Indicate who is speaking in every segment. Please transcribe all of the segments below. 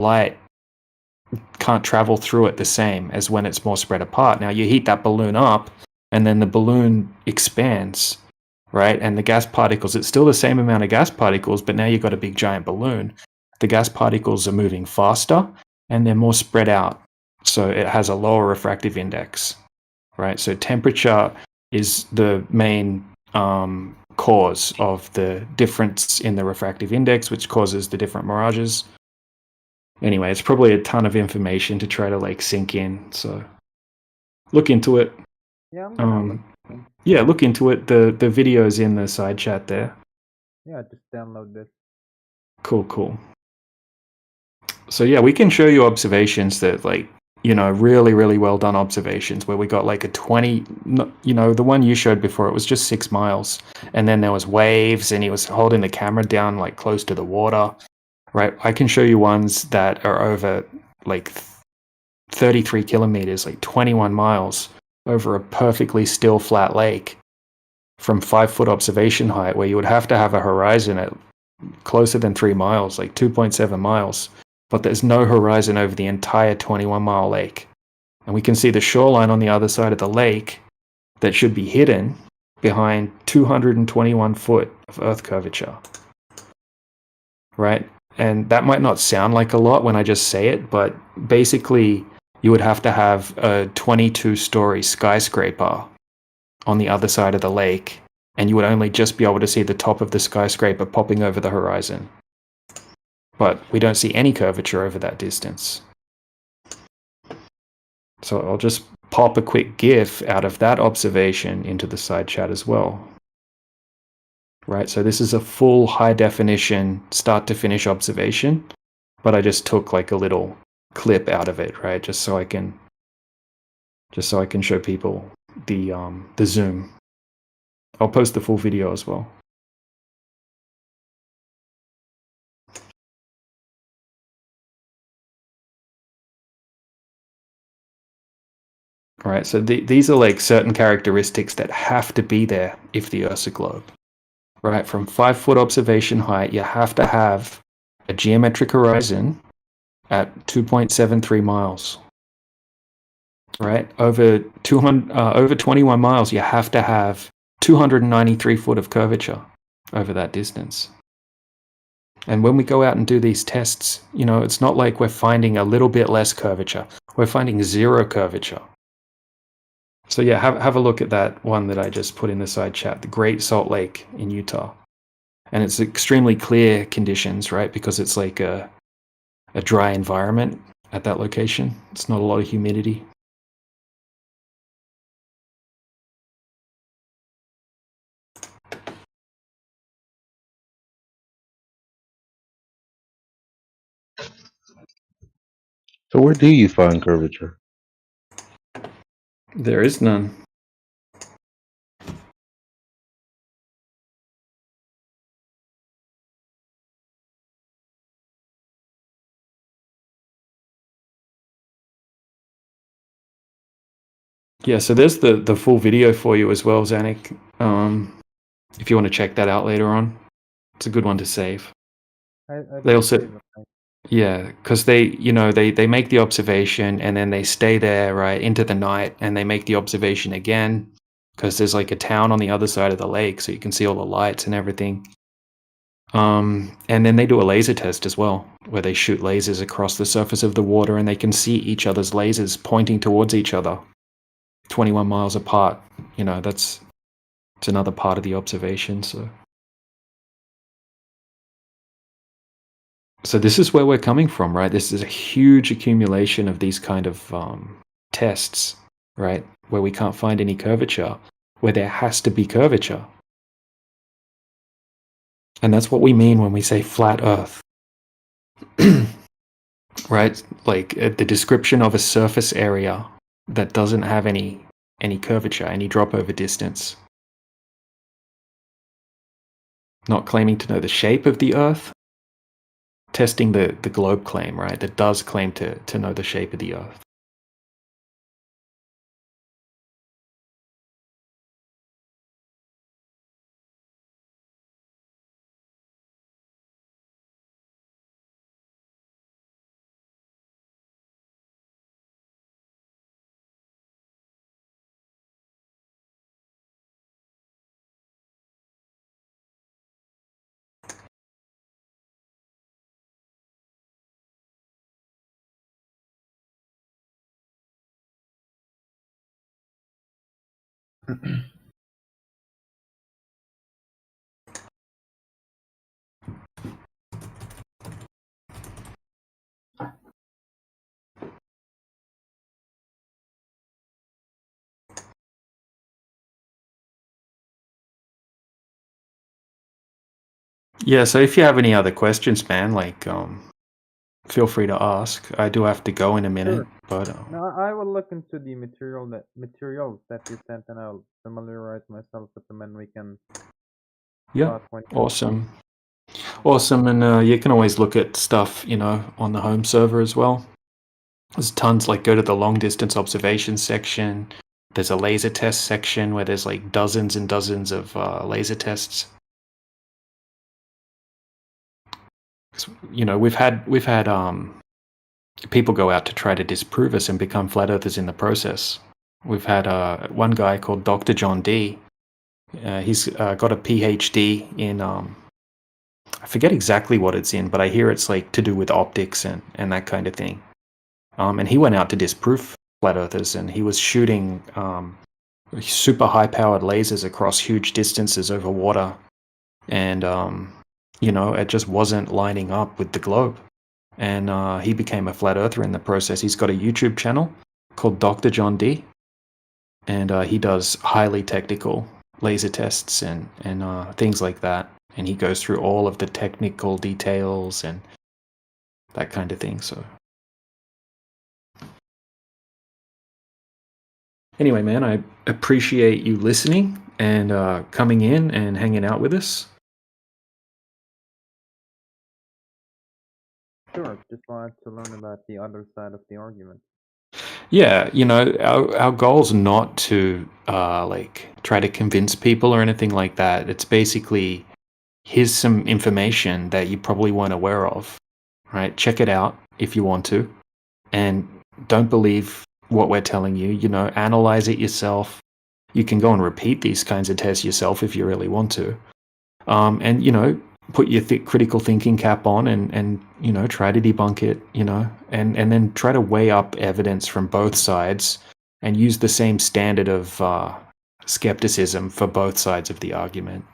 Speaker 1: light can't travel through it the same as when it's more spread apart. Now you heat that balloon up and then the balloon expands, right? And the gas particles, it's still the same amount of gas particles, but now you've got a big giant balloon. The gas particles are moving faster and they're more spread out. So it has a lower refractive index, right? So temperature is the main cause of the difference in the refractive index, which causes the different mirages. Anyway, it's probably a ton of information to try to like sink in. So look into it.
Speaker 2: Yeah, I'm gonna look.
Speaker 1: Yeah, look into it. The video's in the side chat there.
Speaker 2: Yeah, just download this.
Speaker 1: Cool. So yeah, we can show you observations that like, you know, really, really well done observations where we got like a 20, you know, the one you showed before, it was just 6 miles. And then there was waves and he was holding the camera down like close to the water, right? I can show you ones that are over like 33 kilometers, like 21 miles over a perfectly still flat lake from 5-foot observation height where you would have to have a horizon at closer than 3 miles, like 2.7 miles. But there's no horizon over the entire 21-mile lake. And we can see the shoreline on the other side of the lake that should be hidden behind 221 foot of Earth curvature. Right? And that might not sound like a lot when I just say it, but basically you would have to have a 22-story skyscraper on the other side of the lake, and you would only just be able to see the top of the skyscraper popping over the horizon. But we don't see any curvature over that distance. So I'll just pop a quick GIF out of that observation into the side chat as well. Right, so this is a full high definition start to finish observation, but I just took like a little clip out of it, right? Just so I can show people the zoom. I'll post the full video as well. All right, so these are like certain characteristics that have to be there if the Earth's a globe. Right, from 5-foot observation height, you have to have a geometric horizon at 2.73 miles. Right, over 21 miles, you have to have 293 foot of curvature over that distance. And when we go out and do these tests, you know, it's not like we're finding a little bit less curvature. We're finding zero curvature. So yeah, have a look at that one that I just put in the side chat, the Great Salt Lake in Utah. And it's extremely clear conditions, right? Because it's like a dry environment at that location. It's not a lot of humidity.
Speaker 3: So where do you find curvature?
Speaker 1: There is none. Yeah, so there's the full video for you as well, Zanik. If you want to check that out later on, it's a good one to save. They also, yeah, because they make the observation and then they stay there right into the night and they make the observation again because there's like a town on the other side of the lake, so you can see all the lights and everything. And then they do a laser test as well, where they shoot lasers across the surface of the water and they can see each other's lasers pointing towards each other 21 miles apart. You know, it's another part of the observation. So this is where we're coming from, right? This is a huge accumulation of these kind of tests, right? Where we can't find any curvature, where there has to be curvature. And that's what we mean when we say flat Earth. Right? Like the description of a surface area that doesn't have any curvature, any drop over distance. Not claiming to know the shape of the Earth, testing the globe claim, right? That does claim to know the shape of the Earth. Yeah, so if you have any other questions, man, like feel free to ask. I do have to go in a minute,
Speaker 2: Sure.
Speaker 1: but
Speaker 2: No, I will look into the materials that you sent, and I'll familiarize myself with them, and we can
Speaker 1: yeah,
Speaker 2: talk when.
Speaker 1: awesome. Awesome, and you can always look at stuff, on the home server as well. There's tons, like go to the long distance observation section. There's a laser test section where there's like dozens and dozens of laser tests. We've had people go out to try to disprove us and become flat earthers in the process. We've had one guy called Dr. John D. He's got a PhD in I forget exactly what it's in, but I hear it's like to do with optics and that kind of thing. And he went out to disprove flat earthers, and he was shooting super high-powered lasers across huge distances over water, and it just wasn't lining up with the globe. And he became a flat earther in the process. He's got a YouTube channel called Dr. John D, and he does highly technical laser tests and things like that. And he goes through all of the technical details and that kind of thing. So anyway, man, I appreciate you listening and coming in and hanging out with us.
Speaker 2: Sure, just wanted to learn about the other side of the argument.
Speaker 1: Yeah, our goal's not to try to convince people or anything like that. It's basically, here's some information that you probably weren't aware of, right? Check it out if you want to, and don't believe what we're telling you. Analyze it yourself. You can go and repeat these kinds of tests yourself if you really want to, and put your critical thinking cap on and try to debunk it, and then try to weigh up evidence from both sides and use the same standard of skepticism for both sides of the argument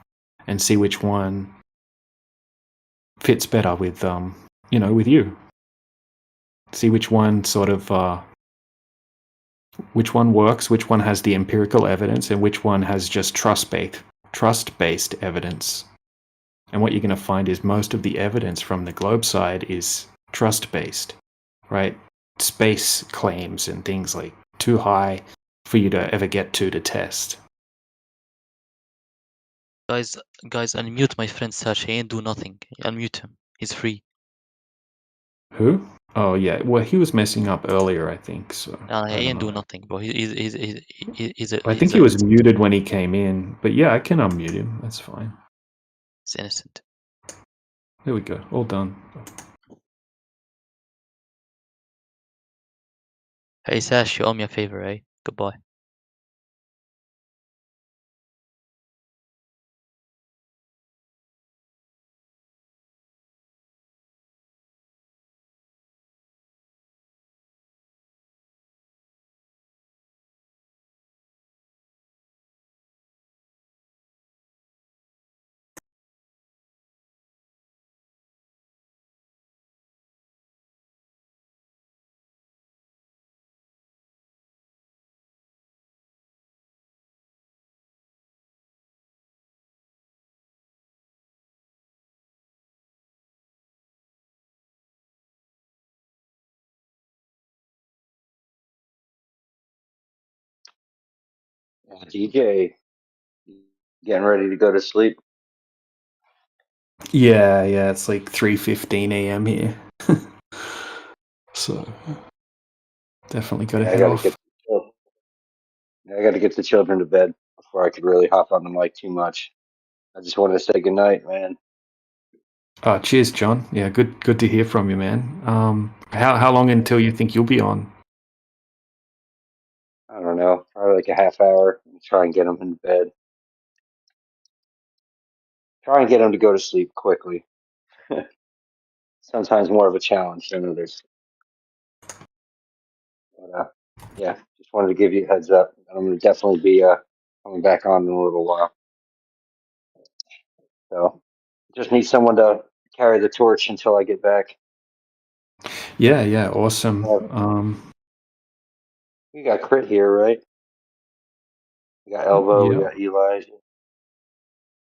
Speaker 1: and see which one fits better with with you. See which one which one works, which one has the empirical evidence, and which one has just trust-based evidence. And what you're going to find is most of the evidence from the globe side is trust-based, right? Space claims and things like too high for you to ever get to test.
Speaker 4: Guys, unmute my friend Sash. He ain't do nothing. Unmute him. He's free.
Speaker 1: Who? Oh yeah. Well, he was messing up earlier, I think. So
Speaker 4: He ain't do nothing, bro. He's
Speaker 1: I think he was muted when he came in, but yeah, I can unmute him. That's fine.
Speaker 4: He's innocent.
Speaker 1: There we go. All done.
Speaker 4: Hey Sash, you owe me a favor, eh? Goodbye.
Speaker 3: DJ, getting ready to go to sleep.
Speaker 1: Yeah, it's like 3:15 a.m. here. So definitely got to head off.
Speaker 3: I got to get the children to bed before I could really hop on the mic too much. I just want to say good night, man.
Speaker 1: Cheers, John. Yeah, good to hear from you, man. How long until you think you'll be on?
Speaker 3: I don't know, probably like a half hour. Try and get them in bed. Try and get them to go to sleep quickly. Sometimes more of a challenge than others. But yeah, just wanted to give you a heads up. I'm going to definitely be coming back on in a little while. So just need someone to carry the torch until I get back.
Speaker 1: Yeah, awesome.
Speaker 3: We got Crit here, right? We got Elbow, we
Speaker 1: Yeah.
Speaker 3: got Eli.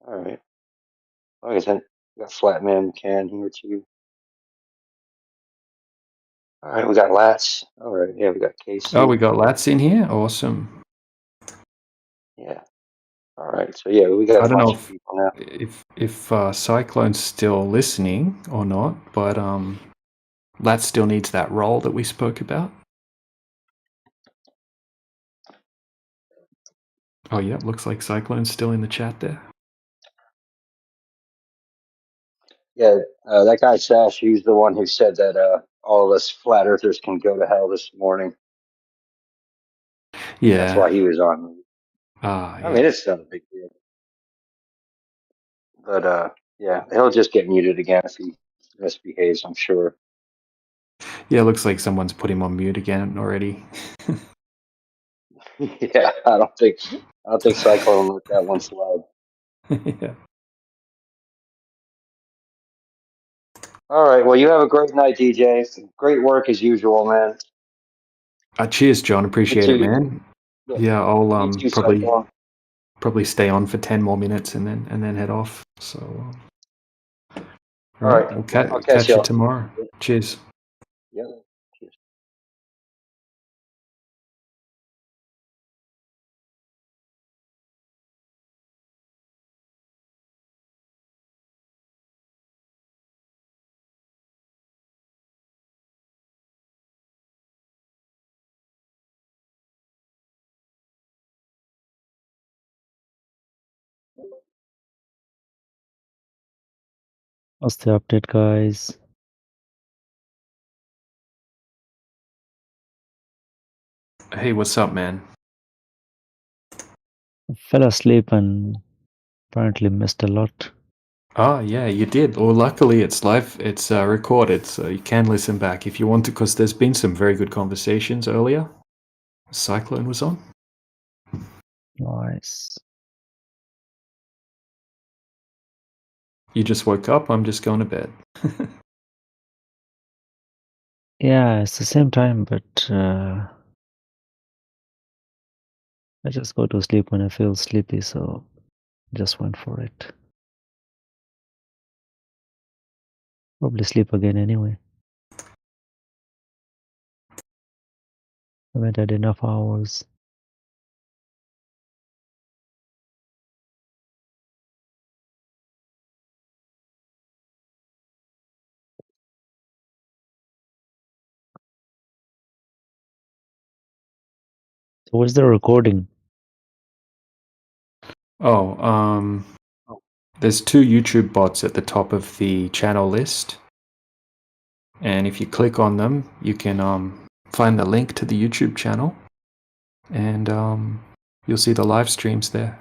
Speaker 3: All right. Like I said, we got Flatman McCann here too. All right, we got Lats. All right, yeah, we got Casey.
Speaker 1: Oh, we got Lats in here. Awesome.
Speaker 3: Yeah. All right, so yeah, we got
Speaker 1: I
Speaker 3: a
Speaker 1: don't know
Speaker 3: bunch of people now.
Speaker 1: if Cyclone's still listening or not, but Lats still needs that role that we spoke about. Oh yeah, looks like Cyclone's still in the chat there.
Speaker 3: Yeah, that guy Sash, he's the one who said that all of us flat earthers can go to hell this morning.
Speaker 1: Yeah.
Speaker 3: That's why he was on.
Speaker 1: Ah,
Speaker 3: I mean, it's not a big deal. But yeah, he'll just get muted again if he misbehaves, I'm sure.
Speaker 1: Yeah, looks like someone's put him on mute again already.
Speaker 3: Yeah, I don't think Cyclone let that one slide.
Speaker 1: Yeah.
Speaker 3: All right, well, you have a great night, DJ. Great work as usual, man.
Speaker 1: Cheers, John.
Speaker 3: You
Speaker 1: Appreciate it,
Speaker 3: too.
Speaker 1: man. Yeah, I'll
Speaker 3: You too,
Speaker 1: probably
Speaker 3: Cyclone.
Speaker 1: stay on for 10 more minutes and then head off. So, all
Speaker 3: All
Speaker 1: right,
Speaker 3: right,
Speaker 1: we'll
Speaker 3: I'll catch
Speaker 1: catch you
Speaker 3: y'all.
Speaker 1: tomorrow. Cheers.
Speaker 3: Yeah. Cheers.
Speaker 5: What's the update, guys?
Speaker 1: Hey, what's up, man?
Speaker 5: I fell asleep and apparently missed a lot.
Speaker 1: Oh, yeah, you did. Well, luckily it's live, it's recorded, so you can listen back if you want to, because there's been some very good conversations earlier. Cyclone was on.
Speaker 5: Nice.
Speaker 1: You just woke up, I'm just going to bed.
Speaker 5: Yeah, it's the same time, but I just go to sleep when I feel sleepy, so just went for it. Probably sleep again anyway. I haven't had enough hours. So what's the recording?
Speaker 1: Oh, there's 2 YouTube bots at the top of the channel list. And if you click on them, you can find the link to the YouTube channel, and you'll see the live streams there.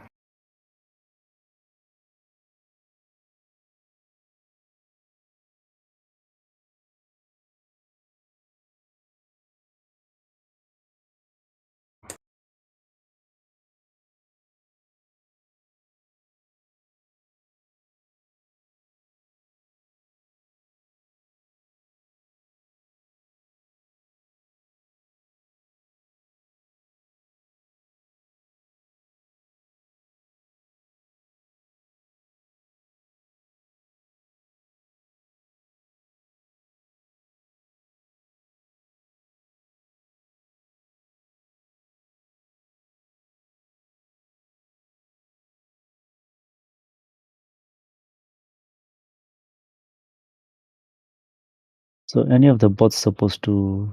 Speaker 5: So any of the bots supposed to...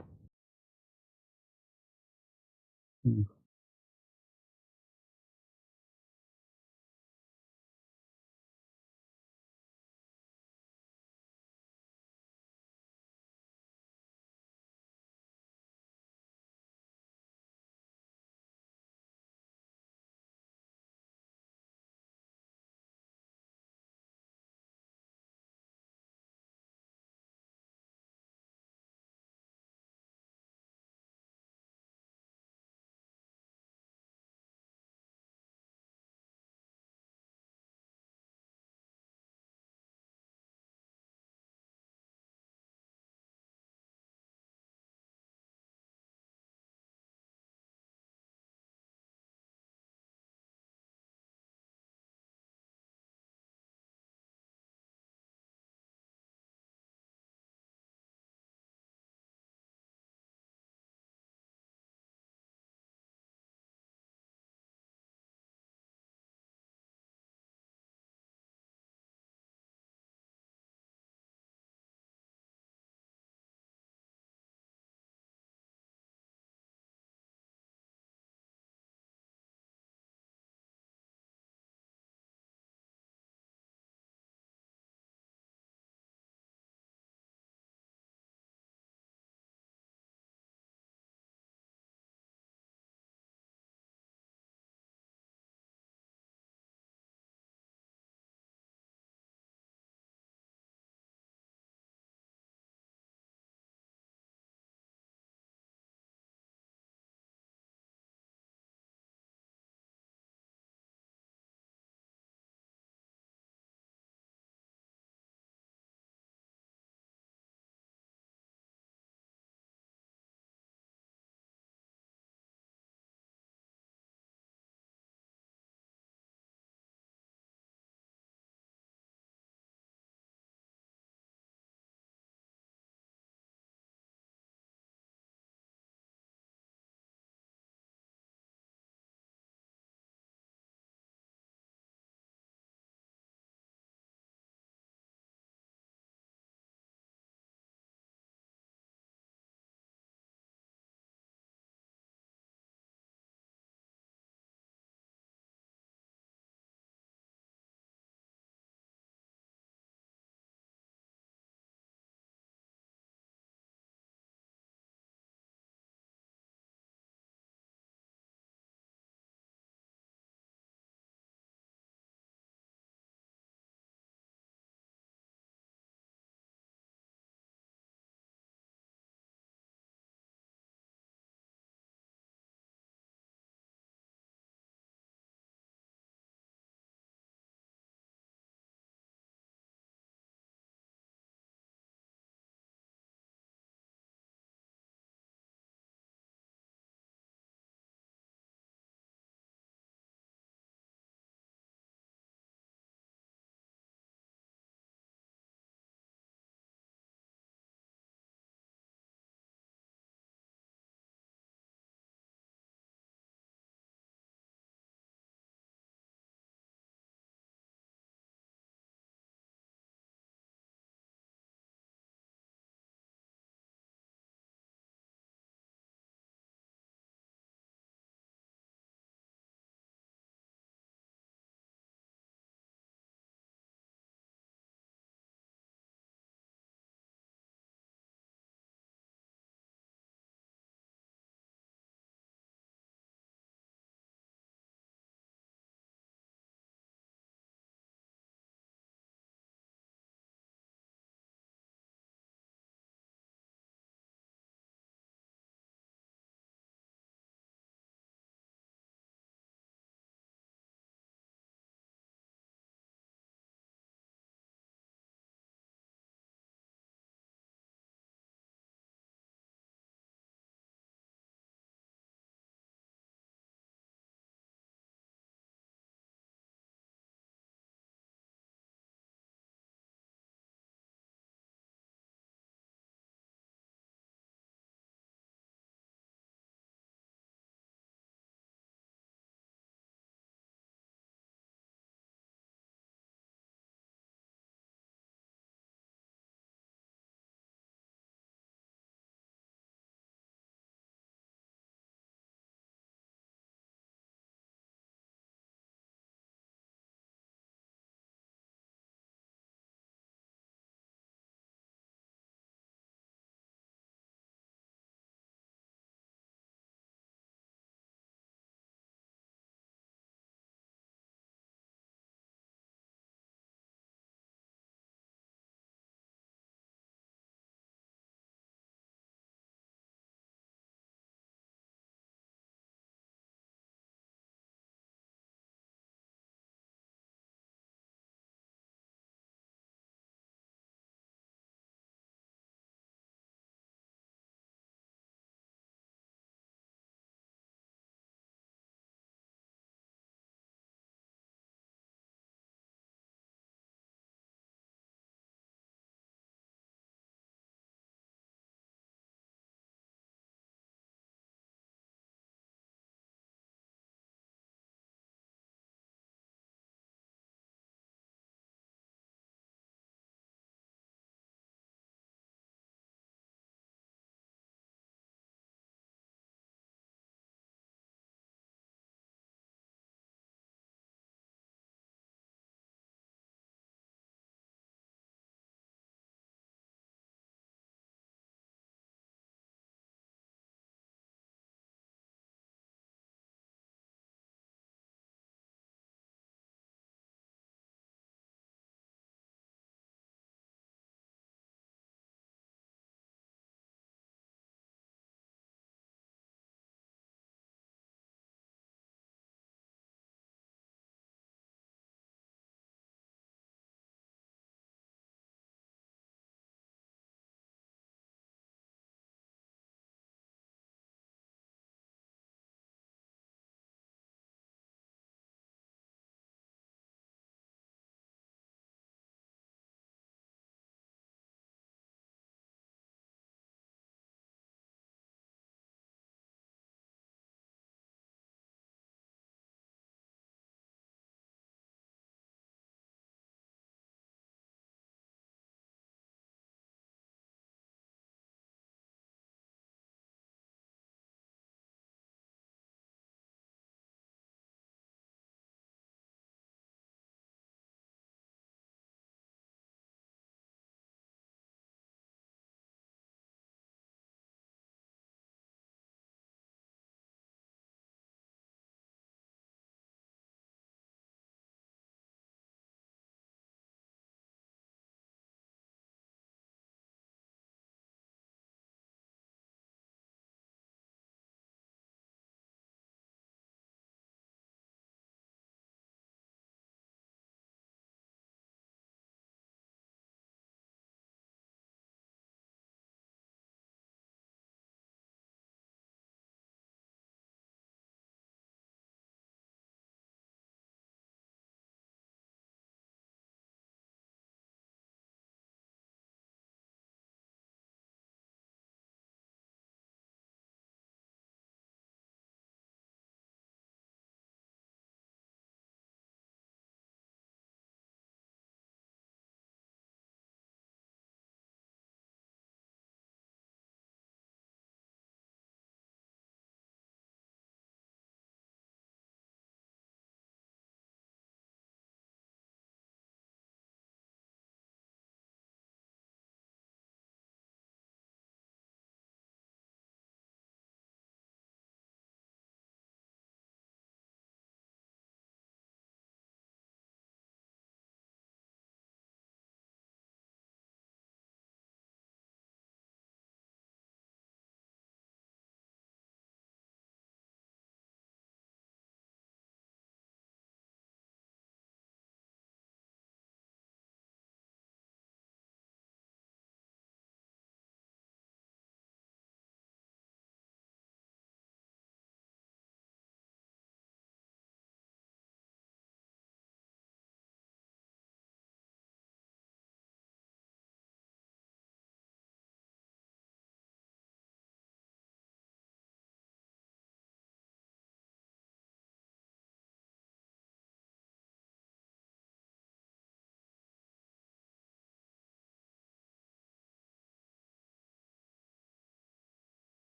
Speaker 5: Hmm.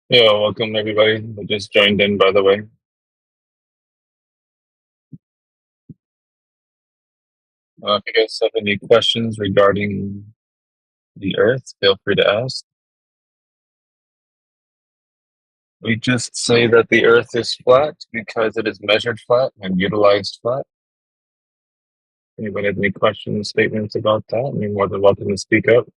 Speaker 6: Yeah, welcome everybody that just joined in, by the way. If you guys have any questions regarding the Earth, feel free to ask. We just say that the Earth is flat because it is measured flat and utilized flat. Anybody have any questions, statements about that? You're more than welcome to speak up.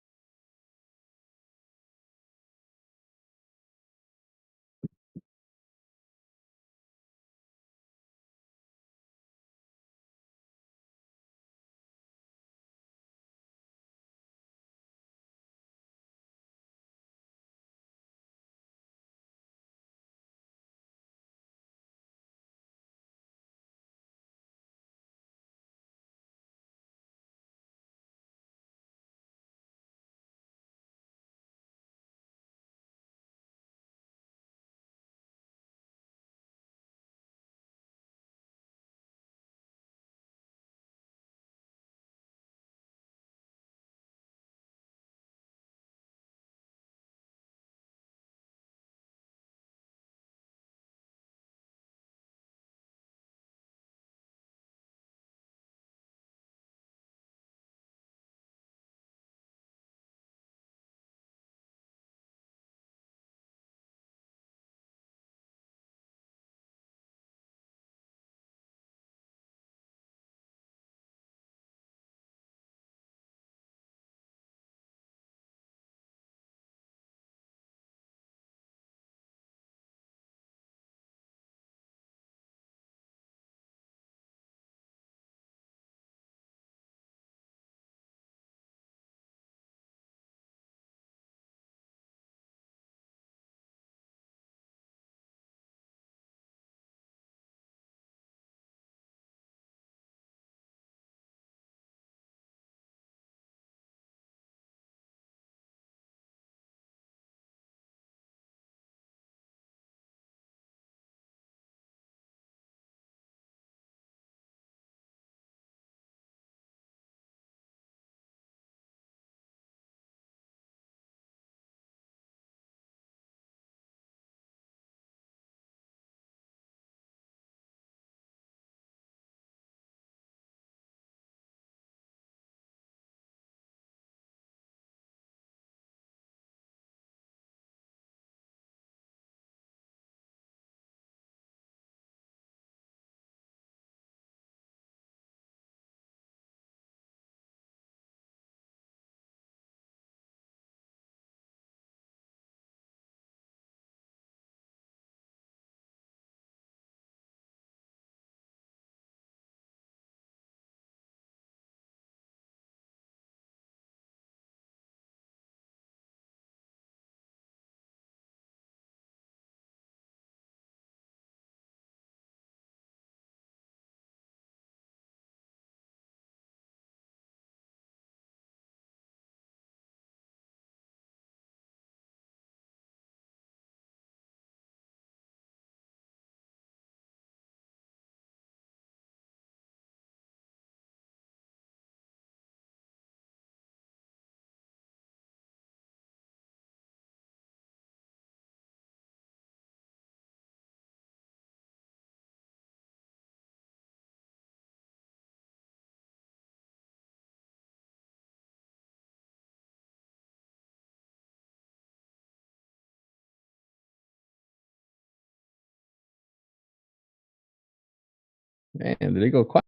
Speaker 7: Man, did it go quiet?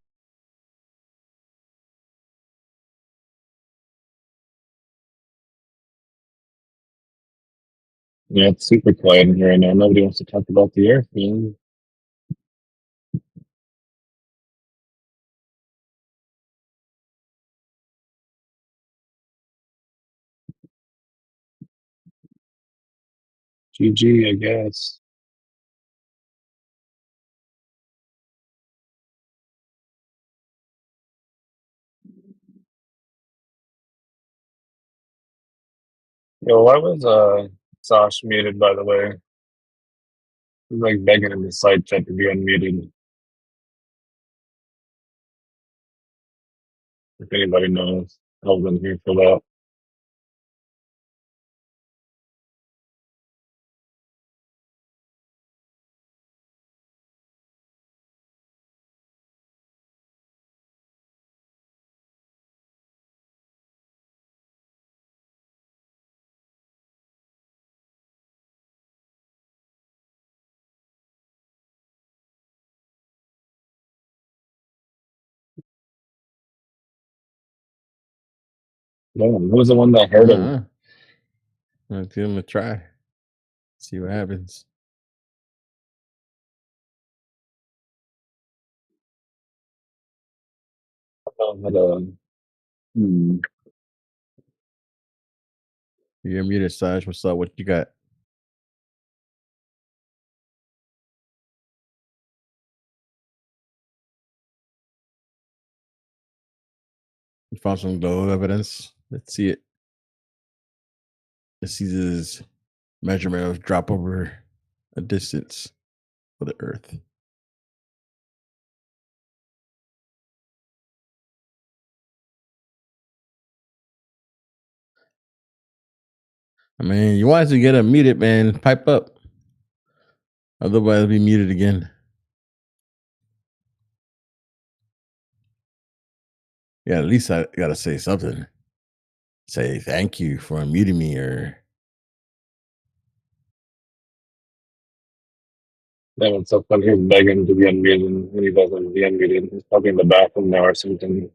Speaker 6: Yeah, it's super quiet in here right now. Nobody wants to talk about the Earth, man. GG, I guess. Yo, why was Sash muted, by the way? He's like begging in the side chat to be unmuted. If anybody knows, I wasn't here for that. No, who was the one that heard him?
Speaker 7: I'll give him a try. See what happens.
Speaker 6: Hmm.
Speaker 7: You're muted, Saj. What's up? What you got? You found some glow evidence. Let's see it. This is his measurement of drop over a distance for the Earth. I mean, you want to get him muted, man. Pipe up. Otherwise, be muted again. Yeah, at least I gotta say something. Say thank you for unmuting me, or
Speaker 6: That one's so funny. He's begging to be unmuted when he doesn't be unmuted. He's probably in the bathroom now or something.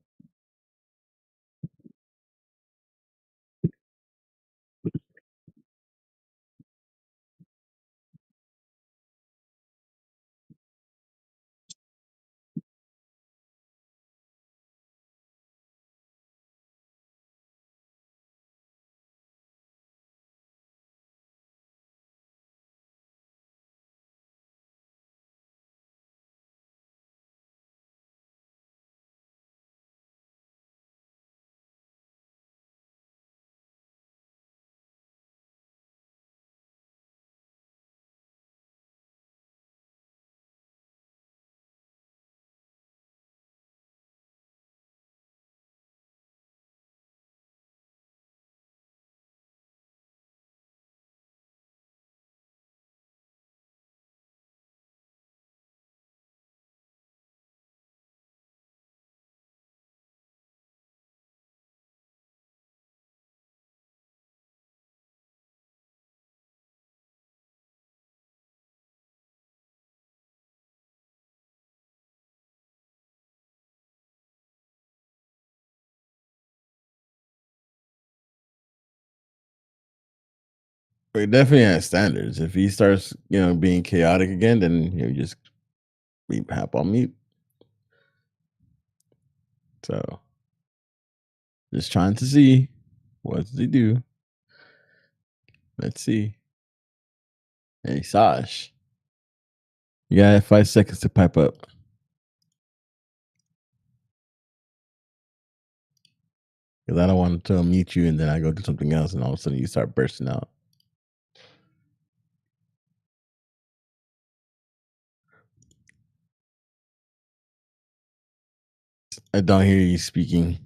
Speaker 7: he definitely has standards. If he starts, being chaotic again, then he'll just be hop on mute. So, just trying to see what does he do. Let's see. Hey, Saj, you got 5 seconds to pipe up. Because I don't want to unmute you and then I go do something else and all of a sudden you start bursting out. I don't hear you speaking.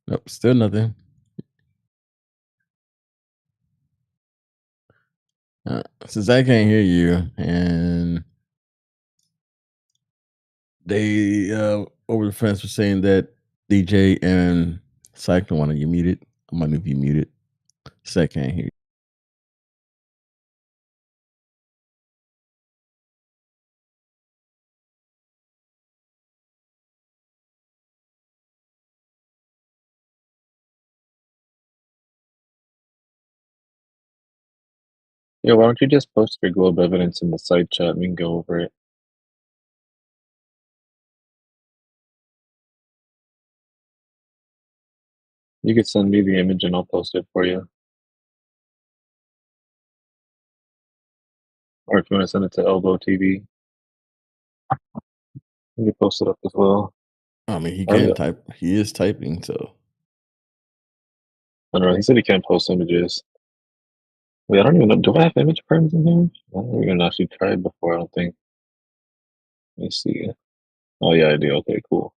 Speaker 7: Nope, still nothing. Since I can't hear you, and they over the fence were saying that DJ and Cyclone wanted you muted. I'm gonna move you muted. So I can't hear you.
Speaker 6: Yeah, why don't you just post your globe evidence in the side chat? We can go over it. You could send me the image and I'll post it for you. Or if you want to send it to Elbow TV, you can post it up as well.
Speaker 7: I mean, he
Speaker 6: I
Speaker 7: can type. He is typing, so
Speaker 6: don't know. He said he can't post images. Wait, I don't even know. Do I have image perms in here? I haven't even actually tried before, I don't think. Let me see. Oh, yeah, I do. Okay, cool.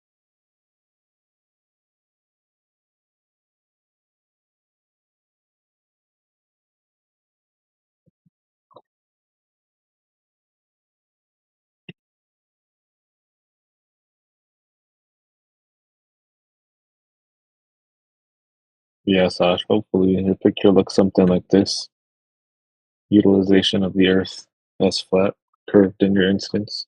Speaker 6: Yeah, Sash, hopefully your picture looks something like this. Utilization of the Earth as flat, curved in your instance.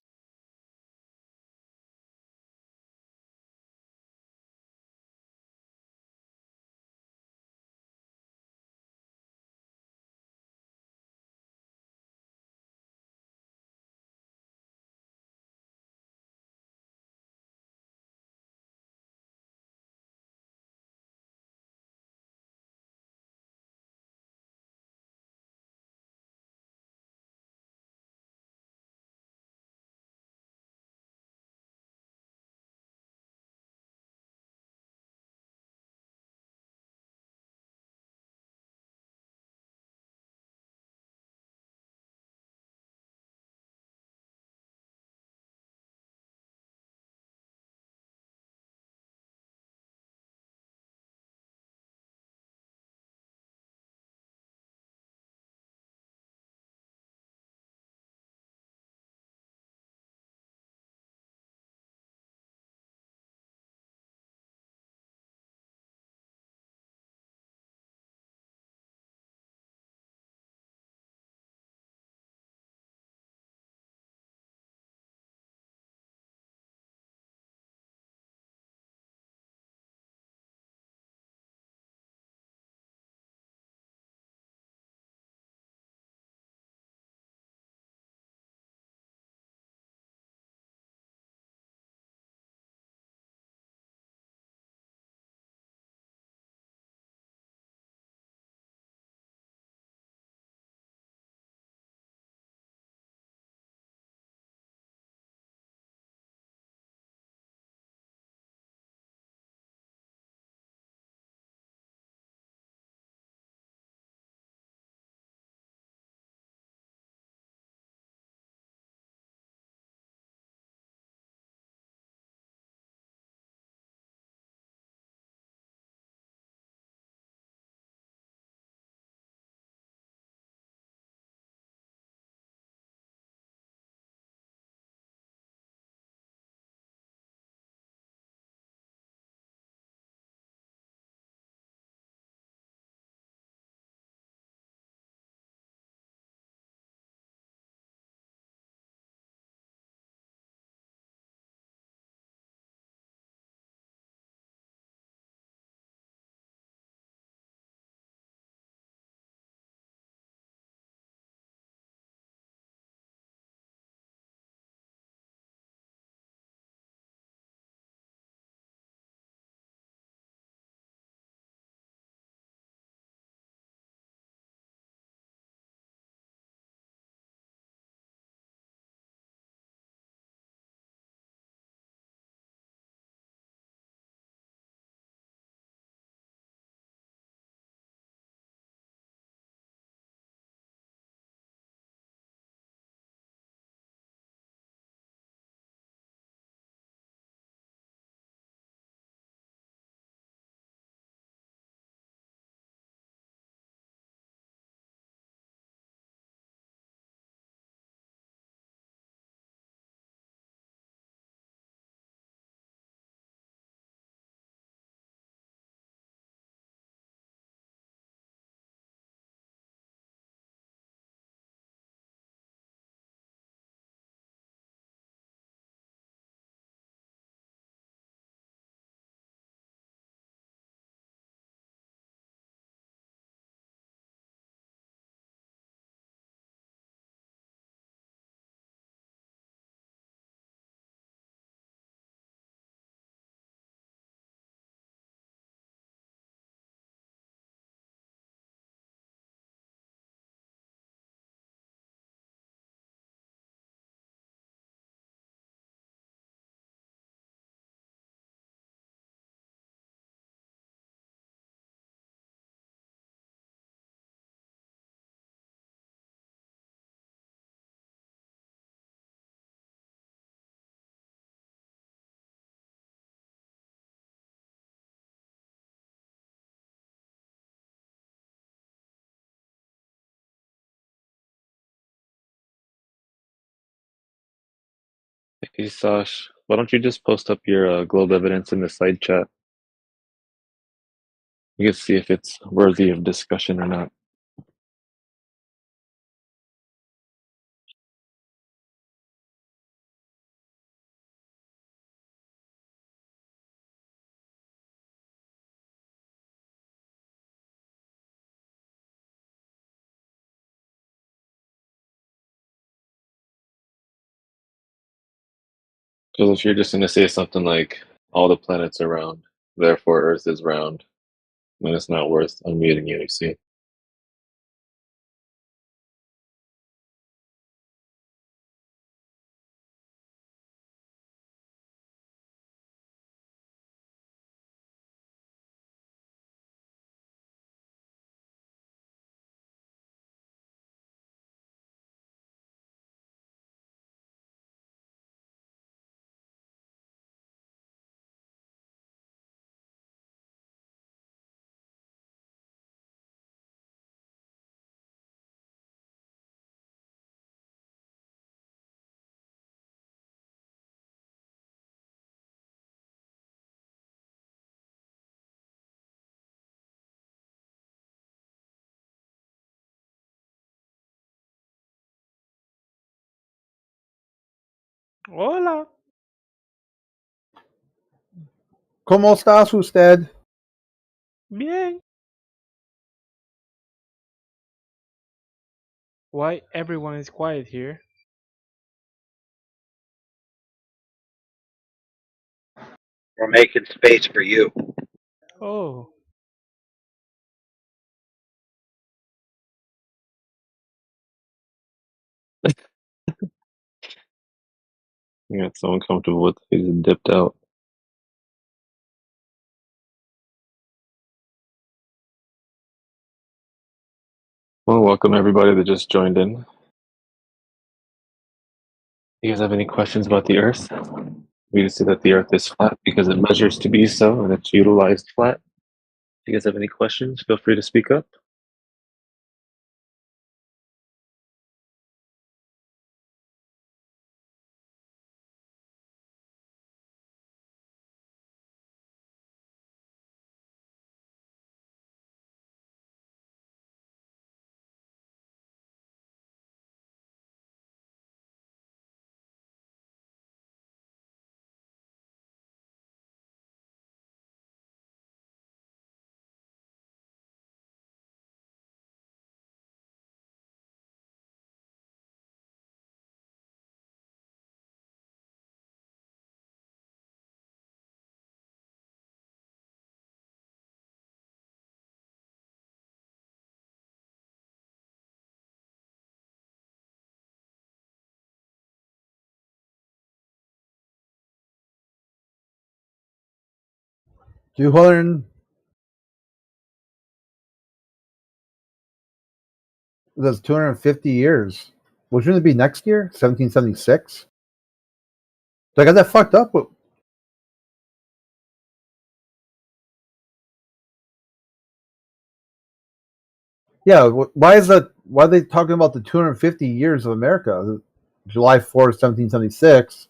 Speaker 6: Hey Sash, why don't you just post up your globe evidence in the side chat? We can see if it's worthy of discussion or not. Because if you're just going to say something like, all the planets are round, therefore Earth is round, then it's not worth unmuting you, you see.
Speaker 8: Hola.
Speaker 9: ¿Cómo estás usted?
Speaker 8: Bien. Why everyone is quiet here?
Speaker 3: We're making space for you.
Speaker 8: Oh.
Speaker 6: You got so uncomfortable with it, he just dipped out. Well, welcome everybody that just joined in. You guys have any questions about the Earth? We just see that the Earth is flat because it measures to be so, and it's utilized flat. If you guys have any questions, feel free to speak up.
Speaker 9: That's 250 years. Which would it be next year? 1776? I got that fucked up. Yeah, why is that? Why are they talking about the 250 years of America? July 4th, 1776,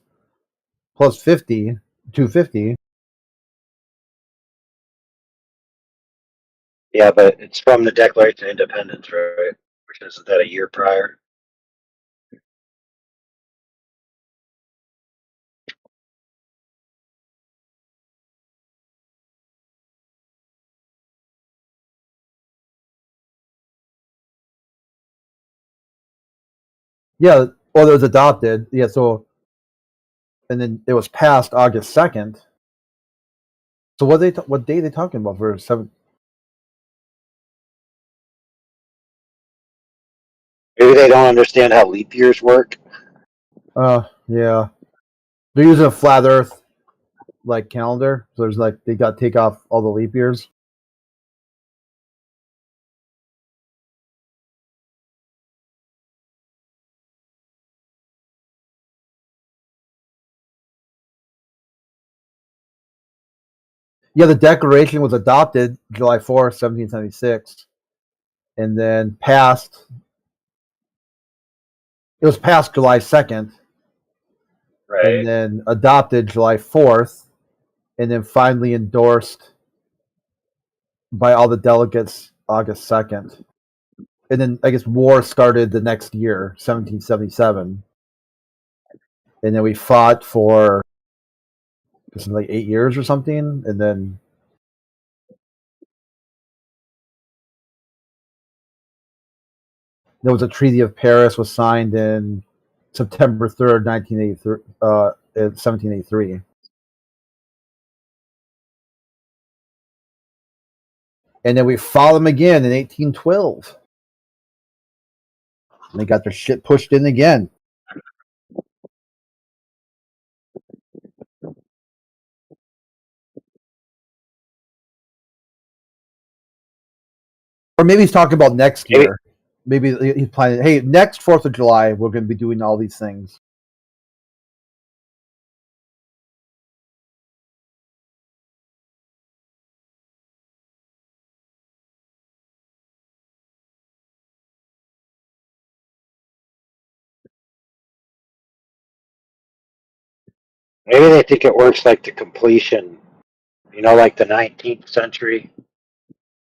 Speaker 9: plus 50, 250.
Speaker 3: Yeah, but it's from the Declaration of Independence, right? Which is that a year prior?
Speaker 9: Yeah, well, it was adopted. Yeah, so, and then it was passed August 2nd. So what day are they talking about for 7?
Speaker 3: Maybe they don't understand how leap years work.
Speaker 9: Yeah. They're using a flat Earth like calendar. So there's like they got to take off all the leap years. Yeah, the Declaration was adopted July 4th, 1776, and then passed. It was passed July 2nd,
Speaker 3: Right.
Speaker 9: and then adopted July 4th, and then finally endorsed by all the delegates August 2nd. And then I guess war started the next year, 1777. And then we fought for like 8 years or something. And then there was a Treaty of Paris was signed in September 3rd, 1783. And then we fought them again in 1812. And they got their shit pushed in again. Or maybe he's talking about next year. Maybe he's planning, hey, next 4th of July, we're going to be doing all these things.
Speaker 3: Maybe they think it works like the completion, you know, like the 19th century.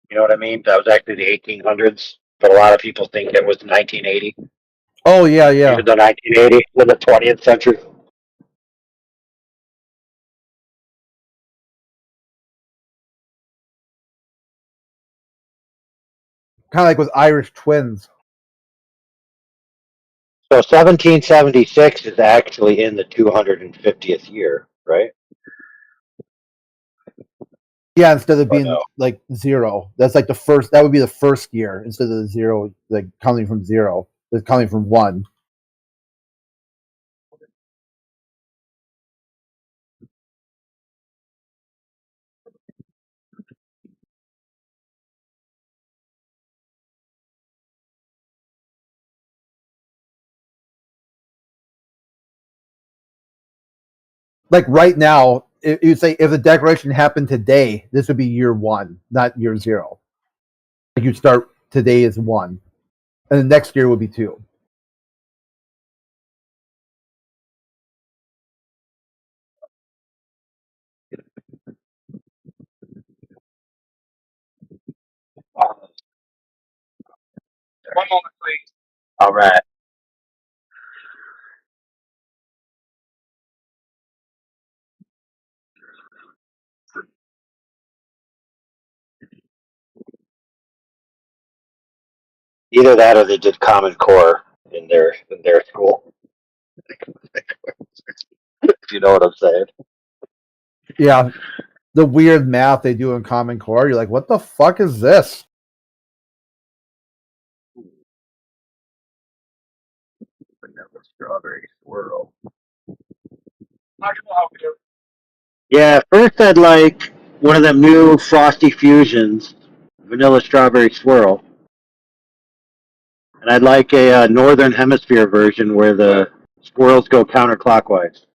Speaker 3: You know what I mean? That was actually the 1800s, but a lot of people think it was 1980.
Speaker 9: Oh, yeah, yeah.
Speaker 3: Even though 1980 was the 20th century.
Speaker 9: Kind of like with Irish twins.
Speaker 3: So 1776 is actually in the 250th year, right?
Speaker 9: Yeah, instead of being
Speaker 3: no?
Speaker 9: like 0. That's like the first, that would be the first year instead of the 0, like counting from 0. It's counting from 1. Like right now, you say if the declaration happened today, this would be year 1, not year 0. Like you'd start today is 1, and the next year would be 2.
Speaker 3: One moment, please. All right. Either that or they did Common Core in their school. If you know what I'm saying.
Speaker 9: Yeah, the weird math they do in Common Core, you're like, what the fuck is this?
Speaker 3: Vanilla strawberry swirl. Yeah, first I'd like one of them new Frosty Fusions, vanilla strawberry swirl. And I'd like a Northern Hemisphere version where the swirls go counterclockwise.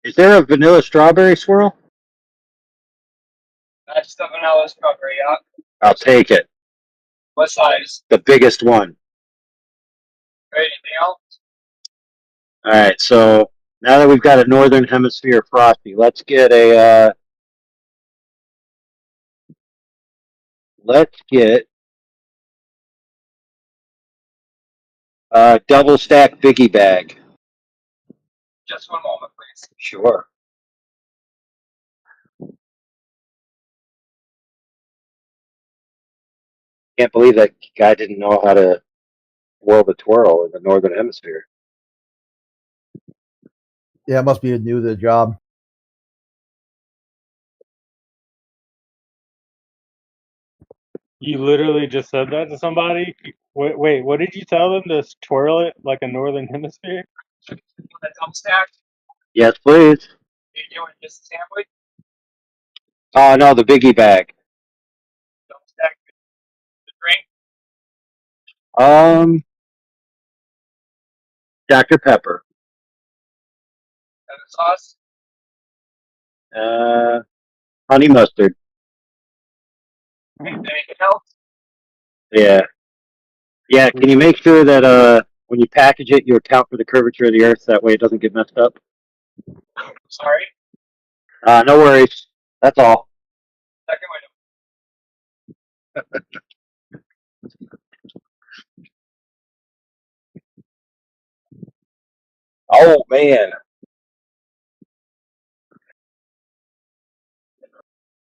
Speaker 3: Is there a vanilla strawberry swirl?
Speaker 10: That's the vanilla strawberry, yeah.
Speaker 3: I'll take it.
Speaker 10: What size?
Speaker 3: The biggest one.
Speaker 10: Anything else?
Speaker 3: All right, so now that we've got a Northern Hemisphere Frosty, let's get a double stack biggie bag.
Speaker 10: Just one moment, please.
Speaker 3: Sure. Can't believe that guy didn't know how to whirl the twirl in the Northern Hemisphere.
Speaker 9: Yeah, it must be new to the job.
Speaker 8: You literally just said that to somebody? Wait, what did you tell them to twirl it like a northern hemisphere?
Speaker 10: That double stack?
Speaker 3: Yes, please.
Speaker 10: You doing just a sandwich?
Speaker 3: Oh, no, the biggie bag.
Speaker 10: Double stack the drink?
Speaker 3: Dr. Pepper.
Speaker 10: And the sauce?
Speaker 3: Honey mustard.
Speaker 10: Anything else?
Speaker 3: Yeah. Yeah, can you make sure that when you package it, you account for the curvature of the earth, that way it doesn't get messed up?
Speaker 10: Sorry?
Speaker 3: No worries. That's all.
Speaker 10: Second window.
Speaker 3: Oh man.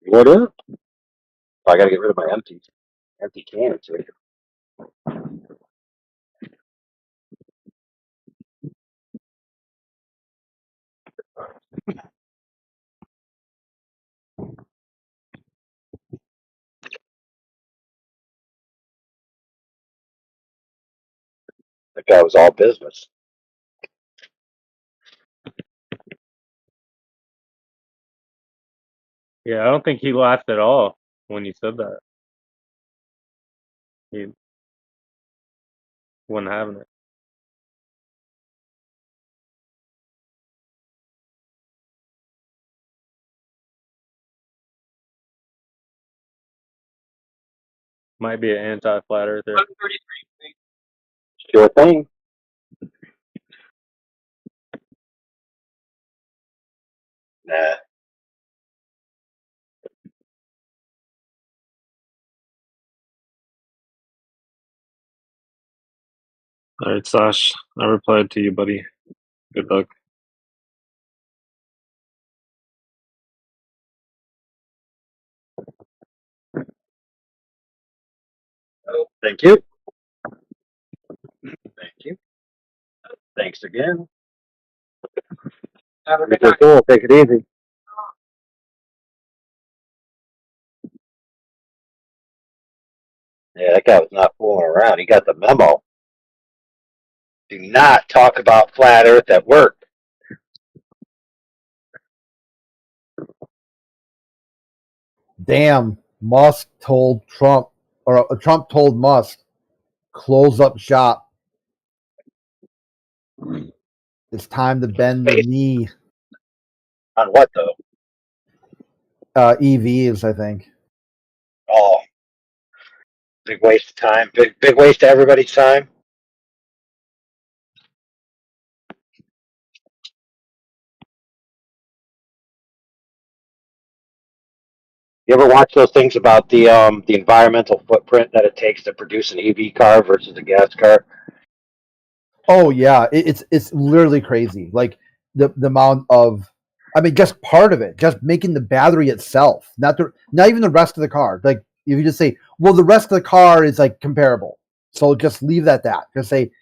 Speaker 3: What up? I gotta get rid of my empty cans here. That guy was all business.
Speaker 8: Yeah, I don't think he laughed at all when you said that. He wasn't having it. Might be an anti-flat earther.
Speaker 10: 133.
Speaker 3: Sure thing. Nah.
Speaker 6: All right, Sash. I replied to you, buddy. Good luck.
Speaker 3: Oh, thank you. Thank you. Thanks again.
Speaker 10: Have a good
Speaker 3: You're
Speaker 10: night.
Speaker 3: cool. Take it easy. Yeah, that guy was not fooling around. He got the memo. Do not talk about flat Earth at work.
Speaker 9: Damn, Musk told Trump, or Trump told Musk, close up shop. It's time to bend the knee.
Speaker 3: On what though?
Speaker 9: EVs, I think.
Speaker 3: Oh, big waste of time. Big waste of everybody's time. You ever watch those things about the environmental footprint that it takes to produce an EV car versus a gas car?
Speaker 9: Oh yeah, it's literally crazy. Like the amount of, I mean, just part of it, just making the battery itself, not even the rest of the car. Like if you just say, well, the rest of the car is like comparable, so just leave it at that. Just say,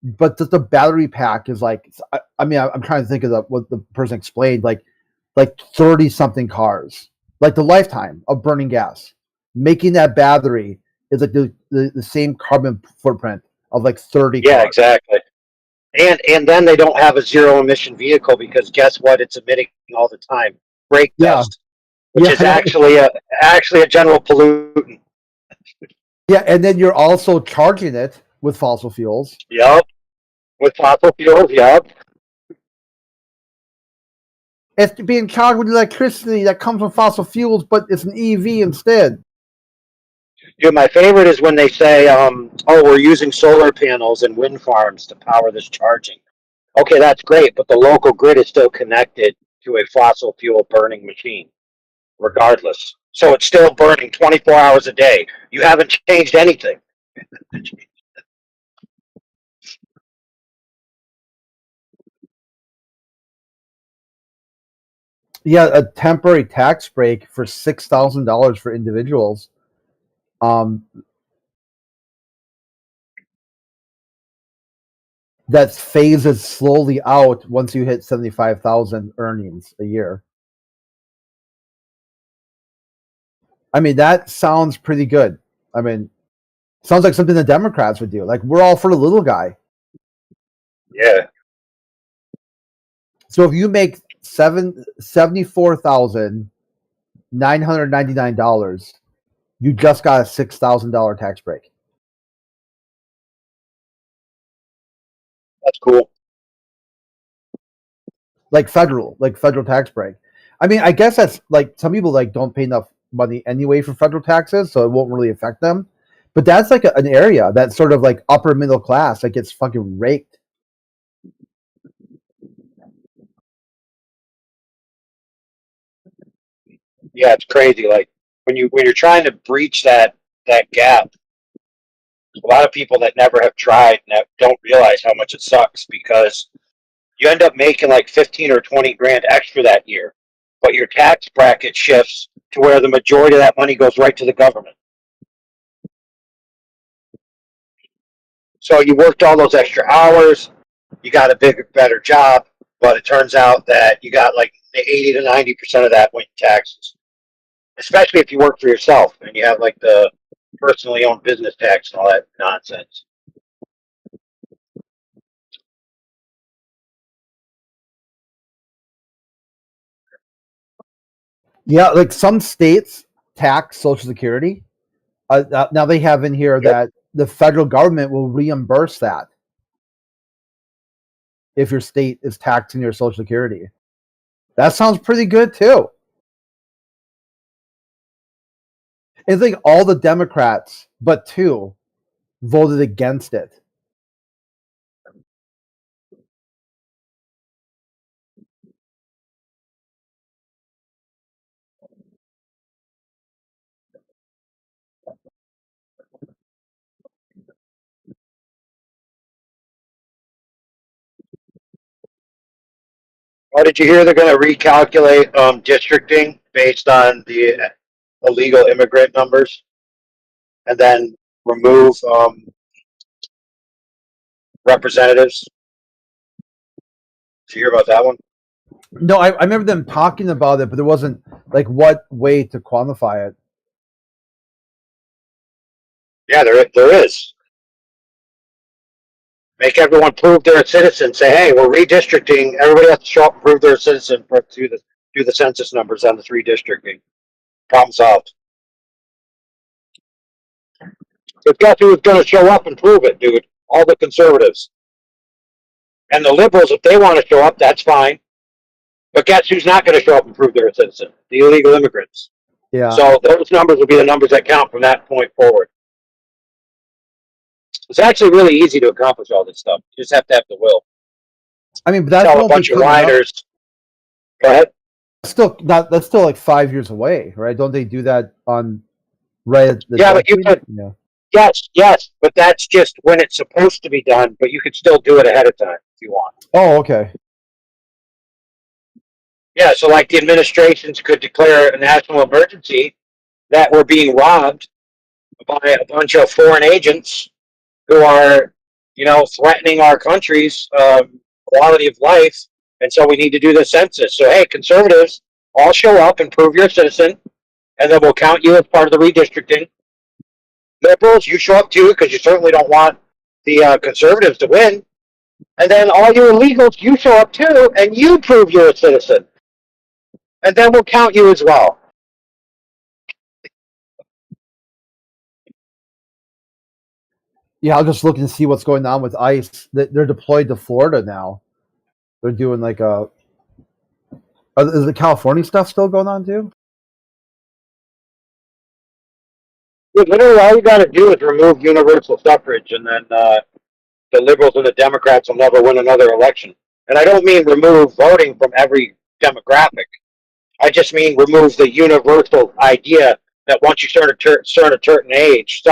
Speaker 9: but the battery pack is like, I mean, I'm trying to think of what the person explained, like 30 something cars, like the lifetime of burning gas. Making that battery is like the same carbon footprint of like 30
Speaker 3: Yeah,
Speaker 9: cars.
Speaker 3: exactly. And then they don't have a zero emission vehicle because guess what? It's emitting all the time brake
Speaker 9: Yeah.
Speaker 3: dust, which
Speaker 9: Yeah,
Speaker 3: is actually a general pollutant.
Speaker 9: yeah, and then you're also charging it with fossil fuels.
Speaker 3: Yep. With fossil fuels, yep.
Speaker 9: It's being charged with electricity that comes from fossil fuels, but it's an EV instead.
Speaker 3: Dude, my favorite is when they say, oh, we're using solar panels and wind farms to power this charging. Okay, that's great, but the local grid is still connected to a fossil fuel burning machine, regardless. So it's still burning 24 hours a day. You haven't changed anything.
Speaker 9: Yeah, a temporary tax break for $6,000 for individuals. That phases slowly out once you hit 75,000 earnings a year. I mean, that sounds pretty good. I mean, sounds like something the Democrats would do. Like, we're all for the little guy.
Speaker 3: Yeah.
Speaker 9: So if you make $74,999, you just got a $6,000 tax break.
Speaker 3: That's cool.
Speaker 9: Like federal tax break. I mean, I guess that's like some people like don't pay enough money anyway for federal taxes, so it won't really affect them. But that's like an area that's sort of like upper middle class that gets fucking raked.
Speaker 3: Yeah, it's crazy. Like when you're trying to breach that gap, a lot of people that never have tried don't realize how much it sucks because you end up making like 15 or 20 grand extra that year, but your tax bracket shifts to where the majority of that money goes right to the government. So you worked all those extra hours, you got a bigger, better job, but it turns out that you got like 80 to 90% of that went in taxes. Especially if you work for yourself and you have like the personally owned business tax and all that nonsense.
Speaker 9: Yeah, like some states tax Social Security. Now they have in here that the federal government will reimburse that if your state is taxing your Social Security. That sounds pretty good too. It's like all the Democrats, but 2, voted against it.
Speaker 3: Oh, did you hear they're going to recalculate districting based on the illegal immigrant numbers and then remove representatives? Did you hear about that one?
Speaker 9: No, I remember them talking about it, but there wasn't like what way to quantify it.
Speaker 3: Yeah, there is. Make everyone prove they're a citizen. Say, hey, we're redistricting. Everybody has to show up and prove they're a citizen do the census numbers on this redistricting. Problem solved. But guess who's going to show up and prove it, dude? All the conservatives. And the liberals, if they want to show up, that's fine. But guess who's not going to show up and prove they're a citizen? The illegal immigrants.
Speaker 9: Yeah.
Speaker 3: So those numbers will be the numbers that count from that point forward. It's actually really easy to accomplish all this stuff. You just have to have the will.
Speaker 9: I mean, but that's
Speaker 3: Tell a
Speaker 9: won't be
Speaker 3: bunch of
Speaker 9: coming up.
Speaker 3: whiners. Go ahead.
Speaker 9: That's still like 5 years away, right? Don't they do that on right at the
Speaker 3: Yeah, but you
Speaker 9: decade?
Speaker 3: could. Yes, but that's just when it's supposed to be done. But you could still do it ahead of time if you want.
Speaker 9: Oh, okay.
Speaker 3: Yeah, so like the administrations could declare a national emergency that we're being robbed by a bunch of foreign agents who are, threatening our country's quality of life. And so we need to do the census. So, hey, conservatives, all show up and prove you're a citizen, and then we'll count you as part of the redistricting. Liberals, you show up too, because you certainly don't want the conservatives to win. And then all your illegals, you show up too, and you prove you're a citizen. And then we'll count you as well.
Speaker 9: Yeah, I'll just look and see what's going on with ICE. They're deployed to Florida now. They're doing like is the California stuff still going on too?
Speaker 3: Literally, all you got to do is remove universal suffrage, and then the liberals and the Democrats will never win another election. And I don't mean remove voting from every demographic. I just mean remove the universal idea that once you turn a certain age,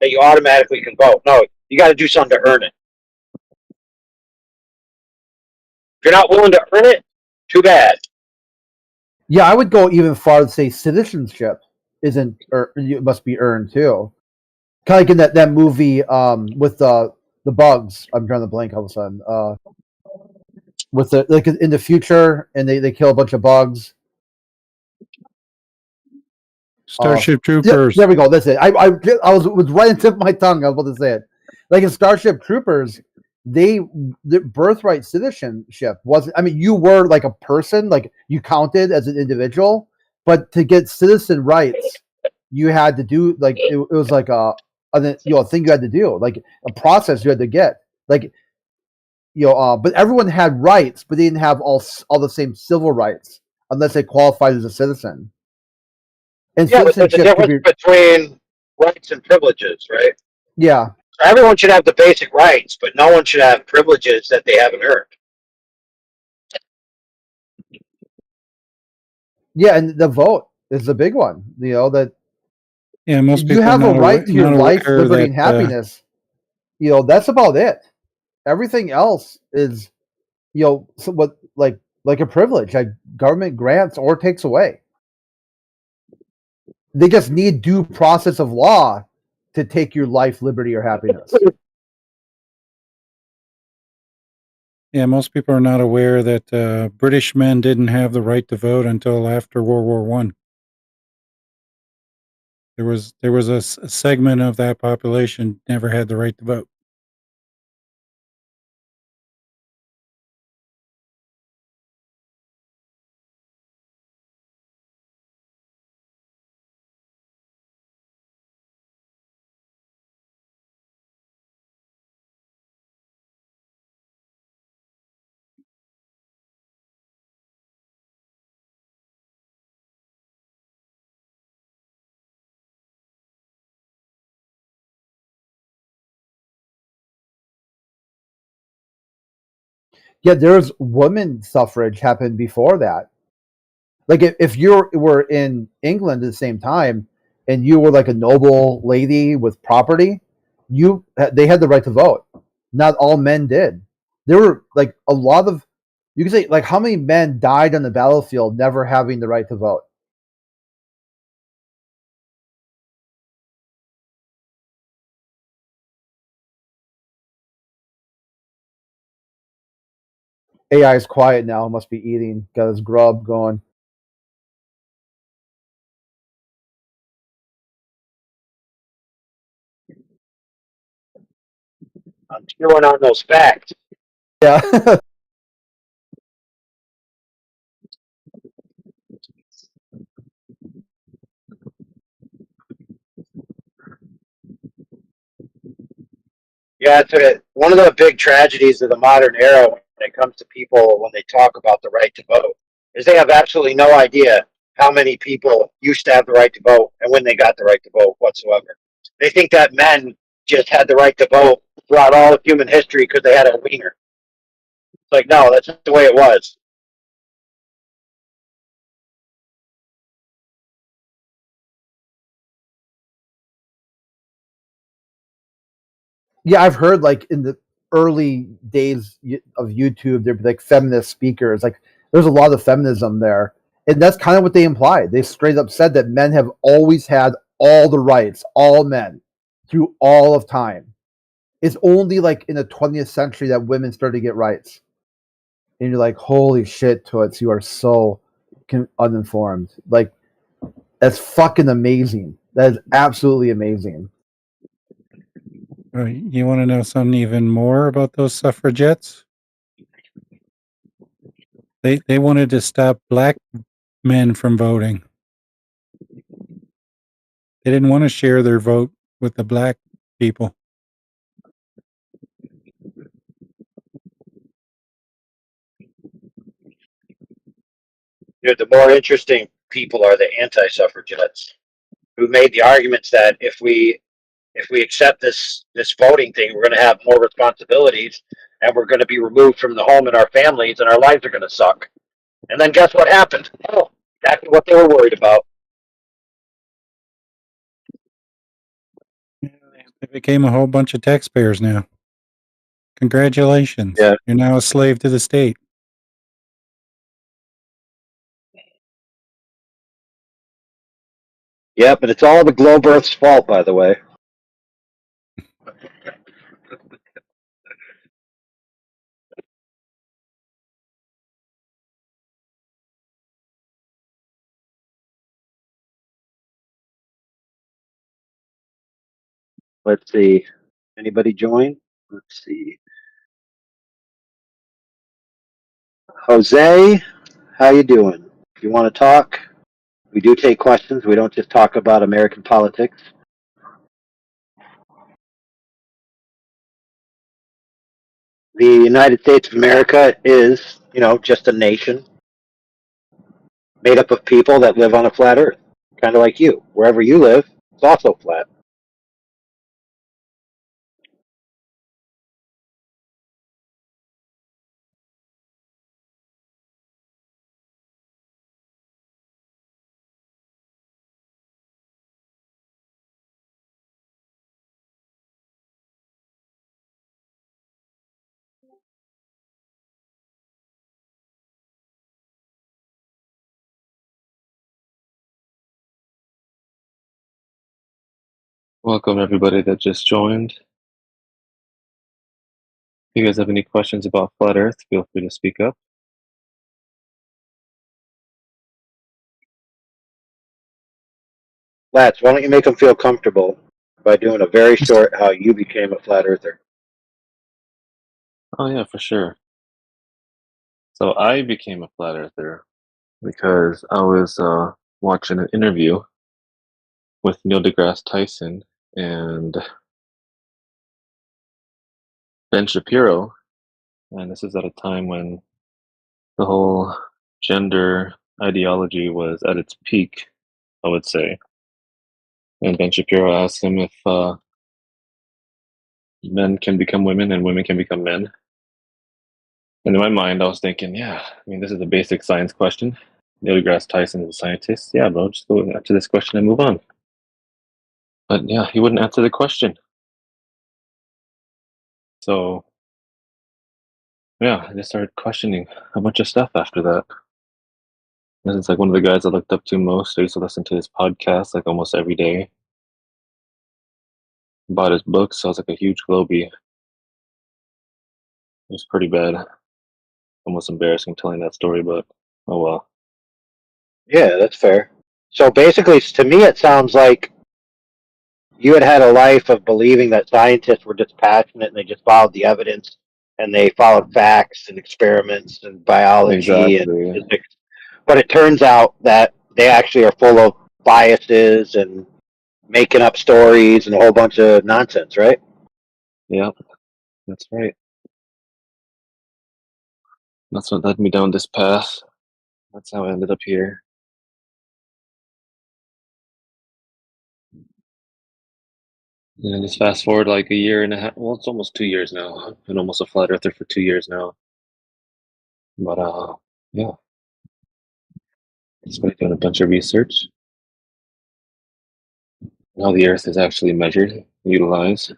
Speaker 3: that you automatically can vote. No, you got to do something to earn it. If you're not willing to earn it, too bad.
Speaker 9: Yeah, I would go even farther to say citizenship it must be earned too. Kind of like in that movie with the bugs. I'm drawing the blank all of a sudden. With the like in the future, and they kill a bunch of bugs.
Speaker 11: Starship Troopers.
Speaker 9: There we go. That's it. I was right on the tip of my tongue. I was about to say it. Like in Starship Troopers, the birthright citizenship wasn't. I mean, you were like a person, like you counted as an individual, but to get citizen rights, you had to do like it was like a thing you had to do, like a process you had to get, like but everyone had rights, but they didn't have all the same civil rights unless they qualified as a citizen. And
Speaker 3: yeah, but there's a difference between rights and privileges, right?
Speaker 9: Yeah.
Speaker 3: So everyone should have the basic rights, but no one should have privileges that they haven't earned.
Speaker 9: Yeah, and the vote is the big one. You know that
Speaker 11: Yeah, most
Speaker 9: you
Speaker 11: people are
Speaker 9: have a
Speaker 11: not
Speaker 9: right to your
Speaker 11: not
Speaker 9: life,
Speaker 11: aware
Speaker 9: liberty,
Speaker 11: that
Speaker 9: and happiness. You know that's about it. Everything else is, you know, somewhat like a privilege, like government grants or takes away. They just need due process of law to take your life, liberty, or happiness.
Speaker 11: yeah, most people are not aware that British men didn't have the right to vote until after World War One. There was a segment of that population never had the right to vote.
Speaker 9: Yeah, there's women suffrage happened before that. Like if you were in England at the same time and you were like a noble lady with property, they had the right to vote. Not all men did. There were like a lot of, you can say, like, how many men died on the battlefield never having the right to vote? AI is quiet now. Must be eating. Got his grub going.
Speaker 3: I'm chewing on those facts.
Speaker 9: Yeah.
Speaker 3: Yeah, one of the big tragedies of the modern era when it comes to people when they talk about the right to vote is they have absolutely no idea how many people used to have the right to vote and when they got the right to vote whatsoever. They think that men just had the right to vote throughout all of human history because they had a wiener. It's like, no, that's not the way it was.
Speaker 9: Yeah, I've heard like in the early days of YouTube, there'd be like feminist speakers. Like, there's a lot of feminism there, and that's kind of what they implied. They straight up said that men have always had all the rights, all men, through all of time. It's only like in the 20th century that women started to get rights, and you're like, holy shit, Toots, you are so uninformed. Like, that's fucking amazing. That is absolutely amazing.
Speaker 11: You want to know something even more about those suffragettes? They wanted to stop black men from voting. They didn't want to share their vote with the black people.
Speaker 3: The more interesting people are the anti-suffragettes who made the arguments that if we accept this voting thing, we're going to have more responsibilities, and we're going to be removed from the home and our families, and our lives are going to suck. And then guess what happened? Oh, exactly what they were worried about.
Speaker 11: They became a whole bunch of taxpayers now. Congratulations.
Speaker 3: Yeah.
Speaker 11: You're now a slave to the state.
Speaker 3: Yeah, but it's all the globe Earth's fault, by the way. Let's see. Anybody join? Let's see. Jose, how you doing? If you want to talk, we do take questions. We don't just talk about American politics. The United States of America is, just a nation made up of people that live on a flat earth, kind of like you. Wherever you live, it's also flat.
Speaker 6: Welcome everybody that just joined. If you guys have any questions about Flat Earth, feel free to speak up.
Speaker 3: Lats, why don't you make them feel comfortable by doing a very short how you became a flat earther?
Speaker 6: Oh yeah, for sure. So I became a Flat Earther because I was watching an interview with Neil deGrasse Tyson and Ben Shapiro, and this is at a time when the whole gender ideology was at its peak, I would say. And Ben Shapiro asked him if men can become women and women can become men. And in my mind, I was thinking, yeah, I mean, this is a basic science question. Neil deGrasse Tyson is a scientist. Yeah, bro, just go answer this question and move on. But yeah, he wouldn't answer the question. So yeah, I just started questioning a bunch of stuff after that. And it's like one of the guys I looked up to most. I used to listen to his podcast like almost every day. Bought his books, so I was like a huge Globie. It was pretty bad. Almost embarrassing telling that story, but oh well.
Speaker 3: Yeah, that's fair. So basically, to me, it sounds like you had a life of believing that scientists were just passionate and they just followed the evidence and they followed facts and experiments and biology and
Speaker 6: Exactly.
Speaker 3: physics. But it turns out that they actually are full of biases and making up stories and a whole bunch of nonsense, right?
Speaker 6: Yeah, that's right. That's what led me down this path. That's how I ended up here. And just fast forward like a year and a half. Well, it's almost 2 years now. I've been almost a flat earther for 2 years now. But yeah, just by doing a bunch of research. How the Earth is actually measured, utilized.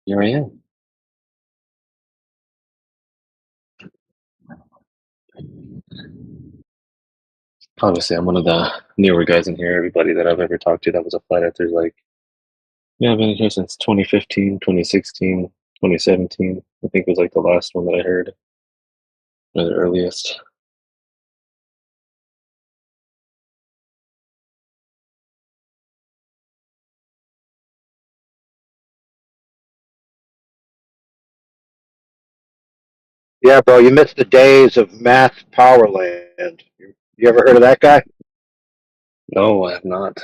Speaker 6: Here I am. Obviously, I'm one of the newer guys in here. Everybody that I've ever talked to that was a flat earther is like, yeah, I've been here since 2015, 2016, 2017. I think was like the last one that I heard, or the earliest.
Speaker 3: Yeah, bro, you missed the days of Math Powerland. You ever heard of that guy?
Speaker 6: No, I have not.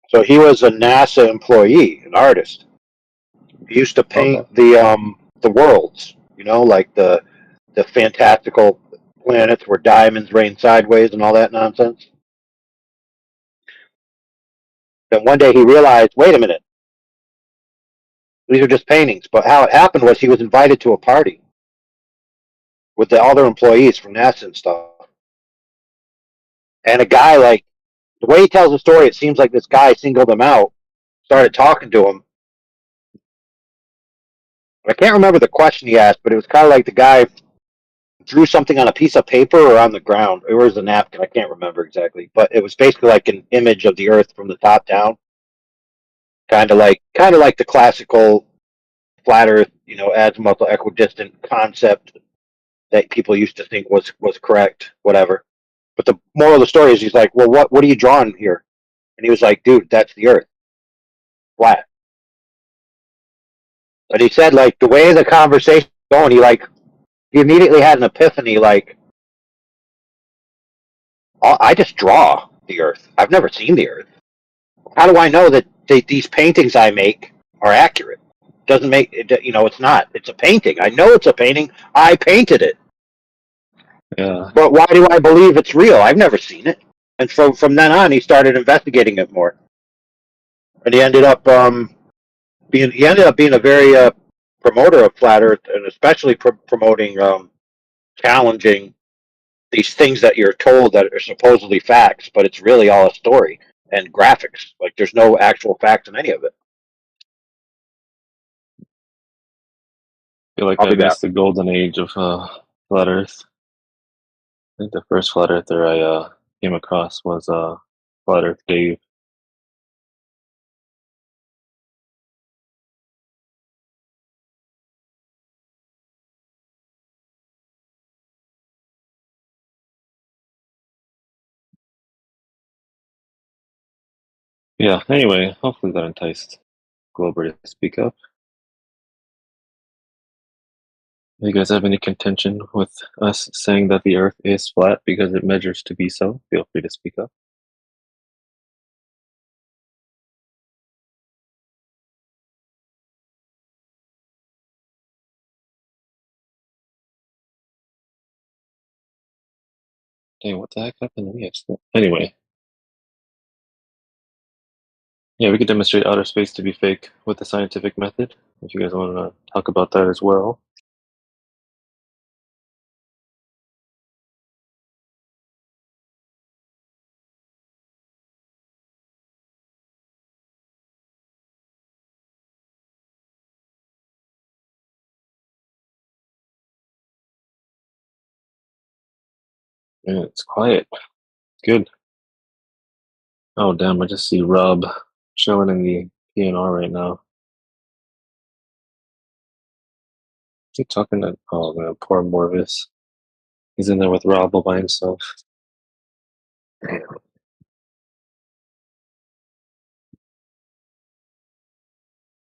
Speaker 3: So he was a NASA employee, an artist. He used to
Speaker 6: Okay.
Speaker 3: paint the worlds, like the fantastical planets where diamonds rain sideways and all that nonsense. Then one day he realized, wait a minute, these are just paintings. But how it happened was he was invited to a party with the other employees from NASA and stuff. And a guy, like, the way he tells the story, it seems like this guy singled him out, started talking to him. I can't remember the question he asked, but it was kind of like the guy drew something on a piece of paper or on the ground. Or was a napkin? I can't remember exactly. But it was basically like an image of the Earth from the top down. Kind of like the classical flat Earth, azimuthal equidistant concept that people used to think was correct, whatever. But the moral of the story is, he's like, well, what are you drawing here? And he was like, dude, that's the Earth, flat. But he said, like, the way the conversation was going, he immediately had an epiphany, like, I just draw the Earth. I've never seen the Earth. How do I know that these paintings I make are accurate? Doesn't make it. It's not. It's a painting. I know it's a painting. I painted it.
Speaker 6: Yeah.
Speaker 3: But why do I believe it's real? I've never seen it. And from then on, he started investigating it more. And he ended up being a very promoter of flat Earth, and especially promoting challenging these things that you're told that are supposedly facts, but it's really all a story and graphics. Like, there's no actual facts in any of it.
Speaker 6: I feel like
Speaker 3: I'll
Speaker 6: I
Speaker 3: be back.
Speaker 6: missed the golden age of flat Earth. I think the first flat earther I came across was Flat Earth Dave. Yeah, anyway, hopefully that enticed Glober to speak up. Do you guys have any contention with us saying that the Earth is flat because it measures to be so? Feel free to speak up. Dang, what the heck happened to me? Anyway. Yeah, we could demonstrate outer space to be fake with the scientific method, if you guys want to talk about that as well. Yeah, it's quiet. Good. Oh, damn, I just see Rob showing in the PNR right now. Is he talking to... Oh, man, poor Morvis. He's in there with Rob all by himself. Damn.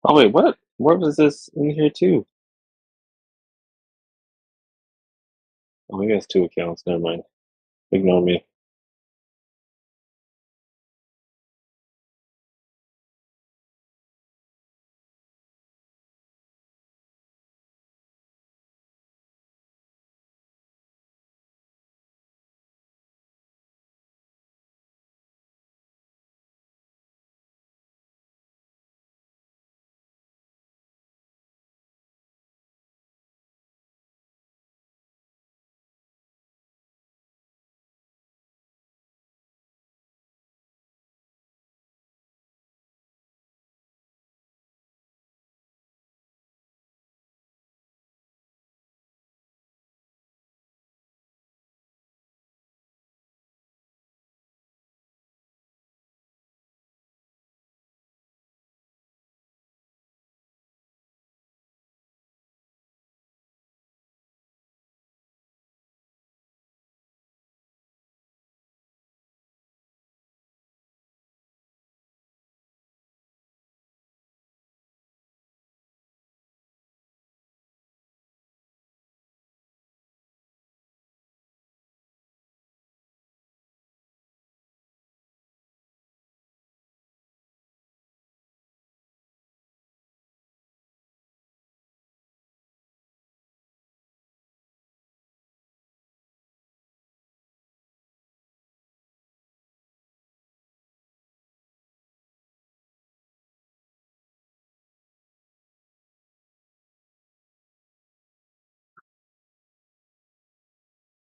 Speaker 6: Oh, wait, what? Morvis is in here too. Oh, he has 2 accounts. Never mind. Ignore me.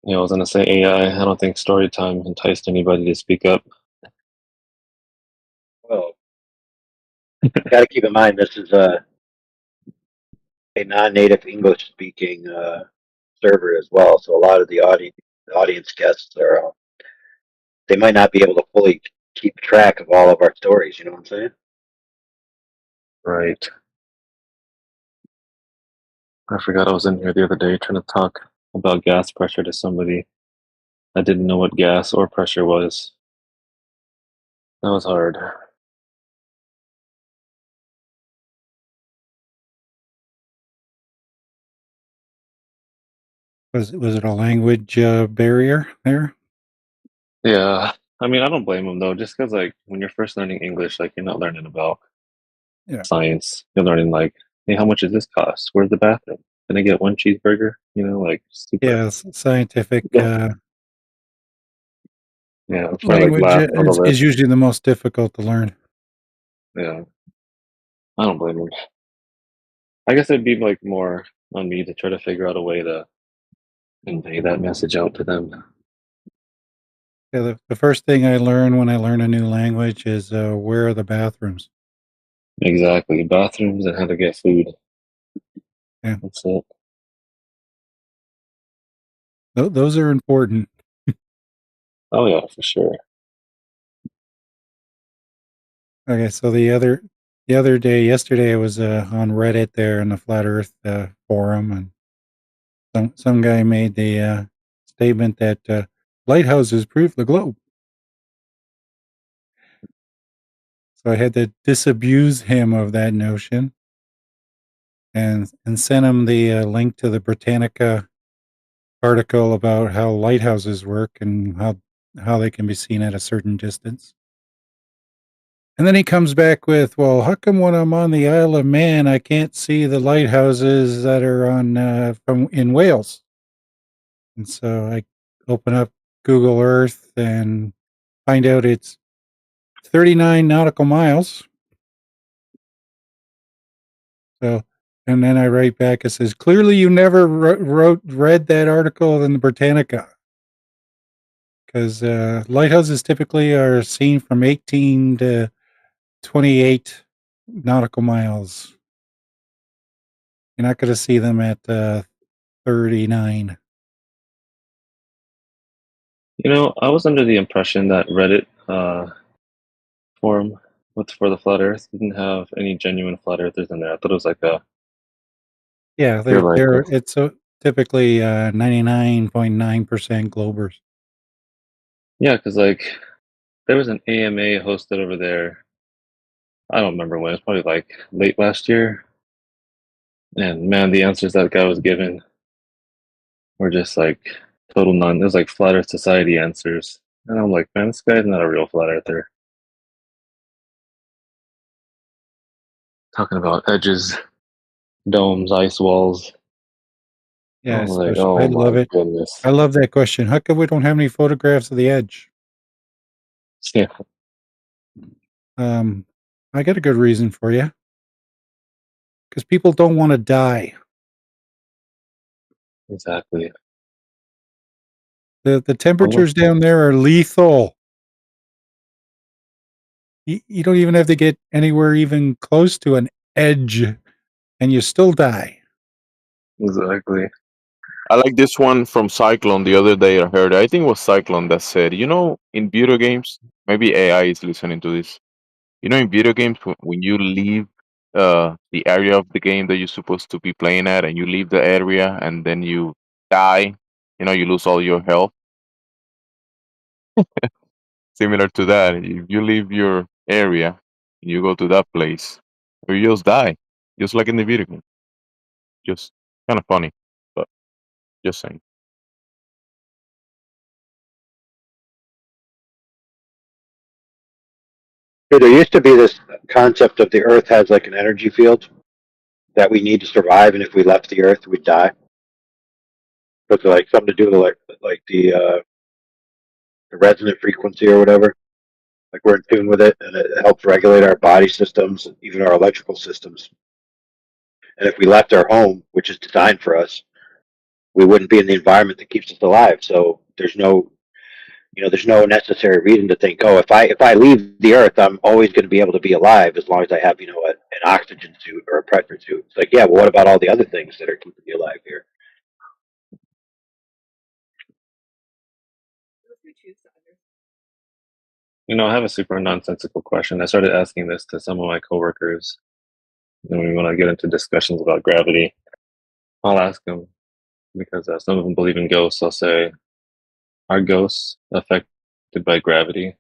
Speaker 6: Yeah, I was gonna say AI. I don't think story time enticed anybody to speak up.
Speaker 3: Well, got to keep in mind this is a non-native English speaking server as well, so a lot of the audience guests are they might not be able to fully keep track of all of our stories. You know what I'm saying?
Speaker 6: Right. I forgot I was in here the other day trying to talk about gas pressure to somebody. I didn't know what gas or pressure was. That was hard.
Speaker 11: Was it a language barrier there?
Speaker 6: Yeah. I mean, I don't blame them though, just because like when you're first learning English, like you're not learning about
Speaker 11: Yeah.
Speaker 6: science. You're learning like, hey, how much does this cost? Where's the bathroom? Can I get 1 cheeseburger? You know, like super.
Speaker 11: Yeah, scientific
Speaker 6: Yeah, it's probably like
Speaker 11: language
Speaker 6: laugh on the lip.
Speaker 11: is usually the most difficult to learn.
Speaker 6: Yeah, I don't blame them. I guess it'd be like more on me to try to figure out a way to convey that message out to them.
Speaker 11: Yeah, the first thing I learn when I learn a new language is where are the bathrooms?
Speaker 6: Exactly. Bathrooms and how to get food.
Speaker 11: Yeah,
Speaker 6: That's it.
Speaker 11: those are important.
Speaker 6: Oh yeah, for sure.
Speaker 11: Okay, so yesterday I was on Reddit there in the Flat Earth forum, and some guy made the statement that lighthouses prove the globe. So I had to disabuse him of that notion and send him the link to the Britannica article about how lighthouses work and how they can be seen at a certain distance. And then he comes back with, well, how come when I'm on the Isle of Man, I can't see the lighthouses that are on in Wales? And so I open up Google Earth and find out it's 39 nautical miles. So, and then I write back, it says, clearly you never read that article in the Britannica. Because lighthouses typically are seen from 18 to 28 nautical miles. You're not going to see them at 39.
Speaker 6: You know, I was under the impression that Reddit forum for the flat Earth didn't have any genuine flat earthers in there. I thought it was like a
Speaker 11: Yeah, it's typically 99.9% Globers.
Speaker 6: yeah, because like there was an AMA hosted over there. I don't remember when. It's probably like late last year. And man, the answers that guy was given were just like total none. It was like flat Earth Society answers, and I'm like, man, this guy's not a real flat earther. Talking about edges, domes, ice walls.
Speaker 11: Yeah,
Speaker 6: I'm like,
Speaker 11: I
Speaker 6: oh
Speaker 11: love
Speaker 6: my
Speaker 11: it.
Speaker 6: goodness.
Speaker 11: I love that question. How come we don't have any photographs of the edge?
Speaker 6: Yeah,
Speaker 11: I got a good reason for you. Because people don't want to die.
Speaker 6: exactly.
Speaker 11: The temperatures down there are lethal. You don't even have to get anywhere even close to an edge, and you still die.
Speaker 6: Exactly.
Speaker 12: I like this one from Cyclone the other day. I heard, I think it was Cyclone that said, in video games, maybe AI is listening to this. In video games, when you leave the area of the game that you're supposed to be playing at, and you leave the area and then you die, you lose all your health. Similar to that, if you leave your area, you go to that place, you just die, just like in the video game. Just kind of funny, but just saying.
Speaker 3: Hey, there used to be this concept of the Earth has like an energy field that we need to survive, and if we left the Earth, we'd die. Because like something to do with like the resonant frequency or whatever. Like we're in tune with it, and it helps regulate our body systems, even our electrical systems. And if we left our home, which is designed for us, we wouldn't be in the environment that keeps us alive. So there's no, there's no necessary reason to think, oh, if I leave the Earth, I'm always going to be able to be alive as long as I have, an oxygen suit or a pressure suit. It's like, yeah, well, what about all the other things that are keeping you alive here?
Speaker 6: I have a super nonsensical question. I started asking this to some of my coworkers. And when we want to get into discussions about gravity, I'll ask them because some of them believe in ghosts. I'll say, are ghosts affected by gravity?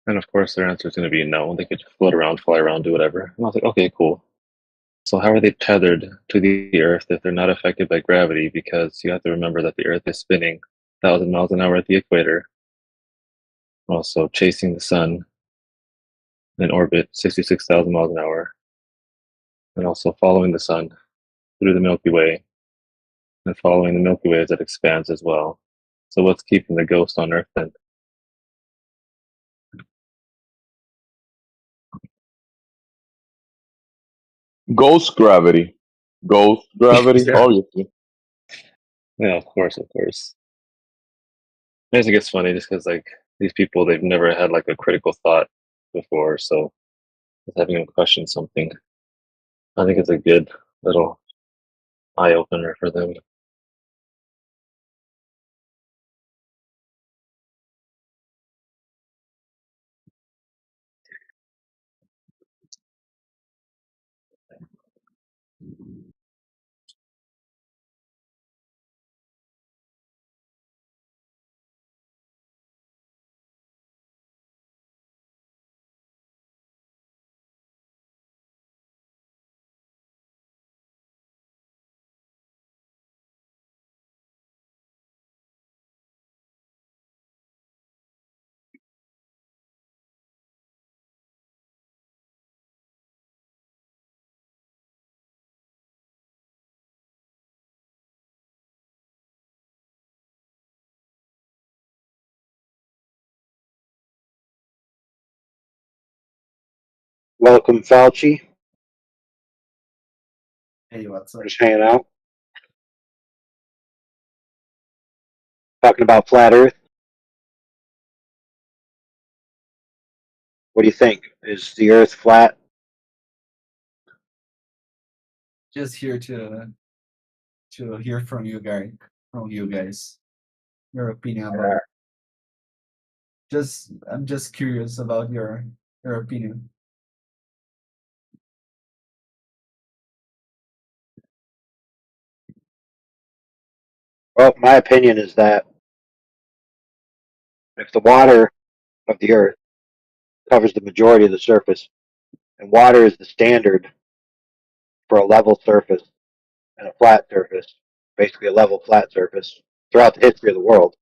Speaker 6: And of course, their answer is going to be no. They could float around, fly around, do whatever. And I was like, okay, cool. So how are they tethered to the Earth if they're not affected by gravity? Because you have to remember that the Earth is spinning 1,000 miles an hour at the equator, also chasing the sun in orbit 66,000 miles an hour, and also following the sun through the Milky Way, and following the Milky Way as it expands as well. So what's keeping the ghost on Earth then?
Speaker 12: Ghost gravity. Ghost gravity,
Speaker 6: Yeah.
Speaker 12: obviously.
Speaker 6: Yeah, of course, of course. I just think it's funny just because like these people they've never had like a critical thought before, so just having them question something, I think it's a good little eye opener for them.
Speaker 3: Welcome, Fauci.
Speaker 13: Hey, what's up?
Speaker 3: We're just hanging out. Talking about flat Earth. What do you think? Is the Earth flat?
Speaker 13: Just here to hear from you guys, your opinion about it. I'm just curious about your opinion.
Speaker 3: Well, my opinion is that if the water of the Earth covers the majority of the surface, and water is the standard for a level surface and a flat surface, basically a level flat surface, throughout the history of the world,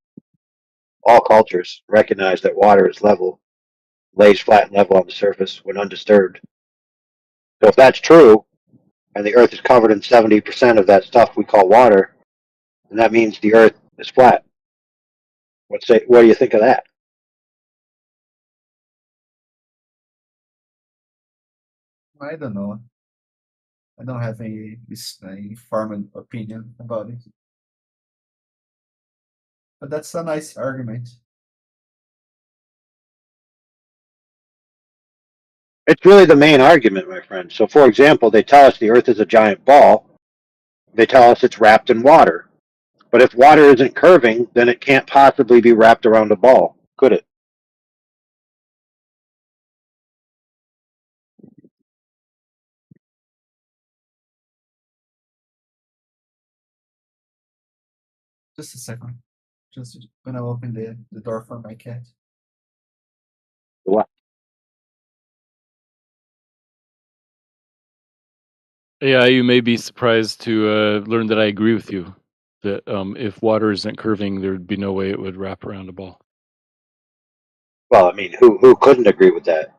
Speaker 3: all cultures recognize that water is level, lays flat and level on the surface when undisturbed. So if that's true, and the Earth is covered in 70% of that stuff we call water, then that means the Earth is flat. What do you think of that?
Speaker 13: I don't know. I don't have a formal opinion about it. But that's a nice argument.
Speaker 3: It's really the main argument, my friend. So, for example, they tell us the Earth is a giant ball. They tell us it's wrapped in water. But if water isn't curving, then it can't possibly be wrapped around a ball, could it?
Speaker 13: Just a second. Just gonna open the door for my cat.
Speaker 3: What?
Speaker 14: Yeah, you may be surprised to learn that I agree with you. That if water isn't curving, there'd be no way it would wrap around a ball.
Speaker 3: Well, I mean, who couldn't agree with that?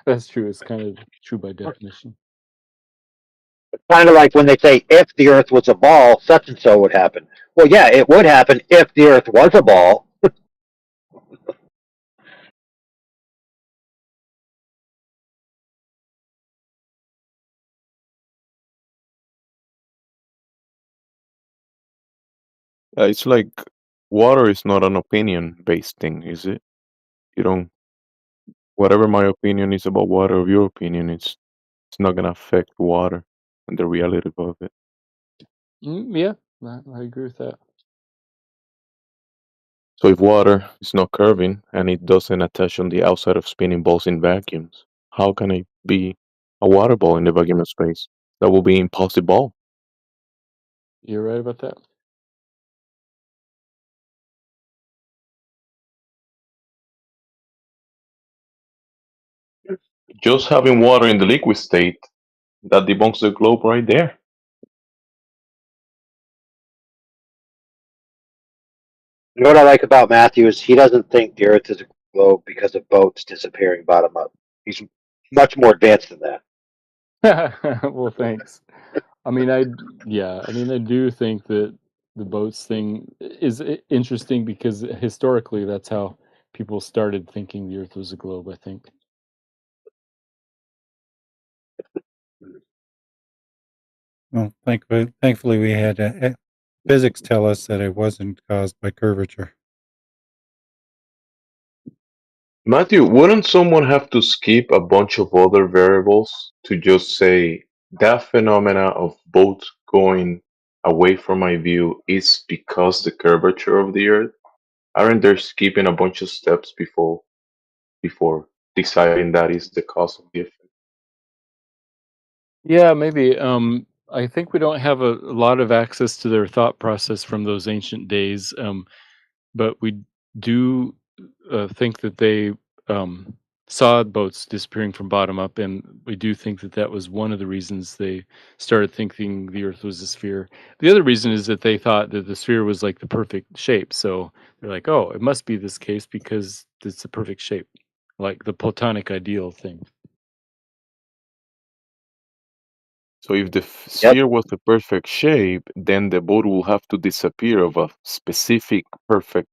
Speaker 14: That's true. It's kind of true by definition.
Speaker 3: It's kind of like when they say, if the Earth was a ball, such and so would happen. Well, yeah, it would happen if the Earth was a ball.
Speaker 12: It's like water is not an opinion-based thing, is it? You don't. Whatever my opinion is about water, or your opinion, it's not gonna affect water and the reality of it.
Speaker 14: Yeah, I agree with that.
Speaker 12: So if water is not curving and it doesn't attach on the outside of spinning balls in vacuums, how can it be a water ball in the vacuum of space? That will be impossible.
Speaker 14: You're right about that.
Speaker 12: Just having water in the liquid state, that debunks the globe right there.
Speaker 3: You know what I like about Matthew is he doesn't think the Earth is a globe because of boats disappearing bottom up. He's much more advanced than that.
Speaker 14: Well, thanks. I mean, I do think that the boats thing is interesting because historically that's how people started thinking the Earth was a globe, I think.
Speaker 11: Well, thankfully, we had physics tell us that it wasn't caused by curvature.
Speaker 12: Matthew, wouldn't someone have to skip a bunch of other variables to just say that phenomena of boats going away from my view is because the curvature of the Earth? Aren't they skipping a bunch of steps before deciding that is the cause of the effect?
Speaker 14: Yeah, maybe. I think we don't have a lot of access to their thought process from those ancient days, but we do think that they saw boats disappearing from bottom up, and we do think that that was one of the reasons they started thinking the Earth was a sphere. The other reason is that they thought that the sphere was like the perfect shape, so they're like, "Oh, it must be this case because it's the perfect shape," like the Platonic ideal thing.
Speaker 12: So if the sphere was the perfect shape, then the boat will have to disappear of a specific perfect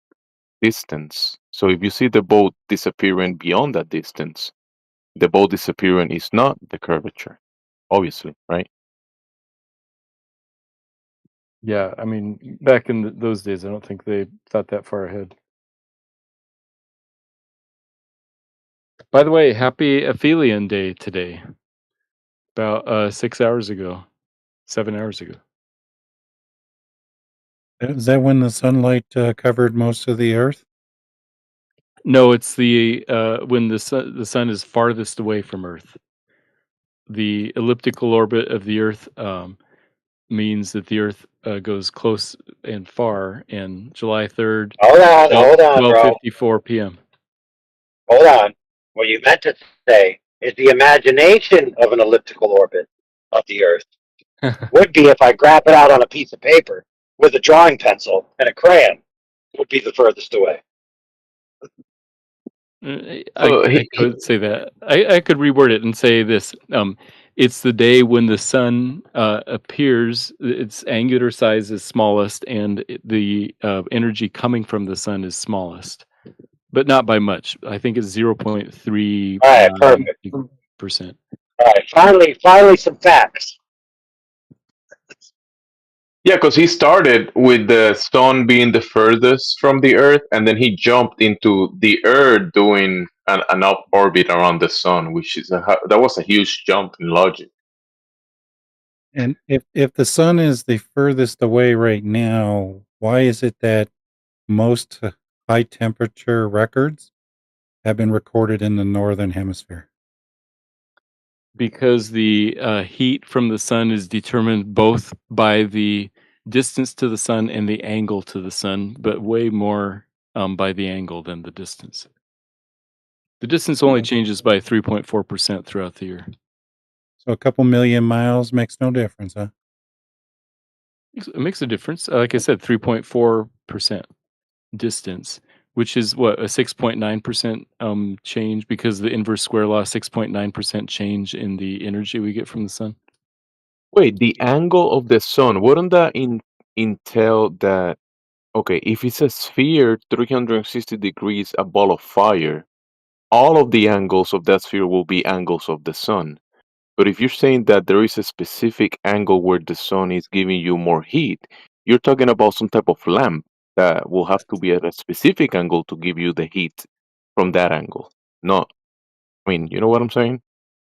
Speaker 12: distance. So if you see the boat disappearing beyond that distance, the ball disappearing is not the curvature, obviously, right?
Speaker 14: Yeah, I mean, back in those days, I don't think they thought that far ahead. By the way, happy Aphelion Day today. About 6 hours ago, 7 hours ago.
Speaker 11: Is that when the sunlight covered most of the Earth?
Speaker 14: No, it's the when the sun is farthest away from Earth. The elliptical orbit of the Earth means that the Earth goes close and far. And July 3rd,
Speaker 3: Hold on, bro.
Speaker 14: 12:54 p.m.
Speaker 3: Hold on. What you meant to say is the imagination of an elliptical orbit of the Earth would be if I grab it out on a piece of paper with a drawing pencil and a crayon, would be the furthest away.
Speaker 14: I could say that. I could reword it and say this. It's the day when the sun appears, its angular size is smallest, and the energy coming from the sun is smallest, but not by much. I think it's 0.39%.
Speaker 3: All right, perfect. All right, finally some facts.
Speaker 12: Yeah, because he started with the sun being the furthest from the Earth, and then he jumped into the Earth doing an up orbit around the sun, which is that was a huge jump in logic.
Speaker 11: And if the sun is the furthest away right now, why is it that most high temperature records have been recorded in the northern hemisphere?
Speaker 14: Because the heat from the sun is determined both by the distance to the sun and the angle to the sun, but way more by the angle than the distance. The distance only changes by 3.4% throughout the year.
Speaker 11: So a couple million miles makes no difference, huh?
Speaker 14: It makes a difference. Like I said, 3.4% distance, which is what, a 6.9% change, because the inverse square law, 6.9% change in the energy we get from the sun.
Speaker 12: Wait, the angle of the sun, wouldn't that entail that, okay, if it's a sphere 360 degrees, a ball of fire, all of the angles of that sphere will be angles of the sun. But if you're saying that there is a specific angle where the sun is giving you more heat, you're talking about some type of lamp that will have to be at a specific angle to give you the heat from that angle. Not, I mean, you know what I'm saying?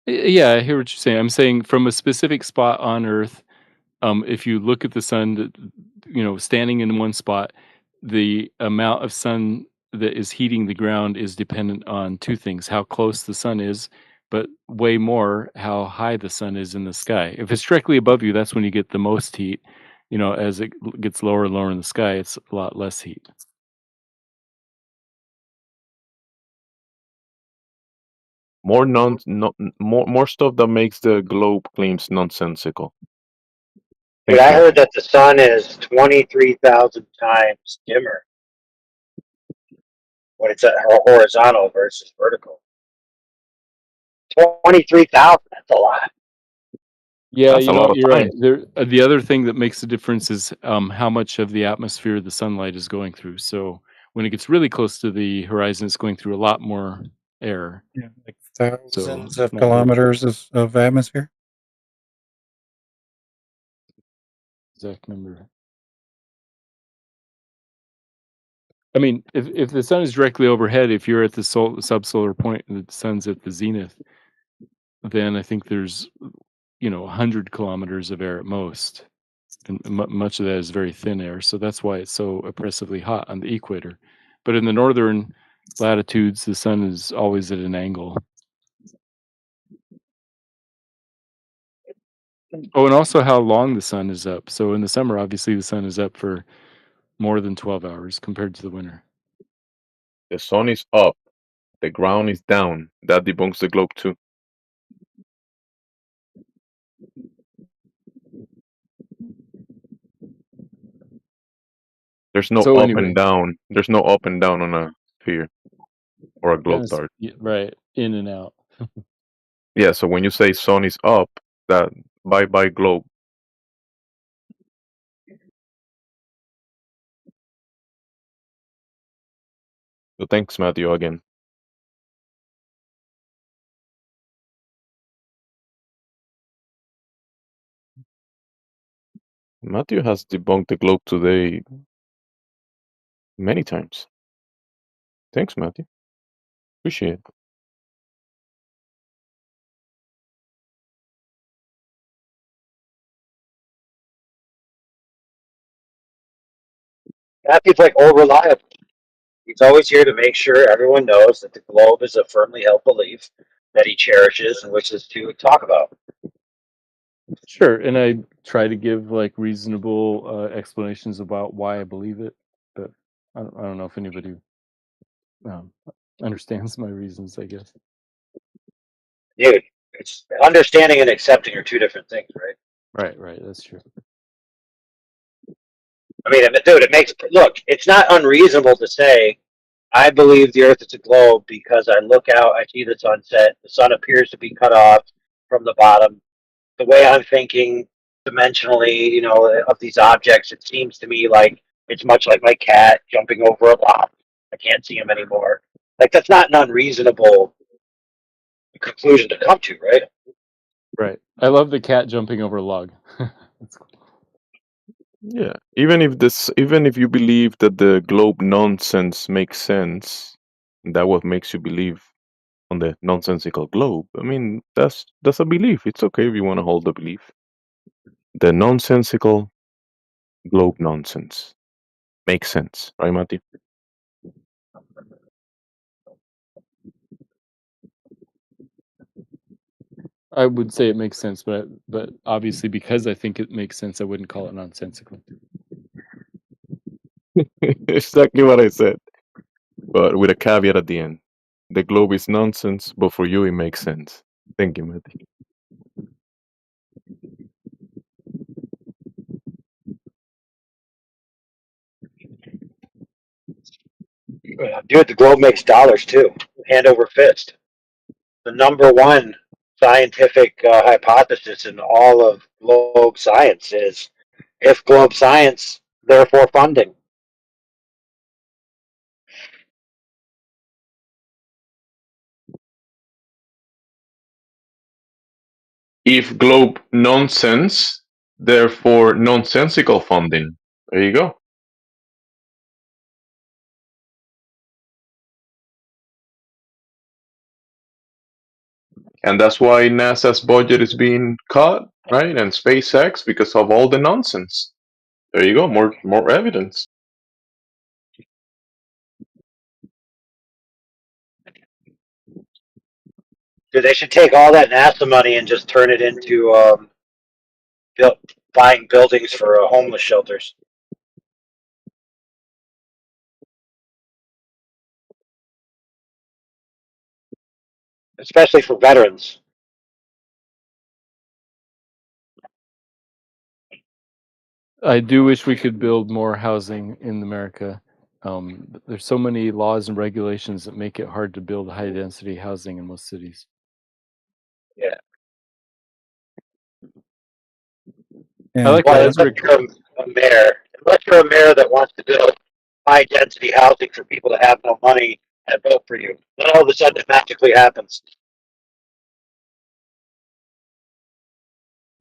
Speaker 14: Yeah, I hear what you're saying. I'm saying from a specific spot on Earth, if you look at the sun, standing in one spot, the amount of sun that is heating the ground is dependent on two things: how close the sun is, but way more how high the sun is in the sky. If it's directly above you, that's when you get the most heat. As it gets lower and lower in the sky, it's a lot less heat.
Speaker 12: More stuff that makes the globe claims nonsensical.
Speaker 3: Dude, I heard that the sun is 23,000 times dimmer when it's at horizontal versus vertical. 23,000, that's a lot.
Speaker 14: Yeah,
Speaker 12: That's a lot of
Speaker 14: you're
Speaker 12: time.
Speaker 14: right. The other thing that makes the difference is how much of the atmosphere the sunlight is going through. So when it gets really close to the horizon, it's going through a lot more air.
Speaker 11: Yeah, like thousands of
Speaker 14: not
Speaker 11: kilometers of atmosphere.
Speaker 14: exact number. I mean, if the sun is directly overhead, if you're at the subsolar point and the sun's at the zenith, then I think there's 100 kilometers of air at most, and much of that is very thin air. So that's why it's so oppressively hot on the equator. But in the northern latitudes, the sun is always at an angle. Oh, and also how long the sun is up. So in the summer, obviously, the sun is up for more than 12 hours compared to the winter.
Speaker 12: The sun is up, the ground is down. That debunks the globe too. There's no
Speaker 14: So
Speaker 12: up
Speaker 14: anyway.
Speaker 12: and down. There's no up and down on a sphere or a globe
Speaker 14: Yes,
Speaker 12: dart.
Speaker 14: right, in and out.
Speaker 12: Yeah, so when you say sun is up, that bye globe. So thanks, Matthew, again. Matthew has debunked the globe today many times. Thanks, Matthew. Appreciate it.
Speaker 3: Matthew's like old reliable. He's always here to make sure everyone knows that the globe is a firmly held belief that he cherishes and wishes to talk about.
Speaker 14: Sure, and I try to give like reasonable explanations about why I believe it, but I don't know if anybody um, understands my reasons. I guess.
Speaker 3: Dude, it's understanding and accepting are two different things, right?
Speaker 14: Right. That's true.
Speaker 3: I mean, dude, look, it's not unreasonable to say, I believe the Earth is a globe because I look out, I see the sunset, the sun appears to be cut off from the bottom. The way I'm thinking dimensionally, of these objects, it seems to me like it's much like my cat jumping over a rock. I can't see him anymore. Like, that's not an unreasonable conclusion to come to, right?
Speaker 14: Right. I love the cat jumping over a log. That's cool.
Speaker 12: Yeah. Even if you believe that the globe nonsense makes sense, that what makes you believe on the nonsensical globe. I mean, that's a belief. It's okay if you want to hold the belief. The nonsensical globe nonsense makes sense, right, Mati?
Speaker 14: I would say it makes sense, but obviously because I think it makes sense, I wouldn't call it nonsensical.
Speaker 12: Exactly what I said, but with a caveat at the end. The globe is nonsense, but for you it makes sense. Thank you, Mati.
Speaker 3: Dude, the globe makes dollars too, hand over fist. The number one scientific hypothesis in all of globe science is if globe science, therefore funding.
Speaker 12: If globe nonsense, therefore nonsensical funding. There you go. And that's why NASA's budget is being cut, right? And SpaceX because of all the nonsense. There you go, more evidence.
Speaker 3: Dude, they should take all that NASA money and just turn it into buying buildings for homeless shelters. Especially for veterans.
Speaker 14: I do wish we could build more housing in America. There's so many laws and regulations that make it hard to build high density housing in most cities.
Speaker 3: Yeah.
Speaker 14: I like
Speaker 3: Well,
Speaker 14: that.
Speaker 3: unless you're a mayor that wants to build high density housing for people that have no money and vote for you, then all of a sudden it magically happens.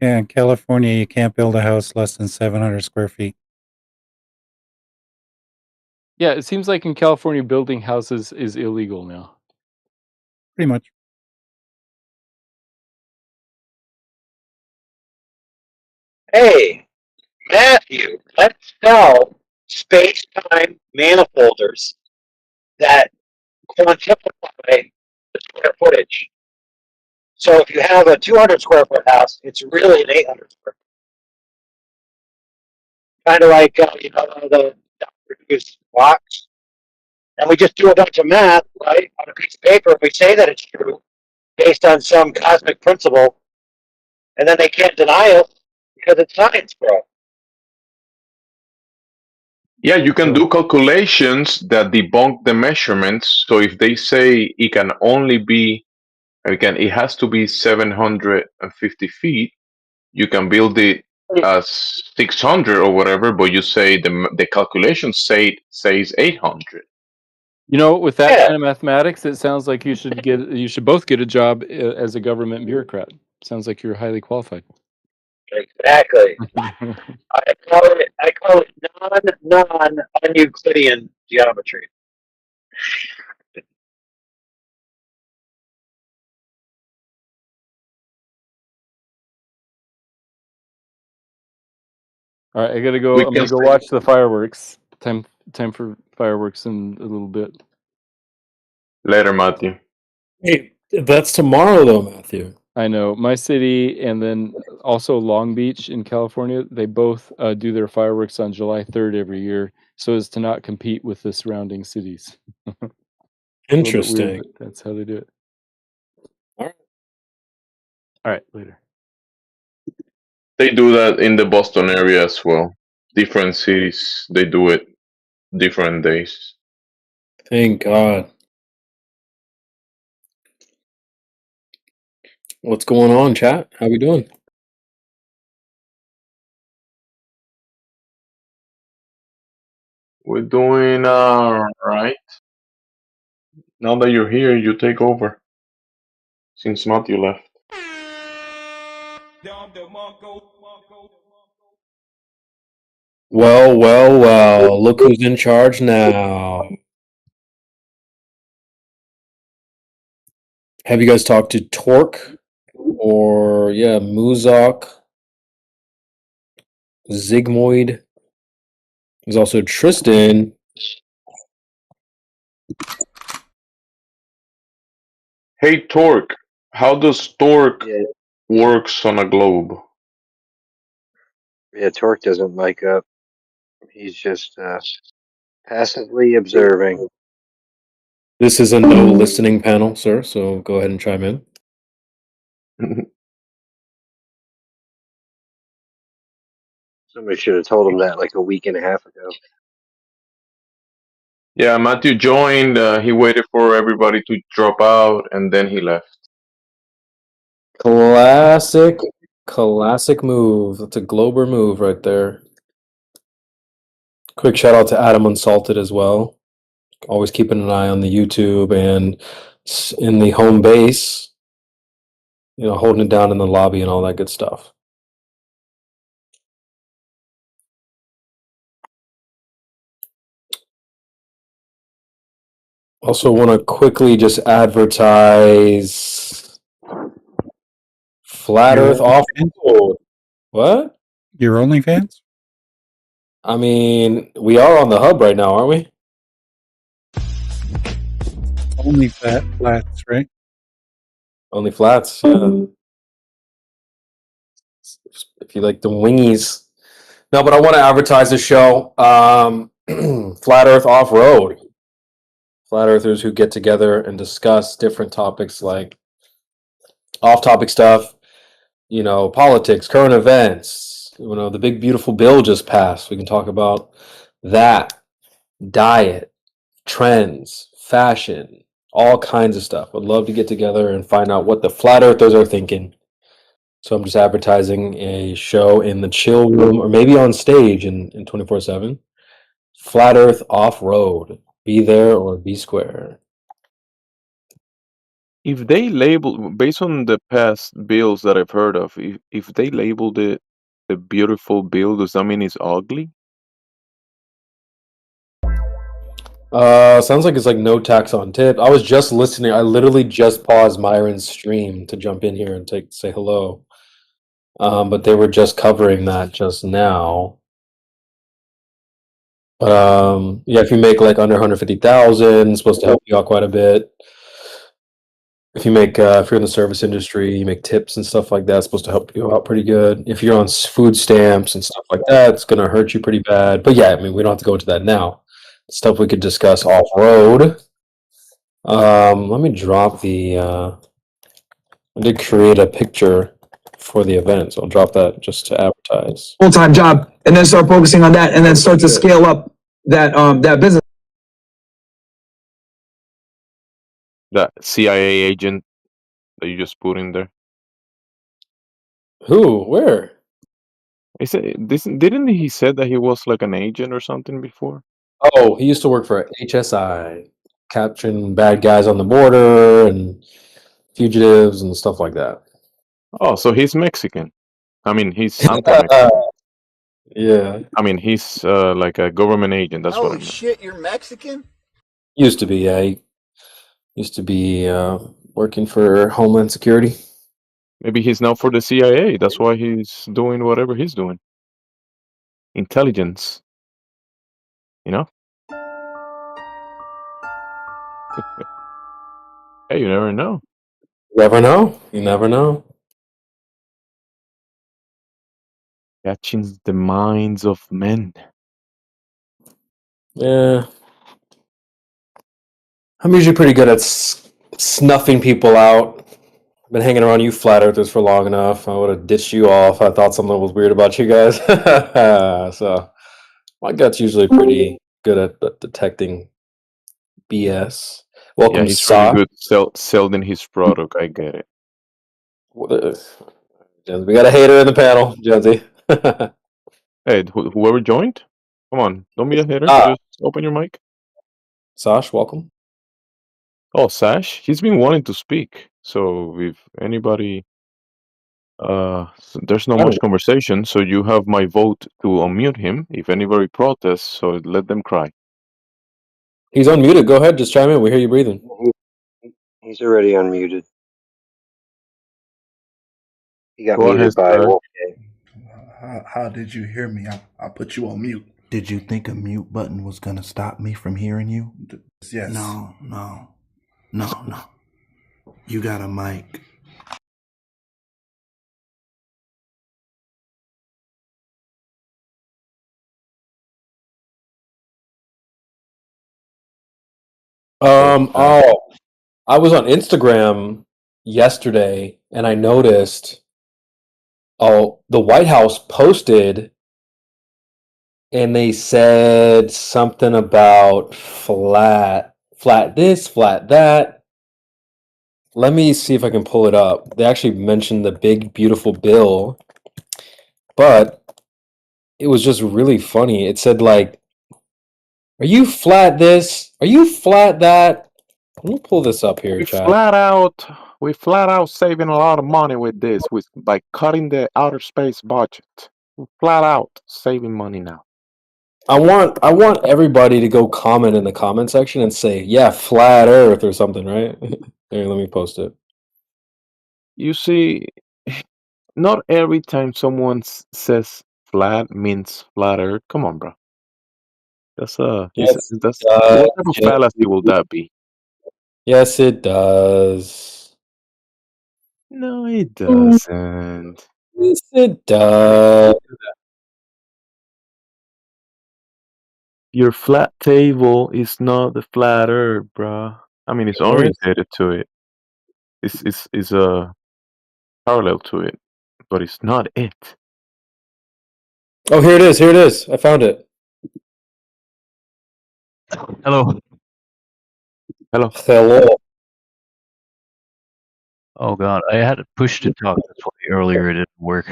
Speaker 11: Yeah, in California, you can't build a house less than 700 square feet.
Speaker 14: Yeah, it seems like in California, building houses is illegal now.
Speaker 11: Pretty much.
Speaker 3: Hey, Matthew, let's sell space-time manifolders that quantify the square footage. So if you have a 200 square foot house, it's really an 800 square foot. Kind of like the Dr. Hughes box. And we just do a bunch of math, right, on a piece of paper. We say that it's true based on some cosmic principle, and then they can't deny it because it's science, bro.
Speaker 12: Yeah, you can do calculations that debunk the measurements. So if they say it can only be, it has to be 750 feet, you can build it as 600 or whatever, but you say the calculation says 800.
Speaker 14: You know, with that kind of mathematics, it sounds like you should both get a job as a government bureaucrat. Sounds like you're highly qualified.
Speaker 3: Exactly. I call it non-Euclidean geometry.
Speaker 14: All right, I gotta go.
Speaker 12: We
Speaker 14: I'm
Speaker 12: can
Speaker 14: gonna go watch the fireworks. Time for fireworks in a little bit.
Speaker 12: later, Matthew.
Speaker 15: Hey, that's tomorrow though, Matthew.
Speaker 14: I know my city, and then also Long Beach in California. They both do their fireworks on July 3rd every year, so as to not compete with the surrounding cities. A little bit
Speaker 15: Interesting.
Speaker 14: weird, but that's how they do it.
Speaker 15: All right.
Speaker 14: All right, later.
Speaker 12: They do that in the Boston area as well. Different cities, they do it different days.
Speaker 15: Thank God. What's going on, chat? How we doing?
Speaker 12: We're doing right. Now that you're here, you take over. Since Matthew left.
Speaker 15: Well. Look who's in charge now. Have you guys talked to Torque or Muzak, Zigmoid? There's also Tristan.
Speaker 12: Hey Torque, how does Torque
Speaker 3: Yeah,
Speaker 12: works on a globe?
Speaker 3: yeah. Torque doesn't mic up. He's just passively observing.
Speaker 15: This is a no listening panel, sir, so go ahead and chime in.
Speaker 3: Somebody should have told him that like a week and a half ago.
Speaker 12: Yeah, Matthew joined. He waited for everybody to drop out, and then he left.
Speaker 15: Classic move. That's a Glober move right there. Quick shout out to Adam Unsalted as well. Always keeping an eye on the YouTube and in the home base. You know, holding it down in the lobby and all that good stuff. Also want to quickly just advertise Flat
Speaker 11: Your
Speaker 15: Earth Off-Road. What?
Speaker 11: Your OnlyFans?
Speaker 15: I mean, we are on the hub right now, aren't we?
Speaker 11: Only flats, right?
Speaker 15: Only flats, yeah. If you like the wingies. No, but I want to advertise the show. Flat Earth Off-Road. Flat Earthers who get together and discuss different topics like off-topic stuff, you know, politics, current events. You know, the big beautiful bill just passed. We can talk about that, diet, trends, fashion, all kinds of stuff. Would love to get together and find out what the flat earthers are thinking. So I'm just advertising a show in the chill room or maybe on stage in 24/7. Flat Earth Off-Road. Be there or be square.
Speaker 12: If they label, based on the past bills that I've heard of, if they labeled it a beautiful bill, does that mean it's ugly?
Speaker 15: Sounds like it's like no tax on tip. I was just listening. I literally just paused Myron's stream to jump in here and say hello. But they were just covering that just now. Yeah, if you make like under 150,000, it's supposed to help you out quite a bit. If you make, if you're in the service industry, you make tips and stuff like that, it's supposed to help you out pretty good. If you're on food stamps and stuff like that, it's gonna hurt you pretty bad. But yeah, I mean, we don't have to go into that now. Stuff we could discuss off road. Let me drop the. I did create a picture for the event, so I'll drop that just to advertise.
Speaker 16: Full-time job and then start focusing on that and then start to scale up that business.
Speaker 12: That CIA agent that you just put in there.
Speaker 15: Who? Where?
Speaker 12: I said, didn't he said that he was like an agent or something before?
Speaker 15: Oh, he used to work for HSI, capturing bad guys on the border and fugitives and stuff like that.
Speaker 12: Oh, so he's Mexican. I mean, he's anti-vax.
Speaker 15: Yeah,
Speaker 12: I mean, he's like a government agent. That's what I
Speaker 17: Holy
Speaker 12: meant.
Speaker 17: shit, you're Mexican?
Speaker 15: used to be. Yeah, he used to be working for Homeland Security.
Speaker 12: Maybe he's now for the CIA. That's why he's doing whatever he's doing. Intelligence. You know? Hey, you never know.
Speaker 15: Never know. You never know.
Speaker 12: Catching the minds of men.
Speaker 15: Yeah, I'm usually pretty good at snuffing people out. I've been hanging around you flat earthers for long enough. I would have ditched you off. I thought something was weird about you guys. So my gut's usually pretty good at detecting BS.
Speaker 12: Yeah,
Speaker 15: Welcome,
Speaker 12: he's really
Speaker 15: Sa.
Speaker 12: good selling his product. I get it.
Speaker 15: We got a hater in the panel, Jonesy.
Speaker 12: Hey, whoever joined, come on, don't be a hater. Just open your mic.
Speaker 15: Sash, welcome.
Speaker 12: Oh, Sash, he's been wanting to speak. So if anybody, there's not much conversation. So you have my vote to unmute him. If anybody protests, so let them cry.
Speaker 15: He's unmuted. Go ahead, just chime in. We hear you breathing.
Speaker 18: He's already unmuted. He got
Speaker 12: Go
Speaker 18: muted
Speaker 12: ahead,
Speaker 18: by
Speaker 12: Sash.
Speaker 18: Wolfgang.
Speaker 17: How did you hear me? I put you on mute. Did you think a mute button was gonna stop me from hearing you? Yes. No. You got a mic.
Speaker 15: Oh, I was on Instagram yesterday and I noticed, the White House posted and they said something about flat this, flat that. Let me see if I can pull it up. They actually mentioned the big, beautiful bill, but it was just really funny. It said, like, are you flat this? Are you flat that? Let me pull this up here,
Speaker 12: We
Speaker 15: chat.
Speaker 12: flat out saving a lot of money with this, by cutting the outer space budget. We flat out saving money now.
Speaker 15: I want everybody to go comment in the comment section and say, yeah, flat earth or something, right? Here, let me post it.
Speaker 12: You see, not every time someone says flat means flat earth. Come on, bro. That's
Speaker 15: Yes,
Speaker 12: that's what type of fallacy will that be?
Speaker 15: Yes, it does.
Speaker 12: No, it doesn't.
Speaker 15: Yes, it does.
Speaker 12: Your flat table is not the flat earth, bro. I mean, it's
Speaker 15: Where is
Speaker 12: orientated to it. It's parallel to it, but it's not it.
Speaker 15: Oh, here it is. Here it is. I found it.
Speaker 19: Hello.
Speaker 12: Hello.
Speaker 15: Hello.
Speaker 19: Oh god, I had to push to talk. That's why earlier it didn't work.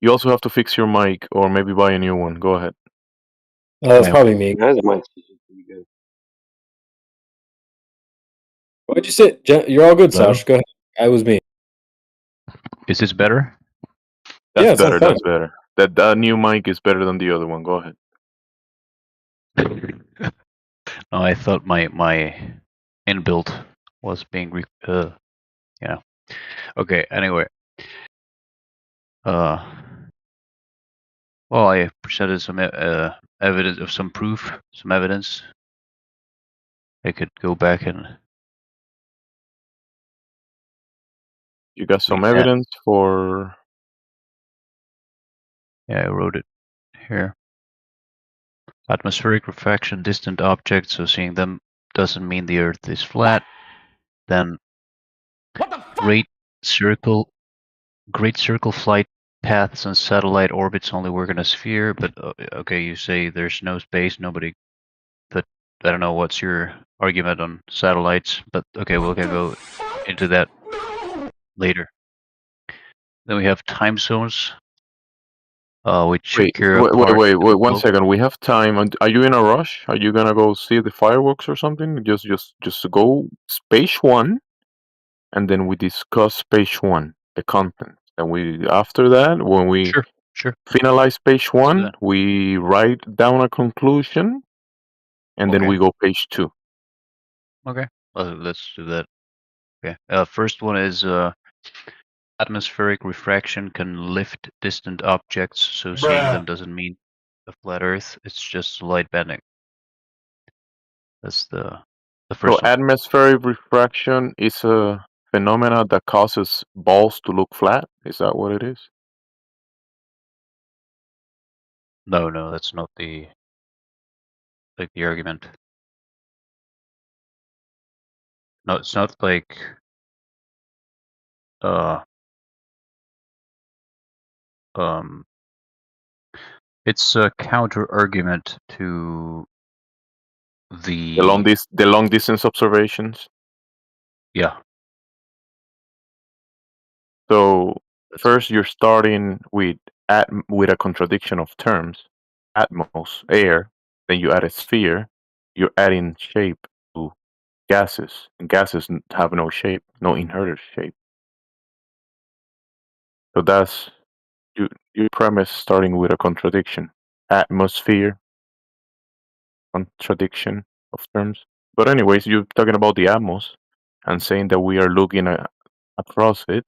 Speaker 12: You also have to fix your mic, or maybe buy a new one. Go ahead.
Speaker 15: That's probably me.
Speaker 18: His mic's pretty good.
Speaker 15: Why'd you say? You're all good,
Speaker 19: Hello?
Speaker 15: Sash. Go ahead. I was me.
Speaker 19: Is this better?
Speaker 12: That's
Speaker 15: Yeah, it sounds
Speaker 12: better.
Speaker 15: fine.
Speaker 12: That's better. That new mic is better than the other one. Go ahead.
Speaker 19: No, I thought my inbuilt was being yeah. Okay. Anyway, well, I presented some evidence of some proof, some evidence. I could go back and
Speaker 12: You got some
Speaker 19: read that.
Speaker 12: evidence for?
Speaker 19: Yeah, I wrote it here. Atmospheric refraction, distant objects, so seeing them doesn't mean the Earth is flat. Then great circle flight paths and satellite orbits only work in a sphere, but okay, you say there's no space, nobody. But I don't know what's your argument on satellites, but okay, we'll go into that later. Then we have time zones, which
Speaker 12: Wait,
Speaker 19: occur apart.
Speaker 12: wait. 1 second. We have time. Are you in a rush? Are you gonna go see the fireworks or something? Just go page one, and then we discuss page one, the content. And we after that, when we
Speaker 19: Sure.
Speaker 12: finalize page
Speaker 19: Let's do
Speaker 12: 1,
Speaker 19: that.
Speaker 12: we write down a conclusion, and then
Speaker 19: Okay.
Speaker 12: we go page 2.
Speaker 19: Okay. Let's do that. Okay. First one is atmospheric refraction can lift distant objects, so seeing them doesn't mean a flat Earth. It's just light bending. That's the
Speaker 12: So
Speaker 19: first one.
Speaker 12: atmospheric refraction is a phenomena that causes balls to look flat. Is that what it is?
Speaker 19: No, that's not the argument. No, it's not like it's a counter argument to
Speaker 12: The long distance observations.
Speaker 19: Yeah.
Speaker 12: So first you're starting with a contradiction of terms. Atmos, air, then you add a sphere, you're adding shape to gases, and gases have no shape, no inherent shape. So that's your premise starting with a contradiction. Atmosphere, contradiction of terms. But anyways, you're talking about the atmos and saying that we are looking across it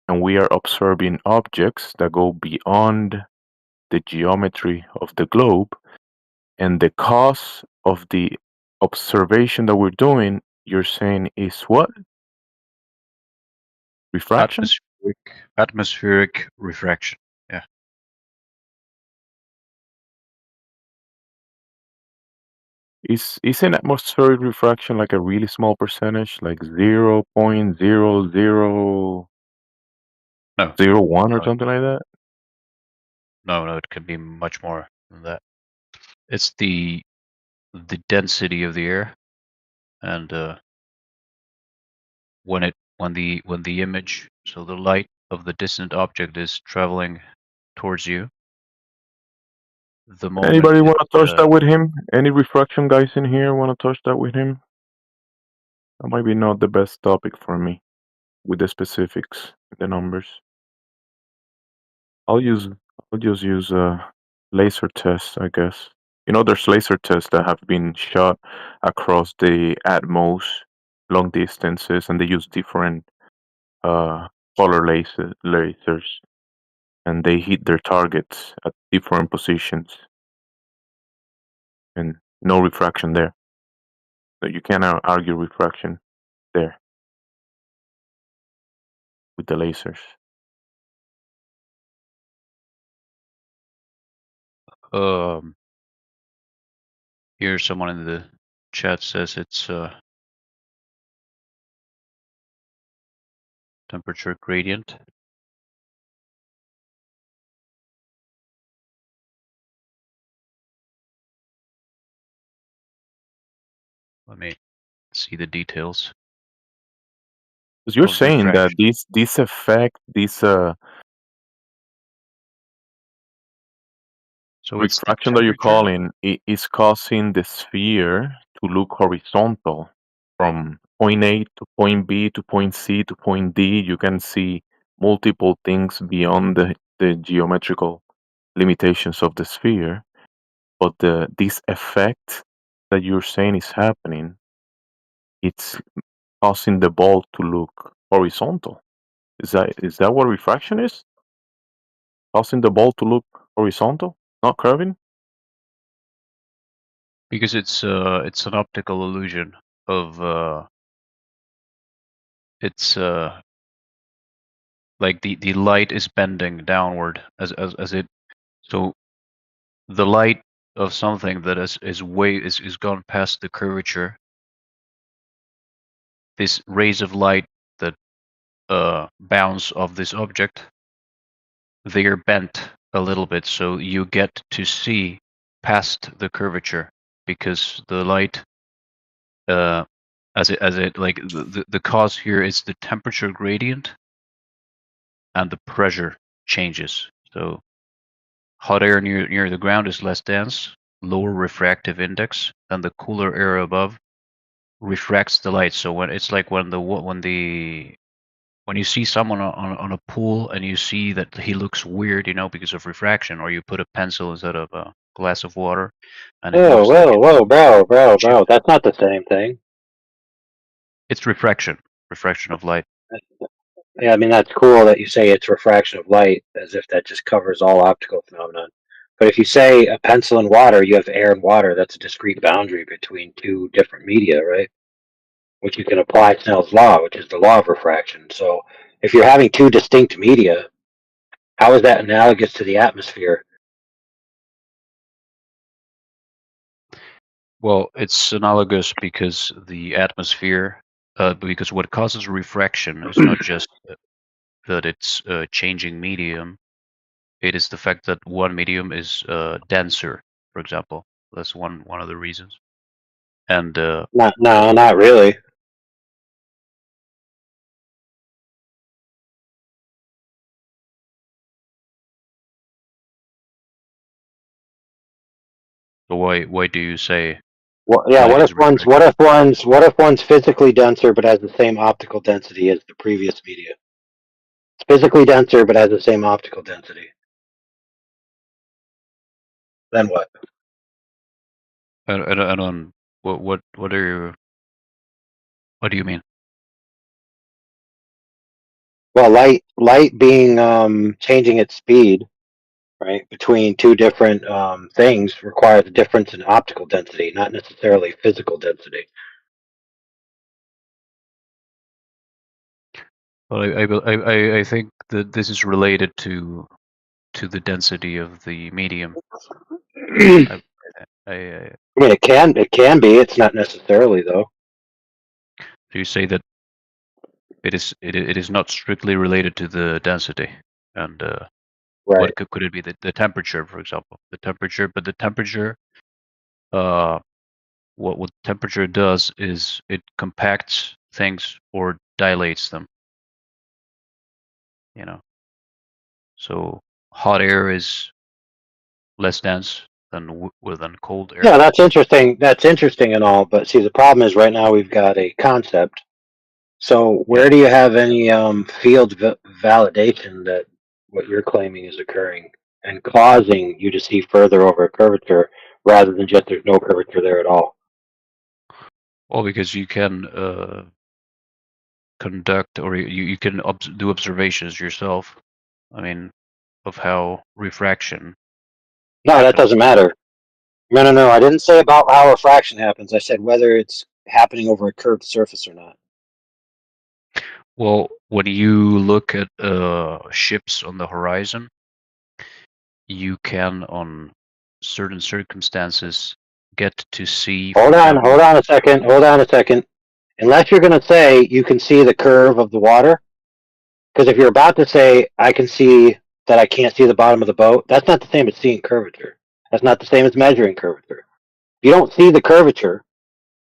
Speaker 12: and we are observing objects that go beyond the geometry of the globe, and the cause of the observation that we're doing, you're saying is what? Refraction?
Speaker 19: Atmospheric refraction. Yeah.
Speaker 12: Isn't atmospheric refraction like a really small percentage, like 0.0001 or something like that?
Speaker 19: No, it can be much more than that. It's the density of the air, and when the image, so the light of the distant object is traveling towards you, the moment
Speaker 12: Anybody want to touch that with him? Any refraction guys in here want to touch that with him? That might be not the best topic for me with the specifics, the numbers. I'll just use laser tests, I guess. You know, there's laser tests that have been shot across the Atmos long distances, and they use different color lasers, and they hit their targets at different positions, and no refraction there. So you cannot argue refraction there with the lasers.
Speaker 19: Here someone in the chat says it's temperature gradient. Let me see the details.
Speaker 12: Because you're
Speaker 19: of
Speaker 12: saying that
Speaker 19: refraction.
Speaker 12: this effect, this
Speaker 19: So it's the
Speaker 12: refraction that you're
Speaker 19: temperature.
Speaker 12: calling is causing the sphere to look horizontal from point A to point B to point C to point D. You can see multiple things beyond the geometrical limitations of the sphere. But this effect that you're saying is happening, it's causing the ball to look horizontal. Is that what refraction is? Causing the ball to look horizontal, not curving?
Speaker 19: Because it's an optical illusion of it's like the light is bending downward as it, so the light of something that is gone past the curvature, this rays of light that bounce off this object, they are bent a little bit, so you get to see past the curvature because the light as it like the cause here is the temperature gradient and the pressure changes. So hot air near the ground is less dense, lower refractive index, and the cooler air above refracts the light. So when it's like when the when you see someone on a pool and you see that he looks weird, because of refraction, or you put a pencil instead of a glass of water, and it
Speaker 3: Whoa,
Speaker 19: looks like
Speaker 3: whoa, whoa, bro.
Speaker 19: chipped.
Speaker 3: That's not the same thing.
Speaker 19: It's refraction of light.
Speaker 3: Yeah, I mean, that's cool that you say it's refraction of light, as if that just covers all optical phenomenon. But if you say a pencil and water, you have air and water. That's a discrete boundary between two different media, right? Which you can apply Snell's law, which is the law of refraction. So if you're having two distinct media, how is that analogous to the atmosphere?
Speaker 19: Well, it's analogous because the atmosphere, because what causes refraction is not just that it's changing medium. It is the fact that one medium is denser, for example. That's one of the reasons. And
Speaker 3: No, not really.
Speaker 19: so why do you say
Speaker 3: Well, yeah.
Speaker 19: light
Speaker 3: What
Speaker 19: is
Speaker 3: if one's physically denser but has the same optical density as the previous media? It's physically denser but has the same optical density. Then what?
Speaker 19: I don't what do you mean?
Speaker 3: Well, light being changing its speed, right, between two different things requires a difference in optical density, not necessarily physical density.
Speaker 19: Well, I think that this is related to the density of the medium.
Speaker 3: I mean, it can be. It's not necessarily though.
Speaker 19: So you say that it is not strictly related to the density, and
Speaker 3: Right.
Speaker 19: what could it be? The temperature, for example, the temperature. But the temperature, what temperature does is it compacts things or dilates them. So hot air is less dense than cold air.
Speaker 3: Yeah, that's interesting. That's interesting and all, but see, the problem is right now we've got a concept. So where do you have any field validation that what you're claiming is occurring and causing you to see further over a curvature rather than just there's no curvature there at all?
Speaker 19: Well, because you can conduct, or you can do observations yourself. I mean, of how refraction
Speaker 3: No, that
Speaker 19: happens.
Speaker 3: doesn't matter. No. I didn't say about how refraction happens. I said whether it's happening over a curved surface or not.
Speaker 19: Well, when you look at ships on the horizon, you can, on certain circumstances, get to see.
Speaker 3: Hold on a second. Unless you're going to say you can see the curve of the water, because if you're about to say I can see that I can't see the bottom of the boat, that's not the same as seeing curvature. That's not the same as measuring curvature. If you don't see the curvature,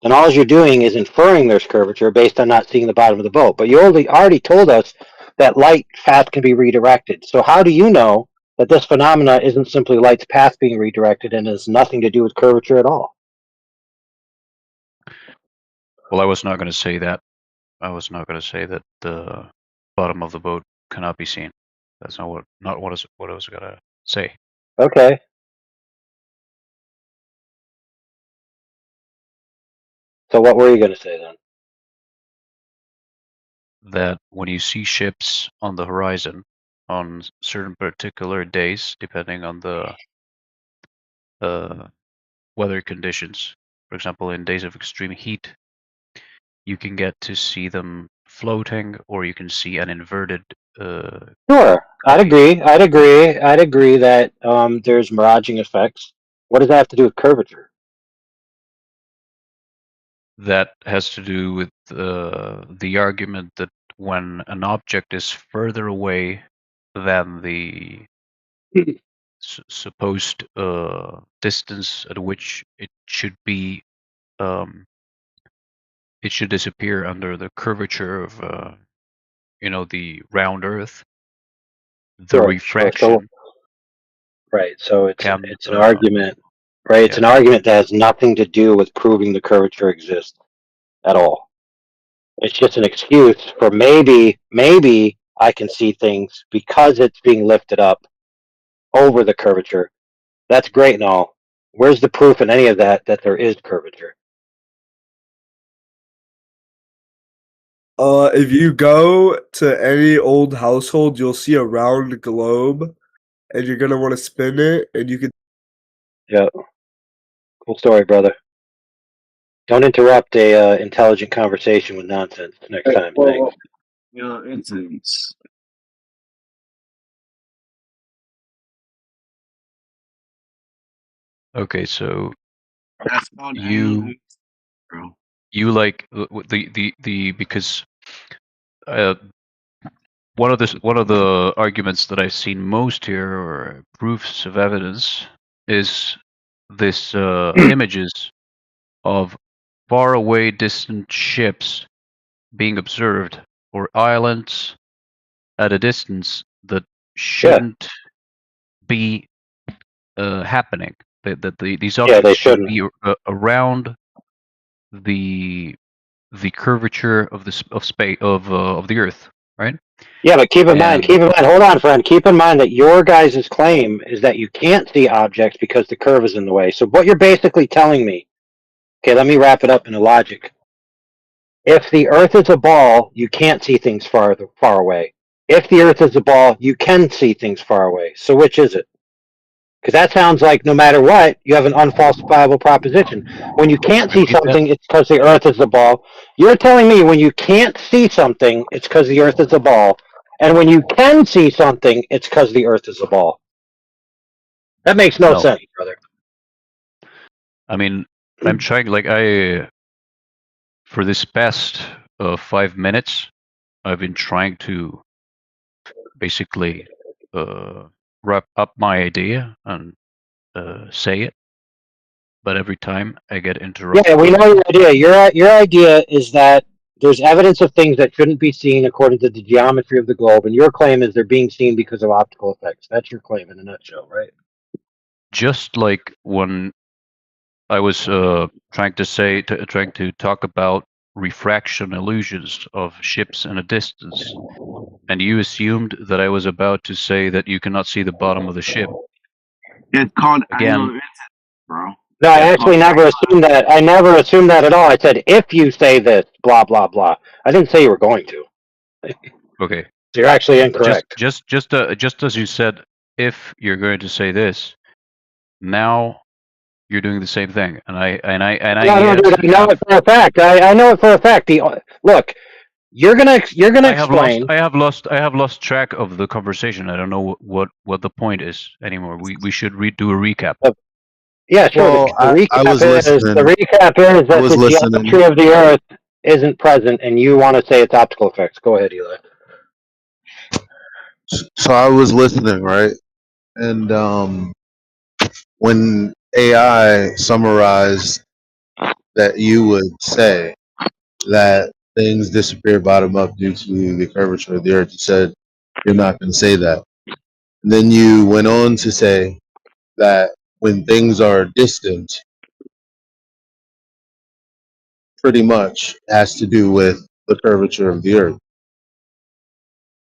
Speaker 3: then all you're doing is inferring there's curvature based on not seeing the bottom of the boat. But you already told us that light path can be redirected. So how do you know that this phenomena isn't simply light's path being redirected and has nothing to do with curvature at all?
Speaker 19: Well, I was not going to say that. I was not going to say that the bottom of the boat cannot be seen. That's not what I was going to say.
Speaker 3: Okay. So what were you going to say then?
Speaker 19: That when you see ships on the horizon on certain particular days, depending on the weather conditions, for example, in days of extreme heat, you can get to see them floating, or you can see an inverted.
Speaker 3: Sure, I'd agree that there's miraging effects. What does that have to do with curvature?
Speaker 19: That has to do with the argument that when an object is further away than the supposed distance at which it should be, it should disappear under the curvature of the round Earth. The refraction.
Speaker 3: Right. So it's
Speaker 19: Can,
Speaker 3: an argument, right? It's an argument that has nothing to do with proving the curvature exists at all. It's just an excuse for maybe I can see things because it's being lifted up over the curvature. That's great and all. Where's the proof in any of that there is curvature?
Speaker 20: If you go to any old household, you'll see a round globe, and you're gonna want to spin it, and you can.
Speaker 3: Yeah. Cool story, brother. Don't interrupt a intelligent conversation with nonsense next time. Thanks.
Speaker 6: Incidents.
Speaker 19: Okay, so
Speaker 6: That's called
Speaker 19: you
Speaker 6: bro.
Speaker 19: you like the because uh, one of the arguments that I've seen most here, or proofs of evidence, is this images of far away distant ships being observed, or islands at a distance that shouldn't be happening. That these
Speaker 3: Yeah,
Speaker 19: objects
Speaker 3: they
Speaker 19: should
Speaker 3: shouldn't.
Speaker 19: be around the curvature of of space of the Earth, right?
Speaker 3: Yeah, but keep in mind,
Speaker 19: And
Speaker 3: hold on, friend. Keep in mind that your guys' claim is that you can't see objects because the curve is in the way. So what you're basically telling me, okay, let me wrap it up in a logic. If the Earth is a ball, you can't see things far away. If the Earth is a ball, you can see things far away. So which is it? Because that sounds like no matter what, you have an unfalsifiable proposition. When you can't see
Speaker 19: repeat that.
Speaker 3: something, it's because the Earth is a ball. You're telling me when you can't see something, it's because the Earth is a ball. And when you can see something, it's because the Earth is a ball. That makes no
Speaker 19: No,
Speaker 3: sense, brother.
Speaker 19: I mean, I'm trying. Like for this past 5 minutes, I've been trying to basically wrap up my idea and say it, but every time I get interrupted.
Speaker 3: Yeah, we know your idea. Your idea is that there's evidence of things that shouldn't be seen according to the geometry of the globe, and your claim is they're being seen because of optical effects. That's your claim in a nutshell, right?
Speaker 19: Just like when I was trying to talk about refraction illusions of ships in a distance, and you assumed that I was about to say that you cannot see the bottom of the ship.
Speaker 6: It's called angular
Speaker 19: Again,
Speaker 6: incidence, bro.
Speaker 3: No, I
Speaker 6: It's
Speaker 3: actually
Speaker 6: called
Speaker 3: never assumed that. I never assumed that at all. I said if you say this, blah blah blah. I didn't say you were going to.
Speaker 19: okay.
Speaker 3: So you're actually incorrect.
Speaker 19: Just as you said, if you're going to say this, now you're doing the same thing, and I
Speaker 3: No,
Speaker 19: yet
Speaker 3: dude, I know
Speaker 19: have
Speaker 3: it for a fact. I know it for a fact. Look, you're gonna explain.
Speaker 19: I have lost track of the conversation. I don't know what the point is anymore. We should do a recap.
Speaker 3: Yeah, sure.
Speaker 17: Well,
Speaker 3: The
Speaker 17: I
Speaker 3: recap
Speaker 17: was
Speaker 3: is
Speaker 17: listening. I
Speaker 3: that
Speaker 17: was
Speaker 3: the
Speaker 17: listening.
Speaker 3: geometry of the Earth isn't present, and you want to say it's optical effects. Go ahead, Eli.
Speaker 17: So I was listening, right? And when AI summarized that you would say that things disappear bottom up due to the curvature of the earth, you said you're not going to say that. And then you went on to say that when things are distant, pretty much has to do with the curvature of the earth.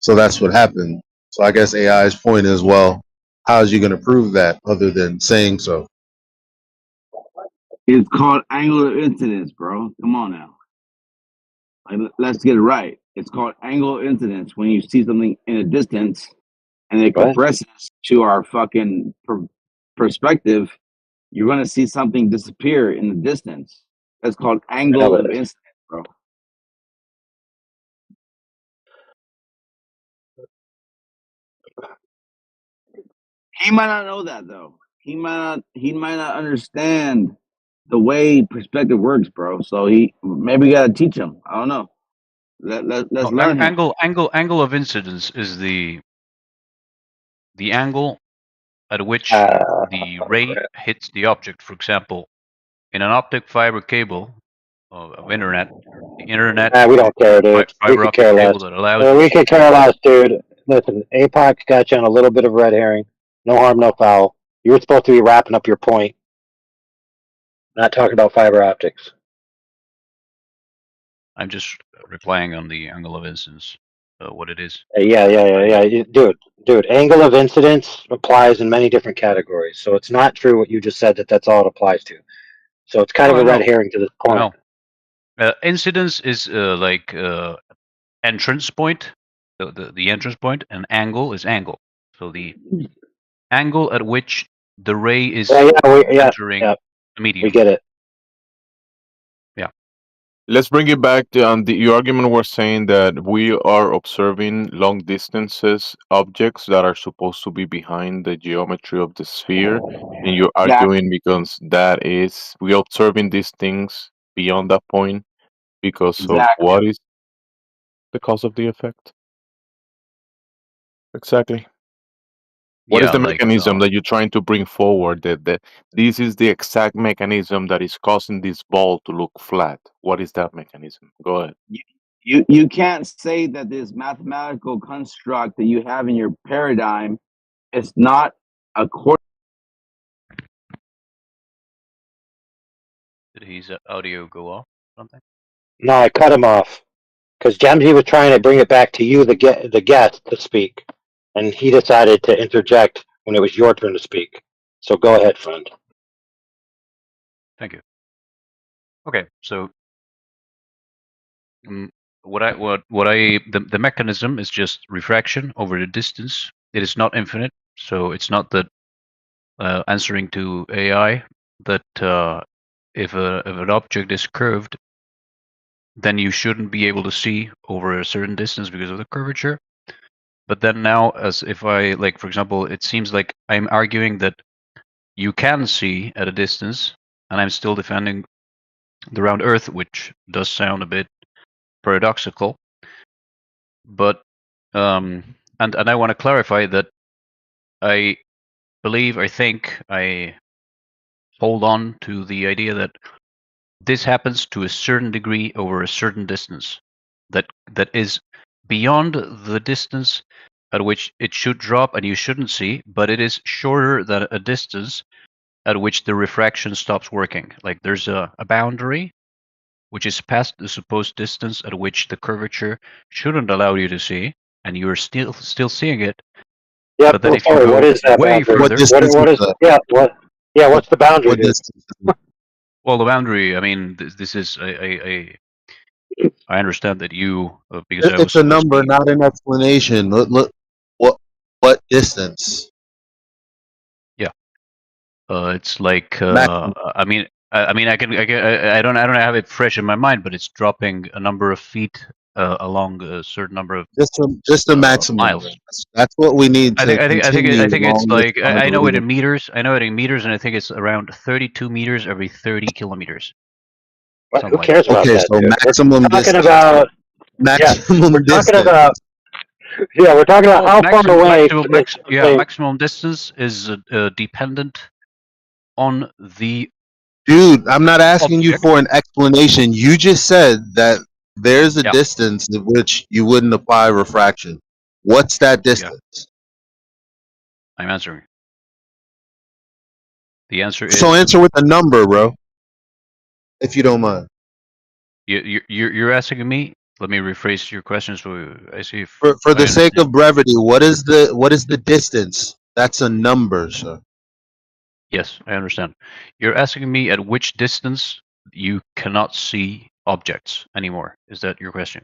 Speaker 17: So that's what happened. So I guess AI's point is, well, how is you going to prove that other than saying so?
Speaker 6: It's called angular incidence, bro. Come on now. Like, let's get it right. It's called angular incidence when you see something in a distance and it
Speaker 3: What?
Speaker 6: compresses to our fucking perspective. You're gonna see something disappear in the distance. That's called angle of incidence, bro. He might not know that though. He might not understand the way perspective works, bro. So he maybe we gotta teach him. I don't know. Let's learn him.
Speaker 19: Angle of incidence is the angle at which the ray hits the object. For example, in an optic fiber cable of internet, the internet
Speaker 3: We don't care, dude. We
Speaker 19: fiber
Speaker 3: could
Speaker 19: optic
Speaker 3: care
Speaker 19: cable
Speaker 3: less.
Speaker 19: that allows you.
Speaker 3: We could care less, dude. Listen, APOC's got you on a little bit of red herring. No harm, no foul. You were supposed to be wrapping up your point, not talking about fiber optics.
Speaker 19: I'm just replying on the angle of instance, what it is.
Speaker 3: Dude, angle of incidence applies in many different categories. So it's not true what you just said that that's all it applies to. So it's kind of
Speaker 19: Oh,
Speaker 3: a red
Speaker 19: no.
Speaker 3: herring to this point.
Speaker 19: No. Incidence is like entrance point, the entrance point, and angle is angle. So the angle at which the ray is entering the medium.
Speaker 3: We get it.
Speaker 19: Yeah.
Speaker 12: Let's bring it back to your argument was saying that we are observing long distances objects that are supposed to be behind the geometry of the sphere, and you're arguing because that is we're observing these things beyond that point because of what is the cause of the effect. Exactly. What is
Speaker 19: Yeah,
Speaker 12: the
Speaker 19: like,
Speaker 12: mechanism that you're trying to bring forward? That this is the exact mechanism that is causing this ball to look flat. What is that mechanism? Go ahead.
Speaker 21: You can't say that this mathematical construct that you have in your paradigm is not according.
Speaker 19: Did his audio go off? Something?
Speaker 3: No, I cut him off because Jamsey was trying to bring it back to you, the guest, to speak, and he decided to interject when it was your turn to speak. So go ahead, friend.
Speaker 19: Thank you. Okay, so the mechanism is just refraction over the distance. It is not infinite, so it's not that answering to AI that if an object is curved, then you shouldn't be able to see over a certain distance because of the curvature. But then now, as if I, like, for example, it seems like I'm arguing that you can see at a distance, and I'm still defending the round Earth, which does sound a bit paradoxical. But and I want to clarify that I think I hold on to the idea that this happens to a certain degree over a certain distance that is beyond the distance at which it should drop and you shouldn't see, but it is shorter than a distance at which the refraction stops working. Like there's a boundary which is past the supposed distance at which the curvature shouldn't allow you to see, and you're still seeing it.
Speaker 3: Yeah,
Speaker 19: but then if you go
Speaker 3: what is that
Speaker 19: way
Speaker 3: boundary?
Speaker 19: further,
Speaker 3: What's the boundary?
Speaker 19: Well, the boundary. I mean, this is I understand that you because I was
Speaker 17: It's a number, not an explanation. Look, what distance?
Speaker 19: Yeah, it's like
Speaker 17: Maximum.
Speaker 19: I mean, I don't have it fresh in my mind, but it's dropping a number of feet along a certain number of
Speaker 17: Just a maximum.
Speaker 19: miles.
Speaker 17: That's what we need to
Speaker 19: I think
Speaker 17: continue
Speaker 19: it's
Speaker 17: along
Speaker 19: like
Speaker 17: this
Speaker 19: I know it in
Speaker 17: algorithm.
Speaker 19: meters. I know it in meters, and I think it's around 32 meters every 30 kilometers.
Speaker 3: Who cares about
Speaker 17: Okay,
Speaker 3: that?
Speaker 17: so
Speaker 3: Dude?
Speaker 17: maximum
Speaker 3: We're talking
Speaker 17: distance.
Speaker 3: about
Speaker 17: Maximum
Speaker 3: we're
Speaker 17: distance.
Speaker 3: talking about we're talking about how far away.
Speaker 19: Maximum distance is dependent on the.
Speaker 17: Dude, I'm not asking you for an explanation. You just said that there's a distance at which you wouldn't apply refraction. What's that distance?
Speaker 19: I'm answering. The answer is.
Speaker 17: So answer with a number, bro. If you don't mind.
Speaker 19: You're asking me. Let me rephrase your question so I see if.
Speaker 17: For the sake of brevity, what is the distance? That's a number, sir.
Speaker 19: Yes, I understand. You're asking me at which distance you cannot see objects anymore. Is that your question?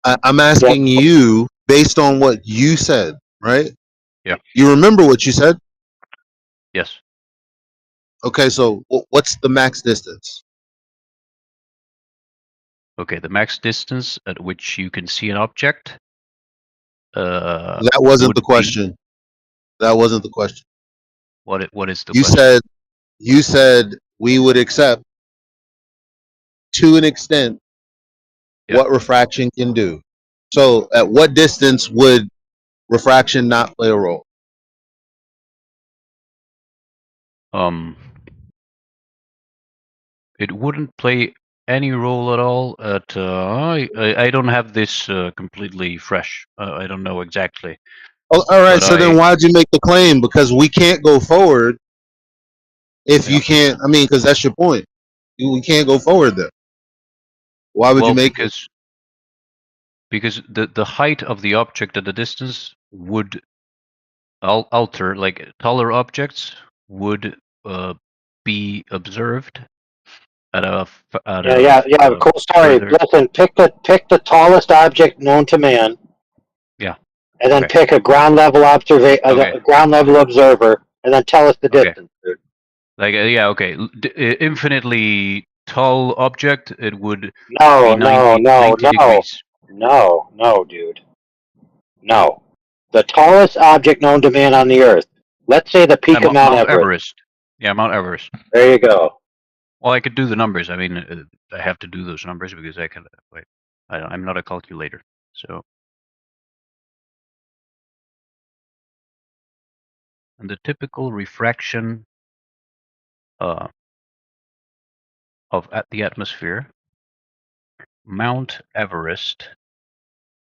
Speaker 17: I'm asking you based on what you said, right?
Speaker 19: Yeah.
Speaker 17: You remember what you said?
Speaker 19: Yes.
Speaker 17: Okay, so what's the max distance?
Speaker 19: Okay, the max distance at which you can see an object.
Speaker 17: That wasn't the question. That wasn't the question.
Speaker 19: What is the
Speaker 17: you
Speaker 19: question?
Speaker 17: You said we would accept to an extent what refraction can do. So at what distance would refraction not play a role?
Speaker 19: It wouldn't play any role at all. At I don't have this completely fresh. I don't know exactly.
Speaker 17: Oh, all right. So then why'd you make the claim? Because we can't go forward if you can't. I mean, because that's your point. We can't go forward there. Why would you make
Speaker 19: because because the height of the object at the distance would alter, like taller objects would be observed at
Speaker 3: Yeah. Cool story.
Speaker 19: further.
Speaker 3: Listen, pick the tallest object known to man,
Speaker 19: Yeah.
Speaker 3: and then
Speaker 19: Okay.
Speaker 3: pick a ground level
Speaker 19: Okay.
Speaker 3: a ground level observer, and then tell us the
Speaker 19: Okay.
Speaker 3: distance, dude.
Speaker 19: Like yeah, okay. Infinitely tall object, it would
Speaker 3: No,
Speaker 19: be 90 degrees.
Speaker 3: No, dude. No. The tallest object known to man on the Earth. Let's say the peak of Mount Everest.
Speaker 19: Yeah, Mount Everest.
Speaker 3: There you go.
Speaker 19: Well, I could do the numbers. I mean, I have to do those numbers because I can. Wait, I'm not a calculator, so. And the typical refraction of at the atmosphere, Mount Everest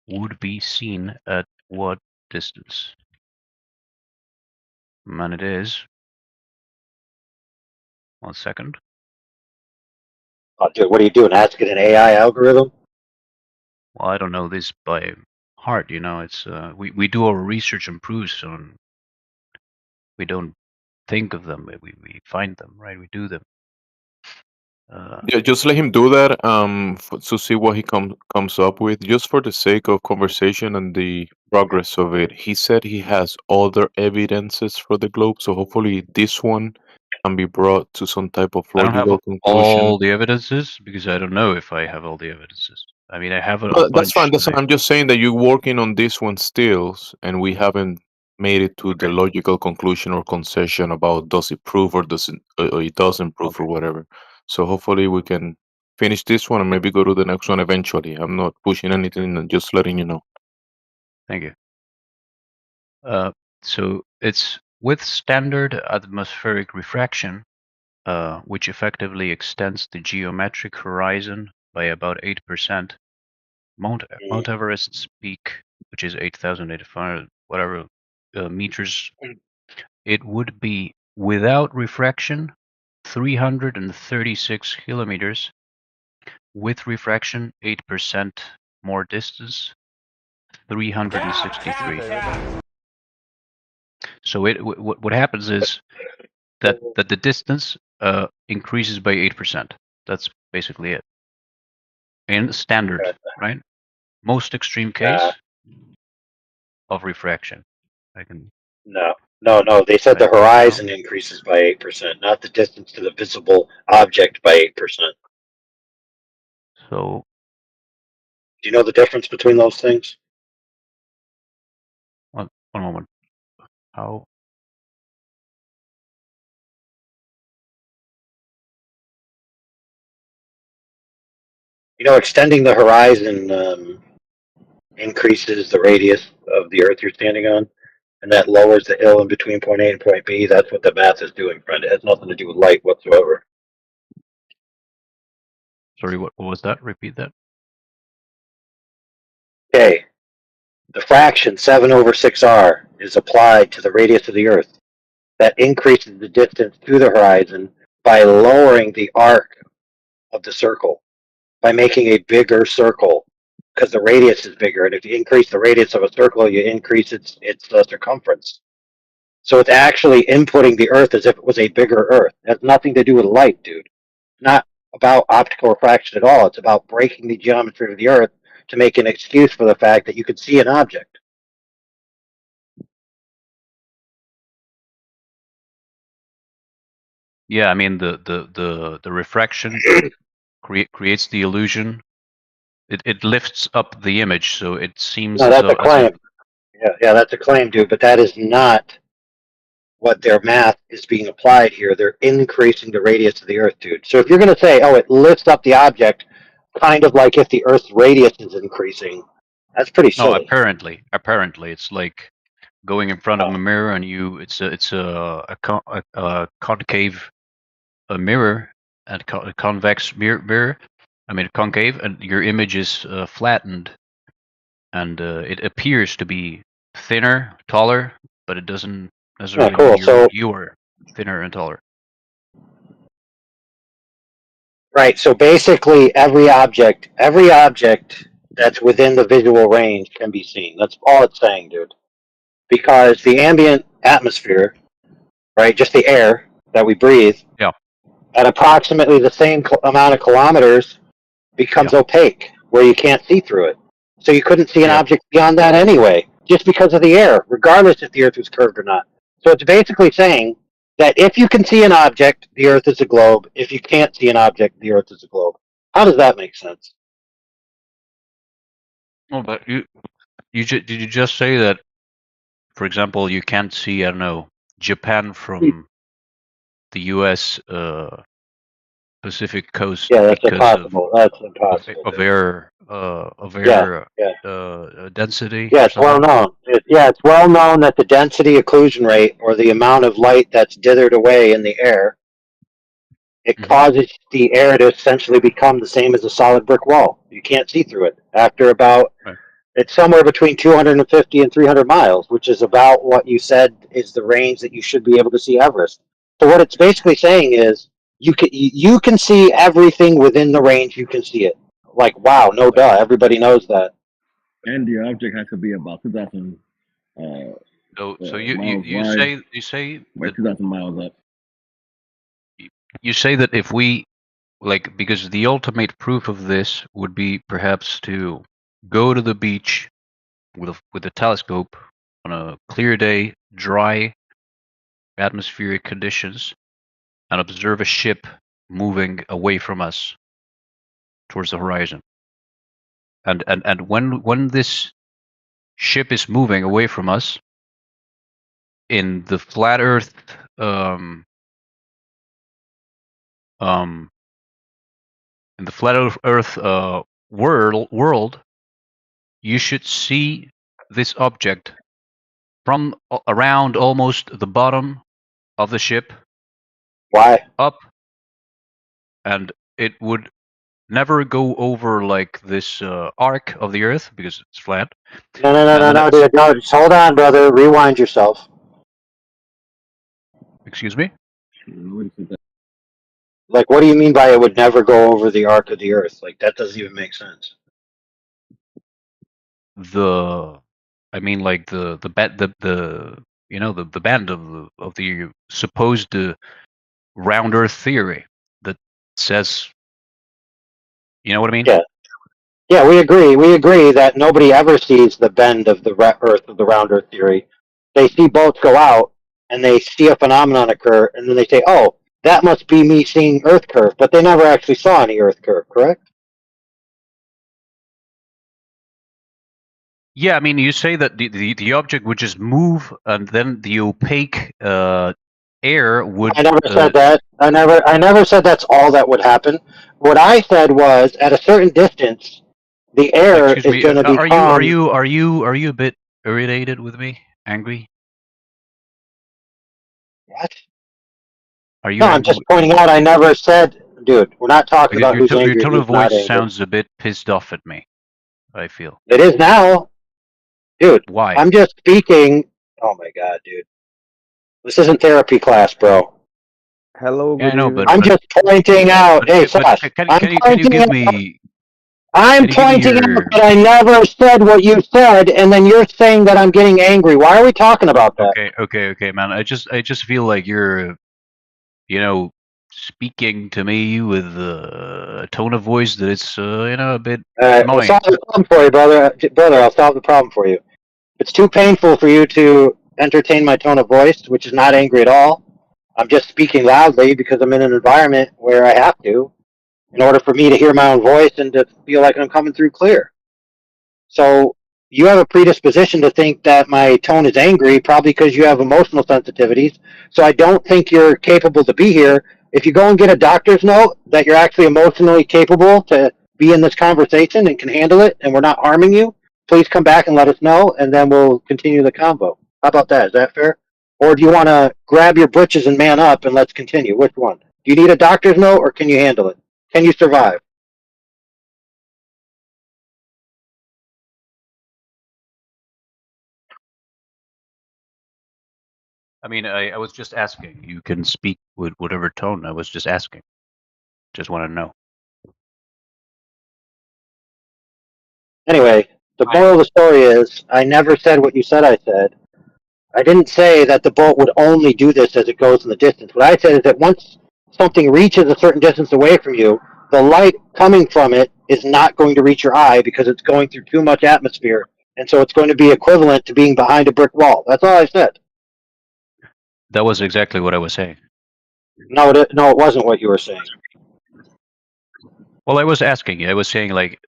Speaker 19: would be seen at what distance? And it is. 1 second.
Speaker 3: Oh, dude, what are you doing? Asking an AI algorithm?
Speaker 19: Well, I don't know this by heart. You know, it's we do our research and proofs on. We don't think of them. We find them, right? We do them.
Speaker 12: Yeah, just let him do that to see what he comes up with, just for the sake of conversation and the progress of it. He said he has other evidences for the globe, so hopefully this one can be brought to some type of
Speaker 19: I don't have
Speaker 12: logical conclusion.
Speaker 19: all the evidences because I don't know if I have all the evidences. I mean, I have a
Speaker 12: That's
Speaker 19: bunch.
Speaker 12: fine. That's fine. I'm just saying that you're working on this one still, and we haven't made it to the logical conclusion or concession about does it prove or doesn't, or it doesn't prove or whatever. So hopefully we can finish this one and maybe go to the next one eventually. I'm not pushing anything, and just letting you know.
Speaker 19: Thank you. So it's with standard atmospheric refraction, which effectively extends the geometric horizon by about 8%. Mount Everest's peak, which is 8,800 whatever meters, it would be without refraction 336 kilometers. With refraction 8% more distance, 363. So what happens is that the distance increases by 8%. That's basically it. In standard, right? Most extreme case of refraction. I can.
Speaker 3: No. They said the horizon increases by 8%, not the distance to the visible object by 8%.
Speaker 19: So.
Speaker 3: Do you know the difference between those things?
Speaker 19: One moment. How?
Speaker 3: You know, extending the horizon increases the radius of the Earth you're standing on, and that lowers the hill in between point A and point B. That's what the math is doing, friend. It has nothing to do with light whatsoever.
Speaker 19: Sorry, what was that? Repeat that.
Speaker 3: Okay. The fraction 7/6R is applied to the radius of the Earth. That increases the distance to the horizon by lowering the arc of the circle, by making a bigger circle, because the radius is bigger. And if you increase the radius of a circle, you increase its circumference. So it's actually inputting the Earth as if it was a bigger Earth. It has nothing to do with light, dude. Not about optical refraction at all. It's about breaking the geometry of the Earth to make an excuse for the fact that you could see an object.
Speaker 19: Yeah, I mean the refraction creates the illusion. It lifts up the image, so it seems.
Speaker 3: No, that's a claim. Yeah, that's a claim, dude. But that is not what their math is being applied here. They're increasing the radius of the Earth, dude. So if you're going to say, oh, it lifts up the object, kind of like if the Earth's radius is increasing, that's pretty
Speaker 19: No,
Speaker 3: silly.
Speaker 19: apparently, it's like going in front of a mirror and it's a concave mirror and a convex mirror. I mean, concave, and your image is flattened, and it appears to be thinner, taller, but it doesn't necessarily mean you're thinner and taller.
Speaker 3: Right. So basically, every object that's within the visual range can be seen. That's all it's saying, dude. Because the ambient atmosphere, right, just the air that we breathe,
Speaker 19: Yeah.
Speaker 3: at approximately the same amount of kilometers becomes opaque, where you can't see through it. So you couldn't see an
Speaker 19: Yeah.
Speaker 3: object beyond that anyway, just because of the air, regardless if the Earth was curved or not. So it's basically saying that if you can see an object, the Earth is a globe. If you can't see an object, the Earth is a globe. How does that make sense?
Speaker 19: Oh, but did you just say that, for example, you can't see, I don't know, Japan from the U.S. Pacific coast
Speaker 3: Yeah, that's
Speaker 19: because
Speaker 3: impossible. That's impossible.
Speaker 19: of
Speaker 3: Dude.
Speaker 19: air
Speaker 3: Yeah, yeah.
Speaker 19: density
Speaker 3: Yeah,
Speaker 19: or
Speaker 3: it's well
Speaker 19: something?
Speaker 3: known. It's well known that the density occlusion rate, or the amount of light that's dithered away in the air, it causes the air to essentially become the same as a solid brick wall. You can't see through it after about,
Speaker 19: Right.
Speaker 3: it's somewhere between 250 and 300 miles, which is about what you said is the range that you should be able to see Everest. So what it's basically saying is you can see everything within the range you can see it. Like, wow, no duh, everybody knows that.
Speaker 2: And the object has to be about 2,000
Speaker 19: So
Speaker 2: miles wide
Speaker 19: you say
Speaker 2: by
Speaker 19: that
Speaker 2: 2,000 miles up.
Speaker 19: you say that if we like, because the ultimate proof of this would be perhaps to go to the beach with a telescope on a clear day, dry atmospheric conditions, and observe a ship moving away from us towards the horizon. And when this ship is moving away from us in the flat Earth in the flat Earth world, you should see this object from around almost the bottom of the ship.
Speaker 3: Why?
Speaker 19: Up, and it would never go over like this arc of the Earth because it's flat.
Speaker 3: No, dude, no, just hold on, brother. Rewind yourself.
Speaker 19: Excuse me?
Speaker 3: Like, what do you mean by it would never go over the arc of the Earth? Like, that doesn't even make sense.
Speaker 19: I mean, like the band of the supposed round Earth theory that says, you know what I mean?
Speaker 3: Yeah. Yeah, we agree. We agree that nobody ever sees the bend of the Earth of the round Earth theory. They see boats go out, and they see a phenomenon occur, and then they say, "Oh, that must be me seeing Earth curve," but they never actually saw any Earth curve. Correct?
Speaker 19: Yeah, I mean, you say that the object would just move, and then the opaque air would.
Speaker 3: I never said that. I never said that's all that would happen. What I said was, at a certain distance, the air
Speaker 19: Excuse
Speaker 3: is
Speaker 19: me.
Speaker 3: going to become.
Speaker 19: Are you a bit irritated with me? Angry?
Speaker 3: What?
Speaker 19: Are you
Speaker 3: No, I'm
Speaker 19: angry?
Speaker 3: just pointing out. I never said, dude. We're not talking
Speaker 19: Because
Speaker 3: about who's
Speaker 19: your
Speaker 3: angry and
Speaker 19: tone of
Speaker 3: who's not
Speaker 19: voice
Speaker 3: angry.
Speaker 19: sounds a bit pissed off at me. I feel.
Speaker 3: It is now, dude.
Speaker 19: Why?
Speaker 3: I'm just speaking. Oh my god, dude. This isn't therapy class, bro.
Speaker 22: Hello,
Speaker 19: Yeah, I
Speaker 22: good
Speaker 19: know,
Speaker 22: evening.
Speaker 3: I'm just pointing out. Hey,
Speaker 19: but
Speaker 3: Sash. I'm
Speaker 19: can you
Speaker 3: pointing
Speaker 19: give
Speaker 3: out.
Speaker 19: me?
Speaker 3: I'm
Speaker 19: Can you give me
Speaker 3: pointing out
Speaker 19: your?
Speaker 3: that I never said what you said, and then you're saying that I'm getting angry. Why are we talking about that?
Speaker 19: Okay, man. I just feel like you're, speaking to me with a tone of voice that it's, a bit
Speaker 3: All right, I'll
Speaker 19: annoying.
Speaker 3: solve the problem for you, brother. Brother, I'll solve the problem for you. It's too painful for you to entertain my tone of voice, which is not angry at all. I'm just speaking loudly because I'm in an environment where I have to, in order for me to hear my own voice and to feel like I'm coming through clear. So you have a predisposition to think that my tone is angry, probably because you have emotional sensitivities. So I don't think you're capable to be here. If you go and get a doctor's note that you're actually emotionally capable to be in this conversation and can handle it, and we're not harming you, please come back and let us know, and then we'll continue the convo. How about that? Is that fair? Or do you want to grab your britches and man up and let's continue? Which one? Do you need a doctor's note, or can you handle it? Can you survive?
Speaker 19: I mean, I was just asking. You can speak with whatever tone. I was just asking. Just want to know.
Speaker 3: Anyway, the moral of the story is I never said what you said I said. I didn't say that the bolt would only do this as it goes in the distance. What I said is that once something reaches a certain distance away from you, the light coming from it is not going to reach your eye because it's going through too much atmosphere. And so it's going to be equivalent to being behind a brick wall. That's all I said.
Speaker 19: That was exactly what I was saying.
Speaker 3: No, it wasn't what you were saying.
Speaker 19: Well, I was asking you. I was saying, like,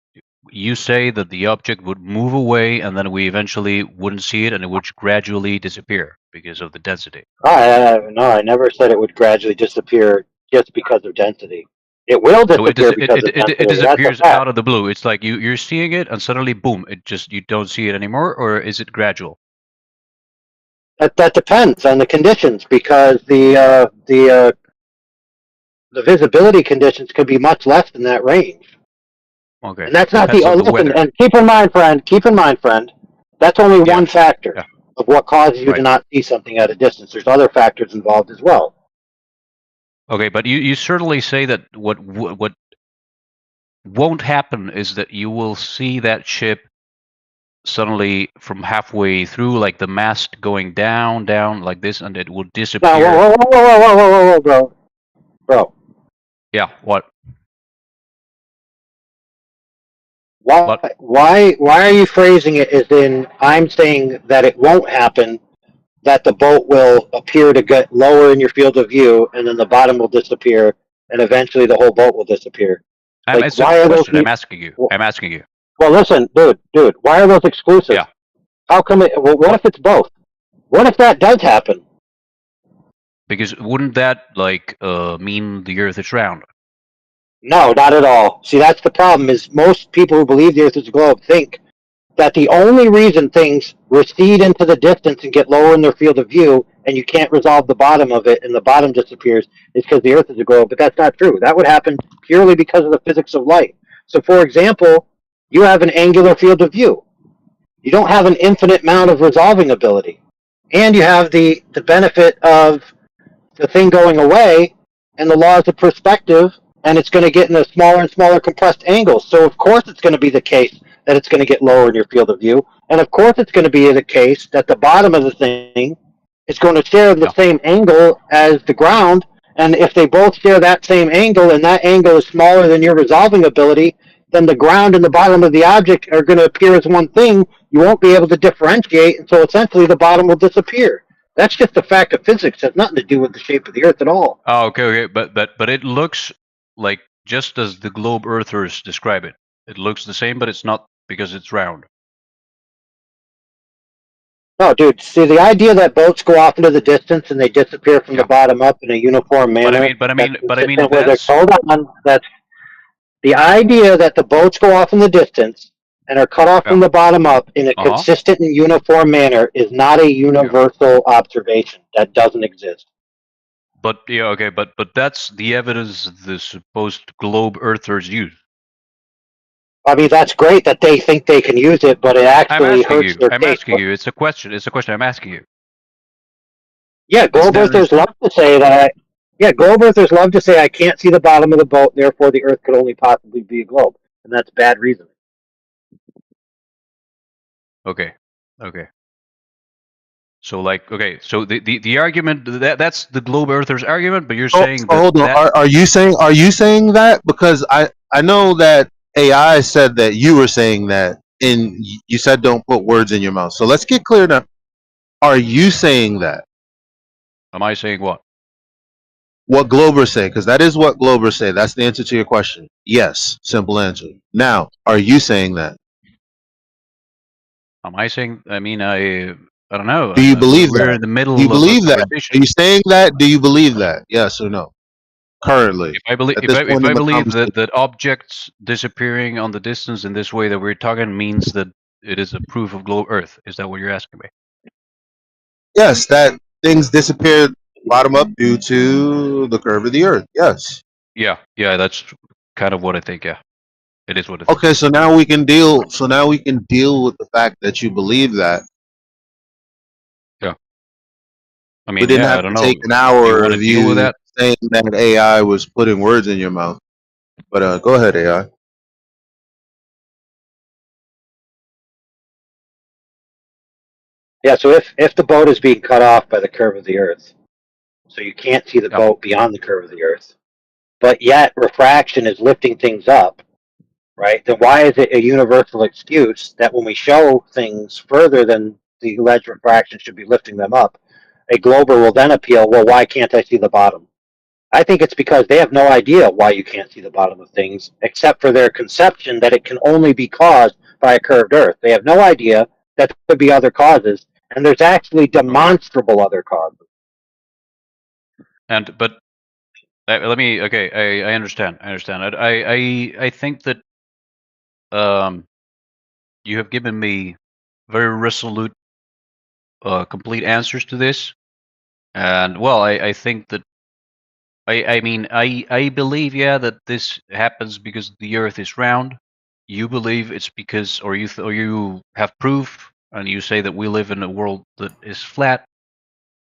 Speaker 19: you say that the object would move away and then we eventually wouldn't see it and it would gradually disappear because of the density.
Speaker 3: No, I never said it would gradually disappear just because of density. It will
Speaker 19: So
Speaker 3: disappear because of density.
Speaker 19: it
Speaker 3: That's a
Speaker 19: disappears
Speaker 3: fact.
Speaker 19: out of the blue. It's like you're seeing it and suddenly, boom, you don't see it anymore, or is it gradual?
Speaker 3: That depends on the conditions because the visibility conditions could be much less than that range.
Speaker 19: Okay.
Speaker 3: And that's not
Speaker 19: Depends on the
Speaker 3: listen,
Speaker 19: weather.
Speaker 3: and keep in mind, friend, that's only one factor of what causes you to not see something at a distance. There's other factors involved as well.
Speaker 19: Okay, but you certainly say that what won't happen is that you will see that ship suddenly from halfway through, like the mast going down like this, and it will disappear.
Speaker 3: No, whoa, bro.
Speaker 19: Yeah, what?
Speaker 3: Why are you phrasing it as in I'm saying that it won't happen, that the boat will appear to get lower in your field of view, and then the bottom will disappear, and eventually the whole boat will disappear?
Speaker 19: I'm asking you. I'm asking you.
Speaker 3: Well, listen, dude, why are those exclusive?
Speaker 19: Yeah.
Speaker 3: How come what if it's both? What if that does happen?
Speaker 19: Because wouldn't that mean the Earth is round?
Speaker 3: No, not at all. See, that's the problem, is most people who believe the Earth is a globe think that the only reason things recede into the distance and get lower in their field of view and you can't resolve the bottom of it and the bottom disappears is because the Earth is a globe, but that's not true. That would happen purely because of the physics of light. So, for example, you have an angular field of view. You don't have an infinite amount of resolving ability. And you have the benefit of the thing going away and the laws of perspective, and it's going to get in a smaller and smaller compressed angles. So of course it's going to be the case that it's going to get lower in your field of view, and of course it's going to be the case that the bottom of the thing is going to share the same angle as the ground, and if they both share that same angle and that angle is smaller than your resolving ability, then the ground and the bottom of the object are going to appear as one thing. You won't be able to differentiate, and so essentially the bottom will disappear. That's just a fact of physics. It has nothing to do with the shape of the Earth at all.
Speaker 19: Oh, okay, but it looks like just as the globe earthers describe it. It looks the same, but it's not because it's round.
Speaker 3: No, dude. See, the idea that boats go off into the distance and they disappear from the bottom up in a uniform manner.
Speaker 19: But I mean,
Speaker 3: hold on. That's the idea that the boats go off in the distance and are cut off from the bottom up in a consistent and uniform manner is not a universal observation. That doesn't exist.
Speaker 19: But yeah, okay, but that's the evidence the supposed globe earthers use.
Speaker 3: I mean, that's great that they think they can use it, but it actually hurts their case.
Speaker 19: I'm asking you. It's a question. I'm asking you.
Speaker 3: Yeah, globe earthers love to say that. Yeah, globe earthers love to say I can't see the bottom of the boat, therefore the Earth could only possibly be a globe, and that's bad reasoning.
Speaker 19: Okay. So so the argument that's the globe earthers argument, but you're saying that.
Speaker 17: Hold on. Are you saying that? Because I know that AI said that you were saying that, and you said don't put words in your mouth. So let's get clear now. Are you saying that?
Speaker 19: Am I saying what?
Speaker 17: What Globers say, because that is what Globers say. That's the answer to your question. Yes, simple answer. Now, are you saying that?
Speaker 19: Am I saying? I mean, I don't know.
Speaker 17: Do you believe that?
Speaker 19: We're in the middle
Speaker 17: Do you
Speaker 19: of
Speaker 17: believe
Speaker 19: a
Speaker 17: that?
Speaker 19: conversation.
Speaker 17: Are you saying that? Do you believe that? Yes or no? Currently,
Speaker 19: if I believe that objects disappearing on the distance in this way that we're talking means that it is a proof of globe Earth. Is that what you're asking me?
Speaker 17: Yes, that things disappear bottom up due to the curve of the Earth. Yes.
Speaker 19: Yeah, that's kind of what I think. Yeah, it is what I think.
Speaker 17: Okay, so now we can deal. So now we can deal with the fact that you believe that.
Speaker 19: Yeah. I mean,
Speaker 17: we didn't have
Speaker 19: I don't
Speaker 17: to
Speaker 19: know.
Speaker 17: take an hour of
Speaker 19: deal with
Speaker 17: you
Speaker 19: that?
Speaker 17: saying that AI was putting words in your mouth. But go ahead, AI.
Speaker 3: Yeah, so if the boat is being cut off by the curve of the Earth, so you can't see the boat beyond the curve of the Earth, but yet refraction is lifting things up, right? Then why is it a universal excuse that when we show things further than the alleged refraction should be lifting them up, a glober will then appeal, well, why can't I see the bottom? I think it's because they have no idea why you can't see the bottom of things, except for their conception that it can only be caused by a curved Earth. They have no idea that there could be other causes, and there's actually demonstrable other causes.
Speaker 19: And but let me. Okay, I understand. I understand. I think that you have given me very resolute, complete answers to this, and well, I think that I mean I believe, yeah, that this happens because the Earth is round. You believe it's because, or you have proof, and you say that we live in a world that is flat.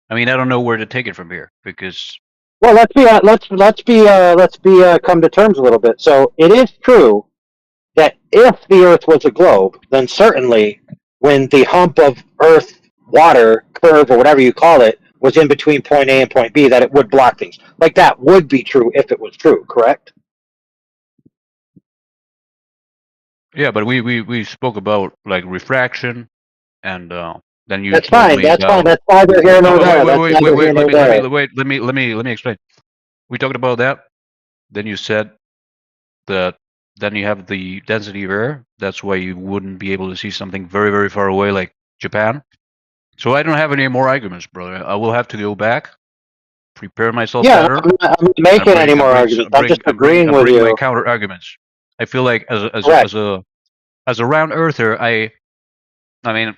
Speaker 19: I mean, I don't know where to take it from here because
Speaker 3: Well, let's be come to terms a little bit. So it is true that if the Earth was a globe, then certainly when the hump of Earth water curve or whatever you call it was in between point A and point B, that it would block things. Like that would be true if it was true, correct?
Speaker 19: yeah, but we spoke about like refraction, and then you
Speaker 3: That's
Speaker 19: told
Speaker 3: fine.
Speaker 19: me
Speaker 3: That's fine.
Speaker 19: about.
Speaker 3: That's neither here
Speaker 19: No,
Speaker 3: nor
Speaker 19: but
Speaker 3: there. That's neither here nor there.
Speaker 19: let me explain. We talked about that. Then you said that then you have the density of air. That's why you wouldn't be able to see something very, very far away like Japan. So I don't have any more arguments, brother. I will have to go back, prepare myself
Speaker 3: Yeah,
Speaker 19: better,
Speaker 3: I'm not making any more arguments. I'm just agreeing with
Speaker 19: bring my
Speaker 3: you.
Speaker 19: counter arguments. I feel like
Speaker 3: Correct.
Speaker 19: as a round earther, I mean,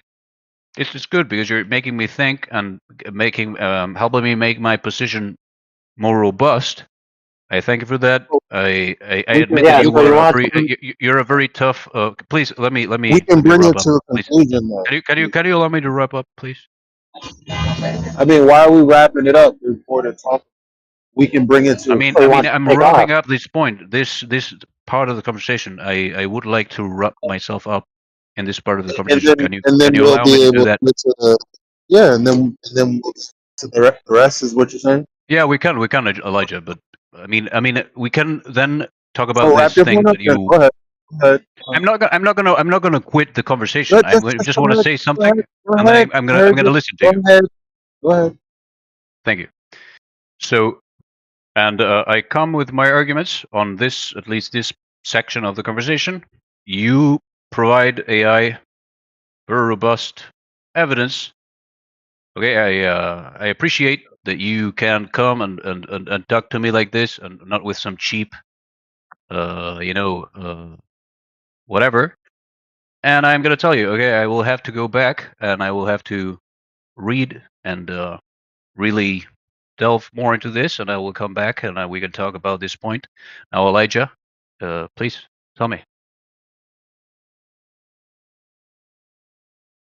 Speaker 19: it's just good because you're making me think and making helping me make my position more robust. I thank you for that. I admit
Speaker 3: Yeah,
Speaker 19: that you
Speaker 3: so you
Speaker 19: were a
Speaker 3: want
Speaker 19: very you're a very tough. Please let me
Speaker 17: We can bring
Speaker 19: wrap
Speaker 17: it
Speaker 19: up.
Speaker 17: to a
Speaker 19: Please,
Speaker 17: conclusion, though.
Speaker 19: can you allow me to wrap up, please?
Speaker 17: I mean, why are we wrapping it up before the talk? We can bring it to.
Speaker 19: I'm wrapping up this point. This part of the conversation. I would like to wrap myself up in this part of the conversation.
Speaker 17: And then
Speaker 19: Can you
Speaker 17: we'll
Speaker 19: allow me
Speaker 17: be
Speaker 19: to do
Speaker 17: able to
Speaker 19: that?
Speaker 17: get to the. Yeah, and then we'll, to the rest is what you're saying.
Speaker 19: Yeah, we can, Elijah. But I mean, we can then talk about
Speaker 17: So wrap
Speaker 19: this
Speaker 17: your
Speaker 19: thing
Speaker 17: point up.
Speaker 19: that
Speaker 17: Then
Speaker 19: you.
Speaker 17: go ahead. Go ahead.
Speaker 19: I'm not gonna quit the conversation. I just
Speaker 17: Go
Speaker 19: want to
Speaker 17: ahead.
Speaker 19: say
Speaker 17: Go
Speaker 19: something,
Speaker 17: ahead. Go
Speaker 19: and then
Speaker 17: ahead.
Speaker 19: I'm
Speaker 17: I heard
Speaker 19: gonna
Speaker 17: you.
Speaker 19: listen to
Speaker 17: Go
Speaker 19: you.
Speaker 17: ahead. Go ahead.
Speaker 19: Thank you. So, and I come with my arguments on this, at least this section of the conversation. You provide AI very robust evidence. Okay, I appreciate that you can come and talk to me like this, and not with some cheap, whatever. And I'm gonna tell you, okay, I will have to go back and I will have to read and really delve more into this, and I will come back and we can talk about this point. Now, Elijah, please tell me.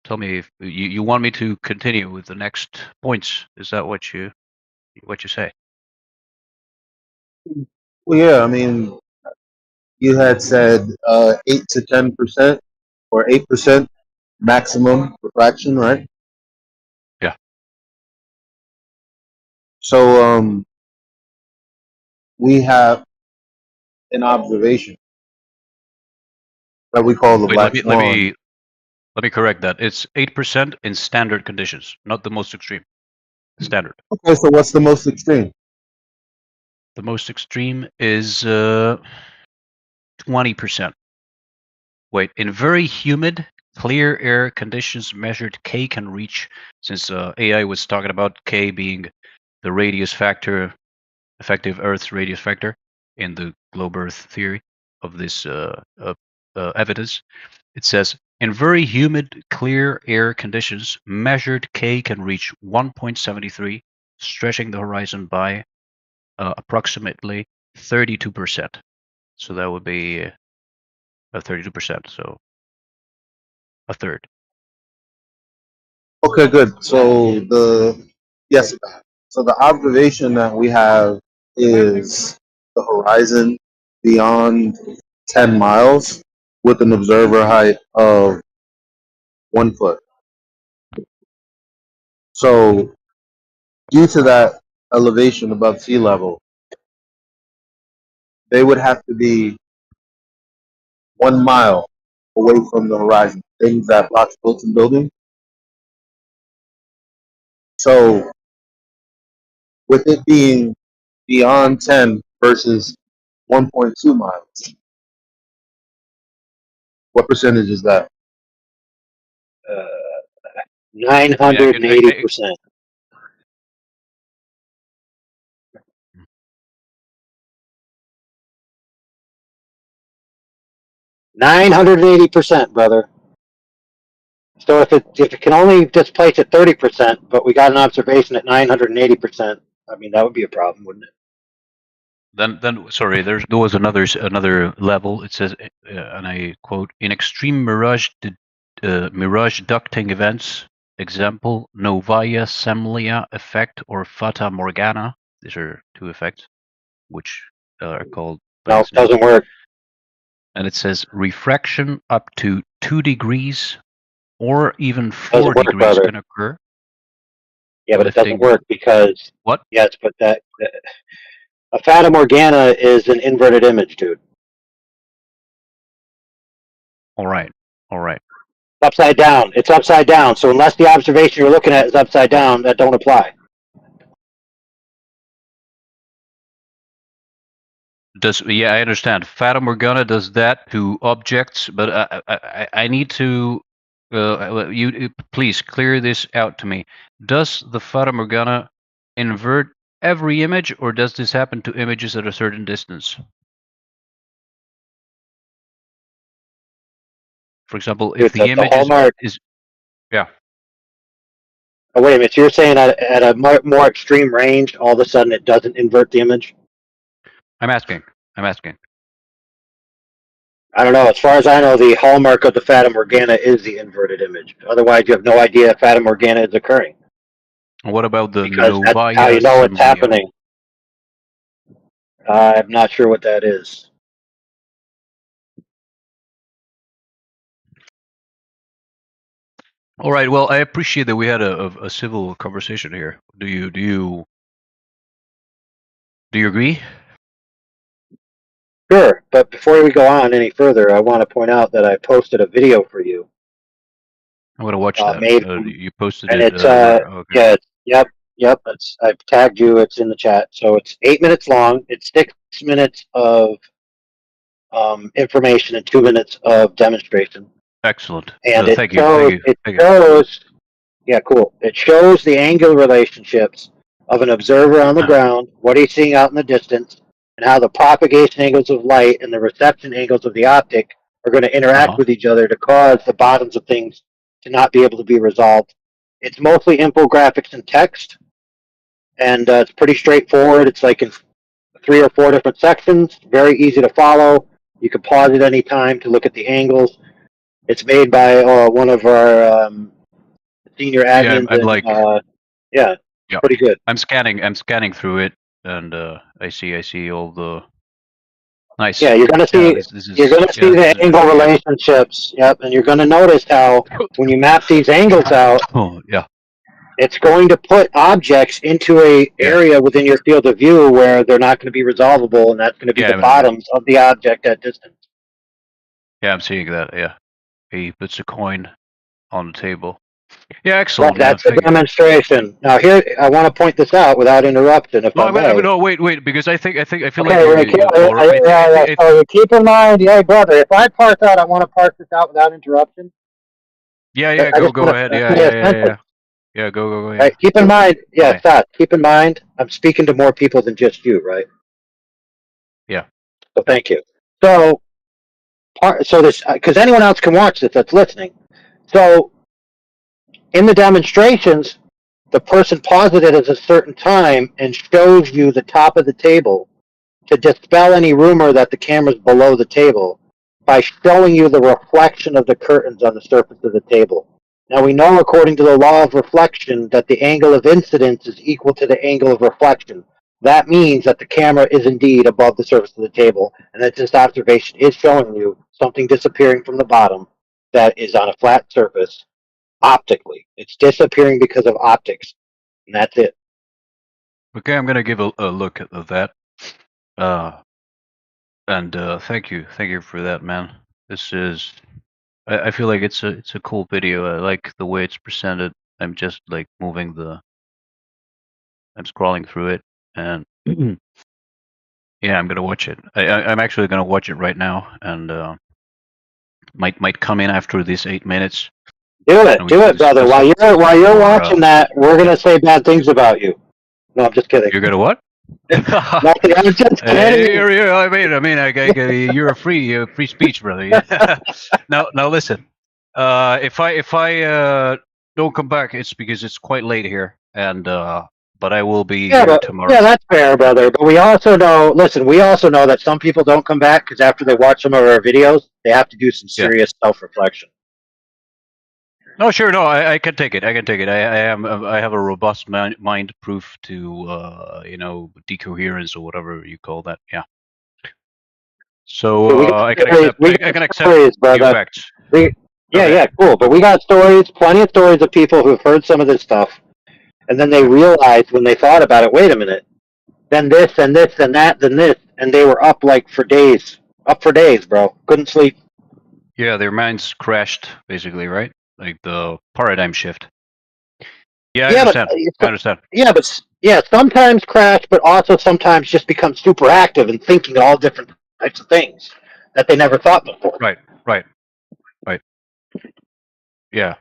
Speaker 19: Tell me if you want me to continue with the next points. Is that what you say?
Speaker 17: Well, yeah. I mean, you had said 8 to 10% or 8% maximum refraction, right?
Speaker 19: Yeah.
Speaker 17: So we have an observation that we call the
Speaker 19: Wait,
Speaker 17: black swan.
Speaker 19: let me correct that. It's 8% in standard conditions, not the most extreme. Standard.
Speaker 17: Okay, so what's the most extreme?
Speaker 19: The most extreme is 20%. Wait, in very humid, clear air conditions measured K can reach, since AI was talking about K being the radius factor, effective Earth's radius factor in the globe Earth theory of this evidence. It says, in very humid, clear air conditions, measured K can reach 1.73, stretching the horizon by approximately 32%. So that would be 32%, so a third.
Speaker 17: Okay, good. So so the observation that we have is the horizon beyond 10 miles with an observer height of 1 foot. So, due to that elevation above sea level, they would have to be 1 mile away from the horizon. Things that blocks boats and buildings. So, with it being beyond 10 versus 1.2 miles, what percentage is that?
Speaker 3: 980%. %, brother. So if it can only displace at 30%, but we got an observation at 980%, I mean that would be a problem, wouldn't it?
Speaker 19: Then sorry, there was another level. It says, and I quote: "In extreme mirage ducting events, example Novaya Semlia effect or Fata Morgana. These are two effects, which are called by
Speaker 3: No,
Speaker 19: this name.
Speaker 3: doesn't work.
Speaker 19: And it says refraction up to 2 degrees or even 4
Speaker 3: Doesn't work,
Speaker 19: degrees
Speaker 3: brother.
Speaker 19: can occur.
Speaker 3: Yeah, but it doesn't
Speaker 19: lifting
Speaker 3: work because
Speaker 19: what?
Speaker 3: yes, but a Fata Morgana is an inverted image, dude.
Speaker 19: All right.
Speaker 3: It's upside down. It's upside down. So unless the observation you're looking at is upside down, that don't apply.
Speaker 19: I understand. Fata Morgana does that to objects, but I need to you please clear this out to me. Does the Fata Morgana invert every image, or does this happen to images at a certain distance? For example, if the image is yeah.
Speaker 3: Oh, wait a minute. So you're saying at a more extreme range, all of a sudden it doesn't invert the image?
Speaker 19: I'm asking.
Speaker 3: I don't know. As far as I know, the hallmark of the Fata Morgana is the inverted image. Otherwise, you have no idea if Fata Morgana is occurring.
Speaker 19: What about the
Speaker 3: Because that's
Speaker 19: Novaya
Speaker 3: how you know it's
Speaker 19: Semlia?
Speaker 3: happening. I'm not sure what that is.
Speaker 19: All right. Well, I appreciate that we had a civil conversation here. Do you agree?
Speaker 3: Sure, but before we go on any further, I want to point out that I posted a video for you.
Speaker 19: I'm gonna watch that. You posted
Speaker 3: and
Speaker 19: it.
Speaker 3: it's
Speaker 19: Where? Okay.
Speaker 3: yeah, yep. I've tagged you. It's in the chat. So it's 8 minutes long. It's 6 minutes of information and 2 minutes of demonstration.
Speaker 19: Excellent.
Speaker 3: And
Speaker 19: Thank you.
Speaker 3: Yeah, cool. It shows the angular relationships of an observer on the ground, what he's seeing out in the distance, and how the propagation angles of light and the reception angles of the optic are going to interact with each other to cause the bottoms of things to not be able to be resolved. It's mostly infographics and text, and it's pretty straightforward. It's like in 3 or 4 different sections, very easy to follow. You can pause at any time to look at the angles. It's made by one of our senior admins, pretty good.
Speaker 19: I'm scanning through it, and I see all the nice.
Speaker 3: Yeah, you're gonna see the angle relationships. Yep, and you're gonna notice how when you map these angles out, it's going to put objects into a area within your field of view where they're not going to be resolvable, and that's going to be the bottoms of the object at distance.
Speaker 19: Yeah, I'm seeing that. Yeah, he puts a coin on the table. Yeah, excellent.
Speaker 3: But that's the demonstration. Now, here I want to point this out without interruption. If I may.
Speaker 19: No, wait, because I feel
Speaker 3: Okay,
Speaker 19: like
Speaker 3: so keep in mind, brother, if I parse out, I want to parse this out without interruption.
Speaker 19: Yeah, go ahead. Yeah, go. Yeah.
Speaker 3: Right, keep in mind, Seth, keep in mind, I'm speaking to more people than just you, right?
Speaker 19: Yeah.
Speaker 3: So thank you. So this, because anyone else can watch this that's listening. So in the demonstrations, the person pauses it at a certain time and shows you the top of the table to dispel any rumor that the camera's below the table by showing you the reflection of the curtains on the surface of the table. Now we know, according to the law of reflection, that the angle of incidence is equal to the angle of reflection. That means that the camera is indeed above the surface of the table, and that this observation is showing you something disappearing from the bottom that is on a flat surface optically. It's disappearing because of optics, and that's it.
Speaker 19: Okay, I'm gonna give a look at that. And thank you for that, man. This is, I feel like it's a cool video. I like the way it's presented. I'm just like I'm scrolling through it, and yeah, I'm gonna watch it. I'm actually gonna watch it right now, and might come in after these 8 minutes.
Speaker 3: Do it,
Speaker 19: and we
Speaker 3: do
Speaker 19: can
Speaker 3: it, brother.
Speaker 19: discuss it.
Speaker 3: While you're
Speaker 19: Or,
Speaker 3: watching that, we're gonna say bad things about you. No, I'm just kidding.
Speaker 19: You're gonna what?
Speaker 3: Nothing, I'm just kidding.
Speaker 19: I mean, you're a free speech, brother. Yeah. Now listen. If I don't come back, it's because it's quite late here, and but I will be here tomorrow.
Speaker 3: Yeah, that's fair, brother. But we also know, listen, we also know that some people don't come back because after they watch some of our videos, they have to do some serious self-reflection.
Speaker 19: No, sure, no, I can take it. I can take it. I have a robust mind proof to decoherence or whatever you call that. Yeah. So I can accept the facts.
Speaker 3: Yeah, cool. But we got stories, plenty of stories of people who've heard some of this stuff, and then they realized when they thought about it, wait a minute, then this and this and that, then this, and they were up like for days, bro. Couldn't sleep.
Speaker 19: Yeah, their minds crashed, basically, right? Like the paradigm shift. Yeah, I understand. I understand.
Speaker 3: Yeah, sometimes crash, but also sometimes just become super active and thinking all different types of things that they never thought before.
Speaker 19: Right. Yeah.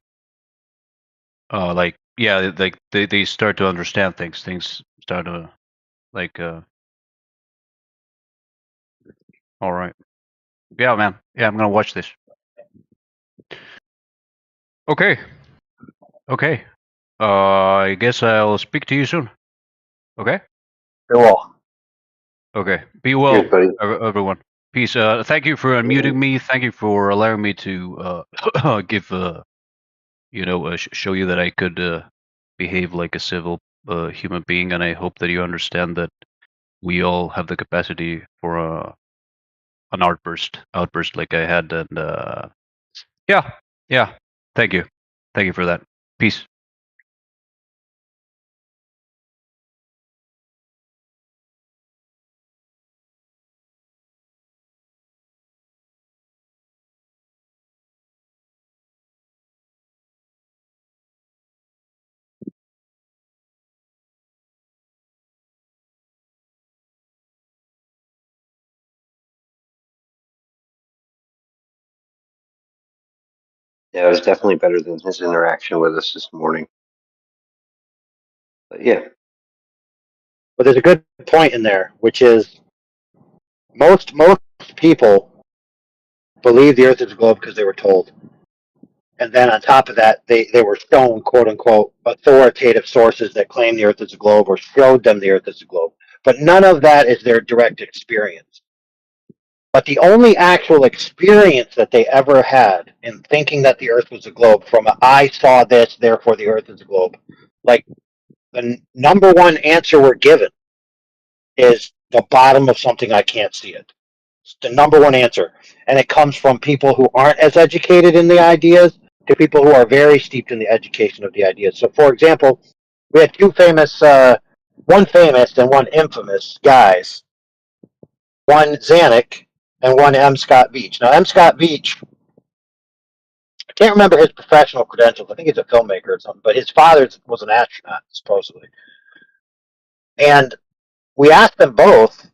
Speaker 19: Like they start to understand things. Things start to like. All right. Yeah, man. Yeah, I'm gonna watch this. Okay. Okay. I guess I'll speak to you soon. Okay.
Speaker 3: Cool.
Speaker 19: Okay. Be well, everyone. Peace. Thank you for unmuting me. Thank you for allowing me to give show you that I could behave like a civil human being, and I hope that you understand that we all have the capacity for an outburst like I had, and yeah. Thank you for that. Peace.
Speaker 18: Yeah, it was definitely better than his interaction with us this morning. But yeah.
Speaker 3: But there's a good point in there, which is most people believe the Earth is a globe because they were told. And then on top of that, they were shown, quote unquote, authoritative sources that claim the Earth is a globe or showed them the Earth is a globe. But none of that is their direct experience. But the only actual experience that they ever had in thinking that the Earth was a globe from a, I saw this, therefore the Earth is a globe, like the number one answer we're given is the bottom of something I can't see it. It's the number one answer. And it comes from people who aren't as educated in the ideas to people who are very steeped in the education of the ideas. So, for example, we had two famous, one famous and one infamous guys, one Zanuck and one M. Scott Beach. Now, M. Scott Beach, I can't remember his professional credentials. I think he's a filmmaker or something, but his father was an astronaut, supposedly. And we asked them both,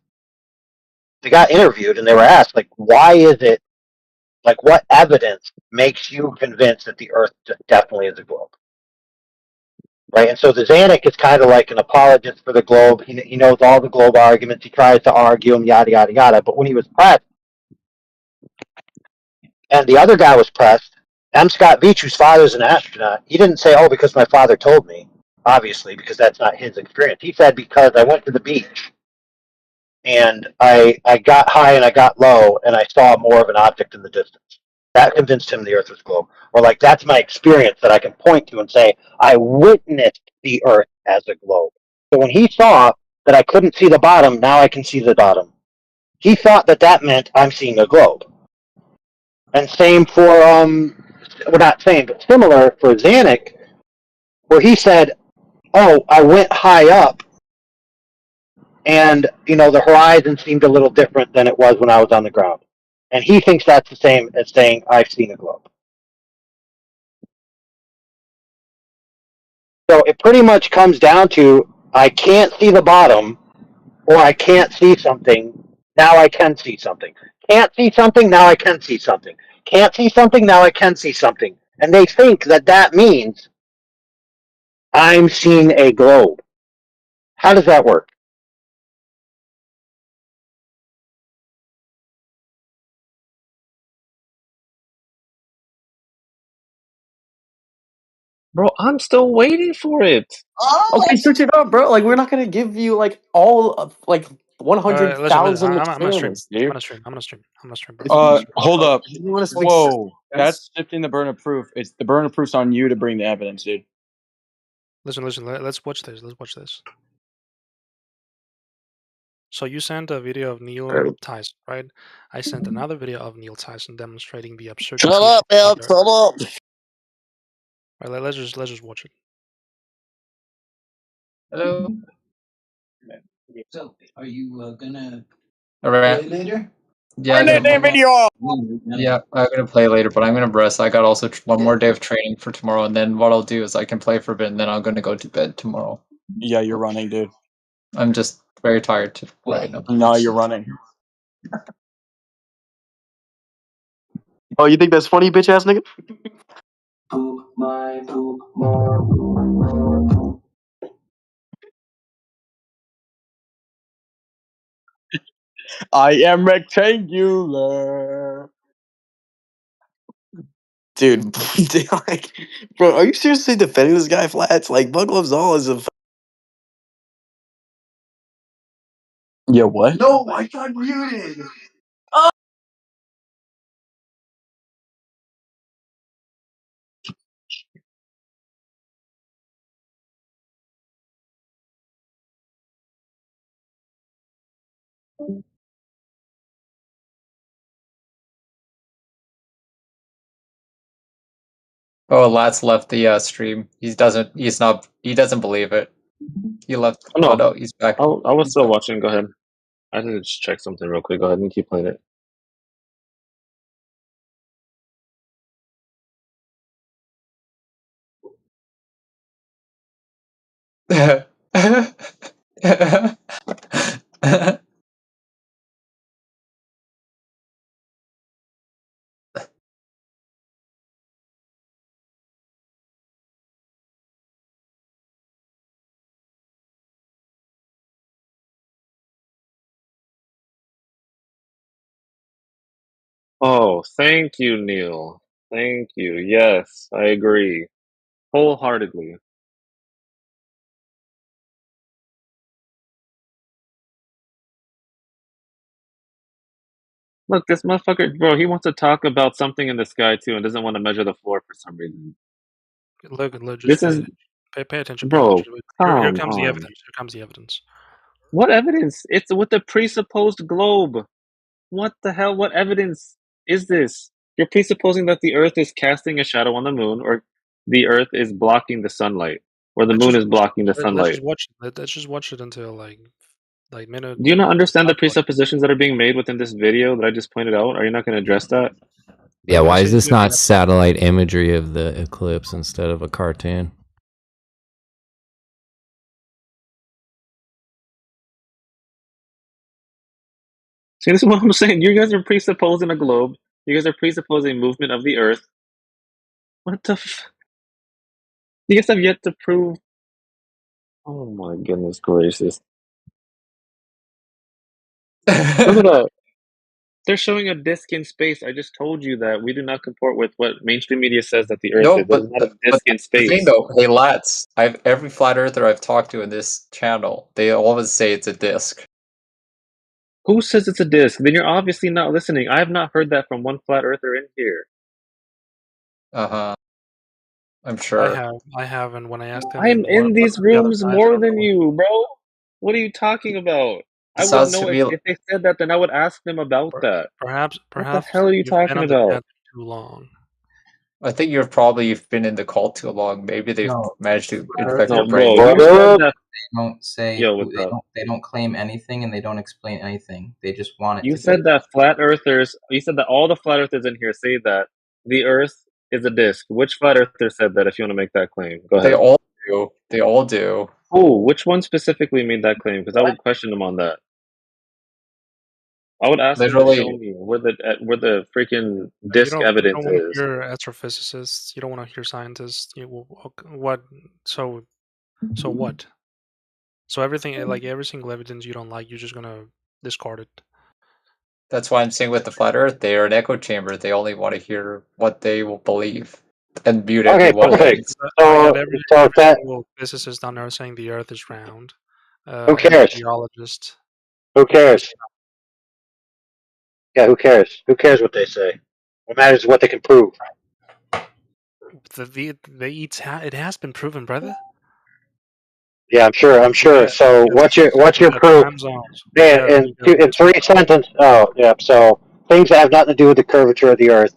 Speaker 3: they got interviewed and they were asked, like, why is it, like, what evidence makes you convinced that the Earth definitely is a globe? Right? And so the Zanuck is kind of like an apologist for the globe. He knows all the globe arguments. He tries to argue them, yada, yada, yada. But when he was pressed, and the other guy was pressed, M. Scott Beach, whose father's an astronaut, he didn't say, oh, because my father told me, obviously, because that's not his experience. He said, because I went to the beach and I got high and I got low and I saw more of an object in the distance. That convinced him the Earth was a globe. Or like, that's my experience that I can point to and say, I witnessed the Earth as a globe. So when he saw that I couldn't see the bottom, now I can see the bottom. He thought that that meant I'm seeing a globe. And same for well, not same, but similar for Zanuck, where he said, "Oh, I went high up, and the horizon seemed a little different than it was when I was on the ground," and he thinks that's the same as saying, "I've seen a globe." So it pretty much comes down to I can't see the bottom, or I can't see something. Now I can see something. Can't see something. Now I can see something. Can't see something. Now I can see something. And they think that that means I'm seeing a globe. How does that work?
Speaker 6: Bro, I'm still waiting for it.
Speaker 4: Okay, search it up, bro. Like, we're not gonna give you like all of like
Speaker 22: Listen,
Speaker 4: 100,000
Speaker 22: I'm gonna stream.
Speaker 4: experiments, dude.
Speaker 22: I'm gonna stream, bro.
Speaker 13: Hold up.
Speaker 4: You want us to make
Speaker 13: Whoa,
Speaker 4: sense?
Speaker 13: that's shifting the burden of proof. It's the burden of proof's on you to bring the evidence, dude.
Speaker 22: Listen. Let's watch this. So you sent a video of Neil Tyson, right? I sent another video of Neil Tyson demonstrating the absurdity.
Speaker 4: Shut up, man! Shut up.
Speaker 22: Right, let's just watch it.
Speaker 23: Hello. So, are you gonna
Speaker 24: Alright.
Speaker 23: play later?
Speaker 24: Yeah,
Speaker 23: Turn that damn video off!
Speaker 24: Yeah, I'm gonna play later, but I'm gonna rest. I got also one more day of training for tomorrow, and then what I'll do is I can play for a bit, and then I'm gonna go to bed tomorrow.
Speaker 13: Yeah, you're running, dude.
Speaker 24: I'm just very tired to right now.
Speaker 13: No, you're running.
Speaker 4: Oh, you think that's funny, bitch ass nigga?
Speaker 13: I am rectangular.
Speaker 4: Dude, like, bro, are you seriously defending this guy, Flats? Like, Bug Loves All is a.
Speaker 13: Yeah, what?
Speaker 23: No, I got muted.
Speaker 24: Oh, Lats left the stream. He doesn't believe it. He left.
Speaker 6: Oh,
Speaker 24: Oh
Speaker 6: no,
Speaker 24: no, he's back.
Speaker 6: I was still watching. Go ahead. I need to just check something real quick. Go ahead and keep playing it. Oh, thank you, Neil. Thank you. Yes, I agree. Wholeheartedly. Look, this motherfucker, bro, he wants to talk about something in the sky too and doesn't want to measure the floor for some reason.
Speaker 22: Look,
Speaker 6: This
Speaker 22: just
Speaker 6: is,
Speaker 22: pay attention.
Speaker 6: bro,
Speaker 22: Here
Speaker 6: come
Speaker 22: comes the
Speaker 6: on.
Speaker 22: evidence. Here comes the evidence.
Speaker 6: What evidence? It's with the presupposed globe. What the hell? What evidence is this? You're presupposing that the Earth is casting a shadow on the moon, or the Earth is blocking the sunlight, or the moon is blocking the sunlight.
Speaker 22: Let's just watch it until like minute.
Speaker 6: Do you not understand the presuppositions that are being made within this video that I just pointed out? Are you not going to address that?
Speaker 25: Yeah, why is this not satellite imagery of the eclipse instead of a cartoon?
Speaker 6: See, this is what I'm saying. You guys are presupposing a globe. You guys are presupposing movement of the Earth. What the You guys have yet to prove... Oh my goodness gracious. Look at that. They're showing a disk in space. I just told you that we do not comport with what mainstream media says that the Earth
Speaker 24: No,
Speaker 6: is. There's not a disk in
Speaker 24: that's the thing
Speaker 6: space.
Speaker 24: though. Hey, Lats, every flat earther I've talked to in this channel, they always say it's a disc.
Speaker 6: Who says it's a disk? Then you're obviously not listening. I have not heard that from one flat earther in here.
Speaker 24: I'm sure.
Speaker 22: I have, and when I asked him,
Speaker 6: I'm in these
Speaker 22: what's on the other
Speaker 6: rooms
Speaker 22: side,
Speaker 6: more than you, bro. What are you talking about? I would
Speaker 24: sounds
Speaker 6: know
Speaker 24: to me
Speaker 6: if they said that, then I would ask them about that.
Speaker 22: Perhaps
Speaker 6: What the hell are you
Speaker 22: you've been
Speaker 6: talking
Speaker 22: on the
Speaker 6: about?
Speaker 22: chat too long.
Speaker 24: I think you've probably been in the cult too long. Maybe they've managed to infect your brain.
Speaker 6: Bro, you said that.
Speaker 1: They don't say
Speaker 6: Yo, what's up?
Speaker 1: they don't claim anything and they don't explain anything. They just want it
Speaker 6: You
Speaker 1: to
Speaker 6: said
Speaker 1: be.
Speaker 6: that flat earthers. You said that all the flat earthers in here say that the Earth is a disc. Which flat earther said that? If you want to make that claim, go ahead.
Speaker 24: They all do. They all do.
Speaker 6: Oh, which one specifically made that claim? Because I would question them on that. I would ask them to
Speaker 24: Literally.
Speaker 6: show me where the freaking
Speaker 22: You
Speaker 6: disc
Speaker 22: don't
Speaker 6: evidence
Speaker 22: want to
Speaker 6: is.
Speaker 22: hear astrophysicists. You don't want to hear scientists. What? So what? So everything, like every single evidence you don't like, you're just gonna discard it.
Speaker 24: That's why I'm saying with the flat Earth, they are an echo chamber. They only want to hear what they will believe and mute everyone else.
Speaker 22: I have every single physicist on Earth saying the Earth is round.
Speaker 3: Who cares?
Speaker 22: Geologist.
Speaker 3: Who cares? Yeah, who cares? Who cares what they say? What matters is what they can prove.
Speaker 22: It has been proven, brother.
Speaker 3: Yeah, I'm sure. I'm sure. So what's your proof? Yeah, in 3 sentences. Oh, yeah. So things that have nothing to do with the curvature of the Earth.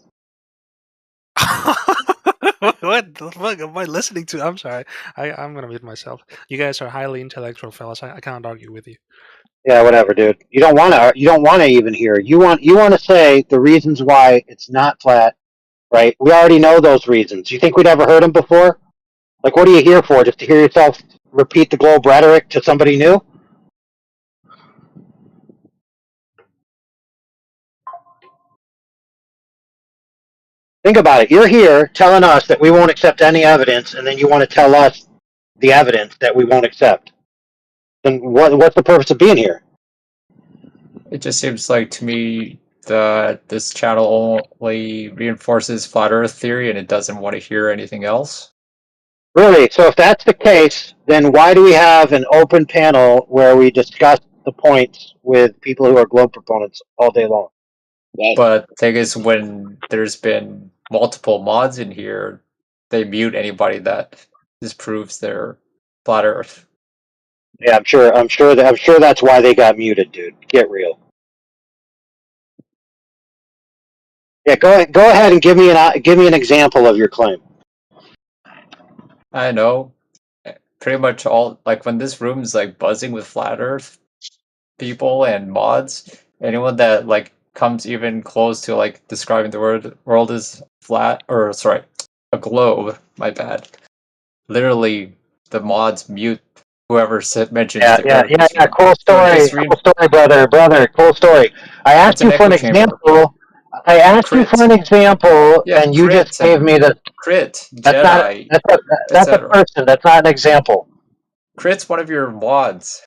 Speaker 22: What the fuck am I listening to? I'm sorry. I'm gonna mute myself. You guys are highly intellectual fellas. I can't argue with you.
Speaker 3: Yeah, whatever, dude. You don't want to. You don't want to even hear. You want to say the reasons why it's not flat, right? We already know those reasons. You think we'd ever heard them before? Like, what are you here for? Just to hear yourself repeat the globe rhetoric to somebody new? Think about it. You're here telling us that we won't accept any evidence, and then you want to tell us the evidence that we won't accept. Then what's the purpose of being here?
Speaker 24: It just seems like to me that this channel only reinforces flat Earth theory and it doesn't want to hear anything else.
Speaker 3: Really? So if that's the case, then why do we have an open panel where we discuss the points with people who are globe proponents all day long?
Speaker 24: But the thing is, when there's been multiple mods in here, they mute anybody that disproves their flat Earth.
Speaker 3: Yeah, I'm sure that's why they got muted, dude. Get real. Yeah, go ahead and give me an example of your claim.
Speaker 24: I know. Pretty much all, like when this room is like buzzing with flat Earth people and mods, anyone that like comes even close to like describing the world as flat, or sorry, a globe, my bad. Literally, the mods mute whoever mentions the Earth.
Speaker 3: Yeah. Cool story, brother. Cool story. I asked you for an example. And you just gave me the
Speaker 24: Crit,
Speaker 3: that's
Speaker 24: Jedi.
Speaker 3: That's a person. That's not an example.
Speaker 24: Crit's one of your mods.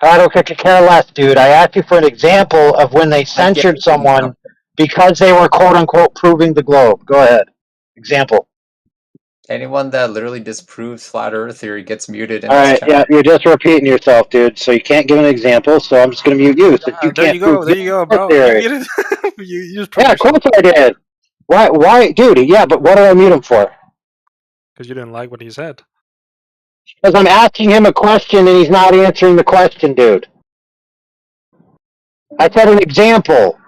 Speaker 3: I don't care less, dude. I asked you for an example of when they censored someone because they were quote unquote proving the globe. Go ahead. Example.
Speaker 24: Anyone that literally disproves flat Earth theory gets muted in
Speaker 3: All
Speaker 24: this
Speaker 3: right,
Speaker 24: channel.
Speaker 3: yeah, you're just repeating yourself, dude. So you can't give an example. So I'm just gonna mute you. So you
Speaker 22: There
Speaker 3: can't
Speaker 22: you go.
Speaker 3: prove
Speaker 22: There you go, bro.
Speaker 3: theory.
Speaker 22: You muted. You just
Speaker 3: Yeah, of course I did. Why, dude? Yeah, but what did I mute him for?
Speaker 22: Because you didn't like what he said.
Speaker 3: Because I'm asking him a question and he's not answering the question, dude. I said an example.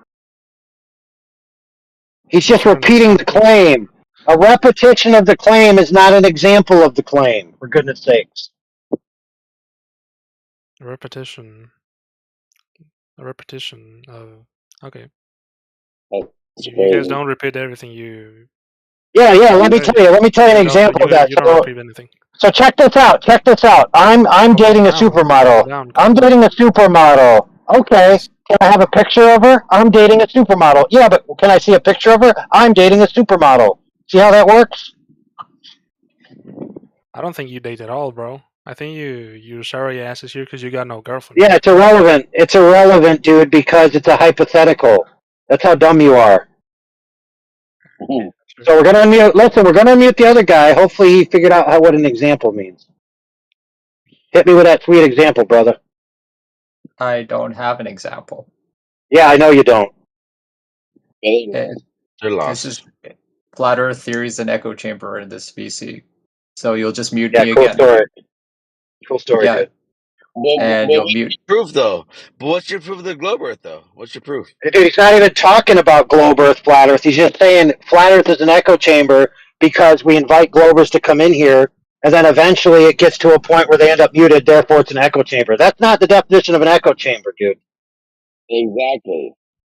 Speaker 3: He's just repeating the claim. A repetition of the claim is not an example of the claim, for goodness sakes.
Speaker 22: A repetition of... Okay. You guys don't repeat everything you...
Speaker 3: Yeah, let me tell you an example of that.
Speaker 22: You don't repeat anything.
Speaker 3: So check this out. I'm dating a supermodel. I'm dating a supermodel. Okay. Can I have a picture of her? I'm dating a supermodel. Yeah, but can I see a picture of her? I'm dating a supermodel. See how that works?
Speaker 22: I don't think you date at all, bro. I think you sorry ass is here because you got no girlfriend.
Speaker 3: Yeah, it's irrelevant. It's irrelevant, dude, because it's a hypothetical. That's how dumb you are. So we're gonna unmute. Listen, we're gonna unmute the other guy. Hopefully, he figured out what an example means. Hit me with that sweet example, brother.
Speaker 24: I don't have an example.
Speaker 3: Yeah, I know you don't.
Speaker 24: This is flat Earth theories and echo chamber in this VC. So you'll just mute me
Speaker 3: cool
Speaker 24: again.
Speaker 3: Story. Cool story,
Speaker 24: Yeah.
Speaker 3: dude.
Speaker 24: and you'll mute.
Speaker 5: Proof though. But what's your proof of the globe Earth though? What's your proof?
Speaker 3: Dude, he's not even talking about globe Earth, flat Earth. He's just saying flat Earth is an echo chamber because we invite globers to come in here, and then eventually it gets to a point where they end up muted. Therefore, it's an echo chamber. That's not the definition of an echo chamber, dude.
Speaker 5: Exactly.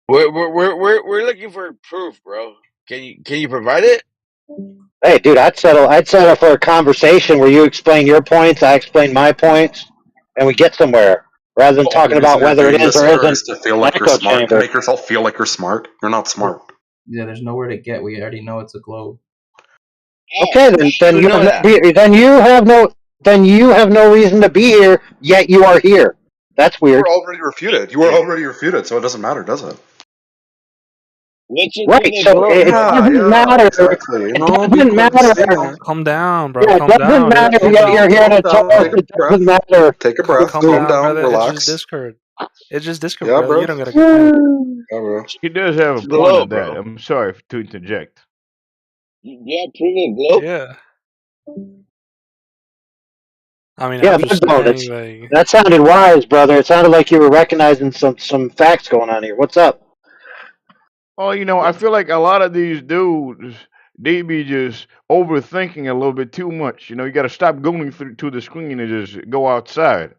Speaker 5: We're looking for proof, bro. Can you provide it?
Speaker 3: Hey, dude, I'd settle for a conversation where you explain your points, I explain my points, and we get somewhere rather than talking about whether it is or isn't
Speaker 7: to feel
Speaker 3: an
Speaker 7: like you're
Speaker 3: echo
Speaker 7: smart, to
Speaker 3: chamber.
Speaker 7: make yourself feel like you're smart. You're not smart.
Speaker 1: Yeah, there's nowhere to get. We already know it's a globe.
Speaker 3: Okay, then you have no reason to be here, yet you are here. That's
Speaker 7: You
Speaker 3: weird.
Speaker 7: were already refuted. You were already refuted, so it doesn't matter, does it?
Speaker 3: Right, so it doesn't matter.
Speaker 7: Exactly.
Speaker 3: It
Speaker 7: No,
Speaker 3: doesn't matter.
Speaker 22: Calm down, bro.
Speaker 3: Yeah, it
Speaker 22: Calm
Speaker 3: doesn't
Speaker 22: down.
Speaker 3: matter,
Speaker 22: Calm
Speaker 3: yet
Speaker 22: down.
Speaker 3: you're here to
Speaker 7: Calm down.
Speaker 3: talk.
Speaker 7: Take a
Speaker 3: It
Speaker 7: breath.
Speaker 3: doesn't matter.
Speaker 7: Take a breath.
Speaker 22: Calm
Speaker 7: Calm
Speaker 22: down,
Speaker 7: down.
Speaker 22: brother. It's just
Speaker 7: Relax.
Speaker 22: Discord. It's just Discord,
Speaker 7: Yeah,
Speaker 22: brother.
Speaker 7: bro.
Speaker 22: You don't gotta get mad.
Speaker 7: Yeah, bro.
Speaker 8: He does have a point
Speaker 5: Globe,
Speaker 8: on that.
Speaker 5: bro.
Speaker 8: I'm sorry to interject.
Speaker 5: You have proof of the globe?
Speaker 22: Yeah. I mean,
Speaker 3: Yeah,
Speaker 22: I'm just
Speaker 3: Mudbone,
Speaker 22: saying, like,
Speaker 3: that sounded wise, brother. It sounded like you were recognizing some facts going on here. What's up?
Speaker 8: Well, I feel like a lot of these dudes, they be just overthinking a little bit too much. You got to stop going through to the screen and just go outside.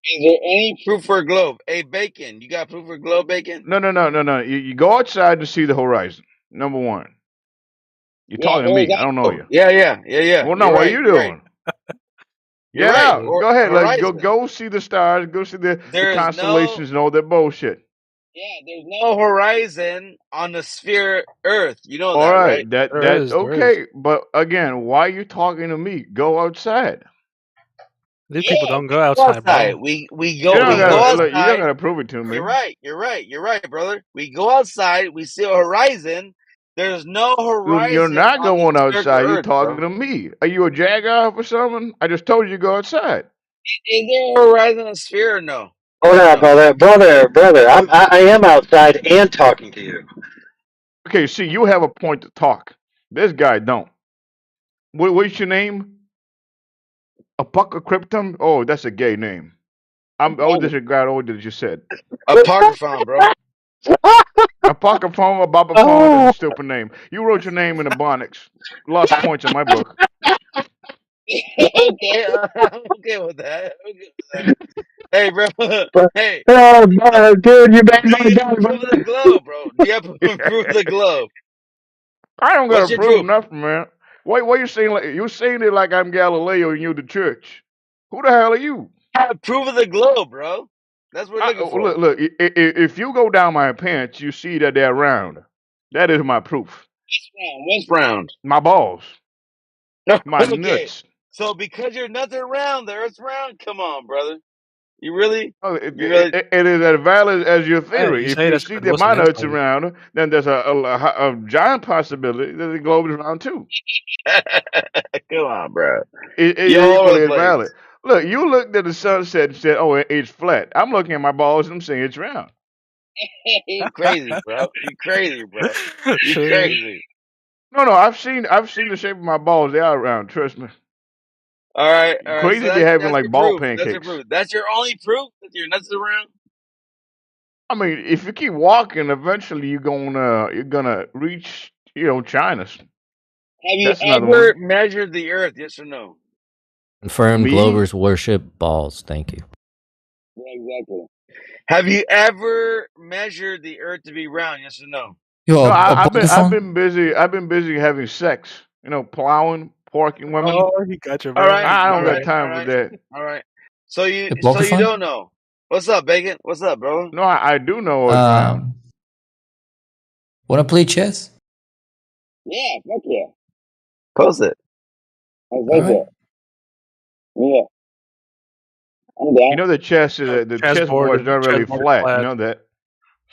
Speaker 5: Is there any proof for a globe? Hey, Bacon, you got proof for a globe, Bacon?
Speaker 8: No. You go outside to see the horizon. Number one. You're talking to me. I don't know you.
Speaker 5: Yeah.
Speaker 8: Well, no,
Speaker 5: You're
Speaker 8: what are
Speaker 5: right.
Speaker 8: you
Speaker 5: You're right.
Speaker 8: doing?
Speaker 5: You're
Speaker 8: Yeah,
Speaker 5: right.
Speaker 8: go ahead. Like
Speaker 5: Horizon.
Speaker 8: go see the stars. Go see the
Speaker 5: There's
Speaker 8: constellations and all that bullshit.
Speaker 5: there's no horizon on the sphere Earth. You know
Speaker 8: All
Speaker 5: that,
Speaker 8: right,
Speaker 5: right?
Speaker 8: that
Speaker 22: there
Speaker 8: that
Speaker 22: is.
Speaker 8: okay. But again, why are you talking to me? Go outside.
Speaker 22: These people don't go
Speaker 5: Go
Speaker 22: outside,
Speaker 5: outside.
Speaker 22: bro.
Speaker 5: We
Speaker 8: You
Speaker 5: go
Speaker 8: don't gotta
Speaker 5: outside.
Speaker 8: you don't gotta prove it to me.
Speaker 5: You're right, brother. We go outside. We see a horizon. There's no
Speaker 8: You're
Speaker 5: horizon
Speaker 8: not
Speaker 5: on the
Speaker 8: going
Speaker 5: spherical
Speaker 8: outside. You're
Speaker 5: Earth,
Speaker 8: talking
Speaker 5: bro.
Speaker 8: to me. Are you a jagoff or something? I just told you to go outside.
Speaker 5: Is there a horizon on the sphere or no?
Speaker 3: Hold on, brother. I am outside and talking to you.
Speaker 8: Okay, see, you have a point to talk. This guy don't. What's your name? Apocalyptum? Oh, that's a gay name. I disregard all that you said.
Speaker 5: Apocryphon, bro.
Speaker 8: Apocryphon or Babaphone, that's a stupid name. You wrote your name in the Bonics. Lost points in my book.
Speaker 5: Okay, I'm okay with that. Hey, bro. Hey,
Speaker 3: Oh, dude, you made
Speaker 5: do
Speaker 3: my
Speaker 5: you
Speaker 3: day,
Speaker 5: have proof of the globe, bro? Do you have proof of the globe?
Speaker 8: I don't
Speaker 5: What's
Speaker 8: gotta
Speaker 5: your
Speaker 8: prove
Speaker 5: proof?
Speaker 8: nothing, man. Why you saying like you saying it like I'm Galileo and you the church? Who the hell are you?
Speaker 5: I have proof of the globe, bro. That's what we're looking for.
Speaker 8: Look. If you go down my pants, you see that they're round. That is my proof.
Speaker 5: What's round?
Speaker 8: My balls. My
Speaker 5: Okay.
Speaker 8: nuts.
Speaker 5: So because you're nothing round, the Earth's round. Come on, brother. You really?
Speaker 8: Oh,
Speaker 5: You really?
Speaker 8: it is as valid as your
Speaker 22: Hey,
Speaker 8: theory.
Speaker 22: you
Speaker 8: If
Speaker 22: say
Speaker 8: you
Speaker 22: that's
Speaker 8: see
Speaker 22: because it
Speaker 8: that my
Speaker 22: wasn't
Speaker 8: nuts
Speaker 22: inside.
Speaker 8: around, then there's a giant possibility that the globe is round too.
Speaker 5: Come on, bro.
Speaker 8: It's
Speaker 5: You're all over
Speaker 8: equally
Speaker 5: the
Speaker 8: as
Speaker 5: place.
Speaker 8: valid. Look, you looked at the sunset and said, "Oh, it's flat." I'm looking at my balls and I'm saying it's round.
Speaker 5: You crazy, bro. You crazy, bro. You crazy.
Speaker 8: No, I've seen the shape of my balls. They are round. Trust me.
Speaker 5: All right.
Speaker 8: Crazy
Speaker 5: So
Speaker 8: if you're having
Speaker 5: that's
Speaker 8: like
Speaker 5: your
Speaker 8: ball
Speaker 5: proof. That's your
Speaker 8: pancakes.
Speaker 5: proof. That's your only proof that your nuts are round.
Speaker 8: I mean, if you keep walking, eventually you're gonna reach China's.
Speaker 5: Have you
Speaker 8: That's another
Speaker 5: ever
Speaker 8: one.
Speaker 5: measured the Earth? Yes or no?
Speaker 25: Confirmed.
Speaker 8: Me?
Speaker 25: Glovers worship balls. Thank you.
Speaker 5: Yeah, exactly. Have you ever measured the Earth to be round? Yes or no?
Speaker 25: Yo,
Speaker 8: No, I've been busy. I've been busy having sex. Plowing, porking women.
Speaker 22: Oh, he got you,
Speaker 5: All
Speaker 22: bro.
Speaker 5: right.
Speaker 8: I don't
Speaker 5: All
Speaker 8: got
Speaker 5: right.
Speaker 8: time
Speaker 5: All
Speaker 8: for
Speaker 5: right.
Speaker 8: that.
Speaker 5: All right. So you
Speaker 25: Blokathon?
Speaker 5: don't know. What's up, Bacon? What's up, bro?
Speaker 8: No, I do know it's round.
Speaker 25: Wanna play chess?
Speaker 5: Yeah, fuck yeah. Post it. I like
Speaker 25: Alright.
Speaker 5: that. Yeah. I'm down.
Speaker 8: You know the chessboard is not really flat. You know that.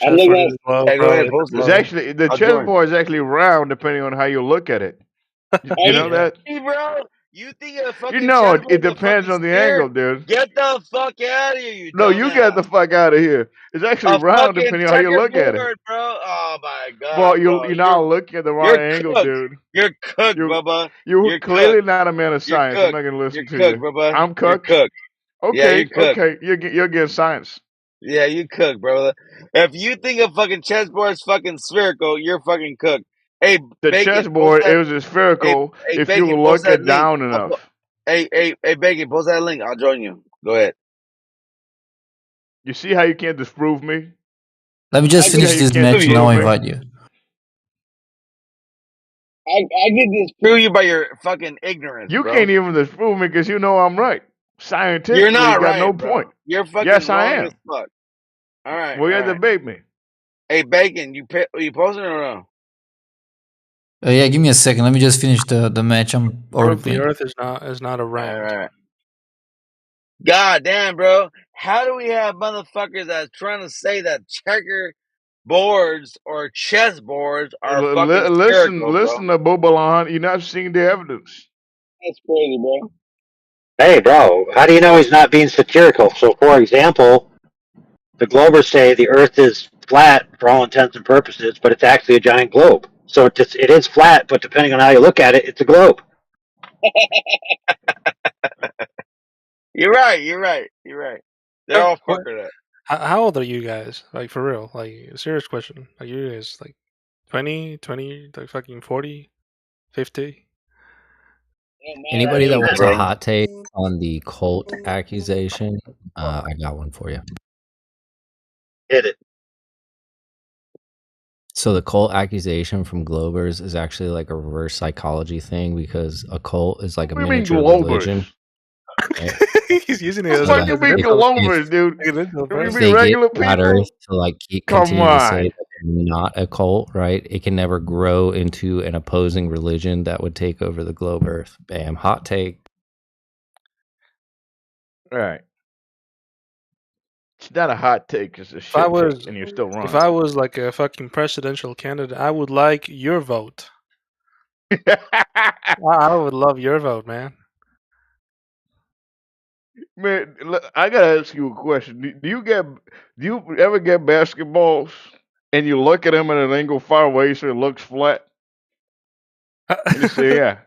Speaker 5: I'm looking at Hey, go ahead, post
Speaker 8: It's
Speaker 5: it.
Speaker 8: actually the
Speaker 5: I'll join.
Speaker 8: chessboard is actually round depending on how you look at it. You know that?
Speaker 5: Hey, bro, you think a
Speaker 8: You
Speaker 5: fucking
Speaker 8: know
Speaker 5: chessboard
Speaker 8: it
Speaker 5: is a
Speaker 8: depends
Speaker 5: fucking
Speaker 8: on the
Speaker 5: sphere?
Speaker 8: angle, dude.
Speaker 5: Get the fuck out of here, you
Speaker 8: No, you get
Speaker 5: dumbass.
Speaker 8: the fuck out of here. It's actually
Speaker 5: A
Speaker 8: round
Speaker 5: fucking
Speaker 8: depending on how you look at it.
Speaker 5: checkerboard, bro. Oh my god,
Speaker 8: Well,
Speaker 5: bro.
Speaker 8: you're now looking at the wrong
Speaker 5: You're
Speaker 8: angle,
Speaker 5: cooked.
Speaker 8: dude.
Speaker 5: You're cooked,
Speaker 8: You
Speaker 5: Bubba.
Speaker 8: you're
Speaker 5: You're
Speaker 8: clearly
Speaker 5: cooked.
Speaker 8: not a man of
Speaker 5: You're
Speaker 8: science. I'm
Speaker 5: cooked.
Speaker 8: not gonna
Speaker 5: You're
Speaker 8: listen to
Speaker 5: cooked,
Speaker 8: you.
Speaker 5: Bubba.
Speaker 8: I'm
Speaker 5: You're
Speaker 8: cooked.
Speaker 5: cooked. Yeah, you
Speaker 8: Okay,
Speaker 5: cook.
Speaker 8: okay. You'll get science.
Speaker 5: Yeah, you cook, bro. If you think a fucking chessboard's fucking spherical, you're fucking cooked. Hey,
Speaker 8: The
Speaker 5: Bacon, post
Speaker 8: chessboard
Speaker 5: that.
Speaker 8: is
Speaker 5: Hey,
Speaker 8: spherical
Speaker 5: hey,
Speaker 8: if you
Speaker 5: Bacon, post
Speaker 8: look
Speaker 5: that
Speaker 8: it
Speaker 5: link.
Speaker 8: down enough.
Speaker 5: Hey, Bacon, post that link. I'll join you. Go ahead.
Speaker 8: You see how you can't disprove me?
Speaker 9: Let me
Speaker 5: I
Speaker 9: just
Speaker 8: See how
Speaker 9: finish
Speaker 8: you
Speaker 9: this
Speaker 8: can't
Speaker 9: match and
Speaker 5: can
Speaker 9: I'll
Speaker 8: disprove me?
Speaker 9: invite you.
Speaker 5: disprove you by your fucking ignorance,
Speaker 8: You
Speaker 5: bro.
Speaker 8: can't even disprove me because you know I'm right.
Speaker 5: You're
Speaker 8: Scientifically, you
Speaker 5: not
Speaker 8: got no
Speaker 5: right,
Speaker 8: point.
Speaker 5: bro. You're fucking
Speaker 8: Yes, I
Speaker 5: wrong as
Speaker 8: am.
Speaker 5: fuck. All right,
Speaker 8: Well,
Speaker 5: all
Speaker 8: you
Speaker 5: right.
Speaker 8: debate me.
Speaker 5: Hey, Bacon, you posting or no?
Speaker 9: Yeah, give me a second. Let me just finish the match. I'm already
Speaker 22: Prove the
Speaker 9: playing.
Speaker 22: Earth is not a
Speaker 5: All
Speaker 22: round.
Speaker 5: right. God damn, bro. How do we have motherfuckers that's trying to say that checker boards or chess boards are fucking spherical,
Speaker 8: Listen
Speaker 5: bro?
Speaker 8: to Bobalan. You're not seeing the evidence.
Speaker 5: That's crazy, bro.
Speaker 3: Hey, bro, how do you know he's not being satirical? So, for example, the Globers say the Earth is flat for all intents and purposes, but it's actually a giant globe. So it is flat, but depending on how you look at it, it's a globe.
Speaker 5: You're right. They're all fuckered up.
Speaker 22: How old are you guys? Like for real? Like serious question. Are you guys like 20, like fucking 40, 50?
Speaker 25: Anybody that wants a
Speaker 3: Bro.
Speaker 25: hot take on the cult accusation, I got one for you.
Speaker 3: Hit it.
Speaker 25: So the cult accusation from Globers is actually like a reverse psychology thing because a cult is like a
Speaker 8: What do you mean
Speaker 25: miniature
Speaker 8: Globers?
Speaker 25: religion. Right?
Speaker 22: He's using it
Speaker 8: What the
Speaker 22: as,
Speaker 25: So
Speaker 8: fuck
Speaker 25: that
Speaker 8: you
Speaker 22: as an
Speaker 8: mean
Speaker 25: if
Speaker 22: insult.
Speaker 8: Globers, dude?
Speaker 22: Like an insult,
Speaker 8: You
Speaker 25: if
Speaker 8: mean
Speaker 25: they get
Speaker 8: regular
Speaker 25: flat Earth
Speaker 8: people?
Speaker 25: to like
Speaker 8: Come
Speaker 25: continue to say
Speaker 8: on.
Speaker 25: that they're not a cult, right? It can never grow into an opposing religion that would take over the globe Earth. Bam, hot take.
Speaker 8: All right. It's not a hot take. It's a
Speaker 22: If I
Speaker 8: shit take,
Speaker 22: was
Speaker 8: and you're still
Speaker 22: if
Speaker 8: wrong.
Speaker 22: I was like a fucking presidential candidate, I would like your vote. I would love your vote, man.
Speaker 8: Man, I gotta ask you a question. Do you ever get basketballs and you look at them at an angle far away so it looks flat? And you say, yeah.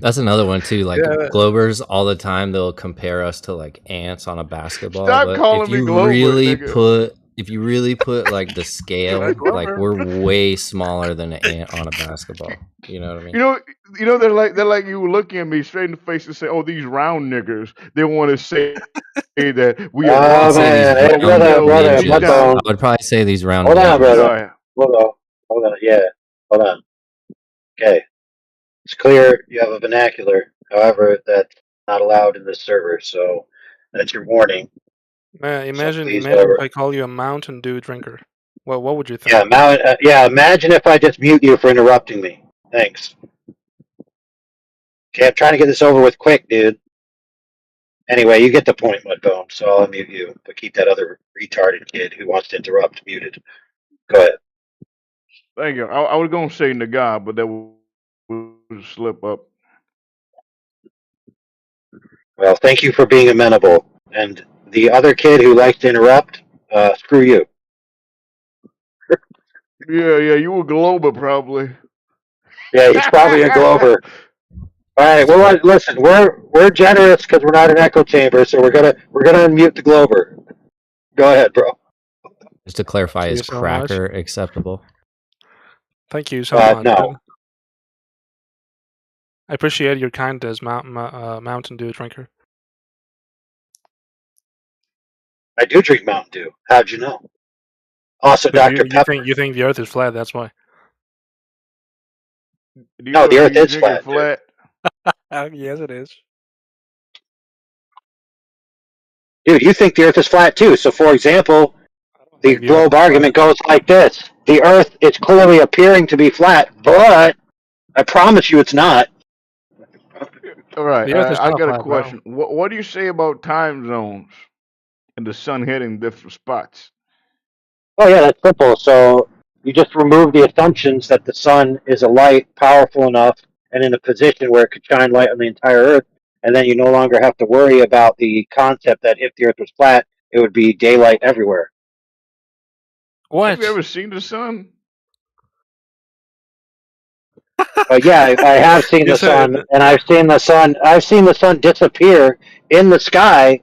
Speaker 25: That's another one too. Like
Speaker 22: Yeah.
Speaker 25: Globers all the time, they'll compare us to like ants on a basketball.
Speaker 8: Stop
Speaker 25: But
Speaker 8: calling me Glover, nigga.
Speaker 25: if you really put like the scale, like
Speaker 22: Glover.
Speaker 25: we're way smaller than an ant on a basketball. You know what I mean?
Speaker 8: You know, they're like you looking at me straight in the face and say, "Oh, these round niggers." They want to say that we are
Speaker 25: I'd
Speaker 3: Oh,
Speaker 25: say these
Speaker 3: man.
Speaker 8: wrong.
Speaker 3: Hey,
Speaker 8: You
Speaker 25: round
Speaker 3: brother,
Speaker 8: know,
Speaker 3: brother,
Speaker 8: deep
Speaker 25: ninjas.
Speaker 8: down.
Speaker 25: I would probably say these round
Speaker 3: Hold on,
Speaker 25: ninjas.
Speaker 3: brother.
Speaker 8: Oh, yeah.
Speaker 3: Hold on. Yeah. Hold on. Okay. It's clear you have a vernacular. However, that's not allowed in this server, so that's your warning.
Speaker 22: Man,
Speaker 3: So
Speaker 22: imagine
Speaker 3: please,
Speaker 22: if I call you a Mountain Dew drinker. Well, what would you think?
Speaker 3: imagine if I just mute you for interrupting me. Thanks. Okay, I'm trying to get this over with quick, dude. Anyway, you get the point, Mudbone, so I'll unmute you, but keep that other retarded kid who wants to interrupt muted. Go ahead.
Speaker 8: Thank you. I was gonna say Nagar, but that was a slip up.
Speaker 3: Well, thank you for being amenable. And the other kid who likes to interrupt, screw you.
Speaker 8: Yeah, you were Glober probably.
Speaker 3: Yeah, he's probably a Glover. All right. Well, listen, we're generous because we're not an echo chamber, so we're gonna unmute the Glover. Go ahead, bro.
Speaker 25: Just to clarify,
Speaker 22: Thank
Speaker 25: is
Speaker 22: you so much.
Speaker 25: cracker acceptable?
Speaker 22: Thank you so much.
Speaker 3: No.
Speaker 22: I appreciate your kindness, Mountain Dew drinker.
Speaker 3: I do drink Mountain Dew. How'd you know? Also,
Speaker 22: Because
Speaker 3: Dr. Pepper.
Speaker 22: you think the Earth is flat. That's why.
Speaker 3: No, the Earth is flat,
Speaker 8: flat?
Speaker 22: Yes, it is.
Speaker 3: Dude, you think the Earth is flat too. So, for example, the
Speaker 22: think the Earth
Speaker 3: globe
Speaker 22: is
Speaker 3: argument goes like this: the Earth is clearly appearing to be flat, but I promise you, it's not.
Speaker 8: All right,
Speaker 22: The Earth is
Speaker 8: I
Speaker 22: not
Speaker 8: got a
Speaker 22: flat, bro.
Speaker 8: question. What do you say about time zones and the sun hitting different spots?
Speaker 3: Oh yeah, that's simple. So you just remove the assumptions that the sun is a light powerful enough and in a position where it could shine light on the entire Earth, and then you no longer have to worry about the concept that if the Earth was flat, it would be daylight everywhere.
Speaker 22: What?
Speaker 8: Have you ever seen the sun?
Speaker 3: Yeah, I have seen
Speaker 22: You
Speaker 3: the
Speaker 22: said
Speaker 3: sun, and I've seen the sun. I've seen the sun disappear in the sky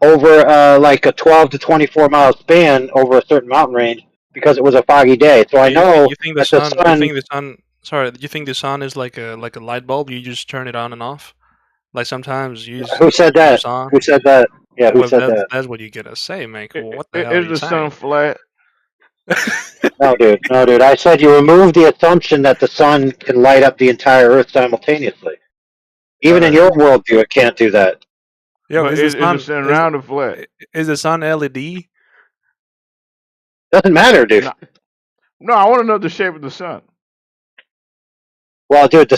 Speaker 3: over like a 12 to 24 mile span over a certain mountain range because it was a foggy day. So I
Speaker 22: Okay,
Speaker 3: know
Speaker 22: you think the
Speaker 3: that the
Speaker 22: sun? You
Speaker 3: sun.
Speaker 22: think the sun? Sorry, you think the sun is like a light bulb? You just turn it on and off. Like sometimes you
Speaker 3: Who said that?
Speaker 22: turns on.
Speaker 3: Who said that? Yeah, who
Speaker 22: Well,
Speaker 3: said that?
Speaker 22: that's what you gotta say, man. Well, what the hell are
Speaker 8: Is
Speaker 22: you
Speaker 8: the sun
Speaker 22: saying?
Speaker 8: flat?
Speaker 3: No, dude. No, dude. I said you remove the assumption that the sun can light up the entire Earth simultaneously.
Speaker 8: All
Speaker 3: Even in
Speaker 8: right.
Speaker 3: your worldview, it can't do that.
Speaker 22: Yo,
Speaker 8: But is the sun round or flat?
Speaker 22: is the sun LED?
Speaker 3: Doesn't matter, dude.
Speaker 8: No, no. I want to know the shape of the sun.
Speaker 3: Well, dude, the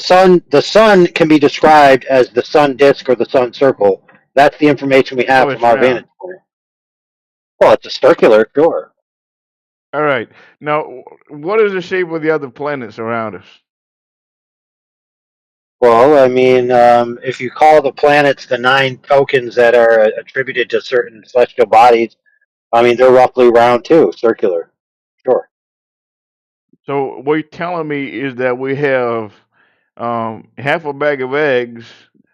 Speaker 3: sun can be described as the sun disk or the sun circle. That's the information we
Speaker 8: So
Speaker 3: have from
Speaker 8: it's
Speaker 3: our
Speaker 8: round.
Speaker 3: vantage point. Well, it's a circular, sure.
Speaker 8: All right. Now, what is the shape of the other planets around us?
Speaker 3: Well, I mean, if you call the planets the 9 tokens that are attributed to certain celestial bodies, I mean, they're roughly round too, circular. Sure.
Speaker 8: So what you're telling me is that we have half a bag of eggs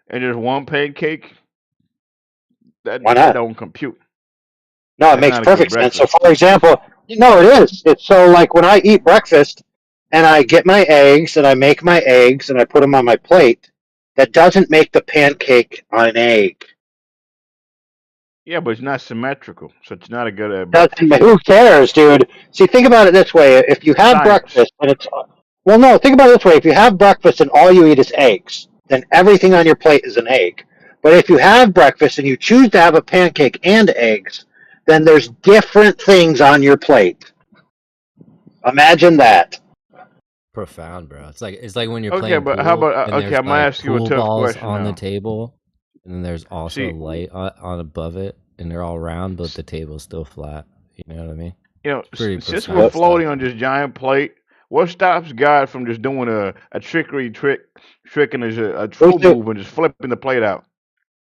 Speaker 8: and just one pancake.
Speaker 3: Why
Speaker 8: That
Speaker 3: not?
Speaker 8: don't compute.
Speaker 3: No, it
Speaker 8: That's
Speaker 3: makes
Speaker 8: not a good
Speaker 3: perfect sense. So,
Speaker 8: breakfast.
Speaker 3: for example, no, it is. It's so like when I eat breakfast and I get my eggs and I make my eggs and I put them on my plate, that doesn't make the pancake an egg.
Speaker 8: Yeah, but it's not symmetrical, so it's not a good
Speaker 3: Doesn't
Speaker 8: breakfast.
Speaker 3: who cares, dude? See, think about it this way: if you have
Speaker 8: Science.
Speaker 3: breakfast and it's well, no, think about it this way: if you have breakfast and all you eat is eggs, then everything on your plate is an egg. But if you have breakfast and you choose to have a pancake and eggs, then there's different things on your plate. Imagine that.
Speaker 25: Profound, bro. It's like when you're
Speaker 8: Okay,
Speaker 25: playing
Speaker 8: but how
Speaker 25: pool
Speaker 8: about
Speaker 25: and
Speaker 8: okay?
Speaker 25: there's
Speaker 8: I'm gonna
Speaker 25: like
Speaker 8: ask you a
Speaker 25: pool
Speaker 8: tough
Speaker 25: balls
Speaker 8: question
Speaker 25: on the
Speaker 8: now.
Speaker 25: table, and then there's also
Speaker 8: See,
Speaker 25: light on above it, and they're all round, but the table's still flat. You know what I mean? It's pretty
Speaker 8: since we're
Speaker 25: profound
Speaker 8: floating
Speaker 25: stuff.
Speaker 8: on this giant plate, what stops God from just doing a trickery trick and a
Speaker 3: Who's
Speaker 8: true move and just flipping the plate out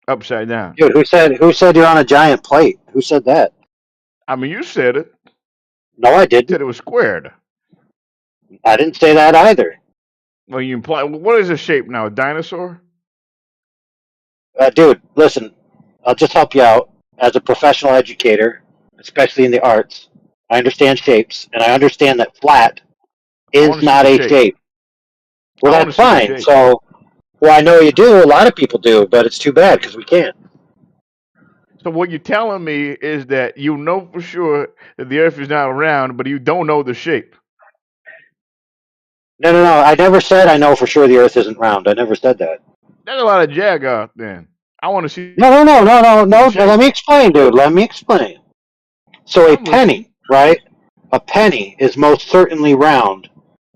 Speaker 8: upside down?
Speaker 3: dude? Who said you're on a giant plate? Who said that?
Speaker 8: I mean, you said it.
Speaker 3: No, I
Speaker 8: You
Speaker 3: didn't.
Speaker 8: said it was squared.
Speaker 3: I didn't say that either.
Speaker 8: Well, you imply what is the shape now? A dinosaur?
Speaker 3: Dude, listen, I'll just help you out. As a professional educator, especially in the arts, I understand shapes, and I understand that flat
Speaker 8: I want
Speaker 3: is
Speaker 8: to see
Speaker 3: not
Speaker 8: the
Speaker 3: a
Speaker 8: shape.
Speaker 3: shape. Well,
Speaker 8: I want
Speaker 3: that's
Speaker 8: to see the
Speaker 3: fine.
Speaker 8: shape.
Speaker 3: So, well, I know you do. A lot of people do, but it's too bad because we can't.
Speaker 8: So what you're telling me is that you know for sure that the Earth is not round, but you don't know the shape.
Speaker 3: No, no, no. I never said I know for sure the Earth isn't round. I never said that.
Speaker 8: There's a lot of jag out then. I want to see
Speaker 3: No, no, no, no, no,
Speaker 8: the
Speaker 3: no.
Speaker 8: shape.
Speaker 3: Let me explain, dude. Let me explain. So a
Speaker 8: I'm listening.
Speaker 3: penny, right? A penny is most certainly round,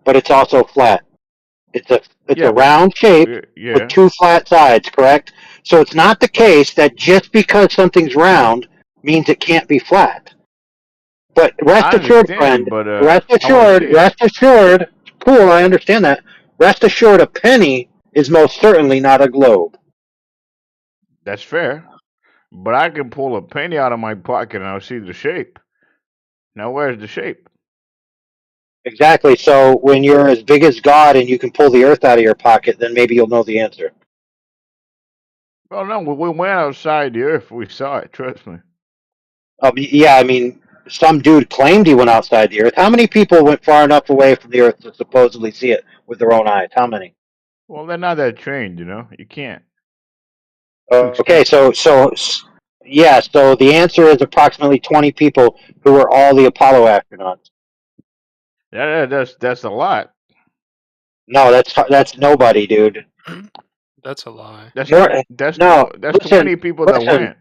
Speaker 3: but it's also flat. It's a
Speaker 8: Yeah, but
Speaker 3: round shape with
Speaker 8: yeah,
Speaker 3: two flat sides, correct? So it's not the case that just because something's round means it can't be flat. But rest
Speaker 8: I
Speaker 3: assured,
Speaker 8: understand,
Speaker 3: friend,
Speaker 8: but I want to see it.
Speaker 3: rest assured, cool, I understand that. Rest assured, a penny is most certainly not a globe.
Speaker 8: That's fair. But I can pull a penny out of my pocket and I'll see the shape. Now where's the shape?
Speaker 3: Exactly. So when you're as big as God and you can pull the earth out of your pocket, then maybe you'll know the answer.
Speaker 8: Well, no, we went outside the Earth. We saw it. Trust me.
Speaker 3: Yeah, I mean, some dude claimed he went outside the earth. How many people went far enough away from the earth to supposedly see it with their own eyes? How many?
Speaker 8: Well, they're not that trained, you know. You can't. Too
Speaker 3: Okay,
Speaker 8: expensive.
Speaker 3: yeah, so the answer is approximately 20 people who were all the Apollo astronauts.
Speaker 8: Yeah, that's a lot.
Speaker 3: No, that's nobody, dude.
Speaker 22: That's a lie.
Speaker 8: That's
Speaker 3: More, no,
Speaker 8: that's
Speaker 3: listen,
Speaker 8: 20 people that
Speaker 3: listen,
Speaker 8: went.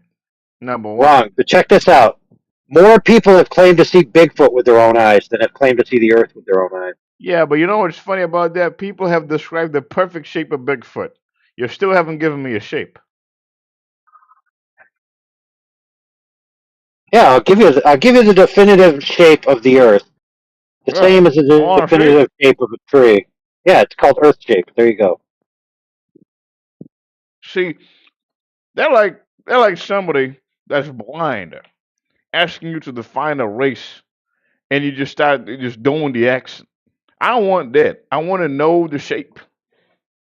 Speaker 8: Number one.
Speaker 3: wrong. But check this out. More people have claimed to see Bigfoot with their own eyes than have claimed to see the Earth with their own eyes.
Speaker 8: Yeah, but you know what's funny about that? People have described the perfect shape of Bigfoot. You still haven't given me a shape.
Speaker 3: Yeah, I'll give you the definitive shape of the Earth, the
Speaker 8: Yeah.
Speaker 3: same as
Speaker 8: I
Speaker 3: the
Speaker 8: want to see.
Speaker 3: definitive shape of a tree. Yeah, it's called Earth shape. There you go.
Speaker 8: See, they're like somebody that's blind asking you to define a race, and you just start just doing the action. I don't want that. I want to know the shape.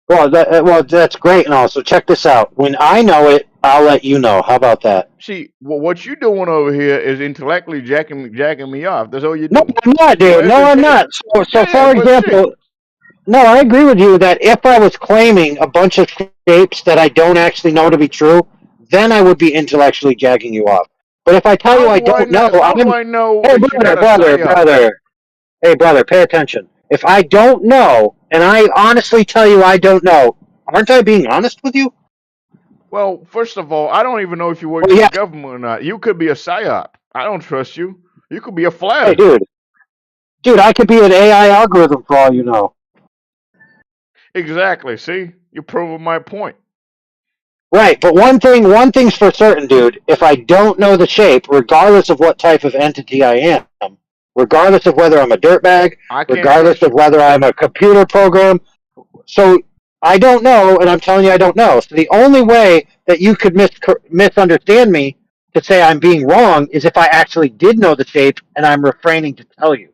Speaker 3: Well, that's great and all. So check this out. When I know it, I'll let you know. How about that?
Speaker 8: See, what you doing over here is intellectually jacking me off. That's all you
Speaker 3: No,
Speaker 8: do.
Speaker 3: I'm not, dude. No, I'm not. So for
Speaker 8: But shit.
Speaker 3: example, no, I agree with you that if I was claiming a bunch of shapes that I don't actually know to be true, then I would be intellectually jacking you off. But if I tell you I don't know,
Speaker 8: How do I know
Speaker 3: hey,
Speaker 8: that you're not a psyop?
Speaker 3: Hey, brother, pay attention. If I don't know, and I honestly tell you I don't know, aren't I being honest with you?
Speaker 8: Well, first of all, I don't even know if you work for the government or not. You could be a psyop. I don't trust you. You could be a flat
Speaker 3: Hey,
Speaker 8: earther.
Speaker 3: Dude, I could be an AI algorithm for all you know.
Speaker 8: Exactly. See, you're proving my point.
Speaker 3: Right, but one thing's for certain, dude. If I don't know the shape, regardless of what type of entity I am, regardless of whether I'm a dirtbag, regardless of whether I'm a computer program, so I don't know, and I'm telling you I don't know. So the only way that you could misunderstand me to say I'm being wrong is if I actually did know the shape and I'm refraining to tell you.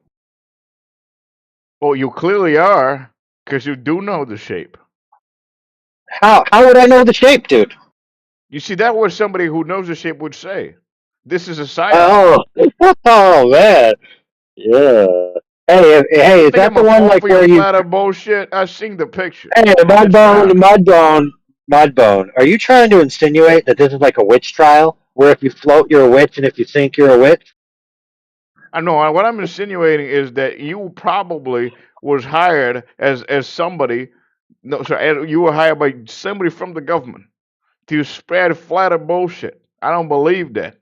Speaker 8: Well, you clearly are, because you do know the shape.
Speaker 3: How would I know the shape, dude?
Speaker 8: You see, that what somebody who knows the shape would say. This is a psyop.
Speaker 3: Oh man, yeah. Hey, is
Speaker 8: Think
Speaker 3: that
Speaker 8: I'm
Speaker 3: the
Speaker 8: a
Speaker 3: one
Speaker 8: fall
Speaker 3: like
Speaker 8: for your
Speaker 3: where you?
Speaker 8: flatter bullshit? I've seen the picture.
Speaker 3: Hey,
Speaker 8: It's not.
Speaker 3: Mudbone. Are you trying to insinuate that this is like a witch trial, where if you float, you're a witch, and if you sink, you're a witch?
Speaker 8: I know. What I'm insinuating is that you probably was hired as somebody. No, sorry, you were hired by somebody from the government to spread flatter bullshit. I don't believe that.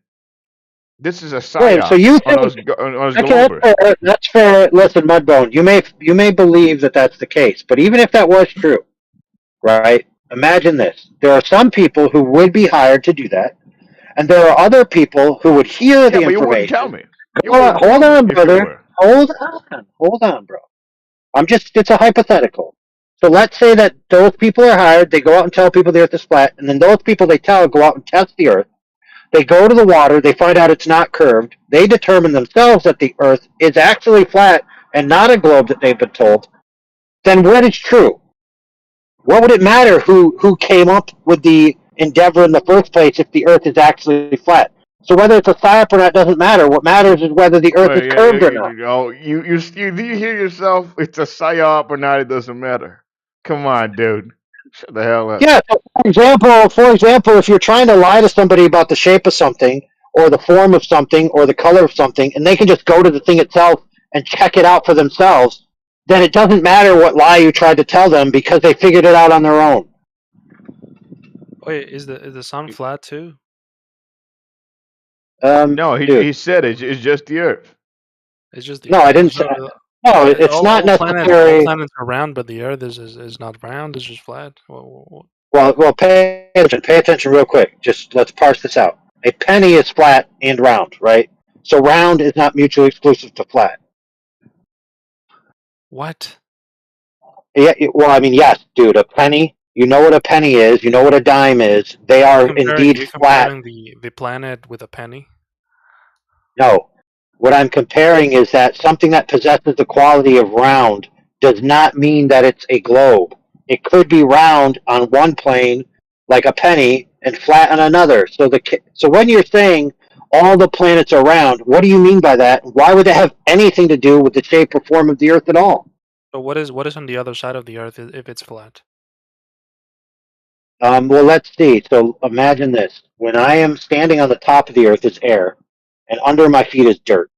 Speaker 8: This is a
Speaker 3: Wait, so
Speaker 8: psyop
Speaker 3: you
Speaker 8: on
Speaker 3: think?
Speaker 8: us
Speaker 3: Okay,
Speaker 8: Globers.
Speaker 3: that's fair. Listen, Mudbone, you may believe that that's the case, but even if that was true, right? Imagine this: there are some people who would be hired to do that, and there are other people who would hear the
Speaker 8: Yeah, but you wouldn't tell
Speaker 3: information.
Speaker 8: me. You wouldn't
Speaker 3: Hold
Speaker 8: tell me
Speaker 3: on,
Speaker 8: if you
Speaker 3: brother.
Speaker 8: were.
Speaker 3: Hold on, bro. It's a hypothetical. So let's say that those people are hired, they go out and tell people the earth is flat, and then those people they tell go out and test the earth. They go to the water, they find out it's not curved. They determine themselves that the earth is actually flat and not a globe that they've been told. Then what is true? What would it matter who came up with the endeavor in the first place if the earth is actually flat? So whether it's a psyop or not doesn't matter. What matters is whether the earth
Speaker 8: Well,
Speaker 3: is curved or not.
Speaker 8: do you hear yourself? It's a psyop or not. It doesn't matter. Come on, dude. Shut the hell up.
Speaker 3: Yeah. So for example, if you're trying to lie to somebody about the shape of something, or the form of something, or the color of something, and they can just go to the thing itself and check it out for themselves, then it doesn't matter what lie you tried to tell them because they figured it out on their own.
Speaker 22: Wait, is the sun flat too?
Speaker 8: No, he said it's just the Earth.
Speaker 22: It's just the
Speaker 3: No,
Speaker 22: Earth.
Speaker 3: I didn't say. No, it's not
Speaker 22: All
Speaker 3: necessary.
Speaker 22: planets are round, but the Earth is not round. It's just flat.
Speaker 3: Well, pay attention. Pay attention real quick. Just let's parse this out. A penny is flat and round, right? So round is not mutually exclusive to flat.
Speaker 22: What?
Speaker 3: Yeah. Well, I mean, yes, dude. A penny. You know what a penny is. You know what a dime is. They are indeed
Speaker 22: You're
Speaker 3: flat.
Speaker 22: comparing the planet with a penny.
Speaker 3: No. What I'm comparing is that something that possesses the quality of round does not mean that it's a globe. It could be round on one plane, like a penny, and flat on another. So when you're saying all the planets are round, what do you mean by that? Why would that have anything to do with the shape or form of the Earth at all?
Speaker 22: So what is on the other side of the Earth if it's flat?
Speaker 3: Well, let's see. So imagine this: when I am standing on the top of the Earth is air, and under my feet is dirt.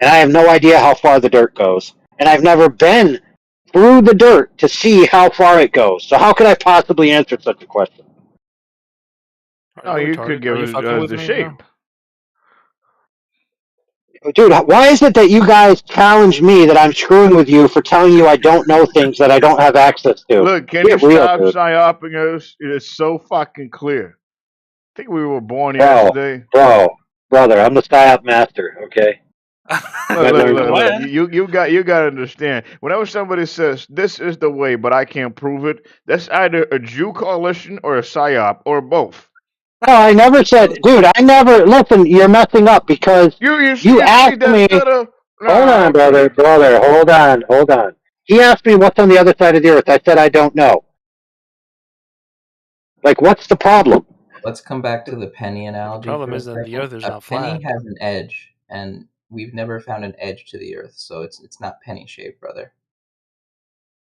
Speaker 3: And I have no idea how far the dirt goes. And I've never been through the dirt to see how far it goes. So how could I possibly answer such a question?
Speaker 8: No, you could give us the shape.
Speaker 3: Dude, why is it that you guys challenge me that I'm screwing with you for telling you I don't know things that I don't have access to?
Speaker 8: Look, can you
Speaker 3: Get real,
Speaker 8: stop
Speaker 3: dude.
Speaker 8: psyoping us? It is so fucking clear. I think we were born yesterday.
Speaker 3: Brother, I'm the psyop master, okay?
Speaker 8: Look, you got to understand. Whenever somebody says this is the way, but I can't prove it, that's either a Jew coalition or a psyop or both.
Speaker 3: No, I never said, dude. I never. Listen, you're messing up because you asked me. Hold on, brother. Hold on. He asked me what's on the other side of the Earth. I said I don't know. Like, what's the problem?
Speaker 1: Let's come back to the penny analogy
Speaker 22: Problem
Speaker 1: for a
Speaker 22: is that the
Speaker 1: second.
Speaker 22: Earth is
Speaker 1: A
Speaker 22: not
Speaker 1: penny
Speaker 22: flat.
Speaker 1: has an edge, and we've never found an edge to the Earth, so it's not penny shaped, brother.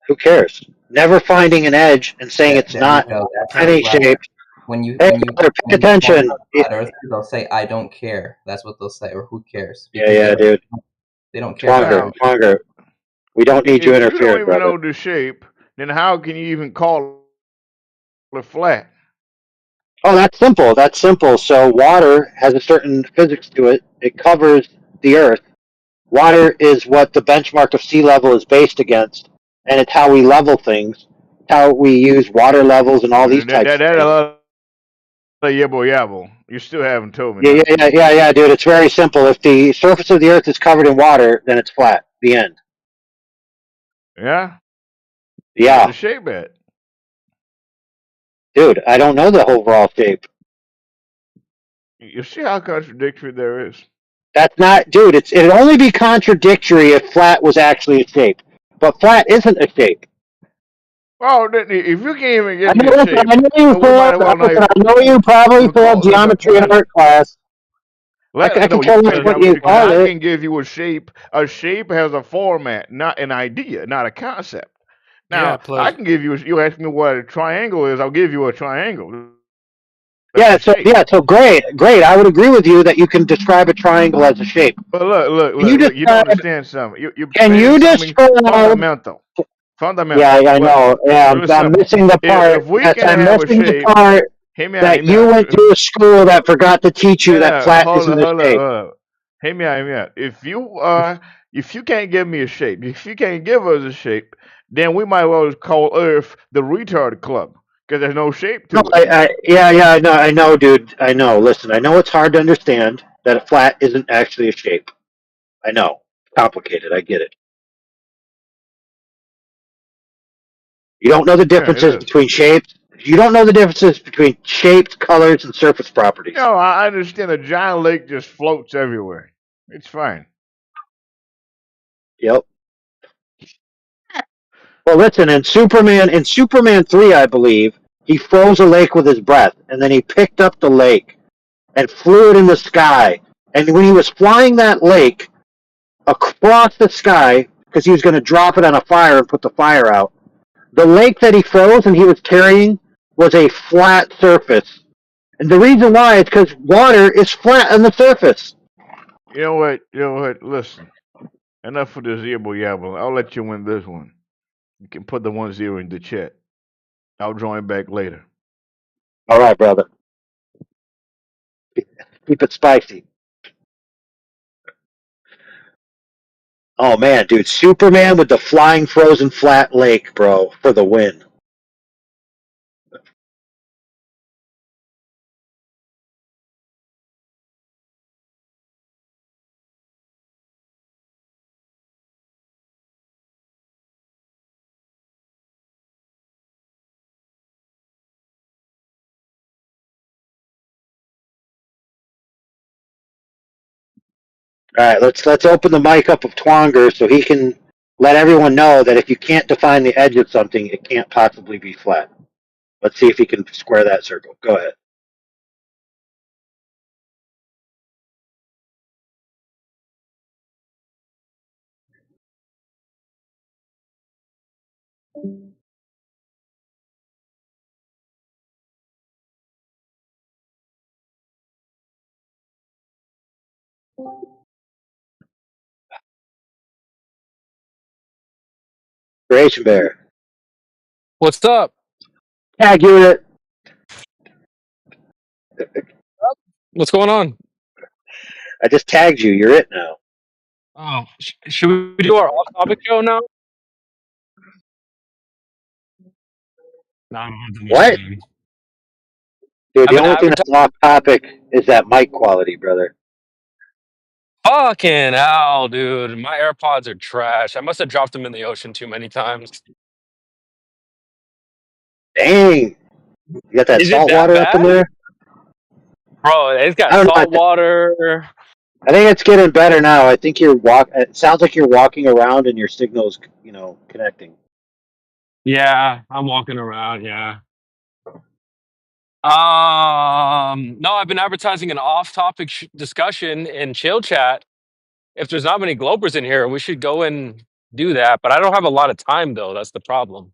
Speaker 3: Who cares? Never finding an edge and saying it's
Speaker 1: There you
Speaker 3: not
Speaker 1: go. That's
Speaker 3: penny
Speaker 1: flat.
Speaker 3: shaped.
Speaker 1: When you
Speaker 3: Hey,
Speaker 1: when you
Speaker 3: brother, pay
Speaker 1: when you point
Speaker 3: attention.
Speaker 1: out flat earthers, they'll say, "I don't care." That's what they'll say, or "Who cares?"
Speaker 3: Yeah,
Speaker 1: Because
Speaker 3: yeah, dude.
Speaker 1: they don't care about
Speaker 3: Twonger,
Speaker 8: Now,
Speaker 1: anything.
Speaker 3: Twonger. We don't need you
Speaker 8: if you don't
Speaker 3: interfering,
Speaker 8: even
Speaker 3: brother.
Speaker 8: know the shape, then how can you even call it flat?
Speaker 3: Oh, that's simple. That's simple. So water has a certain physics to it. It covers the Earth. Water is what the benchmark of sea level is based against, and it's how we level things. How we use water levels and all these types of
Speaker 8: That a
Speaker 3: things.
Speaker 8: lot of yabble yabble. You still haven't told me
Speaker 3: Yeah,
Speaker 8: nothing.
Speaker 3: yeah, dude. It's very simple. If the surface of the Earth is covered in water, then it's flat. The end.
Speaker 8: Yeah? Where
Speaker 3: Yeah,
Speaker 8: the shape at?
Speaker 3: dude. I don't know the overall shape.
Speaker 8: You see how contradictory there is?
Speaker 3: That's not, dude. It'd only be contradictory if flat was actually a shape, but flat isn't a shape.
Speaker 8: Well, then, if you can't even
Speaker 3: I
Speaker 8: give me
Speaker 3: know,
Speaker 8: a
Speaker 3: listen,
Speaker 8: shape,
Speaker 3: I know you
Speaker 8: then we might
Speaker 3: failed.
Speaker 8: as well not
Speaker 3: Listen, I know you probably
Speaker 8: even
Speaker 3: failed
Speaker 8: call it a
Speaker 3: geometry in
Speaker 8: planet.
Speaker 3: art class. I can
Speaker 8: No, you
Speaker 3: tell
Speaker 8: can
Speaker 3: you
Speaker 8: fail
Speaker 3: what you
Speaker 8: geometry because
Speaker 3: call
Speaker 8: I
Speaker 3: it.
Speaker 8: can give you a shape. A shape has a format, not an idea, not a concept.
Speaker 22: Yeah,
Speaker 8: Now, I
Speaker 22: plus
Speaker 8: can give you. You ask me what a triangle is. I'll give you a triangle. That's
Speaker 3: Yeah,
Speaker 8: a shape.
Speaker 3: so great. I would agree with you that you can describe a triangle as a shape.
Speaker 8: But look,
Speaker 3: Can you
Speaker 8: You don't
Speaker 3: describe?
Speaker 8: understand something. You're
Speaker 3: Can
Speaker 8: saying
Speaker 3: you
Speaker 8: something
Speaker 3: describe?
Speaker 8: fundamental.
Speaker 3: Yeah,
Speaker 8: Fundamental.
Speaker 3: I
Speaker 8: What?
Speaker 3: know. Yeah,
Speaker 8: Really
Speaker 3: I'm
Speaker 8: simple.
Speaker 3: missing the
Speaker 8: If
Speaker 3: part.
Speaker 8: we
Speaker 3: Yes,
Speaker 8: can
Speaker 3: I'm
Speaker 8: have a
Speaker 3: missing the
Speaker 8: shape,
Speaker 3: part
Speaker 8: hear me out. Hear
Speaker 3: that
Speaker 8: me
Speaker 3: you
Speaker 8: out.
Speaker 3: went to a school that forgot to teach you that
Speaker 8: No,
Speaker 3: flat isn't a
Speaker 8: hold
Speaker 3: shape.
Speaker 8: up. Hear me out. Hear me out. If you can't give me a shape, if you can't give us a shape, then we might well call Earth the retard club because there's no shape
Speaker 3: No,
Speaker 8: to it.
Speaker 3: yeah, I know, dude. I know. Listen, I know it's hard to understand that a flat isn't actually a shape. I know. Complicated. I get it. You don't know the
Speaker 8: Yeah, it
Speaker 3: differences
Speaker 8: is.
Speaker 3: between shapes. You don't know the differences between shapes, colors, and surface properties.
Speaker 8: No, I understand a giant lake just floats everywhere. It's fine.
Speaker 3: Yep. Well, listen, in Superman 3, I believe, he froze a lake with his breath, and then he picked up the lake and flew it in the sky. And when he was flying that lake across the sky, because he was going to drop it on a fire and put the fire out, the lake that he froze and he was carrying was a flat surface. And the reason why is because water is flat on the surface.
Speaker 8: You know what? You know what? Listen. Enough of this yibble yabble. I'll let you win this one. You can put the 1-0 in the chat. I'll join back later.
Speaker 3: All right, brother. Keep it spicy. Oh man, dude, Superman with the flying frozen flat lake, bro, for the win. All right, let's open the mic up of Twonger so he can let everyone know that if you can't define the edge of something, it can't possibly be flat. Let's see if he can square that circle. Go ahead. Creation Bear.
Speaker 10: What's up?
Speaker 3: Tag unit.
Speaker 10: What's going on?
Speaker 3: I just tagged you. You're it now.
Speaker 10: Oh, should we do our off-topic show now? No, I don't have that much
Speaker 3: What?
Speaker 10: time.
Speaker 3: Dude,
Speaker 10: I've
Speaker 3: the
Speaker 10: been
Speaker 3: only thing that's
Speaker 10: advertising.
Speaker 3: off topic is that mic quality, brother.
Speaker 10: Fucking hell, dude! My AirPods are trash. I must have dropped them in the ocean too many times.
Speaker 3: Dang. You got that
Speaker 10: Is it
Speaker 3: salt
Speaker 10: that
Speaker 3: water up in
Speaker 10: bad,
Speaker 3: there?
Speaker 10: bro? It's got
Speaker 3: I don't know.
Speaker 10: salt water.
Speaker 3: I think it's getting better now. I think it sounds like you're walking around and your signal's, connecting.
Speaker 10: Yeah, I'm walking around. Yeah. No, I've been advertising an off-topic discussion in chill chat. If there's not many Globers in here, we should go and do that. But I don't have a lot of time though. That's the problem.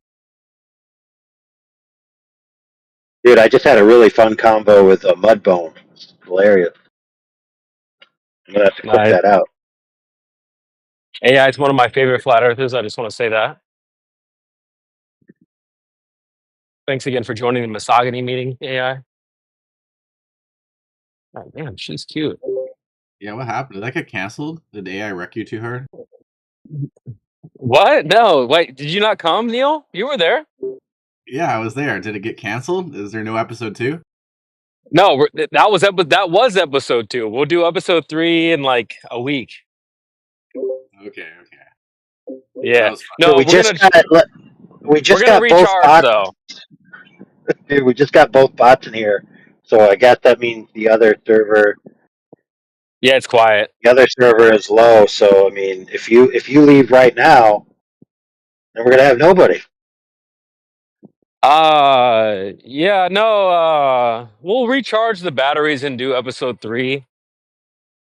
Speaker 3: Dude, I just had a really fun combo with a Mudbone. It's hilarious. I'm gonna have to clip
Speaker 10: I,
Speaker 3: that out.
Speaker 10: AI is one of my favorite flat earthers. I just want to say that. Thanks again for joining the misogyny meeting, AI. Oh, man, she's cute.
Speaker 11: Yeah, what happened? Did that get canceled? Did AI wreck you too hard?
Speaker 10: What? No, wait. Did you not come, Neil? You were there.
Speaker 11: Yeah, I was there. Did it get canceled? Is there no episode 2?
Speaker 10: No, that was episode 2. We'll do episode 3 in like a week.
Speaker 11: Okay.
Speaker 10: Yeah.
Speaker 3: Dude, we just got both
Speaker 10: recharge
Speaker 3: bots.
Speaker 10: though.
Speaker 3: Dude, we just got both bots in here, so I guess that means the other server.
Speaker 10: Yeah, it's quiet.
Speaker 3: The other server is low, so I mean, if you leave right now, then we're gonna have nobody.
Speaker 10: Yeah, no, we'll recharge the batteries and do episode 3.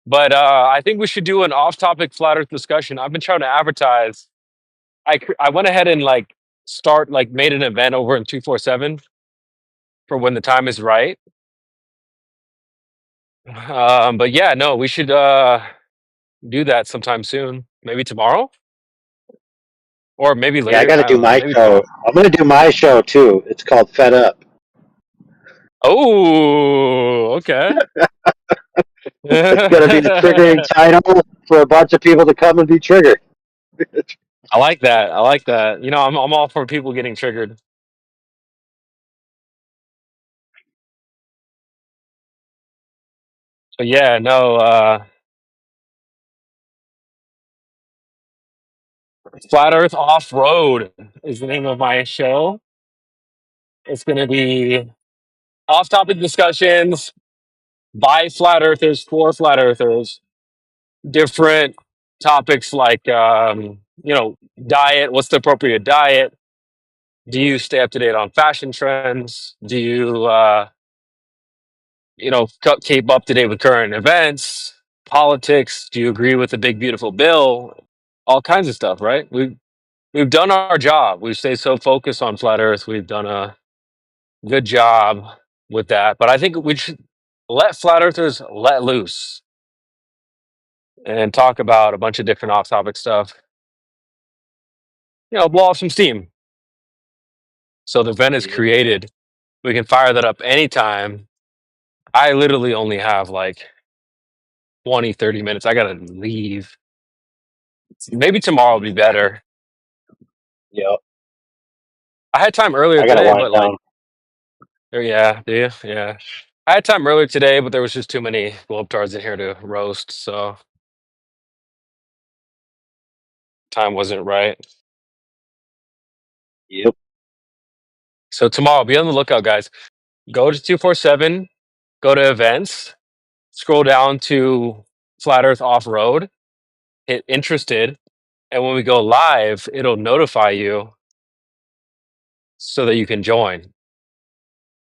Speaker 10: But I think we should do an off-topic flat earth discussion. I've been trying to advertise. I went ahead and made an event over in 247 for when the time is right. But yeah, no, we should do that sometime soon. Maybe tomorrow? Or maybe later.
Speaker 3: Yeah, I got to do my
Speaker 10: maybe
Speaker 3: show.
Speaker 10: tomorrow.
Speaker 3: I'm gonna do my show too. It's called Fed Up.
Speaker 10: Oh, okay.
Speaker 3: It's gonna be the triggering title for a bunch of people to come and be triggered.
Speaker 10: I like that. I like that. You know, I'm all for people getting triggered. But yeah, no, Flat Earth Off Road is the name of my show. It's gonna be off topic discussions by flat earthers for flat earthers, different topics like diet, what's the appropriate diet? Do you stay up to date on fashion trends? Do you keep up to date with current events, politics? Do you agree with the big beautiful bill? All kinds of stuff, right? We've done our job. We've stayed so focused on flat Earth. We've done a good job with that. But I think we should let flat earthers let loose and talk about a bunch of different off-topic stuff. Blow off some steam. So the event is created. We can fire that up anytime. I literally only have like 20, 30 minutes. I gotta leave. Maybe tomorrow will be better.
Speaker 3: Yep.
Speaker 10: I had time earlier
Speaker 3: I gotta
Speaker 10: today,
Speaker 3: wind
Speaker 10: but
Speaker 3: down.
Speaker 10: yeah, do you? Yeah. I had time earlier today, but there was just too many globetards in here to roast, so time wasn't right.
Speaker 3: Yep.
Speaker 10: So tomorrow, be on the lookout, guys. Go to 247, go to events, scroll down to Flat Earth Off Road, hit interested, and when we go live, it'll notify you so that you can join.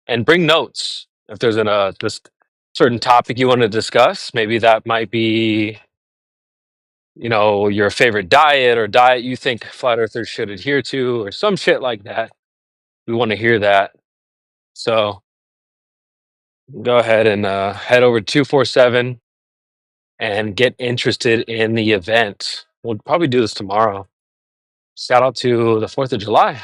Speaker 10: And bring notes if there's just certain topic you want to discuss. Maybe that might be, your favorite diet or diet you think flat earthers should adhere to, or some shit like that. We want to hear that. So go ahead and head over to 247 and get interested in the event. We'll probably do this tomorrow. Shout out to the 4th of July.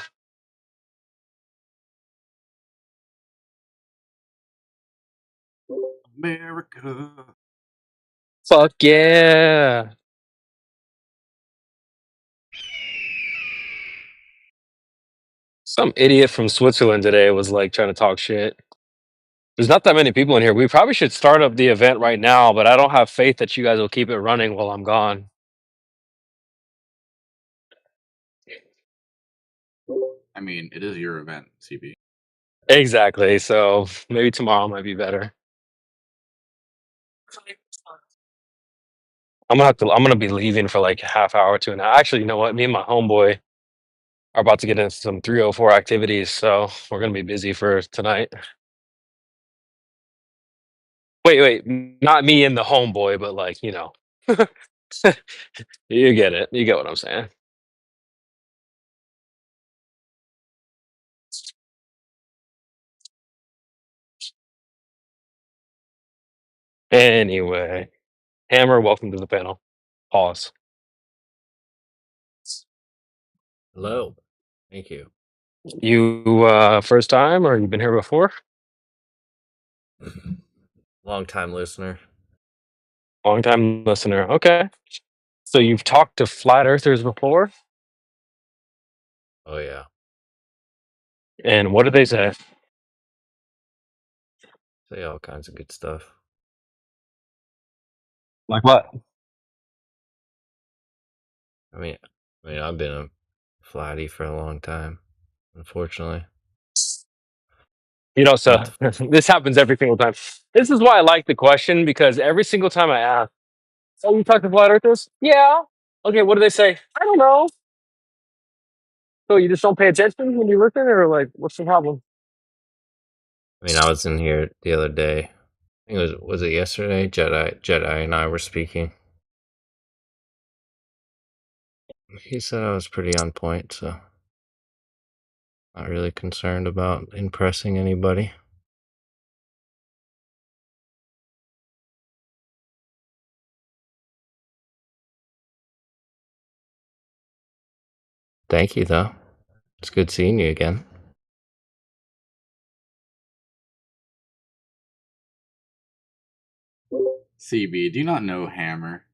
Speaker 11: America.
Speaker 10: Fuck yeah. Some idiot from Switzerland today was like trying to talk shit. There's not that many people in here. We probably should start up the event right now, but I don't have faith that you guys will keep it running while I'm gone.
Speaker 11: I mean, it is your event, CB.
Speaker 10: Exactly. So maybe tomorrow might be better. I'm gonna be leaving for like a half hour to an hour. Actually, you know what? Me and my homeboy are about to get into some 304 activities, so we're gonna be busy for tonight. Wait, not me and the homeboy, but like, you know. You get it. You get what I'm saying. Anyway, Hammer, welcome to the panel. Pause.
Speaker 25: Hello. Thank you.
Speaker 10: You first time or you've been here before?
Speaker 25: Long time listener.
Speaker 10: Long time listener. Okay. So you've talked to flat earthers before?
Speaker 25: Oh yeah.
Speaker 10: And what did they say?
Speaker 25: Say all kinds of good stuff.
Speaker 10: Like what?
Speaker 25: I mean, I've been a flatty for a long time, unfortunately.
Speaker 10: You know, so
Speaker 25: Not the,
Speaker 10: this happens every single time. This is why I like the question, because every single time I ask, "Oh, you talk to flat earthers?" Yeah. Okay, what do they say? I don't know. So you just don't pay attention when you listen, or like, what's the problem?
Speaker 25: I was in here the other day. I think was it yesterday? Jedi and I were speaking. He said I was pretty on point, so not really concerned about impressing anybody. Thank you, though. It's good seeing you again.
Speaker 11: CB, do you not know Hammer?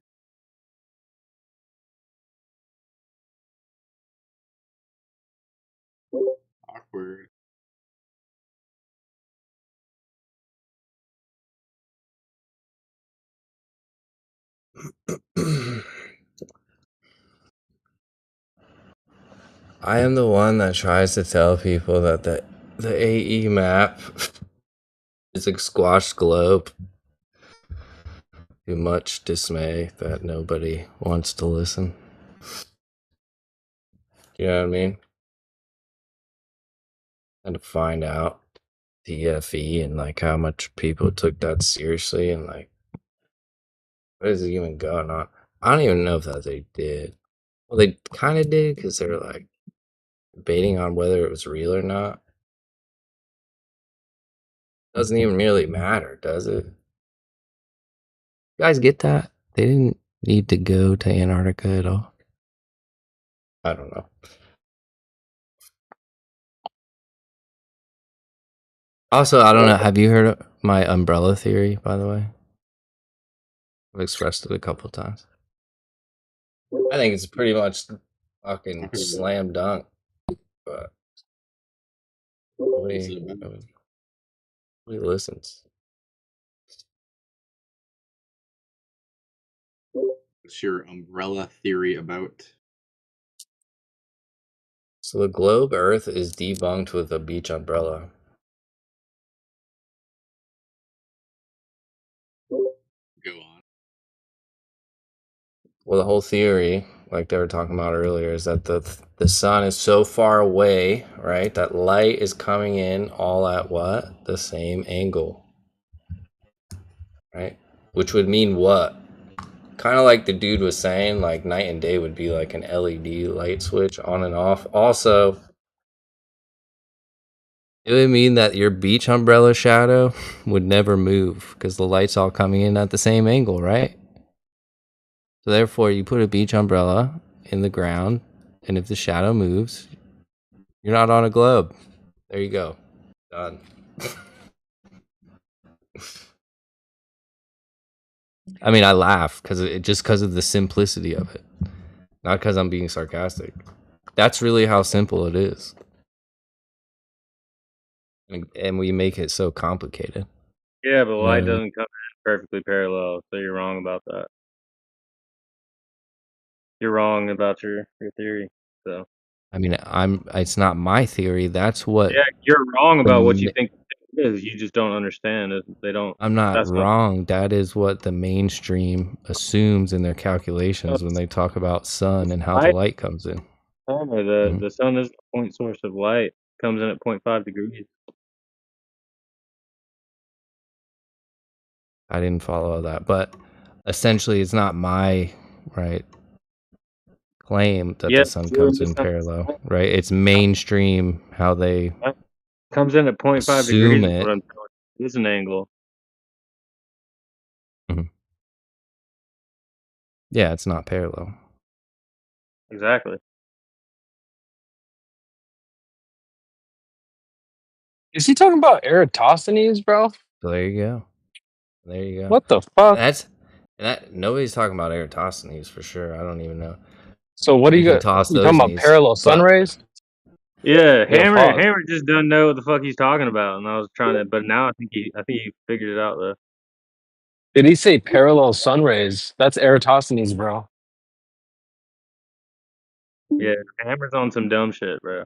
Speaker 11: Awkward.
Speaker 25: I am the one that tries to tell people that the AE map is a squashed globe. Too much dismay that nobody wants to listen. You know what I mean? And to find out TFE and like how much people took that seriously and like what is even going on? I don't even know if that they did. Well, they kind of did because they were like debating on whether it was real or not. Doesn't even really matter, does it? You guys get that? They didn't need to go to Antarctica at all. I don't know. Also, I don't know. Have you heard of my umbrella theory, by the way? I've expressed it a couple of times. I think it's pretty much fucking slam dunk, but nobody listens.
Speaker 11: What's your umbrella theory about?
Speaker 25: So the globe Earth is debunked with a beach umbrella.
Speaker 11: Go on.
Speaker 25: Well, the whole theory, like they were talking about earlier, is that the sun is so far away, right? That light is coming in all at what? The same angle. Right? Which would mean what? Kind of like the dude was saying, like night and day would be like an LED light switch on and off. Also, it would mean that your beach umbrella shadow would never move because the light's all coming in at the same angle, right? So therefore, you put a beach umbrella in the ground, and if the shadow moves, you're not on a globe. There you go. Done. I mean, I laugh because of the simplicity of it, not because I'm being sarcastic. That's really how simple it is, and we make it so complicated.
Speaker 14: Yeah, but
Speaker 25: You know what
Speaker 14: light
Speaker 25: I mean?
Speaker 14: doesn't come in perfectly parallel, so you're wrong about that. You're wrong about your theory. So
Speaker 25: I mean, it's not my theory. That's what
Speaker 14: yeah, you're wrong about what you
Speaker 25: the
Speaker 14: think it is. You just don't understand it. They don't.
Speaker 25: I'm not
Speaker 14: That's what.
Speaker 25: wrong. That is what the mainstream assumes in their calculations when they talk about sun and how the
Speaker 14: Light.
Speaker 25: light comes in.
Speaker 14: The sun is the point source of light. It comes in at 0.5 degrees.
Speaker 25: I didn't follow that, but essentially, it's not my claim that the sun comes in parallel, right? It's mainstream how they
Speaker 14: comes in at 0.5
Speaker 25: assume
Speaker 14: degrees. Is
Speaker 25: it.
Speaker 14: what I'm telling you. It's an angle.
Speaker 25: Yeah, it's not parallel.
Speaker 14: Exactly.
Speaker 10: Is he talking about Eratosthenes, bro?
Speaker 25: So there you go. There you go.
Speaker 10: What the fuck?
Speaker 25: That nobody's talking about Eratosthenes for sure. I don't even know.
Speaker 10: So what do
Speaker 25: We
Speaker 10: you
Speaker 25: can
Speaker 10: got?
Speaker 25: toss
Speaker 10: You talking
Speaker 25: those
Speaker 10: about
Speaker 25: knees,
Speaker 10: parallel sun
Speaker 25: but
Speaker 10: rays?
Speaker 14: Yeah,
Speaker 10: Yo, pause.
Speaker 14: Hammer just doesn't know what the fuck he's talking about, and I was trying to, but now I think he figured it out though.
Speaker 10: Did he say parallel sun rays? That's Eratosthenes, bro.
Speaker 14: Yeah, Hammer's on some dumb shit, bro.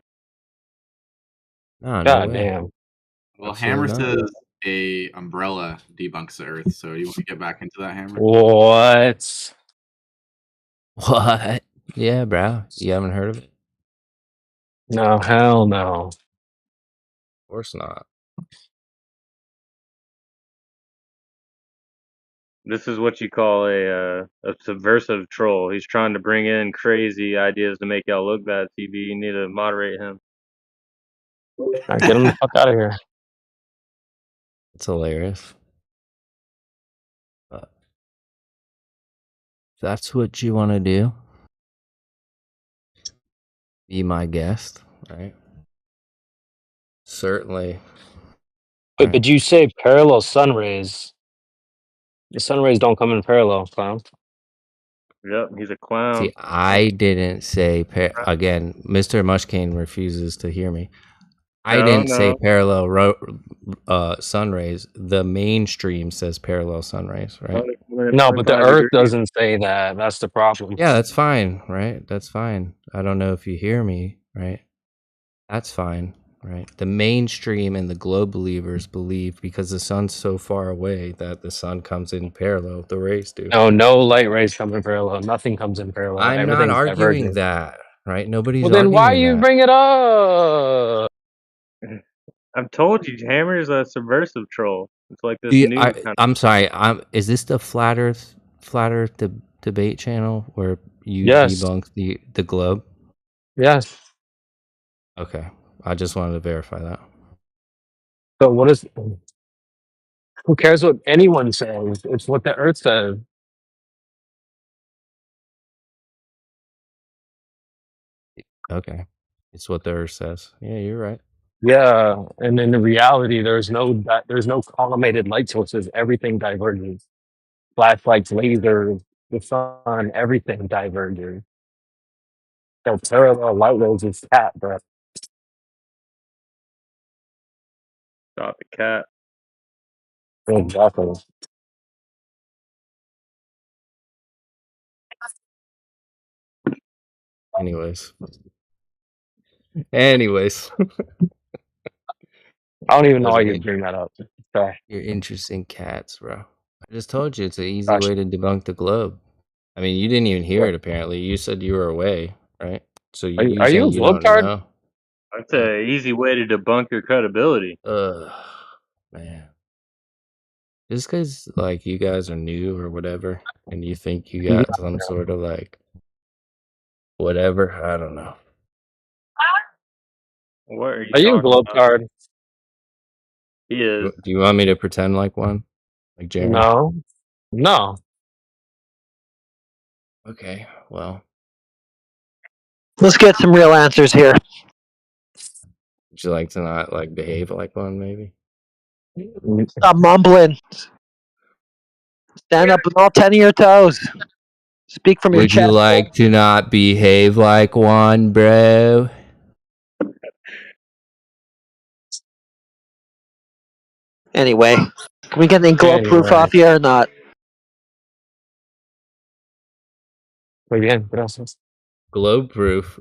Speaker 25: no
Speaker 10: God
Speaker 25: way.
Speaker 10: damn.
Speaker 11: Well,
Speaker 25: Absolutely
Speaker 11: Hammer
Speaker 25: not.
Speaker 11: says a umbrella debunks the Earth. So you want to get back into that, Hammer?
Speaker 10: What?
Speaker 25: What? Yeah, bro. You haven't heard of it?
Speaker 10: No, hell no.
Speaker 25: Of course not.
Speaker 14: This is what you call a subversive troll. He's trying to bring in crazy ideas to make y'all look bad. TV, you need to moderate him.
Speaker 10: Right, get him the fuck out of here.
Speaker 25: It's hilarious. But if that's what you want to do, be my guest, right? Certainly.
Speaker 10: Wait, but you say parallel sun rays. The sun rays don't come in parallel, clown.
Speaker 14: Yep, he's a clown.
Speaker 25: See, I didn't say again. Mr. Mushkane refuses to hear me. I didn't say parallel sun rays. The mainstream says parallel sun rays, right?
Speaker 10: No, but the Earth doesn't say that. That's the problem.
Speaker 25: Yeah, that's fine, right? That's fine. I don't know if you hear me, right? That's fine, right? The mainstream and the globe believers believe because the sun's so far away that the sun comes in parallel. The rays do.
Speaker 10: No light rays come in parallel. Nothing comes in parallel.
Speaker 25: I'm not
Speaker 10: Everything's
Speaker 25: arguing
Speaker 10: divergent.
Speaker 25: that, right? Nobody's
Speaker 10: Well, then why
Speaker 25: arguing
Speaker 10: you
Speaker 25: that.
Speaker 10: bring it up?
Speaker 14: I've told you, Hammer's a subversive troll. It's like this new kind of.
Speaker 25: I'm sorry. Is this the flat Earth debate channel where you
Speaker 10: Yes.
Speaker 25: debunk the globe?
Speaker 10: Yes.
Speaker 25: Okay, I just wanted to verify that.
Speaker 10: So what is? Who cares what anyone says? It's what the Earth says.
Speaker 25: Okay, it's what the Earth says. Yeah, you're right.
Speaker 10: Yeah, and in reality, there's no collimated light sources. Everything diverges. Flashlights, lasers, the sun, everything diverges. So parallel light rays is cat, bro.
Speaker 14: Stop the cat.
Speaker 10: Exactly.
Speaker 25: Anyways.
Speaker 10: I don't even know why you bring that up. Sorry.
Speaker 25: You're interesting cats, bro. I just told you it's an easy way to debunk the globe. I mean, you didn't even hear it. Apparently, you said you were away, right? So you
Speaker 10: Are you
Speaker 25: saying
Speaker 10: a
Speaker 25: you don't
Speaker 10: globetard?
Speaker 25: know?
Speaker 14: That's an easy way to debunk your credibility.
Speaker 25: Man. Just because, like, you guys are new or whatever, and you think you got some sort of, like, whatever, I don't know.
Speaker 14: What are you
Speaker 10: Are you a
Speaker 14: talking about?
Speaker 10: globetard?
Speaker 14: He is.
Speaker 25: Do you want me to pretend like one? Like Jeremy?
Speaker 10: No.
Speaker 25: Okay, well.
Speaker 12: Let's get some real answers here.
Speaker 25: Would you like to not, like, behave like one, maybe?
Speaker 12: Stop mumbling. Stand up with all 10 of your toes. Speak from your
Speaker 25: Would you
Speaker 12: chest.
Speaker 25: like to not behave like one, bro?
Speaker 12: Anyway, can we get any globe proof off you or not?
Speaker 10: Muy bien, gracias.
Speaker 25: Globe proof.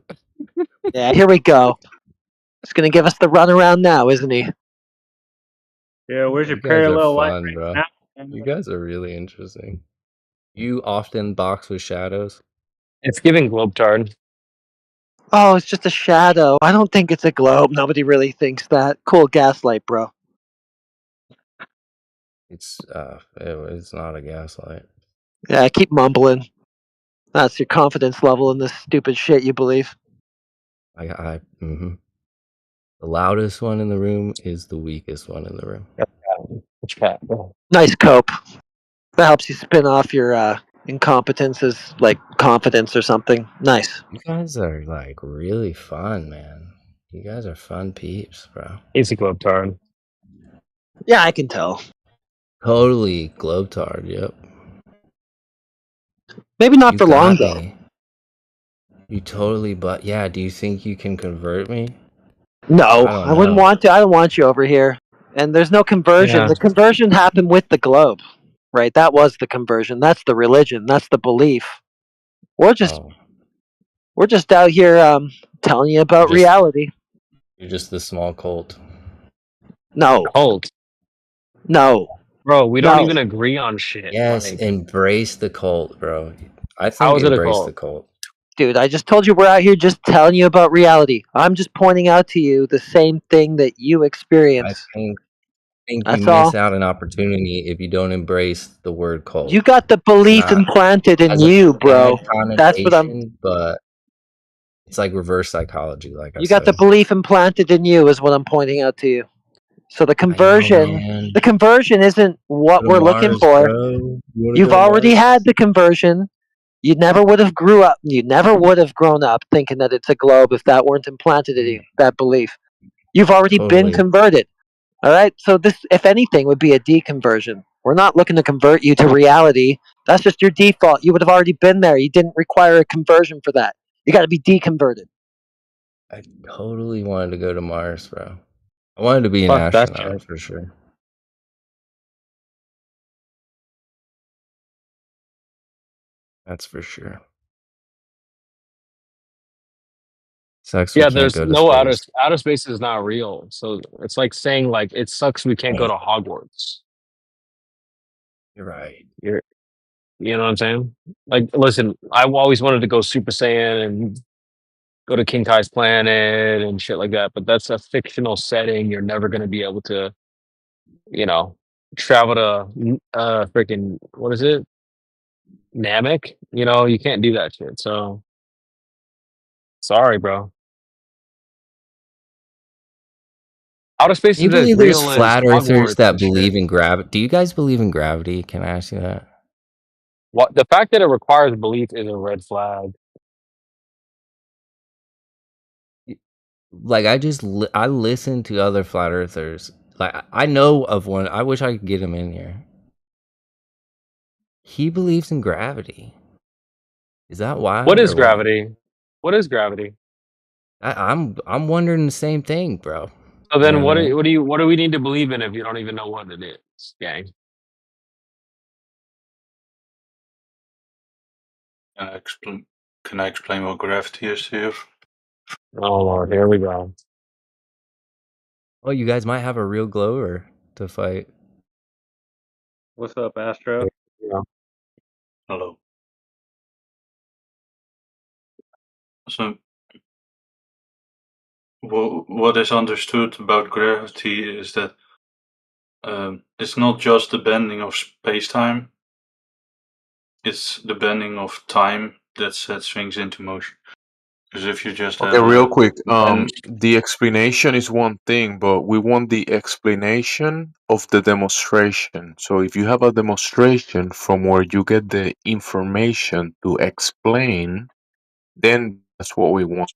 Speaker 12: Yeah, here we go. He's gonna give us the runaround now, isn't he?
Speaker 14: Yeah, where's your
Speaker 25: You guys are
Speaker 14: parallel light
Speaker 25: fun,
Speaker 14: ray
Speaker 25: bro.
Speaker 14: now?
Speaker 25: You guys are really interesting. You often box with shadows?
Speaker 10: It's giving globetard.
Speaker 12: Oh, it's just a shadow. I don't think it's a globe. Nobody really thinks that. Cool gaslight, bro.
Speaker 25: It's not a gaslight.
Speaker 12: Yeah, keep mumbling. That's your confidence level in this stupid shit you believe.
Speaker 25: The loudest one in the room is the weakest one in the room.
Speaker 10: Which cat?
Speaker 12: Nice cope. That helps you spin off your incompetence as like confidence or something. Nice.
Speaker 25: You guys are like really fun, man. You guys are fun peeps, bro.
Speaker 10: He's a globetard.
Speaker 12: Yeah, I can tell.
Speaker 25: Totally globetard, yep.
Speaker 12: Maybe not
Speaker 25: You
Speaker 12: for long
Speaker 25: got
Speaker 12: though.
Speaker 25: me. You totally, but yeah, do you think you can convert me?
Speaker 12: No,
Speaker 25: I don't
Speaker 12: I wouldn't
Speaker 25: know.
Speaker 12: want to. I don't want you over here. And there's no conversion.
Speaker 25: Yeah.
Speaker 12: The conversion happened with the globe, right? That was the conversion. That's the religion. That's the belief. We're just
Speaker 25: Oh,
Speaker 12: we're just out here telling you about reality.
Speaker 25: you're just the small cult.
Speaker 12: No,
Speaker 10: Cult.
Speaker 12: no,
Speaker 10: Bro, we don't
Speaker 12: no.
Speaker 10: even agree on shit.
Speaker 25: Yes,
Speaker 10: Like,
Speaker 25: embrace the cult, bro. I
Speaker 10: how
Speaker 25: think
Speaker 10: is it a
Speaker 25: embrace the
Speaker 10: cult?
Speaker 25: cult.
Speaker 12: Dude, I just told you we're out here just telling you about reality. I'm just pointing out to you the same thing that you
Speaker 25: I
Speaker 12: experience.
Speaker 25: think you
Speaker 12: That's
Speaker 25: miss
Speaker 12: all.
Speaker 25: out an opportunity if you don't embrace the word
Speaker 12: You
Speaker 25: cult.
Speaker 12: got the belief
Speaker 25: Not
Speaker 12: implanted in
Speaker 25: as a
Speaker 12: you,
Speaker 25: bad
Speaker 12: bro. That's what I'm.
Speaker 25: connotation, but it's like reverse psychology, like I
Speaker 12: You got the
Speaker 25: said.
Speaker 12: belief implanted in you, is what I'm pointing out to you. So
Speaker 25: I know, man.
Speaker 12: the conversion isn't
Speaker 25: Go
Speaker 12: what
Speaker 25: to
Speaker 12: we're looking
Speaker 25: Mars,
Speaker 12: for.
Speaker 25: bro. You wanna
Speaker 12: You've
Speaker 25: go to
Speaker 12: already
Speaker 25: Mars?
Speaker 12: had the conversion. You never would have grew up. You never would have grown up thinking that it's a globe if that weren't implanted in you. That belief. You've already been
Speaker 25: Totally.
Speaker 12: converted. All right. So this, if anything, would be a deconversion. We're not looking to convert you to reality. That's just your default. You would have already been there. You didn't require a conversion for that. You got to be deconverted.
Speaker 25: I totally wanted to go to Mars, bro. I wanted to be an
Speaker 10: Fuck that
Speaker 25: astronaut
Speaker 10: shit.
Speaker 25: for sure. That's for sure. Sucks we
Speaker 10: Yeah,
Speaker 25: can't
Speaker 10: there's
Speaker 25: go to
Speaker 10: no
Speaker 25: space.
Speaker 10: outer space is not real. So it's like saying like it sucks we can't go to Hogwarts.
Speaker 25: You're right.
Speaker 10: You know what I'm saying? Like, listen, I've always wanted to go Super Saiyan and go to King Kai's planet and shit like that, but that's a fictional setting. You're never gonna be able to, you know, travel to freaking what is it? Namek? You know, you can't do that shit. So sorry, bro. Outer space
Speaker 25: Can you
Speaker 10: is as
Speaker 25: believe there's
Speaker 10: real as
Speaker 25: flat earthers
Speaker 10: Hogwarts
Speaker 25: that
Speaker 10: and shit.
Speaker 25: believe in gravity? Do you guys believe in gravity? Can I ask you that?
Speaker 10: What the fact that it requires belief is a red flag.
Speaker 25: Like I listen to other flat earthers. Like I know of one. I wish I could get him in here. He believes in gravity. Is that
Speaker 10: What
Speaker 25: wild
Speaker 10: is
Speaker 25: or what?
Speaker 10: gravity? What is gravity?
Speaker 25: I'm wondering the same thing, bro.
Speaker 10: So
Speaker 25: You
Speaker 10: then,
Speaker 25: know what I mean?
Speaker 10: what do we need to believe in if you don't even know what it is, gang?
Speaker 2: Can I explain what gravity is to you?
Speaker 10: Oh Lord, here we go.
Speaker 25: Oh, you guys might have a real glower to fight.
Speaker 14: What's up, Astro?
Speaker 10: Yeah.
Speaker 2: Hello. So, what is understood about gravity is that it's not just the bending of space-time, it's the bending of time that sets things into motion. Because if you just
Speaker 15: Okay,
Speaker 2: have
Speaker 15: real
Speaker 2: a
Speaker 15: quick.
Speaker 2: bend,
Speaker 15: The explanation is one thing, but we want the explanation of the demonstration. So if you have a demonstration from where you get the information to explain, then that's what we want.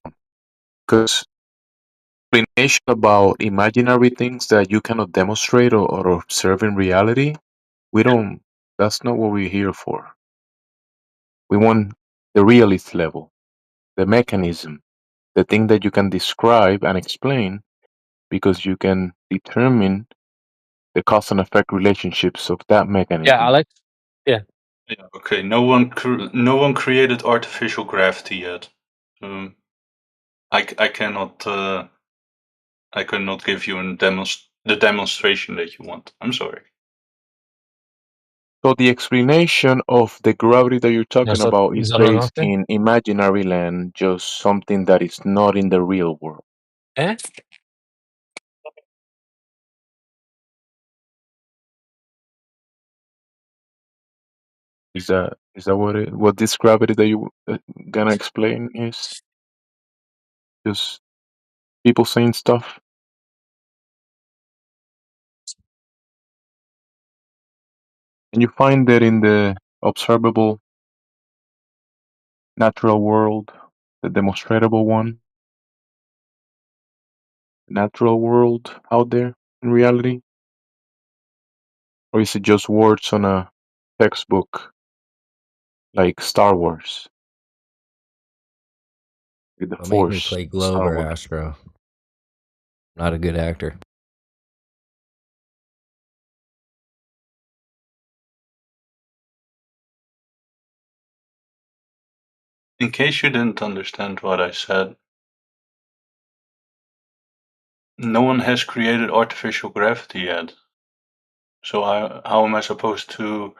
Speaker 15: Because explanation about imaginary things that you cannot demonstrate or observe in reality, we don't. That's not what we're here for. We want the realist level, the mechanism, the thing that you can describe and explain because you can determine the cause and effect relationships of that
Speaker 10: Yeah,
Speaker 15: mechanism.
Speaker 10: Alex. Yeah.
Speaker 2: yeah, okay, no one created artificial gravity yet. I cannot I cannot give you the demonstration that you want. I'm sorry.
Speaker 15: So the explanation of the gravity that you're talking about is based
Speaker 10: Zanonote?
Speaker 15: in imaginary land, just something that is not in the real world.
Speaker 10: Eh?
Speaker 15: Is that what this gravity that you gonna explain is? Just people saying stuff. And you find that in the observable natural world, the demonstrable one, natural world out there in reality? Or is it just words on a textbook like Star Wars? With the
Speaker 25: Don't make me
Speaker 15: Force,
Speaker 25: play Globe
Speaker 15: Star
Speaker 25: or
Speaker 15: Wars.
Speaker 25: Astro. Not a good actor.
Speaker 2: In case you didn't understand what I said, no one has created artificial gravity yet. So how am I supposed to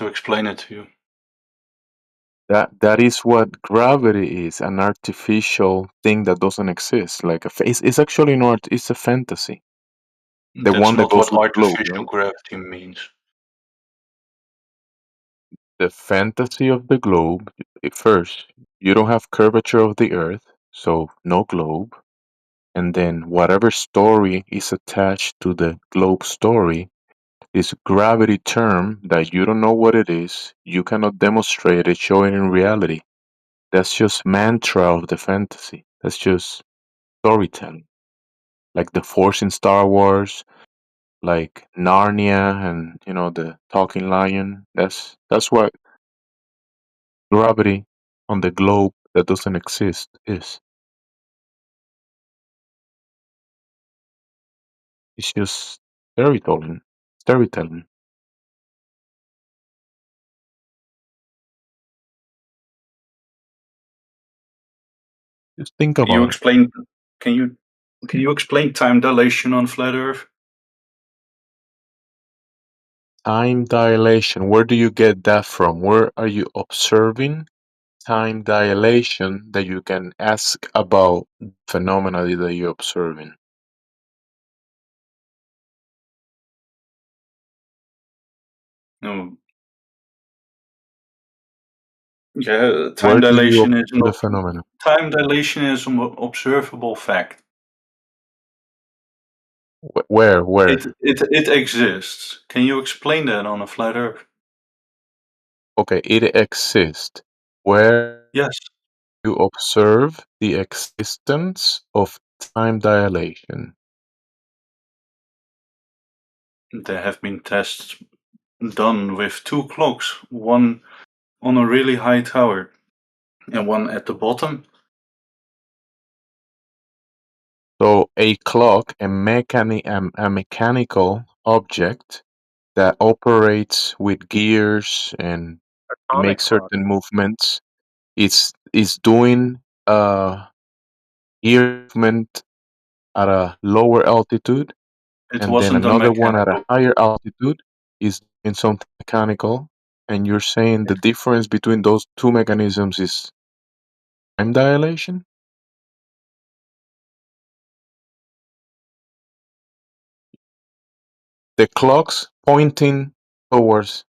Speaker 2: explain it to you?
Speaker 15: That is what gravity is, an artificial thing that doesn't exist. Like it's actually not. It's a fantasy. The
Speaker 2: That's
Speaker 15: one that
Speaker 2: not
Speaker 15: goes
Speaker 2: what
Speaker 15: with the globe,
Speaker 2: artificial
Speaker 15: right?
Speaker 2: gravity means.
Speaker 15: The fantasy of the globe. First, you don't have curvature of the Earth, so no globe. And then whatever story is attached to the globe story is gravity term that you don't know what it is. You cannot demonstrate it, show it in reality. That's just mantra of the fantasy. That's just storytelling. Like the Force in Star Wars, like Narnia, and the talking lion. That's what gravity on the globe that doesn't exist is. It's just storytelling. Storytelling. Just think
Speaker 2: Can you
Speaker 15: about it.
Speaker 2: explain? Can you explain time dilation on flat Earth?
Speaker 15: Time dilation. Where do you get that from? Where are you observing time dilation that you can ask about phenomena that you're observing?
Speaker 2: No. Yeah,
Speaker 15: Where do you observe the phenomena?
Speaker 2: time dilation is an observable fact.
Speaker 15: Where?
Speaker 2: It exists. Can you explain that on a flat Earth?
Speaker 15: Okay, it exists. Where
Speaker 2: Yes.
Speaker 15: you observe the existence of time dilation.
Speaker 2: There have been tests done with two clocks, one on a really high tower and one at the bottom.
Speaker 15: So a clock, a mechanical object that operates with gears and
Speaker 14: Atomic
Speaker 15: makes
Speaker 14: clock.
Speaker 15: certain movements, is doing gear movement at a lower altitude,
Speaker 2: It
Speaker 15: and then
Speaker 2: wasn't a
Speaker 15: another one at a
Speaker 2: mechanical.
Speaker 15: higher altitude is doing something mechanical. And you're saying the difference between those two mechanisms is time dilation? The clocks pointing towards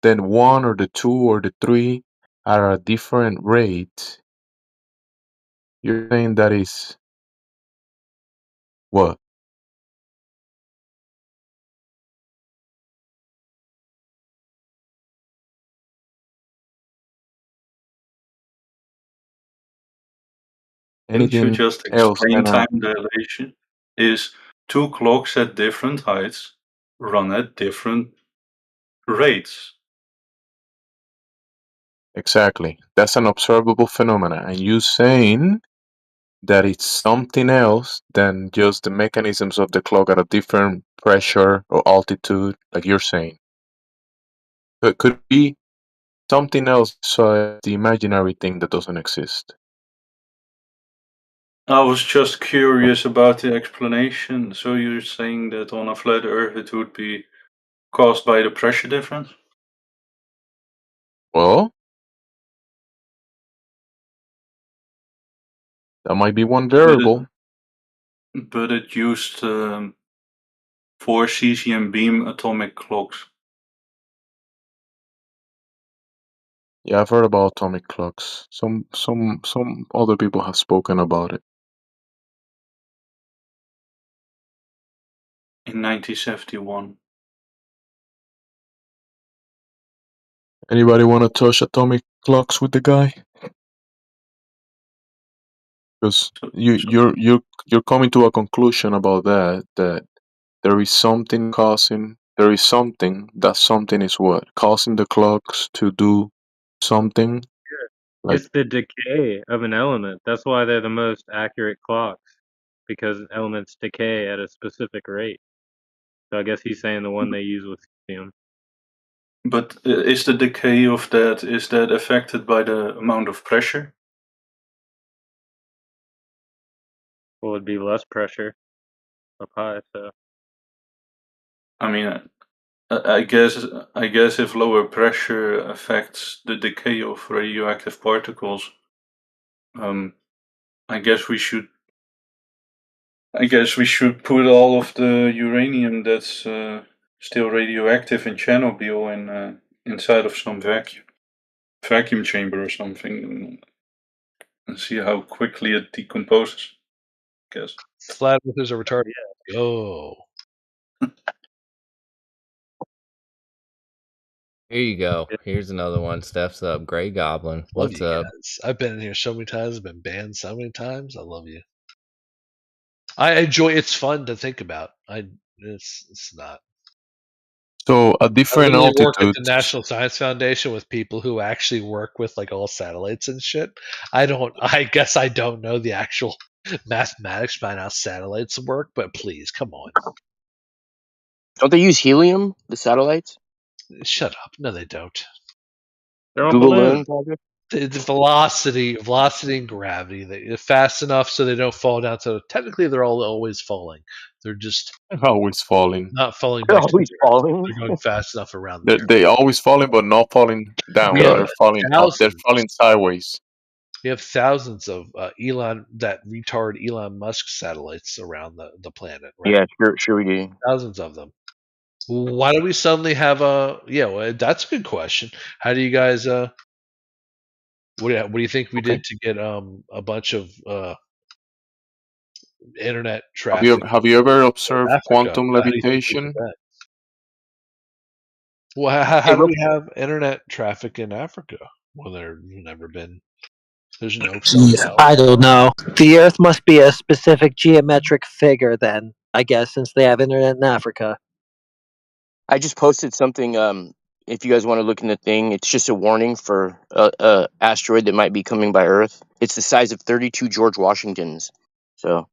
Speaker 15: then one or the two or the three are at a different rate. You're saying that is what?
Speaker 2: Didn't you
Speaker 15: Anything
Speaker 2: just
Speaker 15: else
Speaker 2: explain
Speaker 15: gonna
Speaker 2: time dilation? Is two clocks at different heights run at different rates.
Speaker 15: exactly? That's an observable phenomena, and you saying that it's something else than just the mechanisms of the clock at a different pressure or altitude, like you're saying. It could be something else, so the imaginary thing that doesn't exist.
Speaker 2: I was just curious about the explanation. So you're saying that on a flat Earth it would be caused by the pressure difference?
Speaker 15: Well, that might be one variable.
Speaker 2: But it used 4 cesium beam atomic clocks.
Speaker 15: Yeah, I've heard about atomic clocks. Some other people have spoken about it.
Speaker 2: In 1971.
Speaker 15: Anybody want to touch atomic clocks with the guy? Because you're coming to a conclusion about that there is something that something is what causing the clocks to do something like
Speaker 14: It's the decay of an element. That's why they're the most accurate clocks, because elements decay at a specific rate. So I guess he's saying the one they use with helium.
Speaker 2: But is the decay of that, is that affected by the amount of pressure?
Speaker 14: Well, it'd be less pressure up high, so.
Speaker 2: I mean, I guess if lower pressure affects the decay of radioactive particles, I guess we should put all of the uranium that's still radioactive in Chernobyl inside of some vacuum chamber or something, and see how quickly it decomposes. I guess.
Speaker 16: Flat Earthers are retarded. Go.
Speaker 25: Here you go. Here's another one. Steps up. Gray Goblin.
Speaker 16: Love
Speaker 25: What's
Speaker 16: you
Speaker 25: up?
Speaker 16: guys. I've been in here so many times. I've been banned so many times. I love you. I enjoy. It's fun to think about. It's not.
Speaker 15: so at
Speaker 16: I
Speaker 15: different
Speaker 16: literally work at the
Speaker 15: altitudes.
Speaker 16: National Science Foundation with people who actually work with like all satellites and shit. I guess I don't know the actual mathematics behind how satellites work, but please, come on.
Speaker 17: Don't they use helium, the satellites?
Speaker 16: Shut up. No, they don't.
Speaker 14: They're on
Speaker 17: Google
Speaker 14: balloons.
Speaker 17: Moon project?
Speaker 16: The velocity and gravity. They're fast enough so they don't fall down. So technically, they're all always falling. They're just
Speaker 15: Always falling.
Speaker 16: not falling
Speaker 17: They're
Speaker 16: back to the
Speaker 17: always
Speaker 16: Earth.
Speaker 17: falling.
Speaker 16: They're going fast enough around the
Speaker 15: They
Speaker 16: Earth.
Speaker 15: they always falling, but not falling down.
Speaker 16: We have
Speaker 15: They're falling up. They're
Speaker 16: thousands.
Speaker 15: falling sideways.
Speaker 16: We have thousands of that retard Elon Musk satellites around the planet, right?
Speaker 17: Yeah, sure we do.
Speaker 16: Thousands of them. Why do we suddenly have a? Yeah, well, that's a good question. How do you guys? What do you think we did to get a bunch of internet traffic?
Speaker 15: Have you ever observed
Speaker 16: Africa.
Speaker 15: quantum
Speaker 16: How do you think we did
Speaker 15: levitation?
Speaker 16: that? Well, how do we have internet traffic in Africa when there's never been? There's no cell
Speaker 12: Jeez,
Speaker 16: towers.
Speaker 12: I don't know. The Earth must be a specific geometric figure then, I guess, since they have internet in Africa.
Speaker 17: I just posted something. If you guys want to look in the thing, it's just a warning for a asteroid that might be coming by Earth. It's the size of 32 George Washingtons. So.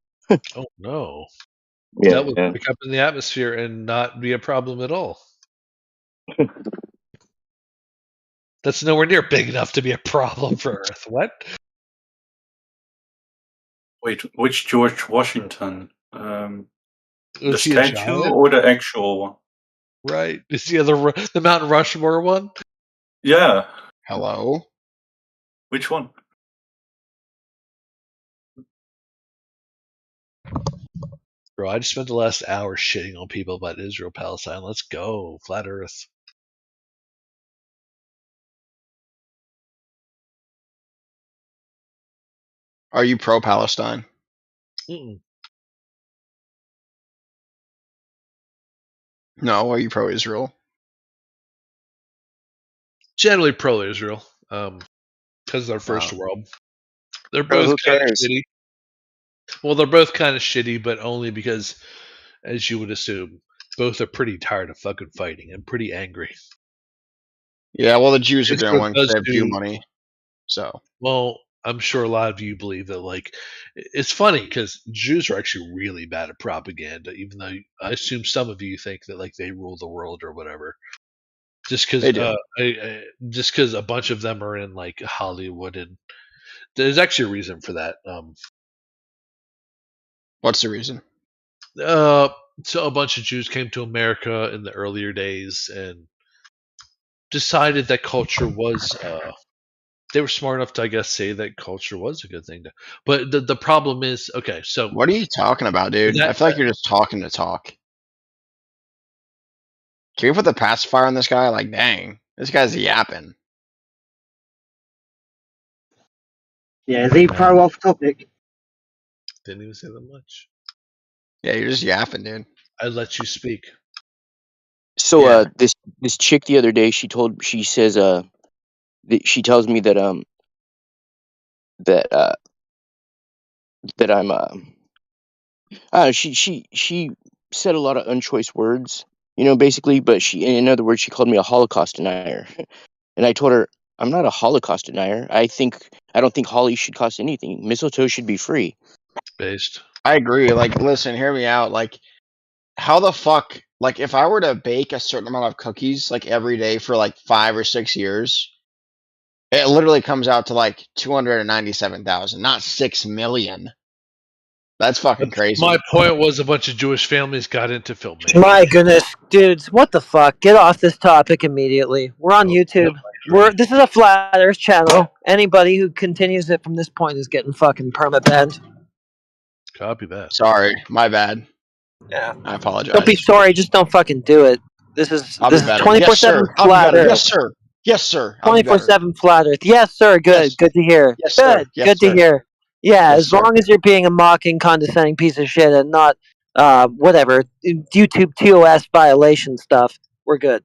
Speaker 16: Oh no.
Speaker 17: Yeah.
Speaker 16: That would pick up in the atmosphere and not be a problem at all. That's nowhere near big enough to be a problem for Earth. What?
Speaker 2: Wait, which George Washington? The
Speaker 16: Is he a
Speaker 2: statue
Speaker 16: giant?
Speaker 2: or the actual one?
Speaker 16: Right. Is he the Mount Rushmore one?
Speaker 2: Yeah.
Speaker 19: Hello?
Speaker 2: Which one?
Speaker 16: Bro, I just spent the last hour shitting on people about Israel Palestine. Let's go. Flat Earth.
Speaker 19: Are you pro-Palestine?
Speaker 16: Mm-mm.
Speaker 19: No, are you pro-Israel?
Speaker 16: Generally pro Israel. Because they're first world. They're
Speaker 17: Bro,
Speaker 16: both
Speaker 17: who
Speaker 16: kind of
Speaker 17: cares?
Speaker 16: shitty. Well, they're both kind of shitty, but only because, as you would assume, both are pretty tired of fucking fighting and pretty angry.
Speaker 19: Yeah, well, the Jews are doing
Speaker 16: Israel
Speaker 19: one because
Speaker 16: does
Speaker 19: they have Jew
Speaker 16: do-
Speaker 19: money. So.
Speaker 16: Well, I'm sure a lot of you believe that. Like, it's funny because Jews are actually really bad at propaganda. Even though I assume some of you think that like they rule the world or whatever. Just because,
Speaker 19: They do.
Speaker 16: just because a bunch of them are in like Hollywood, and there's actually a reason for that.
Speaker 19: What's the reason?
Speaker 16: So a bunch of Jews came to America in the earlier days and decided that culture was. They were smart enough to, I guess, say that culture was a good thing. But the problem is, okay, so
Speaker 19: what are you talking about, dude? I feel like you're just talking to talk. Can we put the pacifier on this guy? Like, dang, this guy's yapping.
Speaker 3: Yeah, they far off topic.
Speaker 16: Didn't even say that much.
Speaker 19: Yeah, you're just yapping, dude.
Speaker 16: I let you speak.
Speaker 17: So
Speaker 19: Yeah.
Speaker 17: this chick the other day, she says she tells me that that that I'm she said a lot of unchoice words, basically, but in other words, she called me a Holocaust denier. And I told her I'm not a Holocaust denier. I don't think holly should cost anything. Mistletoe should be free.
Speaker 16: Based.
Speaker 19: I agree. Like, listen, hear me out. Like, how the fuck? Like, if I were to bake a certain amount of cookies like every day for like 5 or 6 years, it literally comes out to like 297,000, not 6 million. That's fucking crazy.
Speaker 16: My point was a bunch of Jewish families got into filmmaking.
Speaker 12: My goodness, dudes, what the fuck? Get off this topic immediately. We're on YouTube. This is a Flat Earth channel. Anybody who continues it from this point is getting fucking perma-banned.
Speaker 16: Copy that.
Speaker 19: Sorry, my bad.
Speaker 12: Yeah.
Speaker 19: I apologize.
Speaker 12: Don't be sorry, just don't fucking do it. This is
Speaker 19: I'll be better.
Speaker 12: 24/7
Speaker 19: Yes, sir. I'll be
Speaker 12: Flat
Speaker 19: better.
Speaker 12: Earth.
Speaker 19: Yes, sir. Yes, sir. I'll be better.
Speaker 12: 24/7 Flat Earth. Yes, sir. Good.
Speaker 19: Yes.
Speaker 12: Good to hear.
Speaker 19: Yes, sir.
Speaker 12: Good.
Speaker 19: Yes,
Speaker 12: Good to
Speaker 19: sir.
Speaker 12: hear. Yeah,
Speaker 19: Yes,
Speaker 12: as
Speaker 19: sir.
Speaker 12: long as you're being a mocking, condescending piece of shit and not whatever YouTube TOS violation stuff, we're good.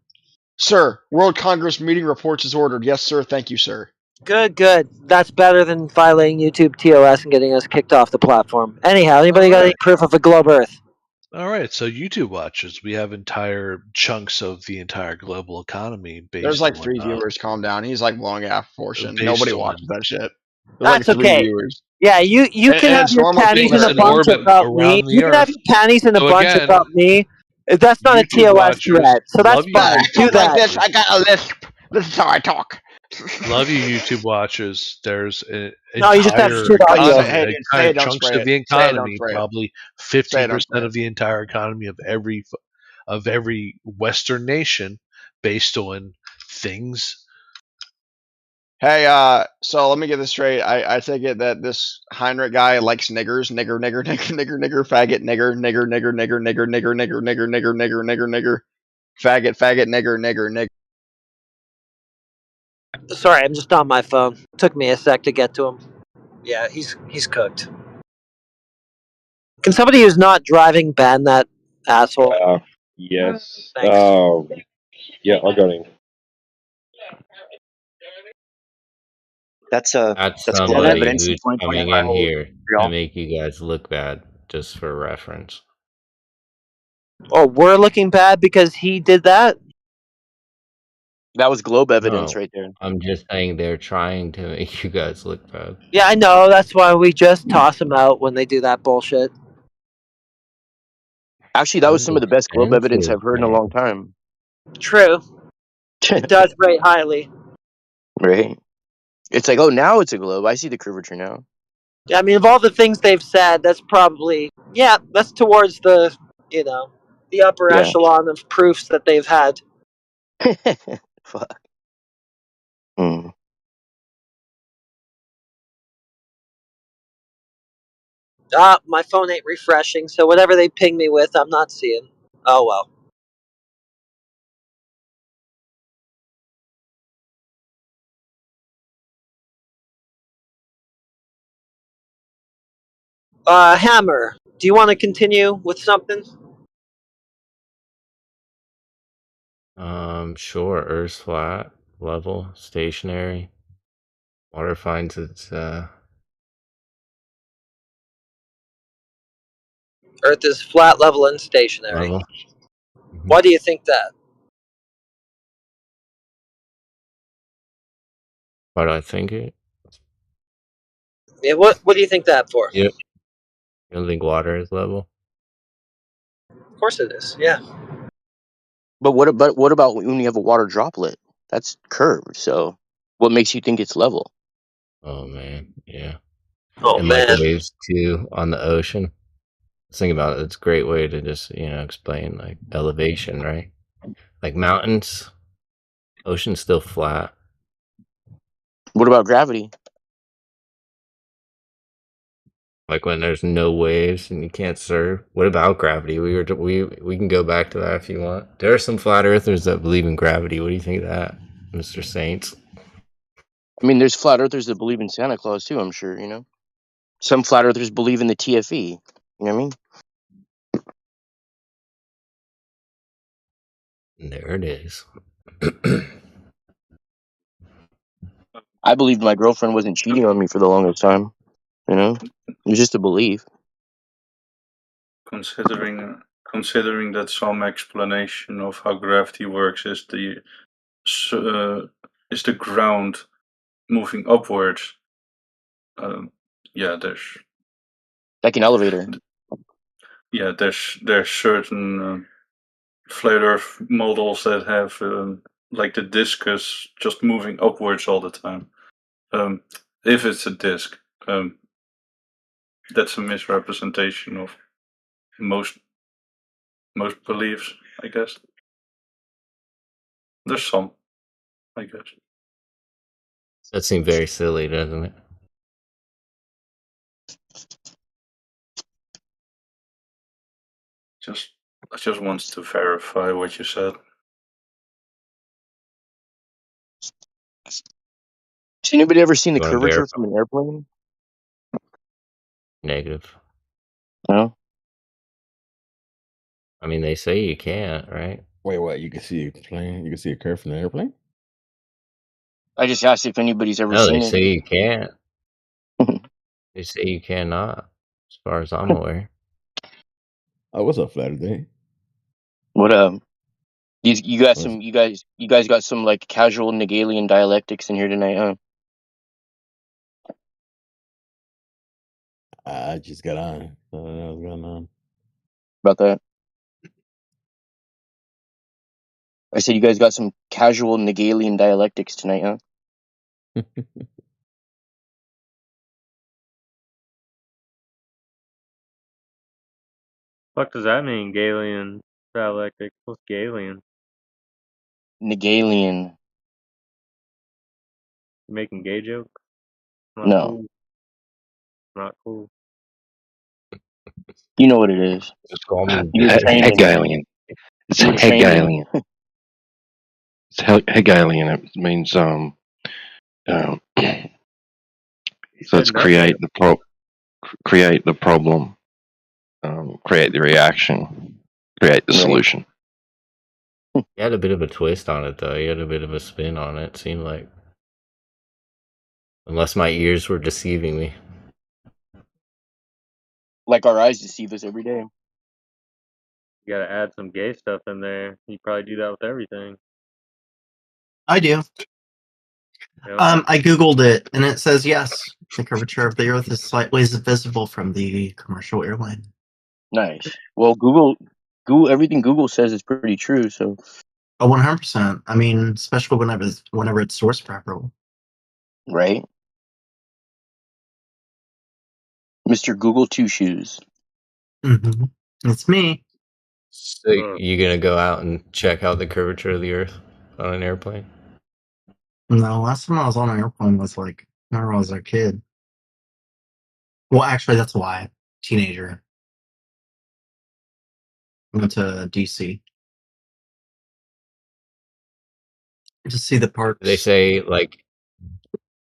Speaker 19: Sir, World Congress meeting reports is ordered. Yes, sir. Thank you, sir.
Speaker 12: Good, good. That's better than violating YouTube TOS and getting us kicked off the platform. Anyhow, anybody got any proof of a globe Earth?
Speaker 16: All right, so YouTube watchers, we have entire chunks of the entire global economy based.
Speaker 19: There's like
Speaker 16: on,
Speaker 19: 3 viewers. Calm down. He's like blowing out portion.
Speaker 16: based
Speaker 19: Nobody
Speaker 16: on-
Speaker 19: watches that shit. There's
Speaker 12: That's
Speaker 19: like 3
Speaker 12: okay.
Speaker 19: viewers.
Speaker 12: Yeah, you
Speaker 19: And-
Speaker 12: can
Speaker 19: and
Speaker 12: have
Speaker 19: it's
Speaker 12: your
Speaker 19: normal
Speaker 12: panties
Speaker 19: people
Speaker 12: in a
Speaker 19: that
Speaker 12: bunch
Speaker 16: orbit
Speaker 12: about me.
Speaker 16: around the
Speaker 12: You can have
Speaker 16: Earth.
Speaker 12: your panties in a
Speaker 16: So
Speaker 12: bunch
Speaker 16: again,
Speaker 12: about me. That's not a
Speaker 16: YouTube
Speaker 12: TOS
Speaker 16: watchers,
Speaker 12: threat, so that's
Speaker 16: love you.
Speaker 12: fine.
Speaker 19: I
Speaker 12: Do
Speaker 19: talk like
Speaker 12: that.
Speaker 19: this. I got a lisp. This is how I talk.
Speaker 16: Love you, YouTube watchers. There's an
Speaker 12: No, you just have
Speaker 16: entire
Speaker 12: shit audio.
Speaker 16: economy,
Speaker 19: Hey, dude, say
Speaker 16: entire
Speaker 19: it, don't
Speaker 16: chunks
Speaker 19: spray
Speaker 16: of the
Speaker 19: it. Say it, don't
Speaker 16: economy,
Speaker 19: spray it.
Speaker 16: probably
Speaker 19: Say it, don't
Speaker 16: 50%
Speaker 19: spray it.
Speaker 16: of the entire economy of every Western nation based on things.
Speaker 19: Hey, so let me get this straight. I take it that this Heinrich guy likes niggers, nigger, faggot, nigger, faggot, nigger.
Speaker 12: Sorry, I'm just on my phone. Took me a sec to get to him. Yeah, he's cooked. Can somebody who's not driving ban that asshole?
Speaker 4: Yes.
Speaker 12: Thanks.
Speaker 4: Yeah, I got him.
Speaker 25: That's
Speaker 13: globe
Speaker 25: somebody
Speaker 13: evidence in
Speaker 25: who's coming
Speaker 13: 2025.
Speaker 25: in here to
Speaker 13: Y'all.
Speaker 25: make you guys look bad, just for reference.
Speaker 12: Oh, we're looking bad because he did that?
Speaker 17: That was globe evidence
Speaker 25: No,
Speaker 17: right there.
Speaker 25: I'm just saying they're trying to make you guys look bad.
Speaker 12: Yeah, I know. That's why we just toss them out when they do that bullshit.
Speaker 17: Actually, that was some of the best globe evidence I've heard in a long time.
Speaker 12: True. It does rate highly.
Speaker 17: Right? It's like, oh, now it's a globe. I see the curvature now.
Speaker 12: Yeah, I mean, of all the things they've said, that's probably, yeah, that's towards the, the upper
Speaker 17: Yeah.
Speaker 12: echelon of proofs that they've had.
Speaker 17: Fuck. Mm.
Speaker 12: My phone ain't refreshing, so whatever they ping me with, I'm not seeing. Oh, well. Hammer, do you want to continue with something?
Speaker 25: Sure. Earth's flat, level, stationary. Water finds its
Speaker 12: Earth is flat, level, and stationary.
Speaker 25: level.
Speaker 12: Why do you think that?
Speaker 25: Why do I think it?
Speaker 12: Yeah, what do you think that for?
Speaker 25: Yep. You don't think water is level?
Speaker 12: Of course it is, yeah.
Speaker 17: But what about when you have a water droplet? That's curved. So what makes you think it's level?
Speaker 25: Oh man, yeah.
Speaker 12: Oh,
Speaker 25: and
Speaker 12: man.
Speaker 25: microwaves too on the ocean. Think about it. It's a great way to just explain like elevation, right? Like mountains, ocean's still flat.
Speaker 17: What about gravity?
Speaker 25: Like when there's no waves and you can't surf. What about gravity? We can go back to that if you want. There are some flat earthers that believe in gravity. What do you think of that, Mr. Saints?
Speaker 17: I mean, there's flat earthers that believe in Santa Claus too. I'm sure, you know. Some flat earthers believe in the TFE. You know what I mean?
Speaker 25: There it is.
Speaker 17: I believed my girlfriend wasn't cheating on me for the longest time. You know, it was just a belief.
Speaker 2: Considering that some explanation of how gravity works is the ground moving upwards. Yeah, there's
Speaker 17: Like an elevator.
Speaker 2: there's certain flat Earth models that have like the discus just moving upwards all the time. If it's a disc, that's a misrepresentation of most beliefs, I guess. There's some, I guess.
Speaker 25: That seems very silly, doesn't it?
Speaker 2: I just wants to verify what you said.
Speaker 17: Has anybody ever seen the
Speaker 25: You wanna
Speaker 17: curvature
Speaker 25: verify?
Speaker 17: from an airplane?
Speaker 25: Negative.
Speaker 17: No.
Speaker 25: I mean, they say you can't, right?
Speaker 8: Wait, what? You can see a plane? You can see a curve from the airplane?
Speaker 17: I just asked if anybody's ever
Speaker 25: No, they
Speaker 17: seen it.
Speaker 25: say you can't. They say you cannot, as far as I'm aware.
Speaker 8: Oh, what's up, Flat Day?
Speaker 17: What you got some you guys got some like casual Hegelian dialectics in here tonight, huh?
Speaker 8: I just got on. I don't know what's going on.
Speaker 17: About that. I said you guys got some casual Hegelian dialectics tonight, huh?
Speaker 14: Fuck does that mean, Galilean dialectic? What's Galilean?
Speaker 17: Hegelian.
Speaker 14: You making gay jokes? Not
Speaker 17: No.
Speaker 14: cool. Not cool.
Speaker 17: You know what it is.
Speaker 25: Just call me
Speaker 17: You were trained in
Speaker 13: Hegelian. It's
Speaker 17: you were trained in
Speaker 13: Hegelian. It's Hegelian. It means so it's create the problem, create the reaction, create the solution.
Speaker 25: You had a bit of a twist on it, though. You had a bit of a spin on it, seemed like. Unless my ears were deceiving me.
Speaker 17: Like our eyes deceive us every day.
Speaker 14: You gotta add some gay stuff in there. You probably do that with everything.
Speaker 18: I do.
Speaker 14: Yep.
Speaker 18: I googled it, and it says yes. The curvature of the Earth is slightly visible from the commercial airline.
Speaker 17: Nice. Well, Google, everything Google says is pretty true. So.
Speaker 18: Oh, 100%. I mean, especially whenever it's sourced properly.
Speaker 17: Right. Mr. Google Two Shoes.
Speaker 18: Mm-hmm. It's me.
Speaker 25: So you gonna go out and check out the curvature of the Earth on an airplane?
Speaker 18: No, last time I was on an airplane was like whenever I was a kid. Well, actually, that's why. Teenager. Went to DC. To see the parks.
Speaker 25: They say, like,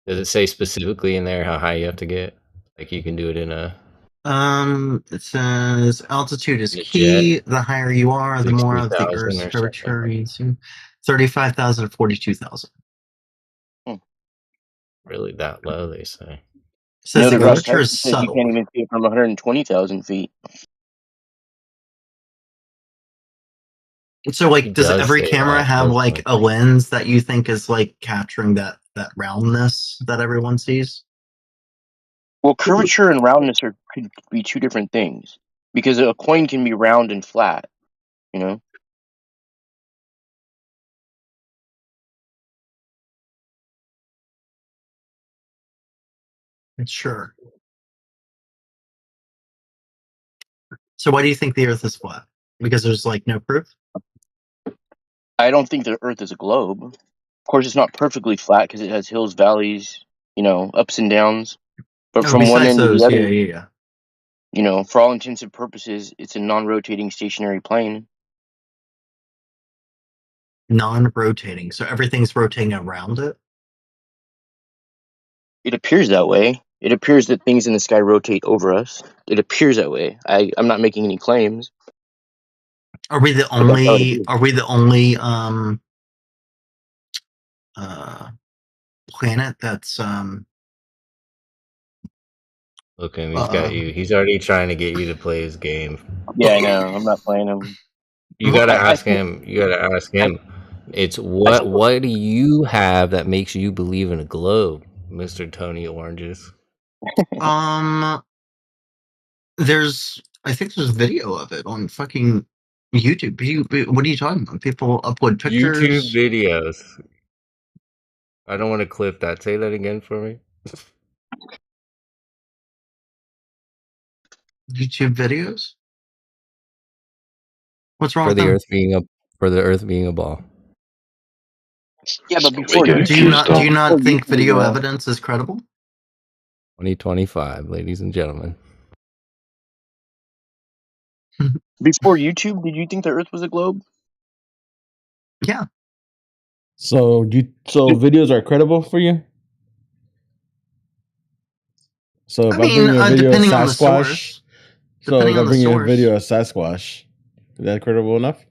Speaker 25: does it say specifically in there how high you have to get? Like, you can do it in a...
Speaker 18: It says altitude is
Speaker 25: In a
Speaker 18: key.
Speaker 25: jet?
Speaker 18: The higher you are, the more of the
Speaker 25: 60,000
Speaker 18: Earth's
Speaker 25: or
Speaker 18: curvature you see. 35,000 to 42,000.
Speaker 25: Really that low, they say.
Speaker 18: Says the
Speaker 17: DeGrasse
Speaker 18: curvature
Speaker 17: Tyson
Speaker 18: is
Speaker 17: says you
Speaker 18: subtle.
Speaker 17: can't even see it from 120,000 feet.
Speaker 18: So, like,
Speaker 25: He
Speaker 18: does
Speaker 25: does
Speaker 18: every
Speaker 25: say
Speaker 18: camera
Speaker 25: that,
Speaker 18: have
Speaker 25: doesn't
Speaker 18: like
Speaker 25: he?
Speaker 18: a lens that you think is like capturing that roundness that everyone sees?
Speaker 17: Well, curvature and roundness could be two different things because a coin can be round and flat. You know.
Speaker 18: Sure. So, why do you think the Earth is flat? Because there's like no proof.
Speaker 17: I don't think the Earth is a globe. Of course, it's not perfectly flat because it has hills, valleys, ups and downs. But
Speaker 18: No,
Speaker 17: from one
Speaker 18: besides
Speaker 17: end to the
Speaker 18: those,
Speaker 17: other,
Speaker 18: yeah.
Speaker 17: For all intents and purposes, it's a non-rotating stationary plane.
Speaker 18: Non-rotating, so everything's rotating around it.
Speaker 17: It appears that way. It appears that things in the sky rotate over us. It appears that way. I'm not making any claims.
Speaker 18: Are we the
Speaker 17: But that's how it
Speaker 18: only?
Speaker 17: appears.
Speaker 18: Are we the only planet that's
Speaker 25: Look at him, he's got you. He's already trying to get you to play his game.
Speaker 17: Yeah, I know. I'm not playing them.
Speaker 25: You
Speaker 18: Well,
Speaker 25: gotta
Speaker 17: I
Speaker 25: ask
Speaker 17: think
Speaker 25: him. You gotta ask him. It's
Speaker 17: I
Speaker 25: what
Speaker 17: think
Speaker 25: what do you have that makes you believe in a globe, Mister Tony Oranges?
Speaker 18: there's I think there's video of it on fucking YouTube. What are you talking about? People upload
Speaker 25: YouTube
Speaker 18: pictures.
Speaker 25: videos. I don't want to clip that. Say that again for me.
Speaker 18: YouTube videos. What's wrong
Speaker 25: For
Speaker 18: with
Speaker 25: the
Speaker 18: them?
Speaker 25: Earth being a ball.
Speaker 17: yeah, but
Speaker 13: We
Speaker 17: before
Speaker 13: get
Speaker 18: Do you
Speaker 13: accused
Speaker 18: not
Speaker 13: of.
Speaker 18: think
Speaker 17: YouTube,
Speaker 18: video evidence is credible?
Speaker 25: 2025, ladies and gentlemen.
Speaker 17: before YouTube, did you think the Earth was a globe?
Speaker 18: Yeah.
Speaker 6: So videos are credible for you? So if I bring you a video of
Speaker 18: depending on the
Speaker 6: Sasquatch,
Speaker 18: source.
Speaker 6: so if
Speaker 18: Depending
Speaker 6: I
Speaker 18: on the
Speaker 6: bring you a
Speaker 18: source.
Speaker 6: video of Sasquatch, is that credible enough?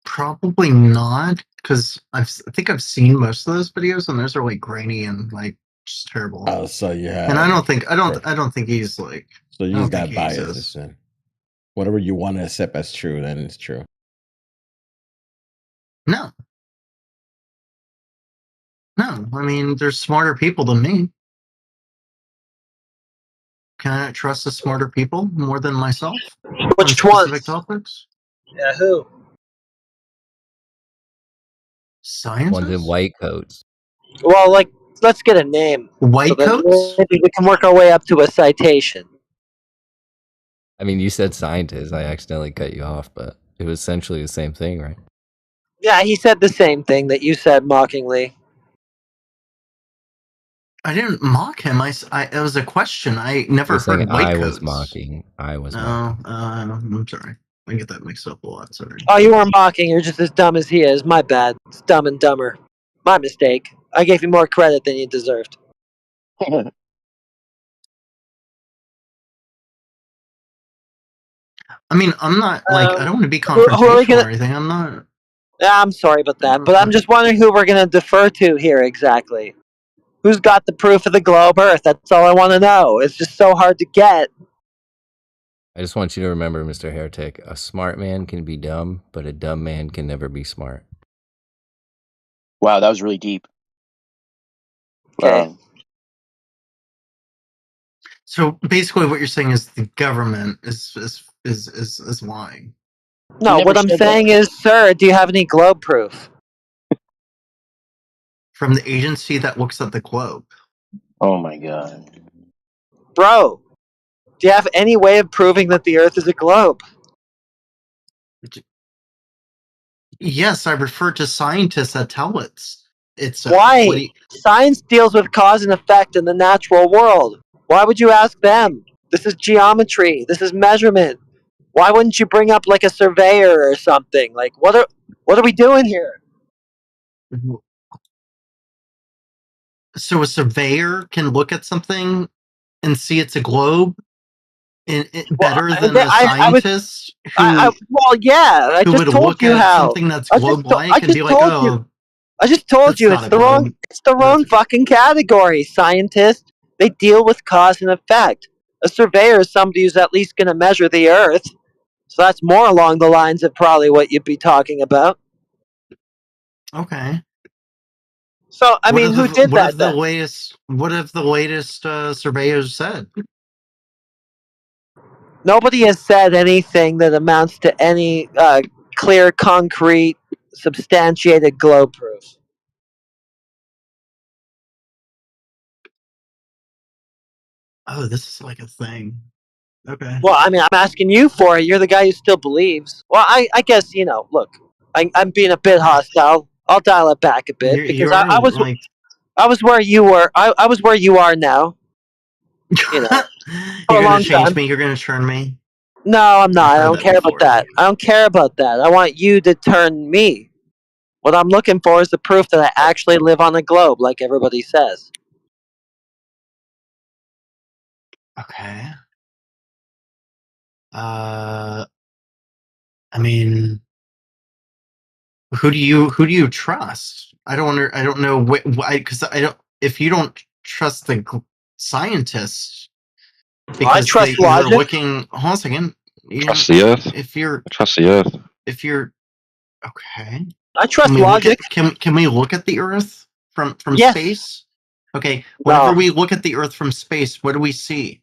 Speaker 18: Probably not, because I think I've seen most of those videos, and those are like grainy and like just terrible.
Speaker 6: Oh, so you have.
Speaker 18: And I don't think he's like.
Speaker 6: So
Speaker 18: I
Speaker 6: you
Speaker 18: don't
Speaker 6: just
Speaker 18: think
Speaker 6: got
Speaker 18: he
Speaker 6: biases
Speaker 18: exists.
Speaker 6: then. Whatever you want to accept as true, then it's true.
Speaker 18: No. No, I mean, there's smarter people than me. Can I not trust the smarter people more than myself on
Speaker 12: Which
Speaker 18: specific
Speaker 12: ones?
Speaker 18: topics?
Speaker 12: Yeah, who?
Speaker 18: Scientists?
Speaker 25: Ones in white coats.
Speaker 12: Well, like, let's get a name.
Speaker 18: White
Speaker 12: so that
Speaker 18: coats?
Speaker 12: maybe we can work our way up to a citation.
Speaker 25: I mean, you said scientists. I accidentally cut you off, but it was essentially the same thing, right?
Speaker 12: Yeah, he said the same thing that you said mockingly.
Speaker 18: I didn't mock him. It was a question. I never
Speaker 25: You're saying
Speaker 18: heard white
Speaker 25: I
Speaker 18: coats.
Speaker 25: was mocking. I was
Speaker 18: No,
Speaker 25: mocking.
Speaker 18: I'm sorry. I get that mixed up a lot. Sorry.
Speaker 12: Oh, you weren't mocking. You're just as dumb as he is. My bad. It's dumb and dumber. My mistake. I gave you more credit than you deserved.
Speaker 18: I mean, I'm not like I don't want to be
Speaker 12: Who are we
Speaker 18: confrontational
Speaker 12: gonna?
Speaker 18: or anything. I'm not.
Speaker 12: Yeah, I'm sorry about that, but I'm just wondering who we're gonna defer to here exactly. Who's got the proof of the globe Earth? That's all I want to know. It's just so hard to get.
Speaker 25: I just want you to remember, Mr. Heretic, a smart man can be dumb, but a dumb man can never be smart.
Speaker 17: Wow, that was really deep.
Speaker 12: Okay.
Speaker 18: So basically, what you're saying is the government is lying.
Speaker 12: No, what I'm saying is, sir, do you have any globe proof?
Speaker 18: From the agency that looks at the globe.
Speaker 17: Oh my god.
Speaker 12: Bro, do you have any way of proving that the Earth is a globe?
Speaker 18: Yes, I refer to scientists that tell it's
Speaker 12: Why? Science deals with cause and effect in the natural world. Why would you ask them? This is geometry. This is measurement. Why wouldn't you bring up like a surveyor or something? Like, what are we doing here?
Speaker 18: So a surveyor can look at something and see it's a globe better than a scientist
Speaker 12: well, yeah, I
Speaker 18: who
Speaker 12: just
Speaker 18: would
Speaker 12: told
Speaker 18: look
Speaker 12: you
Speaker 18: at
Speaker 12: how.
Speaker 18: something that's globe-like
Speaker 12: I
Speaker 18: and
Speaker 12: just
Speaker 18: be like,
Speaker 12: told
Speaker 18: oh,
Speaker 12: you. I just told
Speaker 18: that's
Speaker 12: you
Speaker 18: not
Speaker 12: it's
Speaker 18: a
Speaker 12: the wrong.
Speaker 18: globe.
Speaker 12: It's the wrong fucking category. Scientists, they deal with cause and effect. A surveyor is somebody who's at least going to measure the Earth. So that's more along the lines of probably what you'd be talking about.
Speaker 18: Okay.
Speaker 12: So I mean, who did that then?
Speaker 18: What have the latest surveyors said?
Speaker 12: Nobody has said anything that amounts to any clear, concrete, substantiated globe proof.
Speaker 18: Oh, this is like a thing. Okay.
Speaker 12: Well, I mean, I'm asking you for it. You're the guy who still believes. Well, I guess, look, I'm being a bit hostile. I'll dial it back a bit because I was where you were. I was where you are now. For
Speaker 18: You're
Speaker 12: a
Speaker 18: gonna
Speaker 12: long
Speaker 18: change
Speaker 12: time.
Speaker 18: me. You're gonna turn me.
Speaker 12: No, I'm not. I
Speaker 18: heard
Speaker 12: don't
Speaker 18: that
Speaker 12: care
Speaker 18: before.
Speaker 12: about that. I don't care about that. I want you to turn me. What I'm looking for is the proof that I actually live on a globe, like everybody says.
Speaker 18: Okay. I mean, who do you trust? I don't know why, because I don't. If you don't trust the scientists,
Speaker 12: I
Speaker 18: because
Speaker 12: trust
Speaker 18: you're
Speaker 12: logic.
Speaker 18: looking. Hold on a second.
Speaker 13: Trust the Earth.
Speaker 18: If you're
Speaker 13: Trust the Earth.
Speaker 18: if you're okay.
Speaker 12: I trust
Speaker 18: Can we
Speaker 12: logic.
Speaker 18: Can we look at the Earth from
Speaker 12: Yes.
Speaker 18: space? Okay. Whenever
Speaker 12: No.
Speaker 18: we look at the Earth from space, what do we see?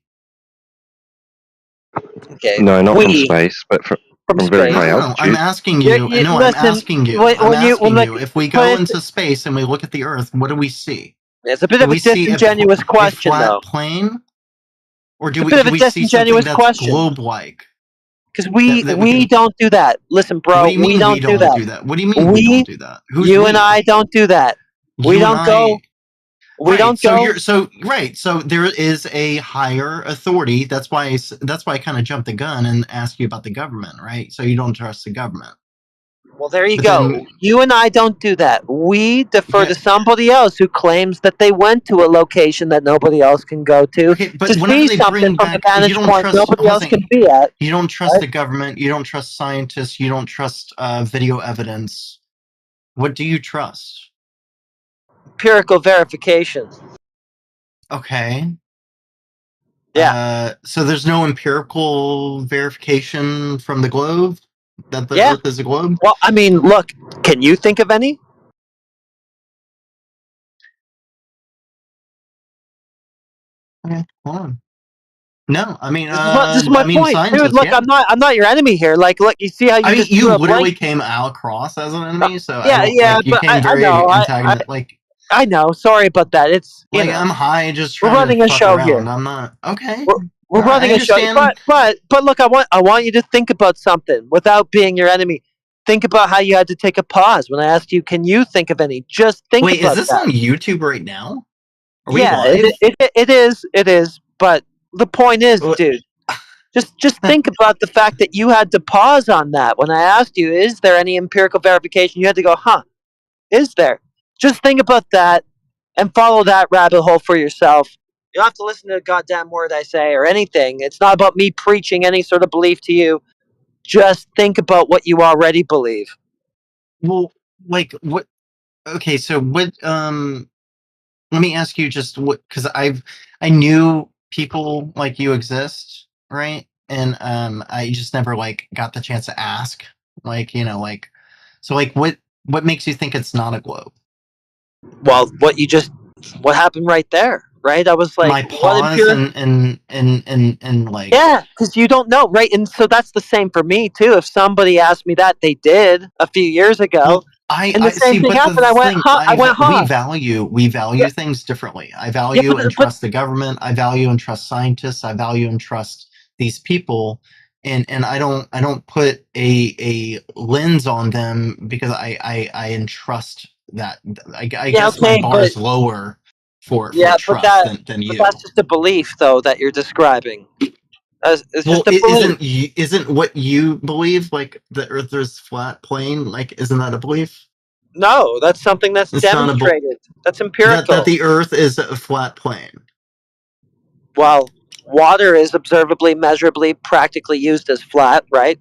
Speaker 12: Okay.
Speaker 13: No, not from space, but from very
Speaker 12: space.
Speaker 13: high
Speaker 18: No,
Speaker 13: altitude.
Speaker 18: I'm asking you. No,
Speaker 12: listen,
Speaker 18: I'm asking you.
Speaker 12: when
Speaker 18: I'm
Speaker 12: you-
Speaker 18: asking
Speaker 12: when
Speaker 18: you.
Speaker 12: the-
Speaker 18: If we
Speaker 12: put
Speaker 18: go
Speaker 12: it-
Speaker 18: into space and we look at the Earth, what do we see?
Speaker 12: It's a bit
Speaker 18: Do
Speaker 12: of a
Speaker 18: we see
Speaker 12: disingenuous question,
Speaker 18: a flat
Speaker 12: though.
Speaker 18: plane, or do
Speaker 12: It's a bit of a
Speaker 18: we see something
Speaker 12: disingenuous
Speaker 18: that's
Speaker 12: question.
Speaker 18: globe-like?
Speaker 12: Because we don't do that. Listen, bro,
Speaker 18: What do you mean
Speaker 12: we don't do that.
Speaker 18: What do you mean we don't do that? Who's
Speaker 12: you
Speaker 18: we?
Speaker 12: and I don't do that. We
Speaker 18: You and
Speaker 12: don't go. We
Speaker 18: Right,
Speaker 12: don't
Speaker 18: so
Speaker 12: go.
Speaker 18: you're right. So there is a higher authority. That's why I kind of jumped the gun and asked you about the government, right? So you don't trust the government.
Speaker 12: Well, there you
Speaker 18: But
Speaker 12: go.
Speaker 18: then-
Speaker 12: You and I don't do that. We defer to somebody else who claims that they went to a location that nobody else can go to
Speaker 18: but
Speaker 12: to
Speaker 18: whenever
Speaker 12: see
Speaker 18: they
Speaker 12: something
Speaker 18: bring
Speaker 12: from a
Speaker 18: back,
Speaker 12: vantage
Speaker 18: you don't
Speaker 12: point
Speaker 18: trust.
Speaker 12: nobody
Speaker 18: hold
Speaker 12: else
Speaker 18: on.
Speaker 12: can be at.
Speaker 18: You don't trust the government. You don't trust scientists. You don't trust video evidence. What do you trust?
Speaker 12: Empirical verification.
Speaker 18: Okay.
Speaker 12: Yeah.
Speaker 18: So there's no empirical verification from the globe that the
Speaker 12: Yeah.
Speaker 18: Earth is a globe?
Speaker 12: Well, I mean, look, can you think of any?
Speaker 18: Okay, hold on. No, I mean,
Speaker 12: This is my point, dude. Look,
Speaker 18: yeah.
Speaker 12: I'm not your enemy here. Like, look, you see how you
Speaker 18: I mean,
Speaker 12: just
Speaker 18: you
Speaker 12: threw a
Speaker 18: literally
Speaker 12: blank.
Speaker 18: came across as an enemy, so
Speaker 12: Yeah,
Speaker 18: I don't
Speaker 12: yeah,
Speaker 18: like you
Speaker 12: but
Speaker 18: came
Speaker 12: I
Speaker 18: very
Speaker 12: know.
Speaker 18: antagonistic.
Speaker 12: I know. Sorry about that. It's you
Speaker 18: Like
Speaker 12: know.
Speaker 18: I'm high, just
Speaker 12: We're
Speaker 18: trying to
Speaker 12: running a
Speaker 18: fuck
Speaker 12: show
Speaker 18: around.
Speaker 12: here.
Speaker 18: I'm not okay.
Speaker 12: We're
Speaker 18: All right,
Speaker 12: running
Speaker 18: I
Speaker 12: a show,
Speaker 18: understand.
Speaker 12: but look, I want you to think about something without being your enemy. Think about how you had to take a pause when I asked you, "Can you think of any?" Just think
Speaker 18: Wait,
Speaker 12: about
Speaker 18: is this
Speaker 12: that.
Speaker 18: on YouTube right now? Are we
Speaker 12: Yeah,
Speaker 18: live?
Speaker 12: it is. But the point is, dude, just think about the fact that you had to pause on that when I asked you, "Is there any empirical verification?" You had to go, "Huh? Is there?" Just think about that and follow that rabbit hole for yourself. You don't have to listen to a goddamn word I say or anything. It's not about me preaching any sort of belief to you. Just think about what you already believe.
Speaker 18: Well, like what? Okay, so what? Let me ask you just what, because I knew people like you exist, right? And I just never like got the chance to ask, like so like what makes you think it's not a globe?
Speaker 12: Well, what happened right there, right? I was like,
Speaker 18: My pause and like
Speaker 12: yeah, because you don't know, right? And so that's the same for me too. If somebody asked me that, they did a few years ago, and the
Speaker 18: I
Speaker 12: same
Speaker 18: see,
Speaker 12: thing
Speaker 18: but the
Speaker 12: happened. I went,
Speaker 18: thing
Speaker 12: huh? We value
Speaker 18: things differently. I
Speaker 12: Yeah,
Speaker 18: value and
Speaker 12: but
Speaker 18: trust the government. I value and trust scientists. I value and trust these people, and I don't put a lens on them because I entrust that. I guess my bar is lower for trust than you.
Speaker 12: But that's just a belief, though, that you're describing. It's
Speaker 18: Well,
Speaker 12: just a belief.
Speaker 18: isn't what you believe like the Earth is flat plane? Like, isn't that a belief?
Speaker 12: No, that's something that's
Speaker 18: It's not a
Speaker 12: demonstrated. That's
Speaker 18: that
Speaker 12: empirical.
Speaker 18: the Earth is a flat plane.
Speaker 12: Well, water is observably, measurably, practically used as flat, right?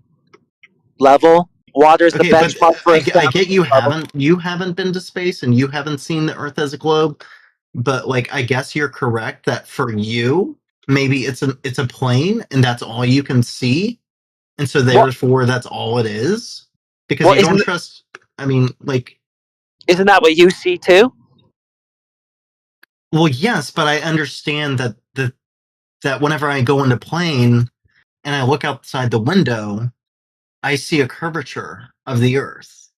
Speaker 12: Level. Water is the
Speaker 18: Okay, but
Speaker 12: benchmark for
Speaker 18: I get you
Speaker 12: level.
Speaker 18: haven't been to space and you haven't seen the Earth as a globe, but like I guess you're correct that for you maybe it's a plane and that's all you can see, and so therefore that's all it is because you don't trust. I mean, like,
Speaker 12: isn't that what you see too?
Speaker 18: well, yes, but I understand that whenever I go into plane and I look outside the window, I see a curvature of the Earth.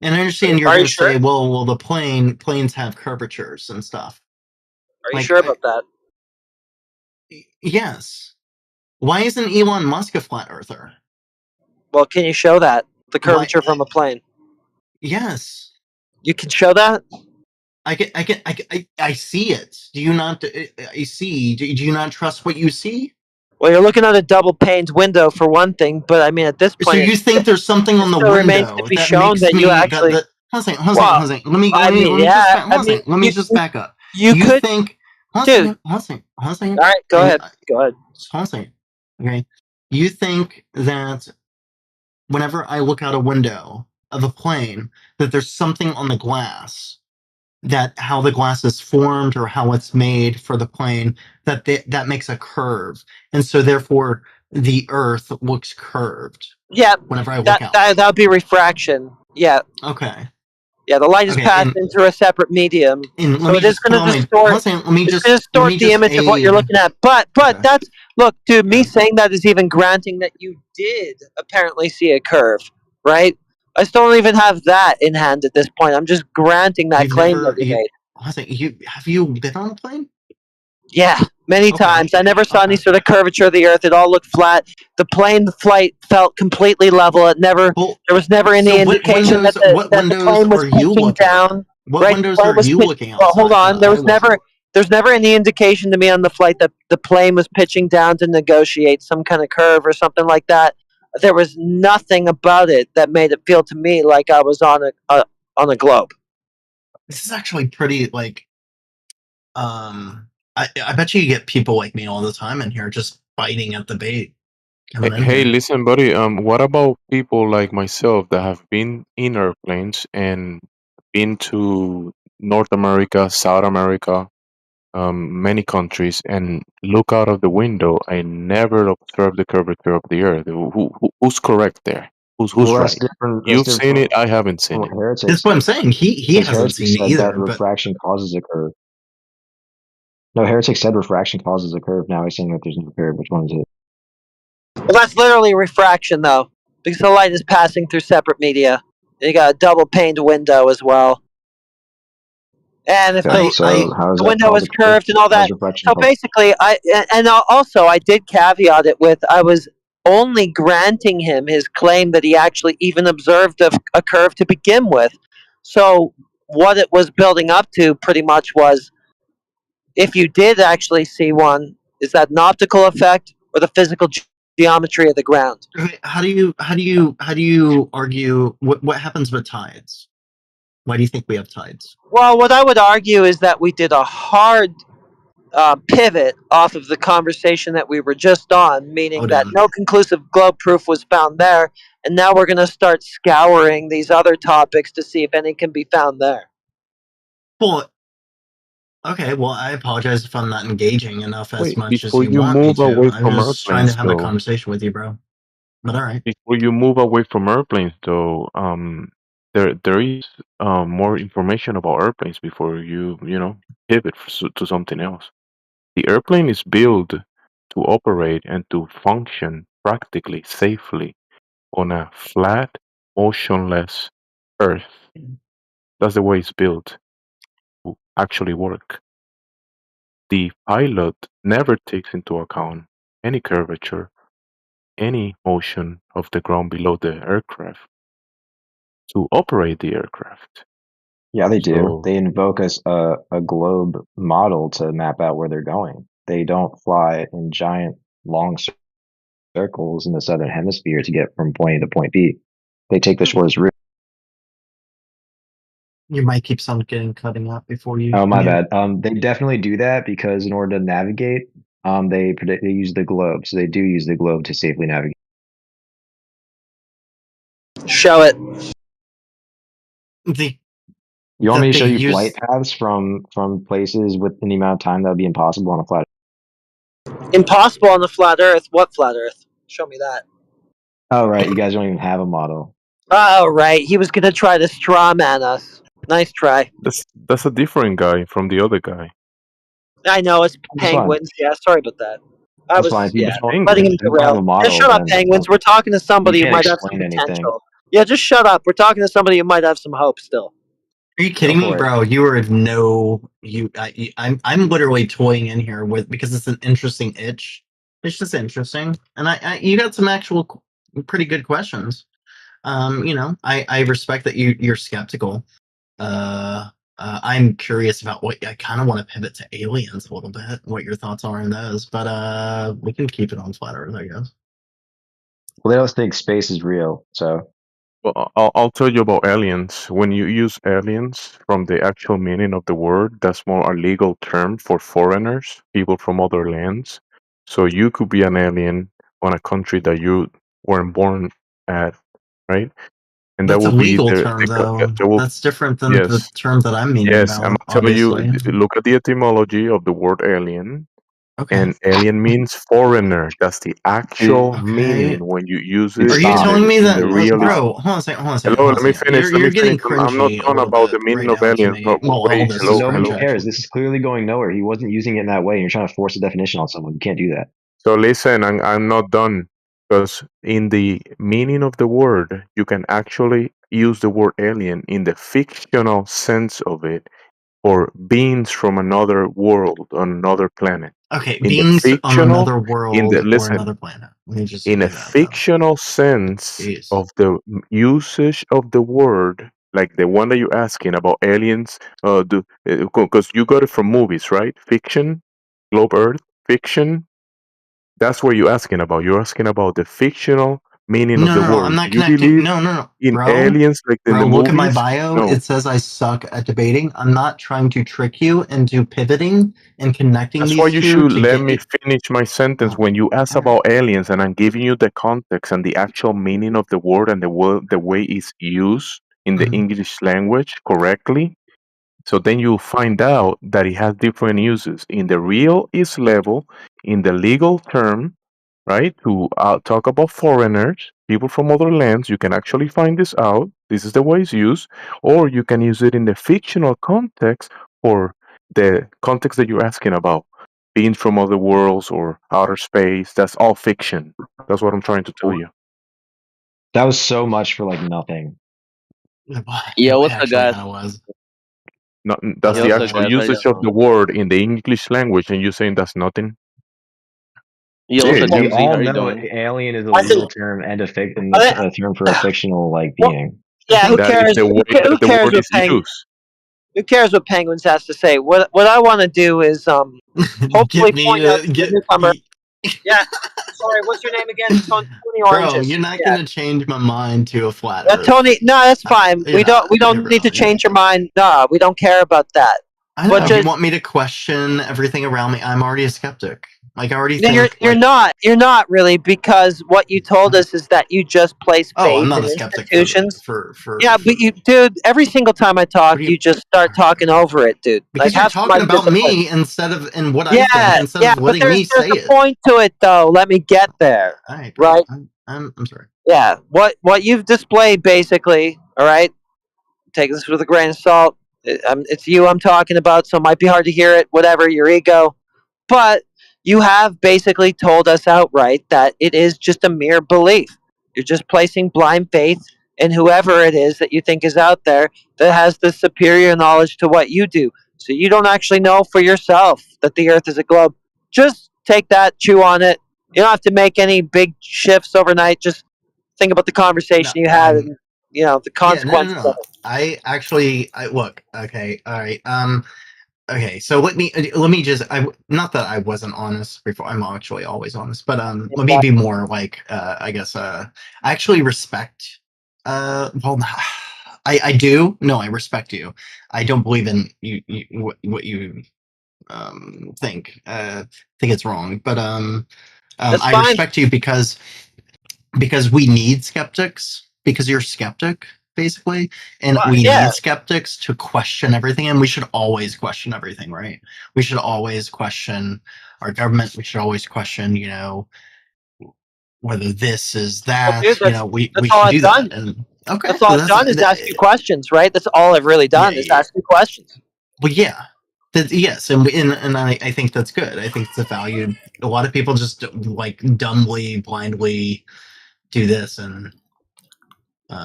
Speaker 18: And I understand you're going to say, well, the planes have curvatures and stuff.
Speaker 12: Are you sure about that?
Speaker 18: Yes. Why isn't Elon Musk a flat earther?
Speaker 12: Well, can you show that the curvature from a plane?
Speaker 18: Yes.
Speaker 12: You can show that.
Speaker 18: I see it. Do you not? I see. Do you not trust what you see?
Speaker 12: Well, you're looking at a double paned window for one thing, but I mean, at this point,
Speaker 18: So you think there's something on the
Speaker 12: still remains to
Speaker 18: window
Speaker 12: be
Speaker 18: that
Speaker 12: shown
Speaker 18: makes
Speaker 12: that
Speaker 18: me
Speaker 12: you actually.
Speaker 18: Hold on a
Speaker 12: Well,
Speaker 18: second. Let me
Speaker 12: yeah.
Speaker 18: let me just back up.
Speaker 12: You could,
Speaker 18: think?
Speaker 12: dude.
Speaker 18: Hold on a second.
Speaker 12: All right, go ahead. Go ahead.
Speaker 18: Hold on a second. Okay. You think that whenever I look out a window of a plane, that there's something on the glass, that how the glass is formed or how it's made for the plane, that makes a curve, and so therefore the Earth looks curved.
Speaker 12: Yeah.
Speaker 18: Whenever I look out.
Speaker 12: That would be refraction. Yeah.
Speaker 18: Okay.
Speaker 12: Yeah, the light is
Speaker 18: Okay,
Speaker 12: passing through a separate medium,
Speaker 18: and let
Speaker 12: so
Speaker 18: me
Speaker 12: it is
Speaker 18: just
Speaker 12: going
Speaker 18: put
Speaker 12: to
Speaker 18: on my-
Speaker 12: distort.
Speaker 18: hold on, let me
Speaker 12: it's
Speaker 18: just-
Speaker 12: going to
Speaker 18: let
Speaker 12: distort
Speaker 18: me
Speaker 12: the
Speaker 18: just
Speaker 12: image of what you're
Speaker 18: aid-
Speaker 12: looking at. But that's look, dude. Me saying that is even granting that you did apparently see a curve, right? I still don't even have that in hand at this point. I'm just granting that claim that you made.
Speaker 18: Hold on a second, have you been on a plane?
Speaker 12: Yeah, many times. I never saw any sort of curvature of the Earth. It all looked flat. The plane flight felt completely level. It never. There was never any
Speaker 18: so what
Speaker 12: indication
Speaker 18: windows-
Speaker 12: that
Speaker 18: what
Speaker 12: the
Speaker 18: windows
Speaker 12: plane was
Speaker 18: are you
Speaker 12: pitching
Speaker 18: looking at?
Speaker 12: down.
Speaker 18: What
Speaker 12: right?
Speaker 18: windows
Speaker 12: The plane
Speaker 18: are
Speaker 12: was
Speaker 18: you
Speaker 12: pitch-
Speaker 18: looking
Speaker 12: Well, hold
Speaker 18: outside
Speaker 12: on.
Speaker 18: that I wasn't?
Speaker 12: There's never any indication to me on the flight that the plane was pitching down to negotiate some kind of curve or something like that. There was nothing about it that made it feel to me like I was on a globe.
Speaker 18: This is actually pretty like. I bet you get people like me all the time in here just biting at the bait. coming in
Speaker 15: Hey,
Speaker 18: here.
Speaker 15: listen, buddy. What about people like myself that have been in airplanes and been to North America, South America, many countries, and look out of the window? I never observed the curvature of the Earth. Who's correct there? Who's
Speaker 7: Well, that's
Speaker 15: right?
Speaker 7: different. That's
Speaker 15: You've
Speaker 7: different
Speaker 15: seen
Speaker 7: from,
Speaker 15: it. I haven't seen
Speaker 7: from
Speaker 15: it.
Speaker 7: what Heretic
Speaker 18: That's what I'm
Speaker 7: said.
Speaker 18: saying. He
Speaker 7: Because
Speaker 18: hasn't
Speaker 7: Heretic
Speaker 18: seen it
Speaker 7: said that
Speaker 18: either, but
Speaker 7: refraction causes a curve. No, Heretic said refraction causes a curve. Now he's saying that there's no curve. Which one is it?
Speaker 12: Well, that's literally refraction, though, because the light is passing through separate media. You got a double paned window as well. And if
Speaker 7: Okay, so how does
Speaker 12: the
Speaker 7: that
Speaker 12: window
Speaker 7: cause
Speaker 12: is
Speaker 7: a curve?
Speaker 12: curved and all
Speaker 7: How does
Speaker 12: that,
Speaker 7: refraction
Speaker 12: so
Speaker 7: cause?
Speaker 12: basically, also I did caveat it with I was only granting him his claim that he actually even observed a curve to begin with. So what it was building up to pretty much was, if you did actually see one, is that an optical effect or the physical geometry of the ground?
Speaker 18: okay, how do you argue what happens with tides? Why do you think we have tides?
Speaker 12: Well, what I would argue is that we did a hard pivot off of the conversation that we were just on, meaning that no conclusive globe proof was found there, and now we're going to start scouring these other topics to see if any can be found there.
Speaker 18: Well, okay. Well, I apologize if I'm not engaging enough as
Speaker 15: Wait,
Speaker 18: much as
Speaker 15: before
Speaker 18: you
Speaker 15: you
Speaker 18: want me
Speaker 15: move
Speaker 18: to.
Speaker 15: away
Speaker 18: I'm
Speaker 15: from
Speaker 18: just trying to
Speaker 15: airplanes,
Speaker 18: have a
Speaker 15: though,
Speaker 18: conversation with you, bro. But all right.
Speaker 15: before you move away from airplanes, though, there is more information about airplanes before you pivot to something else. The airplane is built to operate and to function practically safely on a flat, motionless Earth. That's the way it's built to actually work. The pilot never takes into account any curvature, any motion of the ground below the aircraft to operate the aircraft.
Speaker 7: Yeah, they do.
Speaker 15: So
Speaker 7: They invoke a globe model to map out where they're going. They don't fly in giant long circles in the southern hemisphere to get from point A to point B. They take the shortest route.
Speaker 18: You might keep some getting cutting out before you.
Speaker 7: Oh, my
Speaker 18: mute.
Speaker 7: bad. They definitely do that because in order to navigate, they use the globe. So they do use the globe to safely navigate.
Speaker 12: Show it.
Speaker 7: You want me to
Speaker 18: that
Speaker 7: show
Speaker 18: they
Speaker 7: you
Speaker 18: use-
Speaker 7: flight paths from places within the amount of time that would be impossible on a flat?
Speaker 12: Impossible on the flat Earth. What flat Earth? Show me that.
Speaker 7: Oh, right. You guys don't even have a model.
Speaker 12: Oh, right. He was going to try to straw man us. Nice try.
Speaker 15: that's a different guy from the other guy.
Speaker 12: I know, it's
Speaker 7: That's fine.
Speaker 12: penguins. Yeah, sorry about that.
Speaker 7: That's fine. If you
Speaker 12: letting him
Speaker 7: don't have a
Speaker 12: derail.
Speaker 7: model,
Speaker 12: Just shut up,
Speaker 7: then
Speaker 12: penguins. We're talking to somebody
Speaker 7: you
Speaker 12: who
Speaker 7: can't
Speaker 12: might have some
Speaker 7: explain anything.
Speaker 12: potential. Yeah, just shut up. We're talking to somebody who might have some hope still.
Speaker 18: Are you kidding me, bro? You are I'm literally toying in here with because it's an interesting itch. It's just interesting, and you got some actual pretty good questions. I respect that you're skeptical. I'm curious about what I kind of want to pivot to aliens a little bit. What your thoughts are on those, but we can keep it on flat Earth, I guess.
Speaker 7: Well, they don't think space is real, so
Speaker 15: Well, I'll tell you about aliens. When you use aliens from the actual meaning of the word, that's more a legal term for foreigners, people from other lands. So you could be an alien on a country that you weren't born at, right? And that
Speaker 18: That's a
Speaker 15: will be
Speaker 18: legal term, though.
Speaker 15: there will
Speaker 18: That's different than the
Speaker 15: yes,
Speaker 18: term that I'm meaning
Speaker 15: yes. I'm
Speaker 18: about,
Speaker 15: telling you,
Speaker 18: obviously.
Speaker 15: look at the etymology of the word alien.
Speaker 18: Okay.
Speaker 15: And alien means foreigner. That's the actual
Speaker 18: Okay.
Speaker 15: meaning when you use
Speaker 18: Are
Speaker 15: it
Speaker 18: you telling me
Speaker 15: in
Speaker 18: that,
Speaker 15: the real.
Speaker 18: bro? Hold on a second. Hold on a second.
Speaker 15: Hello,
Speaker 18: Hold on
Speaker 15: let
Speaker 18: a
Speaker 15: me
Speaker 18: second.
Speaker 15: finish. Let
Speaker 18: You're
Speaker 15: me finish.
Speaker 18: getting
Speaker 15: I'm not
Speaker 18: cringy a
Speaker 15: done
Speaker 18: little
Speaker 15: about the
Speaker 18: bit
Speaker 15: meaning
Speaker 18: right
Speaker 15: of
Speaker 18: now to
Speaker 15: aliens.
Speaker 18: me. Well, all
Speaker 15: Wait,
Speaker 18: this is
Speaker 15: hello,
Speaker 7: Nobody
Speaker 15: hello.
Speaker 18: cringe,
Speaker 7: cares.
Speaker 18: actually.
Speaker 7: This is clearly going nowhere. He wasn't using it in that way. You're trying to force a definition on someone. You can't do that.
Speaker 15: So listen, I'm not done because in the meaning of the word, you can actually use the word alien in the fictional sense of it, or beings from another world on another planet.
Speaker 18: Okay,
Speaker 15: In the
Speaker 18: beings on
Speaker 15: fictional,
Speaker 18: another
Speaker 15: in the
Speaker 18: world or
Speaker 15: listen,
Speaker 18: another planet. Let me just
Speaker 15: in a
Speaker 18: do that, though.
Speaker 15: fictional sense
Speaker 18: Jeez.
Speaker 15: of the usage of the word, like the one that you're asking about aliens, because you got it from movies, right? Fiction, Globe Earth, fiction. That's what you're asking about. You're asking about the fictional meaning of
Speaker 18: No,
Speaker 15: the
Speaker 18: no, no. I'm
Speaker 15: word.
Speaker 18: not
Speaker 15: Do you
Speaker 18: connecting.
Speaker 15: believe
Speaker 18: No.
Speaker 15: in
Speaker 18: Bro,
Speaker 15: aliens like in the
Speaker 18: look at my
Speaker 15: movies?
Speaker 18: bio.
Speaker 15: No.
Speaker 18: It says I suck at debating. I'm not trying to trick you into pivoting and connecting
Speaker 15: That's why
Speaker 18: these
Speaker 15: you
Speaker 18: two
Speaker 15: should
Speaker 18: to
Speaker 15: let
Speaker 18: get
Speaker 15: me
Speaker 18: it.
Speaker 15: finish my sentence.
Speaker 18: Oh,
Speaker 15: When you ask
Speaker 18: all right.
Speaker 15: about aliens and I'm giving you the context and the actual meaning of the word and the way it's used in the
Speaker 18: Mhm.
Speaker 15: English language correctly, so then you'll find out that it has different uses. In the real is level, in the legal term, right? To talk about foreigners, people from other lands, you can actually find this out. This is the way it's used. Or you can use it in the fictional context for the context that you're asking about. Beings from other worlds or outer space. That's all fiction. That's what I'm trying to tell you.
Speaker 7: That was so much for like nothing.
Speaker 5: Yo,
Speaker 18: It
Speaker 5: what's up,
Speaker 18: actually
Speaker 5: guys?
Speaker 18: kind of was.
Speaker 15: Not,
Speaker 18: But
Speaker 15: that's
Speaker 5: Yo,
Speaker 15: the
Speaker 5: what's up,
Speaker 15: actual
Speaker 5: guys? How you
Speaker 15: usage of
Speaker 5: doing?
Speaker 15: the word in the English language, and you're saying that's nothing?
Speaker 5: Yo, what's
Speaker 7: Dude,
Speaker 5: up,
Speaker 7: we
Speaker 5: DMZ? How
Speaker 7: all
Speaker 5: are you
Speaker 7: know
Speaker 5: doing?
Speaker 7: alien is a
Speaker 12: I think.
Speaker 7: legal term and
Speaker 12: I think
Speaker 7: a term for a fictional like
Speaker 12: well,
Speaker 7: being.
Speaker 12: yeah. Who
Speaker 15: That is
Speaker 12: cares?
Speaker 15: the way
Speaker 12: Who
Speaker 15: that the
Speaker 12: cares
Speaker 15: word
Speaker 12: what
Speaker 15: is
Speaker 12: Peng?
Speaker 15: used.
Speaker 12: Who cares what Penguins has to say? What I want to do is hopefully
Speaker 18: get me
Speaker 12: point out to the
Speaker 18: get.
Speaker 12: newcomer. Yeah. Sorry. What's your name again? Tony
Speaker 18: Bro,
Speaker 12: Oranges.
Speaker 18: you're not
Speaker 12: Yeah.
Speaker 18: gonna change my mind to a flat Earth.
Speaker 12: Tony. No, that's fine.
Speaker 18: You're
Speaker 12: We
Speaker 18: not.
Speaker 12: don't
Speaker 18: You're
Speaker 12: need to
Speaker 18: really.
Speaker 12: change your mind. No, we don't care about that.
Speaker 18: I
Speaker 12: But
Speaker 18: know. You
Speaker 12: just
Speaker 18: want me to question everything around me? I'm already a skeptic. Like I already
Speaker 12: no,
Speaker 18: think.
Speaker 12: you're not really, because what you told us is that you just place
Speaker 18: Oh, I'm
Speaker 12: faith
Speaker 18: not
Speaker 12: in
Speaker 18: a skeptic for
Speaker 12: institutions.
Speaker 18: for.
Speaker 12: Yeah, but you, dude, every single time I talk,
Speaker 18: What do you?
Speaker 12: you just start talking over it, dude. Like,
Speaker 18: Because you're
Speaker 12: have some
Speaker 18: talking
Speaker 12: like
Speaker 18: about
Speaker 12: discipline.
Speaker 18: me instead of and what I think
Speaker 12: Yeah,
Speaker 18: instead
Speaker 12: yeah,
Speaker 18: of
Speaker 12: but
Speaker 18: letting me
Speaker 12: there's
Speaker 18: say
Speaker 12: a
Speaker 18: it.
Speaker 12: point to it, though. Let me get there.
Speaker 18: All right, bro.
Speaker 12: Right?
Speaker 18: I'm sorry.
Speaker 12: Yeah. What you've displayed, basically. All right. Take this with a grain of salt. It's you I'm talking about, so it might be hard to hear it. Whatever, your ego. But you have basically told us outright that it is just a mere belief. You're just placing blind faith in whoever it is that you think is out there that has the superior knowledge to what you do. So you don't actually know for yourself that the earth is a globe. Just take that, chew on it. You don't have to make any big shifts overnight. Just think about the conversation
Speaker 18: No,
Speaker 12: you had and the
Speaker 18: yeah,
Speaker 12: consequences of
Speaker 18: no.
Speaker 12: it.
Speaker 18: I actually, I look. Okay, all right. Okay, so let me just. I not that I wasn't honest before. I'm actually always honest, but let me be more like. I guess. I actually respect. Well, I do. No, I respect you. I don't believe in what you think. Think it's wrong, but
Speaker 12: That's
Speaker 18: I
Speaker 12: fine.
Speaker 18: respect you because we need skeptics because you're a skeptic basically, and
Speaker 12: Well,
Speaker 18: we
Speaker 12: yeah.
Speaker 18: need skeptics to question everything, and we should always question everything, right? We should always question our government. We should always question, whether this is
Speaker 12: Well, dude,
Speaker 18: that. We
Speaker 12: that's all
Speaker 18: should
Speaker 12: I've
Speaker 18: do that.
Speaker 12: done.
Speaker 18: And okay,
Speaker 12: That's all
Speaker 18: so
Speaker 12: I've done is ask you questions, right? That's all I've really done is ask you questions.
Speaker 18: well, yeah. Yes, and I think that's good. I think it's a value. A lot of people just like dumbly, blindly do this, and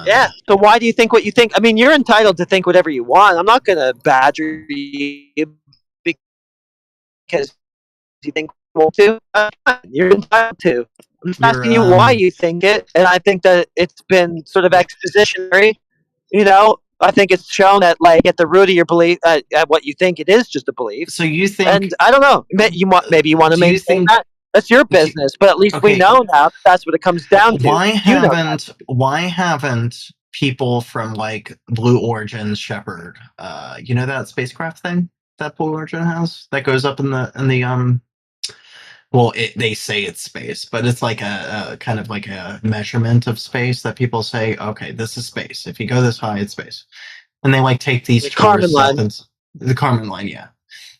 Speaker 12: Yeah. So why do you think what you think? I mean, you're entitled to think whatever you want. I'm not going to badger you because you think you want to. You're entitled to. I'm just
Speaker 18: you're
Speaker 12: asking you why you think it, and I think that it's been sort of expositionary. I think it's shown that, like, at the root of your belief, at what you think, it is just a belief.
Speaker 18: So you think?
Speaker 12: And I don't know. Maybe you want to
Speaker 18: Do you
Speaker 12: maintain
Speaker 18: think?
Speaker 12: that. That's your business. But at least we
Speaker 18: Okay.
Speaker 12: know now that's what it comes down to.
Speaker 18: Why
Speaker 12: You know that.
Speaker 18: haven't people from like Blue Origin's Shepard. You know that spacecraft thing that Blue Origin has that goes up in the well, they say it's space, but it's like a kind of like a measurement of space that people say, okay, this is space. If you go this high, it's space. And they like take these
Speaker 12: The Kármán
Speaker 18: tourists up
Speaker 12: line.
Speaker 18: and the Kármán line, yeah.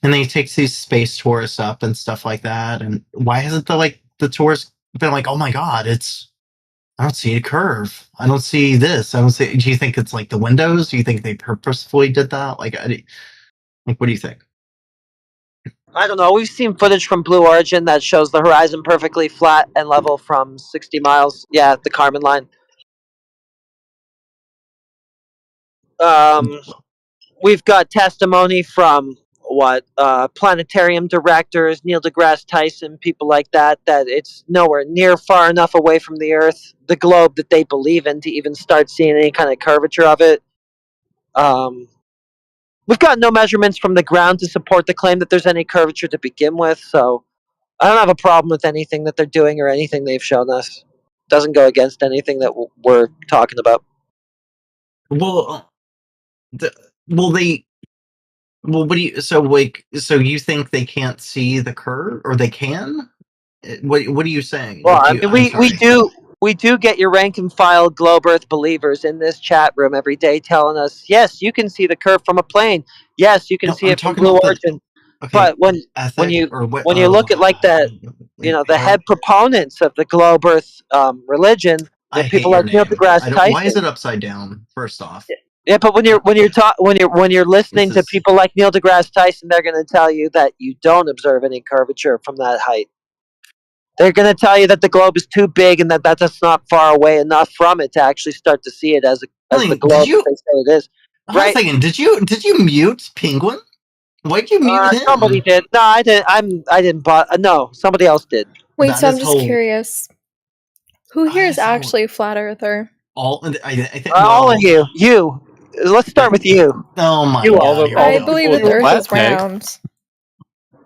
Speaker 18: And they take these space tourists up and stuff like that. And why hasn't the tourists been like, oh my god, I don't see a curve. I don't see this. I don't see. Do you think it's like the windows? Do you think they purposefully did that? Like, what do you think?
Speaker 12: I don't know. We've seen footage from Blue Origin that shows the horizon perfectly flat and level from 60 miles. Yeah, the Kármán line. We've got testimony from planetarium directors, Neil deGrasse Tyson, people like that, that it's nowhere near far enough away from the Earth, the globe that they believe in, to even start seeing any kind of curvature of it. We've got no measurements from the ground to support the claim that there's any curvature to begin with, so I don't have a problem with anything that they're doing or anything they've shown us. Doesn't go against anything that we're talking about.
Speaker 18: Well, what do you? So you think they can't see the curve, or they can? What are you saying?
Speaker 12: Well, I mean, we do get your rank and file globe Earth believers in this chat room every day telling us, yes, you can see the curve from a plane. Yes, you can see it from Blue Origin. But when you look at like the head proponents of the globe Earth religion, people like Neil deGrasse Tyson.
Speaker 18: Why is it upside down? First off.
Speaker 12: Yeah, but when you're listening to people like Neil deGrasse Tyson, they're going to tell you that you don't observe any curvature from that height. They're going to tell you that the globe is too big and that's not far away enough from it to actually start to see it as the globe that they say it is.
Speaker 18: Hold on a second. Did you mute Penguin? Why'd you mute him?
Speaker 12: Somebody did. No, I didn't. I didn't. No, somebody else did.
Speaker 9: Wait, so I'm just curious. Who here is actually a flat earther?
Speaker 18: All
Speaker 12: of you. You. Let's start with you.
Speaker 18: Oh my
Speaker 12: god!
Speaker 9: I believe that the Earth is round.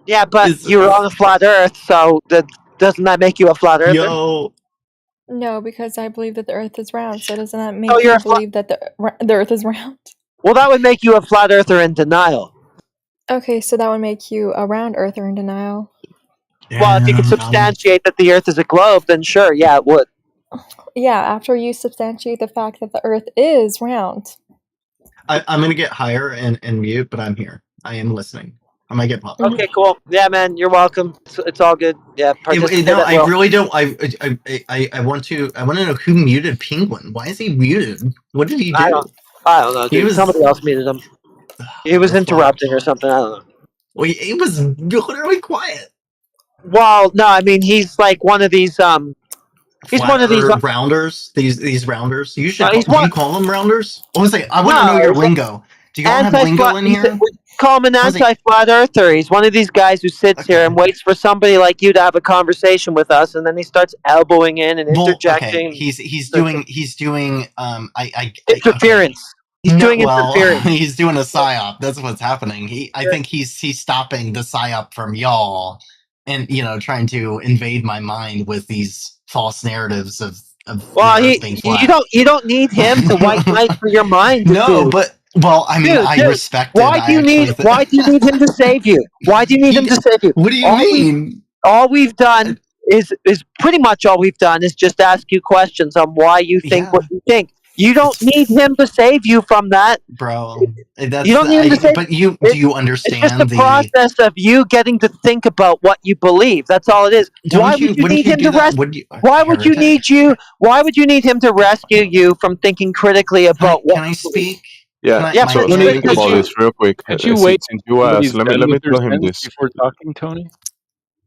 Speaker 12: Yeah, but you're on a flat Earth, so doesn't that make you a flat earther?
Speaker 18: Yo.
Speaker 9: No, because I believe that the Earth is round. So doesn't that make
Speaker 12: you're
Speaker 9: you believe that the Earth is round?
Speaker 12: Well, that would make you a flat earther in denial.
Speaker 9: Okay, so that would make you a round earther in denial.
Speaker 12: Well, if you could substantiate that the Earth is a globe, then sure, yeah, it would.
Speaker 9: Yeah, after you substantiate the fact that the Earth is round.
Speaker 18: I'm gonna get higher and mute, but I'm here. I am listening. I might get popped.
Speaker 12: Okay, cool. Yeah, man, you're welcome. It's all good. Yeah,
Speaker 18: I really don't. I want to know who muted Penguin. Why is he muted? What did he do?
Speaker 12: I don't know, dude. Somebody else muted him. He was interrupting or something. I don't know.
Speaker 18: Well, he was literally quiet.
Speaker 12: Well, no, I mean he's like one of these. He's one of these
Speaker 18: rounders. These rounders. You should. Do you call them rounders? I want to know your lingo. Do you all have lingo in here?
Speaker 12: Call him an anti-flat earther. He's one of these guys who sits here and waits for somebody like you to have a conversation with us, and then he starts elbowing in and interjecting.
Speaker 18: Okay. He's doing
Speaker 12: interference. He's doing interference.
Speaker 18: He's doing a psyop. That's what's happening. I think he's stopping the psyop from y'all, and trying to invade my mind with these false narratives of being flat.
Speaker 12: You don't need him to white knight for your mind.
Speaker 18: No, but. Well, I mean, I respect it.
Speaker 12: Why do you need him to save you? Why do you need him to save you?
Speaker 18: What do you mean?
Speaker 12: All we've done is pretty much all we've done is just ask you questions on why you think what you think. You don't need him to save you from that,
Speaker 18: bro.
Speaker 12: You don't need him to save.
Speaker 18: But do you understand?
Speaker 12: It's just the process of you getting to think about what you believe. That's all it is. Why would you need him to rescue? Why would you need him to rescue you from thinking critically about what?
Speaker 18: Can I speak?
Speaker 15: Yeah. So think about this real quick.
Speaker 20: Could you wait?
Speaker 15: Since you asked, let me tell him this
Speaker 20: before talking, Tony.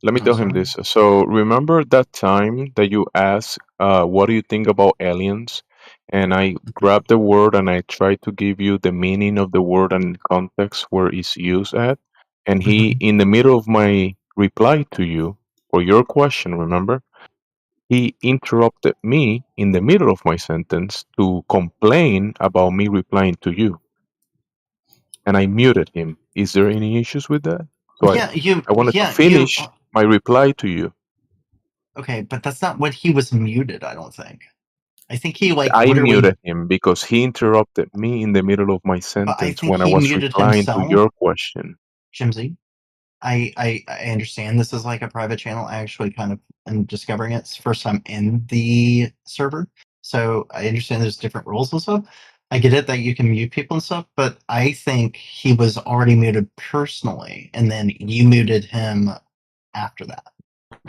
Speaker 15: Let me tell him this. So remember that time that you asked, "What do you think about aliens?" And I grabbed the word and I tried to give you the meaning of the word and context where it's used at. And he, in the middle of my reply to you or your question, remember, he interrupted me in the middle of my sentence to complain about me replying to you. And I muted him. Is there any issues with that? So I wanted to finish my reply to you.
Speaker 18: Okay, but that's not when he was muted, I don't think. I think he like
Speaker 15: I
Speaker 18: literally.
Speaker 15: muted him because he interrupted me in the middle of my
Speaker 18: But I
Speaker 15: sentence
Speaker 18: think
Speaker 15: when I
Speaker 18: he
Speaker 15: was
Speaker 18: muted
Speaker 15: replying to
Speaker 18: himself.
Speaker 15: your question.
Speaker 18: Jimsy, I understand this is like a private channel. I actually kind of am discovering it. It's the first time in the server, so I understand there's different rules and stuff. I get it that you can mute people and stuff, but I think he was already muted personally, and then you muted him after that.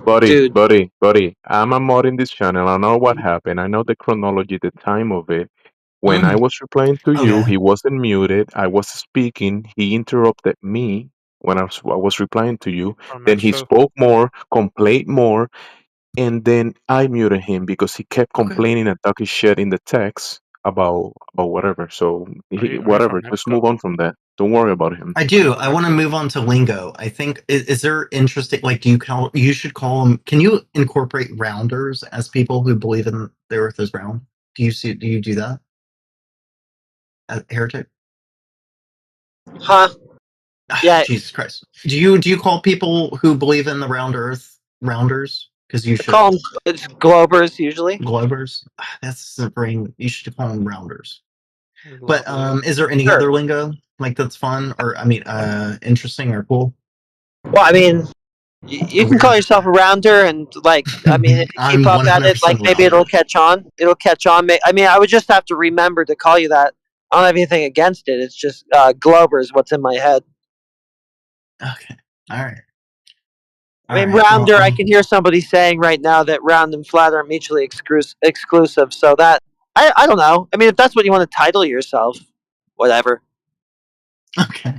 Speaker 15: Buddy, I'm a mod in this channel. I know what happened. I know the chronology, the time of it. When I was replying to you,
Speaker 18: Okay.
Speaker 15: he wasn't muted. I was speaking. He interrupted me when I was replying to you. Then he spoke more, complained more, and then I muted him because he kept complaining and talking shit in the text about whatever. So whatever, just move on from that. Don't worry about him.
Speaker 18: I do. I want to move on to lingo. I think is there interesting like do you should call them can you incorporate rounders as people who believe in the earth is round? Do you do that? Heretic?
Speaker 12: Huh? Yeah.
Speaker 18: Jesus Christ. Do you call people who believe in the round earth rounders? Because you should
Speaker 12: Call them it's globers usually.
Speaker 18: Globers? That's the brain. You should call them rounders. But is there any
Speaker 12: Sure.
Speaker 18: other lingo like that's fun or I mean interesting or cool?
Speaker 12: Well, I mean, you can call yourself a rounder, and like, I mean, if you
Speaker 18: I'm
Speaker 12: keep up at it,
Speaker 18: 100%
Speaker 12: like maybe it'll catch on. It'll catch on. I mean, I would just have to remember to call you that. I don't have anything against it. It's just Glober is what's in my head.
Speaker 18: Okay. All right.
Speaker 12: I mean, rounder. I can hear somebody saying right now that round and flat are mutually exclusive. So that I don't know. I mean, if that's what you want to title yourself, whatever.
Speaker 18: Okay.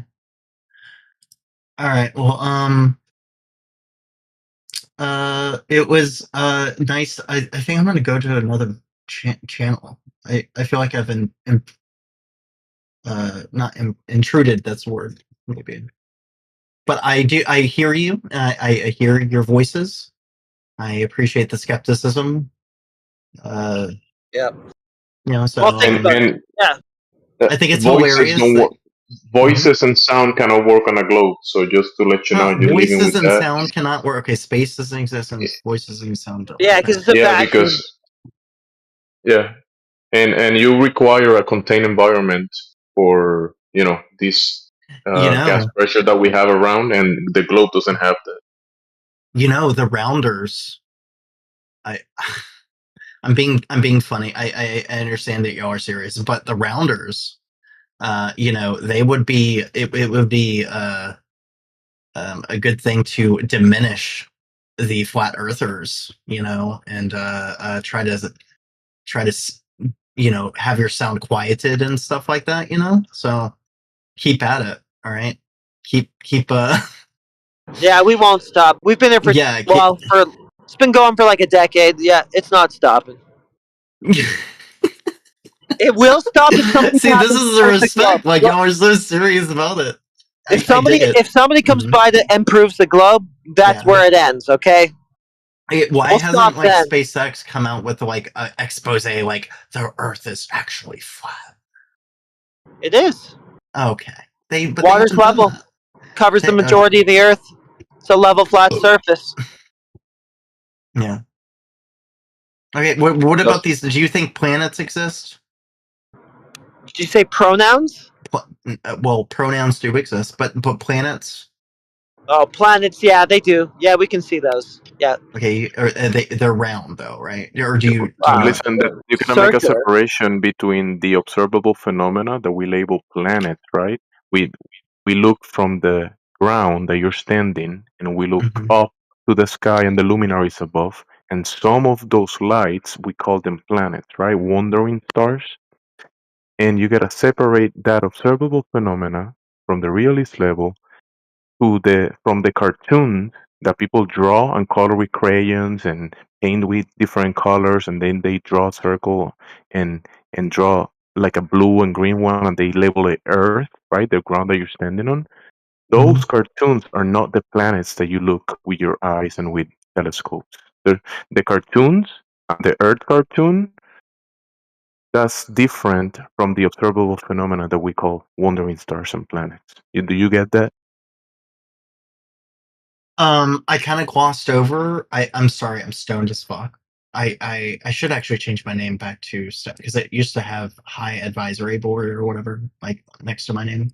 Speaker 18: All right. Well, it was nice. I think I'm gonna go to another channel. I feel like I've been not intruded. That's the word maybe. But I do. I hear you. I hear your voices. I appreciate the skepticism.
Speaker 12: Yeah.
Speaker 18: You know. So
Speaker 12: Well, think about it. Yeah.
Speaker 18: I think it's
Speaker 15: voices
Speaker 18: hilarious.
Speaker 15: don't
Speaker 18: That,
Speaker 15: work. Voices and sound cannot work on a globe. So just to let you know, you're leaving
Speaker 18: voices
Speaker 15: with
Speaker 18: and
Speaker 15: that.
Speaker 18: sound cannot work. Okay, space doesn't exist, and voices and sound don't.
Speaker 12: Yeah, because it's a vacuum.
Speaker 15: Because and you require a contained environment for this gas pressure that we have around, and the globe doesn't have that.
Speaker 18: You know, the rounders. I'm being funny. I understand that y'all are serious, but the rounders, they would be it would be a good thing to diminish the flat earthers, and try to have your sound quieted and stuff like that, So keep at it, all right. Keep.
Speaker 12: Yeah, we won't stop. We've been here for it's been going for like a decade. Yeah, it's not stopping. It will stop if something
Speaker 18: See, this is the respect. Like y'all are so serious about it.
Speaker 12: If somebody comes by and proves the globe, that's where it ends. Okay.
Speaker 18: Why
Speaker 12: We'll
Speaker 18: hasn't like
Speaker 12: then.
Speaker 18: SpaceX come out with like an expose like the Earth is actually flat?
Speaker 12: It is.
Speaker 18: Okay.
Speaker 12: Water's level, covers the majority of the Earth. It's a level, flat surface.
Speaker 18: Yeah. Okay. What about these? Do you think planets exist?
Speaker 12: Did you say pronouns?
Speaker 18: Well, pronouns do exist, but planets.
Speaker 12: Oh, planets. Yeah, they do. Yeah, we can see those. Yeah.
Speaker 18: Okay. They're round though, right? Or do you?
Speaker 15: Listen, you can make a separation between the observable phenomena that we label planets, right? We look from the ground that you're standing, and we look up to the sky and the luminaries above, and some of those lights we call them planets, right? Wandering stars. And you gotta separate that observable phenomena from the realist level from the cartoon that people draw and color with crayons and paint with different colors, and then they draw a circle and draw like a blue and green one, and they label it Earth, right? The ground that you're standing on. Those cartoons are not the planets that you look with your eyes and with telescopes. The cartoons, the Earth cartoon, that's different from the observable phenomena that we call wandering stars and planets. Do you get that?
Speaker 18: I kind of glossed over. I'm sorry. I'm stoned as fuck. I should actually change my name back to because it used to have High Advisory Board or whatever like next to my name.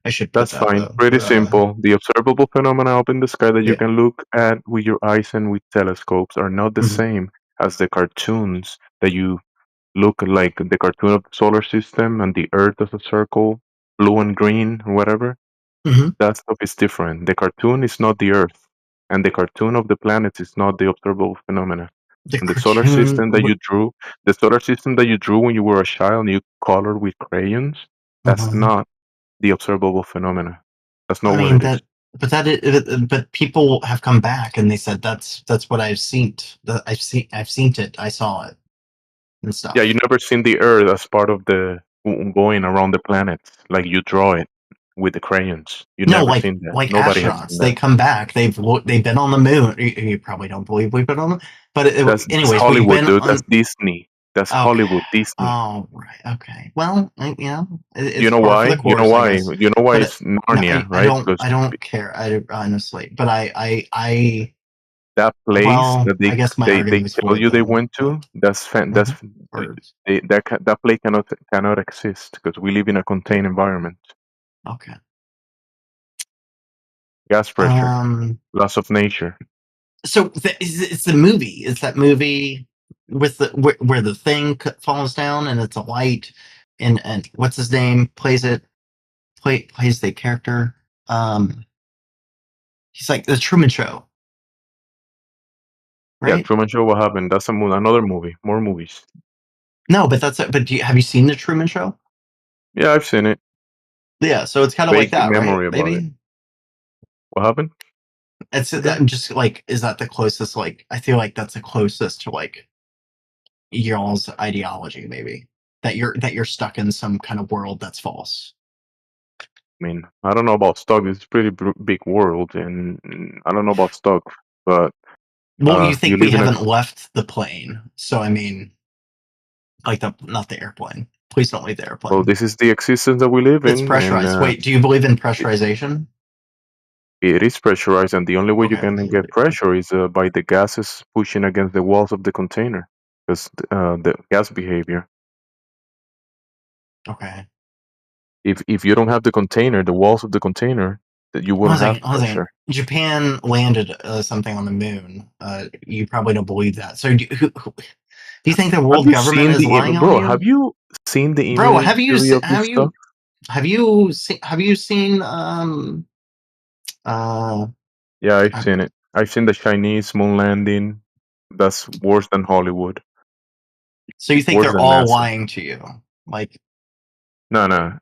Speaker 18: I should put
Speaker 15: That's
Speaker 18: that
Speaker 15: fine.
Speaker 18: though.
Speaker 15: Pretty simple. The observable phenomena up in the sky that you
Speaker 18: Yeah.
Speaker 15: can look at with your eyes and with telescopes are not the
Speaker 18: Mhm.
Speaker 15: same as the cartoons that you look like the cartoon of the solar system and the Earth as a circle, blue and green, or whatever.
Speaker 18: Mhm.
Speaker 15: That stuff is different. The cartoon is not the Earth, and the cartoon of the planets is not the observable phenomena.
Speaker 18: The
Speaker 15: And the solar
Speaker 18: cartoon.
Speaker 15: system that you drew, the solar system that you drew when you were a child and you colored with crayons, that's
Speaker 18: Uh-huh.
Speaker 15: not the observable phenomena. That's not
Speaker 18: I
Speaker 15: what
Speaker 18: mean
Speaker 15: it is.
Speaker 18: but people have come back and they said that's what I've seen. That I've seen it. I saw it and stuff.
Speaker 15: Yeah, you never seen the Earth as part of the going around the planets, like you draw it with the crayons. You
Speaker 18: No,
Speaker 15: never seen that.
Speaker 18: like
Speaker 15: Nobody has
Speaker 18: astronauts.
Speaker 15: seen
Speaker 18: They
Speaker 15: that.
Speaker 18: come back. They've been on the moon. You probably don't believe we've been on the, but
Speaker 15: That's
Speaker 18: anyways, we've
Speaker 15: Hollywood,
Speaker 18: been
Speaker 15: dude. That's
Speaker 18: on.
Speaker 15: Disney. That's
Speaker 18: Okay.
Speaker 15: Hollywood, Disney.
Speaker 18: Oh, right. Okay. Well, you know,
Speaker 15: You
Speaker 18: it's
Speaker 15: know
Speaker 18: par for the
Speaker 15: why? You know
Speaker 18: course, I
Speaker 15: why?
Speaker 18: guess.
Speaker 15: You know why
Speaker 18: But
Speaker 15: it's
Speaker 18: no,
Speaker 15: Narnia, right? Because
Speaker 18: I don't care. I honestly, but I
Speaker 15: that place
Speaker 18: well,
Speaker 15: that
Speaker 18: I guess my
Speaker 15: they
Speaker 18: argument is
Speaker 15: tell
Speaker 18: void
Speaker 15: you they
Speaker 18: then.
Speaker 15: went to, that's
Speaker 18: Birds.
Speaker 15: that place cannot exist because we live in a contained environment.
Speaker 18: Okay.
Speaker 15: Gas pressure, loss of nature.
Speaker 18: So it's the movie. It's that movie with the where the thing falls down and it's a light, and what's his name plays it. Plays the character. He's like the Truman Show,
Speaker 15: Yeah,
Speaker 18: right?
Speaker 15: Truman Show. What happened? That's another movie. More movies.
Speaker 18: No, but that's but have you seen the Truman Show?
Speaker 15: Yeah, I've seen it.
Speaker 18: Yeah, so it's kind of like
Speaker 15: Vague
Speaker 18: that, right?
Speaker 15: memory about it.
Speaker 18: Maybe
Speaker 15: What happened?
Speaker 18: it's. I'm just like, is that the closest? Like, I feel like that's the closest to like y'all's ideology, maybe that you're stuck in some kind of world that's false.
Speaker 15: I mean, I don't know about stock. It's a pretty big world, and I don't know about stock, but
Speaker 18: Well, you
Speaker 15: you
Speaker 18: think we
Speaker 15: live in a.
Speaker 18: haven't left the plane, so I mean, like not the airplane. Please don't leave the
Speaker 15: Well,
Speaker 18: airplane.
Speaker 15: this is the existence that we live
Speaker 18: It's
Speaker 15: in, and
Speaker 18: pressurized. Wait, do you believe in
Speaker 15: it,
Speaker 18: pressurization?
Speaker 15: it is pressurized, and the only way you
Speaker 18: Okay.
Speaker 15: can get pressure is by the gases pushing against the walls of the container, because the gas behavior.
Speaker 18: Okay.
Speaker 15: If you don't have the container, the walls of the container, that you wouldn't have
Speaker 18: Hold on a second.
Speaker 15: pressure.
Speaker 18: Japan landed something on the moon. You probably don't believe that. So do you think the
Speaker 15: Have
Speaker 18: world
Speaker 15: you
Speaker 18: government
Speaker 15: seen
Speaker 18: is lying on
Speaker 15: bro?
Speaker 18: you?
Speaker 15: Have you seen the
Speaker 18: Bro,
Speaker 15: imagery of this stuff?
Speaker 18: have you seen
Speaker 15: Yeah, I've seen it. I've seen the Chinese moon landing. That's worse than Hollywood.
Speaker 18: so you think
Speaker 15: Worse
Speaker 18: they're
Speaker 15: than
Speaker 18: all
Speaker 15: NASA.
Speaker 18: lying to you? Like
Speaker 15: No.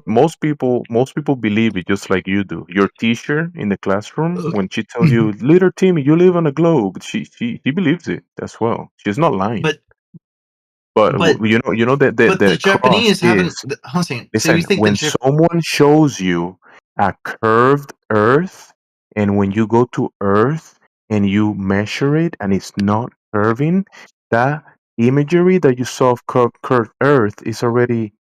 Speaker 15: Most people believe it just like you do. Your teacher in the classroom, when she tells you, "Little Timmy, you live on a globe," she believes it as well. She's not lying. But
Speaker 18: but
Speaker 15: you know that
Speaker 18: but the
Speaker 15: the cross
Speaker 18: Japanese
Speaker 15: is.
Speaker 18: haven't. Hold on a second. So you
Speaker 15: Listen,
Speaker 18: think
Speaker 15: when someone shows you a curved Earth, and when you go to Earth and you measure it and it's not curving, that imagery that you saw of curved Earth is already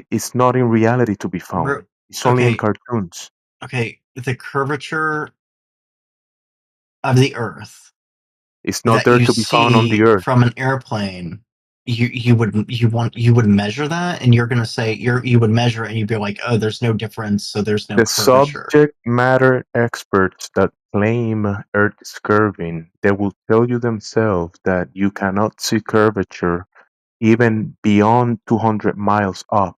Speaker 15: it's not in reality to be found. It's only in
Speaker 18: okay,
Speaker 15: cartoons.
Speaker 18: okay, the curvature of the Earth
Speaker 15: It's not
Speaker 18: that
Speaker 15: there
Speaker 18: you
Speaker 15: to be found on the
Speaker 18: see
Speaker 15: Earth.
Speaker 18: from an airplane, you would measure that, and you're gonna say you would measure it, and you'd be like, oh, there's no difference, so there's no
Speaker 15: The
Speaker 18: curvature.
Speaker 15: subject matter experts that claim Earth is curving, they will tell you themselves that you cannot see curvature even beyond 200 miles up.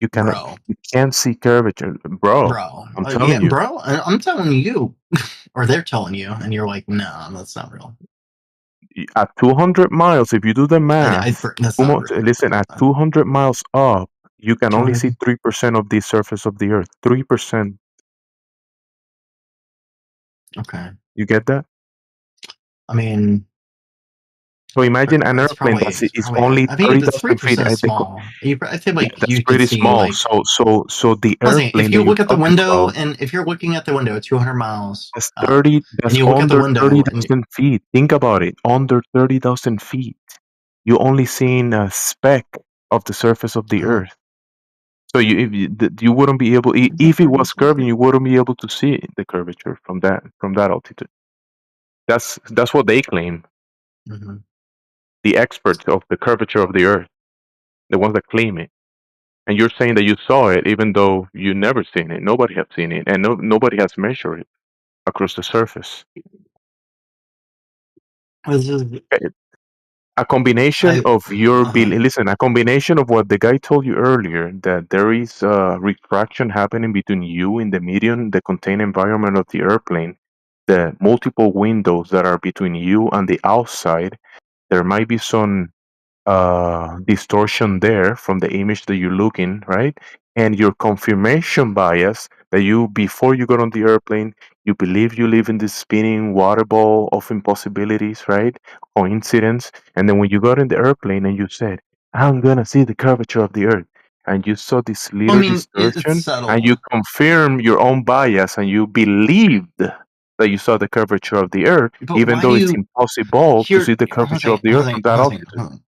Speaker 15: You cannot,
Speaker 18: Bro.
Speaker 15: you can't see curvature, bro. I'm
Speaker 18: Yeah,
Speaker 15: telling you.
Speaker 18: bro, I'm telling you, or they're telling you, and you're like, no, that's not real.
Speaker 15: At 200 miles, if you do the math,
Speaker 18: That's not real.
Speaker 15: listen, at 200 miles up, you can only
Speaker 18: 200.
Speaker 15: see 3% of the surface of the Earth. 3%.
Speaker 18: Okay.
Speaker 15: You get that?
Speaker 18: I mean,
Speaker 15: So imagine an
Speaker 18: it's
Speaker 15: airplane
Speaker 18: probably
Speaker 15: is only
Speaker 18: I mean, the
Speaker 15: 30,000 feet.
Speaker 18: 3% is small. I feel
Speaker 15: Yeah,
Speaker 18: like
Speaker 15: that's
Speaker 18: you could
Speaker 15: pretty
Speaker 18: see
Speaker 15: small.
Speaker 18: like.
Speaker 15: So the
Speaker 18: If
Speaker 15: airplane that
Speaker 18: you
Speaker 15: you're
Speaker 18: look at the
Speaker 15: talking
Speaker 18: window,
Speaker 15: about,
Speaker 18: and if you're looking at the window at 200 miles,
Speaker 15: that's
Speaker 18: and
Speaker 15: that's
Speaker 18: you look at the
Speaker 15: under
Speaker 18: window, and
Speaker 15: 30,000 feet. Think about it. Under 30,000 feet, you only seen a speck of the surface of the Earth. So you wouldn't be able, if it was curving, you wouldn't be able to see the curvature from that altitude. That's what they claim.
Speaker 3: Mhm.
Speaker 15: The experts of the curvature of the Earth, the ones that claim it. And you're saying that you saw it, even though you never seen it. Nobody has seen it, and nobody has measured it across the surface.
Speaker 3: This is
Speaker 15: A combination of your listen, a combination of what the guy told you earlier, that there is refraction happening between you in the medium, the contained environment of the airplane, the multiple windows that are between you and the outside. There might be some distortion there from the image that you're looking, right? And your confirmation bias that you, before you got on the airplane, you believe you live in this spinning water ball of impossibilities, right? Coincidence. And then when you got in the airplane and you said, I'm gonna see the curvature of the Earth, and you saw this
Speaker 3: I
Speaker 15: little
Speaker 3: mean, it's
Speaker 15: distortion, and you
Speaker 3: subtle.
Speaker 15: confirm your own bias, and you believed that you saw the curvature of the Earth,
Speaker 3: But
Speaker 15: even
Speaker 3: why
Speaker 15: though
Speaker 3: do
Speaker 15: it's
Speaker 3: you
Speaker 15: impossible to see
Speaker 3: here,
Speaker 15: the curvature of
Speaker 3: Jose,
Speaker 15: the Earth from
Speaker 3: Jose,
Speaker 15: that
Speaker 3: Jose,
Speaker 15: altitude.
Speaker 3: hold on.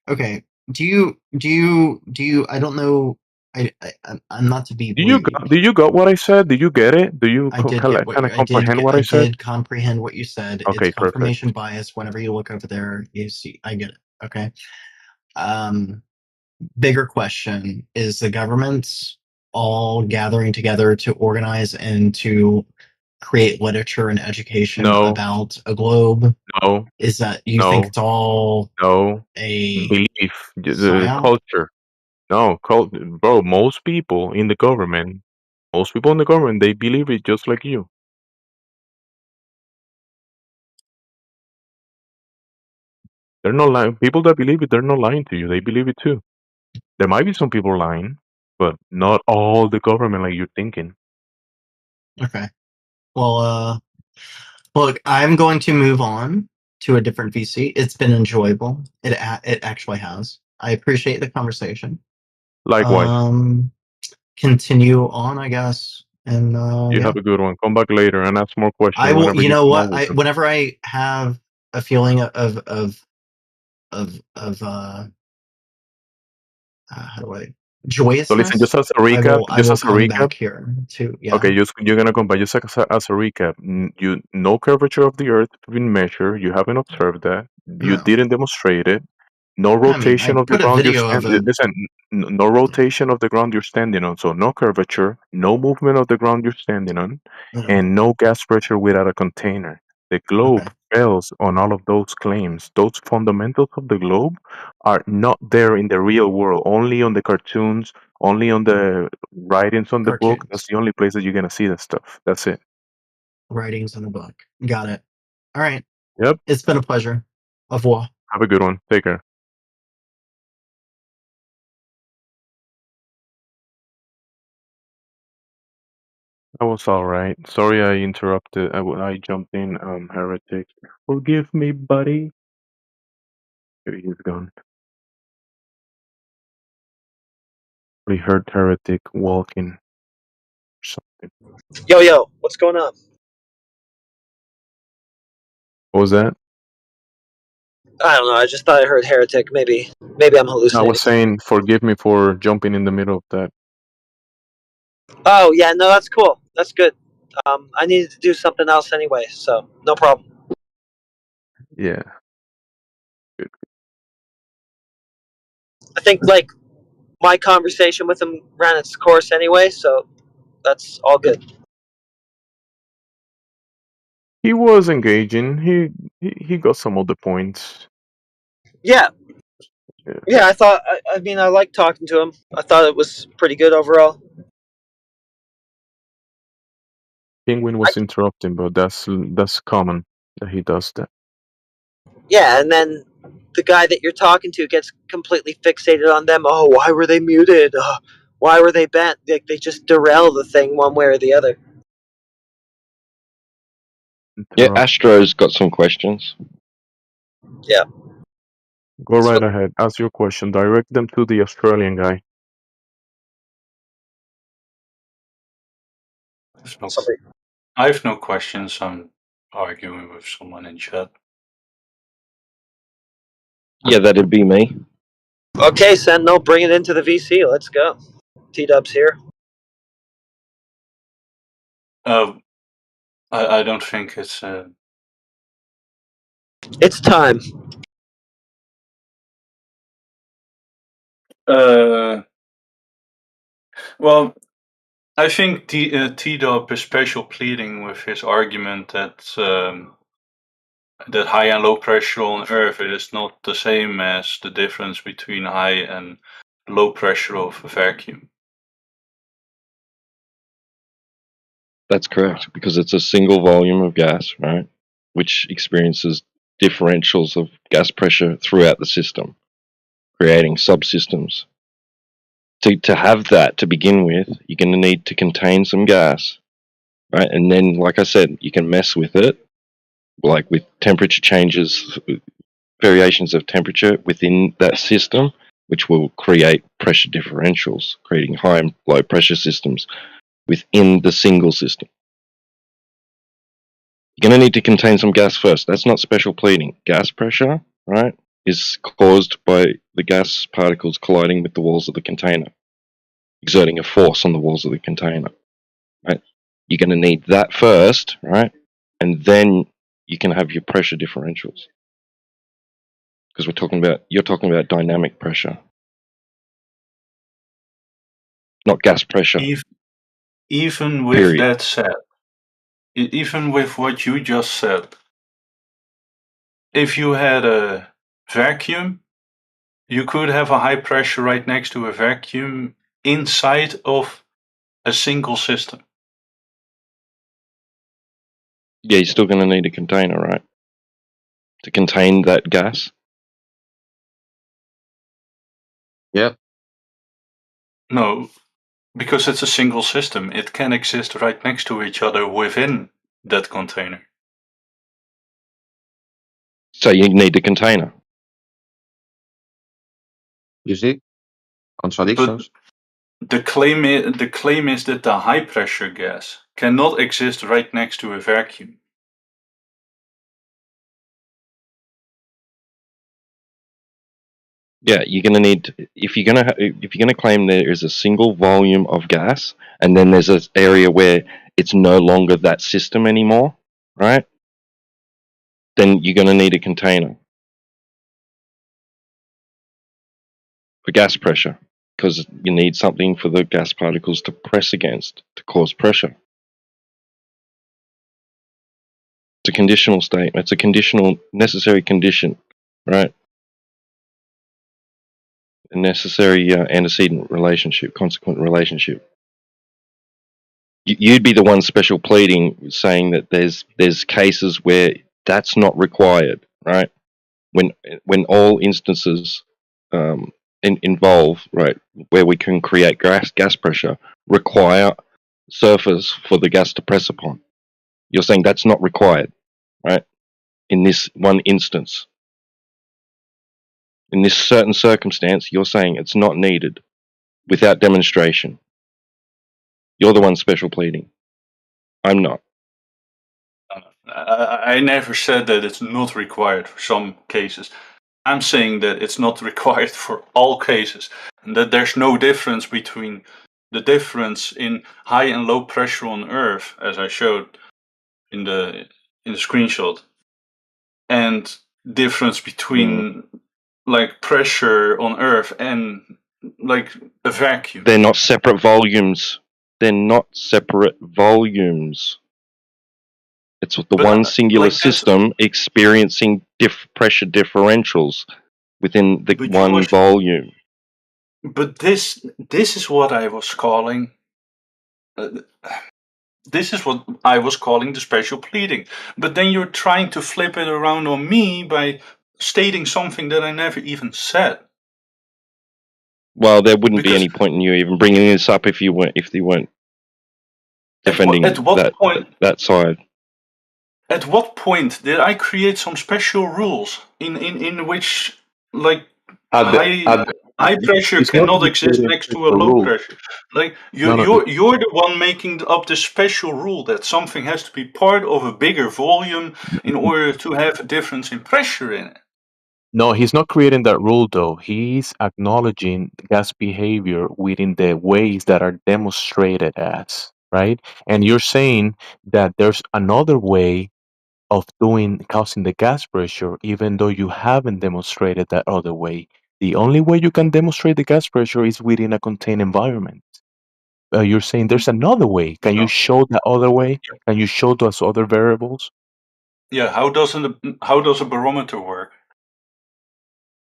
Speaker 3: Okay. Do you I don't know, I'm not to be rude.
Speaker 15: Do you got what I said? Do you get it? Do you
Speaker 3: I did
Speaker 15: kind
Speaker 3: get
Speaker 15: of
Speaker 3: I did
Speaker 15: comprehend what
Speaker 3: I
Speaker 15: I said?
Speaker 3: did comprehend what you said. It's
Speaker 15: Okay, perfect.
Speaker 3: confirmation bias. Whenever you look over there, you see, I get it. Okay. Um, Bigger question is the governments all gathering together to organize and to create literature and education
Speaker 15: No,
Speaker 3: about a globe?
Speaker 15: no,
Speaker 3: Is that you think
Speaker 15: no,
Speaker 3: it's all
Speaker 15: no.
Speaker 3: a
Speaker 15: Belief, the
Speaker 3: psyop?
Speaker 15: culture. No, bro. Most people in the government, they believe it just like you. They're not lying. People that believe it, they're not lying to you. They believe it too. There might be some people lying, but not all the government like you're thinking.
Speaker 3: Okay. Well, look, I'm going to move on to a different VC. It's been enjoyable. It actually has. I appreciate the conversation.
Speaker 15: Likewise.
Speaker 3: Continue on, I guess. And
Speaker 15: You
Speaker 3: yeah.
Speaker 15: have a good one. Come back later and ask more questions
Speaker 3: I will.
Speaker 15: whenever
Speaker 3: You
Speaker 15: you
Speaker 3: know
Speaker 15: come on
Speaker 3: what?
Speaker 15: with them.
Speaker 3: Whenever I have a feeling of how do I
Speaker 15: So listen, just
Speaker 3: joyousness,
Speaker 15: as a recap,
Speaker 3: I will come
Speaker 15: recap.
Speaker 3: back here too. Yeah.
Speaker 15: Okay, you're gonna come back. Just as a recap, you no curvature of the Earth been measured. You haven't observed that. You
Speaker 3: No.
Speaker 15: didn't demonstrate it. No
Speaker 3: I mean, I
Speaker 15: rotation of the
Speaker 3: put a
Speaker 15: ground you're
Speaker 3: video of
Speaker 15: standing.
Speaker 3: a.
Speaker 15: Listen, no rotation of the ground you're standing on. So no curvature, no movement of the ground you're standing on,
Speaker 3: Yeah.
Speaker 15: and no gas pressure without a container. The globe
Speaker 3: Okay.
Speaker 15: fails on all of those claims. Those fundamentals of the globe are not there in the real world. Only on the cartoons, only on the writings on the book. That's
Speaker 3: Cartoons.
Speaker 15: the only place that you're gonna see that stuff. That's it.
Speaker 3: Writings in the book. Got it. All right.
Speaker 15: Yep.
Speaker 3: It's been a pleasure. Au revoir.
Speaker 15: Have a good one. Take care. That was all right. Sorry I interrupted. I jumped in. Heretic. Forgive me, buddy. Maybe he's gone. We heard Heretic walking or something.
Speaker 12: Yo, what's going on?
Speaker 15: What was that?
Speaker 12: I don't know. I just thought I heard heretic. Maybe I'm
Speaker 15: I
Speaker 12: hallucinating.
Speaker 15: was saying, forgive me for jumping in the middle of that.
Speaker 12: Oh yeah, no, that's cool. That's good. I needed to do something else anyway, so no problem.
Speaker 15: Yeah. Good.
Speaker 12: I think like my conversation with him ran its course anyway, so that's all good.
Speaker 15: He was engaging. He got some of the points.
Speaker 12: Yeah,
Speaker 15: Yeah.
Speaker 12: yeah. I thought. I mean, I liked talking to him. I thought it was pretty good overall.
Speaker 15: Penguin was interrupting, but that's common that he does that.
Speaker 12: Yeah, and then the guy that you're talking to gets completely fixated on them. Oh, why were they muted? Why were they banned? They just derail the thing one way or the other.
Speaker 13: Yeah, Astro's got some questions.
Speaker 12: Yeah.
Speaker 15: Go right ahead. Ask your question. Direct them to the Australian guy.
Speaker 2: I have no questions. I'm arguing with someone in chat.
Speaker 13: Yeah, that'd be me.
Speaker 12: Okay, Sentinel, bring it into the VC. Let's go. T-Dub's here.
Speaker 2: I don't think it's
Speaker 12: It's time.
Speaker 2: Well, I think T-Dop is special pleading with his argument that high and low pressure on Earth is not the same as the difference between high and low pressure of a vacuum.
Speaker 13: That's correct, because it's a single volume of gas, right, which experiences differentials of gas pressure throughout the system, creating subsystems. To have that to begin with, you're going to need to contain some gas, right? And then, like I said, you can mess with it, like with temperature changes, variations of temperature within that system, which will create pressure differentials, creating high and low pressure systems within the single system. You're going to need to contain some gas first. That's not special pleading. Gas pressure, right, is caused by the gas particles colliding with the walls of the container, exerting a force on the walls of the container, right? You're going to need that first, right? And then you can have your pressure differentials. Because you're talking about dynamic pressure, not gas pressure.
Speaker 2: Even with
Speaker 13: Period.
Speaker 2: that said, even with what you just said, if you had a vacuum, you could have a high pressure right next to a vacuum inside of a single system.
Speaker 13: Yeah, you're still going to need a container, right? To contain that gas.
Speaker 11: Yep.
Speaker 2: No, because it's a single system. It can exist right next to each other within that container.
Speaker 13: So you need a container.
Speaker 11: You see? Contradictions.
Speaker 2: But the claim is that the high pressure gas cannot exist right next to a vacuum.
Speaker 13: Yeah, you're going to need, if you're going to claim there is a single volume of gas, and then there's an area where it's no longer that system anymore, right? Then you're going to need a container for gas pressure, because you need something for the gas particles to press against to cause pressure. It's a conditional statement. It's a conditional, necessary condition, right? A necessary antecedent relationship, consequent relationship. You'd be the one special pleading, saying that there's cases where that's not required, right? When all instances involve, right, where we can create gas pressure, require surface for the gas to press upon. You're saying that's not required, right? In this one instance, in this certain circumstance, you're saying it's not needed without demonstration. You're the one special pleading. I'm not.
Speaker 2: I never said that it's not required for some cases. I'm saying that it's not required for all cases, and that there's no difference between the difference in high and low pressure on Earth, as I showed in the screenshot, and difference between like pressure on Earth and like a vacuum.
Speaker 13: They're not separate volumes. They're not separate volumes. It's the one singular system experiencing pressure differentials within the one volume.
Speaker 2: But this is what I was calling. This is what I was calling the special pleading. But then you're trying to flip it around on me by stating something that I never even said.
Speaker 13: Well, there wouldn't be any point in you even bringing this up if they weren't defending that side.
Speaker 2: At what point did I create some special rules in which, like, high pressure cannot exist next to a low pressure? Like, you're the one making up the special rule that something has to be part of a bigger volume in order to have a difference in pressure in it.
Speaker 15: No, he's not creating that rule though. He's acknowledging gas behavior within the ways that are demonstrated as, right? And you're saying that there's another way of causing the gas pressure, even though you haven't demonstrated that other way. The only way you can demonstrate the gas pressure is within a contained environment. You're saying there's another way. Can you show that other way? Can you show those other variables?
Speaker 2: Yeah, how does a barometer work?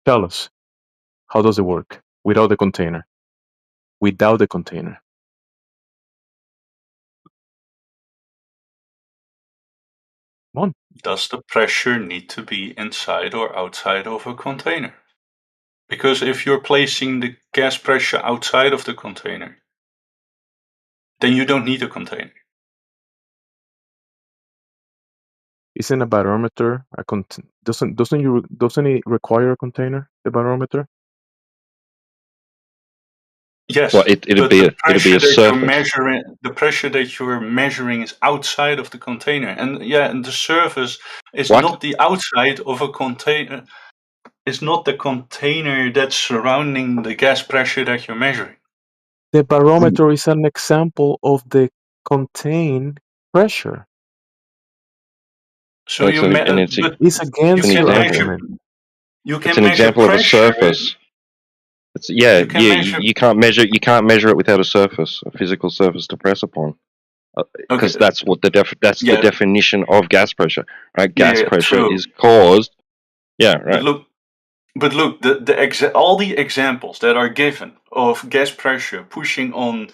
Speaker 15: Tell us. How does it work without the container? Without the container. Come on.
Speaker 2: Does the pressure need to be inside or outside of a container? Because if you're placing the gas pressure outside of the container, then you don't need a container.
Speaker 15: Isn't a barometer doesn't it require a container? The barometer.
Speaker 2: Yes,
Speaker 13: Well, it'd be a surface.
Speaker 2: The pressure that you're measuring is outside of the container, and the surface is
Speaker 13: What?
Speaker 2: not the outside of a container. It's not the container that's surrounding the gas pressure that you're measuring.
Speaker 15: The barometer is an example of the contained pressure.
Speaker 2: So
Speaker 13: it's against
Speaker 2: you can measure. You
Speaker 13: It's
Speaker 2: can
Speaker 13: an
Speaker 2: measure
Speaker 13: example of a
Speaker 2: pressure.
Speaker 13: surface.
Speaker 2: You can measure.
Speaker 13: You can't measure it without a surface, a physical surface to press upon, because
Speaker 2: Okay.
Speaker 13: that's what the definition of gas pressure, right? Gas
Speaker 2: Yeah,
Speaker 13: pressure
Speaker 2: true.
Speaker 13: is caused. Yeah, right.
Speaker 2: But look, all the examples that are given of gas pressure pushing on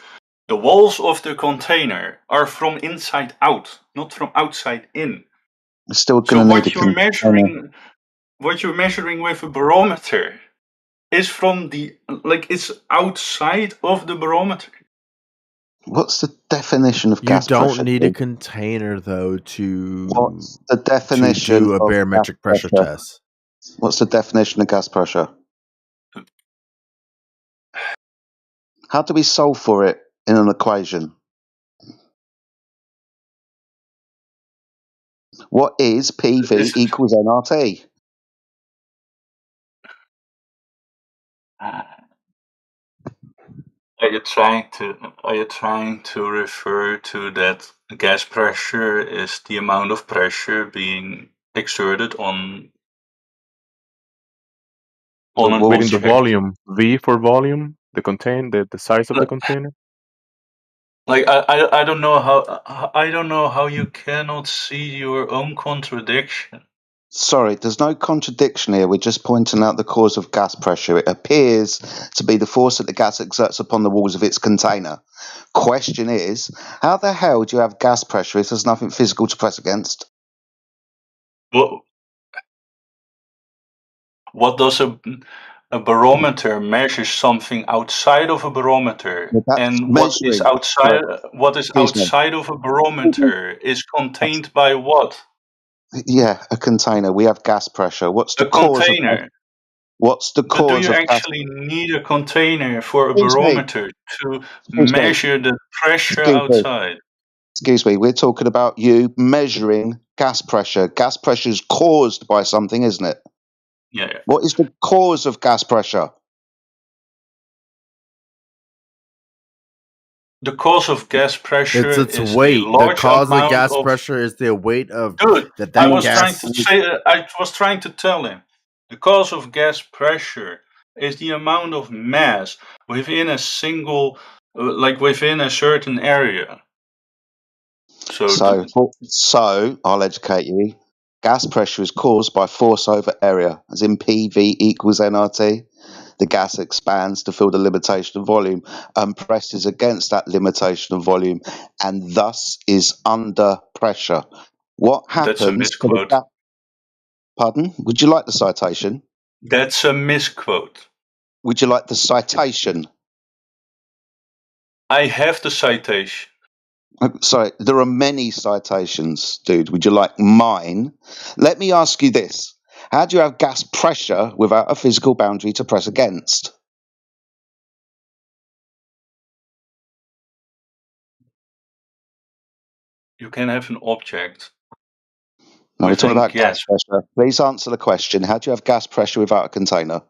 Speaker 2: the walls of the container are from inside out, not from outside in.
Speaker 1: We're still
Speaker 2: So
Speaker 1: going to need
Speaker 2: what
Speaker 1: a
Speaker 2: you're
Speaker 1: container.
Speaker 2: measuring with a barometer is from it's outside of the barometer.
Speaker 1: What's the definition of
Speaker 20: You
Speaker 1: gas
Speaker 20: don't
Speaker 1: pressure?
Speaker 20: need a container though to
Speaker 1: What's the definition
Speaker 20: do a
Speaker 1: of
Speaker 20: barometric
Speaker 1: gas
Speaker 20: pressure test.
Speaker 1: What's the definition of gas pressure? How do we solve for it in an equation? What is PV equals nRT?
Speaker 2: Are you trying to refer to that gas pressure is the amount of pressure being exerted on an
Speaker 15: Within the
Speaker 2: object?
Speaker 15: volume, V for volume, the size of the container.
Speaker 2: Like I don't know how you cannot see your own contradiction.
Speaker 1: Sorry, there's no contradiction here. We're just pointing out the cause of gas pressure. It appears to be the force that the gas exerts upon the walls of its container. Question is, how the hell do you have gas pressure if there's nothing physical to press against?
Speaker 2: What does a barometer measure something outside of a barometer, and what is outside of a barometer is contained by what?
Speaker 1: Yeah, a container. We have gas pressure. What's the
Speaker 2: A
Speaker 1: cause of
Speaker 2: container.
Speaker 1: What's the
Speaker 2: But do
Speaker 1: cause
Speaker 2: you
Speaker 1: of gas?
Speaker 2: actually need a container for a
Speaker 1: Excuse me.
Speaker 2: barometer to measure the pressure outside?
Speaker 1: Excuse me. We're talking about you measuring gas pressure. Gas pressure is caused by something, isn't it?
Speaker 2: Yeah.
Speaker 1: What is the cause of gas pressure?
Speaker 2: The cause of gas pressure
Speaker 20: It's
Speaker 2: is
Speaker 20: weight.
Speaker 2: a large
Speaker 20: The cause of
Speaker 2: amount
Speaker 20: gas
Speaker 2: of
Speaker 20: pressure is the weight of
Speaker 2: Dude,
Speaker 20: that
Speaker 2: I was
Speaker 20: gas.
Speaker 2: trying to tell him. The cause of gas pressure is the amount of mass within a single, within a certain area.
Speaker 1: So I'll educate you. Gas pressure is caused by force over area, as in PV equals nRT. The gas expands to fill the limitation of volume and presses against that limitation of volume, and thus is under pressure. What happens?
Speaker 2: That's a misquote.
Speaker 1: Pardon? Would you like the citation?
Speaker 2: That's a misquote.
Speaker 1: Would you like the citation?
Speaker 2: I have the citation.
Speaker 1: Sorry, there are many citations, dude. Would you like mine? Let me ask you this. How do you have gas pressure without a physical boundary to press against?
Speaker 2: You can have an object.
Speaker 1: No, we're talking about
Speaker 2: gas
Speaker 1: pressure. Please answer the question. How do you have gas pressure without a container?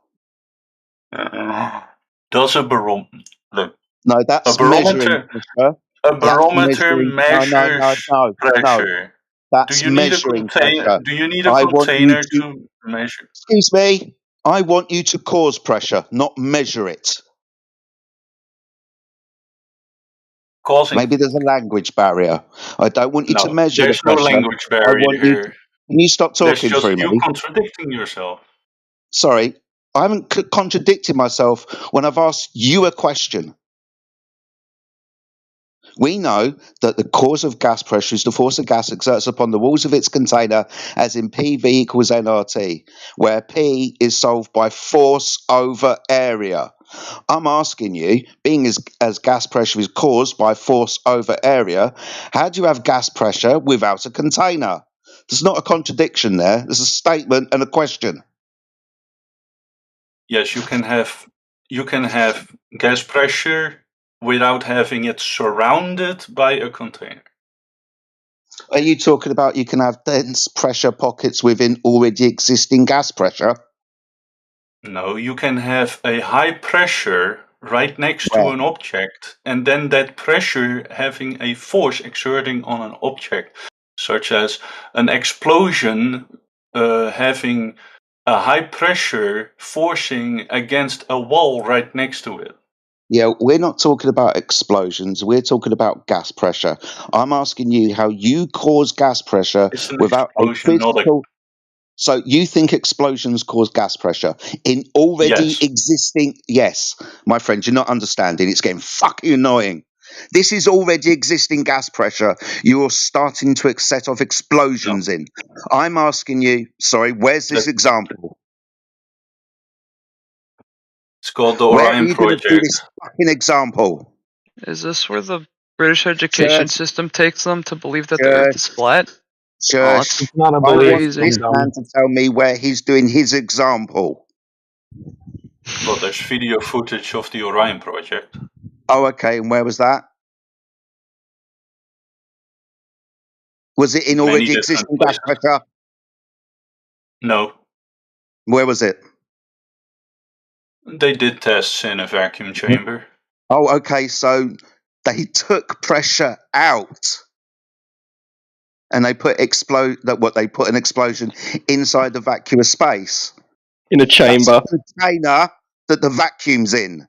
Speaker 2: Does a barometer...
Speaker 1: No, that's measuring pressure.
Speaker 2: A barometer measures
Speaker 1: No.
Speaker 2: pressure.
Speaker 1: That's
Speaker 2: you need a
Speaker 1: measuring
Speaker 2: container?
Speaker 1: pressure.
Speaker 2: Do you need a
Speaker 1: I want you
Speaker 2: container
Speaker 1: to,
Speaker 2: to measure?
Speaker 1: excuse me, I want you to cause pressure, not measure it.
Speaker 2: Causing?
Speaker 1: Maybe there's a language barrier. I don't want you to
Speaker 2: No,
Speaker 1: measure the
Speaker 2: there's no
Speaker 1: pressure.
Speaker 2: language
Speaker 1: I want you to,
Speaker 2: barrier.
Speaker 1: can you stop
Speaker 2: There's
Speaker 1: talking
Speaker 2: just
Speaker 1: through
Speaker 2: you
Speaker 1: me?
Speaker 2: contradicting yourself.
Speaker 1: Sorry, I haven't contradicted myself when I've asked you a question. We know that the cause of gas pressure is the force a gas exerts upon the walls of its container, as in PV equals nRT, where P is solved by force over area. I'm asking you, being as gas pressure is caused by force over area, how do you have gas pressure without a container? There's not a contradiction there. There's a statement and a question.
Speaker 2: Yes, you can have gas pressure without having it surrounded by a container.
Speaker 1: Are you talking about you can have dense pressure pockets within already existing gas pressure?
Speaker 2: No, you can have a high pressure right next to
Speaker 1: Where?
Speaker 2: an object, and then that pressure having a force exerting on an object, such as an explosion having a high pressure forcing against a wall right next to it.
Speaker 1: Yeah, we're not talking about explosions. We're talking about gas pressure. I'm asking you how you cause gas pressure
Speaker 2: It's an
Speaker 1: without a
Speaker 2: explosion, not a.
Speaker 1: physical. So you think explosions cause gas pressure in already
Speaker 2: Yes.
Speaker 1: existing? Yes, my friend, you're not understanding. It's getting fucking annoying. This is already existing gas pressure. You're starting to set off explosions in. I'm asking you, sorry, where's this example?
Speaker 2: It's called the
Speaker 1: Where are
Speaker 2: Orion
Speaker 1: you going to do
Speaker 2: Project.
Speaker 1: this fucking example?
Speaker 10: Is this where the British education
Speaker 1: Shush,
Speaker 10: system takes them to believe that the Earth
Speaker 1: shush,
Speaker 10: is flat? Oh,
Speaker 1: shush.
Speaker 10: that's
Speaker 7: not a
Speaker 1: I
Speaker 7: belief
Speaker 1: want
Speaker 10: crazy.
Speaker 1: this man to tell me where he's doing his example.
Speaker 2: Well, there's video footage of the Orion Project.
Speaker 1: Oh, okay. And where was that? Was it in
Speaker 2: Many
Speaker 1: already
Speaker 2: different
Speaker 1: existing gas
Speaker 2: places.
Speaker 1: pressure?
Speaker 2: No,
Speaker 1: Where was it?
Speaker 2: they did tests in a vacuum chamber.
Speaker 1: Oh, okay. So they took pressure out and they put they put an explosion inside the vacuous space.
Speaker 13: In a
Speaker 1: That's
Speaker 13: chamber.
Speaker 1: a container that the vacuum's in.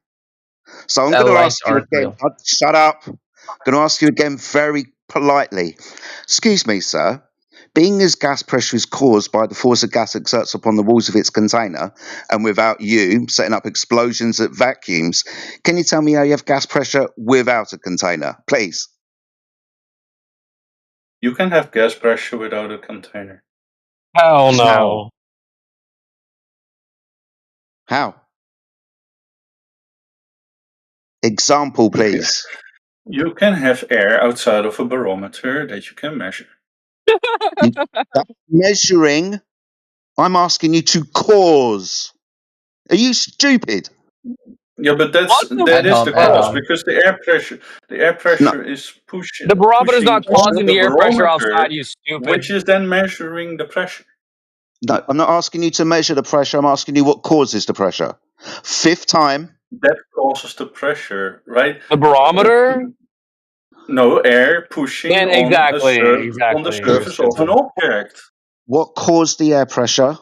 Speaker 1: So I'm
Speaker 12: That
Speaker 1: going to
Speaker 12: lights
Speaker 1: ask you
Speaker 12: aren't
Speaker 1: again.
Speaker 12: real.
Speaker 1: Shut up. I'm going to ask you again very politely. Excuse me, sir. Being as gas pressure is caused by the force a gas exerts upon the walls of its container, and without you setting up explosions at vacuums, can you tell me how you have gas pressure without a container, please?
Speaker 2: You can have gas pressure without a container.
Speaker 13: Hell
Speaker 1: How?
Speaker 13: no.
Speaker 1: How? Example, please.
Speaker 2: You can have air outside of a barometer that you can measure.
Speaker 1: That's measuring. I'm asking you to cause. Are you stupid?
Speaker 2: Yeah, but that is the
Speaker 12: At
Speaker 2: cause
Speaker 12: home.
Speaker 2: because the air
Speaker 1: No.
Speaker 2: pressure is
Speaker 21: The barometer's
Speaker 2: pushing
Speaker 21: not
Speaker 2: on
Speaker 21: causing
Speaker 2: the
Speaker 21: the air pressure
Speaker 2: barometer,
Speaker 21: outside, you stupid.
Speaker 2: which is then measuring the pressure.
Speaker 1: No, I'm not asking you to measure the pressure. I'm asking you what causes the pressure. Fifth time.
Speaker 2: That causes the pressure, right?
Speaker 21: The barometer?
Speaker 2: No, air pushing
Speaker 21: Man,
Speaker 2: on on the
Speaker 21: exactly. You're
Speaker 2: surface of an
Speaker 21: stupid.
Speaker 2: object.
Speaker 1: What caused the air pressure?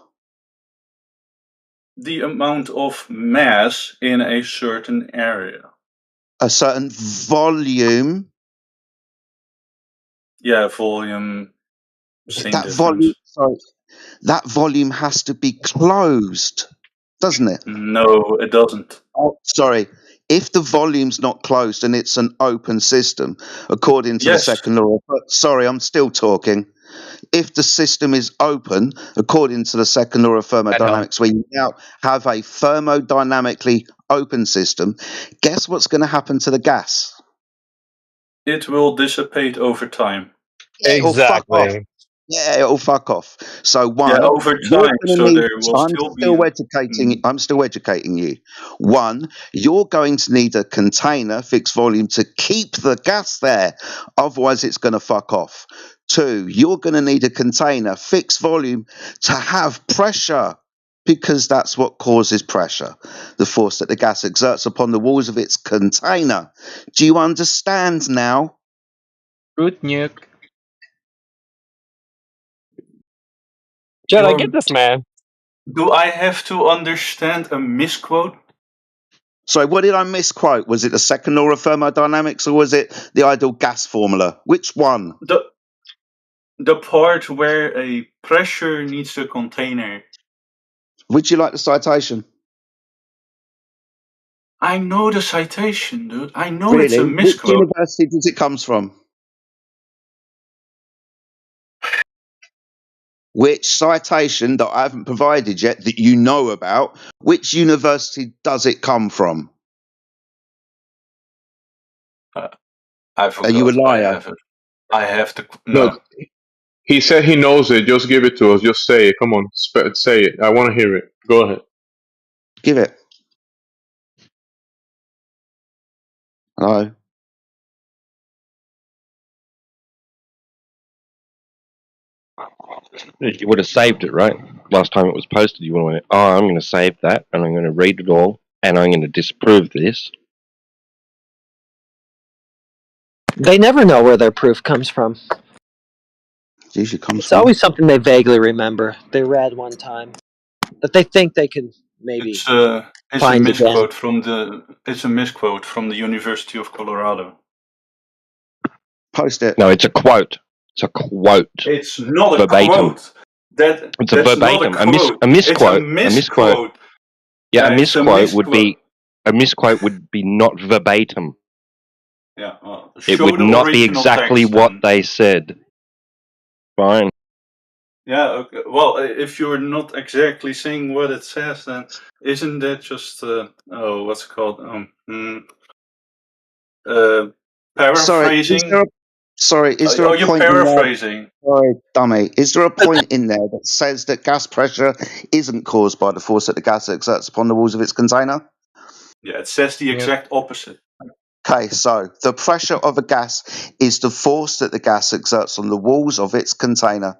Speaker 2: The amount of mass in a certain area.
Speaker 1: A certain volume.
Speaker 2: Yeah, volume, same
Speaker 1: That
Speaker 2: difference.
Speaker 1: that volume has to be closed, doesn't it?
Speaker 2: No, it doesn't.
Speaker 1: Oh, sorry. If the volume's not closed and it's an open system, according to the
Speaker 2: Yes.
Speaker 1: second law, but sorry, I'm still talking. If the system is open, according to the second law of thermodynamics, where you now have a thermodynamically open system, guess what's going to happen to the gas?
Speaker 2: It will dissipate over time.
Speaker 1: Yeah, it'll fuck off. Yeah, it'll fuck off. So
Speaker 2: Yeah,
Speaker 1: one,
Speaker 2: over
Speaker 1: you're
Speaker 2: time,
Speaker 1: going to
Speaker 2: so
Speaker 1: need.
Speaker 2: there will still be.
Speaker 1: I'm still educating you. One, you're going to need a container, fixed volume, to keep the gas there. Otherwise, it's going to fuck off. Two, you're going to need a container, fixed volume, to have pressure. Because that's what causes pressure, the force that the gas exerts upon the walls of its container. Do you understand now?
Speaker 12: Root nuke.
Speaker 21: Jed, I get this, man.
Speaker 2: Do I have to understand a misquote?
Speaker 1: Sorry, what did I misquote? Was it the second law of thermodynamics or was it the ideal gas formula? Which one?
Speaker 2: The part where a pressure needs a container.
Speaker 1: Would you like the citation?
Speaker 2: I know the citation, dude. I know
Speaker 1: Really?
Speaker 2: it's a
Speaker 1: Which
Speaker 2: misquote.
Speaker 1: university does it comes from? Which citation that I haven't provided yet that you know about, which university does it come from?
Speaker 2: I
Speaker 1: Are you a
Speaker 2: forgot.
Speaker 1: liar?
Speaker 2: I have to.
Speaker 15: No,
Speaker 2: No.
Speaker 15: he said he knows it. Just give it to us. Just say it. Come on, say it. I want to hear it. Go ahead.
Speaker 1: Give it. Hello?
Speaker 13: You would have saved it, right? Last time it was posted, you would have went, oh, I'm going to save that, and I'm going to read it all, and I'm going to disprove this.
Speaker 12: They never know where their proof comes from.
Speaker 1: It usually comes
Speaker 12: It's
Speaker 1: from.
Speaker 12: always something they vaguely remember. They read one time that they think they can maybe
Speaker 2: It's a
Speaker 12: find
Speaker 2: misquote
Speaker 12: again.
Speaker 2: from the. It's a misquote from the University of Colorado.
Speaker 1: Post it.
Speaker 13: No, it's a quote. It's a quote.
Speaker 2: It's not a
Speaker 13: verbatim.
Speaker 2: quote.
Speaker 13: It's a
Speaker 2: That's
Speaker 13: verbatim.
Speaker 2: not a quote.
Speaker 13: A
Speaker 2: It's a
Speaker 13: misquote.
Speaker 2: misquote.
Speaker 13: Yeah, a
Speaker 2: It's a
Speaker 13: misquote would
Speaker 2: misquote.
Speaker 13: be not verbatim.
Speaker 2: Yeah. Well,
Speaker 13: It
Speaker 2: show
Speaker 13: would
Speaker 2: the
Speaker 13: not be
Speaker 2: original
Speaker 13: exactly
Speaker 2: text
Speaker 13: what
Speaker 2: then.
Speaker 13: they said. Fine.
Speaker 2: Yeah. Okay. Well, if you're not exactly saying what it says, then isn't that just what's it called? Paraphrasing.
Speaker 1: Is there a
Speaker 2: You're
Speaker 1: point in there?
Speaker 2: paraphrasing.
Speaker 1: Sorry, dummy. Is there a point in there that says that gas pressure isn't caused by the force that the gas exerts upon the walls of its container?
Speaker 2: Yeah, it says the exact opposite.
Speaker 1: Okay, so the pressure of a gas is the force that the gas exerts on the walls of its container.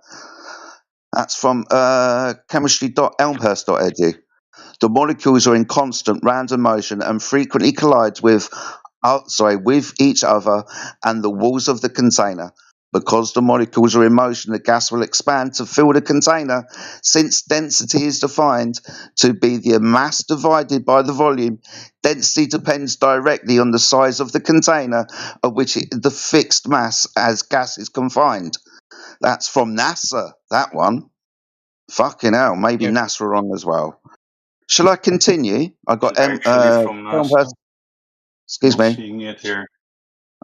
Speaker 1: That's from chemistry.elmhurst.edu. The molecules are in constant random motion and frequently collide with each other and the walls of the container. Because the molecules are in motion, the gas will expand to fill the container. Since density is defined to be the mass divided by the volume, density depends directly on the size of the container of which the fixed mass as gas is confined. That's from NASA, that one. Fucking hell, maybe NASA wrong as well. Shall I continue? I got
Speaker 2: It's actually from NASA.
Speaker 1: Excuse
Speaker 2: Not
Speaker 1: me.
Speaker 2: seeing it here.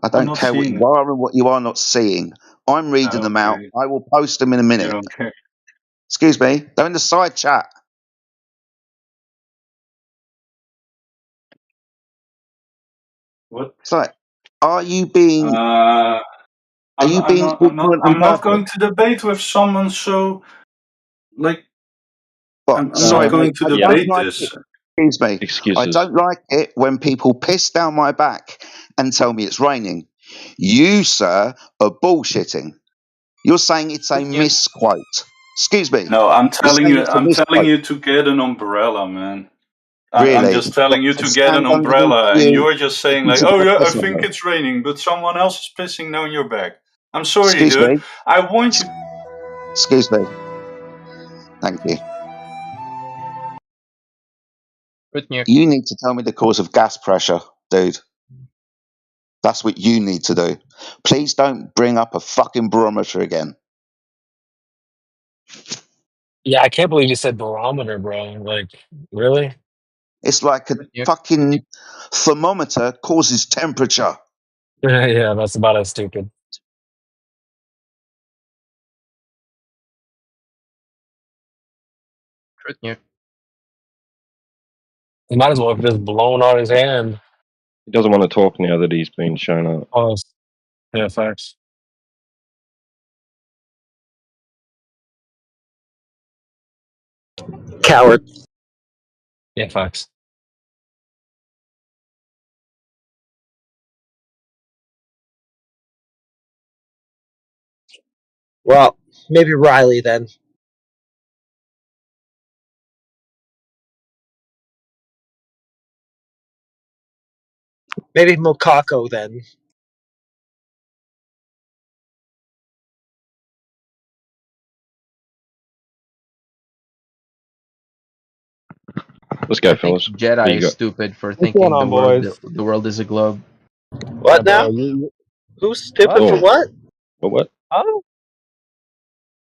Speaker 1: I
Speaker 2: I'm
Speaker 1: don't
Speaker 2: not
Speaker 1: care what
Speaker 2: seeing
Speaker 1: you
Speaker 2: it.
Speaker 1: are and what you are not seeing. I'm reading them out.
Speaker 2: Okay.
Speaker 1: I will post them in a
Speaker 2: You
Speaker 1: minute.
Speaker 2: don't care.
Speaker 1: Excuse me. They're in the side chat.
Speaker 2: What?
Speaker 1: So, are you being
Speaker 2: I'm
Speaker 1: ignorant on
Speaker 2: I'm not
Speaker 1: purpose?
Speaker 2: going to debate with someone so like I'm not
Speaker 1: Sorry, mate.
Speaker 2: going to
Speaker 1: I don't
Speaker 2: debate
Speaker 1: like it.
Speaker 2: this.
Speaker 1: Excuse me. I
Speaker 13: Excuses.
Speaker 1: don't like it when people piss down my back and tell me it's raining. You, sir, are bullshitting. You're saying it's a misquote. Excuse me.
Speaker 2: No, I'm
Speaker 1: You're
Speaker 2: telling
Speaker 1: saying
Speaker 2: you
Speaker 1: it's a
Speaker 2: I'm telling
Speaker 1: misquote.
Speaker 2: you to get an umbrella, man. I'm
Speaker 1: Really?
Speaker 2: just telling you
Speaker 1: To
Speaker 2: to get an
Speaker 1: stand underneath
Speaker 2: umbrella and
Speaker 1: you
Speaker 2: you're just saying
Speaker 1: and
Speaker 2: like,
Speaker 1: to
Speaker 2: "Oh
Speaker 1: get a
Speaker 2: yeah, I
Speaker 1: piss on
Speaker 2: think
Speaker 1: me.
Speaker 2: it's raining," but someone else is pissing down your back. I'm sorry,
Speaker 1: Excuse
Speaker 2: dude.
Speaker 1: me.
Speaker 2: I want you.
Speaker 1: Excuse me. Thank you. You need to tell me the cause of gas pressure, dude. That's what you need to do. Please don't bring up a fucking barometer again.
Speaker 21: Yeah, I can't believe you said barometer, bro. Like, really?
Speaker 1: It's like a fucking thermometer causes temperature.
Speaker 21: Yeah, that's about as stupid. He might as well have just blown on his hand.
Speaker 13: He doesn't want to talk now that he's been shown up.
Speaker 21: Oh, yeah, facts.
Speaker 12: Coward.
Speaker 21: Yeah, facts.
Speaker 12: Well, maybe Riley then. Maybe Mokako then.
Speaker 13: Let's go,
Speaker 16: I think
Speaker 13: fellas. What do
Speaker 16: Jedi
Speaker 13: you
Speaker 16: is
Speaker 13: got?
Speaker 16: stupid for
Speaker 6: What's going
Speaker 16: thinking
Speaker 6: on, boys?
Speaker 16: the world is a globe.
Speaker 12: What
Speaker 6: Yeah, bro.
Speaker 12: now?
Speaker 6: You
Speaker 12: Who's stupid
Speaker 6: what?
Speaker 12: for
Speaker 13: Oh,
Speaker 12: what?
Speaker 13: what?
Speaker 6: Huh?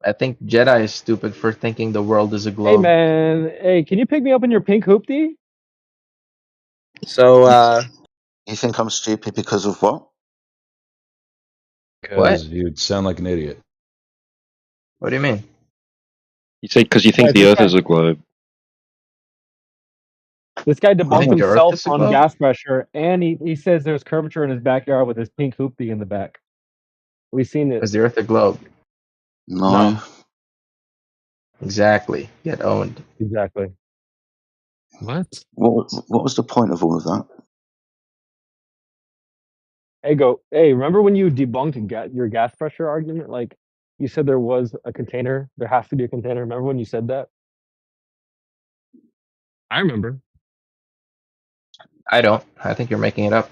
Speaker 16: I think Jedi is stupid for thinking the world is a
Speaker 6: Hey,
Speaker 16: globe.
Speaker 6: man. Hey, can you pick me up in your pink hoopty?
Speaker 12: So,
Speaker 1: You think I'm stupid because of what?
Speaker 16: What?
Speaker 19: Because you'd sound like an idiot.
Speaker 16: What do you mean?
Speaker 13: You say because you think
Speaker 6: Guys,
Speaker 13: the Earth is a globe.
Speaker 6: this guy
Speaker 16: You
Speaker 6: debunked
Speaker 16: think the Earth
Speaker 6: himself
Speaker 16: is a
Speaker 6: on
Speaker 16: globe?
Speaker 6: gas pressure, and he says there's curvature in his backyard with his pink hoopty in the back. We've seen it.
Speaker 16: Is the Earth a globe?
Speaker 1: No.
Speaker 6: No,
Speaker 16: Exactly. Get owned.
Speaker 6: exactly.
Speaker 25: What?
Speaker 1: What was the point of all of that?
Speaker 6: Hey, remember when you debunked your gas pressure argument? Like, you said there was a container. There has to be a container. Remember when you said that? I remember.
Speaker 16: I don't. I think you're making it up.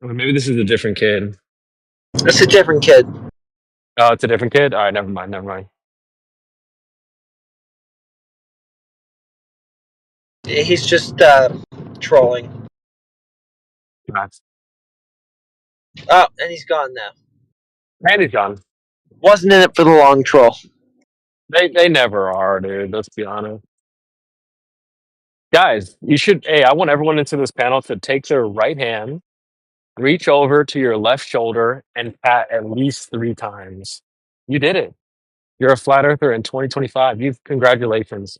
Speaker 25: Or maybe this is a different kid.
Speaker 12: it's a different kid.
Speaker 6: Oh, it's a different kid? All right, never mind. Never mind.
Speaker 12: He's just trolling.
Speaker 6: Nice.
Speaker 12: Oh, and he's gone now.
Speaker 6: And he's gone.
Speaker 12: Wasn't in it for the long troll.
Speaker 6: They never are, dude. Let's be honest. Guys, you should. Hey, I want everyone into this panel to take their right hand, reach over to your left shoulder, and pat at least 3 times. You did it. You're a flat earther in 2025. Congratulations.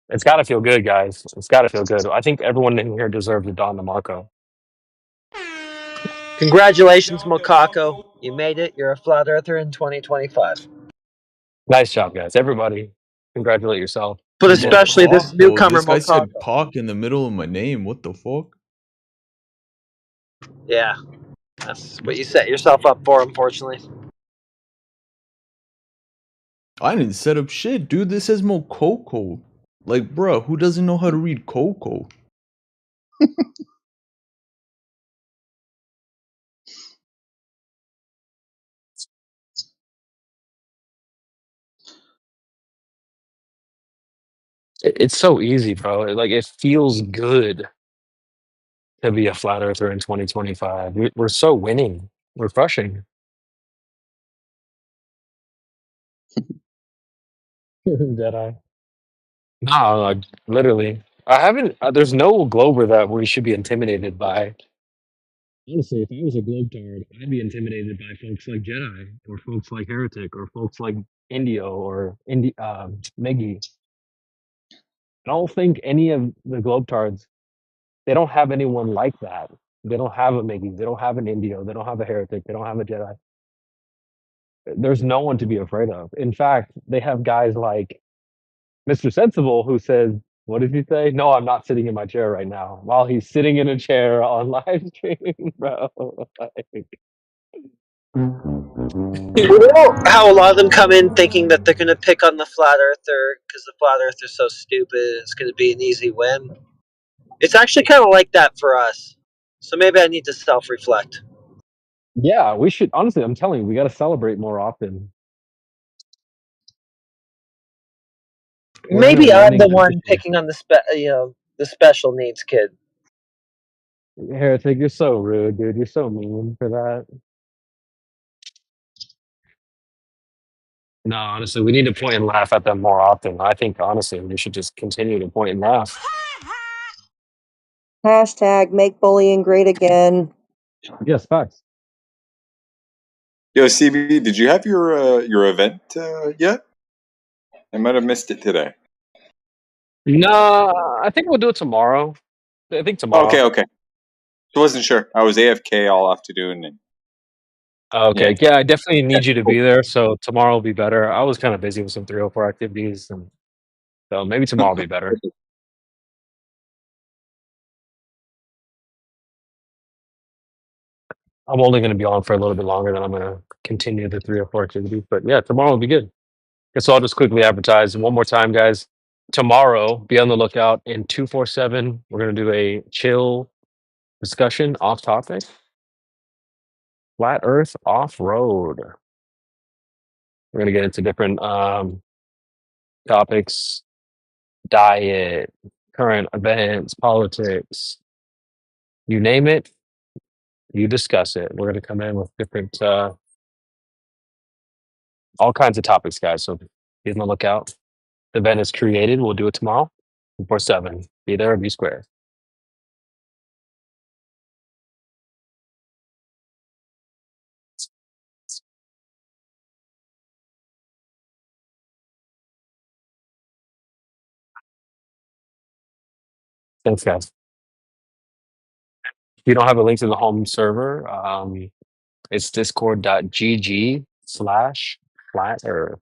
Speaker 6: It's got to feel good, guys. It's got to feel good. I think everyone in here deserves a Don DeMarco.
Speaker 12: Congratulations, Mokako. You made it. You're a flat earther in 2025.
Speaker 6: Nice job, guys. Everybody, congratulate yourself.
Speaker 12: But
Speaker 6: You did it.
Speaker 12: especially this
Speaker 20: Mokako.
Speaker 12: newcomer,
Speaker 20: This guy said
Speaker 12: Mokako.
Speaker 20: cock in the middle of my name. What the fuck?
Speaker 12: Yeah, that's what you set yourself up for, unfortunately.
Speaker 20: I didn't set up shit, dude. This says Mokoko. Like, bruh, who doesn't know how to read Coco?
Speaker 6: It's so easy, bro. Like, it feels good to be a flat earther in 2025. We're so winning. We're crushing. Deadeye. No, like, literally. I haven't. There's no Glober that we should be intimidated by. Honestly, if I was a Globetard, I'd be intimidated by folks like Jedi, or folks like Heretic, or folks like Indio, or Meggy. I don't think any of the Globetards, they don't have anyone like that. They don't have a Meggy. They don't have an Indio. They don't have a Heretic. They don't have a Jedi. There's no one to be afraid of. In fact, they have guys like Mr. Sensible who says, what did he say? No, I'm not sitting in my chair right now. While he's sitting in a chair on live stream, bro. Like,
Speaker 12: You know how a lot of them come in thinking that they're going to pick on the flat earther because the flat earther's so stupid it's going to be an easy win? It's actually kind of like that for us. So maybe I need to self-reflect.
Speaker 6: yeah, we should. Honestly, I'm telling you, we got to celebrate more often. We're in a
Speaker 12: Maybe I'm
Speaker 6: winning
Speaker 12: the one
Speaker 6: entity.
Speaker 12: picking on the special needs kid.
Speaker 6: Heretic, you're so rude, dude. You're so mean for that. No, honestly, we need to point and laugh at them more often. I think, honestly, we should just continue to point and laugh.
Speaker 22: Hashtag make bullying great again.
Speaker 6: Yes, facts.
Speaker 23: Yo, CB, did you have your event yet? I might have missed it today.
Speaker 6: No, I think we'll do it tomorrow. I think tomorrow.
Speaker 23: Okay. I wasn't sure. I was AFK all afternoon. And,
Speaker 6: Okay, yeah, I definitely need you to be there. So tomorrow will be better. I was kind of busy with some 304 activities, and so maybe tomorrow will be better. I'm only going to be on for a little bit longer, then I'm going to continue the 304 activities. But yeah, tomorrow will be good. So I'll just quickly advertise one more time, guys. Tomorrow, be on the lookout in 247. We're going to do a chill discussion off topic. Flat Earth off road. We're going to get into different topics, diet, current events, politics, you name it, you discuss it. We're going to come in with different, all kinds of topics, guys. So be on the lookout. The event is created. We'll do it tomorrow before 7. Be there or be square. Thanks, guys. If you don't have a link to the home server, it's discord.gg/flat earth.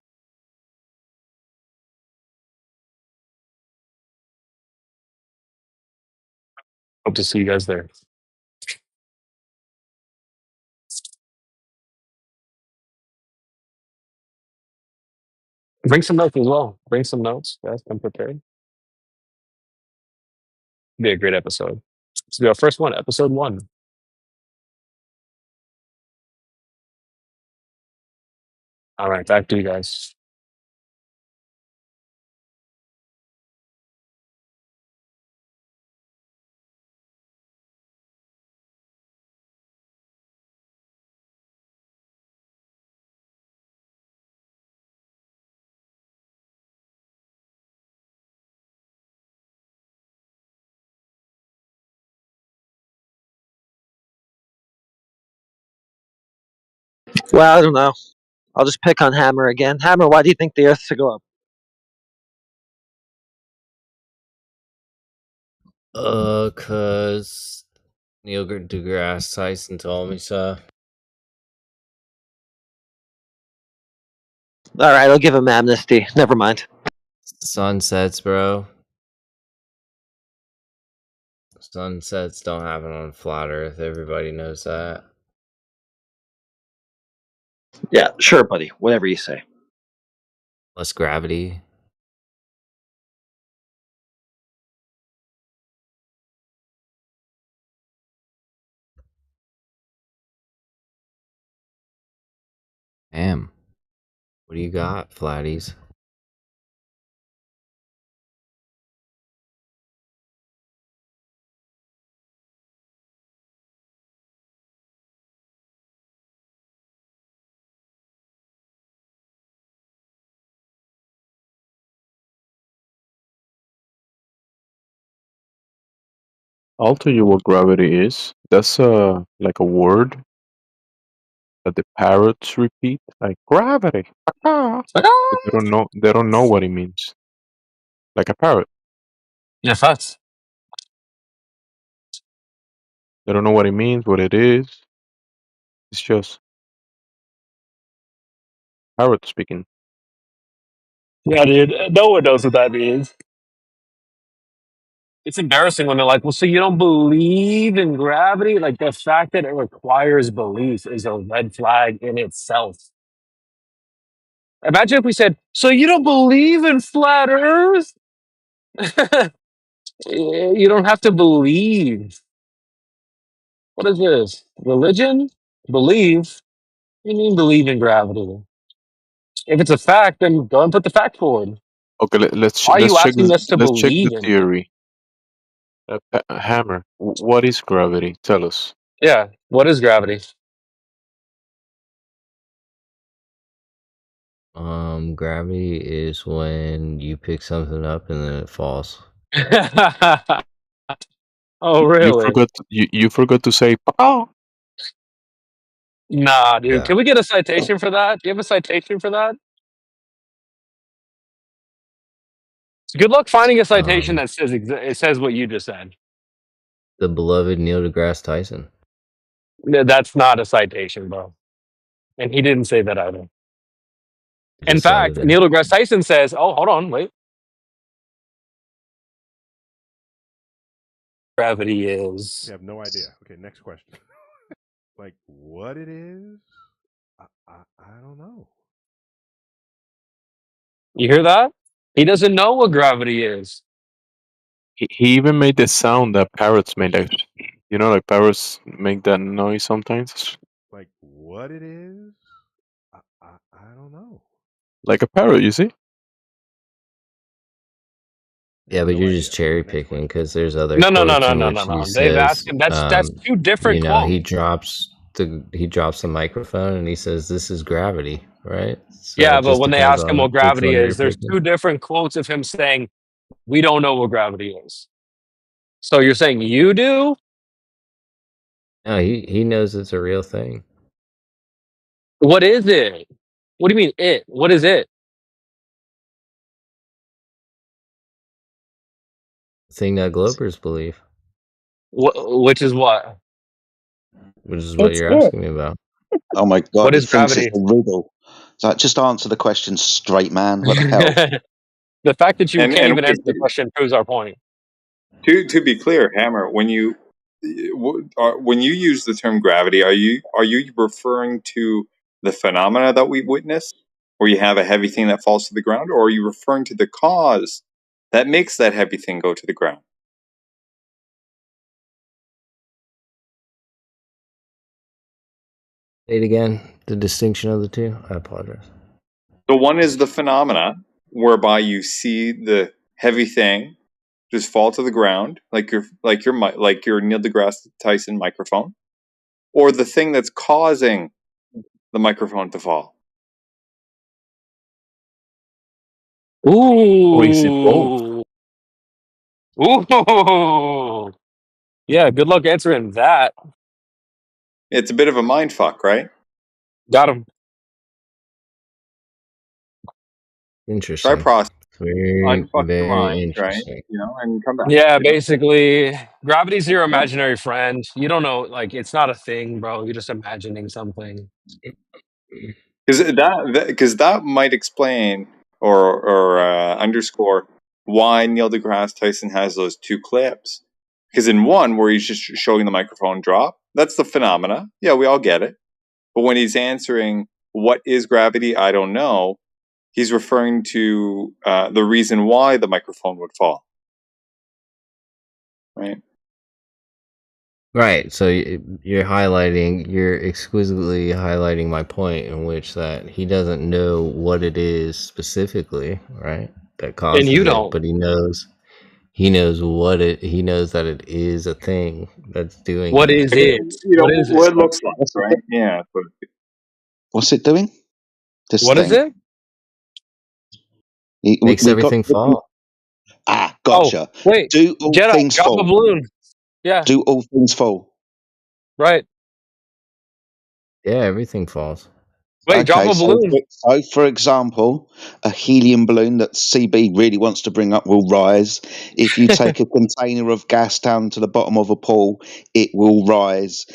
Speaker 6: Hope to see you guys there. Bring some notes as well. Bring some notes, guys. Come prepared. Be a great episode. This will be our first one, episode 1. All right, back to you guys.
Speaker 12: Well, I don't know. I'll just pick on Hammer again. Hammer, why do you think the Earth should go up?
Speaker 25: Cause Neil deGrasse Tyson told me so.
Speaker 12: All right, I'll give him amnesty. Never mind.
Speaker 25: Sunsets, bro. Sunsets don't happen on flat Earth. Everybody knows that.
Speaker 12: Yeah, sure, buddy. Whatever you say.
Speaker 25: Less gravity. Damn. What do you got, flatties?
Speaker 15: I'll tell you what gravity is. That's like a word that the parrots repeat, like gravity. Ah. But they don't know. They don't know what it means. Like a parrot.
Speaker 6: Yeah, facts.
Speaker 15: They don't know what it means, what it is. It's just parrot speaking.
Speaker 6: Yeah, dude. No one knows what that means. It's embarrassing when they're like, well, so you don't believe in gravity? Like, the fact that it requires belief is a red flag in itself. Imagine if we said, so you don't believe in flat Earth? You don't have to believe. What is this? Religion? Believe? You mean believe in gravity? If it's a fact, then go and put the fact forward.
Speaker 15: Okay, let's
Speaker 6: Why are you
Speaker 15: check
Speaker 6: asking
Speaker 15: the
Speaker 6: us to
Speaker 15: let's check the
Speaker 6: believe in it?
Speaker 15: theory. Hammer. What is gravity? Tell us.
Speaker 6: Yeah. What is gravity?
Speaker 25: Gravity is when you pick something up and then it falls.
Speaker 6: Oh,
Speaker 15: You
Speaker 6: really?
Speaker 15: forgot. You forgot to say. Oh.
Speaker 6: Nah, dude.
Speaker 25: Yeah.
Speaker 6: Can we get a citation for that? Do you have a citation for that? Good luck finding a citation that says it says what you just said.
Speaker 25: The beloved Neil deGrasse Tyson.
Speaker 6: That's not a citation, bro. And he didn't say that either. In
Speaker 25: Just said
Speaker 6: fact,
Speaker 25: it.
Speaker 6: Neil deGrasse Tyson says, "Oh, hold on, wait. Gravity is."
Speaker 4: You have no idea. Okay, next question. Like what it is? I don't know.
Speaker 6: You hear that? He doesn't know what gravity is.
Speaker 15: He even made the sound that parrots make. Like, like parrots make that noise sometimes.
Speaker 4: Like what it is? I don't know.
Speaker 15: Like a parrot, you see?
Speaker 25: Yeah, but you're just cherry picking because there's other
Speaker 21: No, no, no,
Speaker 25: quotes
Speaker 21: no,
Speaker 25: in
Speaker 21: no, no,
Speaker 25: which he
Speaker 21: no. They've asked
Speaker 25: says,
Speaker 21: him. That's two different quotes.
Speaker 25: he drops the microphone and he says, "This is gravity," right? So
Speaker 21: Yeah,
Speaker 25: it
Speaker 21: but
Speaker 25: just
Speaker 21: when they
Speaker 25: depends
Speaker 21: ask him
Speaker 25: on
Speaker 21: what
Speaker 25: which
Speaker 21: gravity
Speaker 25: one you're
Speaker 21: is, there's
Speaker 25: picking.
Speaker 21: two different quotes of him saying, "We don't know what gravity is." So you're saying you do?
Speaker 25: No, he knows it's a real thing.
Speaker 21: What is it? What do you mean it? What is it?
Speaker 25: The thing that Globers believe,
Speaker 21: Which is what?
Speaker 25: which is what
Speaker 22: It's
Speaker 25: you're
Speaker 22: it.
Speaker 25: asking me about.
Speaker 1: Oh my
Speaker 21: What
Speaker 1: god, he
Speaker 21: is
Speaker 1: thinks it's
Speaker 21: gravity?
Speaker 1: a riddle. So just answer the question straight, man. What the hell?
Speaker 21: The fact that you can't
Speaker 23: And
Speaker 21: even answer the question proves our point.
Speaker 23: to be clear, Hammer, when you use the term gravity, are you referring to the phenomena that we witness, where you have a heavy thing that falls to the ground, or are you referring to the cause that makes that heavy thing go to the ground?
Speaker 25: Say it again. The distinction of the two. I apologize.
Speaker 23: The one is the phenomena whereby you see the heavy thing just fall to the ground, like your Neil deGrasse Tyson microphone, or the thing that's causing the microphone to fall.
Speaker 21: Ooh.
Speaker 15: Or is it both?
Speaker 21: Ooh. Yeah, good luck answering that.
Speaker 23: It's a bit of a mind fuck, right?
Speaker 21: Got him.
Speaker 23: Try
Speaker 25: Interesting.
Speaker 23: process,
Speaker 25: Very,
Speaker 23: unfuck your
Speaker 25: very
Speaker 23: mind, right?
Speaker 25: interesting.
Speaker 23: And come back.
Speaker 21: Yeah,
Speaker 23: You know?
Speaker 21: basically, gravity's your
Speaker 23: Yeah.
Speaker 21: imaginary friend. You don't know, like, it's not a thing, bro. You're just imagining something.
Speaker 23: Because that might explain or underscore why Neil deGrasse Tyson has those two clips. Because in one where he's just showing the microphone drop, that's the phenomena. Yeah, we all get it. But when he's answering what is gravity, I don't know, he's referring to the reason why the microphone would fall. Right.
Speaker 25: Right. So you're exquisitely highlighting my point in which that he doesn't know what it is specifically, right? That
Speaker 21: And you
Speaker 25: causes it,
Speaker 21: don't.
Speaker 25: but he knows he knows that it is a thing that's doing
Speaker 21: What
Speaker 25: it.
Speaker 21: is it? What is it?
Speaker 23: What it looks like,
Speaker 1: What's it,
Speaker 23: right? Yeah.
Speaker 1: what's it doing? This
Speaker 21: What is
Speaker 1: thing.
Speaker 21: it?
Speaker 25: Makes
Speaker 1: We got.
Speaker 25: everything fall.
Speaker 21: Oh,
Speaker 1: Gotcha.
Speaker 21: wait.
Speaker 1: Do all
Speaker 21: Jedi,
Speaker 1: things
Speaker 21: drop a
Speaker 1: fall?
Speaker 21: balloon. Yeah,
Speaker 1: Do all things fall?
Speaker 21: right.
Speaker 25: Yeah, everything falls.
Speaker 21: Wait, drop
Speaker 1: Okay,
Speaker 21: a balloon.
Speaker 1: so for example, a helium balloon that CB really wants to bring up will rise. If you take a container of gas down to the bottom of a pool, it will rise.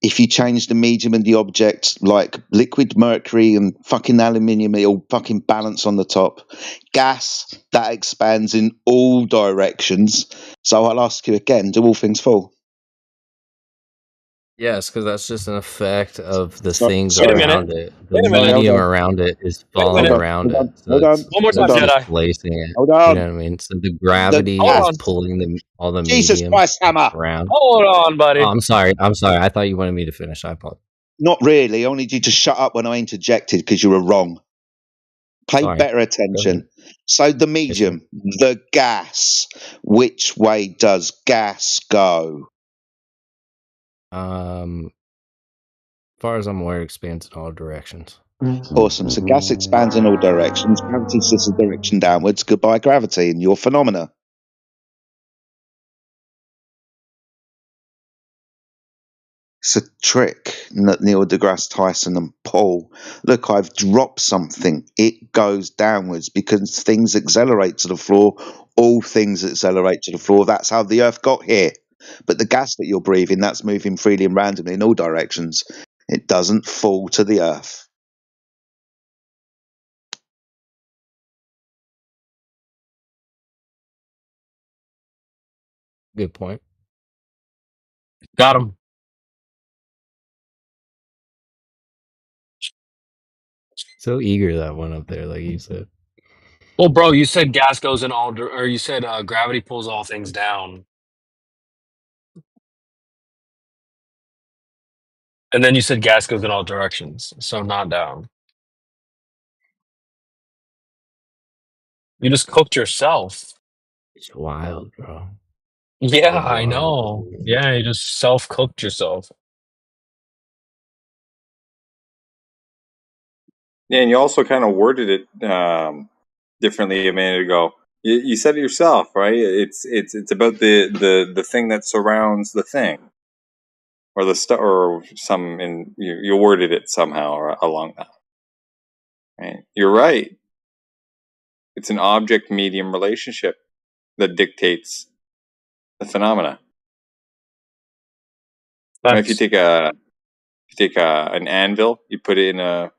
Speaker 1: If you change the medium and the object, like liquid mercury and fucking aluminium, it'll fucking balance on the top. Gas, that expands in all directions. So I'll ask you again, do all things fall?
Speaker 25: Yes, because that's just an effect of the
Speaker 1: So,
Speaker 25: things
Speaker 21: Wait a
Speaker 1: sorry,
Speaker 21: minute.
Speaker 25: around it. The
Speaker 21: Wait a minute.
Speaker 1: hold
Speaker 25: medium
Speaker 1: on,
Speaker 25: around it is
Speaker 21: Wait a
Speaker 25: falling
Speaker 1: hold
Speaker 21: minute.
Speaker 1: on,
Speaker 25: around
Speaker 1: hold
Speaker 25: it,
Speaker 1: on,
Speaker 25: so
Speaker 1: hold on,
Speaker 21: One more
Speaker 25: so
Speaker 21: time,
Speaker 1: hold
Speaker 25: it's
Speaker 1: on,
Speaker 21: Jedi.
Speaker 25: displacing it.
Speaker 1: hold
Speaker 25: You know
Speaker 1: on.
Speaker 25: what I mean? So the
Speaker 1: The
Speaker 25: gravity
Speaker 21: Hold
Speaker 25: is
Speaker 1: gas,
Speaker 21: on.
Speaker 25: pulling all the
Speaker 1: Jesus
Speaker 25: medium
Speaker 1: Christ, Hammer.
Speaker 25: around.
Speaker 21: Hold on,
Speaker 25: Oh,
Speaker 21: buddy.
Speaker 25: I'm sorry. I'm sorry. I thought you wanted me to finish. I apologize.
Speaker 1: Not really. I need you to shut up when I interjected because you were wrong. Pay
Speaker 25: Sorry.
Speaker 1: better
Speaker 25: Go ahead.
Speaker 1: attention. So the
Speaker 25: Yes, sir.
Speaker 1: medium, the gas. Which way does gas go?
Speaker 25: As far as I'm aware, it expands in all directions.
Speaker 1: Awesome. So gas expands in all directions. Gravity's just a direction downwards. Goodbye, gravity, and your phenomena. It's a trick, Neil deGrasse Tyson and Paul. Look, I've dropped something. It goes downwards because things accelerate to the floor. All things accelerate to the floor. That's how the Earth got here. But the gas that you're breathing, that's moving freely and randomly in all directions. It doesn't fall to the Earth.
Speaker 25: Good point.
Speaker 21: Got him.
Speaker 25: So eager that one up there, like you said.
Speaker 21: Well, bro, you said gas goes in or you said gravity pulls all things down. And then you said gas goes in all directions, so not down. You just cooked yourself.
Speaker 25: It's wild, bro.
Speaker 21: Yeah,
Speaker 25: It's
Speaker 21: I
Speaker 25: wild.
Speaker 21: know. Yeah, you just self-cooked yourself.
Speaker 23: Yeah, and you also kind of worded it differently a minute ago. You said it yourself, right? It's about the thing that surrounds the thing, or or some. In you worded it somehow along that. Right? You're right. It's an object-medium relationship that dictates the phenomena. Right? If you take an anvil, you put it in a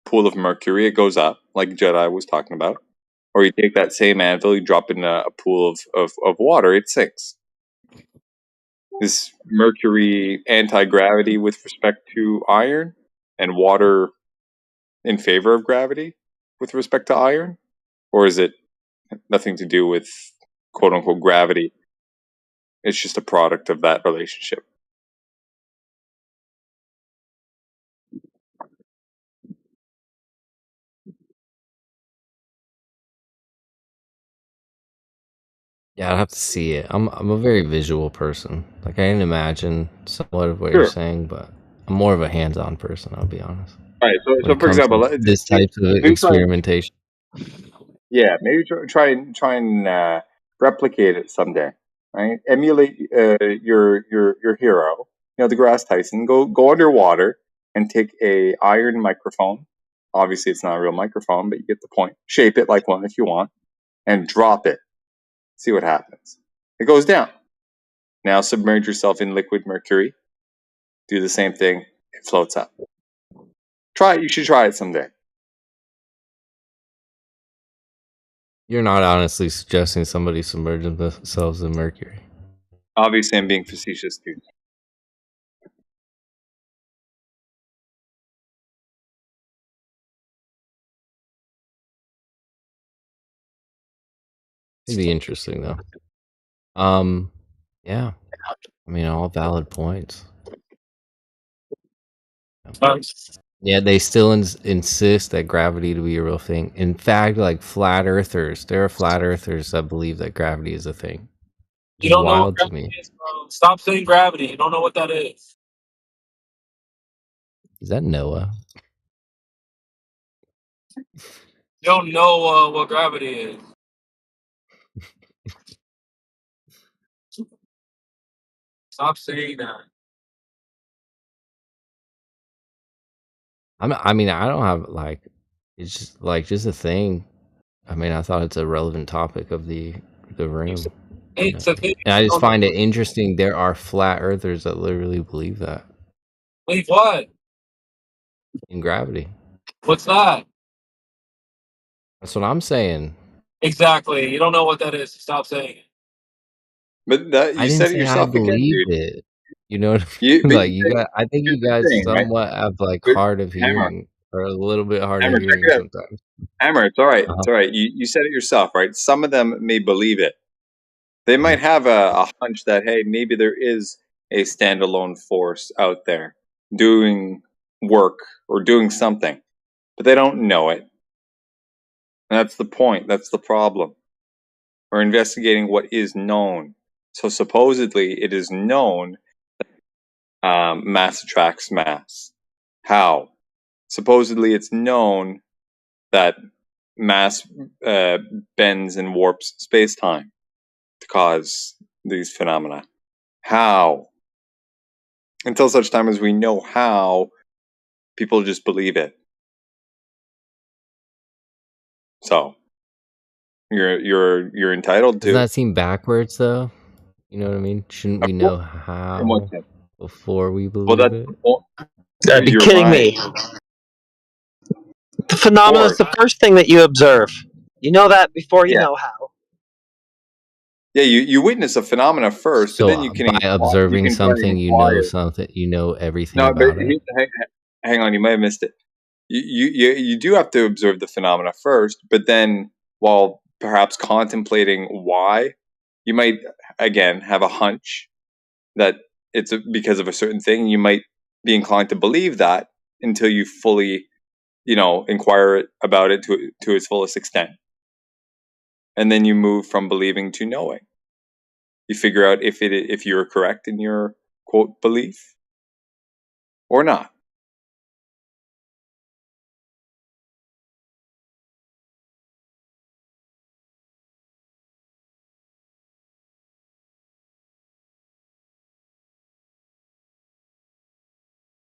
Speaker 23: pool of mercury, it goes up, like Jedi was talking about. Or you take that same anvil, you drop it in a pool of water, it sinks. Is mercury anti-gravity with respect to iron, and water in favor of gravity with respect to iron? Or is it nothing to do with quote-unquote gravity? It's just a product of that relationship.
Speaker 25: Yeah, I'd have to see it. I'm a very visual person. Like I can imagine somewhat of what you're
Speaker 23: Sure.
Speaker 25: saying, but I'm more of a hands-on person. I'll be honest.
Speaker 23: All right.
Speaker 25: When
Speaker 23: So
Speaker 25: it
Speaker 23: for
Speaker 25: comes
Speaker 23: example,
Speaker 25: to this type of
Speaker 23: maybe try.
Speaker 25: experimentation,
Speaker 23: Yeah, maybe try and replicate it someday, right? Emulate your hero, deGrasse Tyson. Go underwater and take a iron microphone. Obviously, it's not a real microphone, but you get the point. Shape it like one if you want, and drop it. See what happens. It goes down. Now submerge yourself in liquid mercury. Do the same thing. It floats up. Try it. You should try it someday.
Speaker 25: you're not honestly suggesting somebody submerge themselves in mercury.
Speaker 23: Obviously, I'm being facetious too.
Speaker 25: It'd be interesting though. Yeah. I mean, all valid points. Yeah, they still insist that gravity to be a real thing. In fact, like flat earthers, there are flat earthers that believe that gravity is a thing.
Speaker 21: You
Speaker 25: It's
Speaker 21: don't know what
Speaker 25: wild to
Speaker 21: gravity
Speaker 25: me.
Speaker 21: is, bro. Stop saying gravity. You don't know what that is.
Speaker 25: Is that Noah?
Speaker 21: You don't know what gravity is. Stop saying that.
Speaker 25: I mean, I don't have like, it's just like just a thing. I mean, I thought it's a relevant topic of the room.
Speaker 21: It's a thing.
Speaker 25: And I
Speaker 21: You
Speaker 25: just
Speaker 21: don't know.
Speaker 25: find it interesting. There are flat earthers that literally believe that
Speaker 21: Believe what?
Speaker 25: in gravity.
Speaker 21: What's that?
Speaker 25: That's what I'm saying.
Speaker 21: Exactly. You don't know what that is. Stop saying it.
Speaker 23: But that
Speaker 25: I
Speaker 23: you
Speaker 25: didn't
Speaker 23: said it
Speaker 25: say I
Speaker 23: yourself again,
Speaker 25: believe
Speaker 23: dude.
Speaker 25: it. You know what I
Speaker 23: You
Speaker 25: mean?
Speaker 23: but
Speaker 25: Like you got. I think
Speaker 23: here's
Speaker 25: you
Speaker 23: the
Speaker 25: guys
Speaker 23: thing, right?
Speaker 25: somewhat have like
Speaker 23: But
Speaker 25: hard of
Speaker 23: Hammer,
Speaker 25: hearing, or a little bit hard of
Speaker 23: Hammer, check
Speaker 25: hearing
Speaker 23: it out.
Speaker 25: sometimes.
Speaker 23: Hammer, it's all right.
Speaker 25: Uh-huh.
Speaker 23: It's all right. You said it yourself, right? Some of them may believe it. They might have a hunch that, hey, maybe there is a standalone force out there doing work or doing something, but they don't know it. And that's the point. That's the problem. We're investigating what is known. So supposedly it is known mass attracts mass. How? Supposedly it's known that mass bends and warps space-time to cause these phenomena. How? Until such time as we know how, people just believe it. So you're entitled
Speaker 25: Doesn't
Speaker 23: to.
Speaker 25: that seem backwards though? You know what I mean? Shouldn't we
Speaker 23: Of course,
Speaker 25: know
Speaker 23: in one
Speaker 25: how
Speaker 23: sense.
Speaker 25: before we
Speaker 23: Well,
Speaker 25: believe
Speaker 23: that's
Speaker 25: it?
Speaker 12: Gotta be
Speaker 23: you're
Speaker 12: kidding
Speaker 23: right.
Speaker 12: me. The
Speaker 23: Of
Speaker 12: phenomena is
Speaker 23: course,
Speaker 12: the first thing that you observe. You know that before you
Speaker 23: yeah,
Speaker 12: know how.
Speaker 23: yeah. You witness a phenomena first, but
Speaker 25: So
Speaker 23: then
Speaker 25: by
Speaker 23: you
Speaker 25: observing
Speaker 23: can try and
Speaker 25: something,
Speaker 23: inquire.
Speaker 25: you know everything
Speaker 23: No, but
Speaker 25: about it.
Speaker 23: hang on, you might have missed it. You do have to observe the phenomena first, but then while perhaps contemplating why, you might again have a hunch that it's because of a certain thing. You might be inclined to believe that until you fully, inquire about it to its fullest extent. and then you move from believing to knowing. You figure out if you're correct in your quote belief or not.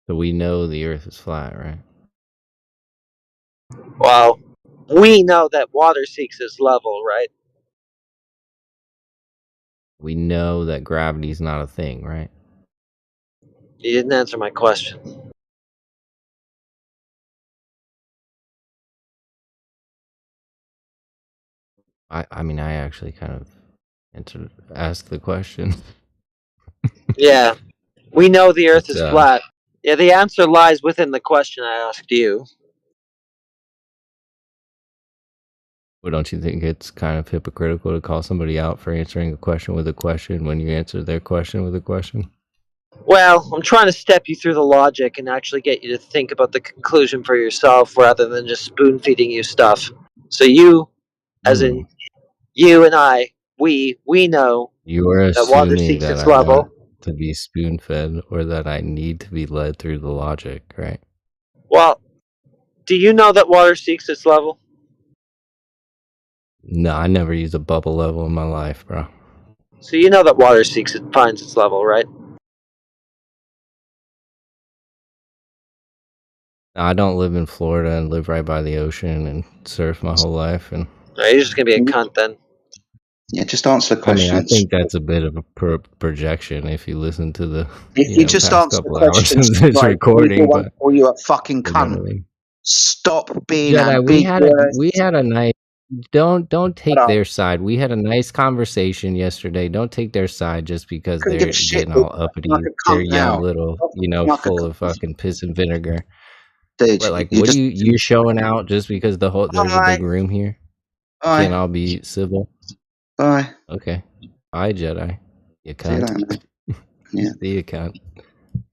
Speaker 25: So we know the Earth is flat, right?
Speaker 12: Well, we know that water seeks its level, right?
Speaker 25: We know that gravity's not a thing, right?
Speaker 12: You didn't answer my question.
Speaker 25: I mean, I actually kind of asked the question.
Speaker 12: Yeah, we know the Earth
Speaker 25: But,
Speaker 12: is flat. Yeah, the answer lies within the question I asked you.
Speaker 25: Well, don't you think it's kind of hypocritical to call somebody out for answering a question with a question when you answer their question with a question?
Speaker 12: Well, I'm trying to step you through the logic and actually get you to think about the conclusion for yourself rather than just spoon feeding you stuff. So you, as in you and I, we know
Speaker 25: You are
Speaker 12: that water
Speaker 25: assuming
Speaker 12: seeks
Speaker 25: that
Speaker 12: its
Speaker 25: I
Speaker 12: level.
Speaker 25: want to be spoon fed or that I need to be led through the logic, right?
Speaker 12: Well, do you know that water seeks its level?
Speaker 25: No, I never used a bubble level in my life, bro.
Speaker 12: So you know that water finds its level, right?
Speaker 25: I don't live in Florida and live right by the ocean and surf my whole life. And
Speaker 12: No, you're just gonna be a cunt then.
Speaker 1: Yeah, just answer the
Speaker 25: I mean, I
Speaker 1: question.
Speaker 25: think that's a bit of a projection if you listen to the
Speaker 1: If you just
Speaker 25: past
Speaker 1: answer the
Speaker 25: couple hours
Speaker 1: question
Speaker 25: of this
Speaker 1: straight,
Speaker 25: recording,
Speaker 1: people won't
Speaker 25: but
Speaker 1: call you a fucking
Speaker 25: you know what
Speaker 1: cunt.
Speaker 25: I mean.
Speaker 1: Stop being
Speaker 25: Jedi,
Speaker 1: ambiguous.
Speaker 25: we had a nice. Don't
Speaker 1: Shut
Speaker 25: take
Speaker 1: up.
Speaker 25: their side. We had a nice conversation yesterday. Don't take their side just because
Speaker 1: Couldn't give
Speaker 25: they're
Speaker 1: a shit.
Speaker 25: getting
Speaker 1: Dude.
Speaker 25: all
Speaker 1: Like
Speaker 25: uppity.
Speaker 1: a
Speaker 25: They're
Speaker 1: cunt
Speaker 25: young,
Speaker 1: now.
Speaker 25: little,
Speaker 1: Like a
Speaker 25: full
Speaker 1: cunt.
Speaker 25: of fucking piss and vinegar.
Speaker 1: Dude,
Speaker 25: But like,
Speaker 1: you
Speaker 25: what do
Speaker 1: just.
Speaker 25: you're showing out just because there's a
Speaker 1: Bye.
Speaker 25: big room here? You
Speaker 1: Bye.
Speaker 25: can't all be civil.
Speaker 1: Bye.
Speaker 25: Okay. Bye, Jedi. You
Speaker 1: See you
Speaker 25: cunt.
Speaker 1: later, man. Yeah.
Speaker 25: See you, cunt.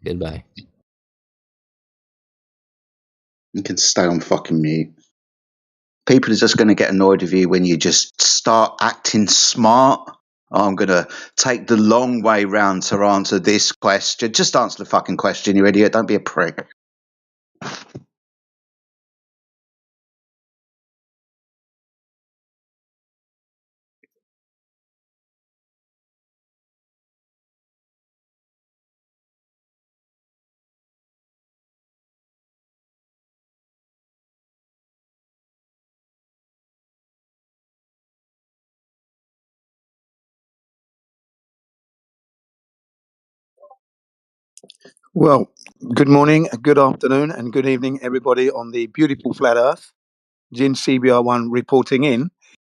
Speaker 25: Goodbye.
Speaker 1: You can stay on fucking mute. People are just going to get annoyed with you when you just start acting smart. I'm going to take the long way round to answer this question. Just answer the fucking question, you idiot. Don't be a prick.
Speaker 8: Well, good morning, good afternoon, and good evening, everybody on the beautiful flat Earth. Jin CBR1 reporting in.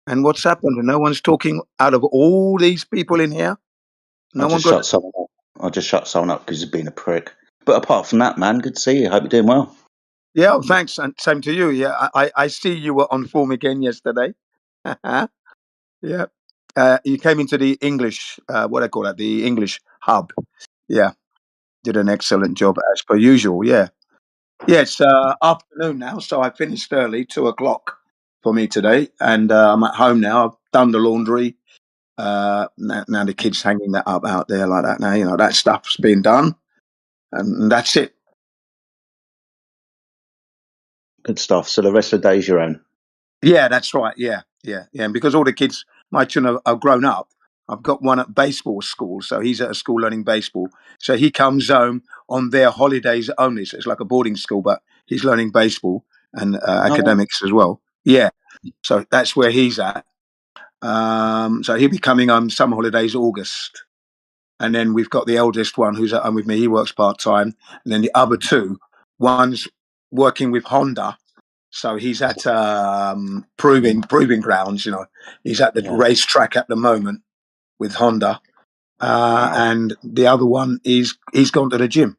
Speaker 8: And what's happened? No one's talking out of all these people in here. No
Speaker 1: I
Speaker 8: one
Speaker 1: just
Speaker 8: got.
Speaker 1: shut someone up. I just shut someone up because he's been a prick. But apart from that, man, good to see you. Hope you're doing well.
Speaker 8: Yeah, well, thanks, and same to you. Yeah, I see you were on form again yesterday. Yeah, you came into the English, what I call it, the English hub. Yeah, did an excellent job as per usual. Yeah. Yeah, it's afternoon now, so I finished early, 2:00 for me today, and I'm at home now. I've done the laundry. Now the kids hanging that up out there like that. Now that stuff's been done, and that's it.
Speaker 1: Good stuff. So the rest of the day's your own.
Speaker 8: Yeah, that's right. Yeah. And because all the kids, my children are grown up. I've got one at baseball school, so he's at a school learning baseball. So he comes home on their holidays only. So it's like a boarding school, but he's learning baseball and academics as well. Yeah. So that's where he's at. So he'll be coming on some holidays August. And then we've got the eldest one who's at home with me. He works part time. And then the other two, one's working with Honda. So he's at proving grounds. He's at the racetrack at the moment with Honda. And the other one he's gone to the gym.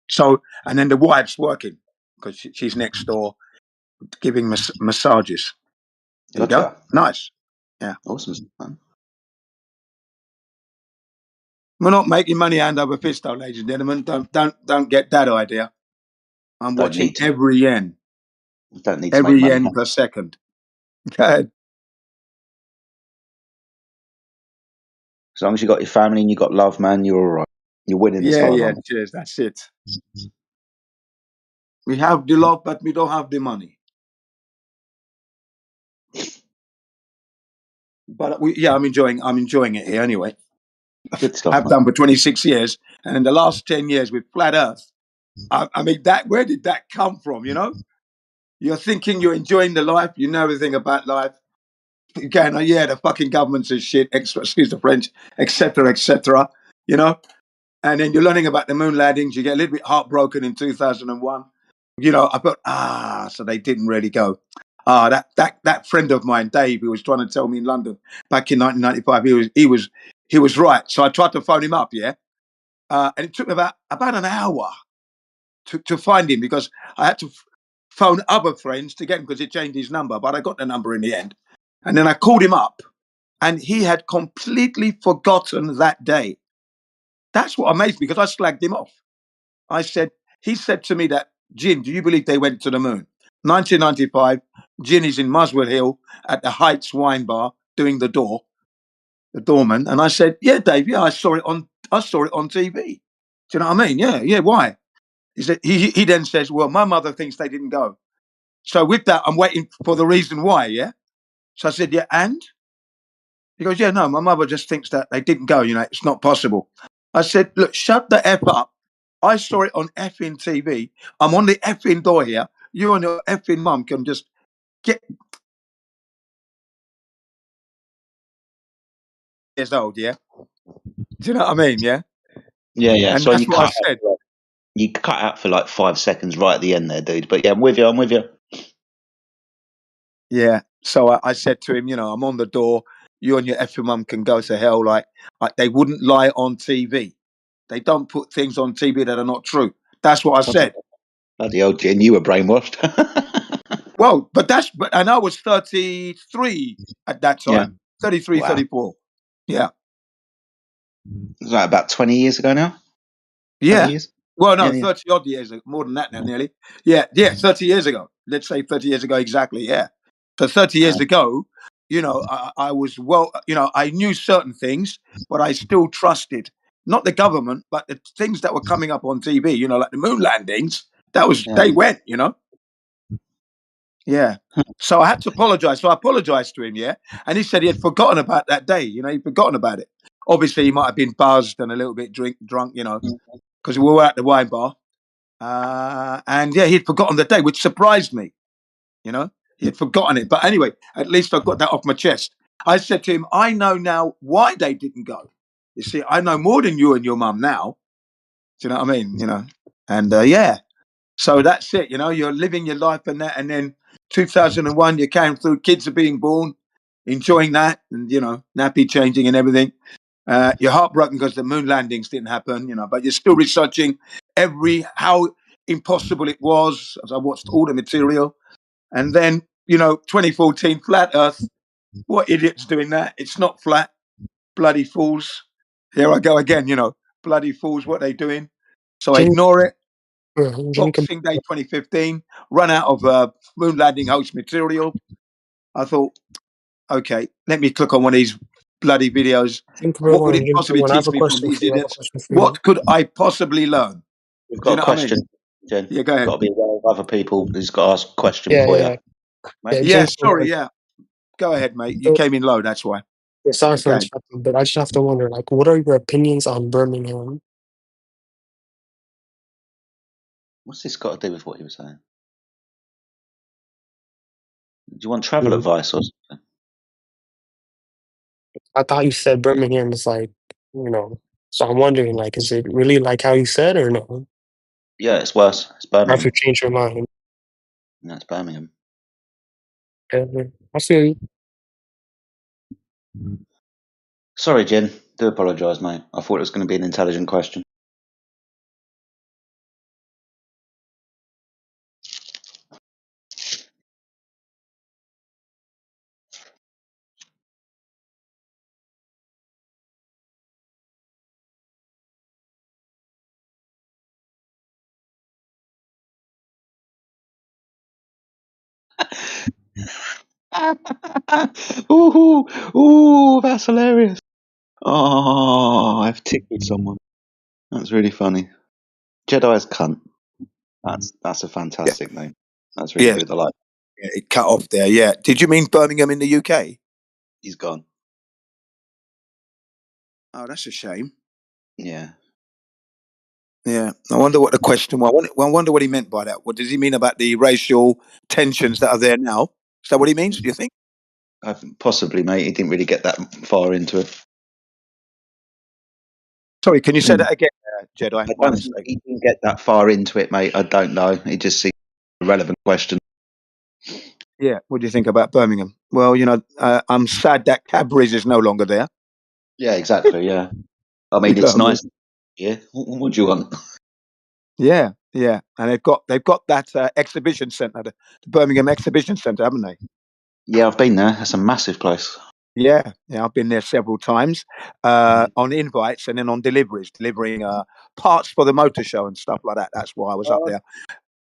Speaker 8: So, and then the wife's working because she's next door giving massages. There you go. Nice. Yeah.
Speaker 1: Awesome.
Speaker 8: We're not making money hand over fist, though, ladies and gentlemen. Don't get that idea. I'm watching every yen.
Speaker 1: Don't need to
Speaker 8: Every
Speaker 1: make money.
Speaker 8: yen per second. Go ahead.
Speaker 1: As long as you got your family and you got love, man, you're all right. You're winning this
Speaker 8: Yeah,
Speaker 1: life,
Speaker 8: yeah,
Speaker 1: aren't
Speaker 8: cheers. That's it. We have the love, but we don't have the money. But I'm enjoying it here anyway.
Speaker 1: Good stuff,
Speaker 8: I've
Speaker 1: man.
Speaker 8: done for 26 years, and in the last 10 years with Flat Earth, I mean, where did that come from? You know, you're thinking you're enjoying the life, you know everything about life. Again, yeah, the fucking government's is shit. Excuse the French, etc., etc. You know, and then you're learning about the moon landings. You get a little bit heartbroken in 2001. You know, I thought, so they didn't really go. That friend of mine, Dave, who was trying to tell me in London back in 1995, he was right. So I tried to phone him up, yeah, and it took me about an hour to find him because I had to phone other friends to get him because he changed his number, but I got the number in the end, and then I called him up, and he had completely forgotten that day. That's what amazed me because I slagged him off. He said to me that, Jin, do you believe they went to the moon? 1995, Jin is in Muswell Hill at the Heights Wine Bar doing the doorman. And I said, yeah, Dave, yeah, I saw it on TV. Do you know what I mean? Yeah, why? He then says, well, my mother thinks they didn't go. So with that, I'm waiting for the reason why, yeah? So I said, yeah, and? He goes, yeah, no, my mother just thinks that they didn't go, you know, it's not possible. I said, look, shut the F up. I saw it on effing TV. I'm on the effing door here. You and your effing mum can just get years old, yeah? Do you know what I mean, yeah?
Speaker 1: Yeah.
Speaker 8: And
Speaker 1: So
Speaker 8: that's what I said.
Speaker 1: you cut out for like 5 seconds right at the end there, dude. But yeah, I'm with you.
Speaker 8: Yeah. So I said to him, you know, I'm on the door. You and your effing mum can go to hell. Like they wouldn't lie on TV. They don't put things on TV that are not true. That's what I said.
Speaker 1: Bloody hell, Jin, you were brainwashed.
Speaker 8: Well, and I was 33 at that
Speaker 1: Yeah.
Speaker 8: time. 33,
Speaker 1: Wow.
Speaker 8: 34. Yeah.
Speaker 1: Is that about 20 years ago now? 20
Speaker 8: Yeah.
Speaker 1: years?
Speaker 8: Well, no,
Speaker 1: Yeah.
Speaker 8: 30 odd years ago, more than that now, nearly. Yeah, 30 years ago. Let's say 30 years ago exactly, yeah. So 30 years ago, you know, I was I knew certain things, but I still trusted not the government, but the things that were coming up on TV, you know, like the moon landings. They went, you know. Yeah. So I had to apologize. So I apologized to him, yeah. And he said he had forgotten about that day, you know, he'd forgotten about it. Obviously, he might have been buzzed and a little bit drunk, you know, because we were at the wine bar. And yeah, he'd forgotten the day, which surprised me. You know, he had forgotten it. But anyway, at least I got that off my chest. I said to him, I know now why they didn't go. You see, I know more than you and your mum now. Do you know what I mean? You know, and yeah. So that's it. You know, you're living your life and that. And then 2001, you came through. Kids are being born, enjoying that, and you know, nappy changing and everything. You're heartbroken because the moon landings didn't happen, you know, but you're still researching how impossible it was as I watched all the material. And then, you know, 2014, flat Earth. What idiots doing that? It's not flat. Bloody fools. Here I go again, you know, bloody fools, what they doing. So I
Speaker 5: Jimmy,
Speaker 8: ignore it.
Speaker 5: Jimmy,
Speaker 8: Boxing Day 2015, run out of moon landing host material. I thought, okay, let me click on one of these bloody videos. What would it possibly
Speaker 5: I have
Speaker 8: teach
Speaker 5: a
Speaker 8: me from
Speaker 5: question
Speaker 8: these
Speaker 5: for you. I have a
Speaker 8: idiots?
Speaker 5: question for you.
Speaker 8: What could I possibly learn?
Speaker 1: We've
Speaker 8: Do you
Speaker 1: got a
Speaker 8: know what I mean?
Speaker 1: question, Jen.
Speaker 8: Yeah, go ahead.
Speaker 1: Got to be aware of other people who's got to ask a question
Speaker 5: Yeah,
Speaker 1: for
Speaker 5: yeah,
Speaker 1: you. Right?
Speaker 5: yeah.
Speaker 8: Yeah,
Speaker 5: Jimmy,
Speaker 8: sorry, yeah. Go ahead, mate. You
Speaker 5: so,
Speaker 8: came in low, that's why.
Speaker 5: yeah, sorry for
Speaker 8: Go ahead.
Speaker 5: interrupting, but I just have to wonder, like, what are your opinions on Birmingham?
Speaker 1: What's this got to do with what you were saying? Do you want travel advice or something?
Speaker 5: I thought you said Birmingham is like, you know. So I'm wondering, like, is it really like how you said, or no?
Speaker 1: Yeah, it's worse. It's
Speaker 5: Or have
Speaker 1: Birmingham.
Speaker 5: you changed your mind?
Speaker 1: No, it's Birmingham.
Speaker 5: I feel you.
Speaker 1: Sorry, Jen. Do apologise, mate. I thought it was going to be an intelligent question. Ooh, that's hilarious. Oh, I've tickled someone. That's really funny. Jedi's cunt. That's a fantastic name. That's really
Speaker 8: Yeah,
Speaker 1: good. I like.
Speaker 8: yeah, it cut off there. Yeah. Did you mean Birmingham in the UK?
Speaker 1: He's gone.
Speaker 8: Oh, that's a shame.
Speaker 1: Yeah.
Speaker 8: Yeah. I wonder what the question was. I wonder what he meant by that. What does he mean about the racial tensions that are there now? Is that what he means? Do you think?
Speaker 1: Possibly, mate. He didn't really get that far into it.
Speaker 8: Sorry, can you say that again, Jedi?
Speaker 1: I
Speaker 8: My
Speaker 1: don't think
Speaker 8: mistake.
Speaker 1: he didn't get that far into it, mate. I don't know. It just seemed a relevant question.
Speaker 8: Yeah. What do you think about Birmingham? Well, I'm sad that Cadbury's is no longer there.
Speaker 1: Yeah, exactly. Yeah. I mean,
Speaker 8: You know
Speaker 1: it's
Speaker 8: what I mean?
Speaker 1: nice. Yeah. What do you want?
Speaker 8: Yeah, yeah, and they've got that exhibition centre, the Birmingham Exhibition Centre, haven't they?
Speaker 1: Yeah, I've been there. That's a massive place.
Speaker 8: Yeah, I've been there several times on invites and then on deliveries, delivering parts for the motor show and stuff like that. That's why I was up there,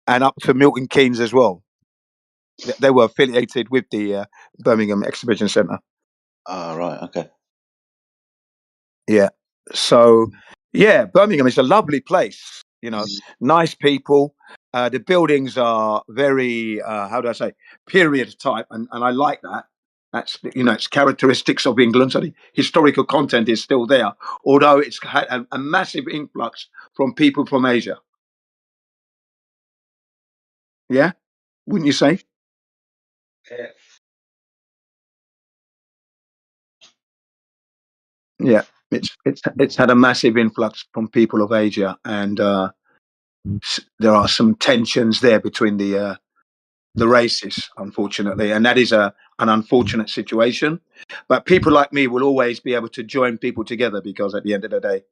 Speaker 8: and up to Milton Keynes as well. They were affiliated with the Birmingham Exhibition Centre.
Speaker 1: Oh, right. Okay.
Speaker 8: Yeah. So, yeah, Birmingham is a lovely place. Nice people. The buildings are very, how do I say, period type, and I like that. That's it's characteristics of England. So the historical content is still there, although it's had a massive influx from people from Asia. Yeah, wouldn't you say? Yeah, it's had a massive influx from people of Asia, and there are some tensions there between the races, unfortunately, and that is an unfortunate situation. But people like me will always be able to join people together because at the end of the day,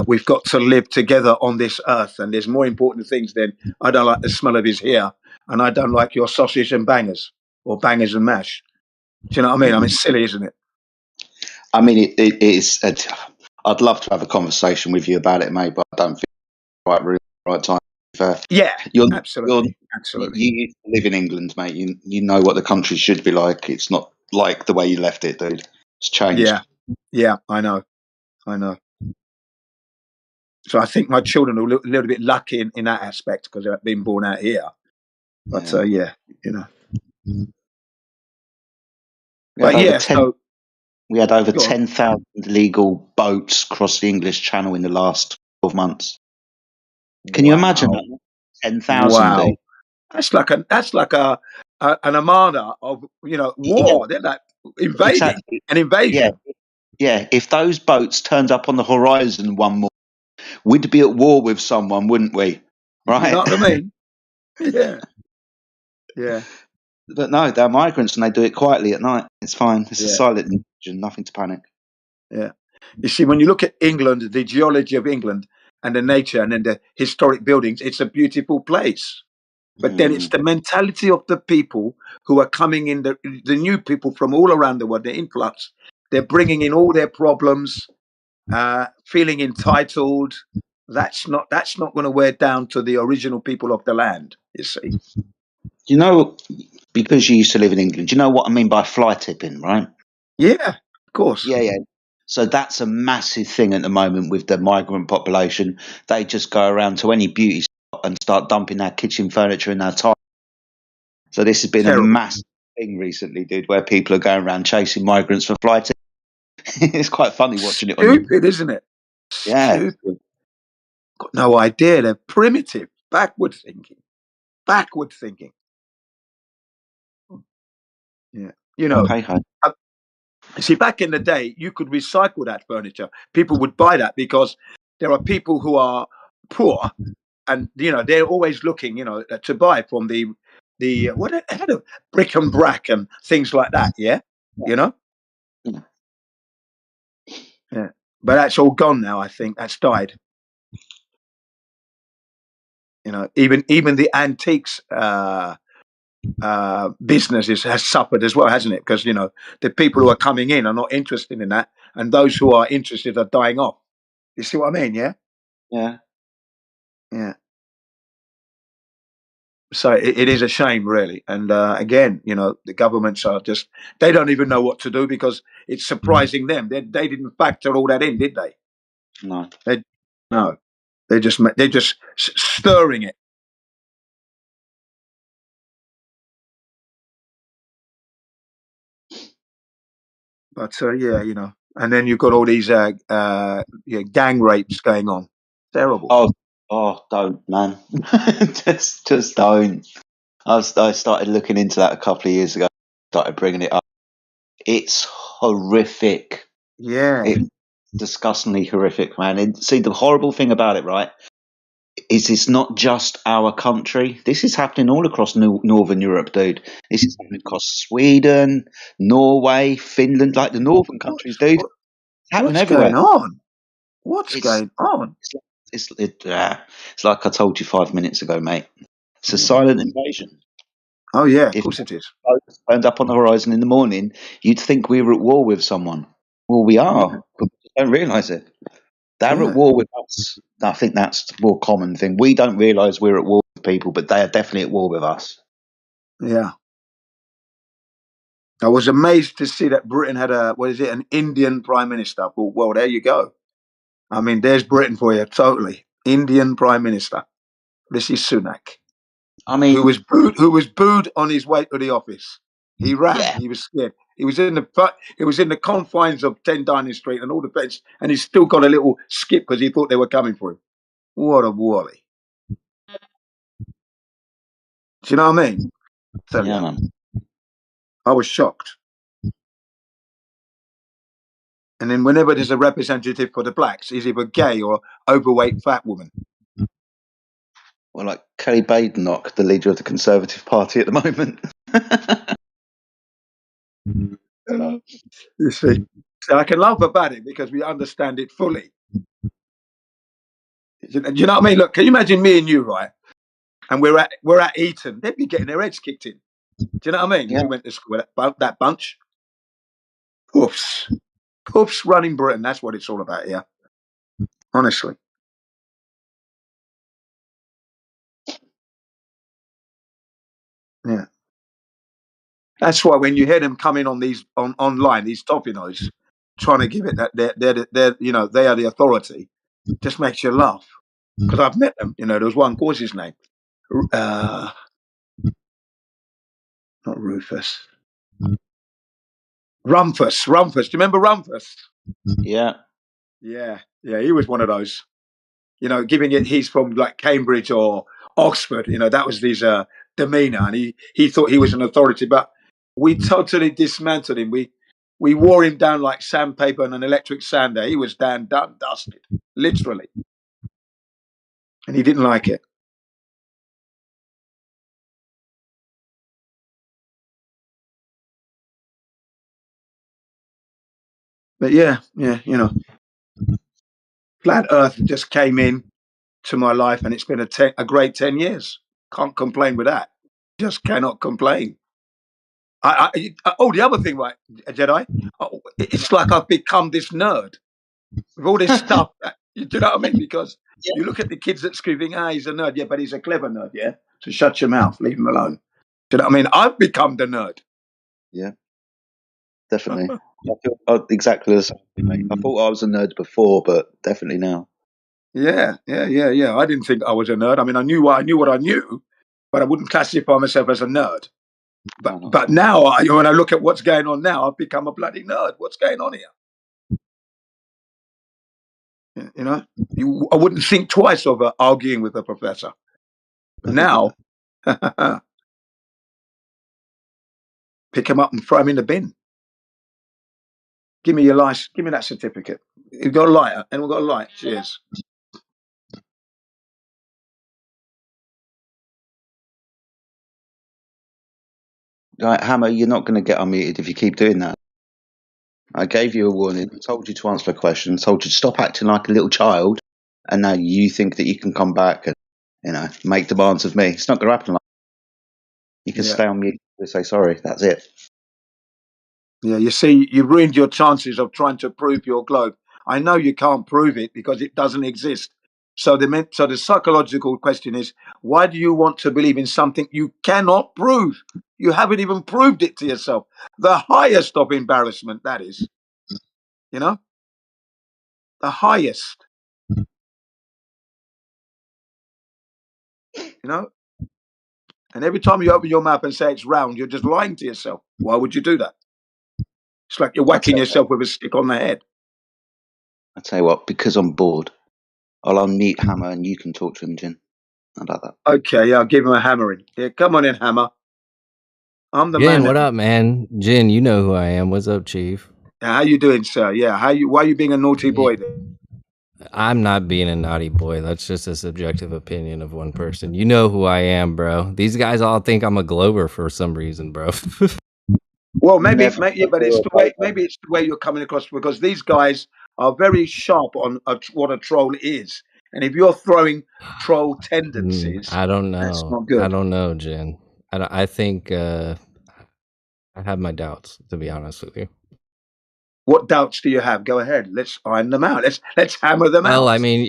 Speaker 8: we've got to live together on this earth, and there's more important things than I don't like the smell of his hair, and I don't like your sausage and bangers or bangers and mash. Do you know what I mean? I mean, it's silly, isn't it?
Speaker 1: I mean, it is. I'd love to have a conversation with you about it, mate, but I don't think the right room, right time.
Speaker 8: Yeah,
Speaker 1: You're,
Speaker 8: absolutely.
Speaker 1: you live in England, mate. You know what the country should be like. It's not like the way you left it, dude. It's changed.
Speaker 8: Yeah, I know. So I think my children are a little bit lucky in that aspect because they've been born out here. But yeah,
Speaker 1: We had
Speaker 8: But
Speaker 1: over
Speaker 8: yeah, so
Speaker 1: we had over
Speaker 8: go on.
Speaker 1: 10,000 legal boats cross the English Channel in the last 12 months. Can you imagine
Speaker 8: Wow.
Speaker 1: that? 10,000,
Speaker 8: Wow.
Speaker 1: dude.
Speaker 8: That's like an armada of war. They're like invading
Speaker 1: Exactly.
Speaker 8: an invasion.
Speaker 1: Yeah. If those boats turned up on the horizon one more, we'd be at war with someone, wouldn't we?
Speaker 8: You know
Speaker 1: Right?
Speaker 8: what I mean? Yeah. Yeah.
Speaker 1: But no, they're migrants and they do it quietly at night. It's fine. It's a
Speaker 8: Yeah.
Speaker 1: silent invasion, nothing to panic.
Speaker 8: Yeah. You see, when you look at England, the geology of England and the nature and then the historic buildings, it's a beautiful place. But then it's the mentality of the people who are coming in, the new people from all around the world, the influx. They're bringing in all their problems, feeling entitled. That's not going to wear down to the original people of the land. You see?
Speaker 1: You know, because you used to live in England, do you know what I mean by fly tipping, right?
Speaker 8: Yeah, of course.
Speaker 1: Yeah. So that's a massive thing at the moment with the migrant population. They just go around to any beauty spot and start dumping our kitchen furniture in our tile. So this has been a
Speaker 8: Terrible.
Speaker 1: massive thing recently, dude, where people are going around chasing migrants for fly tips. It's quite funny watching it on you.
Speaker 8: Stupid, isn't it?
Speaker 1: Yeah.
Speaker 8: Stupid. Got no idea. They're primitive, backward thinking. Backward thinking. Yeah.
Speaker 1: Hey, hey.
Speaker 8: See, back in the day, you could recycle that furniture. People would buy that because there are people who are poor, and they're always looking, to buy from the what had a brick and brack and things like that. Yeah, Yeah. But that's all gone now. I think that's died. Even the antiques business has suffered as well, hasn't it? Because the people who are coming in are not interested in that, and those who are interested are dying off. You see what I mean? Yeah.
Speaker 1: Yeah.
Speaker 8: Yeah. So it is a shame, really. And again, the governments are they don't even know what to do because it's surprising them. They didn't factor all that in, did they?
Speaker 1: No.
Speaker 8: No. They're just stirring it. But yeah, and then you've got all these gang rapes going on. Terrible.
Speaker 1: Oh, don't, man. just don't. I started looking into that a couple of years ago. Started bringing it up. It's horrific.
Speaker 8: Yeah.
Speaker 1: It's disgustingly horrific, man. And see, the horrible thing about it, right, is it's not just our country. This is happening all across Northern Europe, dude. This is happening across Sweden, Norway, Finland, like the northern countries, dude. It's happening
Speaker 8: What's
Speaker 1: everywhere.
Speaker 8: going on? What's going on?
Speaker 1: It's like I told you 5 minutes ago, mate. It's a silent invasion.
Speaker 8: Oh yeah, of course it is.
Speaker 1: If it turned up on the horizon in the morning, you'd think we were at war with someone. Well, we are, but we don't realise it. They're at war with us. I think that's the more common thing. We don't realise we're at war with people, but they are definitely at war with us.
Speaker 8: Yeah. I was amazed to see that Britain had an Indian Prime Minister. I thought, well, there you go. I mean, there's Britain for you, totally. Indian Prime Minister. Rishi Sunak.
Speaker 1: I mean,
Speaker 8: who was booed on his way to the office. He ran. Yeah. He was scared. He was in the confines of 10 Downing Street and all the fence, and he still got a little skip because he thought they were coming for him. What a wally! Do you know what I mean?
Speaker 1: Yeah, man.
Speaker 8: I was shocked. And then whenever there's a representative for the blacks, he's either gay or overweight fat woman.
Speaker 1: Well, like Kelly Badenoch, the leader of the Conservative Party at the moment.
Speaker 8: You see, so I can laugh about it because we understand it fully. Do you know what I mean? Look, can you imagine me and you, right? And we're at Eton. They'd be getting their heads kicked in. Do you know what I mean? Yeah. We went to school with that bunch. Poofs running Britain. That's what it's all about here. Honestly. Yeah. That's why when you hear them coming on these online, these topinos, trying to give it that they are the authority, just makes you laugh. Because I've met them. There was one. What's his name? Not Rufus. Rumpus. Do you remember Rumpus?
Speaker 1: Yeah.
Speaker 8: Yeah. He was one of those. Giving it. He's from like Cambridge or Oxford. That was his demeanor, and he thought he was an authority, but we totally dismantled him. We wore him down like sandpaper on an electric sander. He was done, dusted, literally, and he didn't like it. But yeah, flat Earth just came in to my life, and it's been a great 10 years. Can't complain with that. Just cannot complain. The other thing, right, Jedi? It's like I've become this nerd with all this stuff. Do you know what I mean? Because you look at the kids at school, think, he's a nerd. Yeah, but he's a clever nerd, yeah? So shut your mouth, leave him alone. Do you know what I mean? I've become the nerd.
Speaker 1: Yeah, definitely. I feel exactly the same, mate. I thought I was a nerd before, but definitely now.
Speaker 8: Yeah. I didn't think I was a nerd. I mean, I knew what I knew, but I wouldn't classify myself as a nerd. But now, when I look at what's going on now, I've become a bloody nerd. What's going on here? I wouldn't think twice of arguing with a professor. But now, pick him up and throw him in the bin. Give me your license. Give me that certificate. You've got a lighter, and we've got a light. Cheers.
Speaker 1: Right, Hammer, you're not going to get unmuted if you keep doing that. I gave you a warning. I told you to answer a question. Told you to stop acting like a little child, and now you think that you can come back and make demands of me. It's not going to happen. You can stay on mute and say sorry. That's it.
Speaker 8: Yeah, you see, you've ruined your chances of trying to prove your globe. I know you can't prove it because it doesn't exist. So the psychological question is, why do you want to believe in something you cannot prove? You haven't even proved it to yourself. The highest of embarrassment, that is. You know? The highest. You know? And every time you open your mouth and say it's round, you're just lying to yourself. Why would you do that? It's like you're whacking yourself with a stick on the head.
Speaker 1: I tell you what, because I'm bored, I'll unmute Hammer and you can talk to him, Jin. How about that?
Speaker 8: Okay, yeah, I'll give him a hammering. Yeah, come on in, Hammer. I'm the
Speaker 25: Jin,
Speaker 8: man.
Speaker 25: what up, man? Jin, you know who I am. What's up, Chief?
Speaker 8: How you doing, sir? Yeah, why are you being a naughty boy then?
Speaker 25: I'm not being a naughty boy. That's just a subjective opinion of one person. You know who I am, bro. These guys all think I'm a Glober for some reason, bro.
Speaker 8: Well, maybe, yeah, but it's the way. Maybe it's the way you're coming across, because these guys are very sharp on what a troll is, and if you're throwing troll tendencies,
Speaker 25: I don't
Speaker 8: that's
Speaker 25: know.
Speaker 8: not good.
Speaker 25: I don't know, Jin. I think I have my doubts, to be honest with you.
Speaker 8: What doubts do you have? Go ahead. Let's iron them out. Let's hammer them out.
Speaker 25: Well, I mean,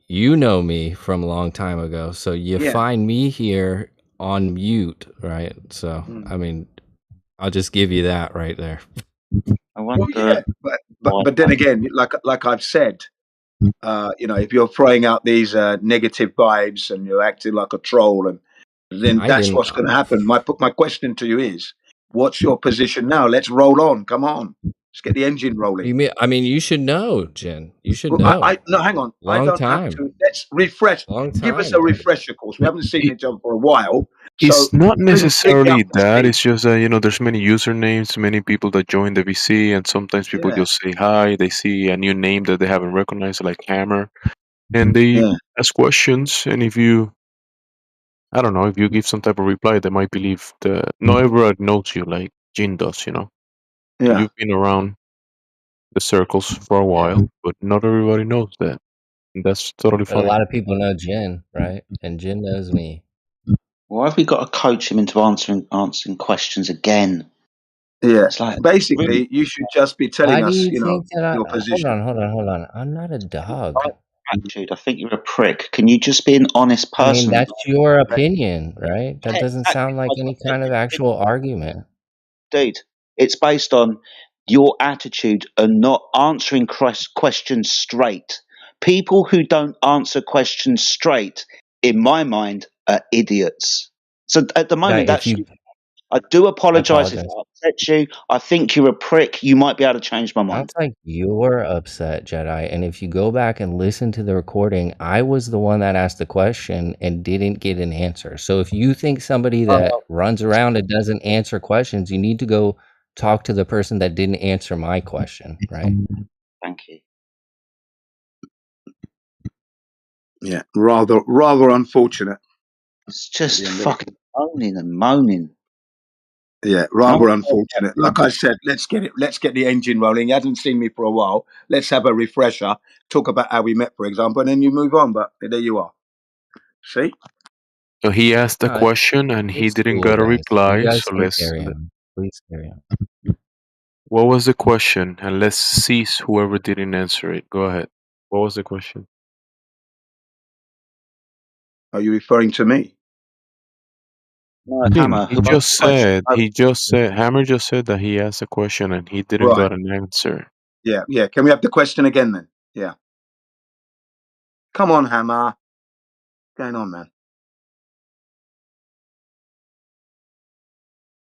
Speaker 25: you know me from a long time ago, so you find me here on mute, right? So, I mean, I'll just give you that right there.
Speaker 8: Well, yeah, but then again, like I've said, you know, if you're throwing out these negative vibes and you're acting like a troll, and then that's what's going to happen. My question to you is, what's your position now? Let's roll on. Come on, let's get the engine rolling.
Speaker 25: You mean? I mean, you should know, Jen. You should know.
Speaker 8: No, hang on.
Speaker 25: Long
Speaker 8: I don't
Speaker 25: time.
Speaker 8: have to. Let's refresh. Give us a refresher course. We haven't seen each other for a while.
Speaker 15: It's not
Speaker 8: please bring me
Speaker 15: necessarily
Speaker 8: up to
Speaker 15: that.
Speaker 8: speed.
Speaker 15: It's just that, you know, there's many usernames, many people that join the VC, and sometimes people just say hi. They see a new name that they haven't recognized, like Hammer, and they ask questions. And if you, I don't know, if you give some type of reply, they might believe that not everyone knows you like Jin does, you know.
Speaker 8: Yeah.
Speaker 15: You've been around the circles for a while, but not everybody knows that. And that's totally
Speaker 25: But a
Speaker 15: fine.
Speaker 25: lot of people know Jin, right? And Jin knows me.
Speaker 1: Why have we got to coach him into answering questions again?
Speaker 8: Yeah.
Speaker 1: It's like,
Speaker 8: basically, you should just be telling
Speaker 25: Why do
Speaker 8: us,
Speaker 25: you
Speaker 8: you know,
Speaker 25: think that
Speaker 8: your position.
Speaker 25: hold on. I'm not a dog.
Speaker 1: attitude. I think you're a prick. Can you just be an honest
Speaker 25: I mean,
Speaker 1: person?
Speaker 25: that's your opinion, right? That doesn't sound like any kind of actual argument.
Speaker 1: Dude, it's based on your attitude and not answering questions straight. People who don't answer questions straight, in my mind, are idiots. So at the moment, I do apologize if I upset you. I think you're a prick. You might be able to change my mind.
Speaker 25: Sounds like you're upset, Jedi. And if you go back and listen to the recording, I was the one that asked the question and didn't get an answer. So if you think somebody that runs around and doesn't answer questions, you need to go talk to the person that didn't answer my question, right?
Speaker 1: Thank you.
Speaker 8: Yeah, rather unfortunate.
Speaker 1: It's just fucking moaning and moaning.
Speaker 8: Yeah, rather unfortunate. Like I said, let's get the engine rolling. He hasn't seen me for a while. Let's have a refresher. Talk about how we met, for example, and then you move on. But there you are. See?
Speaker 15: So he asked a question and he didn't get a reply. So let's.
Speaker 25: Please carry on.
Speaker 15: What was the question? And let's seize whoever didn't answer it. Go ahead. What was the question?
Speaker 8: Are you referring to me?
Speaker 1: No, Hammer.
Speaker 15: He just said. Hammer just said that he asked a question and he didn't get an answer.
Speaker 8: Yeah. Can we have the question again then? Yeah. Come on, Hammer. What's going on, man?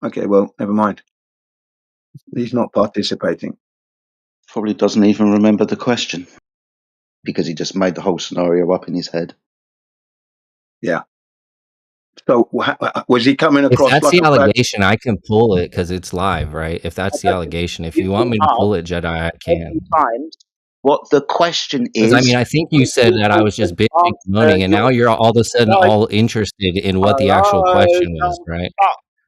Speaker 8: Okay, well, never mind. He's not participating.
Speaker 1: Probably doesn't even remember the question because he just made the whole scenario up in his head.
Speaker 8: Yeah. So was he coming across?
Speaker 25: If that's
Speaker 8: like
Speaker 25: the allegation, I can pull it because it's live, right? If that's the allegation, if you want me to pull it, Jedi, I can.
Speaker 1: What the question is?
Speaker 25: I mean, I think you said that I was just bitching and moaning, and now you're all of a sudden all interested in what the actual question was, right?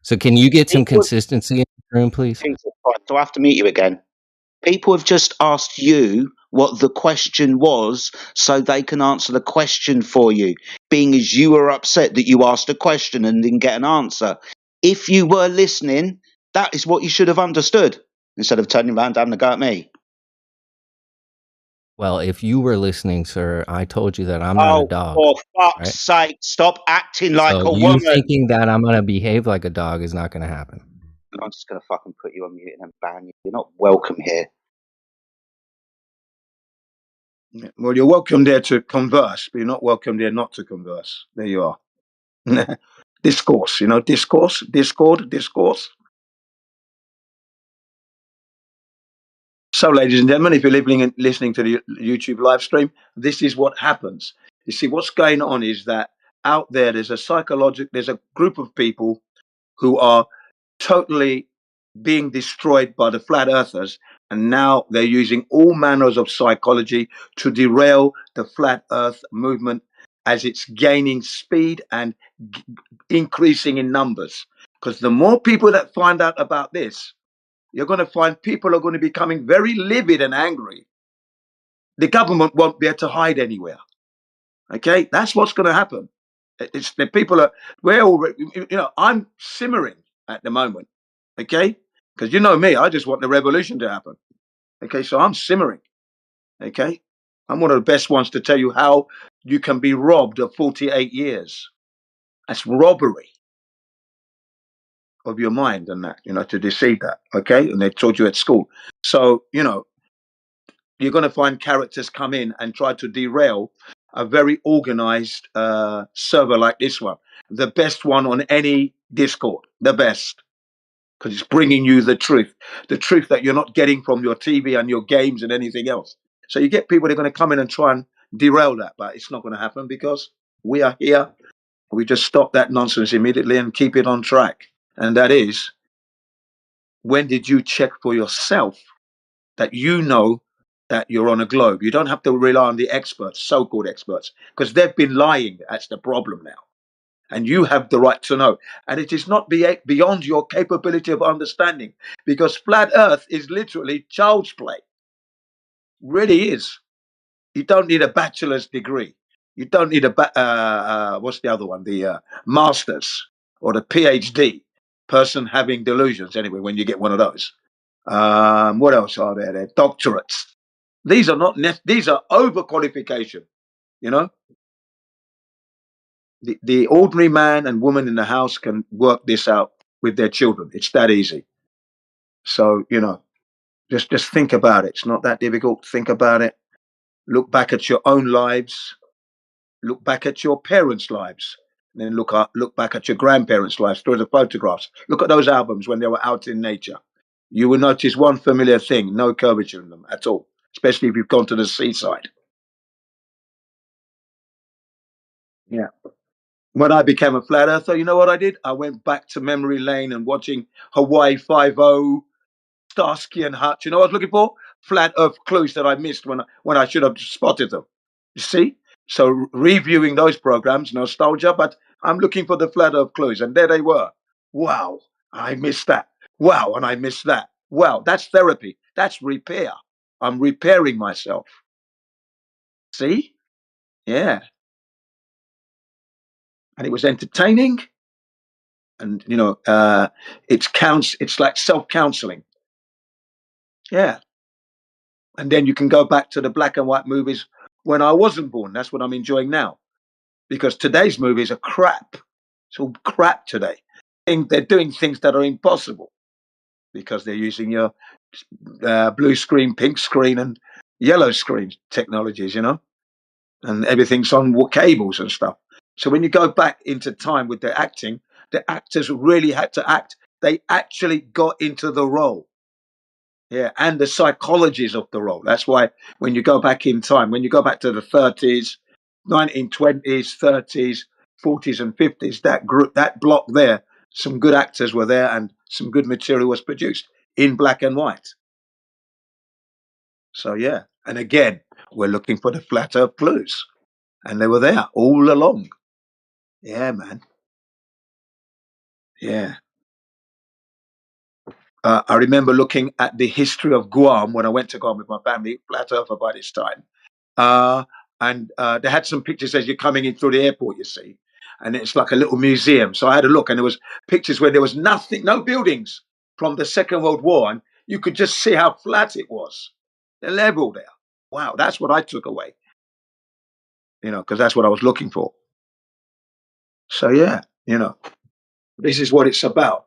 Speaker 25: So can you get some consistency in the room, please?
Speaker 1: So I have to meet you again. People have just asked you what the question was so they can answer the question for you, being as you were upset that you asked a question and didn't get an answer. If you were listening, that is what you should have understood instead of turning around and having a go at me.
Speaker 25: Well, if you were listening, sir, I told you that I'm not a
Speaker 9: Oh,
Speaker 25: dog,
Speaker 9: for fuck's
Speaker 25: right?
Speaker 9: sake, stop acting like
Speaker 25: So
Speaker 9: a
Speaker 25: you
Speaker 9: woman.
Speaker 25: thinking that I'm gonna behave like a dog is not gonna happen.
Speaker 9: I'm just going to fucking put you on mute and ban you. You're not welcome here.
Speaker 8: Well, you're welcome there to converse, but you're not welcome there not to converse. There you are. Discourse, discourse, discourse. So, ladies and gentlemen, if you're listening to the YouTube live stream, this is what happens. You see, what's going on is that out there's a group of people who are totally being destroyed by the flat earthers, and now they're using all manners of psychology to derail the flat earth movement as it's gaining speed and increasing in numbers. Because the more people that find out about this, you're going to find people are going to be becoming very livid and angry. The government won't be able to hide anywhere. Okay, that's what's going to happen. It's the people are. We're all. I'm simmering at the moment. Okay, because you know me, I just want the revolution to happen. Okay, so I'm simmering. Okay, I'm one of the best ones to tell you how you can be robbed of 48 years. That's robbery of your mind and that, to deceive that. Okay, and they taught you at school. So, you're going to find characters come in and try to derail a very organized server like this one. The best one on any Discord, the best. Because it's bringing you the truth that you're not getting from your TV and your games and anything else. So you get people that are going to come in and try and derail that, but it's not going to happen because we are here. We just stop that nonsense immediately and keep it on track. And that is, when did you check for yourself that you know that you're on a globe? You don't have to rely on the experts, so-called experts, because they've been lying. That's the problem now. And you have the right to know. And it is not beyond your capability of understanding, because flat earth is literally child's play. Really is. You don't need a bachelor's degree. You don't need what's the other one? The master's or the PhD. Person having delusions, anyway, when you get one of those. What else are there? There doctorates. These are not. These are overqualification. The ordinary man and woman in the house can work this out with their children. It's that easy. So, just think about it. It's not that difficult. Think about it. Look back at your own lives. Look back at your parents' lives. And then look back at your grandparents' lives through the photographs. Look at those albums when they were out in nature. You will notice one familiar thing: no curvature in them at all, especially if you've gone to the seaside. Yeah. When I became a flat earther, you know what I did? I went back to memory lane and watching Hawaii 5-0, Starsky and Hutch. You know what I was looking for? Flat earth clues that I missed when I should have spotted them. You see? So reviewing those programs, nostalgia, but I'm looking for the flat earth clues. And there they were. Wow, I missed that. Wow, and I missed that. Wow, that's therapy. That's repair. I'm repairing myself. See? Yeah. And it was entertaining. And it's like self-counseling. Yeah. And then you can go back to the black and white movies when I wasn't born. That's what I'm enjoying now, because today's movies are crap. It's all crap today. They're doing things that are impossible because they're using your blue screen, pink screen, and yellow screen technologies, and everything's on cables and stuff. So when you go back into time with the acting, the actors really had to act. They actually got into the role. Yeah, and the psychologies of the role. That's why when you go back in time, when you go back to the 30s, 1920s, 30s, 40s, and 50s, that block there, some good actors were there and some good material was produced in black and white. So, yeah. And again, we're looking for the flat earth clues. And they were there all along. Yeah, man. Yeah. I remember looking at the history of Guam when I went to Guam with my family, flat earther by this time. And they had some pictures as you're coming in through the airport, you see. And it's like a little museum. So I had a look, and there was pictures where there was nothing, no buildings from the Second World War. And you could just see how flat it was. The level there. wow, that's what I took away. Because that's what I was looking for. So yeah, this is what it's about.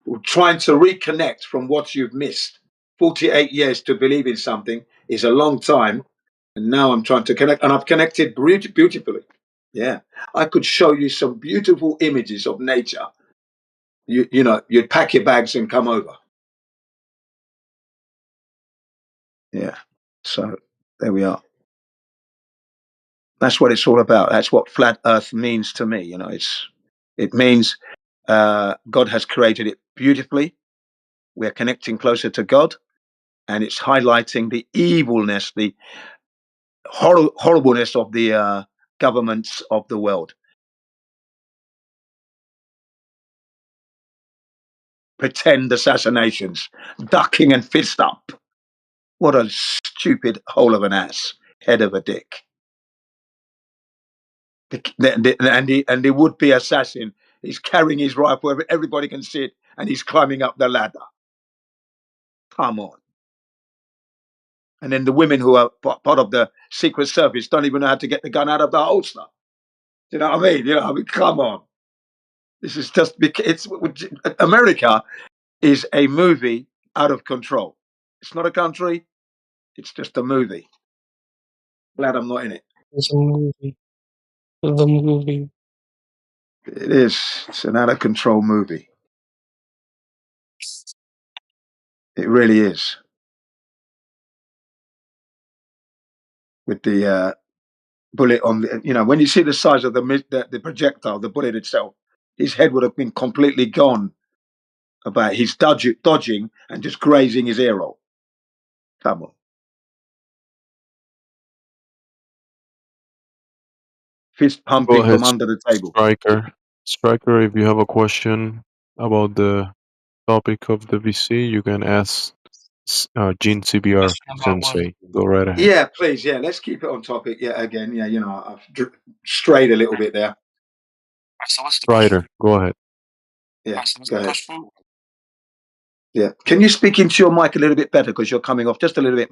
Speaker 8: We're trying to reconnect from what you've missed. 48 years to believe in something is a long time. And now I'm trying to connect, and I've connected beautifully. Yeah. I could show you some beautiful images of nature. You'd pack your bags and come over. Yeah. So there we are. That's what it's all about. That's what flat Earth means to me. It means God has created it beautifully. We're connecting closer to God, and it's highlighting the evilness, the horribleness of the governments of the world. Pretend assassinations, ducking and fist up. What a stupid hole of an ass, head of a dick. And the would-be assassin is carrying his rifle, everybody can see it, and he's climbing up the ladder. Come on. And then the women who are part of the Secret Service don't even know how to get the gun out of the holster. You know what I mean? Come on. This is just because America is a movie out of control. It's not a country. It's just a movie. Glad I'm not in it.
Speaker 5: It's a movie. The movie.
Speaker 8: It is. It's an out of control movie. It really is. With the bullet on the, when you see the size of the projectile, the bullet itself, his head would have been completely gone. He's dodging and just grazing his ear roll. Come on. Fist
Speaker 15: Go
Speaker 8: pumping
Speaker 15: ahead,
Speaker 8: from under the table.
Speaker 15: Striker. Striker, if you have a question about the topic of the VC, you can ask Gene CBR Sensei. Go right ahead.
Speaker 8: Yeah, please. Yeah, let's keep it on topic. Yeah, again. Yeah, I've strayed a little bit there.
Speaker 15: Strider, go ahead.
Speaker 8: Yeah, go ahead. Yeah. Can you speak into your mic a little bit better because you're coming off just a little bit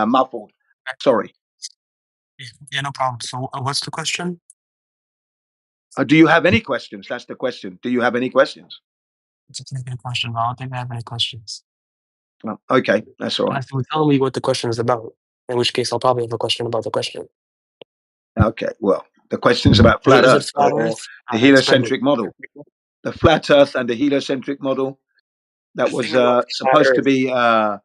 Speaker 8: muffled? Sorry.
Speaker 5: Yeah, no problem. So, what's the question?
Speaker 8: Do you have any questions? That's the question. Do you have any questions?
Speaker 5: It's a good question, but I don't think I have any questions.
Speaker 8: Oh, okay, that's all right.
Speaker 5: Unless you would tell me what the question is about, in which case I'll probably have a question about the question.
Speaker 8: Okay, well, the question's about flat
Speaker 5: Is
Speaker 8: Earth
Speaker 5: it flat
Speaker 8: or
Speaker 5: Earth?
Speaker 8: the
Speaker 5: Explain it.
Speaker 8: heliocentric model. The flat Earth and the heliocentric model that
Speaker 5: The
Speaker 8: was
Speaker 5: thing about flat
Speaker 8: supposed to
Speaker 5: Earth.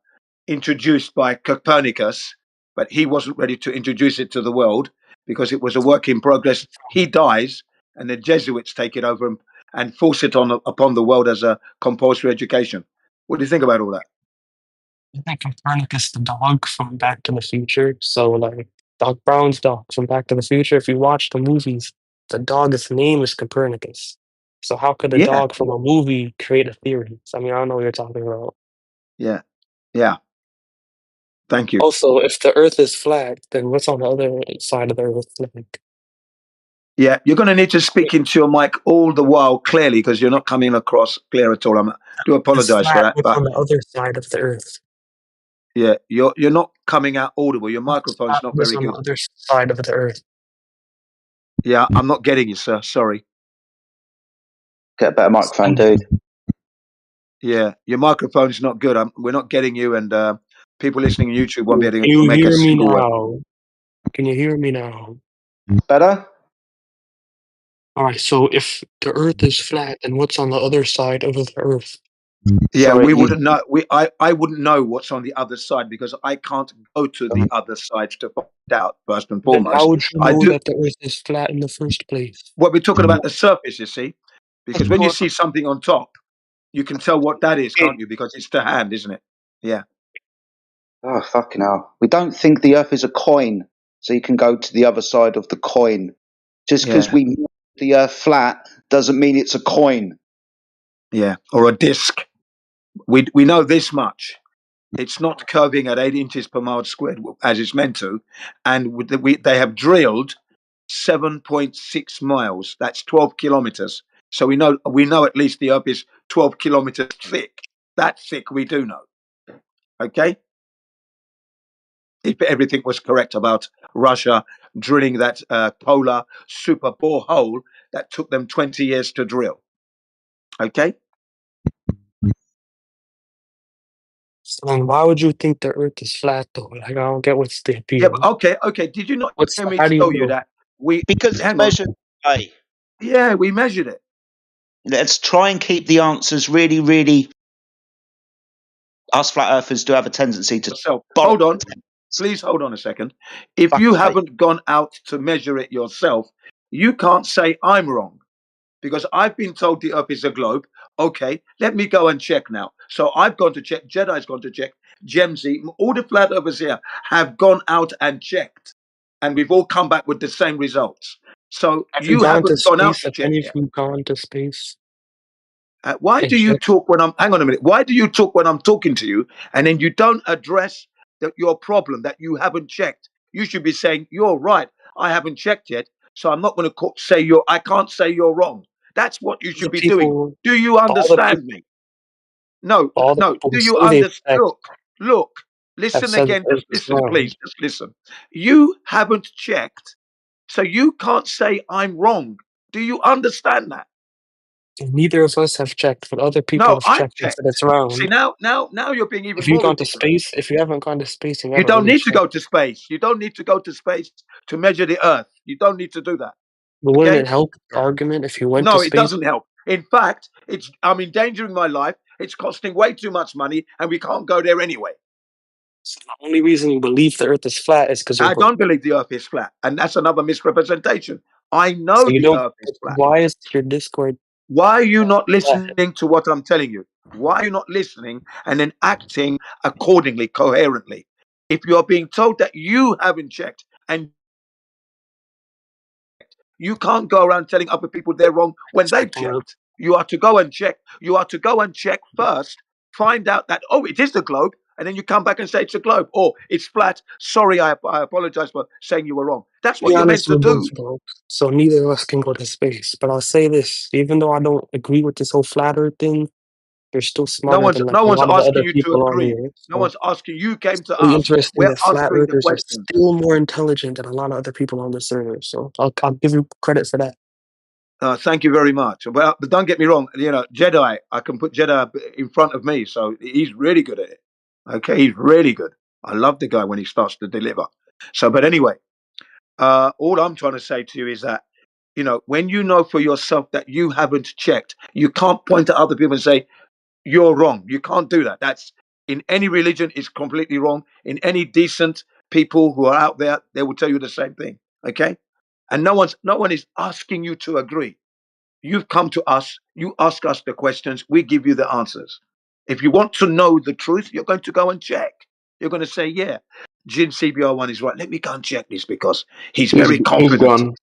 Speaker 8: be introduced by Copernicus, but he wasn't ready to introduce it to the world because it was a work in progress. He dies, and the Jesuits take it over and force it upon the world as a compulsory education. What do you think about all that?
Speaker 5: I think Copernicus the dog from Back to the Future. So, like, Doc Brown's dog from Back to the Future, if you watch the movies, the dog's name is Copernicus. So how could a
Speaker 8: Yeah,
Speaker 5: dog from a movie create a theory? I mean, I don't know what you're talking about.
Speaker 8: yeah, yeah. Thank you.
Speaker 5: Also, if the Earth is flat, then what's on the other side of the Earth? Like,
Speaker 8: Yeah, you're going to need to speak into your mic all the while clearly because you're not coming across clear at all. I do
Speaker 5: it's
Speaker 8: apologize for
Speaker 5: flat.
Speaker 8: that,
Speaker 5: What's
Speaker 8: but
Speaker 5: on the other side of the Earth?
Speaker 8: yeah, you're not coming out audible. Your microphone's not
Speaker 5: What's
Speaker 8: very
Speaker 5: on the
Speaker 8: good.
Speaker 5: other side of the Earth?
Speaker 8: Yeah, I'm not getting you, sir. Sorry.
Speaker 9: Get a better microphone, dude.
Speaker 8: Yeah, your microphone's not good. We're not getting you, and people listening on YouTube won't be able
Speaker 5: Can
Speaker 8: to
Speaker 5: you
Speaker 8: make a
Speaker 5: hear me
Speaker 8: single word.
Speaker 5: now? Can you hear me now?
Speaker 9: Better?
Speaker 5: All right. So if the Earth is flat, then what's on the other side of the Earth?
Speaker 8: Yeah,
Speaker 9: Sorry,
Speaker 8: we wouldn't know. I wouldn't know what's on the other side because I can't go to the other side to find out. First and
Speaker 5: Then how
Speaker 8: foremost,
Speaker 5: would you
Speaker 8: I
Speaker 5: know
Speaker 8: do.
Speaker 5: that the Earth is flat in the first place?
Speaker 8: What we're talking about the surface, you see, because when you see something on top, you can tell what that is, can't you? Because it's the hand, isn't it? Yeah.
Speaker 9: Oh, fucking hell. We don't think the Earth is a coin, so you can go to the other side of the coin. Just because
Speaker 8: Yeah.
Speaker 9: we make the Earth flat doesn't mean it's a coin.
Speaker 8: Yeah, or a disc. We know this much. It's not curving at 8 inches per mile squared as it's meant to, and they have drilled 7.6 miles. That's 12 kilometers. So we know at least the Earth is 12 kilometers thick. That thick we do know. Okay. if everything was correct about Russia drilling that polar super borehole that took them 20 years to drill. Okay?
Speaker 5: So then why would you think the Earth is flat though? Like I don't get what's the
Speaker 8: Yeah,
Speaker 5: appeal.
Speaker 8: but okay. Did you not
Speaker 5: What's
Speaker 8: hear me
Speaker 5: how do you
Speaker 8: tell you
Speaker 5: know?
Speaker 8: that we
Speaker 1: Because it's
Speaker 8: hang on?
Speaker 1: measured. Hey,
Speaker 8: Yeah, we measured it.
Speaker 1: let's try and keep the answers really, really. Us flat earthers do have a tendency to
Speaker 8: So
Speaker 1: bollock
Speaker 8: hold on.
Speaker 1: the
Speaker 8: Please hold on a second. If
Speaker 1: fuck's
Speaker 8: you
Speaker 1: sake.
Speaker 8: haven't gone out to measure it yourself, you can't say I'm wrong. Because I've been told the Earth is a globe. Okay, let me go and check now. So I've gone to check. Jedi's gone to check. Gemsy, all the flat earthers here have gone out and checked, and we've all come back with the same results. So
Speaker 5: Have you
Speaker 8: you
Speaker 5: gone to
Speaker 8: haven't gone out
Speaker 5: space?
Speaker 8: to
Speaker 5: Have
Speaker 8: check
Speaker 5: any of
Speaker 8: yet.
Speaker 5: you gone to space?
Speaker 8: Why
Speaker 5: And
Speaker 8: do you
Speaker 5: check?
Speaker 8: talk when I'm? Hang on a minute. Why do you talk when I'm talking to you, and then you don't address your problem that you haven't checked? You should be saying you're right. I haven't checked yet, so I'm not going to say you're. I can't say you're wrong. That's what you
Speaker 5: The
Speaker 8: should be doing.
Speaker 5: people,
Speaker 8: Do you
Speaker 5: all the
Speaker 8: understand
Speaker 5: people,
Speaker 8: me? No,
Speaker 5: all the
Speaker 8: no.
Speaker 5: people who
Speaker 8: Do you
Speaker 5: say they've
Speaker 8: understand?
Speaker 5: checked
Speaker 8: Look.
Speaker 5: have
Speaker 8: Listen
Speaker 5: said the
Speaker 8: again.
Speaker 5: Earth
Speaker 8: Just
Speaker 5: is
Speaker 8: listen,
Speaker 5: round.
Speaker 8: please. Just listen. You haven't checked, so you can't say I'm wrong. Do you understand that?
Speaker 5: Neither of us have checked, but other people
Speaker 8: No,
Speaker 5: have
Speaker 8: I've
Speaker 5: checked and said
Speaker 8: checked.
Speaker 5: it's
Speaker 8: See
Speaker 5: round.
Speaker 8: now you're being even
Speaker 5: If you
Speaker 8: more
Speaker 5: gone to
Speaker 8: ridiculous.
Speaker 5: space, if you haven't gone to space and you
Speaker 8: You
Speaker 5: haven't
Speaker 8: don't
Speaker 5: really
Speaker 8: need to
Speaker 5: checked,
Speaker 8: go to space. You don't need to go to space to measure the Earth. You don't need to do that.
Speaker 5: but wouldn't
Speaker 8: Okay?
Speaker 5: it help the argument if you went to
Speaker 8: No, it
Speaker 5: space?
Speaker 8: doesn't help. In fact, I'm endangering my life. It's costing way too much money, and we can't go there anyway.
Speaker 5: So the only reason you believe the Earth is flat is because you're
Speaker 8: I don't
Speaker 5: broke.
Speaker 8: believe the Earth is flat, and that's another misrepresentation. I
Speaker 5: So
Speaker 8: know
Speaker 5: you
Speaker 8: the
Speaker 5: don't.
Speaker 8: Earth is flat.
Speaker 5: Why is your Discord
Speaker 8: Why are you not
Speaker 5: flat?
Speaker 8: listening to what I'm telling you? Why are you not listening and then acting accordingly, coherently? If you're being told that you haven't checked and you can't go around telling other people they're wrong when they've
Speaker 5: Checking up.
Speaker 8: checked. You are to go and check. You are to go and check first, find out that, oh, it is the globe, and then you come back and say it's a globe, or it's flat. Sorry, I apologize for saying you were wrong. That's
Speaker 5: To
Speaker 8: what
Speaker 5: be
Speaker 8: you're meant
Speaker 5: honest,
Speaker 8: to
Speaker 5: we're both
Speaker 8: do.
Speaker 5: broke, so neither of us can go to space. But I'll say this: even though I don't agree with this whole flat Earth thing, you're still
Speaker 8: No
Speaker 5: smarter
Speaker 8: one's
Speaker 5: than like
Speaker 8: no
Speaker 5: a
Speaker 8: one's
Speaker 5: lot of the
Speaker 8: asking
Speaker 5: other
Speaker 8: you to
Speaker 5: people on
Speaker 8: agree.
Speaker 5: here.
Speaker 8: No
Speaker 5: So
Speaker 8: one's asking. You came to
Speaker 5: really
Speaker 8: us.
Speaker 5: interesting
Speaker 8: We're
Speaker 5: that flat
Speaker 8: answering the
Speaker 5: earthers are
Speaker 8: questions.
Speaker 5: still more intelligent than a lot of other people on the server. So I'll give you credit for that.
Speaker 8: Thank you very much. But don't get me wrong. You know, Jedi. I can put Jedi in front of me, so he's really good at it. Okay, he's really good. I love the guy when he starts to deliver. So, but anyway, all I'm trying to say to you is that, you know, when you know for yourself that you haven't checked, you can't point to other people and say you're wrong. You can't do that. That's in any religion is completely wrong. In any decent people who are out there, they will tell you the same thing. Okay, and no one is asking you to agree. You've come to us, you ask us the questions, we give you the answers. If you want to know the truth, you're going to go and check. You're going to say, yeah, Jin CBR1 is right. Let me go and check this because he's very
Speaker 13: He's
Speaker 8: confident.
Speaker 13: gone.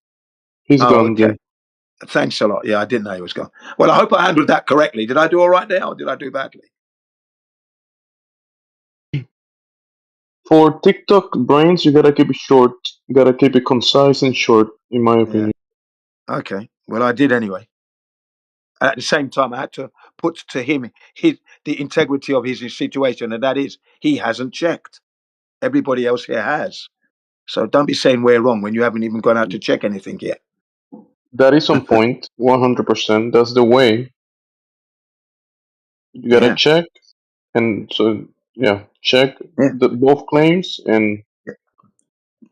Speaker 13: He's
Speaker 8: Oh,
Speaker 13: gone,
Speaker 8: okay.
Speaker 13: Jim.
Speaker 8: Thanks a lot. Yeah, I didn't know he was gone. Well, I hope I handled that correctly. Did I do all right there or did I do badly?
Speaker 13: For TikTok brains, you gotta keep it short. You gotta keep it concise and short, in my
Speaker 8: Yeah.
Speaker 13: opinion.
Speaker 8: Okay. Well, I did anyway. At the same time, I had to put to him the integrity of his situation, and that is he hasn't checked. Everybody else here has. So don't be saying we're wrong when you haven't even gone out to check anything yet.
Speaker 13: That is on point, 100%. That's the way. You gotta
Speaker 8: Yeah.
Speaker 13: check, and so, yeah, check
Speaker 8: Yeah.
Speaker 13: both claims, and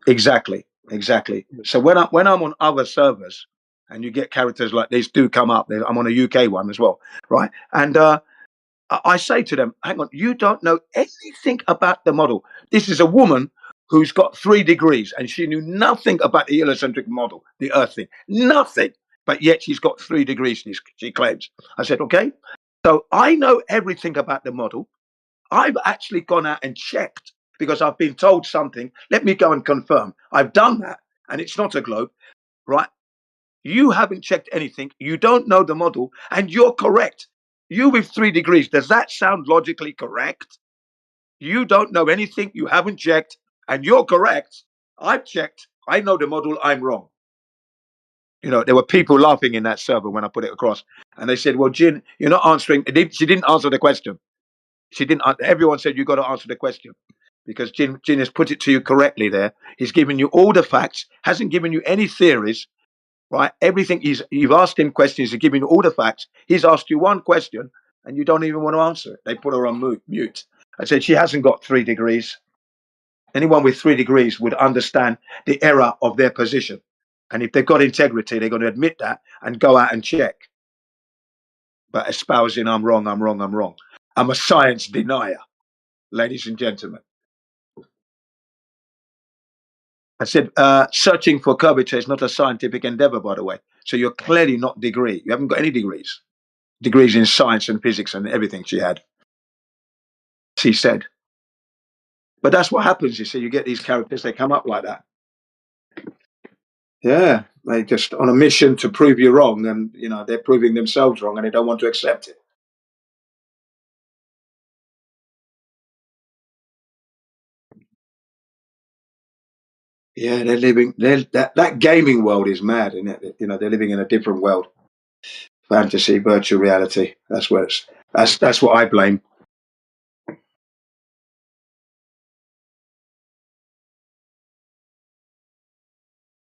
Speaker 8: Exactly. Exactly. So when I'm on other servers and you get characters like these do come up, I'm on a UK one as well, right? And I say to them, hang on, you don't know anything about the model. This is a woman who's got 3 degrees and she knew nothing about the heliocentric model, the Earth thing, nothing. But yet she's got 3 degrees, she claims. I said, okay. So I know everything about the model. I've actually gone out and checked because I've been told something. Let me go and confirm. I've done that and it's not a globe, right? You haven't checked anything. You don't know the model and you're correct. You with 3 degrees, does that sound logically correct? You don't know anything. You haven't checked and you're correct. I've checked. I know the model. I'm wrong. You know, there were people laughing in that server when I put it across. And they said, well, Jin, you're not answering. She didn't answer the question. She didn't. Everyone said, you got to answer the question. because Jin has put it to you correctly there. He's given you all the facts, hasn't given you any theories, right? Everything you've asked him questions, he's given you all the facts. He's asked you one question and you don't even want to answer it. They put her on mute. I said, she hasn't got 3 degrees. Anyone with 3 degrees would understand the error of their position. And if they've got integrity, they're going to admit that and go out and check. But espousing, I'm wrong. I'm a science denier, ladies and gentlemen. I said, searching for curvature is not a scientific endeavor, by the way. So you're clearly not degree. You haven't got any degrees. Degrees in science and physics and everything she had. She said. But that's what happens, you see. You get these characters, they come up like that. Yeah, they just on a mission to prove you wrong, and they're proving themselves wrong, and they don't want to accept it. Yeah, they're living. That gaming world is mad, isn't it? They're living in a different world. Fantasy, virtual reality. That's where that's what I blame.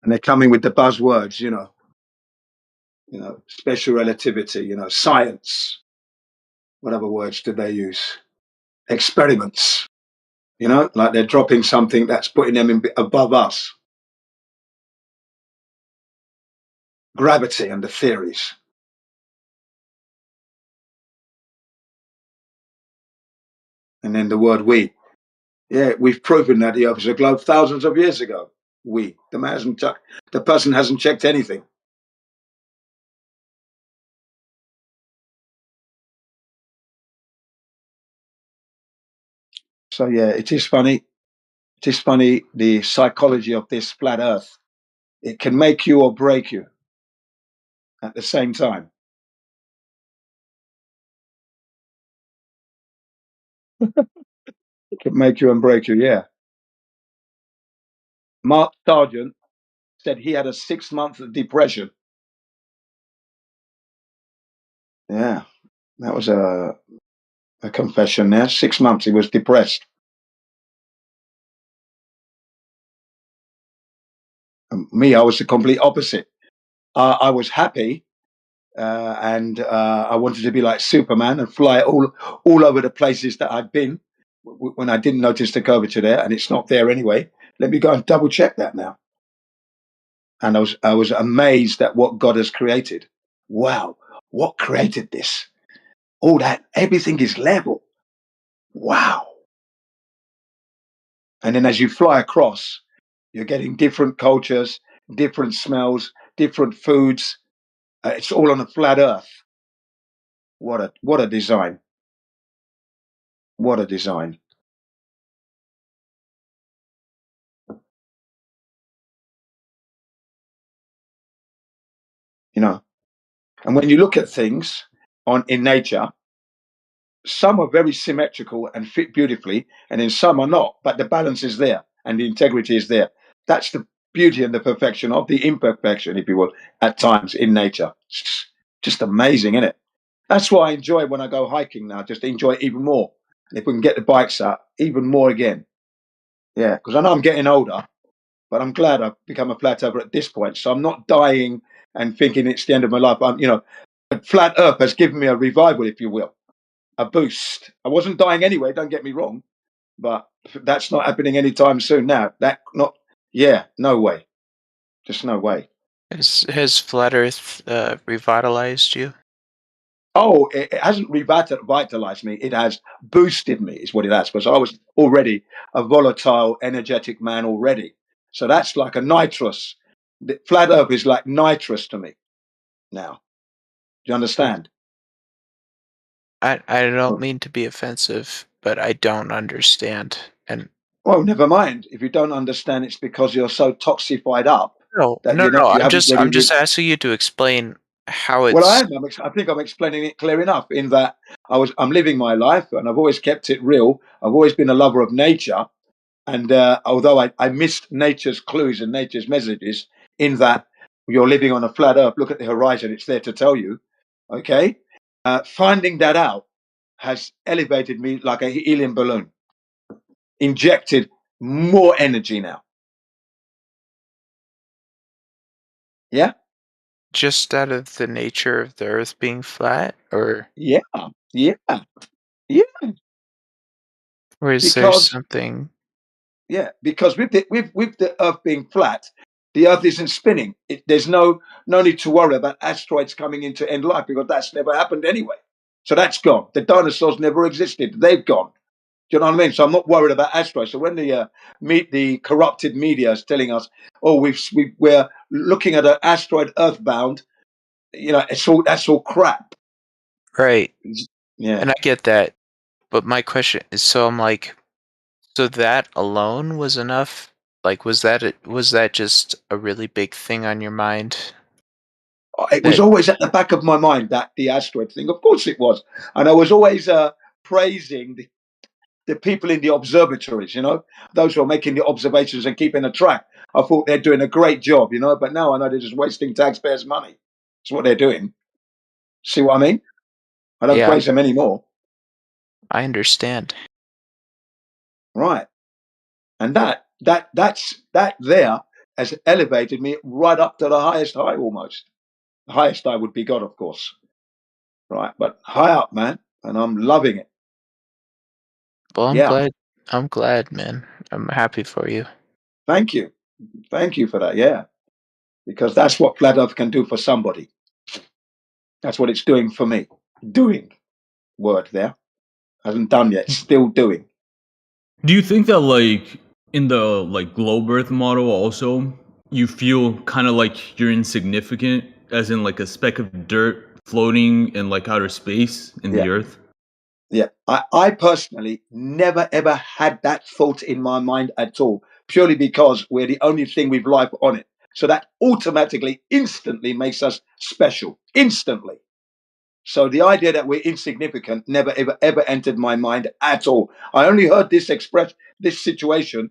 Speaker 8: And they're coming with the buzzwords, special relativity, science. What other words did they use? Experiments. Like they're dropping something that's putting them above us. Gravity and the theories. And then the word we. Yeah, we've proven that the Earth is a globe thousands of years ago. We. The person hasn't checked anything. So yeah, it is funny. It is funny, the psychology of this flat Earth. It can make you or break you at the same time. It can make you and break you, yeah. Mark Sargent said he had a 6-month depression. Yeah, that was a confession there. 6 months he was depressed. And me, I was the complete opposite. I was happy, and I wanted to be like Superman and fly all over the places that I'd been when I didn't notice the curvature there, and it's not there anyway. Let me go and double check that now. And I was amazed at what God has created. Wow, what created this? All that, everything is level. Wow. And then as you fly across, you're getting different cultures, different smells, different foods. It's all on a flat Earth. What a design! What a design! And when you look at things in nature, some are very symmetrical and fit beautifully, and then some are not. But the balance is there, and the integrity is there. That's the beauty and the perfection of the imperfection, if you will, at times in nature. It's just amazing, isn't it? That's why I enjoy when I go hiking now. Just enjoy it even more. And if we can get the bikes out, even more again. Yeah, because I know I'm getting older, but I'm glad I've become a flat earther at this point. So I'm not dying and thinking it's the end of my life. Flat Earth has given me a revival, if you will, a boost. I wasn't dying anyway. Don't get me wrong, but that's not happening anytime soon. Now no way, just no way.
Speaker 10: Has Flat Earth revitalized you?
Speaker 8: Oh, it hasn't revitalized me. It has boosted me, is what it has, because I was already a volatile, energetic man already. So that's like a nitrous. The flat Earth is like nitrous to me now. Do you understand?
Speaker 10: I don't mean to be offensive, but I don't understand. And
Speaker 8: well, never mind. If you don't understand, it's because you're so toxified up that you
Speaker 10: I'm
Speaker 8: haven't really.
Speaker 10: I'm just asking you to explain how
Speaker 8: Well, I
Speaker 10: it's.
Speaker 8: am. I think I'm explaining it clear enough. In that I'm living my life, and I've always kept it real. I've always been a lover of nature, and although I missed nature's clues and nature's messages, in that you're living on a flat Earth, look at the horizon; it's there to tell you. Okay, finding that out has elevated me like a helium balloon injected more energy now. Yeah?
Speaker 10: Just out of the nature of the Earth being flat, or
Speaker 8: Yeah.
Speaker 10: or is there
Speaker 8: Because
Speaker 10: something?
Speaker 8: because with the Earth being flat, the Earth isn't spinning. There's no need to worry about asteroids coming in to end life, because that's never happened anyway. So that's gone. The dinosaurs never existed. They've gone. Do you know what I mean? So I'm not worried about asteroids. So when the corrupted media is telling us, oh, we're looking at an asteroid Earthbound, that's all crap.
Speaker 10: Right.
Speaker 8: Yeah.
Speaker 10: And I get that. But my question is, so I'm like, so that alone was enough? Like, was that just a really big thing on your mind?
Speaker 8: It was always at the back of my mind, that the asteroid thing. Of course it was. And I was always praising the people in the observatories, those who are making the observations and keeping a track. I thought they're doing a great job, but now I know they're just wasting taxpayers' money. That's what they're doing. See what I mean? I don't
Speaker 10: Yeah,
Speaker 8: praise them anymore.
Speaker 10: I understand.
Speaker 8: Right. And that there has elevated me right up to the highest high, almost. The highest high would be God, of course. Right. But high up, man. And I'm loving it.
Speaker 10: Well,
Speaker 8: Yeah.
Speaker 10: I'm glad, man. I'm happy for you.
Speaker 8: Thank you. Thank you for that. Yeah. Because that's what Flat Earth can do for somebody. That's what it's doing for me. Doing. Word there. Hasn't done yet. Still doing.
Speaker 20: Do you think that, like, in the globe Earth model also, you feel kind of like you're insignificant, as in like a speck of dirt floating in like outer space in the
Speaker 8: Yeah.
Speaker 20: Earth?
Speaker 8: Yeah. I personally never ever had that thought in my mind at all, purely because we're the only thing with life on it. So that automatically, instantly makes us special. Instantly. So the idea that we're insignificant never ever entered my mind at all. I only heard this situation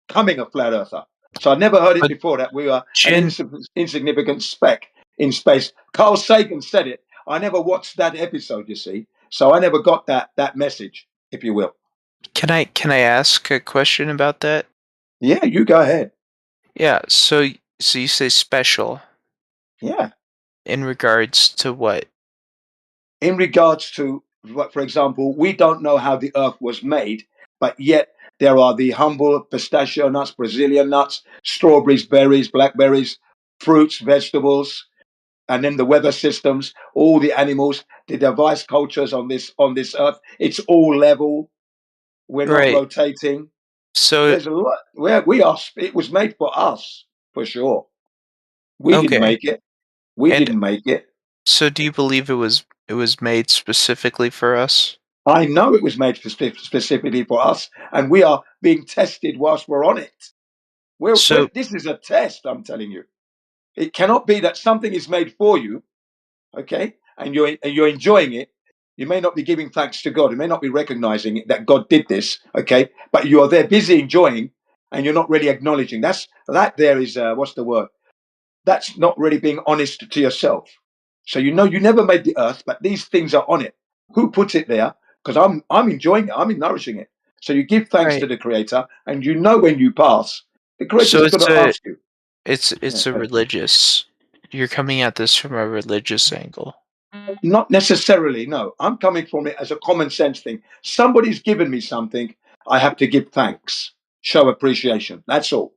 Speaker 8: coming a flat earther. So I never heard it before, that we are an insignificant speck in space. Carl Sagan said it. I never watched that episode, you see. So I never got that message, if you will.
Speaker 10: Can I ask a question about that?
Speaker 8: Yeah, you go ahead.
Speaker 10: Yeah, so you say special.
Speaker 8: Yeah.
Speaker 10: In regards to what?
Speaker 8: In regards to, for example, we don't know how the earth was made, but yet there are the humble pistachio nuts, Brazilian nuts, strawberries, berries, blackberries, fruits, vegetables, and then the weather systems, all the animals, the device cultures on this earth. It's all level. We're not
Speaker 10: Right.
Speaker 8: rotating.
Speaker 10: So
Speaker 8: there's a lot where we are. It was made for us, for sure. We didn't
Speaker 10: okay.
Speaker 8: make it. We
Speaker 10: And
Speaker 8: didn't make it.
Speaker 10: so do you believe it was made specifically for us?
Speaker 8: I know it was made specifically for us, and we are being tested whilst we're on it.
Speaker 10: So
Speaker 8: This is a test, I'm telling you. It cannot be that something is made for you, okay, and you're enjoying it. You may not be giving thanks to God. You may not be recognizing it, that God did this, okay, but you are there busy enjoying, and you're not really acknowledging. That there is, what's the word? That's not really being honest to yourself. So you never made the earth, but these things are on it. Who put it there? Because I'm enjoying it. I'm nourishing it. So you give thanks to the Creator, and when you pass, the Creator's
Speaker 10: So
Speaker 8: going to ask you.
Speaker 10: it's a religious. You're coming at this from a religious angle.
Speaker 8: Not necessarily. No, I'm coming from it as a common sense thing. Somebody's given me something. I have to give thanks, show appreciation. That's all.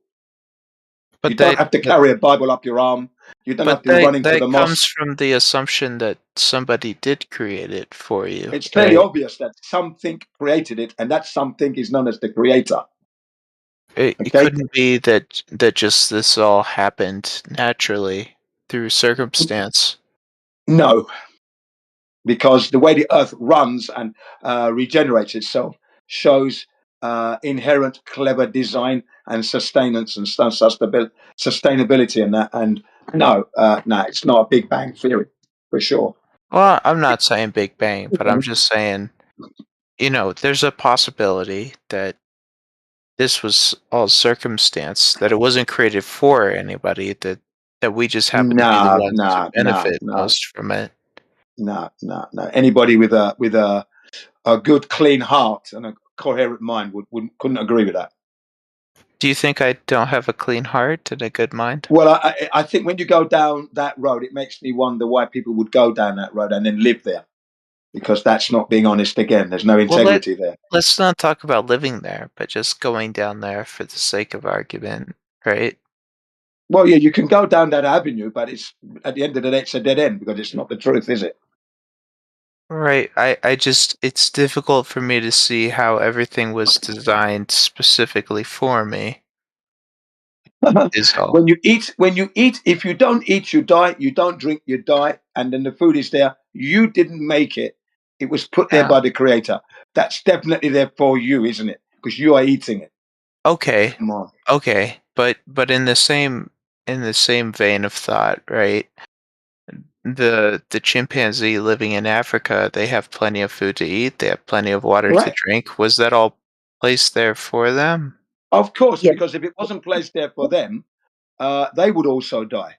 Speaker 10: But
Speaker 8: You don't have to carry a Bible up your arm. You don't have to be running to the
Speaker 10: that comes
Speaker 8: mosque.
Speaker 10: from the assumption that somebody did create it for you.
Speaker 8: It's fairly obvious that something created it, and that something is known as the Creator.
Speaker 10: It couldn't be that just this all happened naturally through circumstance.
Speaker 8: No, because the way the Earth runs and regenerates itself shows inherent clever design and sustenance and sustainability and that. And no, it's not a Big Bang theory for sure.
Speaker 10: Well, I'm not saying Big Bang, but I'm just saying, there's a possibility that this was all circumstance, that it wasn't created for anybody, that we just happen to be the ones to benefit most from it.
Speaker 8: No. Anybody with a good, clean heart and a coherent mind couldn't agree with that.
Speaker 10: Do you think I don't have a clean heart and a good mind?
Speaker 8: Well, I think when you go down that road, it makes me wonder why people would go down that road and then live there, because that's not being honest again. There's no
Speaker 10: Well,
Speaker 8: integrity there.
Speaker 10: let's not talk about living there, but just going down there for the sake of argument, right?
Speaker 8: Well, yeah, you can go down that avenue, but it's at the end of the day, it's a dead end because it's not the truth, is it?
Speaker 10: Right. I just, it's difficult for me to see how everything was designed specifically for me. Is all.
Speaker 8: When you eat, if you don't eat, you die. You don't drink, you die. And then the food is there. You didn't make it. It was put there
Speaker 10: Yeah.
Speaker 8: by the creator. That's definitely there for you, isn't it? Because you are eating it.
Speaker 10: Okay.
Speaker 8: Come on.
Speaker 10: Okay. But in the same vein of thought, right? The chimpanzee living in Africa, they have plenty of food to eat, they have plenty of water to
Speaker 8: Correct.
Speaker 10: drink. Was that all placed there for them?
Speaker 8: Of course, because if it wasn't placed there for them, they would also die.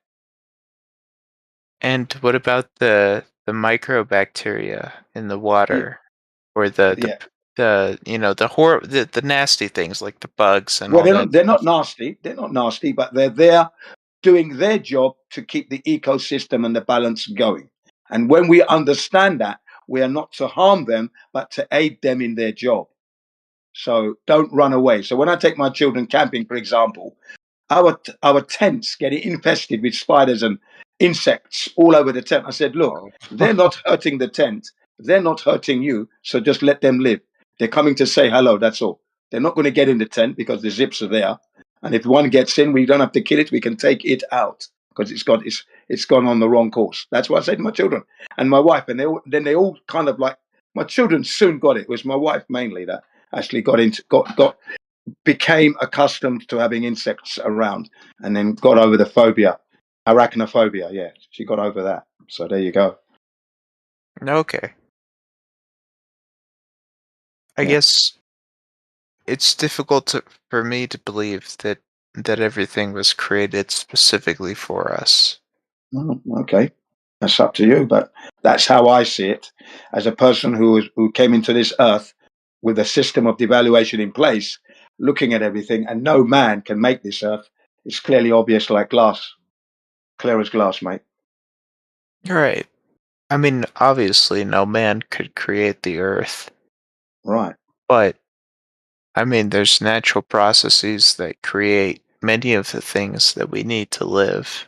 Speaker 10: And what about the microbacteria in the water, or the the nasty things like the bugs and
Speaker 8: Well,
Speaker 10: all that
Speaker 8: they're
Speaker 10: stuff?
Speaker 8: not nasty. They're not nasty, but they're there doing their job to keep the ecosystem and the balance going. And when we understand that, we are not to harm them, but to aid them in their job. So don't run away. So when I take my children camping, for example, our tents get infested with spiders and insects all over the tent. I said, look, they're not hurting the tent. They're not hurting you. So just let them live. They're coming to say hello. That's all. They're not going to get in the tent because the zips are there. And if one gets in, we don't have to kill it. We can take it out because it's gone on the wrong course. That's what I say to my children and my wife. And they all kind of like, my children soon got it. It was my wife mainly that actually became accustomed to having insects around, and then got over the phobia, arachnophobia. Yeah, she got over that. So there you go.
Speaker 10: Okay. I
Speaker 8: Yeah.
Speaker 10: guess it's difficult for me to believe that everything was created specifically for us.
Speaker 8: Oh, okay, that's up to you, but that's how I see it as a person who came into this earth with a system of devaluation in place, looking at everything, and no man can make this earth. It's clearly obvious, like glass, clear as glass, mate.
Speaker 10: Right. I mean, obviously, no man could create the earth,
Speaker 8: Right.
Speaker 10: but I mean, there's natural processes that create many of the things that we need to live.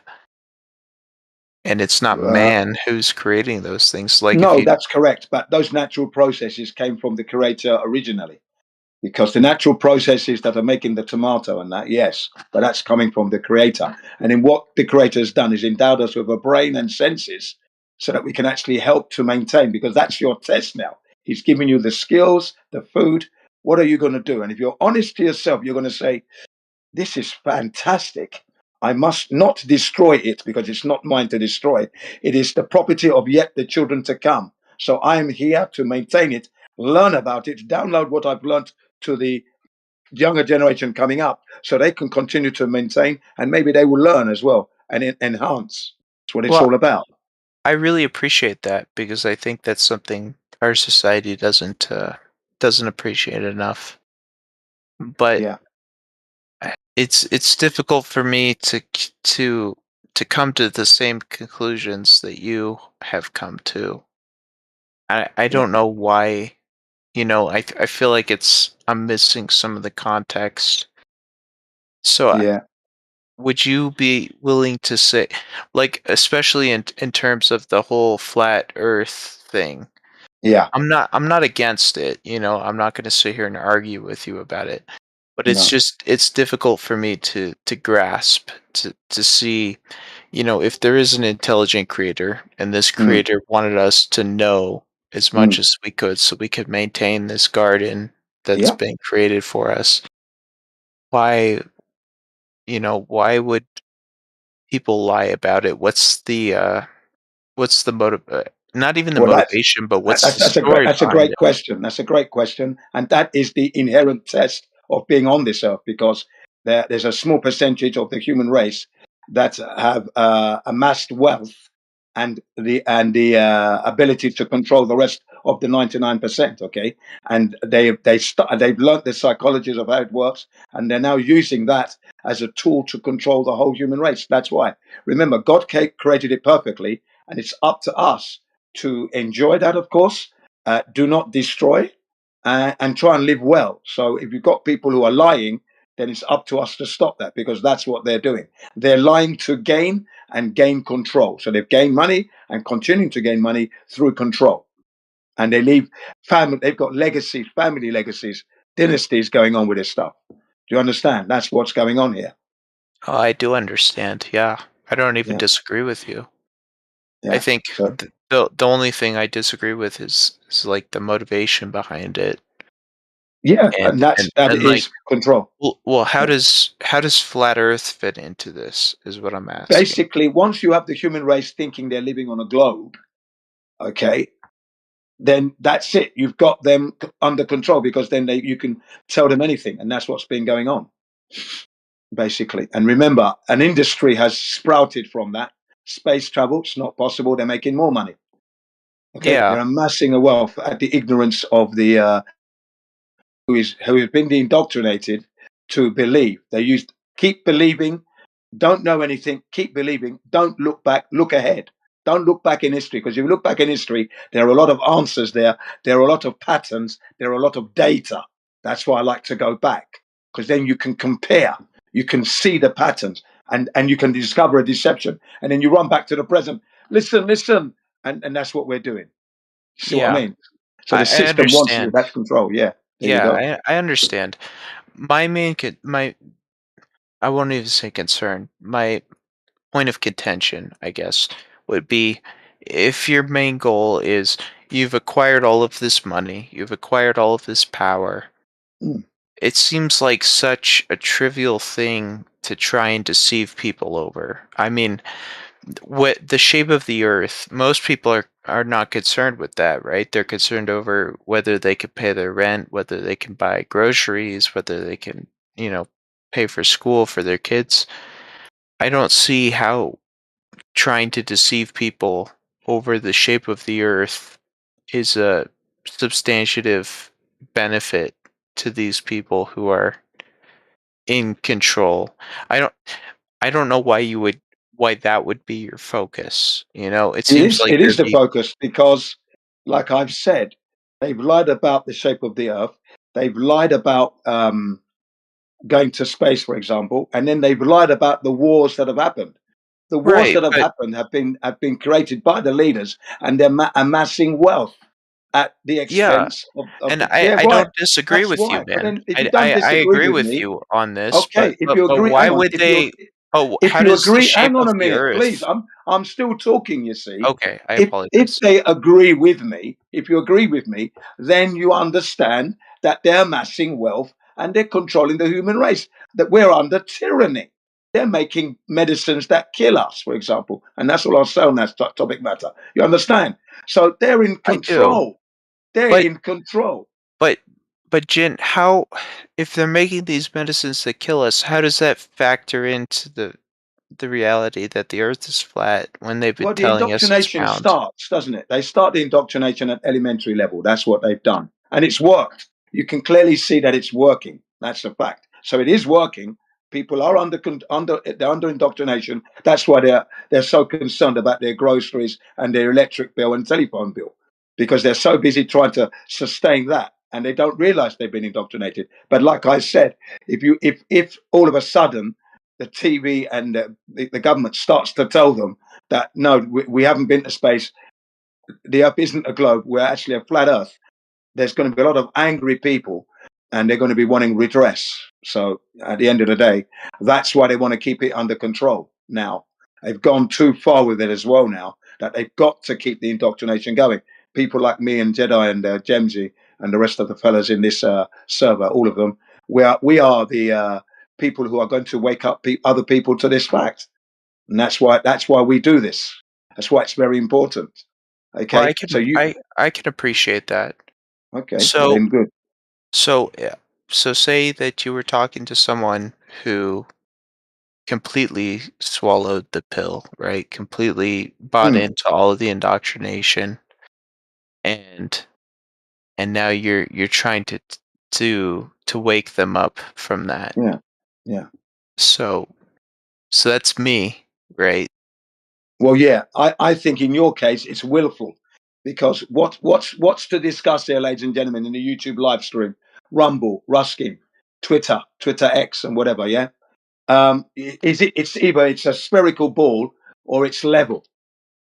Speaker 10: And it's not man who's creating those things. Like if
Speaker 8: No,
Speaker 10: you,
Speaker 8: that's correct. But those natural processes came from the creator originally. Because the natural processes that are making the tomato and that, yes, but that's coming from the creator. And in what the creator has done is endowed us with a brain and senses so that we can actually help to maintain, because that's your test now. He's giving you the skills, the food. What are you going to do? And if you're honest to yourself, you're going to say, this is fantastic. I must not destroy it because it's not mine to destroy. It is the property of yet the children to come. So I am here to maintain it, learn about it, download what I've learned to the younger generation coming up so they can continue to maintain, and maybe they will learn as well and enhance. That's what it's
Speaker 10: well,
Speaker 8: all about.
Speaker 10: I really appreciate that because I think that's something our society doesn't appreciate enough. But
Speaker 8: Yeah.
Speaker 10: it's difficult for me to come to the same conclusions that you have come to. I
Speaker 8: Yeah.
Speaker 10: don't know why. I feel like I'm missing some of the context. So
Speaker 8: Yeah.
Speaker 10: would you be willing to say, like, especially in terms of the whole flat Earth thing?
Speaker 8: Yeah.
Speaker 10: I'm not against it. I'm not going to sit here and argue with you about it. But
Speaker 8: No.
Speaker 10: it's difficult for me to grasp to see, if there is an intelligent creator and this
Speaker 8: Mm.
Speaker 10: creator wanted us to know as much
Speaker 8: Mm.
Speaker 10: as we could so we could maintain this garden that's
Speaker 8: Yeah.
Speaker 10: been created for us. Why would people lie about it? What's the motive? Not even the
Speaker 8: Well,
Speaker 10: motivation, but what's the story
Speaker 8: that's a
Speaker 10: behind
Speaker 8: great
Speaker 10: it?
Speaker 8: question. That's a great question, and that is the inherent test of being on this earth, because there's a small percentage of the human race that have amassed wealth and the ability to control the rest of the 99%. Okay, and they've learned the psychologies of how it works, and they're now using that as a tool to control the whole human race. That's why. Remember, God created it perfectly, and it's up to us to enjoy that, of course. Do not destroy, and try and live well. So if you've got people who are lying, then it's up to us to stop that, because that's what they're doing. They're lying to gain control. So they've gained money and continuing to gain money through control. And they leave family, they've got legacies, family legacies, dynasties going on with this stuff. Do you understand? That's what's going on here.
Speaker 10: Oh, I do understand. Yeah. I don't even
Speaker 8: Yeah.
Speaker 10: disagree with you. I
Speaker 8: Yeah.
Speaker 10: think
Speaker 8: So
Speaker 10: the only thing I disagree with is like the motivation behind it.
Speaker 8: yeah,
Speaker 10: And
Speaker 8: and that
Speaker 10: like,
Speaker 8: is control.
Speaker 10: well, how
Speaker 8: Yeah.
Speaker 10: does flat Earth fit into this? Is what I'm asking.
Speaker 8: Basically, once you have the human race thinking they're living on a globe, okay, then that's it. You've got them under control, because then you can tell them anything, and that's what's been going on, basically. And remember, an industry has sprouted from that. Space travel, it's not possible. They're making more money. Okay,
Speaker 10: Yeah.
Speaker 8: they're amassing a wealth at the ignorance of the who has been indoctrinated to believe. They used keep believing, don't know anything, keep believing, don't look back, look ahead. Don't look back in history, because if you look back in history, there are a lot of answers there. There are a lot of patterns. There are a lot of data. That's why I like to go back, because then you can compare. You can see the patterns, and you can discover a deception. And then you run back to the present. Listen. And that's what we're doing. See what I
Speaker 10: Yeah.
Speaker 8: mean? So the
Speaker 10: I
Speaker 8: system wants you.
Speaker 10: understand.
Speaker 8: That's control. Yeah. There you go.
Speaker 10: Yeah, I understand. My main my I won't even say concern. My point of contention, I guess, would be if your main goal is you've acquired all of this money, you've acquired all of this power.
Speaker 8: Mm.
Speaker 10: It seems like such a trivial thing to try and deceive people over. I mean, what the shape of the earth, most people are not concerned with that, right? They're concerned over whether they can pay their rent, whether they can buy groceries, whether they can, pay for school for their kids. I don't see how trying to deceive people over the shape of the earth is a substantive benefit to these people who are in control. I don't I don't know why that would be your focus. It
Speaker 8: It
Speaker 10: seems
Speaker 8: is.
Speaker 10: like
Speaker 8: It is
Speaker 10: there'd
Speaker 8: the
Speaker 10: be
Speaker 8: focus, because, like I've said, they've lied about the shape of the Earth. They've lied about going to space, for example, and then they've lied about the wars that have happened. The wars
Speaker 10: right,
Speaker 8: that have
Speaker 10: but
Speaker 8: happened have been created by the leaders, and they're amassing wealth at the
Speaker 10: yeah,
Speaker 8: expense of
Speaker 10: and
Speaker 8: the.
Speaker 10: I
Speaker 8: Yeah,
Speaker 10: I
Speaker 8: right.
Speaker 10: don't disagree
Speaker 8: That's
Speaker 10: with you,
Speaker 8: why. But
Speaker 10: man.
Speaker 8: then, if you
Speaker 10: I
Speaker 8: don't
Speaker 10: I, I
Speaker 8: disagree
Speaker 10: agree
Speaker 8: with
Speaker 10: with
Speaker 8: me,
Speaker 10: you on this, but
Speaker 8: okay. If
Speaker 10: but
Speaker 8: you
Speaker 10: but
Speaker 8: agree,
Speaker 10: why
Speaker 8: hang on.
Speaker 10: would they? Oh,
Speaker 8: If
Speaker 10: how
Speaker 8: you
Speaker 10: does the
Speaker 8: agree,
Speaker 10: shape
Speaker 8: hang on
Speaker 10: of
Speaker 8: a
Speaker 10: the
Speaker 8: minute, please.
Speaker 10: earth?
Speaker 8: I'm still talking. You see,
Speaker 10: Okay, I
Speaker 8: if
Speaker 10: apologize.
Speaker 8: they agree with me, if you agree with me, then you understand that they're amassing wealth and they're controlling the human race. That we're under tyranny. They're making medicines that kill us, for example, and that's all I'll say on that topic matter. You understand? So they're in
Speaker 10: I do,
Speaker 8: control. They're
Speaker 10: but
Speaker 8: in control.
Speaker 10: but but Jin, how if they're making these medicines that kill us, how does that factor into the reality that the Earth is flat when they've been
Speaker 8: Well, the
Speaker 10: telling us it's
Speaker 8: indoctrination
Speaker 10: round?
Speaker 8: starts, doesn't it? They start the indoctrination at elementary level. That's what they've done. And it's worked. You can clearly see that it's working. That's a fact. So it is working. People are they're under indoctrination. That's why they're so concerned about their groceries and their electric bill and telephone bill, because they're so busy trying to sustain that, and they don't realize they've been indoctrinated. But like I said, if all of a sudden the TV and the government starts to tell them that no, we haven't been to space, the Earth isn't a globe, we're actually a flat Earth, there's going to be a lot of angry people, and they're going to be wanting redress. So at the end of the day, that's why they want to keep it under control now. They've gone too far with it as well now, that they've got to keep the indoctrination going. People like me and Jedi and Gemsy and the rest of the fellas in this server, all of them, we are the people who are going to wake up other people to this fact. And that's why we do this. That's why it's very important.
Speaker 10: Well, I
Speaker 8: Okay, so
Speaker 10: can
Speaker 8: you
Speaker 10: I I can appreciate that.
Speaker 8: okay? Well,
Speaker 10: So
Speaker 8: then good.
Speaker 10: so yeah, so say that you were talking to someone who completely swallowed the pill, right? Completely bought
Speaker 8: Mm.
Speaker 10: into all of the indoctrination, and and now you're trying to wake them up from that.
Speaker 8: Yeah.
Speaker 10: So that's me, right?
Speaker 8: Well, yeah, I think in your case it's willful, because what's to discuss here, ladies and gentlemen, in the YouTube live stream, Rumble, Ruskin, Twitter X, and whatever. Yeah, it's either it's a spherical ball or it's level,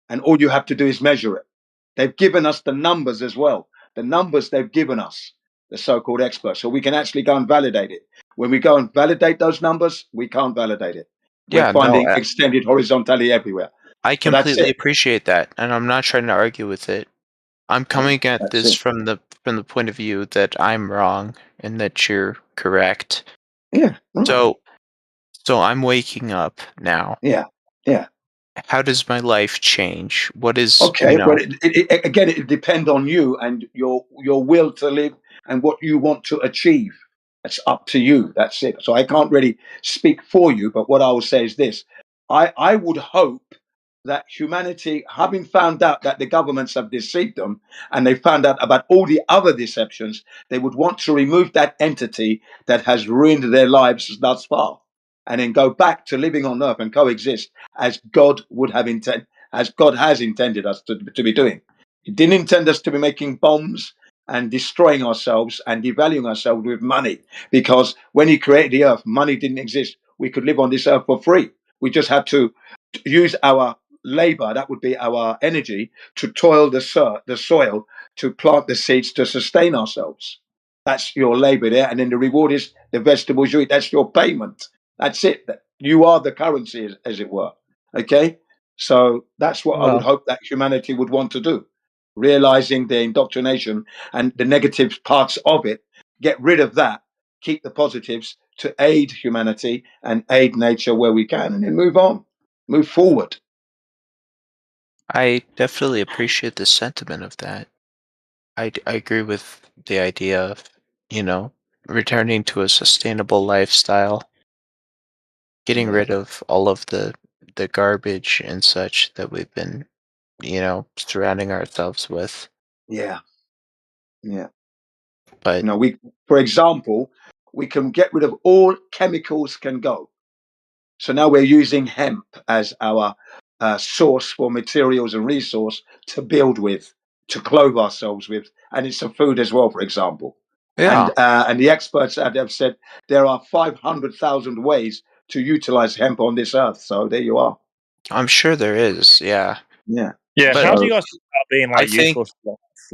Speaker 8: and all you have to do is measure it. They've given us the numbers as well. The numbers they've given us, the so-called experts, so we can actually go and validate it. When we go and validate those numbers, we can't validate it. We're
Speaker 10: Yeah, no,
Speaker 8: finding extended horizontally everywhere.
Speaker 10: I
Speaker 8: So that's
Speaker 10: completely
Speaker 8: it.
Speaker 10: appreciate that, and I'm not trying to argue with it. I'm coming at
Speaker 8: That's
Speaker 10: this
Speaker 8: it.
Speaker 10: from the point of view that I'm wrong and that you're correct.
Speaker 8: Yeah. Right.
Speaker 10: So I'm waking up now.
Speaker 8: Yeah.
Speaker 10: How does my life change? What is
Speaker 8: Okay. Well, again, it depends on you and your will to live and what you want to achieve. That's up to you. That's it. So I can't really speak for you, but what I will say is this: I would hope that humanity, having found out that the governments have deceived them and they found out about all the other deceptions, they would want to remove that entity that has ruined their lives thus far, and then go back to living on earth and coexist as God would have intended, as God has intended us to be doing. He didn't intend us to be making bombs and destroying ourselves and devaluing ourselves with money, because when He created the earth, money didn't exist. We could live on this earth for free. We just had to use our labor, that would be our energy, to toil the soil, to plant the seeds, to sustain ourselves. That's your labor there, and then the reward is the vegetables you eat. That's your payment. That's it. You are the currency, as it were. Okay, so that's what I would hope that humanity would want to do, realizing the indoctrination and the negative parts of it. Get rid of that. Keep the positives to aid humanity and aid nature where we can, and then move on, move forward.
Speaker 10: I definitely appreciate the sentiment of that. I agree with the idea of, returning to a sustainable lifestyle, getting rid of all of the garbage and such that we've been, surrounding ourselves with.
Speaker 8: Yeah.
Speaker 10: But
Speaker 8: for example, we can get rid of all chemicals can go. So now we're using hemp as our source for materials and resource to build with, to clothe ourselves with, and it's a food as well, for example.
Speaker 10: Yeah.
Speaker 8: And the experts have said there are 500,000 ways to utilize hemp on this earth. So there you are.
Speaker 10: I'm sure there is, yeah.
Speaker 8: Yeah.
Speaker 10: But
Speaker 14: how do you guys feel about being
Speaker 10: I think
Speaker 14: useless?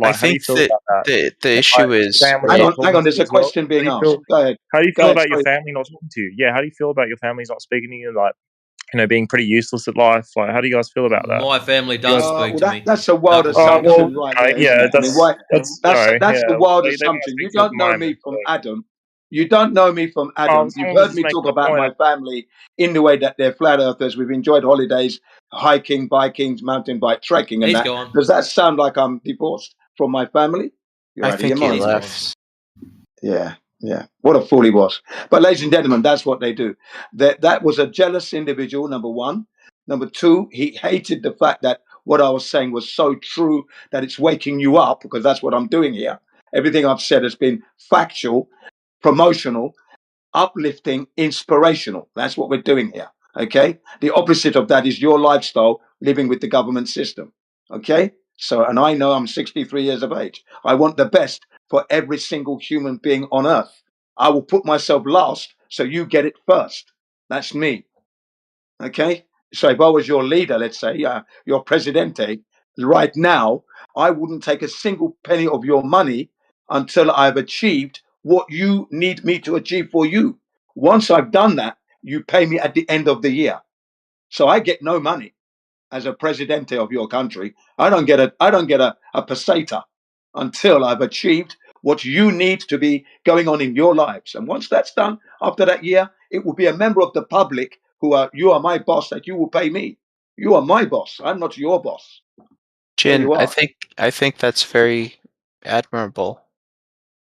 Speaker 10: I
Speaker 14: How do you
Speaker 10: think
Speaker 14: feel
Speaker 10: that
Speaker 14: about that?
Speaker 10: the issue is
Speaker 8: Hang on. There's a question being asked. Go ahead.
Speaker 14: How do you
Speaker 8: Go
Speaker 14: feel
Speaker 8: ahead,
Speaker 14: about your
Speaker 8: sorry.
Speaker 14: family not talking to you? Yeah, how do you feel about your family's not speaking to you? Like, being pretty useless at life. Like, how do you guys feel about that?
Speaker 17: My family does speak to me.
Speaker 8: That's a wild
Speaker 17: Couple times.
Speaker 8: assumption, right there, isn't it? I mean, why? That's the wild
Speaker 14: They might
Speaker 8: assumption.
Speaker 14: speak
Speaker 8: You
Speaker 14: to you at
Speaker 8: don't
Speaker 14: the
Speaker 8: know
Speaker 14: moment,
Speaker 8: me from
Speaker 14: but-
Speaker 8: Adam. You don't know me from Adam. You've
Speaker 14: someone was
Speaker 8: heard
Speaker 14: just
Speaker 8: me
Speaker 14: making
Speaker 8: talk
Speaker 14: a
Speaker 8: about
Speaker 14: point.
Speaker 8: my family in the way that they're flat earthers. We've enjoyed holidays, hiking, biking, mountain bike, trekking, and
Speaker 17: He's
Speaker 8: that.
Speaker 17: gone.
Speaker 8: Does that sound like I'm divorced from my family? You're
Speaker 10: I
Speaker 8: out of your
Speaker 10: think he
Speaker 8: mind.
Speaker 10: left.
Speaker 8: Yeah. What a fool he was. But ladies and gentlemen, that's what they do. That was a jealous individual, number one. Number two, he hated the fact that what I was saying was so true that it's waking you up, because that's what I'm doing here. Everything I've said has been factual, promotional, uplifting, inspirational. That's what we're doing here. Okay. The opposite of that is your lifestyle, living with the government system. Okay. So, and I know I'm 63 years of age. I want the best for every single human being on earth. I will put myself last so you get it first. That's me. Okay. So if I was your leader, let's say, your presidente, right now, I wouldn't take a single penny of your money until I've achieved what you need me to achieve for you. Once I've done that, you pay me at the end of the year. So I get no money as a presidente of your country. I don't get a peseta until I've achieved what you need to be going on in your lives. And once that's done, after that year, it will be a member of the public you are my boss, that you will pay me. You are my boss. I'm not your boss. There
Speaker 10: Jin,
Speaker 8: you are.
Speaker 10: I think that's very admirable.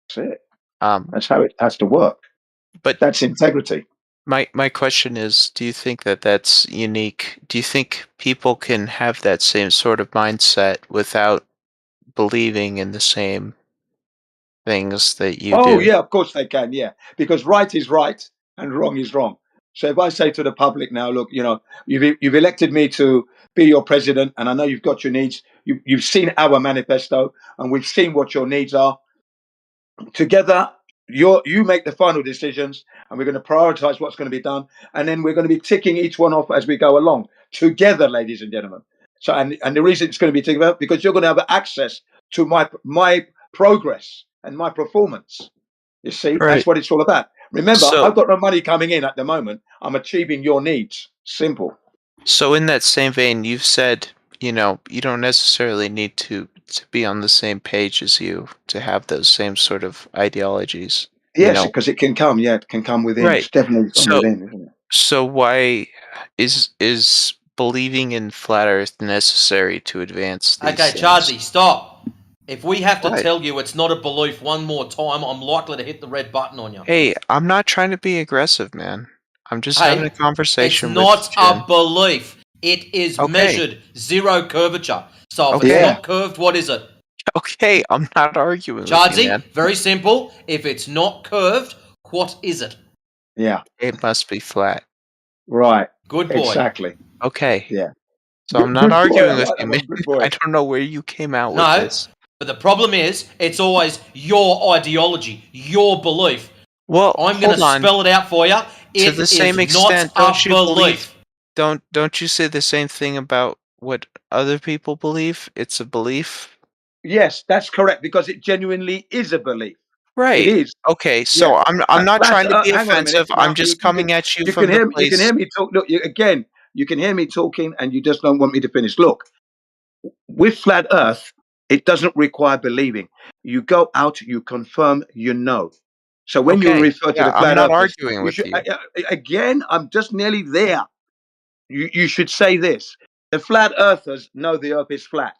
Speaker 8: That's it. That's how it has to work.
Speaker 10: But
Speaker 8: that's integrity.
Speaker 10: My question is, do you think that that's unique? Do you think people can have that same sort of mindset without believing in the same things that you
Speaker 8: Oh,
Speaker 10: do.
Speaker 8: yeah, of course they can, yeah. Because right is right and wrong is wrong. So if I say to the public now, look, you've elected me to be your president, and I know you've got your needs. You've seen our manifesto, and we've seen what your needs are. Together, you make the final decisions, and we're going to prioritize what's going to be done, and then we're going to be ticking each one off as we go along together, ladies and gentlemen. So, and the reason it's going to be together because you're going to have access to my progress and my performance. You see, that's
Speaker 10: Right.
Speaker 8: what it's all about. Remember,
Speaker 10: So,
Speaker 8: I've got no money coming in at the moment. I'm achieving your needs. Simple.
Speaker 10: so in that same vein, you've said, you don't necessarily need to be on the same page as you to have those same sort of ideologies.
Speaker 8: Yes, because it can come. Yeah, it can come within.
Speaker 10: Right.
Speaker 8: It's definitely from
Speaker 10: So,
Speaker 8: within, isn't it?
Speaker 10: so why is believing in flat Earth necessary to advance these
Speaker 3: Okay,
Speaker 10: things?
Speaker 3: Charzy, stop. If we have to
Speaker 10: What?
Speaker 3: tell you it's not a belief one more time, I'm likely to hit the red button on you.
Speaker 10: Hey, I'm not trying to be aggressive, man. I'm just having a
Speaker 3: It's
Speaker 10: conversation with
Speaker 3: not
Speaker 10: Jen.
Speaker 3: a belief. It is
Speaker 10: Okay.
Speaker 3: measured zero curvature. So if
Speaker 10: Okay.
Speaker 3: it's not curved, what is it?
Speaker 10: Okay, I'm not arguing with you,
Speaker 3: Charzy,
Speaker 10: man.
Speaker 3: very simple. If it's not curved, what is it?
Speaker 8: Yeah.
Speaker 10: It must be flat.
Speaker 8: Right.
Speaker 3: Good boy.
Speaker 8: Exactly.
Speaker 10: Okay.
Speaker 8: Yeah.
Speaker 10: So I'm not
Speaker 8: Good boy.
Speaker 10: arguing
Speaker 8: I
Speaker 10: with
Speaker 8: like
Speaker 10: you,
Speaker 8: that
Speaker 10: man.
Speaker 8: one. Good boy.
Speaker 10: I don't know where you came out with
Speaker 3: No,
Speaker 10: this.
Speaker 3: but the problem is, it's always your ideology, your belief.
Speaker 10: Well,
Speaker 3: I'm going
Speaker 10: hold
Speaker 3: to
Speaker 10: on.
Speaker 3: spell it out for you.
Speaker 10: To
Speaker 3: It
Speaker 10: the
Speaker 3: is
Speaker 10: same
Speaker 3: not
Speaker 10: extent,
Speaker 3: a
Speaker 10: don't you
Speaker 3: belief.
Speaker 10: believe? Don't you say the same thing about what other people believe? It's a belief.
Speaker 8: Yes, that's correct because it genuinely is a belief.
Speaker 10: Right.
Speaker 8: It is.
Speaker 10: Okay, so
Speaker 8: Yeah.
Speaker 10: I'm not
Speaker 8: Flat,
Speaker 10: trying to be
Speaker 8: hang on a minute.
Speaker 10: offensive. I'm
Speaker 8: Now
Speaker 10: just coming at you
Speaker 8: you
Speaker 10: from
Speaker 8: can
Speaker 10: the
Speaker 8: hear you can
Speaker 10: place.
Speaker 8: hear me talk. Look, again, you can hear me talking, and you just don't want me to finish. Look, with flat Earth, it doesn't require believing. You go out, you confirm, you know. So when you
Speaker 10: Okay.
Speaker 8: refer to
Speaker 10: Yeah,
Speaker 8: the
Speaker 10: I'm
Speaker 8: flat
Speaker 10: not
Speaker 8: earthers,
Speaker 10: arguing
Speaker 8: you
Speaker 10: with
Speaker 8: should
Speaker 10: you.
Speaker 8: again. I'm just nearly there. You should say this: the flat earthers know the Earth is flat.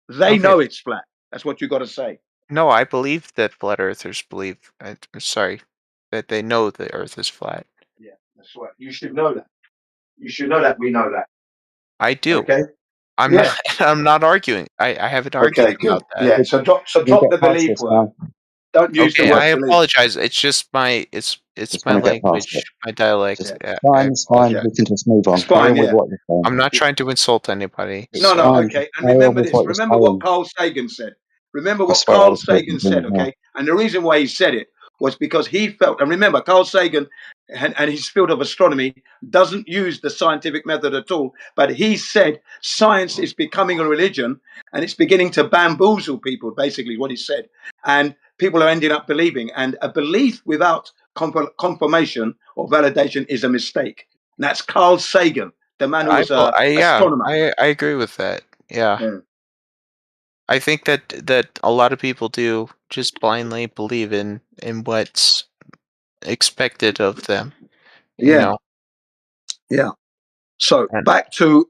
Speaker 8: They
Speaker 10: Okay.
Speaker 8: know it's flat. That's what you got to say.
Speaker 10: No, I believe that flat earthers believe. Sorry, that they know the Earth is flat.
Speaker 8: Yeah, that's right. You should know that. You should know that. We know that.
Speaker 10: I do.
Speaker 8: Okay.
Speaker 10: I'm
Speaker 8: Yeah.
Speaker 10: not. I'm not arguing. I haven't argued
Speaker 8: Okay. Good.
Speaker 10: about that.
Speaker 8: Yeah. So drop
Speaker 9: You
Speaker 8: the
Speaker 9: get past
Speaker 8: belief
Speaker 9: this
Speaker 8: word.
Speaker 9: now.
Speaker 8: Don't use the
Speaker 10: Okay, I
Speaker 8: word belief.
Speaker 10: apologize. It's just my it's
Speaker 9: Just
Speaker 10: my
Speaker 9: want to get past
Speaker 10: language,
Speaker 9: it.
Speaker 10: my dialect.
Speaker 9: It's
Speaker 10: I
Speaker 9: fine. It's fine.
Speaker 10: apologize.
Speaker 9: We can just move on.
Speaker 8: It's
Speaker 9: Carry
Speaker 8: fine.
Speaker 9: on with
Speaker 8: Yeah.
Speaker 9: what you're saying.
Speaker 10: I'm not trying to insult anybody.
Speaker 8: No,
Speaker 9: It's
Speaker 8: no,
Speaker 10: So
Speaker 9: fine.
Speaker 8: okay. And
Speaker 9: Carry on
Speaker 8: remember
Speaker 9: with
Speaker 8: this.
Speaker 9: what you're
Speaker 8: Remember what
Speaker 9: saying.
Speaker 8: Carl Sagan said. Remember
Speaker 9: I
Speaker 8: what
Speaker 9: swear I
Speaker 8: Carl
Speaker 9: was talking
Speaker 8: Sagan
Speaker 9: to
Speaker 8: said,
Speaker 9: him now.
Speaker 8: okay? And the reason why he said it was because he felt, and remember, Carl Sagan and his field of astronomy doesn't use the scientific method at all, but he said science is becoming a religion and it's beginning to bamboozle people, basically what he said. And people are ending up believing. And a belief without confirmation or validation is a mistake. And that's Carl Sagan, the man who was an astronomer.
Speaker 10: I agree with that. Yeah.
Speaker 8: Yeah.
Speaker 10: I think that a lot of people do just blindly believe in what's expected of them. You
Speaker 8: Yeah.
Speaker 10: know.
Speaker 8: Yeah. So
Speaker 10: And
Speaker 8: back to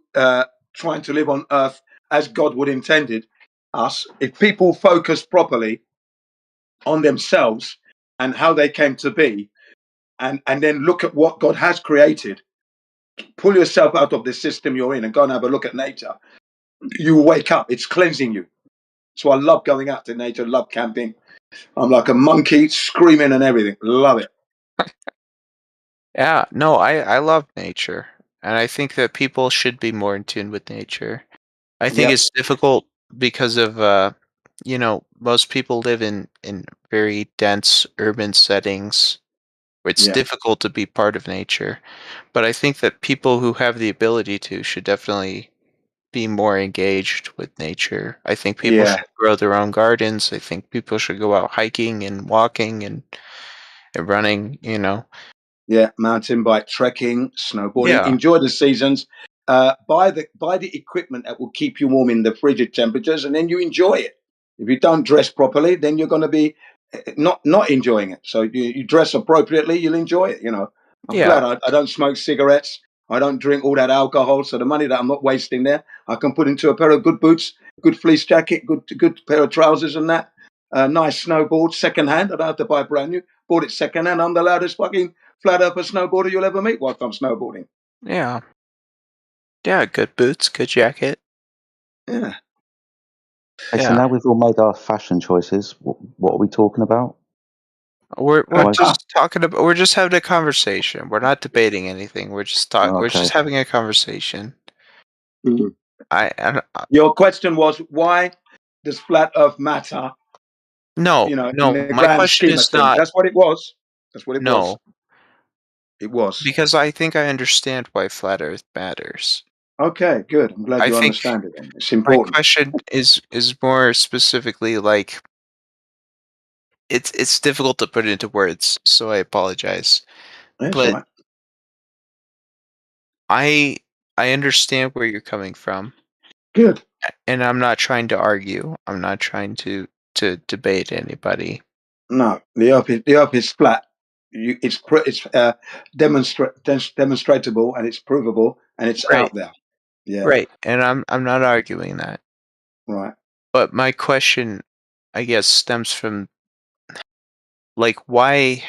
Speaker 8: trying to live on earth as God would intended us. If people focus properly on themselves and how they came to be, and then look at what God has created, pull yourself out of the system you're in and go and have a look at nature. You will wake up. It's cleansing you. So I love going out to nature, love camping. I'm like a monkey screaming and everything. Love it.
Speaker 10: yeah, no, I love nature, and I think that people should be more in tune with nature. I think
Speaker 8: Yep.
Speaker 10: it's difficult because of most people live in very dense urban settings where it's
Speaker 8: Yeah.
Speaker 10: difficult to be part of nature. But I think that people who have the ability to should definitely be more engaged with nature. I think people
Speaker 8: Yeah.
Speaker 10: should grow their own gardens. I think people should go out hiking and walking and running,
Speaker 8: Yeah, mountain bike, trekking, snowboarding.
Speaker 10: Yeah.
Speaker 8: Enjoy the seasons. Buy the equipment that will keep you warm in the frigid temperatures, and then you enjoy it. If you don't dress properly, then you're going to be not enjoying it. So you dress appropriately, you'll enjoy it. I'm
Speaker 10: Yeah.
Speaker 8: glad I don't smoke cigarettes. I don't drink all that alcohol. So the money that I'm not wasting there, I can put into a pair of good boots, good fleece jacket, good pair of trousers, and that. Nice snowboard, second hand. I don't have to buy brand new. Bought it second hand. I'm the loudest fucking flat earth snowboarder you'll ever meet whilst I'm snowboarding.
Speaker 10: Yeah. Yeah, good boots, good jacket.
Speaker 8: Yeah.
Speaker 1: Okay, so now we've all made our fashion choices. What are we talking about?
Speaker 10: We're
Speaker 1: Why-
Speaker 10: just talking about. We're just having a conversation. We're not debating anything. We're just We're
Speaker 1: Okay.
Speaker 10: just having a conversation.
Speaker 8: Mhm.
Speaker 10: I
Speaker 8: Your question was why does flat Earth matter?
Speaker 10: no,
Speaker 8: You know, in
Speaker 10: no.
Speaker 8: the
Speaker 10: My
Speaker 8: grand
Speaker 10: question
Speaker 8: scheme of
Speaker 10: is
Speaker 8: things.
Speaker 10: not
Speaker 8: That's what it was. That's what it was.
Speaker 10: no,
Speaker 8: It was.
Speaker 10: because I think I understand why flat Earth matters.
Speaker 8: Okay, good. I'm glad
Speaker 10: I
Speaker 8: you
Speaker 10: think
Speaker 8: understand it. Then. It's
Speaker 10: my
Speaker 8: important.
Speaker 10: question is more specifically like it's difficult to put into words, so I apologize.
Speaker 8: That's
Speaker 10: But
Speaker 8: right.
Speaker 10: I understand where you're coming from.
Speaker 8: Good.
Speaker 10: And I'm not trying to argue. I'm not trying to debate anybody.
Speaker 8: No, the Earth is flat. It's demonstratable and it's provable and it's
Speaker 10: Right.
Speaker 8: out there. Yeah.
Speaker 10: Right. And I'm not arguing that.
Speaker 8: Right.
Speaker 10: But my question, I guess, stems from like why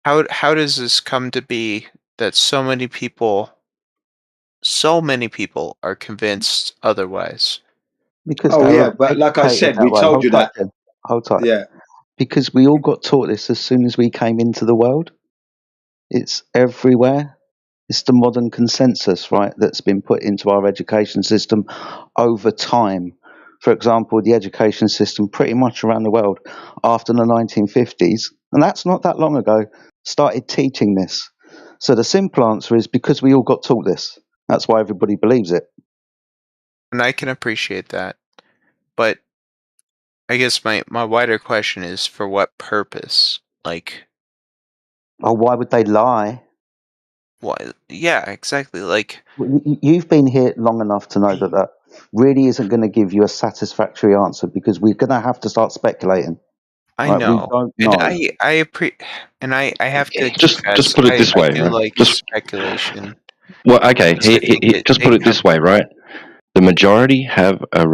Speaker 10: how does this come to be that so many people are convinced otherwise?
Speaker 1: Because
Speaker 8: Oh
Speaker 1: they
Speaker 8: yeah,
Speaker 1: were
Speaker 8: but like I
Speaker 1: educated
Speaker 8: said,
Speaker 1: that
Speaker 8: we
Speaker 1: way.
Speaker 8: told
Speaker 1: Hold
Speaker 8: you
Speaker 1: tight,
Speaker 8: that.
Speaker 1: Jen. Hold tight.
Speaker 8: Yeah.
Speaker 1: Because we all got taught this as soon as we came into the world. It's everywhere. It's the modern consensus, right, that's been put into our education system over time. For example, the education system pretty much around the world after the 1950s, and that's not that long ago, started teaching this. So the simple answer is because we all got taught this. That's why everybody believes it.
Speaker 10: And I can appreciate that. But I guess my wider question is for what purpose? Like
Speaker 1: Oh, why would they lie?
Speaker 10: what? Yeah, exactly. Like
Speaker 1: You've been here long enough to know that that really isn't going to give you a satisfactory answer because we're going to have to start speculating.
Speaker 10: I
Speaker 1: Right? We
Speaker 10: know,
Speaker 1: don't
Speaker 10: and
Speaker 1: know.
Speaker 10: I have to
Speaker 13: Just
Speaker 10: confess,
Speaker 13: put it this
Speaker 10: I
Speaker 13: way,
Speaker 10: do
Speaker 13: right?
Speaker 10: like
Speaker 13: Just
Speaker 10: speculation
Speaker 13: well, okay.
Speaker 10: because I think
Speaker 13: Just
Speaker 10: they
Speaker 13: put it
Speaker 10: come.
Speaker 13: this way, right? The majority have a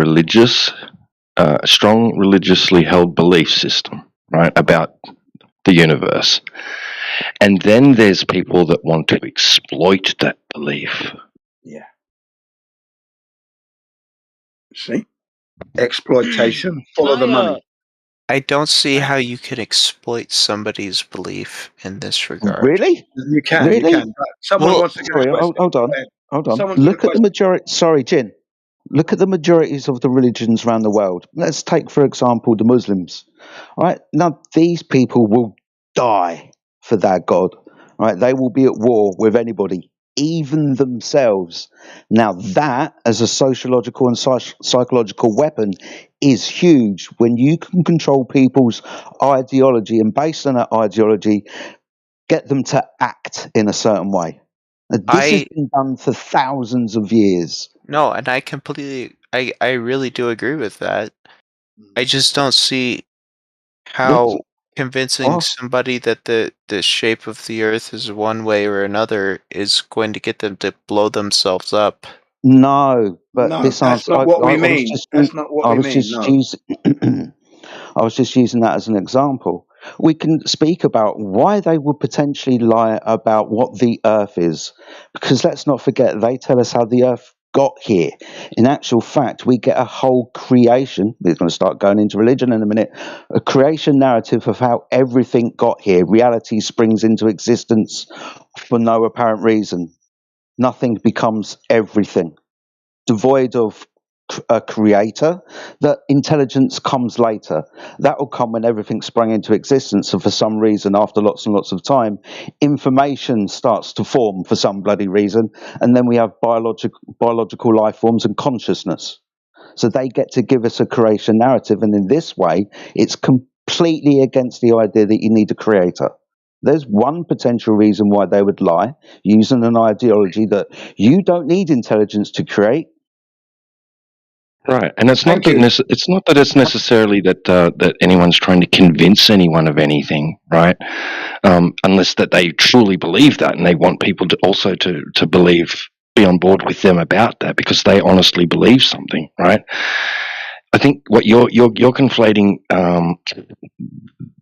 Speaker 13: strong religiously held belief system, right, about the universe, and then there's people that want to exploit that belief.
Speaker 8: Yeah. See? Exploitation. Follow the money.
Speaker 10: I don't see how you can exploit somebody's belief in this regard.
Speaker 1: Really?
Speaker 8: You can.
Speaker 1: Really?
Speaker 8: But someone
Speaker 10: Well,
Speaker 8: wants to get a
Speaker 1: Sorry,
Speaker 8: question.
Speaker 1: hold on.
Speaker 8: Go ahead.
Speaker 1: Hold on.
Speaker 8: Someone's got a
Speaker 1: Look at the
Speaker 8: question.
Speaker 1: majority. Sorry, Jin. Look at the majorities of the religions around the world. Let's take, for example, the Muslims. Right now, these people will die for their God. Right, they will be at war with anybody, even themselves. Now, that as a sociological and psychological weapon is huge. When you can control people's ideology and based on that ideology, get them to act in a certain way. This has
Speaker 10: I
Speaker 1: been done for thousands of years.
Speaker 10: no, and I completely, I really do agree with that. I just don't see
Speaker 1: Look,
Speaker 10: how convincing
Speaker 1: ask.
Speaker 10: somebody that the shape of the Earth is one way or another is going to get them to blow themselves up.
Speaker 1: No, but
Speaker 8: No,
Speaker 1: this
Speaker 8: that's
Speaker 1: answer,
Speaker 8: not what we
Speaker 1: I was
Speaker 8: mean.
Speaker 1: just,
Speaker 8: That's not what
Speaker 1: I
Speaker 8: we
Speaker 1: was
Speaker 8: mean.
Speaker 1: just
Speaker 8: No.
Speaker 1: using, I was just using that as an example. We can speak about why they would potentially lie about what the Earth is, because let's not forget they tell us how the Earth got here. In actual fact, we get a whole creation. We're going to start going into religion in a minute. A creation narrative of how everything got here. Reality springs into existence for no apparent reason. Nothing becomes everything. Devoid of a creator, that intelligence comes later. That will come when everything sprang into existence, and for some reason, after lots and lots of time, information starts to form for some bloody reason, and then we have biological life forms and consciousness. So they get to give us a creation narrative, and in this way, it's completely against the idea that you need a creator. There's one potential reason why they would lie, using an ideology that you don't need intelligence to create.
Speaker 13: Right, and it's not
Speaker 8: Thank
Speaker 13: that
Speaker 8: you.
Speaker 13: it's not that it's necessarily that that anyone's trying to convince anyone of anything, right? Unless that they truly believe that, and they want people to also to believe, be on board with them about that because they honestly believe something, right? I think what you're conflating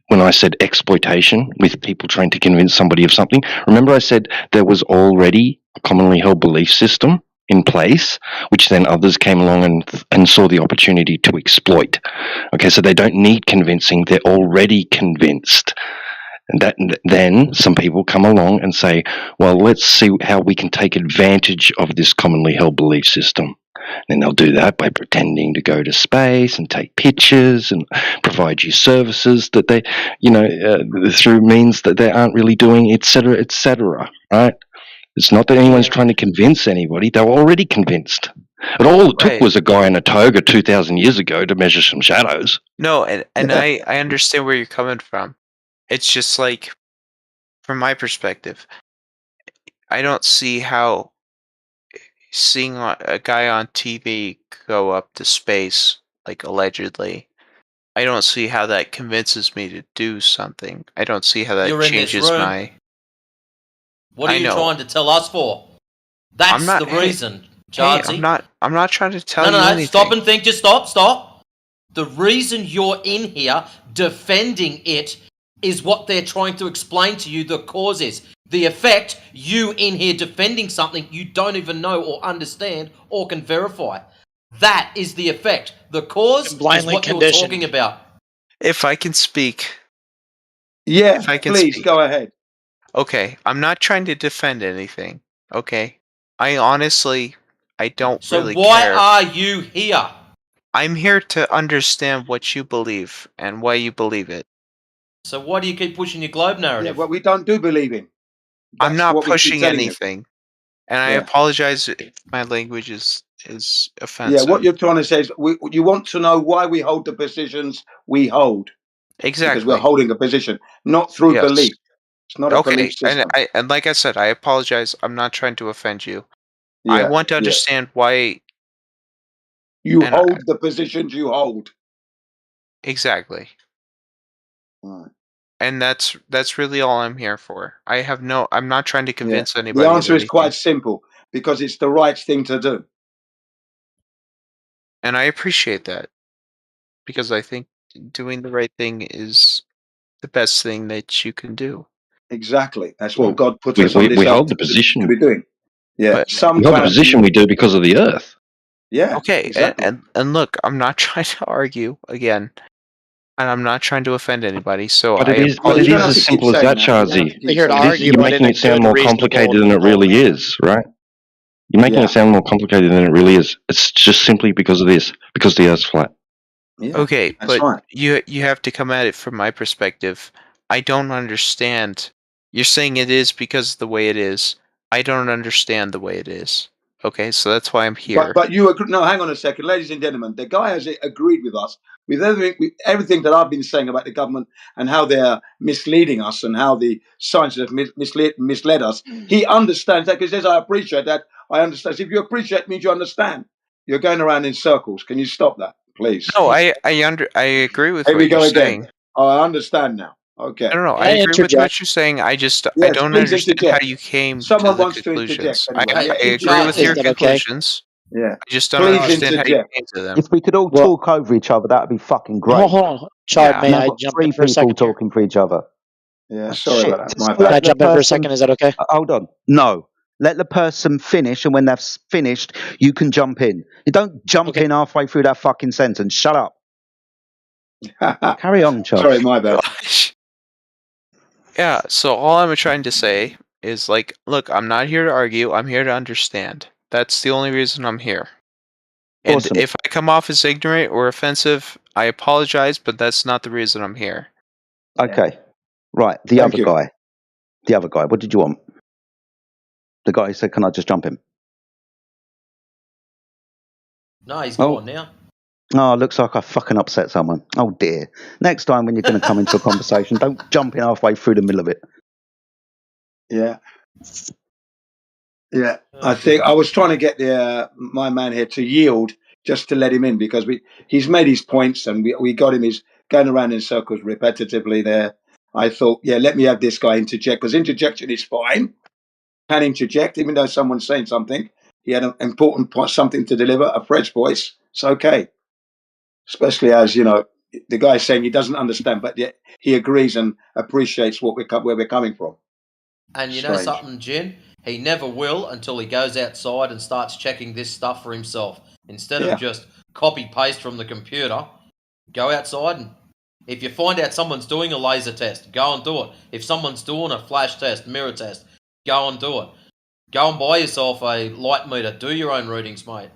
Speaker 13: when I said exploitation with people trying to convince somebody of something. Remember, I said there was already a commonly held belief system in place, which then others came along and saw the opportunity to exploit. Okay, so they don't need convincing; they're already convinced. And then some people come along and say, well, let's see how we can take advantage of this commonly held belief system. And they'll do that by pretending to go to space and take pictures and provide you services that they, through means that they aren't really doing, etc., right? It's not that anyone's trying to convince anybody. They were already convinced. And all it took was a guy in a toga 2,000 years ago to measure some shadows.
Speaker 10: No, and I understand where you're coming from. It's just like, from my perspective, I don't see how seeing a guy on TV go up to space, like allegedly, I don't see how that convinces me to do something. I don't see how that
Speaker 3: You're in this
Speaker 10: changes
Speaker 3: room.
Speaker 10: my.
Speaker 3: What are
Speaker 10: I
Speaker 3: you
Speaker 10: know.
Speaker 3: trying to tell us for? That's
Speaker 10: not-
Speaker 3: the
Speaker 10: hey,
Speaker 3: reason,
Speaker 10: Hey,
Speaker 3: Jardsy.
Speaker 10: I'm not trying to tell
Speaker 3: No,
Speaker 10: you
Speaker 3: no,
Speaker 10: anything.
Speaker 3: stop and think. Just stop. The reason you're in here defending it is what they're trying to explain to you the cause is. The effect, you in here defending something you don't even know or understand or can verify. That is the effect. The cause is
Speaker 7: blindly
Speaker 3: what you're
Speaker 7: conditioned.
Speaker 3: talking about.
Speaker 10: If I can speak.
Speaker 8: Yeah,
Speaker 10: If I can
Speaker 8: please
Speaker 10: speak.
Speaker 8: go ahead.
Speaker 10: Okay, I'm not trying to defend anything. Okay, I honestly, I don't
Speaker 3: So
Speaker 10: really
Speaker 3: why
Speaker 10: care.
Speaker 3: are you here?
Speaker 10: I'm here to understand what you believe and why you believe it.
Speaker 3: So why do you keep pushing your globe
Speaker 8: Yeah,
Speaker 3: narrative?
Speaker 8: well, we don't do believing.
Speaker 10: I'm
Speaker 8: That's
Speaker 10: not
Speaker 8: what we keep
Speaker 10: pushing
Speaker 8: telling you.
Speaker 10: anything, and I
Speaker 8: Yeah.
Speaker 10: apologize if my language is
Speaker 8: Yeah,
Speaker 10: offensive.
Speaker 8: what you're trying to say is you want to know why we hold the positions we hold.
Speaker 10: Exactly.
Speaker 8: Because we're holding a position, not through
Speaker 10: Yes.
Speaker 8: belief. It's not a belief system.
Speaker 10: And like I said, I apologize. I'm not trying to offend you. I
Speaker 8: Yeah,
Speaker 10: want to
Speaker 8: yeah.
Speaker 10: understand why.
Speaker 8: You
Speaker 10: and
Speaker 8: hold the positions you hold.
Speaker 10: Exactly.
Speaker 8: Right.
Speaker 10: And that's really all I'm here for. I'm not trying to
Speaker 8: Yeah.
Speaker 10: convince anybody.
Speaker 8: The
Speaker 10: of
Speaker 8: answer is
Speaker 10: anything.
Speaker 8: quite simple because it's the right thing to do.
Speaker 10: And I appreciate that because I think doing the right thing is the best thing that you can do.
Speaker 8: Exactly. That's
Speaker 13: Well,
Speaker 8: what God put
Speaker 13: we,
Speaker 8: us on
Speaker 13: we,
Speaker 8: this
Speaker 13: we
Speaker 8: earth
Speaker 13: hold the
Speaker 8: to
Speaker 13: position.
Speaker 8: be doing. Yeah.
Speaker 10: But
Speaker 13: We hold the position we do because of the earth.
Speaker 8: Yeah.
Speaker 10: Okay,
Speaker 8: Exactly.
Speaker 10: and look, I'm not trying to argue again, and I'm not trying to offend anybody. So
Speaker 13: But
Speaker 10: I
Speaker 13: it is
Speaker 10: apologize.
Speaker 13: as simple as that, Charzy.
Speaker 7: We're here to
Speaker 13: You're
Speaker 7: argue, but
Speaker 13: making
Speaker 7: in a
Speaker 13: it sound
Speaker 7: good,
Speaker 13: more
Speaker 7: reasonable,
Speaker 13: complicated than it
Speaker 7: humble
Speaker 13: really
Speaker 7: manner.
Speaker 13: is, right? You're making it sound more complicated than it really is. It's just simply because of this, because the Earth's flat.
Speaker 8: Yeah,
Speaker 10: Okay,
Speaker 8: that's
Speaker 10: but
Speaker 8: right.
Speaker 10: you have to come at it from my perspective. I don't understand. You're saying it is because of the way it is. I don't understand the way it is. Okay, so that's why I'm here.
Speaker 8: But you agree. No, hang on a second, ladies and gentlemen. The guy has agreed with us with everything that I've been saying about the government and how they're misleading us and how the science has misled us. He understands that because he says, "I appreciate that. I understand." So if you appreciate, it means you understand. You're going around in circles. Can you stop that, please?
Speaker 10: No, I agree with
Speaker 8: Here
Speaker 10: what
Speaker 8: we go
Speaker 10: you're
Speaker 8: again.
Speaker 10: saying.
Speaker 8: Oh, I understand now. Okay.
Speaker 10: No, I agree with what you're saying. I just I
Speaker 8: Yes,
Speaker 10: don't
Speaker 8: please
Speaker 10: understand how
Speaker 8: interject.
Speaker 10: you came
Speaker 8: Someone
Speaker 10: to the
Speaker 8: wants to interject
Speaker 10: conclusions.
Speaker 8: anyway. Yeah,
Speaker 10: I agree with
Speaker 8: interject.
Speaker 10: your conclusions.
Speaker 8: Yeah.
Speaker 10: I just don't
Speaker 8: Please
Speaker 10: understand how you
Speaker 8: interject.
Speaker 10: came to them.
Speaker 1: If we could all
Speaker 22: Well-
Speaker 1: talk over each other, that'd be fucking great.
Speaker 22: Hold on. Chard,
Speaker 10: Yeah.
Speaker 22: may
Speaker 1: Now
Speaker 22: I
Speaker 1: I've got
Speaker 22: jump
Speaker 1: three
Speaker 22: in for a
Speaker 1: people
Speaker 22: second here?
Speaker 1: talking for each other.
Speaker 8: Yeah, sorry
Speaker 1: Shit,
Speaker 8: about that.
Speaker 1: just
Speaker 8: My
Speaker 22: Can I
Speaker 8: bad.
Speaker 22: jump in for a second? Is that okay?
Speaker 1: Hold on. No. Let the person finish, and when they've finished, you can jump in. You don't jump in halfway through that fucking sentence. Shut up. Carry on, Charles.
Speaker 8: Sorry, my bad.
Speaker 10: Gosh. Yeah, so all I'm trying to say is like, look, I'm not here to argue. I'm here to understand. That's the only reason I'm here. And
Speaker 1: Awesome.
Speaker 10: if I come off as ignorant or offensive, I apologize, but that's not the reason I'm here.
Speaker 1: Okay. Right. The
Speaker 8: Thank
Speaker 1: other
Speaker 8: you.
Speaker 1: guy. The other guy. What did you want? The guy who said, "Can I just jump in?"
Speaker 3: No, he's
Speaker 1: Oh.
Speaker 3: gone now.
Speaker 1: Oh, looks like I fucking upset someone. Oh dear. Next time when you're going to come into a conversation, don't jump in halfway through the middle of it.
Speaker 8: Yeah. Yeah. I think I was trying to get my man here to yield just to let him in because he's made his points and we got him. He's going around in circles repetitively there. I thought, yeah, let me have this guy interject because interjection is fine. Can interject even though someone's saying something. He had an important point, something to deliver, a fresh voice. It's okay. Especially as, the guy's saying he doesn't understand, but yet he agrees and appreciates where we're coming from.
Speaker 3: And you know
Speaker 8: Strange.
Speaker 3: something, Jin? He never will until he goes outside and starts checking this stuff for himself. Instead
Speaker 8: Yeah.
Speaker 3: of just copy paste from the computer, go outside and if you find out someone's doing a laser test, go and do it. If someone's doing a flash test, mirror test, go and do it. Go and buy yourself a light meter. Do your own readings, mate.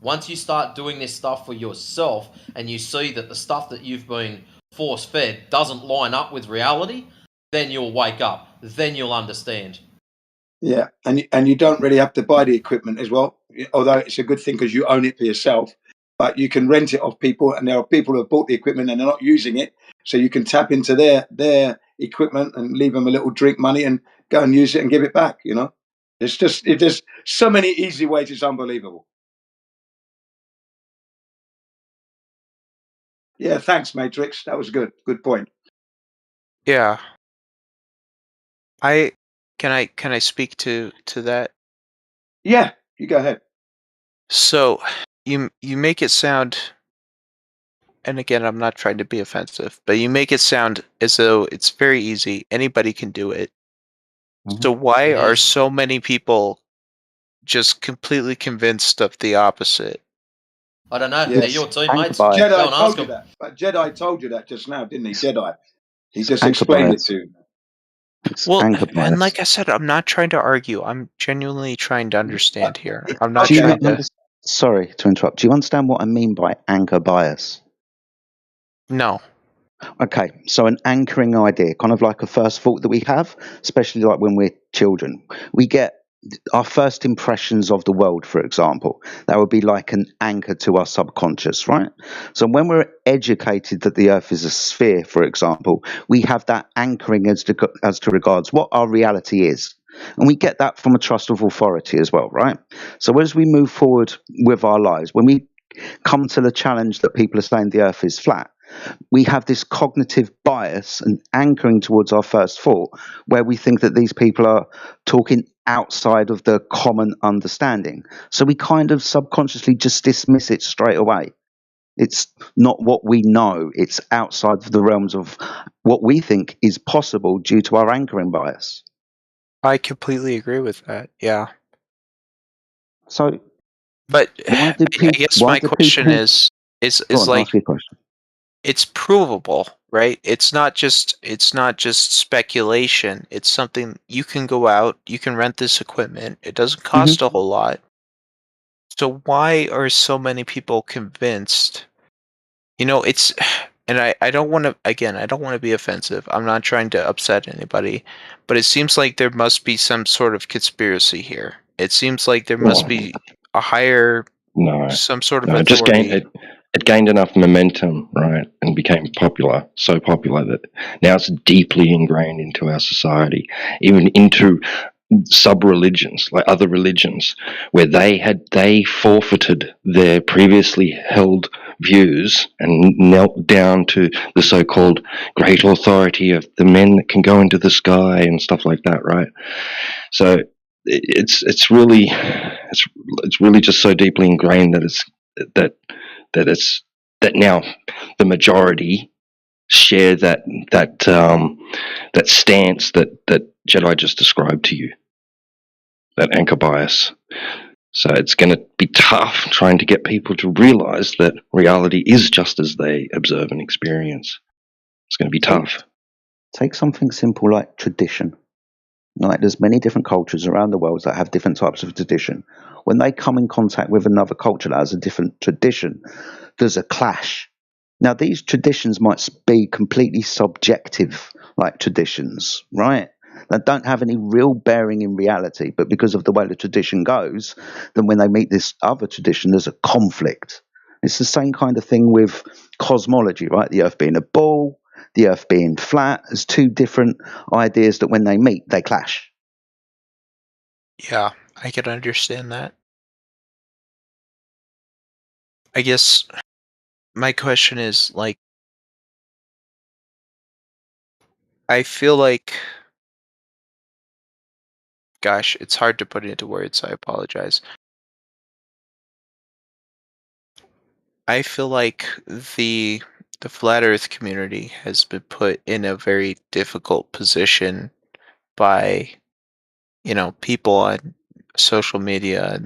Speaker 3: Once you start doing this stuff for yourself and you see that the stuff that you've been force-fed doesn't line up with reality, then you'll wake up. Then you'll understand.
Speaker 8: Yeah, and you don't really have to buy the equipment as well, although it's a good thing because you own it for yourself. But you can rent it off people, and there are people who have bought the equipment and they're not using it, so you can tap into their equipment and leave them a little drink money and go and use it and give it back. You know, it's just so many easy ways. It's unbelievable. Yeah, thanks, Matrix. That was good. Good point.
Speaker 10: Yeah. Can I speak to that?
Speaker 8: Yeah, you go ahead.
Speaker 10: So you make it sound, and again, I'm not trying to be offensive, but you make it sound as though it's very easy. Anybody can do it. So why
Speaker 3: It
Speaker 10: are
Speaker 3: is.
Speaker 10: so many people just completely convinced of the opposite?
Speaker 3: I don't know.
Speaker 8: Yeah.
Speaker 3: They're your teammates.
Speaker 1: bias.
Speaker 3: Go
Speaker 8: Jedi
Speaker 3: and ask
Speaker 8: told you
Speaker 3: them.
Speaker 8: that. But Jedi told you that just now, didn't he? Jedi. He
Speaker 1: It's
Speaker 8: just
Speaker 1: anchor
Speaker 8: explained it
Speaker 1: bias.
Speaker 8: to you.
Speaker 1: It's
Speaker 10: Well,
Speaker 1: anchor
Speaker 10: and
Speaker 1: bias.
Speaker 10: like I said, I'm not trying to argue. I'm genuinely trying to understand here. I'm not
Speaker 1: Do you
Speaker 10: trying to.
Speaker 1: understand? Sorry to interrupt. Do you understand what I mean by anchor bias?
Speaker 10: No.
Speaker 1: Okay, so an anchoring idea, kind of like a first thought that we have, especially like when we're children. We get our first impressions of the world, for example. That would be like an anchor to our subconscious, right? So when we're educated that the Earth is a sphere, for example, we have that anchoring as to regards what our reality is. And we get that from a trust of authority as well, right? So as we move forward with our lives, when we come to the challenge that people are saying the Earth is flat, we have this cognitive bias and anchoring towards our first thought where we think that these people are talking outside of the common understanding. So we kind of subconsciously just dismiss it straight away. It's not what we know, it's outside of the realms of what we think is possible due to our anchoring bias.
Speaker 10: I completely agree with that. Yeah.
Speaker 1: So,
Speaker 10: but
Speaker 1: why do
Speaker 10: I guess my question
Speaker 1: people...
Speaker 10: is
Speaker 1: Go on,
Speaker 10: like,
Speaker 1: ask your question.
Speaker 10: it's provable, right? It's not just speculation. It's something you can go out, you can rent this equipment. It doesn't cost a whole lot. So why are so many people convinced? It's, and I don't want to, again, I don't want to be offensive. I'm not trying to upset anybody, but it seems like there must be some sort of conspiracy here. It seems like there must be a higher, some sort of
Speaker 13: No, it just gained
Speaker 10: authority.
Speaker 13: it gained enough momentum, right, and became popular, so popular that now it's deeply ingrained into our society, even into sub-religions, like other religions, where they forfeited their previously held views and knelt down to the so-called great authority of the men that can go into the sky and stuff like that, right? So it's really just so deeply ingrained that that now the majority share that stance that Jedi just described to you, that anchor bias. So it's going to be tough trying to get people to realize that reality is just as they observe and experience. It's going to be tough.
Speaker 1: Take something simple like tradition. Like there's many different cultures around the world that have different types of tradition. When they come in contact with another culture that has a different tradition, there's a clash. Now these traditions might be completely subjective, like traditions, right? That don't have any real bearing in reality, but because of the way the tradition goes, then when they meet this other tradition, there's a conflict. It's the same kind of thing with cosmology, right? The Earth being a ball, the Earth being flat, as two different ideas that when they meet, they clash.
Speaker 10: Yeah, I can understand that. I guess my question is, like, I feel like, gosh, it's hard to put it into words. I apologize. I feel like the flat Earth community has been put in a very difficult position by people on social media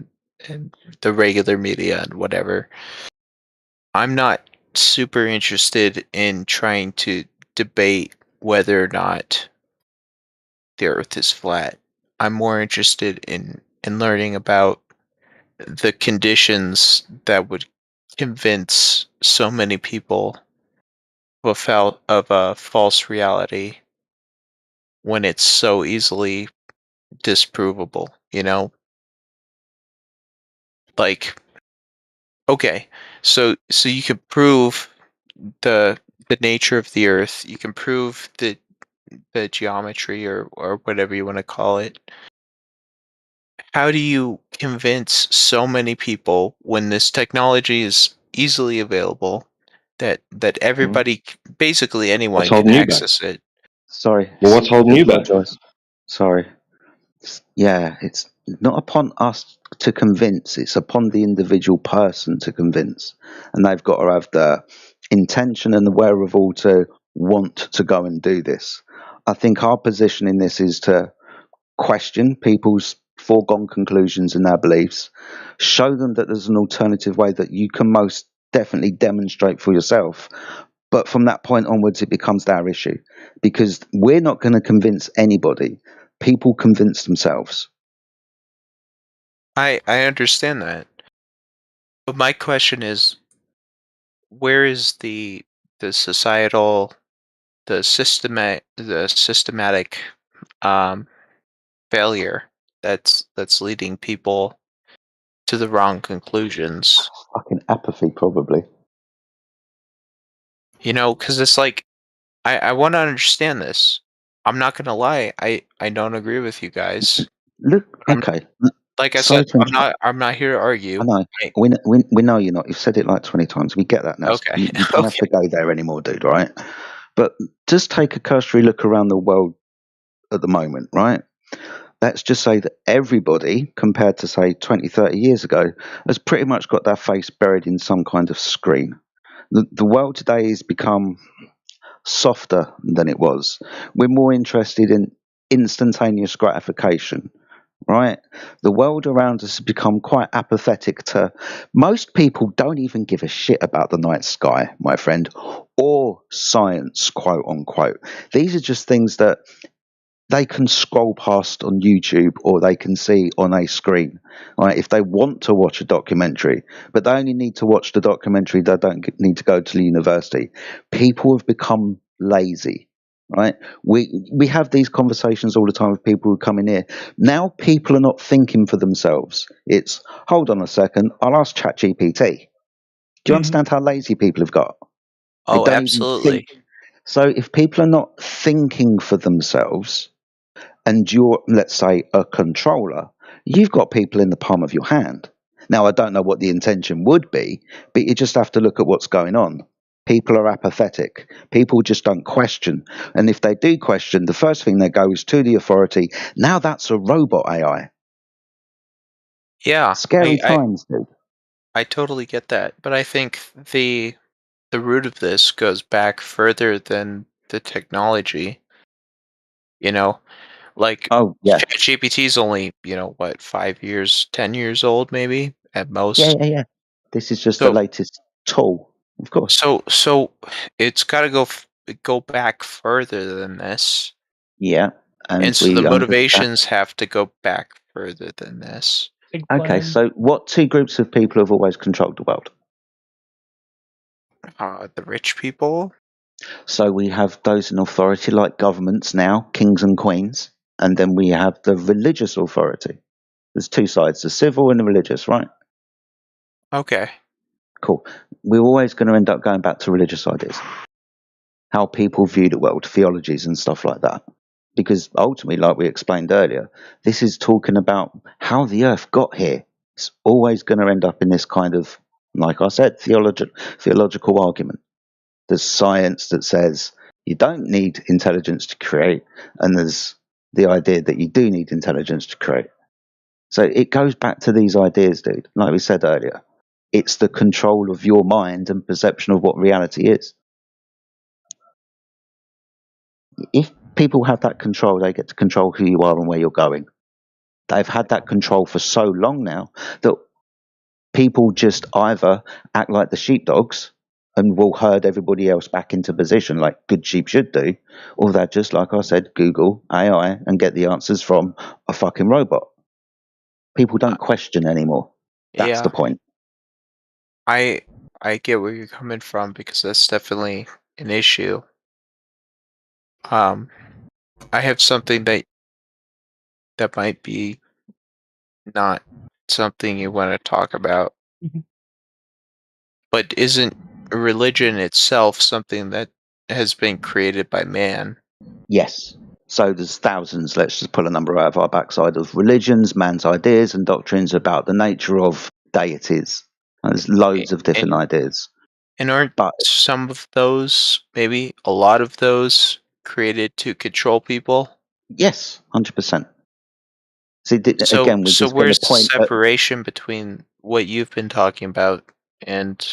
Speaker 10: and the regular media and whatever. I'm not super interested in trying to debate whether or not the earth is flat. I'm more interested in learning about the conditions that would convince so many people of a false reality when it's so easily disprovable, Like, okay, so you can prove the the nature of the earth, you can prove the geometry or whatever you want to call it. How do you convince so many people when this technology is easily available that everybody, basically
Speaker 13: What's
Speaker 10: anyone, can
Speaker 13: holding you back?
Speaker 10: access it?
Speaker 1: Sorry,
Speaker 13: Well, what's holding
Speaker 1: I
Speaker 13: you back?
Speaker 1: apologise. Sorry. Yeah, it's not upon us to convince, it's upon the individual person to convince. And they've got to have the intention and the wherewithal to want to go and do this. I think our position in this is to question people's foregone conclusions and their beliefs, show them that there's an alternative way that you can most definitely demonstrate for yourself. But from that point onwards, it becomes their issue because we're not going to convince anybody. People convince themselves.
Speaker 10: I understand that. But my question is, where is the societal, the systematic um failure that's leading people to the wrong conclusions?
Speaker 1: Fucking apathy, probably.
Speaker 10: Because it's like, I want to understand this. I'm not gonna lie, I don't agree with you guys.
Speaker 1: Look,
Speaker 10: I'm
Speaker 1: okay.
Speaker 10: Like I
Speaker 1: Sorry
Speaker 10: said,
Speaker 1: to interrupt.
Speaker 10: I'm not here to
Speaker 1: I
Speaker 10: argue.
Speaker 1: know.
Speaker 10: I,
Speaker 1: We know you're not. You've said it like 20 times. We get that now.
Speaker 10: okay,
Speaker 1: You don't have
Speaker 10: okay.
Speaker 1: to go there anymore, dude, right? But just take a cursory look around the world at the moment, right? Let's just say that everybody, compared to, say, 20, 30 years ago, has pretty much got their face buried in some kind of screen. The world today has become softer than it was. We're more interested in instantaneous gratification, right? The world around us has become quite apathetic to most people don't even give a shit about the night sky, my friend, or science, quote unquote. These are just things that they can scroll past on YouTube or they can see on a screen, right? If they want to watch a documentary, but they only need to watch the documentary, they don't need to go to the university. People have become lazy, right? We have these conversations all the time with people who come in here. Now people are not thinking for themselves. It's hold on a second, I'll ask ChatGPT. Do you understand how lazy people have got? They
Speaker 10: Oh,
Speaker 1: don't even think.
Speaker 10: absolutely.
Speaker 1: So if people are not thinking for themselves, and you're, let's say, a controller, you've got people in the palm of your hand. Now, I don't know what the intention would be, but you just have to look at what's going on. People are apathetic. People just don't question. And if they do question, the first thing they go is to the authority. Now that's a robot AI.
Speaker 10: Yeah,
Speaker 1: Scary times, dude.
Speaker 10: I totally get that, but I think the root of this goes back further than the technology. You know, like
Speaker 1: Oh, yeah.
Speaker 10: ChatGPT is only, what, 5 years, 10 years old, maybe at
Speaker 1: Yeah,
Speaker 10: most.
Speaker 1: yeah, yeah. This is just the
Speaker 10: So,
Speaker 1: latest tool, of course.
Speaker 10: so it's got to go back further than this,
Speaker 1: Yeah.
Speaker 10: and
Speaker 1: And
Speaker 10: so the
Speaker 1: we understand.
Speaker 10: motivations have to go back further than this.
Speaker 1: Okay, so what two groups of people have always controlled the world?
Speaker 10: The rich people.
Speaker 1: So we have those in authority, like governments now, kings and queens, and then we have the religious authority. There's two sides, the civil and the religious, right?
Speaker 10: Okay.
Speaker 1: Cool. We're always going to end up going back to religious ideas, how people view the world, theologies and stuff like that. Because ultimately, like we explained earlier, this is talking about how the earth got here. It's always going to end up in this kind of, like I said, theological argument. There's science that says you don't need intelligence to create, and there's the idea that you do need intelligence to create. So it goes back to these ideas, dude. Like we said earlier, it's the control of your mind and perception of what reality is. If people have that control, they get to control who you are and where you're going.
Speaker 9: They've had that control for so long now that people just either act like the sheepdogs and will herd everybody else back into position like good sheep should do, or they're just, like I said, Google AI and get the answers from a fucking robot. People don't question anymore. That's the
Speaker 10: Yeah,
Speaker 9: point.
Speaker 10: I get where you're coming from because that's definitely an issue. I have something that might be not something you want to talk about, but isn't religion itself something that has been created by man?
Speaker 9: Yes. So there's thousands, let's just pull a number out of our backside, of religions, man's ideas and doctrines about the nature of deities. There's loads of different
Speaker 10: And
Speaker 9: ideas.
Speaker 10: and aren't
Speaker 9: But
Speaker 10: some of those, maybe a lot of those, created to control people?
Speaker 9: yes, 100%. See,
Speaker 10: So
Speaker 9: again, we're
Speaker 10: so
Speaker 9: just going to
Speaker 10: where's the
Speaker 9: point at
Speaker 10: separation between what you've been talking about and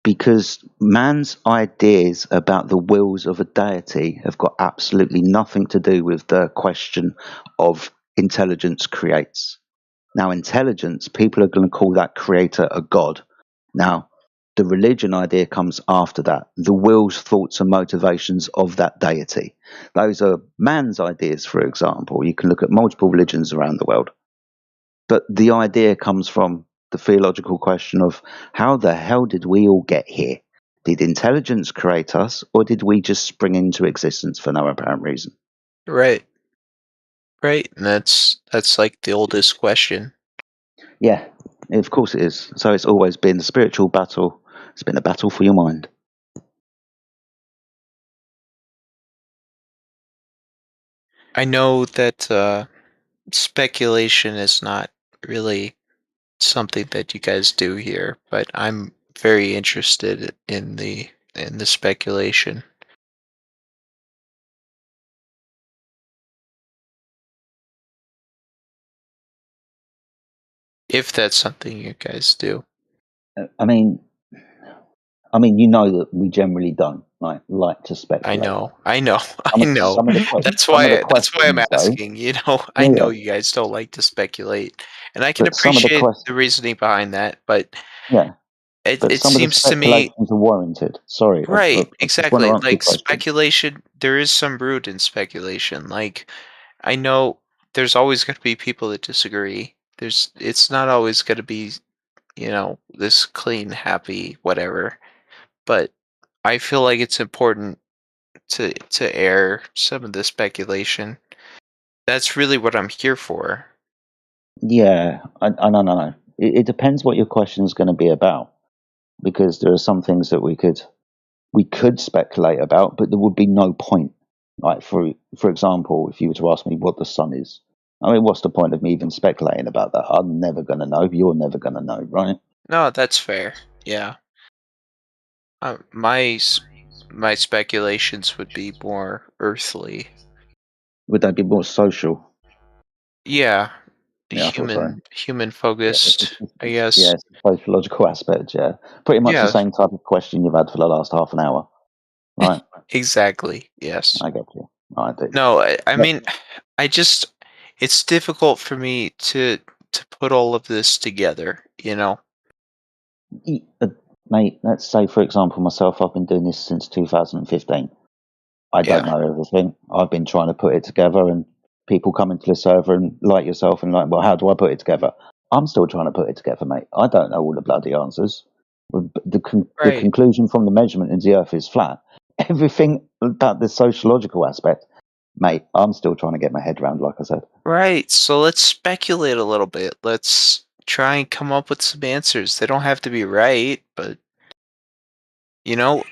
Speaker 9: because man's ideas about the wills of a deity have got absolutely nothing to do with the question of intelligence creates. Now, intelligence, people are going to call that creator a god. Now, the religion idea comes after that. The wills, thoughts, and motivations of that deity. Those are man's ideas, for example. You can look at multiple religions around the world. But the idea comes from the theological question of how the hell did we all get here? Did intelligence create us, or did we just spring into existence for no apparent reason?
Speaker 10: right, right, and that's like the oldest question.
Speaker 9: Yeah, of course it is. So it's always been a spiritual battle. It's been a battle for your mind.
Speaker 10: I know that speculation is not really something that you guys do here, but I'm very interested in the speculation. If that's something you guys do.
Speaker 9: I mean, you know that we generally don't like to
Speaker 10: I
Speaker 9: speculate.
Speaker 10: know, I know, I
Speaker 9: Some,
Speaker 10: know.
Speaker 9: some of the some of the
Speaker 10: That's why I'm
Speaker 9: questions, though.
Speaker 10: asking. You know, I
Speaker 9: Yeah,
Speaker 10: know
Speaker 9: yeah.
Speaker 10: you guys don't like to speculate, and I can
Speaker 9: But some of the
Speaker 10: appreciate
Speaker 9: questions,
Speaker 10: the reasoning behind that. But
Speaker 9: yeah. But
Speaker 10: it
Speaker 9: some of the
Speaker 10: seems to me
Speaker 9: speculations are warranted. Sorry, I
Speaker 10: right,
Speaker 9: just want to
Speaker 10: exactly.
Speaker 9: answer your
Speaker 10: Like
Speaker 9: question.
Speaker 10: speculation, there is some root in speculation. Like I know there's always going to be people that disagree. It's not always going to be, this clean, happy, whatever. But I feel like it's important to air some of the speculation. That's really what I'm here for.
Speaker 9: Yeah, I no. It depends what your question is going to be about, because there are some things that we could speculate about, but there would be no point. Like for example, if you were to ask me what the sun is, I mean, what's the point of me even speculating about that? I'm never going to know. You're never going to know, right?
Speaker 10: No, that's fair. Yeah. My speculations would be more earthly.
Speaker 9: Would that be more social?
Speaker 10: Yeah,
Speaker 9: Yeah, I thought so.
Speaker 10: human
Speaker 9: Yeah,
Speaker 10: focused, I guess.
Speaker 9: it's a sociological aspect. Yeah, pretty much the
Speaker 10: Yeah,
Speaker 9: same type of question you've had for the last half an hour, right?
Speaker 10: exactly. Yes.
Speaker 9: I get you. I do.
Speaker 10: No, I
Speaker 9: But,
Speaker 10: mean, I just it's difficult for me to put all of this together, you know.
Speaker 9: uh, mate, let's say for example, myself, I've been doing this since 2015. I don't
Speaker 10: Yeah.
Speaker 9: know everything. I've been trying to put it together, and people come into the server and like yourself and like, well, how do I put it together? I'm still trying to put it together, mate. I don't know all the bloody answers. The
Speaker 10: Right.
Speaker 9: conclusion from the measurement is the Earth is flat. Everything about the sociological aspect, mate, I'm still trying to get my head around. Like I said,
Speaker 10: Right. So let's speculate a little bit. Let's try and come up with some answers. They don't have to be right, but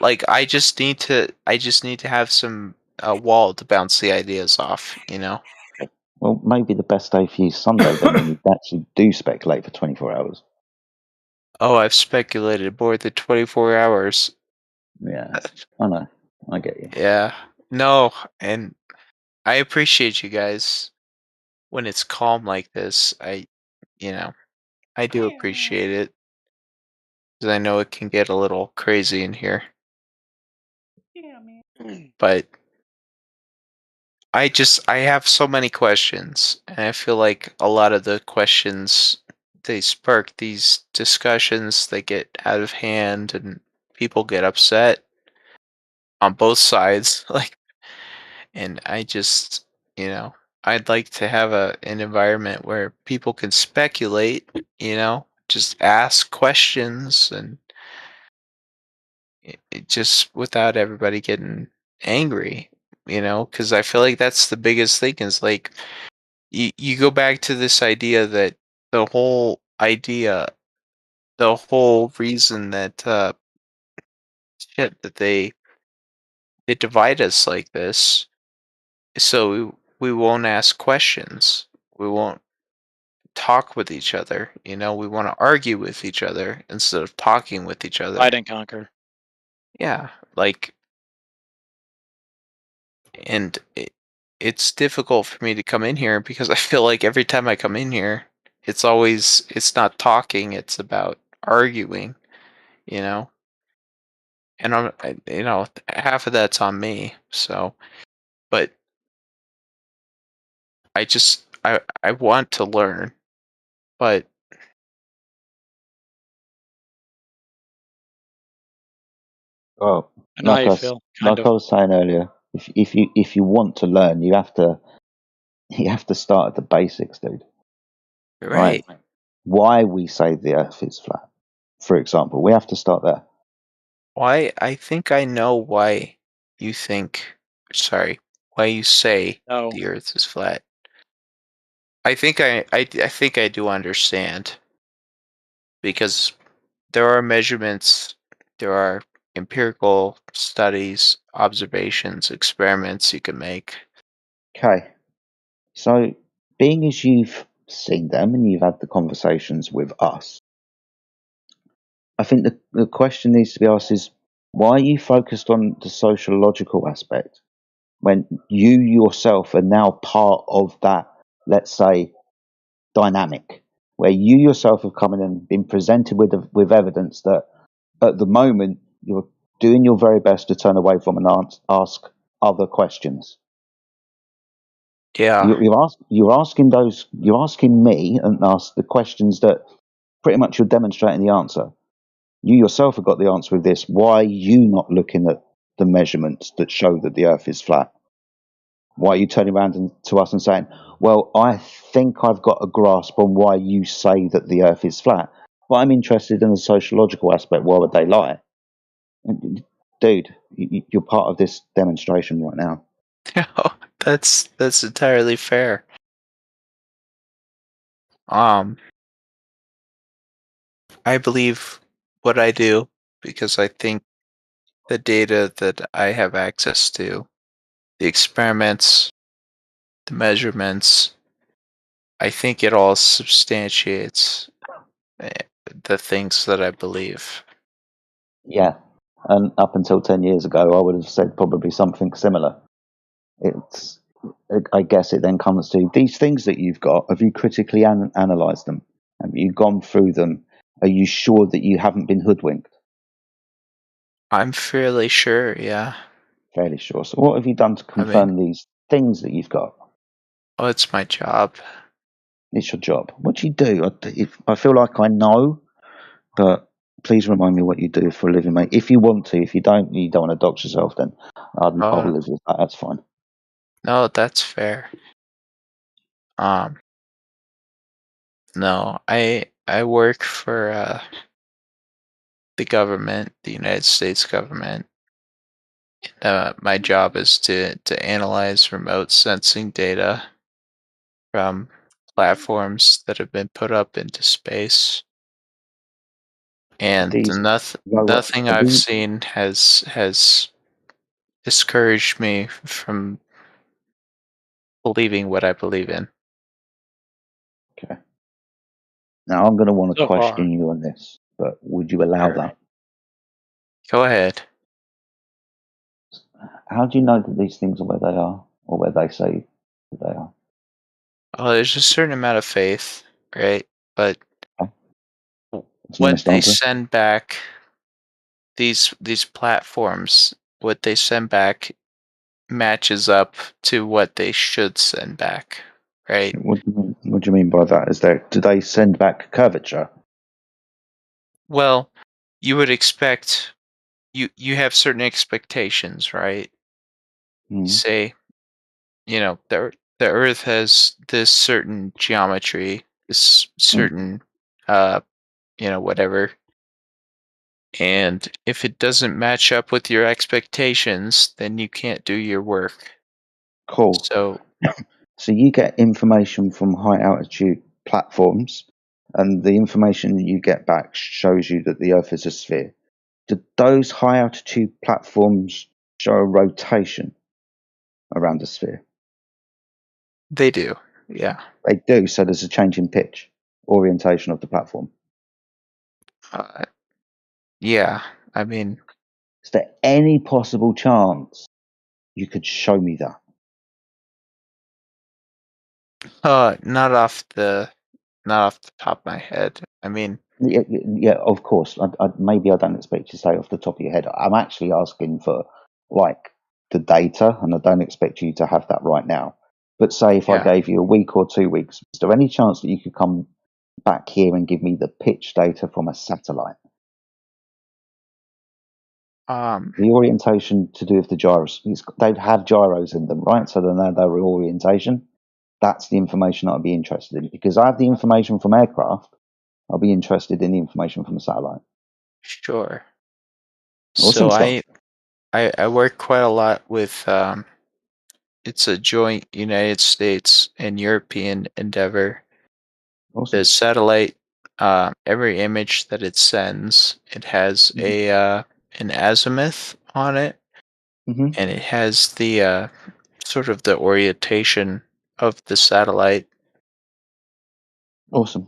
Speaker 10: like I just need to have some wall to bounce the ideas off,
Speaker 9: well, maybe the best day for you is Sunday then, when you actually do speculate for 24 hours.
Speaker 10: Oh, I've speculated more than 24 hours.
Speaker 9: Yeah, I know. I get you.
Speaker 10: Yeah. No, and I appreciate you guys when it's calm like this. I do appreciate it because I know it can get a little crazy in here. But I have so many questions, and I feel like a lot of the questions, they spark these discussions that get out of hand, and people get upset on both sides. Like, and I just, I'd like to have an environment where people can speculate, just ask questions, and it just without everybody getting angry, because I feel like that's the biggest thing is like you go back to this idea that the whole idea, the whole reason that shit that they divide us like this, so we won't ask questions, we won't talk with each other, we want to argue with each other instead of talking with each other.
Speaker 22: Divide and conquer.
Speaker 10: Yeah, like, and it's difficult for me to come in here because I feel like every time I come in here, it's not talking, it's about arguing, you know. And half of that's on me. So, but I want to learn, but
Speaker 9: Well,
Speaker 22: I know how you feel. Kind
Speaker 9: like I
Speaker 22: of.
Speaker 9: was saying earlier, if you want to learn, you have to start at the basics, dude. Right?
Speaker 10: right.
Speaker 9: Why we say the Earth is flat, for example, we have to start there.
Speaker 10: Why I think I know why you why you say
Speaker 22: No.
Speaker 10: the Earth is flat. I think I think I do understand because there are measurements, there are empirical studies, observations, experiments you can make.
Speaker 9: Okay. So, being as you've seen them and you've had the conversations with us, I think the question needs to be asked is why are you focused on the sociological aspect when you yourself are now part of that, let's say, dynamic, where you yourself have come in and been presented with evidence that at the moment you're doing your very best to turn away from and ask other questions.
Speaker 10: Yeah.
Speaker 9: You're asking me and ask the questions that pretty much you're demonstrating the answer. You yourself have got the answer with this. Why are you not looking at the measurements that show that the Earth is flat? Why are you turning around to us and saying, well, I think I've got a grasp on why you say that the Earth is flat, but I'm interested in the sociological aspect. Why would they lie? Dude, you're part of this demonstration right now.
Speaker 10: That's entirely fair. I believe what I do because I think the data that I have access to, the experiments, the measurements, I think it all substantiates the things that I believe.
Speaker 9: Yeah, and up until 10 years ago, I would have said probably something similar. I guess it then comes to these things that you've got. Have you critically analysed them? Have you gone through them? Are you sure that you haven't been hoodwinked?
Speaker 10: I'm fairly sure, yeah.
Speaker 9: Fairly sure. So what have you done to confirm these things that you've got?
Speaker 10: Oh, it's my job.
Speaker 9: It's your job. What do you do? I feel like I know, but please remind me what you do for a living, mate. If you want to. If you don't want to dox yourself, then I'll live with that. That's fine.
Speaker 10: No, that's fair. No, I work for the government, the United States government. My job is to analyze remote sensing data from platforms that have been put up into space, and nothing I've seen has discouraged me from believing what I believe in.
Speaker 9: Okay. Now I'm going to want to
Speaker 22: So
Speaker 9: question
Speaker 22: far.
Speaker 9: you on this, but would you allow that?
Speaker 10: Go ahead.
Speaker 9: How do you know that these things are where they are, or where they say that they are?
Speaker 10: Well, there's a certain amount of faith, right? But what they send back, these platforms, what they send back matches up to what they should send back, right?
Speaker 9: What do you mean by that? Do they send back curvature?
Speaker 10: Well, you would expect you have certain expectations, right? Say, the Earth has this certain geometry, this certain whatever. And if it doesn't match up with your expectations, then you can't do your work.
Speaker 9: Cool.
Speaker 10: So
Speaker 9: So you get information from high altitude platforms, and the information that you get back shows you that the Earth is a sphere. Do those high altitude platforms show a rotation around the sphere?
Speaker 10: they do, yeah.
Speaker 9: They do. So there's a change in pitch, orientation of the platform.
Speaker 10: Yeah, I mean,
Speaker 9: is there any possible chance you could show me that?
Speaker 10: not off the top of my head. I mean,
Speaker 9: Yeah, of course. Maybe I don't expect you to say off the top of your head. I'm actually asking for like the data, and I don't expect you to have that right now. But say if I
Speaker 10: Yeah.
Speaker 9: gave you a week or 2 weeks, is there any chance that you could come back here and give me the pitch data from a satellite? The orientation to do with the gyros. They'd have gyros in them, right? So they know their orientation. That's the information I'd be interested in, because I have the information from aircraft. I'll be interested in the information from a satellite.
Speaker 10: Sure.
Speaker 9: Awesome
Speaker 10: So
Speaker 9: stuff.
Speaker 10: I work quite a lot with it's a joint United States and European endeavor.
Speaker 9: Awesome.
Speaker 10: The satellite, every image that it sends, it has an azimuth on it,
Speaker 9: Mm-hmm.
Speaker 10: and it has the sort of the orientation of the satellite.
Speaker 9: Awesome.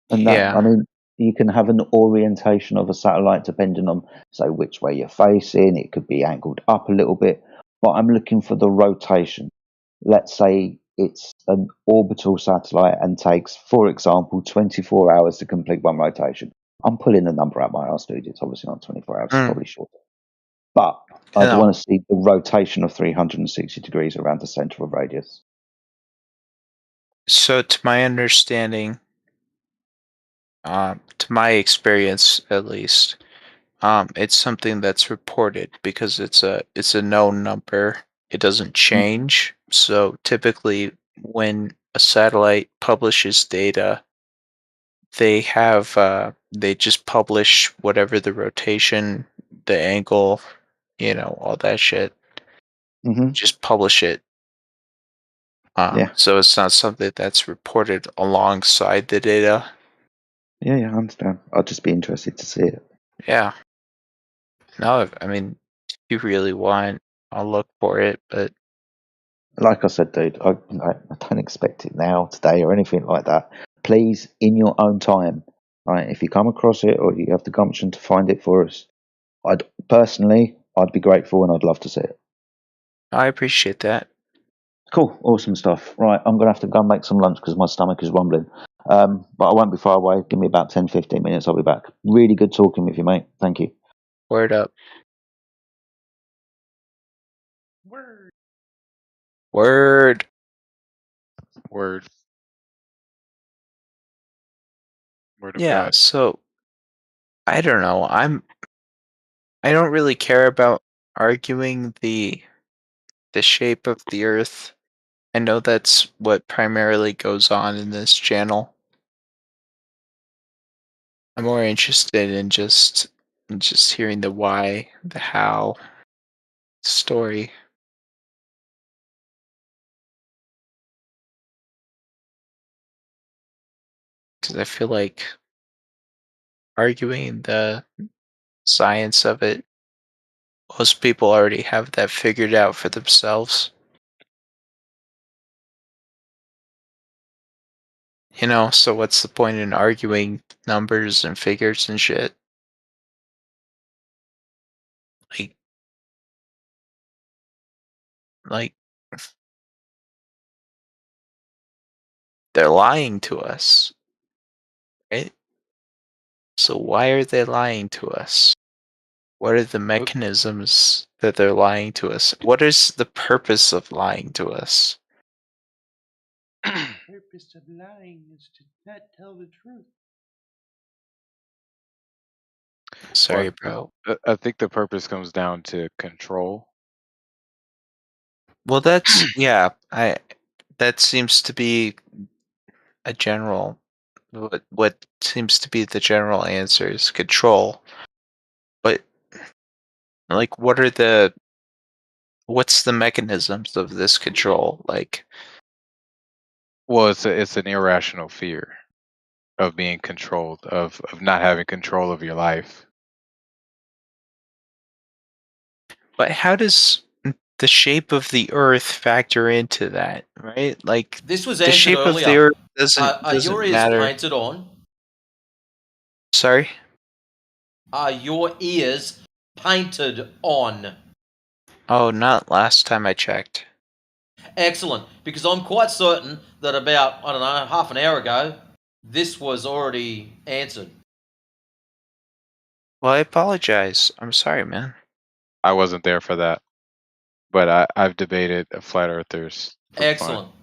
Speaker 9: And that,
Speaker 10: Yeah.
Speaker 9: I mean, you can have an orientation of a satellite depending on, say, which way you're facing. It could be angled up a little bit, but I'm looking for the rotation. Let's say it's an orbital satellite and takes, for example, 24 hours to complete one rotation. I'm pulling a number out my arse, dude. It's obviously not 24 hours, it's probably shorter. But I'd want to see the rotation of 360 degrees around the center of radius.
Speaker 10: So, to my understanding, to my experience at least, it's something that's reported because it's a known number. It doesn't change. So typically, when a satellite publishes data, they just publish whatever the rotation, the angle, all that shit.
Speaker 9: Mm-hmm.
Speaker 10: Just publish it.
Speaker 9: Yeah.
Speaker 10: So it's not something that's reported alongside the data.
Speaker 9: Yeah, I understand. I'd just be interested to see it.
Speaker 10: Yeah. No, I mean, if you really want, I'll look for it, but
Speaker 9: Like I said, dude, I don't expect it now, today, or anything like that. Please, in your own time, right? If you come across it or you have the gumption to find it for us, I'd be grateful and I'd love to see it.
Speaker 10: I appreciate that.
Speaker 9: Cool, awesome stuff. Right, I'm gonna have to go and make some lunch because my stomach is rumbling. But I won't be far away. Give me about 10, 15 minutes. I'll be back. Really good talking with you, mate. Thank you.
Speaker 10: Word up. Word.
Speaker 15: Word. Word of
Speaker 10: Yeah,
Speaker 15: God.
Speaker 10: so I don't know. I don't really care about arguing the shape of the earth. I know that's what primarily goes on in this channel. I'm more interested in just hearing the why, the how story. Because I feel like arguing the science of it, most people already have that figured out for themselves. So what's the point in arguing numbers and figures and shit? Like they're lying to us, right? So why are they lying to us? What are the mechanisms that they're lying to us? What is the purpose of lying to us?
Speaker 7: Purpose of lying is to not tell the truth.
Speaker 10: Sorry,
Speaker 11: Well,
Speaker 10: bro.
Speaker 11: I think the purpose comes down to control.
Speaker 10: Well, that's yeah. That seems to be a general. What seems to be the general answer is control. But like, what's the mechanisms of this control? Like,
Speaker 11: Well, it's an irrational fear of being controlled, of not having control of your life.
Speaker 10: but how does the shape of the Earth factor into that? Right? Like,
Speaker 3: This was
Speaker 10: the
Speaker 3: answered
Speaker 10: shape of the
Speaker 3: earlier.
Speaker 10: Earth
Speaker 3: Are your
Speaker 10: doesn't
Speaker 3: ears
Speaker 10: matter.
Speaker 3: painted on?
Speaker 10: Sorry.
Speaker 3: Are your ears painted on?
Speaker 10: Oh, not last time I checked.
Speaker 3: Excellent, because I'm quite certain that about, I don't know, half an hour ago, this was already answered.
Speaker 10: Well, I apologize. I'm sorry, man.
Speaker 11: I wasn't there for that, but I've debated flat earthers for
Speaker 3: Excellent.
Speaker 11: fun.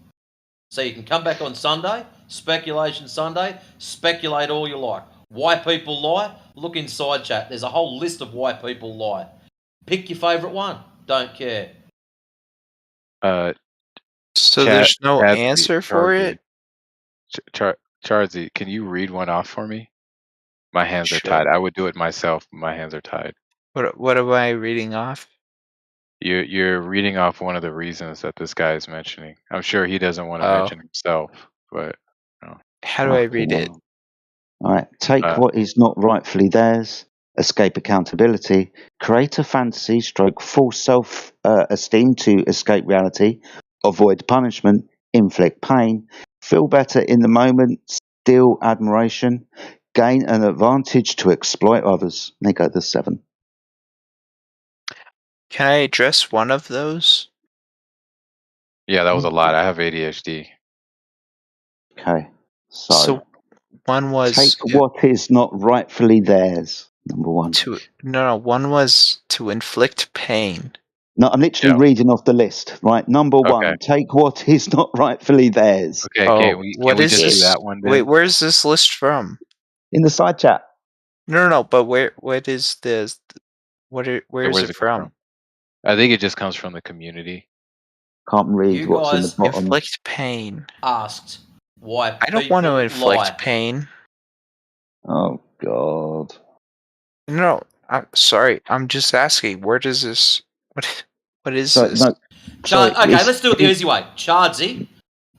Speaker 3: So you can come back on Sunday, Speculation Sunday, speculate all you like. Why people lie? Look inside chat. There's a whole list of why people lie. Pick your favourite one. Don't care.
Speaker 10: So there's no answer for it?
Speaker 11: Charzy, can you read one off for me? My hands are
Speaker 10: Sure.
Speaker 11: tied. I would do it myself, but my hands are tied.
Speaker 10: What am I reading off?
Speaker 11: You're reading off one of the reasons that this guy is mentioning. I'm sure he doesn't want to
Speaker 10: Oh.
Speaker 11: mention himself, but
Speaker 10: How do I read it?
Speaker 9: All right. Take what is not rightfully theirs. Escape accountability. Create a fantasy stroke false self-esteem to escape reality. Avoid punishment. Inflict pain. Feel better in the moment. Steal admiration. Gain an advantage to exploit others. They go the 7.
Speaker 10: Can I address one of those?
Speaker 11: Yeah, that was a lot. I have ADHD.
Speaker 9: Okay.
Speaker 10: So one was
Speaker 9: take what is not rightfully theirs. Number 1.
Speaker 10: One was to inflict pain.
Speaker 9: No, I'm literally reading off the list. Right, number 1. Take what is not rightfully theirs.
Speaker 11: Okay, can we just do that one then?
Speaker 10: Wait, where's this list from?
Speaker 9: In the side chat.
Speaker 10: No, but what is this? Where
Speaker 11: Where's
Speaker 10: is it from?
Speaker 11: I think it just comes from the community.
Speaker 9: Can't read
Speaker 3: You
Speaker 9: what's in the
Speaker 3: guys
Speaker 9: bottom.
Speaker 10: Inflict pain.
Speaker 3: Asked why
Speaker 10: I don't want to
Speaker 3: people
Speaker 10: inflict
Speaker 3: lie.
Speaker 10: pain.
Speaker 9: Oh God.
Speaker 10: No, I'm sorry. I'm just asking. Where does this? What is this?
Speaker 9: No,
Speaker 3: Okay, let's do it the easy way. Chardsy,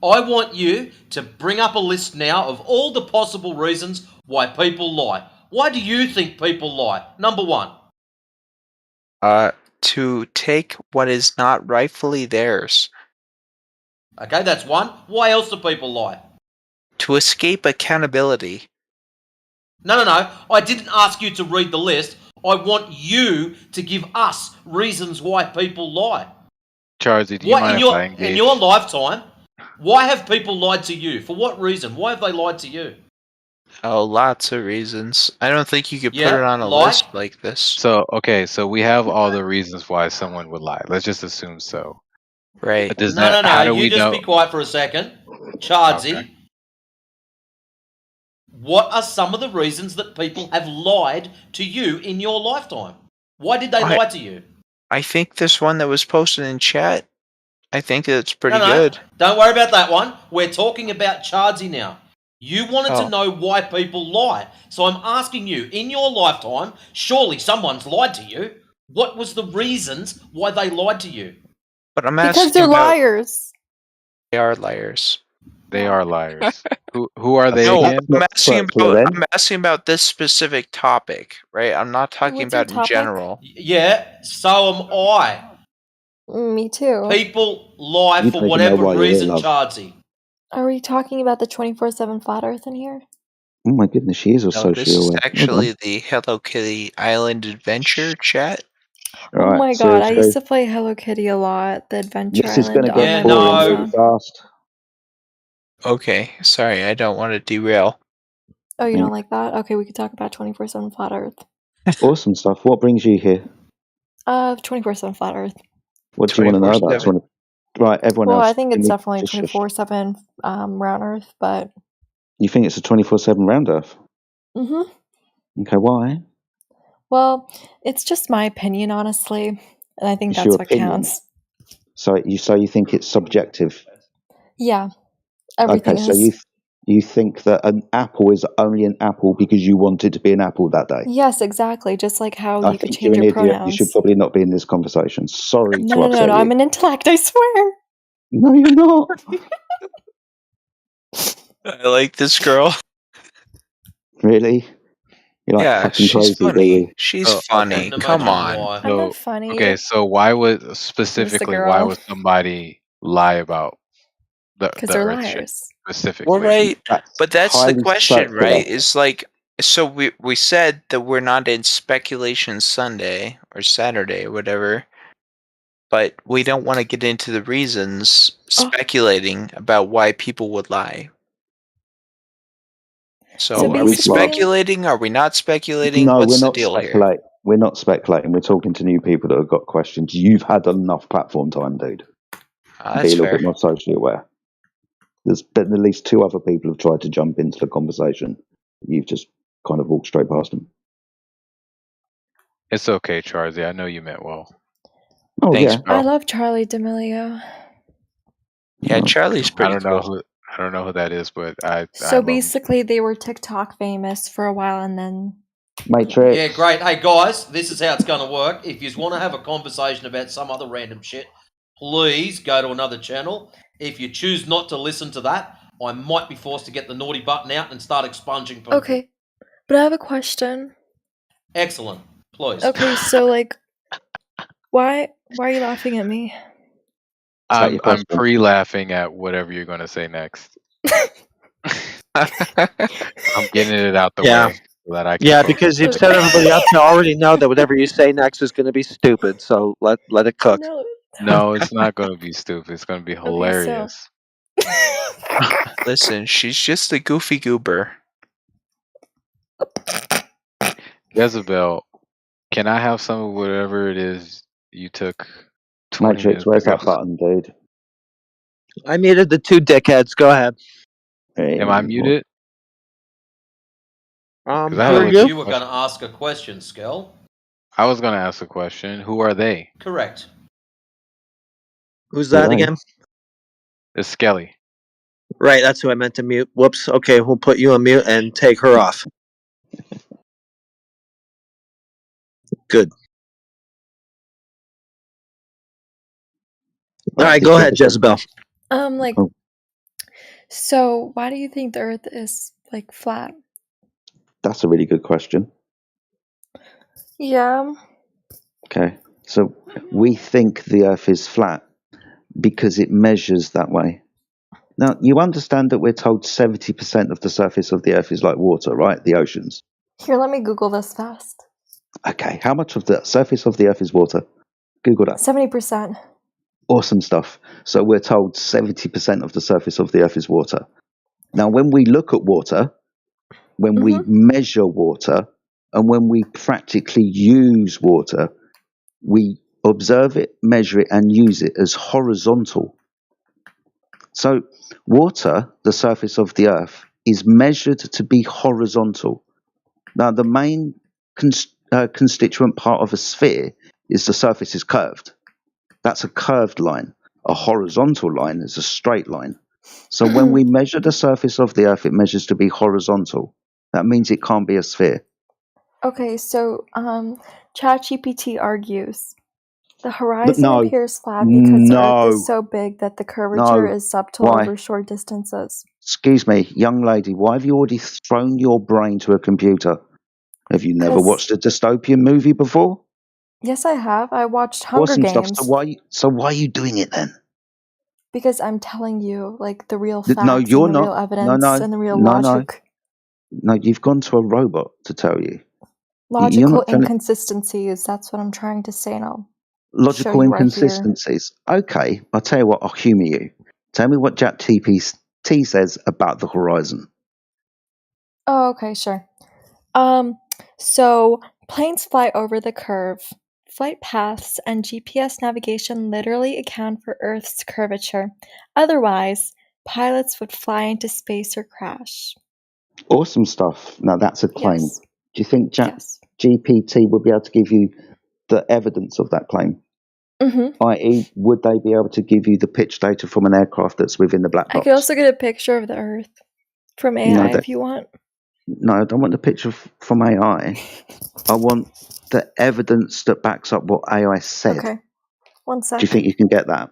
Speaker 3: I want you to bring up a list now of all the possible reasons why people lie. Why do you think people lie? Number 1.
Speaker 10: To take what is not rightfully theirs.
Speaker 3: Okay, that's 1. Why else do people lie?
Speaker 10: To escape accountability.
Speaker 3: No. I didn't ask you to read the list. I want you to give us reasons why people lie.
Speaker 11: Charzy, do you mind if I engage?
Speaker 3: In your lifetime, why have people lied to you? For what reason? Why have they lied to you?
Speaker 10: Oh, lots of reasons. I don't think you could put it on a list like this.
Speaker 11: So we have all the reasons why someone would lie. Let's just assume so.
Speaker 10: Right.
Speaker 3: No. You just be quiet for a second. Chardsy, what are some of the reasons that people have lied to you in your lifetime? Why did they lie to you?
Speaker 10: I think this one that was posted in chat, I think it's pretty good.
Speaker 3: Don't worry about that one. We're talking about Chardsy now. You wanted to know why people lie. So I'm asking you, in your lifetime, surely someone's lied to you. What was the reasons why they lied to you?
Speaker 10: But I'm
Speaker 18: Because they're liars.
Speaker 10: They are liars.
Speaker 11: They are liars. Who are they again?
Speaker 10: I'm asking about this specific topic, right? I'm not talking
Speaker 18: What's your
Speaker 10: about in
Speaker 18: topic?
Speaker 10: general.
Speaker 3: Yeah, so am I.
Speaker 18: Me too.
Speaker 3: People lie
Speaker 9: You
Speaker 3: for
Speaker 9: don't even know
Speaker 3: whatever
Speaker 9: why you're here,
Speaker 3: reason,
Speaker 9: love.
Speaker 3: Chardsy.
Speaker 18: Are we talking about the 24/7 flat Earth in here?
Speaker 9: Oh my goodness, she is a
Speaker 10: No,
Speaker 9: socially
Speaker 10: this is
Speaker 9: aware.
Speaker 10: actually the Hello Kitty Island Adventure chat.
Speaker 18: Oh my god, I used to play Hello Kitty a lot. The Adventure
Speaker 9: This is
Speaker 18: Island
Speaker 9: going to get
Speaker 18: on my
Speaker 9: boring
Speaker 18: phone.
Speaker 9: really fast.
Speaker 10: Okay, sorry, I don't want to derail.
Speaker 18: Oh, you don't like that? Okay, we could talk about 24/7 flat Earth.
Speaker 9: Awesome stuff. What brings you here?
Speaker 18: 24/7 flat Earth.
Speaker 1: What do you want to know about
Speaker 10: 24/7.
Speaker 1: Right, everyone
Speaker 18: Well, I
Speaker 1: else.
Speaker 18: think
Speaker 1: can
Speaker 18: it's
Speaker 1: we
Speaker 18: definitely
Speaker 1: just shush?
Speaker 18: 24/7 round Earth, but
Speaker 1: You think it's a 24/7 round Earth?
Speaker 18: mhm.
Speaker 1: Okay, why?
Speaker 18: Well, it's just my opinion, honestly, and I think
Speaker 1: It's
Speaker 18: that's
Speaker 1: your
Speaker 18: what
Speaker 1: opinion.
Speaker 18: counts.
Speaker 1: So you think it's subjective?
Speaker 18: Yeah,
Speaker 1: Okay,
Speaker 18: everything
Speaker 1: so
Speaker 18: is.
Speaker 1: you think that an apple is only an apple because you want it to be an apple that day?
Speaker 18: Yes, exactly. Just like how
Speaker 1: I
Speaker 18: you could
Speaker 1: think you're
Speaker 18: change
Speaker 1: an
Speaker 18: your
Speaker 1: idiot. You should
Speaker 18: pronouns.
Speaker 1: probably not be in this conversation. Sorry
Speaker 18: No,
Speaker 1: to
Speaker 18: no, no,
Speaker 1: upset
Speaker 18: no.
Speaker 1: you.
Speaker 18: I'm an intellect. I swear.
Speaker 1: No, you're not.
Speaker 10: I like this girl.
Speaker 1: Really? You're like
Speaker 10: Yeah,
Speaker 1: fucking
Speaker 10: she's
Speaker 1: crazy, do you?
Speaker 10: funny. She's
Speaker 11: Oh,
Speaker 3: I
Speaker 10: funny.
Speaker 3: couldn't
Speaker 10: Come
Speaker 3: imagine
Speaker 10: on.
Speaker 3: why.
Speaker 18: I'm not
Speaker 11: so
Speaker 18: funny.
Speaker 11: okay, so why would
Speaker 18: Just a
Speaker 11: specifically why
Speaker 18: girl.
Speaker 11: would somebody lie about
Speaker 18: Because
Speaker 11: the
Speaker 18: they're
Speaker 11: Earth shape
Speaker 18: liars.
Speaker 10: Well,
Speaker 11: specifically?
Speaker 10: right. But that's the
Speaker 1: highly
Speaker 10: question,
Speaker 1: circular.
Speaker 10: right? Is like, so we said that we're not in speculation Sunday or Saturday or whatever, but we don't want to get into the reasons speculating about why people would lie. So,
Speaker 18: So
Speaker 10: are we
Speaker 18: basically,
Speaker 10: speculating? Are we not speculating?
Speaker 1: No, we're
Speaker 10: What's the
Speaker 1: not
Speaker 10: deal here?
Speaker 1: speculating. We're not speculating. We're talking to new people that have got questions. You've had enough platform time, dude. Be a
Speaker 10: That's
Speaker 1: little
Speaker 10: fair.
Speaker 1: bit more socially aware. There's been at least 2 other people who've tried to jump into the conversation. You've just kind of walked straight past them.
Speaker 11: It's okay, Charzy. I know you meant well.
Speaker 1: Oh,
Speaker 10: Thanks,
Speaker 1: yeah.
Speaker 10: bro.
Speaker 18: I love Charlie D'Amelio.
Speaker 10: Yeah, Charlie's
Speaker 11: I
Speaker 10: pretty
Speaker 11: don't know
Speaker 10: cool.
Speaker 11: who that is, but I
Speaker 18: So
Speaker 11: love him.
Speaker 18: basically, they were TikTok famous for a while, and then
Speaker 1: Matrix.
Speaker 3: Yeah, great. Hey, guys, this is how it's going to work. If you want to have a conversation about some other random shit, please go to another channel. If you choose not to listen to that, I might be forced to get the naughty button out and start expunging people.
Speaker 18: okay. But I have a question.
Speaker 3: Excellent. Please.
Speaker 18: Okay, so like, why are you laughing at me?
Speaker 1: that your
Speaker 11: I'm
Speaker 1: question?
Speaker 11: pre-laughing at whatever you're going to say next. I'm getting it out the
Speaker 12: Yeah.
Speaker 11: way so that I can
Speaker 12: Yeah,
Speaker 11: focus.
Speaker 12: because you've set everybody up to already know that whatever you say next is going to be stupid. So let it cook.
Speaker 18: No.
Speaker 11: No, it's not going to be stupid. It's going to be
Speaker 18: Okay, so
Speaker 11: hilarious.
Speaker 10: Listen, she's just a goofy goober.
Speaker 11: Jezebel, can I have some of whatever it is you took 20
Speaker 1: Matrix,
Speaker 11: minutes
Speaker 1: where's
Speaker 11: ago?
Speaker 1: that button, dude?
Speaker 12: I muted the 2 dickheads. Go ahead.
Speaker 11: Am I muted? 'Cause I
Speaker 3: I
Speaker 11: had a
Speaker 3: thought
Speaker 11: legit
Speaker 3: you were going
Speaker 11: question.
Speaker 3: to ask a question, Skell.
Speaker 11: I was going to ask a question. Who are they?
Speaker 3: Correct.
Speaker 12: Who's
Speaker 1: Who are
Speaker 12: that
Speaker 1: they?
Speaker 12: again?
Speaker 11: It's Skelly.
Speaker 12: Right, that's who I meant to mute. Whoops. Okay, we'll put you on mute and take her off. Good. All right, go ahead, Jezebel.
Speaker 18: like,
Speaker 1: Oh,
Speaker 18: so why do you think the Earth is like flat?
Speaker 1: that's a really good question.
Speaker 18: Yeah.
Speaker 1: Okay, so we think the Earth is flat because it measures that way. Now, you understand that we're told 70% of the surface of the Earth is like water, right? The oceans.
Speaker 18: Here, let me Google this fast.
Speaker 1: Okay, how much of the surface of the Earth is water? Google that.
Speaker 18: 70%.
Speaker 1: Awesome stuff. So we're told 70% of the surface of the Earth is water. Now, when we look at water, when we measure water, and when we practically use water, we observe it, measure it, and use it as horizontal. So water, the surface of the Earth, is measured to be horizontal. Now, the main constituent part of a sphere is the surface is curved. That's a curved line. A horizontal line is a straight line. So when we measure the surface of the Earth, it measures to be horizontal. That means it can't be a sphere.
Speaker 18: Okay, so ChatGPT argues the horizon
Speaker 1: No,
Speaker 18: appears flat because the Earth
Speaker 1: no,
Speaker 18: is so big that the curvature
Speaker 1: no.
Speaker 18: is subtle
Speaker 1: Why?
Speaker 18: over short distances.
Speaker 1: Excuse me, young lady, why have you already thrown your brain to a computer? Have you never
Speaker 18: 'Cause-
Speaker 1: watched a dystopian movie before?
Speaker 18: Yes, I have. I watched Hunger
Speaker 1: Awesome stuff.
Speaker 18: Games
Speaker 1: So why are you doing it then?
Speaker 18: because I'm telling you, like, the real
Speaker 1: No,
Speaker 18: facts
Speaker 1: you're
Speaker 18: and the real
Speaker 1: not.
Speaker 18: evidence and the real
Speaker 1: No.
Speaker 18: logic.
Speaker 1: No, you've gone to a robot to tell you. You're
Speaker 18: Logical
Speaker 1: not telling
Speaker 18: inconsistencies. That's what I'm trying to say, and I'll show
Speaker 1: logical
Speaker 18: you right here.
Speaker 1: inconsistencies. Okay, I'll tell you what, I'll humour you. Tell me what ChatGPT says about the horizon.
Speaker 18: Oh, okay, sure. So planes fly over the curve flight paths and GPS navigation literally account for Earth's curvature. Otherwise, pilots would fly into space or crash.
Speaker 1: Awesome stuff. Now that's a claim.
Speaker 18: Yes.
Speaker 1: Do you think
Speaker 18: Yes.
Speaker 1: GPT will be able to give you the evidence of that claim?
Speaker 18: Mm-hmm.
Speaker 1: I.e., would they be able to give you the pitch data from an aircraft that's within the black
Speaker 18: I
Speaker 1: box?
Speaker 18: could also get a picture of the Earth from AI if you want.
Speaker 1: No, I don't want the picture from AI. I want the evidence that backs up what AI said.
Speaker 18: Okay. One sec.
Speaker 1: Do you think you can get that?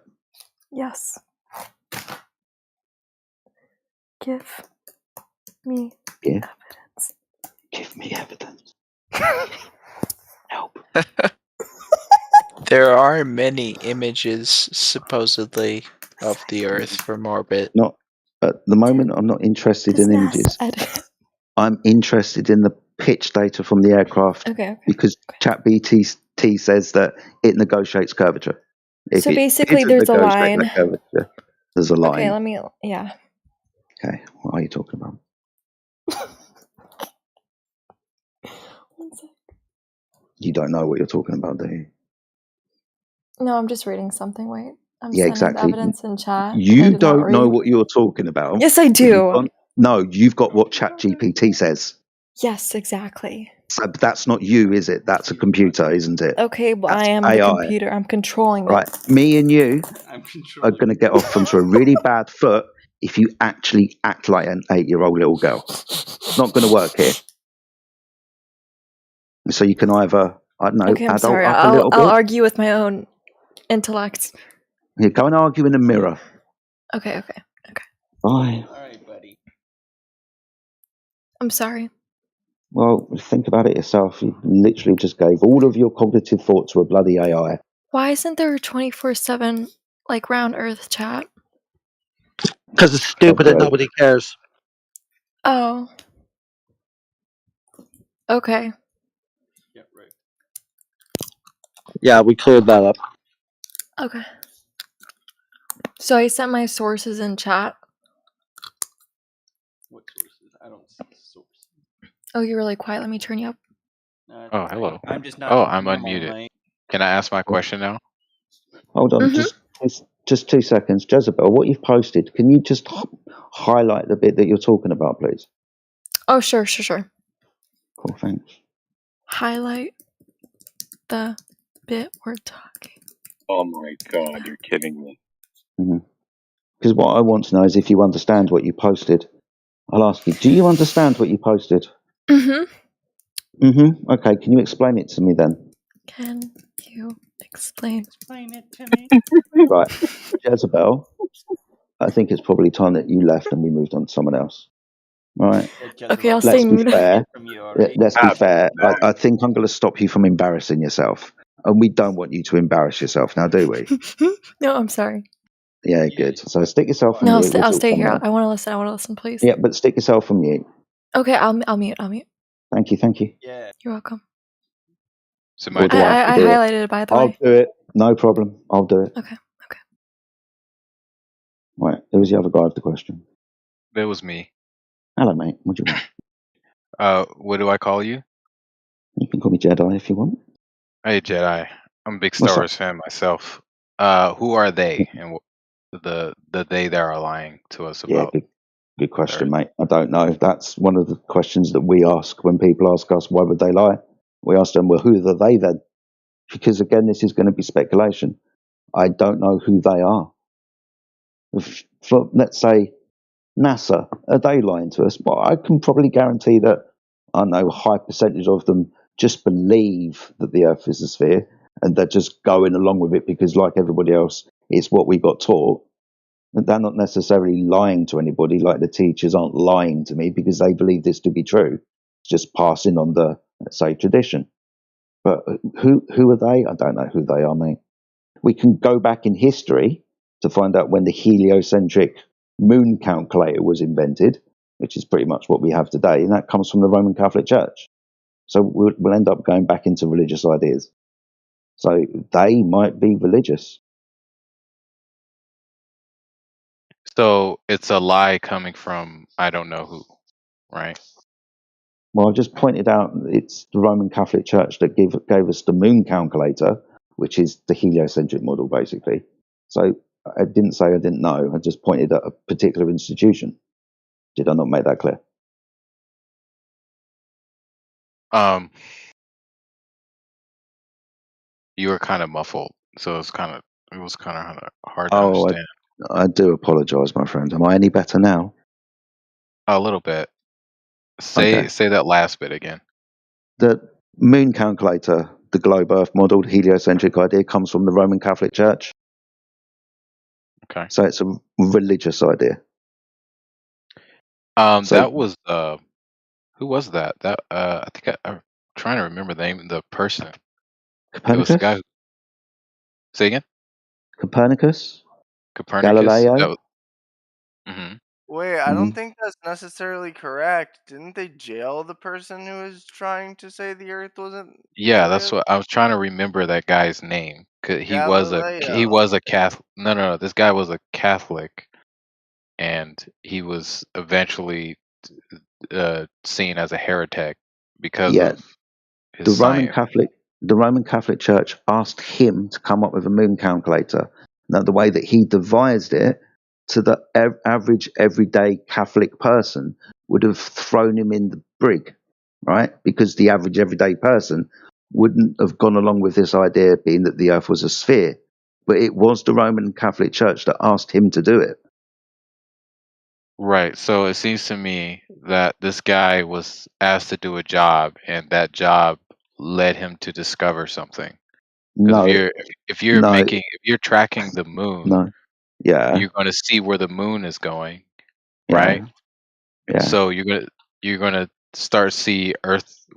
Speaker 18: Yes. Give me
Speaker 1: Yeah.
Speaker 18: evidence.
Speaker 1: Give me evidence. Help.
Speaker 10: There are many images supposedly of the Earth from orbit.
Speaker 1: Not at the moment. I'm not interested in images. I'm interested in the pitch data from the aircraft because ChatGPT says that it negotiates curvature. If
Speaker 18: So
Speaker 1: it
Speaker 18: basically,
Speaker 1: didn't
Speaker 18: there's a
Speaker 1: negotiate
Speaker 18: line.
Speaker 1: that curvature, there's a line.
Speaker 18: Okay, let me. Yeah.
Speaker 1: Okay, what are you talking about?
Speaker 18: One sec.
Speaker 1: You don't know what you're talking about, do you?
Speaker 18: No, I'm just reading something. Wait, I'm
Speaker 1: Yeah,
Speaker 18: sending
Speaker 1: exactly.
Speaker 18: the evidence in chat. that I
Speaker 1: You
Speaker 18: did not
Speaker 1: don't know
Speaker 18: read.
Speaker 1: what you're talking about.
Speaker 18: Yes, I
Speaker 1: but you've
Speaker 18: do.
Speaker 1: got- no, you've got what ChatGPT says.
Speaker 18: Yes, exactly.
Speaker 1: So that's not you, is it? That's a computer, isn't it?
Speaker 18: Okay, well,
Speaker 1: That's
Speaker 18: I am the
Speaker 1: AI.
Speaker 18: computer. I'm controng
Speaker 1: Right.
Speaker 18: it.
Speaker 1: Me and you are going to get off onto a really bad foot if you actually act like an 8-year-old little girl. It's not going to work here. So you can either, I don't know,
Speaker 18: Okay, I'm
Speaker 1: adult
Speaker 18: sorry.
Speaker 1: up a little
Speaker 18: I'll
Speaker 1: bit.
Speaker 18: argue with my own intellect.
Speaker 1: You go and argue in the mirror.
Speaker 18: Okay.
Speaker 1: Bye.
Speaker 18: I'm sorry.
Speaker 1: Well, think about it yourself. You literally just gave all of your cognitive thought to a bloody AI.
Speaker 18: Why isn't there a 24/7 like round Earth chat?
Speaker 12: Because it's stupid and nobody cares.
Speaker 18: Oh. Okay.
Speaker 12: Yeah, we cleared that up.
Speaker 18: Okay. So I sent my sources in chat.
Speaker 2: What sources? I don't see sources.
Speaker 18: Oh, you're really quiet. Let me turn you up.
Speaker 11: Oh, hello.
Speaker 2: I'm just not
Speaker 11: Oh, I'm
Speaker 2: normal,
Speaker 11: unmuted.
Speaker 2: mate.
Speaker 11: Can I ask my question now?
Speaker 1: Hold on, just 2 seconds. Jezebel, what you've posted, can you just highlight the bit that you're talking about, please?
Speaker 18: Oh, sure.
Speaker 1: Cool, thanks.
Speaker 18: Highlight the bit we're talking.
Speaker 23: Oh my god, you're kidding me.
Speaker 1: Because what I want to know is if you understand what you posted. I'll ask you, do you understand what you posted?
Speaker 18: Mm-hmm.
Speaker 1: Okay, can you explain it to me then?
Speaker 18: Can you explain?
Speaker 7: Explain it to me.
Speaker 1: Right, Jezebel, I think it's probably time that you left and we moved on to someone else. Right.
Speaker 18: Okay, I'll stay muted.
Speaker 1: Let's be fair. I think I'm going to stop you from embarrassing yourself. And we don't want you to embarrass yourself now, do we?
Speaker 18: No, I'm sorry.
Speaker 1: Yeah, good. So stick yourself on
Speaker 18: No,
Speaker 1: mute.
Speaker 18: I'll stay here. I want to listen, please.
Speaker 1: Yeah, but stick yourself on mute.
Speaker 18: Okay, I'll mute.
Speaker 1: Thank you.
Speaker 2: Yeah.
Speaker 18: You're welcome.
Speaker 11: So
Speaker 1: Or do I have to do it?
Speaker 18: highlighted it, by the
Speaker 1: I'll
Speaker 18: way.
Speaker 1: do it. No problem. I'll do it.
Speaker 18: Okay.
Speaker 1: Right. Who was the other guy with the question?
Speaker 11: That was me.
Speaker 1: Hello, mate. What do you want?
Speaker 11: What do I call you?
Speaker 1: You can call me Jedi if you want.
Speaker 11: Hey, Jedi. I'm a big
Speaker 1: What's
Speaker 11: Star
Speaker 1: up?
Speaker 11: Wars fan myself. Who are they, and the they that are lying to us
Speaker 1: Yeah,
Speaker 11: about?
Speaker 1: good question, mate. I don't know. That's one of the questions that we ask when people ask us why would they lie. We ask them, well, who are they then? Because again, this is going to be speculation. I don't know who they are. For, let's say NASA, are they lying to us? Well, I can probably guarantee that I know a high percentage of them just believe that the Earth is a sphere and they're just going along with it because, like everybody else, it's what we got taught. And they're not necessarily lying to anybody, like the teachers aren't lying to me because they believe this to be true. It's just passing on the, let's say, tradition. But who are they? I don't know who they are, mate. We can go back in history to find out when the heliocentric moon calculator was invented, which is pretty much what we have today, and that comes from the Roman Catholic Church. So we'll end up going back into religious ideas. So they might be religious.
Speaker 11: So it's a lie coming from I don't know who, right?
Speaker 9: Well, I just pointed out it's the Roman Catholic Church that gave us the moon calculator, which is the heliocentric model, basically. So I didn't say I didn't know. I just pointed at a particular institution. Did I not make that clear?
Speaker 11: You were kind of muffled, so it was kind of hard to
Speaker 9: Oh,
Speaker 11: understand.
Speaker 9: I do apologise, my friend. Am I any better now?
Speaker 11: A little bit.
Speaker 9: Okay.
Speaker 11: Say that last bit again.
Speaker 9: The moon calculator, the globe Earth model, the heliocentric idea comes from the Roman Catholic Church.
Speaker 11: Okay.
Speaker 9: So it's a religious idea. So
Speaker 11: That was who was that? That I think I'm trying to remember the name of the person. It was the guy.
Speaker 9: Copernicus,
Speaker 11: Say again.
Speaker 9: Copernicus,
Speaker 11: Copernicus. That
Speaker 9: Galileo.
Speaker 11: was. hmm
Speaker 4: Wait, I don't
Speaker 9: Mm.
Speaker 4: think that's necessarily correct. Didn't they jail the person who was trying to say the Earth wasn't
Speaker 11: Yeah, that's
Speaker 4: real?
Speaker 11: what I was trying to remember. That guy's name. 'Cause he was
Speaker 4: Galileo.
Speaker 11: a Catholic. No. This guy was a Catholic, and he was eventually seen as a heretic because
Speaker 9: Yeah,
Speaker 11: of his
Speaker 9: the Roman
Speaker 11: science.
Speaker 9: Catholic, the Roman Catholic Church asked him to come up with a moon calculator. Now, the way that he devised it to the average everyday Catholic person would have thrown him in the brig, right? Because the average everyday person wouldn't have gone along with this idea being that the Earth was a sphere. But it was the Roman Catholic Church that asked him to do it.
Speaker 11: Right. So it seems to me that this guy was asked to do a job, and that job led him to discover something. Because
Speaker 9: No,
Speaker 11: if you're
Speaker 9: no,
Speaker 11: tracking the moon,
Speaker 9: no. Yeah,
Speaker 11: you're going to see where the moon is going, right?
Speaker 9: yeah, yeah.
Speaker 11: So you're gonna start see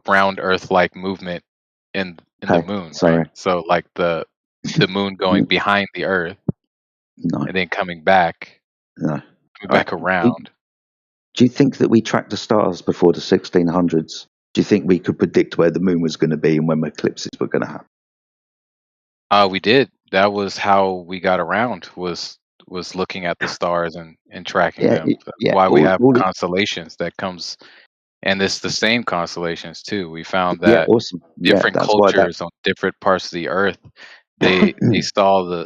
Speaker 11: round Earth like movement in the
Speaker 9: Hey,
Speaker 11: moon, right?
Speaker 9: sorry.
Speaker 11: So like the moon going behind the Earth
Speaker 9: No,
Speaker 11: and then coming back
Speaker 9: no.
Speaker 11: around.
Speaker 9: Do you think that we tracked the stars before the 1600s? Do you think we could predict where the moon was going to be and when eclipses were going to happen?
Speaker 11: We did. That was how we got around was looking at the stars and tracking
Speaker 9: Yeah,
Speaker 11: them. That's
Speaker 9: yeah.
Speaker 11: why we have
Speaker 9: All
Speaker 11: constellations that comes, and it's the same constellations too. We found
Speaker 9: yeah,
Speaker 11: that
Speaker 9: awesome. Yeah,
Speaker 11: different
Speaker 9: that's why that.
Speaker 11: cultures on different parts of the Earth, they saw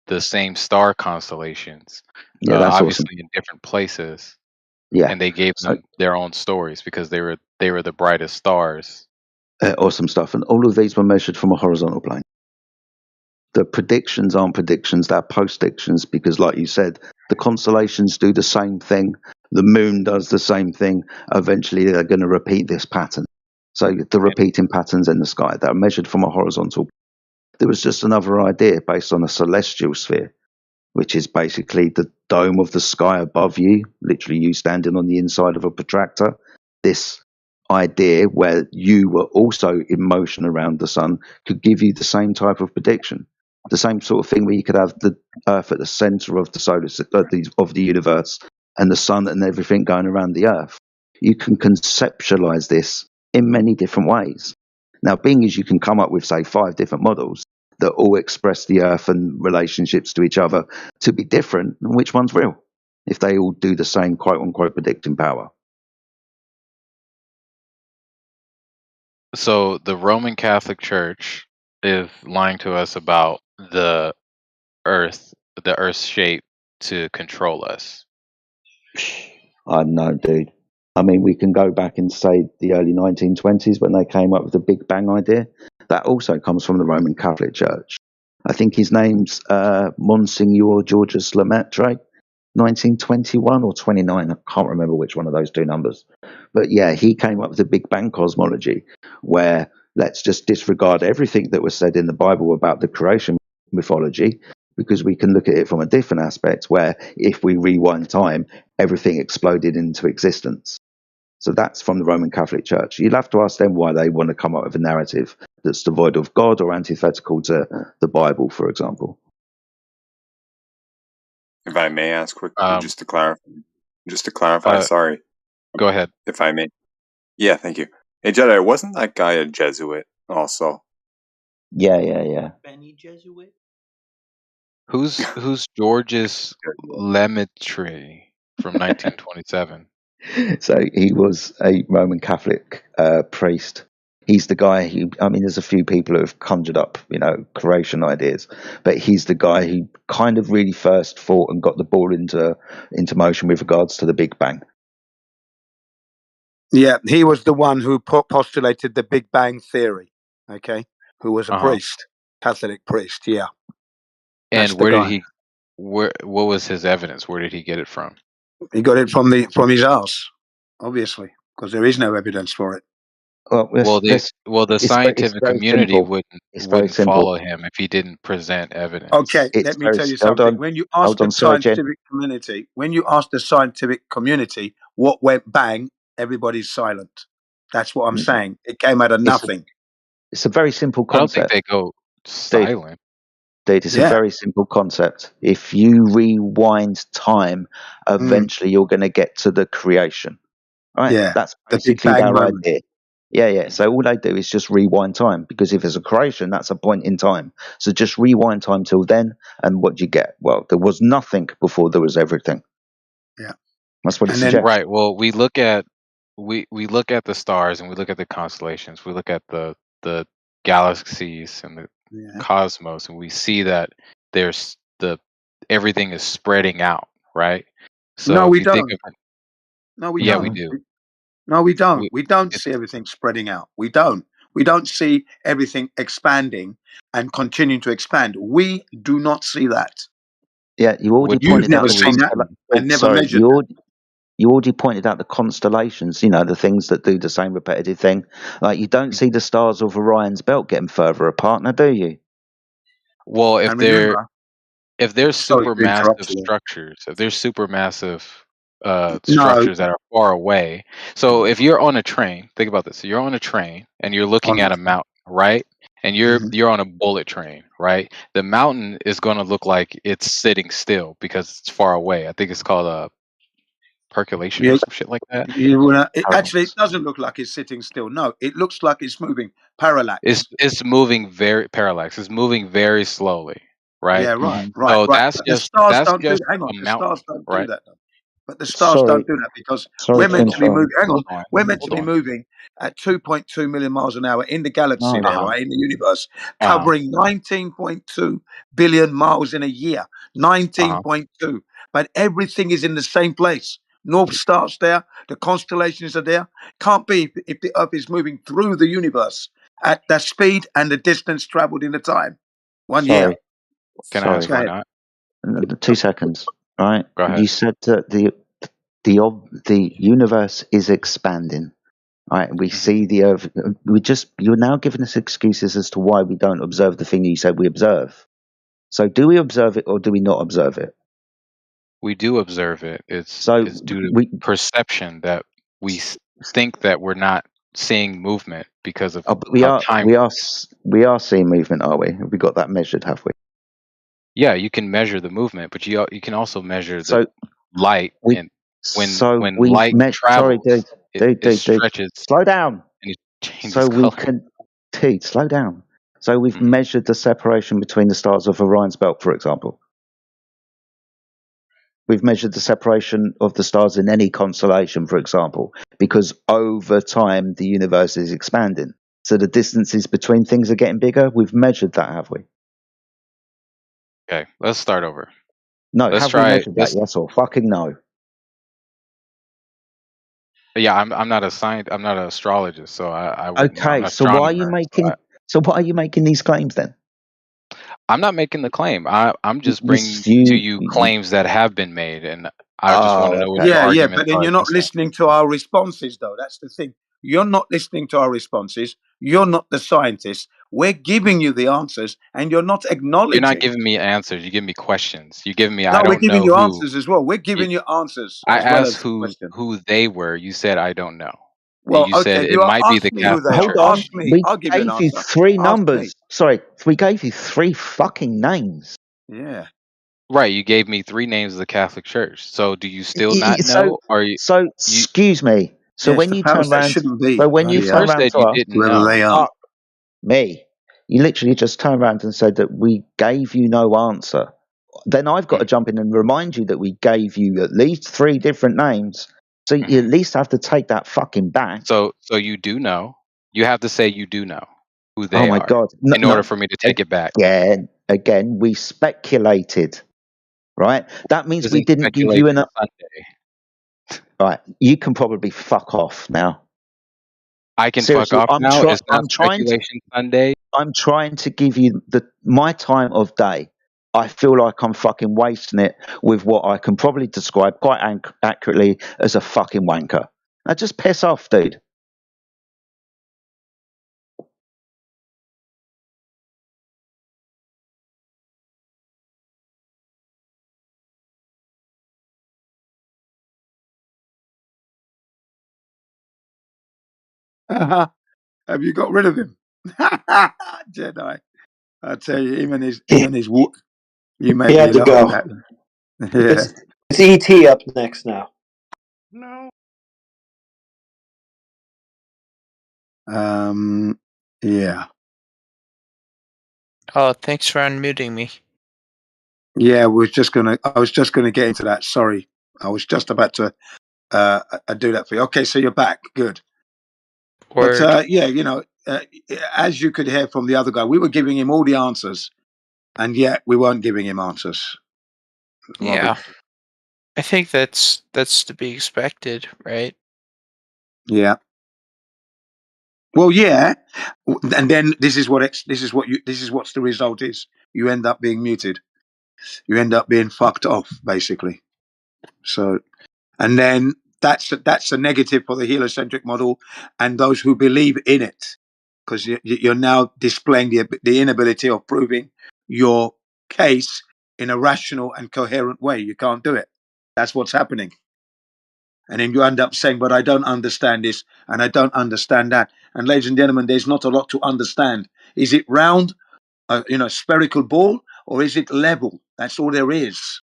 Speaker 11: the same star constellations,
Speaker 9: Yeah, that's awesome.
Speaker 11: obviously in different places,
Speaker 9: Yeah,
Speaker 11: and they gave
Speaker 9: so
Speaker 11: them their own stories because they were the brightest stars.
Speaker 9: awesome stuff. And all of these were measured from a horizontal plane. The predictions aren't predictions, they're postdictions because, like you said, the constellations do the same thing. The moon does the same thing. Eventually, they're going to repeat this pattern. So the repeating patterns in the sky that are measured from a horizontal. There was just another idea based on a celestial sphere, which is basically the dome of the sky above you, literally you standing on the inside of a protractor. This idea where you were also in motion around the sun could give you the same type of prediction. The same sort of thing where you could have the Earth at the center of the of the universe and the sun and everything going around the Earth. You can conceptualize this in many different ways. Now, being as you can come up with, say, 5 different models that all express the Earth and relationships to each other to be different, which one's real? If they all do the same quote unquote predicting power.
Speaker 11: So the Roman Catholic Church is lying to us about Earth, the Earth's shape to control us.
Speaker 9: I don't know, dude. I mean, we can go back and say the early 1920s when they came up with the Big Bang idea. That also comes from the Roman Catholic Church. I think his name's Monsignor Georges Lemaitre, 1921 or 29. I can't remember which one of those two numbers. But yeah, he came up with the Big Bang cosmology, where let's just disregard everything that was said in the Bible about the creation mythology, because we can look at it from a different aspect, where if we rewind time, everything exploded into existence. So that's from the Roman Catholic Church. You'll have to ask them why they want to come up with a narrative that's devoid of God or antithetical to the Bible, for example.
Speaker 23: If I may ask quickly, just to clarify, sorry.
Speaker 11: Go ahead.
Speaker 23: If I may. Yeah, thank you. Hey, Jedi, wasn't that guy a Jesuit also?
Speaker 9: Yeah.
Speaker 7: Benny Jesuit?
Speaker 11: Who's George's Lemaitre from 1927?
Speaker 9: So he was a Roman Catholic priest. He's the guy who, I mean, there's a few people who have conjured up, creation ideas, but he's the guy who kind of really first thought and got the ball into motion with regards to the Big Bang.
Speaker 8: Yeah, he was the one who postulated the Big Bang theory. Okay, who was a priest, Catholic priest. Yeah,
Speaker 11: And
Speaker 8: that's the guy.
Speaker 11: what was his evidence? Where did he get it from?
Speaker 8: He got it from his ass, obviously, because there is no evidence for it.
Speaker 11: Well, the
Speaker 9: it's
Speaker 11: scientific
Speaker 9: very
Speaker 11: community
Speaker 9: simple.
Speaker 11: wouldn't
Speaker 9: It's very
Speaker 11: wouldn't
Speaker 9: simple.
Speaker 11: follow him if he didn't present evidence.
Speaker 8: Okay,
Speaker 9: It's
Speaker 8: let me
Speaker 9: very-
Speaker 8: tell you
Speaker 9: hold
Speaker 8: something.
Speaker 9: on.
Speaker 8: When you ask
Speaker 9: Hold on,
Speaker 8: the
Speaker 9: sorry, Jen.
Speaker 8: scientific community, what went bang, everybody's silent. That's what I'm saying. It came out of nothing.
Speaker 9: It's a very simple
Speaker 11: I don't think
Speaker 9: concept.
Speaker 11: they go silent.
Speaker 9: Dude, it's a
Speaker 8: Yeah.
Speaker 9: very simple concept. If you rewind time, eventually you're going to get to the creation. Right?
Speaker 8: Yeah,
Speaker 9: That's
Speaker 8: the Big
Speaker 9: basically
Speaker 8: Bang
Speaker 9: their
Speaker 8: moment.
Speaker 9: idea. Yeah. So all they do is just rewind time, because if there's a creation, that's a point in time. So just rewind time till then, and what do you get? Well, there was nothing before there was everything.
Speaker 8: Yeah.
Speaker 9: That's what it
Speaker 8: And then-
Speaker 9: suggests.
Speaker 11: Right. Well, we look at the stars and we look at the constellations. We look at the galaxies and the cosmos, and we see that there's everything is spreading out, right? So
Speaker 8: No,
Speaker 11: if
Speaker 8: we
Speaker 11: you think
Speaker 8: don't.
Speaker 11: of it,
Speaker 8: No, we
Speaker 11: yeah,
Speaker 8: don't.
Speaker 11: we do.
Speaker 8: No, we don't.
Speaker 11: We-
Speaker 8: We don't see everything spreading out. We don't. We don't see everything expanding and continuing to expand. We do not see that.
Speaker 9: Yeah, you already
Speaker 8: You've
Speaker 9: pointed out
Speaker 8: never
Speaker 9: the
Speaker 8: seen that and never
Speaker 9: Sorry,
Speaker 8: measured
Speaker 9: you already pointed out the constellations. The things that do the same repetitive thing. Like you don't see the stars of Orion's belt getting further apart, now do you?
Speaker 11: Well, if
Speaker 8: And
Speaker 11: they're
Speaker 8: remember-
Speaker 11: if there's
Speaker 8: Sorry to interrupt
Speaker 11: supermassive
Speaker 8: you.
Speaker 11: structures, if there's supermassive structures that are far away. So if you're on a train, think about this. So you're on a train and you're looking at a mountain, right? And you're on a bullet train, right? The mountain is going to look like it's sitting still because it's far away. I think it's called a percolation or some shit like that.
Speaker 8: Actually, it doesn't look like it's sitting still. No, it looks like it's moving parallax.
Speaker 11: It's moving very parallax. It's moving very slowly, right?
Speaker 8: Yeah, right.
Speaker 11: So
Speaker 8: Right.
Speaker 11: that's
Speaker 8: But the
Speaker 11: just
Speaker 8: stars don't do that. Hang
Speaker 11: a
Speaker 8: on, the
Speaker 11: mountain,
Speaker 8: stars don't
Speaker 11: right?
Speaker 8: do that. Though. But the stars don't do that because we're meant to be moving. Hang on, we're meant to be moving at 2.2 million miles an hour in the galaxy, there, right, in the universe, covering 19.2 billion miles in a year. 19.2, but everything is in the same place. North Star's there. The constellations are there. Can't be if the Earth is moving through the universe at the speed and the distance traveled in the time. 1 year.
Speaker 11: Can I ask
Speaker 8: Go
Speaker 11: why
Speaker 8: ahead.
Speaker 11: not?
Speaker 9: 2 seconds. Right.
Speaker 11: Go ahead.
Speaker 9: You said that the universe is expanding. Right. We see the Earth. You're now giving us excuses as to why we don't observe the thing you said we observe. So do we observe it or do we not observe it?
Speaker 11: We do observe it. It's due to perception that we think that we're not seeing movement because of
Speaker 9: But we
Speaker 11: how
Speaker 9: are.
Speaker 11: time.
Speaker 9: We are seeing movement, are we? Have we got that measured? Have we?
Speaker 11: Yeah, you can measure the movement, but you can also measure the light. And when light travels, it stretches.
Speaker 9: Slow down.
Speaker 11: And it changes
Speaker 9: So we
Speaker 11: color.
Speaker 9: can. Slow down. So we've measured the separation between the stars of Orion's belt, for example. We've measured the separation of the stars in any constellation, for example, because over time the universe is expanding. So the distances between things are getting bigger. We've measured that, have we?
Speaker 11: Okay, let's start over.
Speaker 9: No,
Speaker 11: let's
Speaker 9: have
Speaker 11: try.
Speaker 9: we measured that? Yes or fucking no?
Speaker 11: Yeah, I'm not a science. I'm not an astrologist, so I wouldn't know. I'm
Speaker 9: Okay,
Speaker 11: an
Speaker 9: so why are you
Speaker 11: astronomer,
Speaker 9: making? So why are you making these claims then?
Speaker 11: I'm not making the claim. I'm just bringing
Speaker 9: Yes,
Speaker 11: to you claims that have been made, and I just want to know what your
Speaker 8: Yeah,
Speaker 11: arguments
Speaker 8: but then
Speaker 11: are
Speaker 8: you're not
Speaker 11: against that.
Speaker 8: listening to our responses, though. That's the thing. You're not listening to our responses. You're not the scientist. We're giving you the answers, and you're not acknowledging.
Speaker 11: You're not giving me answers. You give me questions. You give me.
Speaker 8: No,
Speaker 11: I
Speaker 8: we're
Speaker 11: don't
Speaker 8: giving
Speaker 11: know
Speaker 8: you
Speaker 11: who.
Speaker 8: answers as well. We're giving you answers
Speaker 11: I
Speaker 8: as well
Speaker 11: asked
Speaker 8: as
Speaker 11: who they were. You said I don't know.
Speaker 8: Well,
Speaker 11: and you said
Speaker 8: okay,
Speaker 11: it might be the
Speaker 8: ask me who
Speaker 11: Catholic
Speaker 8: they are.
Speaker 11: Church.
Speaker 9: Hold on.
Speaker 8: Ask me.
Speaker 9: We
Speaker 8: I'll give you an
Speaker 9: gave you
Speaker 8: answer.
Speaker 9: 3
Speaker 8: Ask
Speaker 9: numbers.
Speaker 8: me.
Speaker 9: Sorry, we gave you 3 fucking names.
Speaker 8: Yeah.
Speaker 11: Right, you gave me 3 names of the Catholic Church. So do you still not know? Or
Speaker 9: Excuse me. So
Speaker 8: Yes,
Speaker 9: when
Speaker 8: the
Speaker 9: you
Speaker 8: powers
Speaker 9: turn
Speaker 8: that
Speaker 9: around,
Speaker 8: shouldn't be.
Speaker 9: so when you
Speaker 11: You
Speaker 9: turn
Speaker 11: first
Speaker 9: around
Speaker 11: said
Speaker 9: to
Speaker 11: you
Speaker 9: us,
Speaker 11: didn't
Speaker 8: Whoever
Speaker 11: know.
Speaker 8: they are.
Speaker 9: fuck me. You literally just turned around and said that we gave you no answer. Then I've got to jump in and remind you that we gave you at least 3 different names, So you at least have to take that fucking back.
Speaker 11: So you do know. You have to say you do know who
Speaker 9: Oh
Speaker 11: they
Speaker 9: my
Speaker 11: are
Speaker 9: God.
Speaker 11: in order for me to take it back.
Speaker 9: Again, we speculated, right? That means we
Speaker 11: Isn't
Speaker 9: didn't give you
Speaker 11: speculation
Speaker 9: enough.
Speaker 11: Sunday?
Speaker 9: Right. You can probably fuck off now.
Speaker 11: I can
Speaker 9: Seriously,
Speaker 11: fuck off now. It's not speculation Sunday.
Speaker 9: I'm trying to give you my time of day. I feel like I'm fucking wasting it with what I can probably describe quite accurately as a fucking wanker. Now just piss off, dude.
Speaker 8: Have you got rid of him? Jedi. I tell you, him and his you make
Speaker 12: He
Speaker 8: me
Speaker 12: had to
Speaker 8: laugh
Speaker 12: go.
Speaker 8: at them. Yeah.
Speaker 12: It's ET up next now.
Speaker 7: No.
Speaker 8: Yeah.
Speaker 10: Oh, thanks for unmuting me.
Speaker 8: Yeah, I was just gonna get into that. Sorry. I was just about to do that for you. Okay, so you're back. Good.
Speaker 10: Word.
Speaker 8: But yeah, as you could hear from the other guy, we were giving him all the answers, and yet we weren't giving him answers. Robbie.
Speaker 10: Yeah. I think that's to be expected, right?
Speaker 8: Yeah. Well, yeah, and then this is what's the result is. You end up being muted. You end up being fucked off, basically. So, and then that's a negative for the heliocentric model and those who believe in it, because you're now displaying the inability of proving your case in a rational and coherent way. You can't do it. That's what's happening. And then you end up saying, but I don't understand this and I don't understand that. And ladies and gentlemen, there's not a lot to understand. Is it round, spherical ball, or is it level? That's all there is.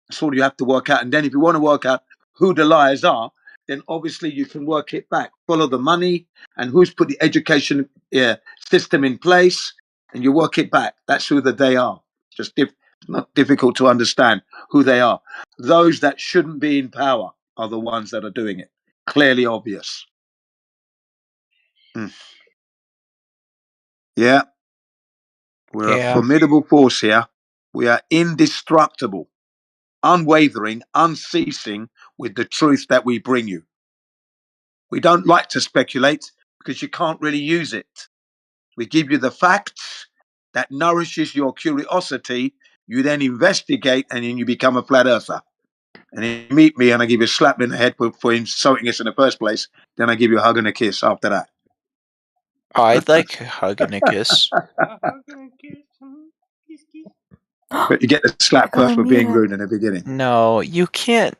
Speaker 8: That's all you have to work out. And then if you want to work out who the liars are, then obviously you can work it back. Follow the money and who's put the education system in place, and you work it back. That's who they are. Just not difficult to understand who they are. Those that shouldn't be in power are the ones that are doing it. Clearly obvious. Yeah. We're a formidable force here. We are indestructible, unwavering, unceasing with the truth that we bring you. We don't like to speculate because you can't really use it. We give you the facts that nourishes your curiosity. You then investigate and then you become a flat earther. And then you meet me and I give you a slap in the head for insulting us in the first place. Then I give you a hug and a kiss after that.
Speaker 10: Oh, I'd like a hug and a kiss.
Speaker 8: But you get the slap first for being rude in the beginning.
Speaker 10: No, you can't.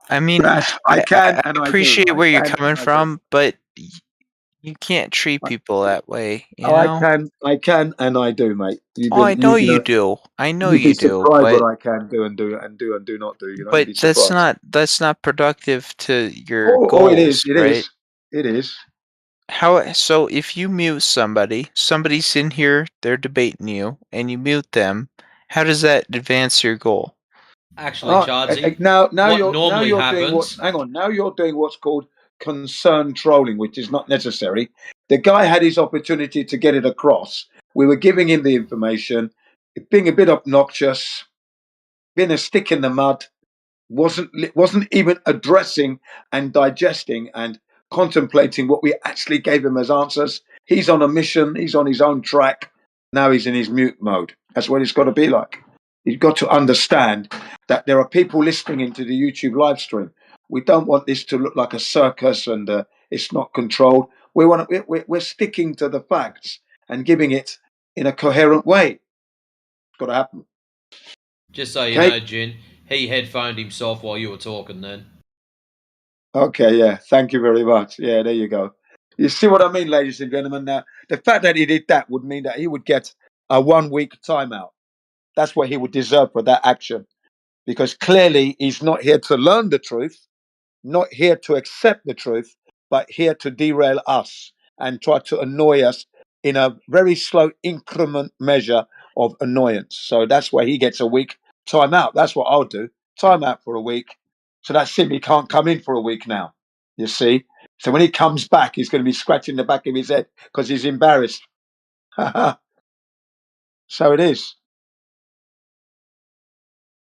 Speaker 10: I mean,
Speaker 8: I can
Speaker 10: I
Speaker 8: and I do.
Speaker 10: appreciate where you're
Speaker 8: I can
Speaker 10: coming
Speaker 8: and I do.
Speaker 10: from, but you can't treat people that way, you
Speaker 8: Oh,
Speaker 10: know?
Speaker 8: I can, and I do, mate.
Speaker 10: Oh, I know you do. I know
Speaker 8: You'd be
Speaker 10: you do,
Speaker 8: surprised
Speaker 10: but
Speaker 8: what I can do and do not do. You'd be
Speaker 10: that's
Speaker 8: surprised.
Speaker 10: not productive to your
Speaker 8: Oh, it is.
Speaker 10: goals,
Speaker 8: It
Speaker 10: right?
Speaker 8: is. It is.
Speaker 10: So if you mute somebody's in here, they're debating you, and you mute them, how does that advance your goal?
Speaker 3: Actually, Chardsy,
Speaker 8: Now
Speaker 3: what
Speaker 8: you're
Speaker 3: normally
Speaker 8: doing what?
Speaker 3: happens.
Speaker 8: Hang on. Now you're doing what's called concern trolling, which is not necessary. The guy had his opportunity to get it across. We were giving him the information, being a bit obnoxious, being a stick in the mud. Wasn't even addressing and digesting and contemplating what we actually gave him as answers. He's on a mission. He's on his own track. Now he's in his mute mode. That's what it's got to be like. You've got to understand that there are people listening into the YouTube live stream. We don't want this to look like a circus and it's not controlled. We're sticking to the facts and giving it in a coherent way. It's got to happen.
Speaker 3: Just so you know, Jin, he headphoned himself while you were talking then.
Speaker 8: Okay, yeah. Thank you very much. Yeah, there you go. You see what I mean, ladies and gentlemen? Now, the fact that he did that would mean that he would get a 1 week timeout. That's what he would deserve for that action. Because clearly he's not here to learn the truth, not here to accept the truth, but here to derail us and try to annoy us in a very slow increment measure of annoyance. So that's why he gets a week timeout. That's what I'll do. Timeout for a week. So that's him. He can't come in for a week now. You see. So when he comes back, he's going to be scratching the back of his head because he's embarrassed. So it is.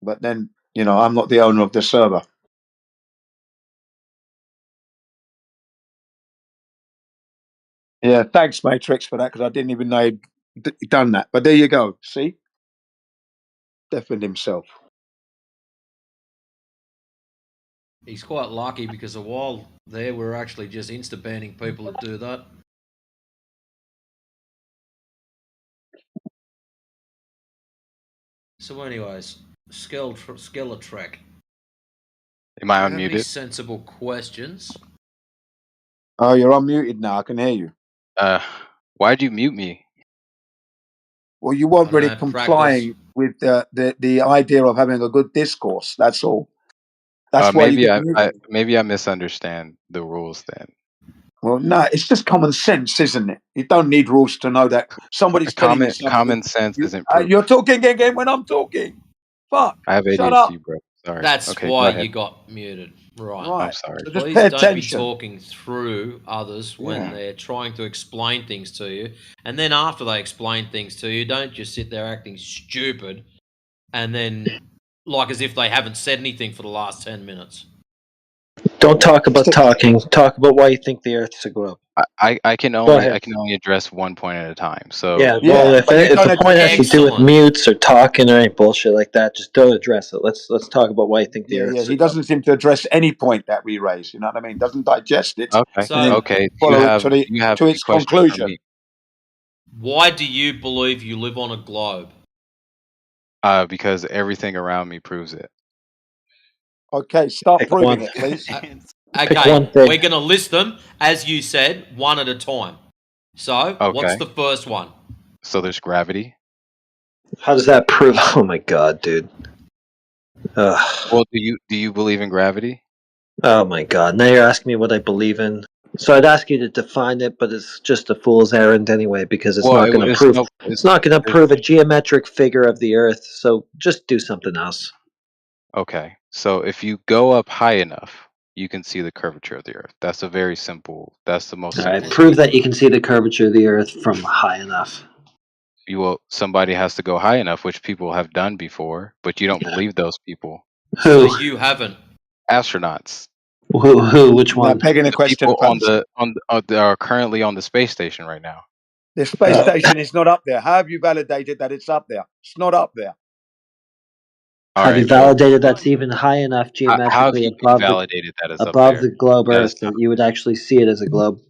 Speaker 8: But then, I'm not the owner of the server. Yeah, thanks, Matrix, for that, because I didn't even know he'd done that. But there you go. See? Deafened himself.
Speaker 3: He's quite lucky because a while there we're actually just insta-banning people that do that. So anyways, Skeletrek.
Speaker 11: Am I
Speaker 3: Do you have any
Speaker 11: unmuted?
Speaker 3: sensible questions?
Speaker 8: Oh, you're unmuted now. I can hear you.
Speaker 11: Why'd you mute me?
Speaker 8: Well, you weren't
Speaker 3: I
Speaker 8: really
Speaker 3: don't know,
Speaker 8: complying with the idea of having a good discourse. That's all. That's why you
Speaker 11: Maybe
Speaker 8: get
Speaker 11: I
Speaker 8: muted.
Speaker 11: maybe I misunderstand the rules then.
Speaker 8: Well, no, it's just common sense, isn't it? You don't need rules to know that somebody's telling you something.
Speaker 11: Common sense isn't proof.
Speaker 8: You're talking again when I'm talking. Fuck.
Speaker 11: I have
Speaker 8: Shut up.
Speaker 11: ADHD, bro. Sorry.
Speaker 3: That's
Speaker 11: Okay, go
Speaker 3: why
Speaker 11: ahead.
Speaker 3: you got muted. Right.
Speaker 8: Right.
Speaker 11: I'm sorry.
Speaker 8: So just
Speaker 3: Please
Speaker 8: pay
Speaker 3: don't be
Speaker 8: attention.
Speaker 3: talking through others when
Speaker 8: Yeah.
Speaker 3: they're trying to explain things to you. And then after they explain things to you, don't just sit there acting stupid and then like as if they haven't said anything for the last 10 minutes.
Speaker 12: Don't talk about talking. Talk about why you think the Earth's a globe.
Speaker 11: I can
Speaker 12: Go ahead.
Speaker 11: only address one point at a time. So
Speaker 12: Yeah, well, if the point has to do with mutes or talking or any bullshit like that, just don't address it. Let's talk about why you think the Earth's a
Speaker 8: He
Speaker 12: globe.
Speaker 8: doesn't seem to address any point that we raise. You know what I mean? Doesn't digest it.
Speaker 11: Okay.
Speaker 3: So-
Speaker 8: and then
Speaker 11: Okay.
Speaker 8: follow
Speaker 11: Do
Speaker 8: it
Speaker 11: you have
Speaker 8: to
Speaker 11: any
Speaker 8: its
Speaker 11: questions for
Speaker 8: conclusion.
Speaker 11: me?
Speaker 3: Why do you believe you live on a globe?
Speaker 11: Because everything around me proves it.
Speaker 8: Okay, start
Speaker 12: Pick
Speaker 8: proving
Speaker 12: one.
Speaker 8: it, please.
Speaker 3: Okay,
Speaker 12: one thing.
Speaker 3: we're going to list them, as you said, one at a time. So, what's
Speaker 11: Okay.
Speaker 3: the first one?
Speaker 11: So there's gravity.
Speaker 12: How does that prove? Oh my god, dude. Ugh.
Speaker 11: Well, do you believe in gravity?
Speaker 12: Oh my god. Now you're asking me what I believe in. So I'd ask you to define it, but it's just a fool's errand anyway because it's not going to prove. It's not going to prove a geometric figure of the Earth. So just do something else.
Speaker 11: Okay. So if you go up high enough, you can see the curvature of the Earth. That's a very simple. That's the most
Speaker 12: All right.
Speaker 11: simplest.
Speaker 12: Prove that you can see the curvature of the Earth from high enough.
Speaker 11: Somebody has to go high enough, which people have done before, but you don't believe those people.
Speaker 3: So you haven't.
Speaker 11: Astronauts.
Speaker 12: Who? Which one?
Speaker 8: Begging a
Speaker 11: The
Speaker 8: question,
Speaker 11: people on
Speaker 8: fancy.
Speaker 11: that are currently on the space station right now.
Speaker 8: The space station is not up there. How have you validated that it's up there? It's not up there.
Speaker 12: Have you validated that's even high enough
Speaker 11: How have
Speaker 12: geometrically
Speaker 11: you
Speaker 12: above
Speaker 11: validated that it's up
Speaker 12: above
Speaker 11: there?
Speaker 12: the globe
Speaker 11: Because
Speaker 12: Earth that you would actually see it as a globe?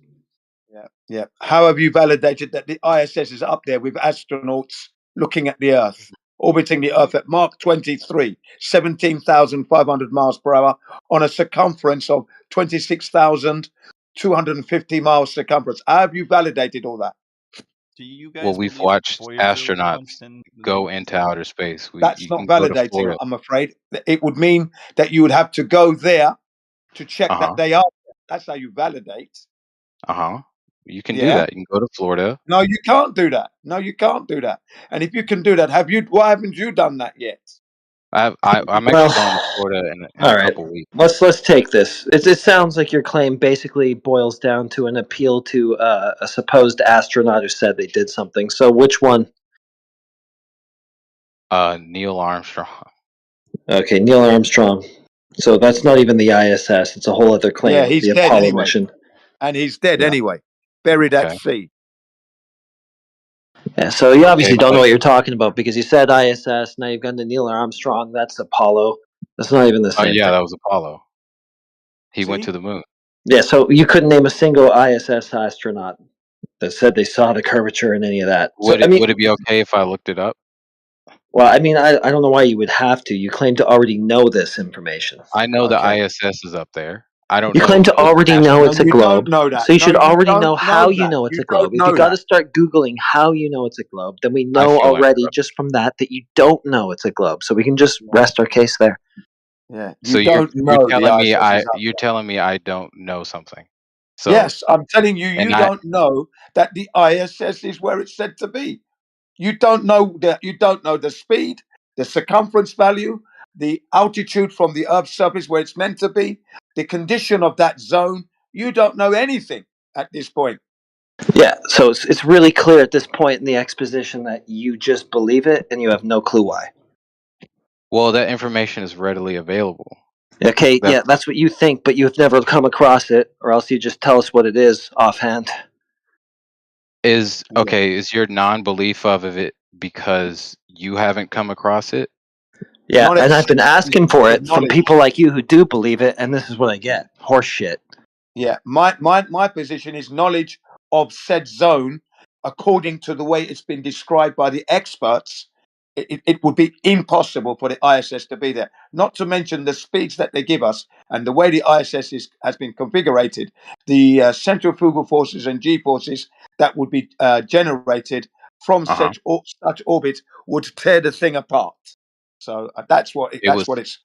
Speaker 8: Yeah. How have you validated that the ISS is up there with astronauts looking at the Earth, orbiting the Earth at Mark 23, 17,500 miles per hour on a circumference of 26,250 miles circumference? How have you validated all that?
Speaker 2: Do you guys
Speaker 11: well, we've
Speaker 2: believe
Speaker 11: watched
Speaker 2: Voyager was
Speaker 11: astronauts
Speaker 2: launched in the
Speaker 11: go
Speaker 2: 90s?
Speaker 11: into outer space.
Speaker 8: That's
Speaker 11: You
Speaker 8: not
Speaker 11: can go to
Speaker 8: validating,
Speaker 11: Florida.
Speaker 8: I'm afraid. It would mean that you would have to go there to check that they are there. That's how you validate.
Speaker 11: You can do
Speaker 8: Yeah.
Speaker 11: that. You can go to Florida.
Speaker 8: No, you can't do that. No, you can't do that. And if you can do that, why haven't you done that yet?
Speaker 11: I'm actually going to Florida in
Speaker 12: all
Speaker 11: a
Speaker 12: right.
Speaker 11: couple weeks.
Speaker 12: Let's take this. It sounds like your claim basically boils down to an appeal to a supposed astronaut who said they did something. So which one?
Speaker 11: Neil Armstrong.
Speaker 12: Okay, Neil Armstrong. So that's not even the ISS. It's a whole other claim
Speaker 8: Yeah,
Speaker 12: of
Speaker 8: he's
Speaker 12: the
Speaker 8: dead
Speaker 12: Apollo
Speaker 8: anyway.
Speaker 12: mission.
Speaker 8: And he's dead
Speaker 12: Yeah.
Speaker 8: anyway. Buried at
Speaker 11: Okay.
Speaker 8: sea.
Speaker 12: Yeah, so you obviously don't know
Speaker 11: but-
Speaker 12: what you're talking about because you said ISS, now you've gone to Neil Armstrong, that's Apollo. That's not even the same
Speaker 11: yeah,
Speaker 12: thing.
Speaker 11: that was Apollo. He went
Speaker 8: See?
Speaker 11: to the moon.
Speaker 12: Yeah, so you couldn't name a single ISS astronaut that said they saw the curvature in any of that. So,
Speaker 11: Would it be okay if I looked it up?
Speaker 12: Well, I mean, I don't know why you would have to. You claim to already know this information.
Speaker 11: I know
Speaker 8: Okay.
Speaker 11: the ISS is up there. I don't
Speaker 12: You
Speaker 11: know.
Speaker 12: claim to
Speaker 11: if the
Speaker 12: already know
Speaker 8: No,
Speaker 12: it's a
Speaker 8: you
Speaker 12: globe.
Speaker 8: don't know that.
Speaker 12: So you
Speaker 8: No,
Speaker 12: should
Speaker 8: you
Speaker 12: already
Speaker 8: don't
Speaker 12: know how
Speaker 8: know
Speaker 12: you
Speaker 8: that.
Speaker 12: know it's
Speaker 8: You
Speaker 12: a globe.
Speaker 8: don't
Speaker 12: If
Speaker 8: know
Speaker 12: you got to
Speaker 8: that.
Speaker 12: start Googling how you know it's a globe, then we
Speaker 11: I
Speaker 12: know
Speaker 11: feel
Speaker 12: already
Speaker 11: interrupted.
Speaker 12: just from that you don't know it's a globe. So we can just rest our case there.
Speaker 8: Yeah.
Speaker 11: So
Speaker 8: You
Speaker 11: you're
Speaker 8: don't know the
Speaker 11: telling me
Speaker 8: ISS is up
Speaker 11: you're
Speaker 8: there.
Speaker 11: telling me I don't know something. So
Speaker 8: Yes, I'm telling you,
Speaker 11: and
Speaker 8: you don't know that the ISS is where it's said to be. You don't know that. You don't know the speed, the circumference value, the altitude from the Earth's surface where it's meant to be, the condition of that zone. You don't know anything at this point.
Speaker 12: Yeah, so it's really clear at this point in the exposition that you just believe it and you have no clue why.
Speaker 11: Well, that information is readily available.
Speaker 12: Okay,
Speaker 11: That
Speaker 12: yeah, that's what you think, but you've never come across it, or else you just tell us what it is offhand.
Speaker 11: is okay. Is your non-belief of it because you haven't come across it?
Speaker 12: Yeah, and I've been asking for
Speaker 8: is
Speaker 12: it from
Speaker 8: knowledge.
Speaker 12: people like you who do believe it, and this is what I get. Horse shit.
Speaker 8: Yeah, my position is knowledge of said zone, according to the way it's been described by the experts. It would be impossible for the ISS to be there. Not to mention the speeds that they give us and the way the ISS has been configured, the centrifugal forces and G forces that would be generated from such orbit would tear the thing apart. So that's what it's.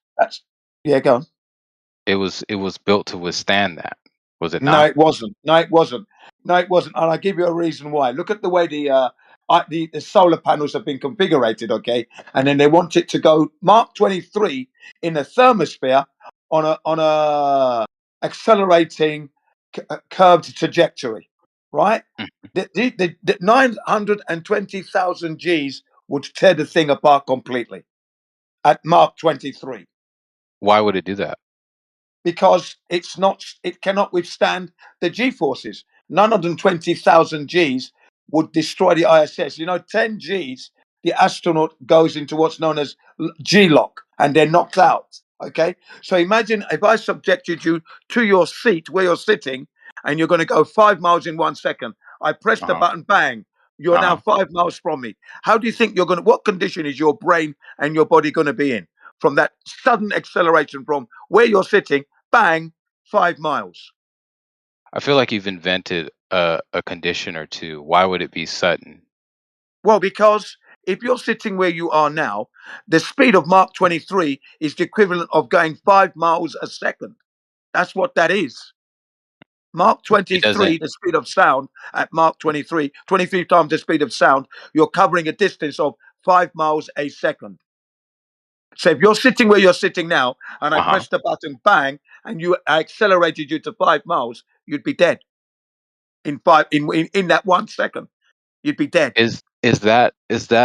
Speaker 8: Yeah, go on.
Speaker 11: It was built to withstand that. Was it
Speaker 8: No,
Speaker 11: not?
Speaker 8: it wasn't. No, it wasn't. No, it wasn't. And I'll give you a reason why. Look at the way the solar panels have been configured, okay? And then they want it to go Mark 23 in the thermosphere on a accelerating curved trajectory, right? The 920,000 Gs would tear the thing apart completely at Mark 23.
Speaker 11: Why would it do that?
Speaker 8: Because it cannot withstand the G forces. 920,000 Gs would destroy the ISS. 10 Gs, the astronaut goes into what's known as G lock and they're knocked out. Okay, so imagine if I subjected you to your seat where you're sitting and you're going to go 5 miles in 1 second. I press the button, bang, you're now 5 miles from me. How do you think you're going to, what condition is your brain and your body going to be in from that sudden acceleration from where you're sitting, bang, 5 miles?
Speaker 11: I feel like you've invented a condition or two. Why would it be sudden?
Speaker 8: Well, because if you're sitting where you are now, the speed of Mach 23 is the equivalent of going 5 miles a second. That's what that is. Mach 23, the speed of sound at Mach 23, 23 times the speed of sound, you're covering a distance of 5 miles a second. So if you're sitting where you're sitting now, and I press the button, bang, and I accelerated you to 5 miles, you'd be dead. In that 1 second, you'd be dead.
Speaker 11: Is that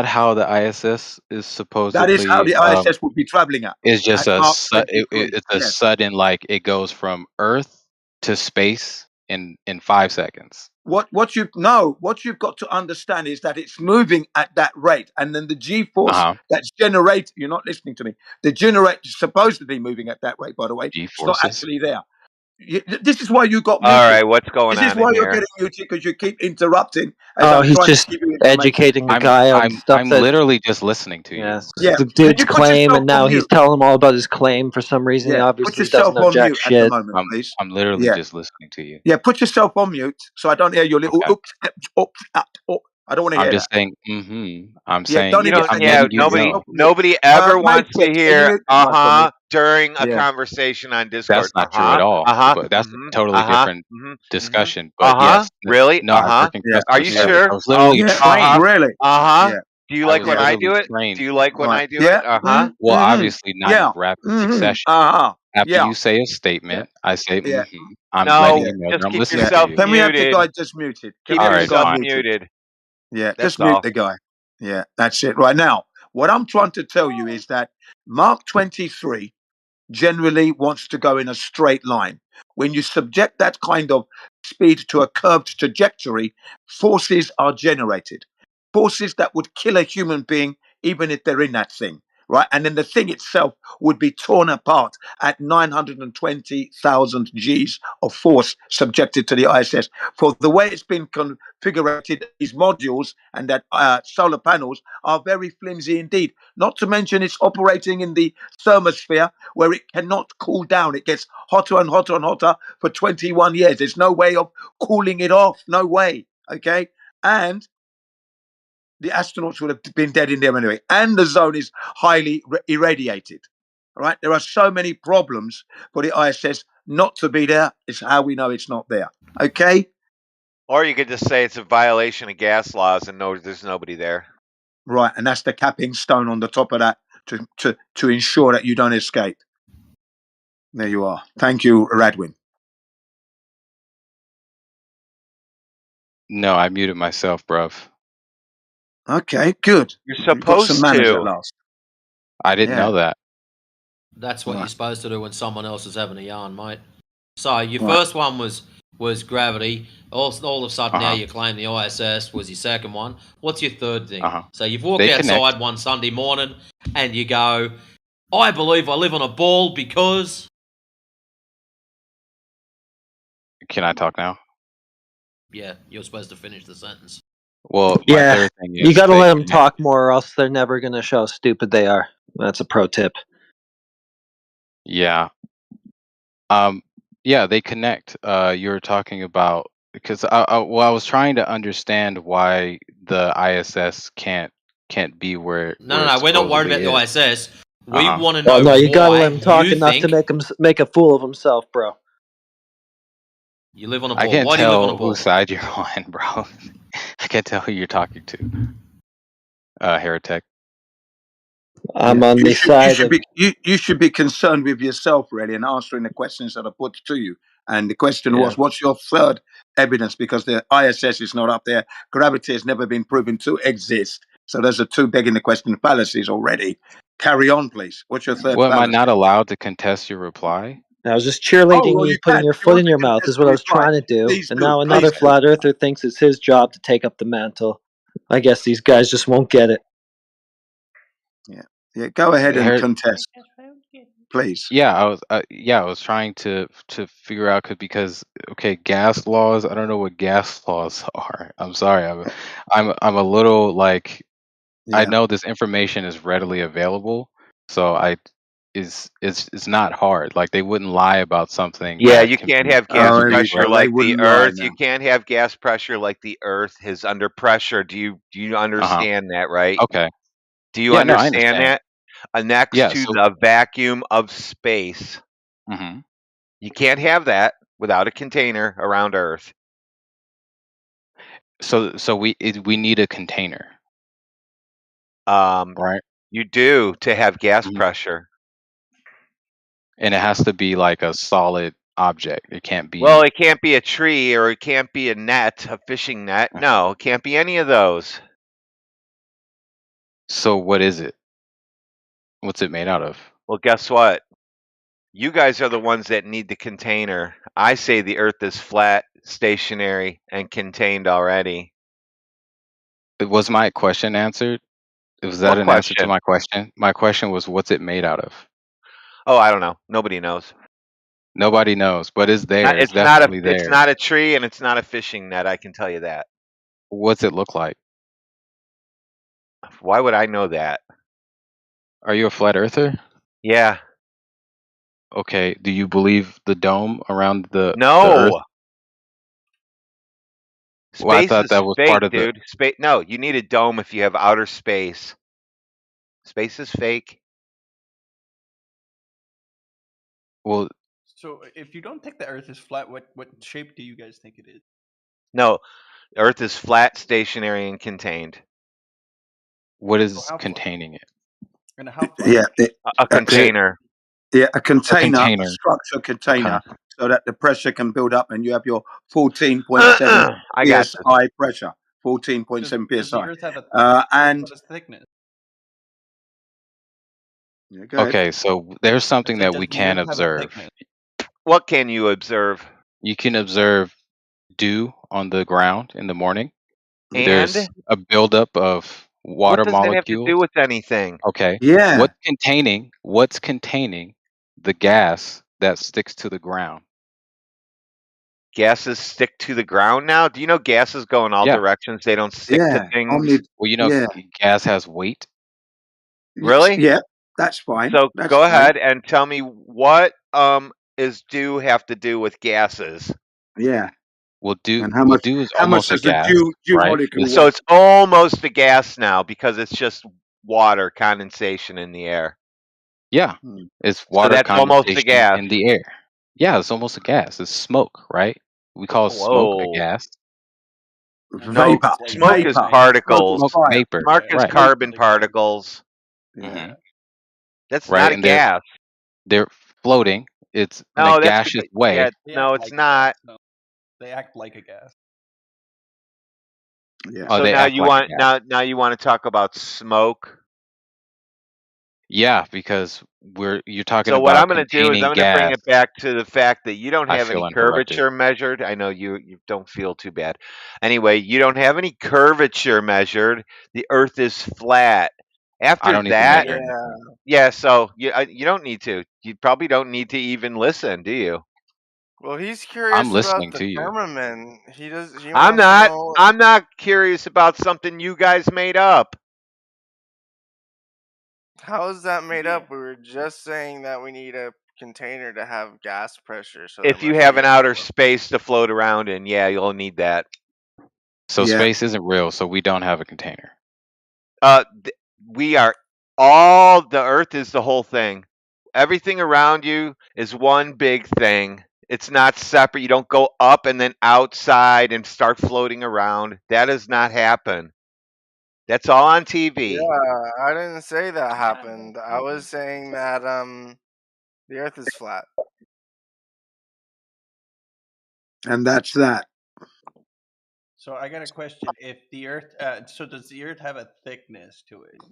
Speaker 11: how the ISS is
Speaker 8: That is how
Speaker 11: supposedly?
Speaker 8: the ISS would be traveling at.
Speaker 11: It's just
Speaker 8: At Mach 23.
Speaker 11: it's a
Speaker 8: Yes.
Speaker 11: sudden, like it goes from Earth to space in 5 seconds.
Speaker 8: What you've got to understand is that it's moving at that rate, and then the G force that's generated. You're not listening to me. The generator is supposed to be moving at that rate. By the way, it's not actually there. This is why you got muted.
Speaker 6: All right, what's going
Speaker 8: This is
Speaker 6: on
Speaker 8: why
Speaker 6: in
Speaker 8: you're
Speaker 6: here?
Speaker 8: getting muted, because you keep interrupting as
Speaker 12: Oh,
Speaker 8: I'm
Speaker 12: he's
Speaker 8: trying
Speaker 12: just
Speaker 8: to give you information.
Speaker 12: educating the guy on stuff
Speaker 11: I'm
Speaker 12: that.
Speaker 11: literally just listening to you.
Speaker 8: Yeah.
Speaker 12: The
Speaker 8: Can
Speaker 12: dude's
Speaker 8: you put
Speaker 12: claim,
Speaker 8: yourself
Speaker 12: and now
Speaker 8: on
Speaker 12: he's
Speaker 8: mute?
Speaker 12: telling him all about his claim for some reason. He
Speaker 8: Yeah. Put
Speaker 12: obviously
Speaker 8: yourself
Speaker 12: doesn't know
Speaker 8: on
Speaker 12: jack
Speaker 8: mute at the
Speaker 12: shit.
Speaker 8: moment, please.
Speaker 11: I'm literally
Speaker 8: Yeah.
Speaker 11: just listening to you.
Speaker 8: Yeah. Put yourself on mute so I don't hear your little oops, I don't want to
Speaker 11: I'm
Speaker 8: hear
Speaker 11: just
Speaker 8: that.
Speaker 11: saying, I'm
Speaker 8: Yeah,
Speaker 11: saying,
Speaker 8: don't even.
Speaker 11: I'm
Speaker 8: Yeah,
Speaker 11: letting you know.
Speaker 6: Nobody ever wants to
Speaker 8: Matrix, can you
Speaker 6: hear
Speaker 8: mute the mic on me?
Speaker 6: during a
Speaker 8: Yeah.
Speaker 6: conversation on Discord.
Speaker 11: That's not true at all. But that's a totally different discussion. But yes,
Speaker 6: Really?
Speaker 11: no, I work in
Speaker 6: Are
Speaker 11: customer
Speaker 6: you
Speaker 11: service.
Speaker 6: sure?
Speaker 11: I was literally trained.
Speaker 8: Really? Yeah.
Speaker 6: Do you
Speaker 11: I
Speaker 6: like
Speaker 11: was
Speaker 6: when I
Speaker 11: literally
Speaker 6: do it?
Speaker 11: trained.
Speaker 6: Do you like when
Speaker 8: Right.
Speaker 6: I do
Speaker 8: Yeah.
Speaker 6: it?
Speaker 11: Well, obviously not in
Speaker 8: Yeah.
Speaker 11: rapid succession.
Speaker 8: Uh-huh.
Speaker 11: After
Speaker 8: Yeah.
Speaker 11: you say a statement, I say,
Speaker 8: Yeah.
Speaker 11: I'm
Speaker 6: No,
Speaker 11: letting you know that
Speaker 6: just
Speaker 11: I'm
Speaker 6: keep
Speaker 11: listening to
Speaker 6: yourself
Speaker 11: you.
Speaker 8: Can we have the
Speaker 6: muted.
Speaker 8: guy just muted? Can
Speaker 6: Keep
Speaker 8: we have the
Speaker 6: yourself
Speaker 8: guy
Speaker 6: muted.
Speaker 8: Yeah,
Speaker 6: That's
Speaker 8: just mute
Speaker 6: all.
Speaker 8: the guy. Yeah, that's it. Right now, what I'm trying to tell you is that Mark 23 generally wants to go in a straight line. When you subject that kind of speed to a curved trajectory, forces are generated. Forces that would kill a human being even if they're in that thing, right? And then the thing itself would be torn apart at 920,000 Gs of force subjected to the ISS. For the way it's been configured, these modules and that solar panels are very flimsy indeed. Not to mention it's operating in the thermosphere where it cannot cool down. It gets hotter and hotter and hotter for 21 years. There's no way of cooling it off. No way. Okay. And the astronauts would have been dead in there anyway. And the zone is highly irradiated. All right. There are so many problems for the ISS not to be there. It's how we know it's not there. Okay.
Speaker 6: Or you could just say it's a violation of gas laws and there's nobody there.
Speaker 8: Right. And that's the capping stone on the top of that to ensure that you don't escape. There you are. Thank you, Radwin.
Speaker 11: No, I muted myself, bruv.
Speaker 8: Okay, good.
Speaker 23: You're
Speaker 8: You've got some
Speaker 23: supposed
Speaker 8: manners
Speaker 23: to.
Speaker 8: at last.
Speaker 11: I didn't know that.
Speaker 3: That's what
Speaker 8: Right.
Speaker 3: you're supposed to do when someone else is having a yarn, mate. So your
Speaker 8: Right.
Speaker 3: first one was gravity. All of a sudden now
Speaker 11: Uh-huh.
Speaker 3: you claim the ISS was your second one. What's your third thing?
Speaker 11: Uh-huh.
Speaker 3: So you've walked
Speaker 11: They
Speaker 3: outside
Speaker 11: connect.
Speaker 3: one Sunday morning and you go, I believe I live on a ball because...
Speaker 11: Can I talk now?
Speaker 3: Yeah, you're supposed to finish the sentence.
Speaker 11: Well, my
Speaker 12: Yeah,
Speaker 11: third thing
Speaker 12: you
Speaker 11: is
Speaker 12: got to
Speaker 11: they
Speaker 12: let them
Speaker 11: connect.
Speaker 12: talk more, or else they're never going to show how stupid they are. That's a pro tip.
Speaker 11: Yeah. Yeah, they connect. You were talking about because I was trying to understand why the ISS can't be where it
Speaker 3: No, we're not worried about
Speaker 11: supposedly
Speaker 3: the
Speaker 11: is.
Speaker 3: ISS. We
Speaker 11: Uh-huh.
Speaker 3: want to
Speaker 12: Well,
Speaker 3: know
Speaker 12: no, you got to
Speaker 3: why
Speaker 12: let him talk
Speaker 3: you
Speaker 12: enough to
Speaker 3: think
Speaker 12: make a fool of himself, bro.
Speaker 3: you live on a
Speaker 11: I
Speaker 3: ball.
Speaker 11: can't
Speaker 3: Why do you live on a
Speaker 11: tell
Speaker 3: ball?
Speaker 11: whose side you're on, bro. I can't tell who you're talking to. Heretic.
Speaker 12: I'm on
Speaker 8: You
Speaker 12: the
Speaker 8: should,
Speaker 12: side of.
Speaker 8: you should be concerned with yourself, really, and answering the questions that are put to you. And the question was, what's your third evidence? Because the ISS is not up there. Gravity has never been proven to exist. So those are two begging the question fallacies already. Carry on, please. What's your third
Speaker 11: Well, am I
Speaker 8: fallacy?
Speaker 11: not allowed to contest your reply?
Speaker 12: I was just
Speaker 8: Oh,
Speaker 12: cheerleading
Speaker 8: well,
Speaker 12: you,
Speaker 8: you
Speaker 12: putting
Speaker 8: can.
Speaker 12: your
Speaker 8: If you
Speaker 12: foot
Speaker 8: want
Speaker 12: in
Speaker 8: to
Speaker 12: your mouth
Speaker 8: contest
Speaker 12: is
Speaker 8: the
Speaker 12: what I was
Speaker 8: reply,
Speaker 12: trying to do.
Speaker 8: please
Speaker 12: And
Speaker 8: do.
Speaker 12: now
Speaker 8: Please
Speaker 12: another
Speaker 8: do.
Speaker 12: flat earther thinks it's his job to take up the mantle. I guess these guys just won't get it.
Speaker 8: Yeah, go ahead and
Speaker 11: Her-
Speaker 8: contest, please.
Speaker 11: Yeah, I was trying to figure out because okay, gas laws. I don't know what gas laws are. I'm sorry. I'm a little like I
Speaker 8: Yeah.
Speaker 11: know this information is readily available, so it's not hard. Like they wouldn't lie about something
Speaker 23: Yeah,
Speaker 11: that
Speaker 23: you
Speaker 11: can
Speaker 23: can't
Speaker 11: be
Speaker 23: have gas
Speaker 8: Oh, here we
Speaker 11: easily
Speaker 23: pressure
Speaker 8: go. They
Speaker 23: like
Speaker 11: corrected.
Speaker 23: the
Speaker 8: wouldn't lie
Speaker 23: Earth.
Speaker 8: now.
Speaker 23: You can't have gas pressure like the Earth is under pressure. Do you
Speaker 11: Uh-huh.
Speaker 23: understand that, right?
Speaker 11: Okay.
Speaker 23: Do you
Speaker 11: Yeah, no, I
Speaker 23: understand
Speaker 11: understand.
Speaker 23: that? Next
Speaker 11: Yeah,
Speaker 23: to
Speaker 11: so
Speaker 23: the vacuum of space.
Speaker 11: hmm
Speaker 23: You can't have that without a container around Earth.
Speaker 11: so we need a container, right?
Speaker 23: You do to have gas
Speaker 11: Mhm.
Speaker 23: pressure.
Speaker 11: And it has to be like a solid object. It can't
Speaker 23: Well,
Speaker 11: be
Speaker 23: it can't be a tree or it can't be a net, a fishing net. No, it can't be any of those.
Speaker 11: So what is it? What's it made out of?
Speaker 23: Well, guess what? You guys are the ones that need the container. I say the Earth is flat, stationary, and contained already.
Speaker 11: Was my question answered? Was that
Speaker 23: What
Speaker 11: an answer to
Speaker 23: question?
Speaker 11: my question? My question was, what's it made out of?
Speaker 23: Oh, I don't know. Nobody knows.
Speaker 11: Nobody knows, but it's there. It's
Speaker 23: It's not a
Speaker 11: definitely
Speaker 23: it's
Speaker 11: there.
Speaker 23: not a tree and it's not a fishing net, I can tell you that.
Speaker 11: What's it look like?
Speaker 23: Why would I know that?
Speaker 11: Are you a flat earther?
Speaker 23: Yeah.
Speaker 11: Okay. Do you believe the dome around the Earth?
Speaker 23: No.
Speaker 11: Well, I
Speaker 23: Space
Speaker 11: thought
Speaker 23: is
Speaker 11: that was
Speaker 23: fake,
Speaker 11: part of the.
Speaker 23: dude. No, you need a dome if you have outer space. Space is fake.
Speaker 11: Well,
Speaker 2: So if you don't think the Earth is flat, what shape do you guys think it is?
Speaker 23: No, Earth is flat, stationary, and contained.
Speaker 11: what
Speaker 2: So
Speaker 11: is
Speaker 2: how flat?
Speaker 11: containing it?
Speaker 2: And how flat?
Speaker 8: Yeah.
Speaker 23: A container.
Speaker 8: Yeah, a container, a
Speaker 11: container.
Speaker 8: structure container,
Speaker 11: Okay.
Speaker 8: so that the pressure can build up and you have your 14.7
Speaker 23: I got this.
Speaker 8: psi pressure. 14.7
Speaker 2: Does the
Speaker 8: psi.
Speaker 2: Earth have a
Speaker 8: And
Speaker 2: what is thickness?
Speaker 8: yeah, go ahead.
Speaker 11: Okay, so there's something that
Speaker 2: Does
Speaker 11: we
Speaker 2: the
Speaker 11: can
Speaker 2: Earth have a
Speaker 11: observe.
Speaker 2: thickness?
Speaker 23: What can you observe?
Speaker 11: You can observe dew on the ground in the morning. There's
Speaker 23: And
Speaker 11: a buildup of
Speaker 23: what
Speaker 11: water
Speaker 23: does that have to
Speaker 11: molecules.
Speaker 23: do with anything?
Speaker 11: Okay.
Speaker 8: Yeah.
Speaker 11: What's containing the gas that sticks to the ground?
Speaker 23: Gases stick to the ground now? Do you know gases go in all
Speaker 11: Yeah.
Speaker 23: directions? They don't stick to
Speaker 8: Yeah.
Speaker 23: things.
Speaker 11: Well, you know,
Speaker 8: Yeah.
Speaker 11: gas has weight.
Speaker 23: Really?
Speaker 8: Yeah, that's fine.
Speaker 23: So
Speaker 8: That's
Speaker 23: go
Speaker 8: fine.
Speaker 23: ahead and tell me what is dew have to do with gases?
Speaker 8: Yeah.
Speaker 11: Well, dew
Speaker 8: And how much
Speaker 11: is almost a
Speaker 8: does the
Speaker 11: gas,
Speaker 8: dew
Speaker 11: right?
Speaker 8: molecule
Speaker 23: So
Speaker 8: weigh?
Speaker 23: it's almost a gas now because it's just water condensation in the air.
Speaker 11: Yeah.
Speaker 8: Hmm.
Speaker 11: It's
Speaker 23: So
Speaker 11: water
Speaker 23: that's almost a
Speaker 11: condensation
Speaker 23: gas.
Speaker 11: in the air. Yeah, it's almost a gas. It's smoke, right? We call smoke a
Speaker 23: Whoa.
Speaker 11: gas.
Speaker 23: No,
Speaker 8: Vapor.
Speaker 23: smoke is
Speaker 8: Vapor. Smoke is
Speaker 23: particles.
Speaker 11: Smoke
Speaker 8: fire.
Speaker 11: vapor.
Speaker 23: Smoke is
Speaker 11: Right.
Speaker 23: carbon particles.
Speaker 8: Yeah.
Speaker 6: That's
Speaker 11: right?
Speaker 6: not a
Speaker 11: And
Speaker 6: gas.
Speaker 11: they're floating. It's in a
Speaker 6: No, that's
Speaker 11: gaseous way.
Speaker 6: yeah.
Speaker 2: They
Speaker 6: No,
Speaker 2: act
Speaker 6: it's
Speaker 2: like
Speaker 6: not.
Speaker 2: no, they act like a gas.
Speaker 8: Yeah.
Speaker 11: Oh,
Speaker 6: So
Speaker 11: they
Speaker 6: now
Speaker 11: act
Speaker 6: you
Speaker 11: like a
Speaker 6: want
Speaker 11: gas.
Speaker 6: now you want to talk about smoke.
Speaker 11: Yeah, because you're talking
Speaker 6: So what
Speaker 11: about
Speaker 6: I'm going to do is
Speaker 11: containing
Speaker 6: I'm going to bring
Speaker 11: gas.
Speaker 6: it back to the fact that you don't
Speaker 11: I
Speaker 6: have
Speaker 11: feel
Speaker 6: any
Speaker 11: interrupted.
Speaker 6: curvature measured. I know you don't feel too bad. Anyway, you don't have any curvature measured. The Earth is flat.
Speaker 11: I
Speaker 6: After
Speaker 11: don't need to
Speaker 6: that,
Speaker 11: measure anything.
Speaker 6: yeah. So you don't need to. You probably don't need to even listen, do you?
Speaker 4: Well, he's
Speaker 11: I'm
Speaker 4: curious about
Speaker 11: listening
Speaker 4: the
Speaker 11: to you.
Speaker 4: firmament. He does. He
Speaker 6: I'm
Speaker 4: wants to
Speaker 6: not.
Speaker 4: know.
Speaker 6: I'm not curious about something you guys made up.
Speaker 4: How is that made up? We were just saying that we need a container to have gas pressure. So
Speaker 6: If
Speaker 4: there
Speaker 6: you
Speaker 4: must
Speaker 6: have
Speaker 4: be
Speaker 6: an outer space to float around in, yeah, you'll need that.
Speaker 11: So
Speaker 8: Yeah.
Speaker 11: space isn't real, so we don't have a container.
Speaker 6: We are all the Earth is the whole thing. Everything around you is one big thing. It's not separate. You don't go up and then outside and start floating around. That does not happen. That's all on TV.
Speaker 4: Yeah, I didn't say that happened. I was saying that the Earth is flat.
Speaker 8: And that's that.
Speaker 2: So I got a question. If the Earth, so does the Earth have a thickness to it?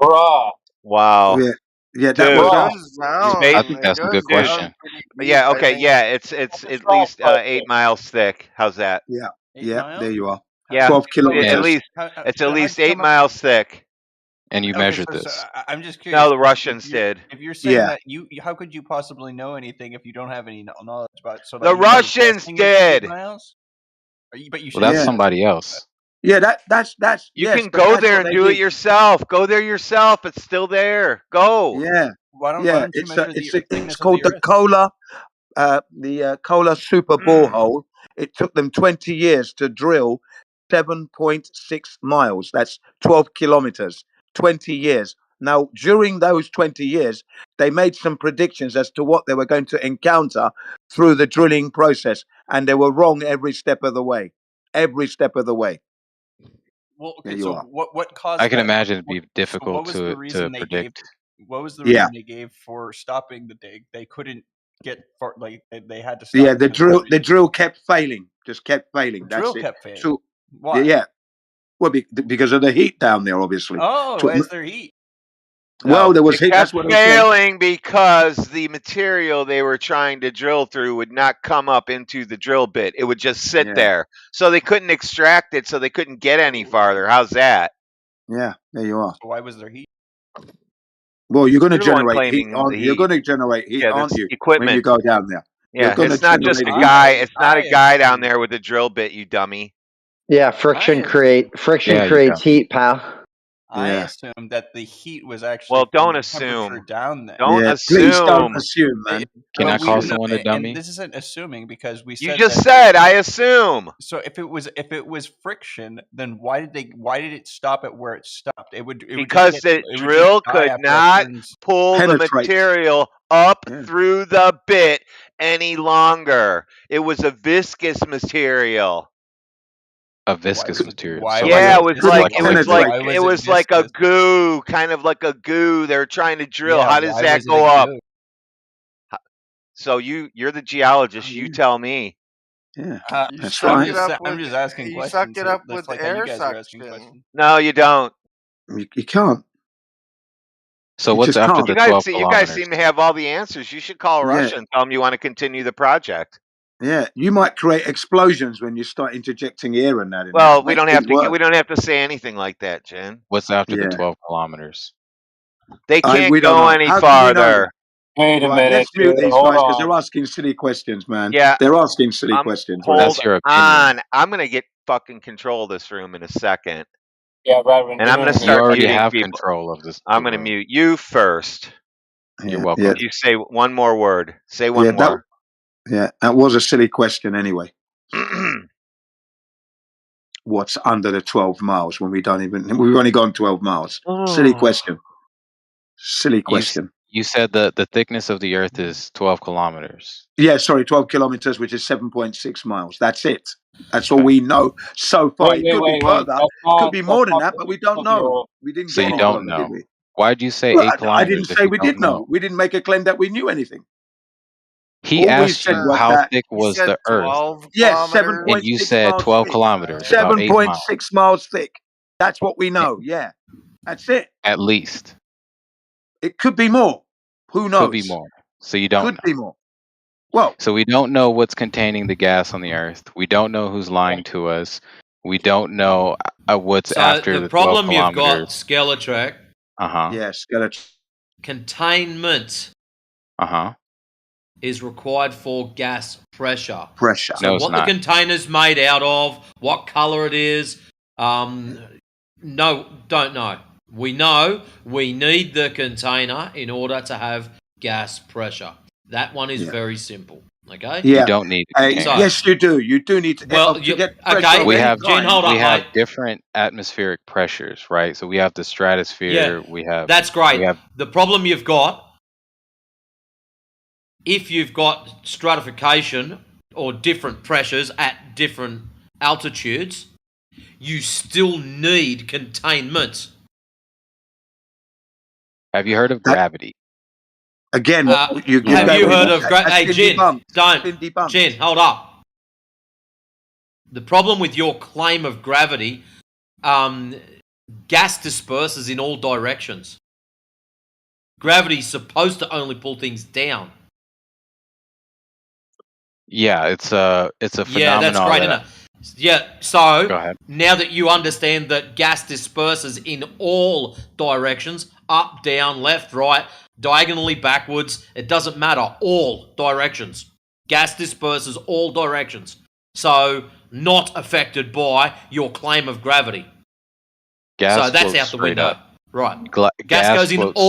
Speaker 16: Bruh.
Speaker 6: Wow.
Speaker 8: Yeah. Yeah, that
Speaker 6: Dude,
Speaker 8: was
Speaker 4: It
Speaker 16: Bruh.
Speaker 4: goes
Speaker 6: space,
Speaker 11: I
Speaker 4: down.
Speaker 11: think
Speaker 4: It
Speaker 11: that's a good
Speaker 4: goes
Speaker 6: dude.
Speaker 4: down
Speaker 11: question.
Speaker 4: pretty deep.
Speaker 6: Yeah,
Speaker 4: I
Speaker 6: okay,
Speaker 4: think.
Speaker 6: yeah. It's
Speaker 16: That's a
Speaker 6: at
Speaker 16: strong
Speaker 6: least 8
Speaker 16: question.
Speaker 6: miles thick. How's that?
Speaker 8: yeah.
Speaker 2: 8
Speaker 8: Yeah,
Speaker 2: miles?
Speaker 8: there you are.
Speaker 6: Yeah,
Speaker 8: 12
Speaker 6: at
Speaker 8: kilometers.
Speaker 6: least
Speaker 2: How,
Speaker 6: it's at
Speaker 2: but how'd
Speaker 6: least
Speaker 2: you
Speaker 6: 8
Speaker 2: come up?
Speaker 6: miles thick.
Speaker 11: And you
Speaker 2: Okay,
Speaker 11: measured
Speaker 2: so
Speaker 11: this.
Speaker 2: I'm just
Speaker 6: No,
Speaker 2: curious.
Speaker 6: the Russians did.
Speaker 2: If you're saying
Speaker 8: Yeah.
Speaker 2: that how could you possibly know anything if you don't have any knowledge about it? So
Speaker 6: The
Speaker 2: like you're
Speaker 6: Russians
Speaker 2: guessing it's 8
Speaker 6: did.
Speaker 2: miles? But you
Speaker 11: Well,
Speaker 2: said
Speaker 11: that's
Speaker 2: you
Speaker 8: Yeah.
Speaker 11: somebody else.
Speaker 8: Yeah, that's
Speaker 6: You
Speaker 8: yes,
Speaker 6: can
Speaker 8: but
Speaker 6: go
Speaker 8: that's
Speaker 6: there
Speaker 8: what
Speaker 6: and
Speaker 8: they
Speaker 6: do it
Speaker 8: did.
Speaker 6: yourself. Go there yourself. It's still there. Go.
Speaker 8: Yeah.
Speaker 2: why
Speaker 8: Yeah,
Speaker 2: don't you
Speaker 8: it's
Speaker 2: measure the
Speaker 8: it's
Speaker 2: thickness of
Speaker 8: called
Speaker 2: the
Speaker 8: the
Speaker 2: Earth?
Speaker 8: Kola super borehole. It took them 20 years to drill 7.6 miles. That's 12 kilometers. 20 years. Now, during those 20 years, they made some predictions as to what they were going to encounter through the drilling process, and they were wrong every step of the way. Every step of the way.
Speaker 2: Well,
Speaker 8: There
Speaker 2: okay.
Speaker 8: you
Speaker 2: So
Speaker 8: are.
Speaker 2: what caused
Speaker 11: I can
Speaker 2: that?
Speaker 11: imagine it'd
Speaker 2: What,
Speaker 11: be
Speaker 2: so
Speaker 11: difficult
Speaker 2: what was the
Speaker 11: to
Speaker 2: reason they gave?
Speaker 11: predict.
Speaker 2: What was the
Speaker 8: Yeah.
Speaker 2: reason they gave for stopping the dig? They couldn't get far, like they had to stop.
Speaker 8: Yeah, the
Speaker 2: because of what
Speaker 8: drill
Speaker 2: reason?
Speaker 8: kept failing. Just kept failing.
Speaker 2: The
Speaker 8: That's
Speaker 2: drill
Speaker 8: it.
Speaker 2: kept failing.
Speaker 8: So,
Speaker 2: Why?
Speaker 8: yeah. Well, because of the heat down there, obviously.
Speaker 2: Oh, why is there heat?
Speaker 8: Well,
Speaker 6: No,
Speaker 8: there was
Speaker 6: it
Speaker 8: heat. That's
Speaker 6: kept
Speaker 8: what I'm saying.
Speaker 6: failing because the material they were trying to drill through would not come up into the drill bit. It would just sit
Speaker 8: Yeah.
Speaker 6: there. So they couldn't extract it, so they couldn't get any farther. How's that?
Speaker 8: Yeah, there you are.
Speaker 2: So why was there heat?
Speaker 8: Well, you're going to
Speaker 6: You're the one
Speaker 8: generate heat,
Speaker 6: claiming the
Speaker 8: aren't you? You're
Speaker 6: heat.
Speaker 8: going to generate heat,
Speaker 6: Yeah,
Speaker 8: aren't
Speaker 6: there's
Speaker 8: you? When you
Speaker 6: equipment.
Speaker 8: go down there, you're
Speaker 6: Yeah,
Speaker 8: going to
Speaker 6: it's not just
Speaker 8: generate
Speaker 6: a
Speaker 8: heat.
Speaker 6: guy. It's not a
Speaker 2: I
Speaker 6: guy down
Speaker 2: assumed.
Speaker 6: there with a drill bit, you dummy.
Speaker 12: Yeah,
Speaker 2: I
Speaker 12: friction
Speaker 2: assumed.
Speaker 12: friction
Speaker 11: Yeah, you
Speaker 12: creates
Speaker 11: dummy.
Speaker 12: heat, pal.
Speaker 2: I
Speaker 8: Yeah,
Speaker 2: assumed that the heat was actually
Speaker 6: Well,
Speaker 2: from
Speaker 6: don't
Speaker 2: the temperature
Speaker 6: assume.
Speaker 2: down there.
Speaker 6: Don't
Speaker 8: yeah. Please don't
Speaker 6: assume.
Speaker 8: assume, man.
Speaker 11: Can
Speaker 2: But
Speaker 11: I
Speaker 8: Don't
Speaker 2: we
Speaker 11: call
Speaker 2: no,
Speaker 8: assume.
Speaker 11: someone a
Speaker 2: and
Speaker 11: dummy?
Speaker 2: this isn't assuming because we
Speaker 6: You
Speaker 2: said
Speaker 6: just
Speaker 2: that.
Speaker 6: said I assume.
Speaker 2: So if it was friction, then why did it stop at where it stopped? It would just
Speaker 6: Because the
Speaker 2: it would just
Speaker 6: drill
Speaker 2: die
Speaker 6: could
Speaker 2: after a
Speaker 6: not
Speaker 2: certain.
Speaker 6: pull the
Speaker 8: Penetrate.
Speaker 6: material up
Speaker 8: Yeah.
Speaker 6: through the bit any longer. It was a viscous material.
Speaker 11: A
Speaker 2: Why
Speaker 11: viscous
Speaker 2: was it?
Speaker 11: material.
Speaker 2: Why
Speaker 11: So
Speaker 2: was
Speaker 11: like
Speaker 6: Yeah,
Speaker 11: a
Speaker 6: it was
Speaker 11: so
Speaker 8: Couldn't
Speaker 6: like
Speaker 11: like a liquid.
Speaker 8: penetrate.
Speaker 2: Why
Speaker 6: it
Speaker 2: was it
Speaker 6: was like a
Speaker 2: viscous?
Speaker 6: goo, kind of like a goo. They were trying to drill.
Speaker 2: Yeah,
Speaker 6: How does
Speaker 2: why
Speaker 6: that
Speaker 2: was it
Speaker 6: go
Speaker 2: a
Speaker 6: up?
Speaker 2: goo?
Speaker 6: So you're the geologist. You tell me.
Speaker 8: Yeah,
Speaker 4: You
Speaker 8: that's
Speaker 4: suck
Speaker 8: right.
Speaker 4: it up
Speaker 2: I'm
Speaker 4: with
Speaker 2: just asking
Speaker 4: you suck
Speaker 2: questions.
Speaker 4: it up
Speaker 2: That's
Speaker 4: with
Speaker 2: like how you
Speaker 4: air
Speaker 2: guys are asking
Speaker 4: suction.
Speaker 2: questions.
Speaker 6: No, you don't.
Speaker 8: You can't.
Speaker 11: So
Speaker 8: You
Speaker 11: what's
Speaker 8: just
Speaker 11: after
Speaker 8: can't.
Speaker 11: the 12
Speaker 6: You guys
Speaker 11: kilometers?
Speaker 6: seem to have all the answers. You should call
Speaker 8: Yeah,
Speaker 6: Russia and tell them you want to continue the project.
Speaker 8: yeah. You might create explosions when you start interjecting air and that in there.
Speaker 6: Well, we
Speaker 8: Make
Speaker 6: don't
Speaker 8: things
Speaker 6: have to.
Speaker 8: worse.
Speaker 6: We don't have to say anything like that, Jen.
Speaker 11: What's after the
Speaker 8: Yeah.
Speaker 11: 12 kilometers?
Speaker 6: They can't
Speaker 8: We don't
Speaker 6: go
Speaker 8: know.
Speaker 6: any
Speaker 8: How can we know that?
Speaker 6: farther.
Speaker 16: Wait a
Speaker 8: Right,
Speaker 16: minute,
Speaker 8: let's mute
Speaker 16: dude.
Speaker 8: these
Speaker 16: Hold
Speaker 8: guys because they're
Speaker 16: on.
Speaker 8: asking silly questions, man.
Speaker 6: Yeah,
Speaker 8: They're asking silly questions, man.
Speaker 6: hold
Speaker 11: That's your opinion.
Speaker 6: on. I'm gonna get fucking control of this room in a second,
Speaker 16: Yeah, Bradwin,
Speaker 6: and
Speaker 16: give
Speaker 6: I'm
Speaker 16: him
Speaker 6: gonna
Speaker 16: a
Speaker 11: You
Speaker 6: start
Speaker 16: minute.
Speaker 11: already
Speaker 6: muting
Speaker 11: have
Speaker 6: people.
Speaker 11: control of this
Speaker 6: I'm
Speaker 11: the
Speaker 6: gonna
Speaker 11: room.
Speaker 6: mute you first.
Speaker 11: You're
Speaker 8: Yeah,
Speaker 11: welcome.
Speaker 6: You say one more word. Say one
Speaker 8: yeah,
Speaker 6: more.
Speaker 8: that was a silly question anyway. What's under the 12 miles when we've only gone 12 miles? Silly question. Silly question.
Speaker 11: You said that the thickness of the Earth is 12 kilometers.
Speaker 8: Yeah, sorry, 12 kilometers, which is 7.6 miles. That's it. That's all
Speaker 11: Okay.
Speaker 8: we know so far.
Speaker 16: Wait,
Speaker 8: It could be
Speaker 16: wait.
Speaker 8: further.
Speaker 16: That's
Speaker 8: It could
Speaker 16: not
Speaker 8: be more than that,
Speaker 16: the
Speaker 8: but we
Speaker 16: thickness
Speaker 8: don't
Speaker 16: of
Speaker 8: know.
Speaker 16: your.
Speaker 8: We didn't
Speaker 11: So
Speaker 8: get
Speaker 11: you
Speaker 8: any
Speaker 16: Hold on.
Speaker 11: don't
Speaker 8: further, did
Speaker 11: know.
Speaker 8: we?
Speaker 11: Why'd you say
Speaker 8: Well,
Speaker 11: 8
Speaker 8: I
Speaker 11: kilometers
Speaker 8: didn't
Speaker 11: if
Speaker 8: say
Speaker 11: you
Speaker 8: we
Speaker 11: don't
Speaker 8: did
Speaker 11: know?
Speaker 8: know. We didn't make a claim that we knew anything.
Speaker 11: He
Speaker 8: All we
Speaker 11: asked
Speaker 8: said
Speaker 11: you
Speaker 8: was
Speaker 11: how
Speaker 8: that
Speaker 11: thick
Speaker 4: He
Speaker 11: was
Speaker 4: said
Speaker 11: the Earth,
Speaker 4: 12
Speaker 8: yes,
Speaker 11: and
Speaker 4: kilometers.
Speaker 11: you
Speaker 8: 7.6
Speaker 11: said
Speaker 8: miles
Speaker 11: 12
Speaker 8: thick.
Speaker 11: kilometers, about 8 miles
Speaker 8: 7.6 miles thick. That's what we
Speaker 11: a-
Speaker 8: know. Yeah, that's it.
Speaker 11: at least.
Speaker 8: It could be more. Who
Speaker 11: Could be
Speaker 8: knows?
Speaker 11: more. So you don't
Speaker 8: Could
Speaker 11: know.
Speaker 8: be more. Well,
Speaker 11: So we don't know what's containing the gas on the Earth. We don't know who's lying to us. We don't know what's
Speaker 3: So
Speaker 11: after
Speaker 3: the
Speaker 11: the 12
Speaker 3: problem you've got,
Speaker 11: kilometers.
Speaker 3: Skeletrack,
Speaker 11: Uh-huh.
Speaker 8: yes, skeleton.
Speaker 3: containment
Speaker 11: Uh-huh.
Speaker 3: is required for gas pressure.
Speaker 8: Pressure.
Speaker 3: So
Speaker 11: No, it's
Speaker 3: what the
Speaker 11: not.
Speaker 3: container's made out of, what color it is, no, don't know. We know we need the container in order to have gas pressure. That one is
Speaker 8: Yeah.
Speaker 3: very simple. Okay.
Speaker 11: You
Speaker 8: Yeah.
Speaker 11: don't need the container.
Speaker 8: Yes, you do. You do need to,
Speaker 3: Well,
Speaker 8: to
Speaker 3: you,
Speaker 8: get pressure
Speaker 3: okay.
Speaker 8: of
Speaker 11: We
Speaker 8: any
Speaker 11: have
Speaker 3: Jen, hold
Speaker 11: we
Speaker 3: up,
Speaker 11: have
Speaker 3: mate.
Speaker 11: different atmospheric pressures, right? So we have the stratosphere,
Speaker 3: Yeah, that's great.
Speaker 11: we have
Speaker 3: The problem you've got, if you've got stratification or different pressures at different altitudes, you still need containment.
Speaker 11: Have you heard of gravity?
Speaker 8: Again,
Speaker 3: Have you heard of Hey, Jen, don't. Jen, hold up. The problem with your claim of gravity, gas disperses in all directions. Gravity's supposed to only pull things down.
Speaker 11: Yeah, it's a phenomenon.
Speaker 3: Yeah, that's great, isn't it? Yeah, so
Speaker 11: Go ahead.
Speaker 3: now that you understand that gas disperses in all directions, up, down, left, right, diagonally, backwards, it doesn't matter, all directions. Gas disperses all directions. So, not affected by your claim of gravity.
Speaker 11: Gas
Speaker 3: so that's
Speaker 11: floats
Speaker 3: out the
Speaker 11: straight
Speaker 3: window.
Speaker 11: up.
Speaker 3: Right.
Speaker 11: Gas
Speaker 3: Gas goes in
Speaker 11: floats-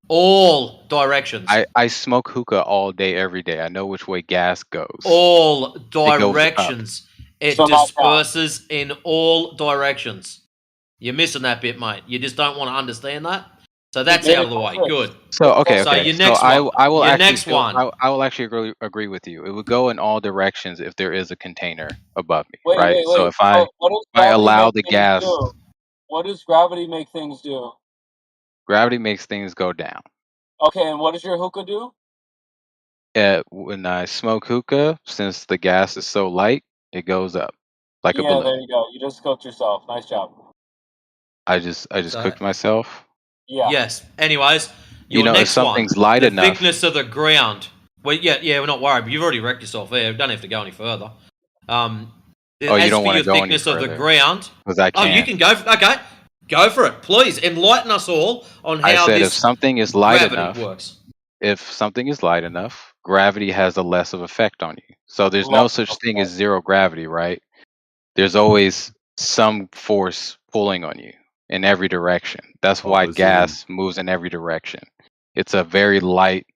Speaker 3: all directions.
Speaker 11: I smoke hookah all day, every day. I know which way gas goes.
Speaker 3: All
Speaker 11: It goes up.
Speaker 3: directions. It
Speaker 16: So not
Speaker 3: disperses in all directions. You're missing that bit, mate. You just don't want to understand that. So that's
Speaker 16: made
Speaker 3: out
Speaker 16: it
Speaker 3: of the way.
Speaker 16: quick.
Speaker 3: Good.
Speaker 11: So okay,
Speaker 3: So
Speaker 11: okay.
Speaker 3: your next
Speaker 11: I
Speaker 3: one.
Speaker 11: I will
Speaker 3: Your
Speaker 11: actually
Speaker 3: next one.
Speaker 11: I will actually agree with you. It would go in all directions if there is a container above me,
Speaker 16: Wait,
Speaker 11: right?
Speaker 16: wait,
Speaker 11: So
Speaker 16: wait.
Speaker 11: if I
Speaker 16: What does
Speaker 11: if I
Speaker 16: gravity
Speaker 11: allow
Speaker 16: make
Speaker 11: the
Speaker 16: things
Speaker 11: gas,
Speaker 16: do? What does gravity make things do?
Speaker 11: gravity makes things go down.
Speaker 16: Okay, and what does your hookah do?
Speaker 11: When I smoke hookah, since the gas is so light, it goes up like a
Speaker 16: Yeah,
Speaker 11: balloon.
Speaker 16: there you go. You just cooked yourself. Nice job.
Speaker 11: I just
Speaker 3: So-
Speaker 11: cooked myself.
Speaker 16: Yeah.
Speaker 3: Yes. Anyways, your
Speaker 11: You know, if
Speaker 3: next one.
Speaker 11: something's light
Speaker 3: the
Speaker 11: enough,
Speaker 3: thickness of the ground. Well, yeah, we're not worried. But you've already wrecked yourself there. You don't have to go any further.
Speaker 11: Oh, you
Speaker 3: as
Speaker 11: don't
Speaker 3: for
Speaker 11: wanna
Speaker 3: your
Speaker 11: go any
Speaker 3: thickness of the
Speaker 11: further,
Speaker 3: ground.
Speaker 11: 'cause I
Speaker 3: Oh, you
Speaker 11: can.
Speaker 3: can go. Okay, go for it. Please enlighten us all on
Speaker 11: I
Speaker 3: how
Speaker 11: said if
Speaker 3: this
Speaker 11: something is light
Speaker 3: gravity
Speaker 11: enough,
Speaker 3: works.
Speaker 11: if something is light enough, gravity has a less of effect on you. So there's no such thing as zero gravity, right? There's always some force pulling on you in every direction. That's why
Speaker 5: Opposite.
Speaker 11: gas moves in every direction. It's a very light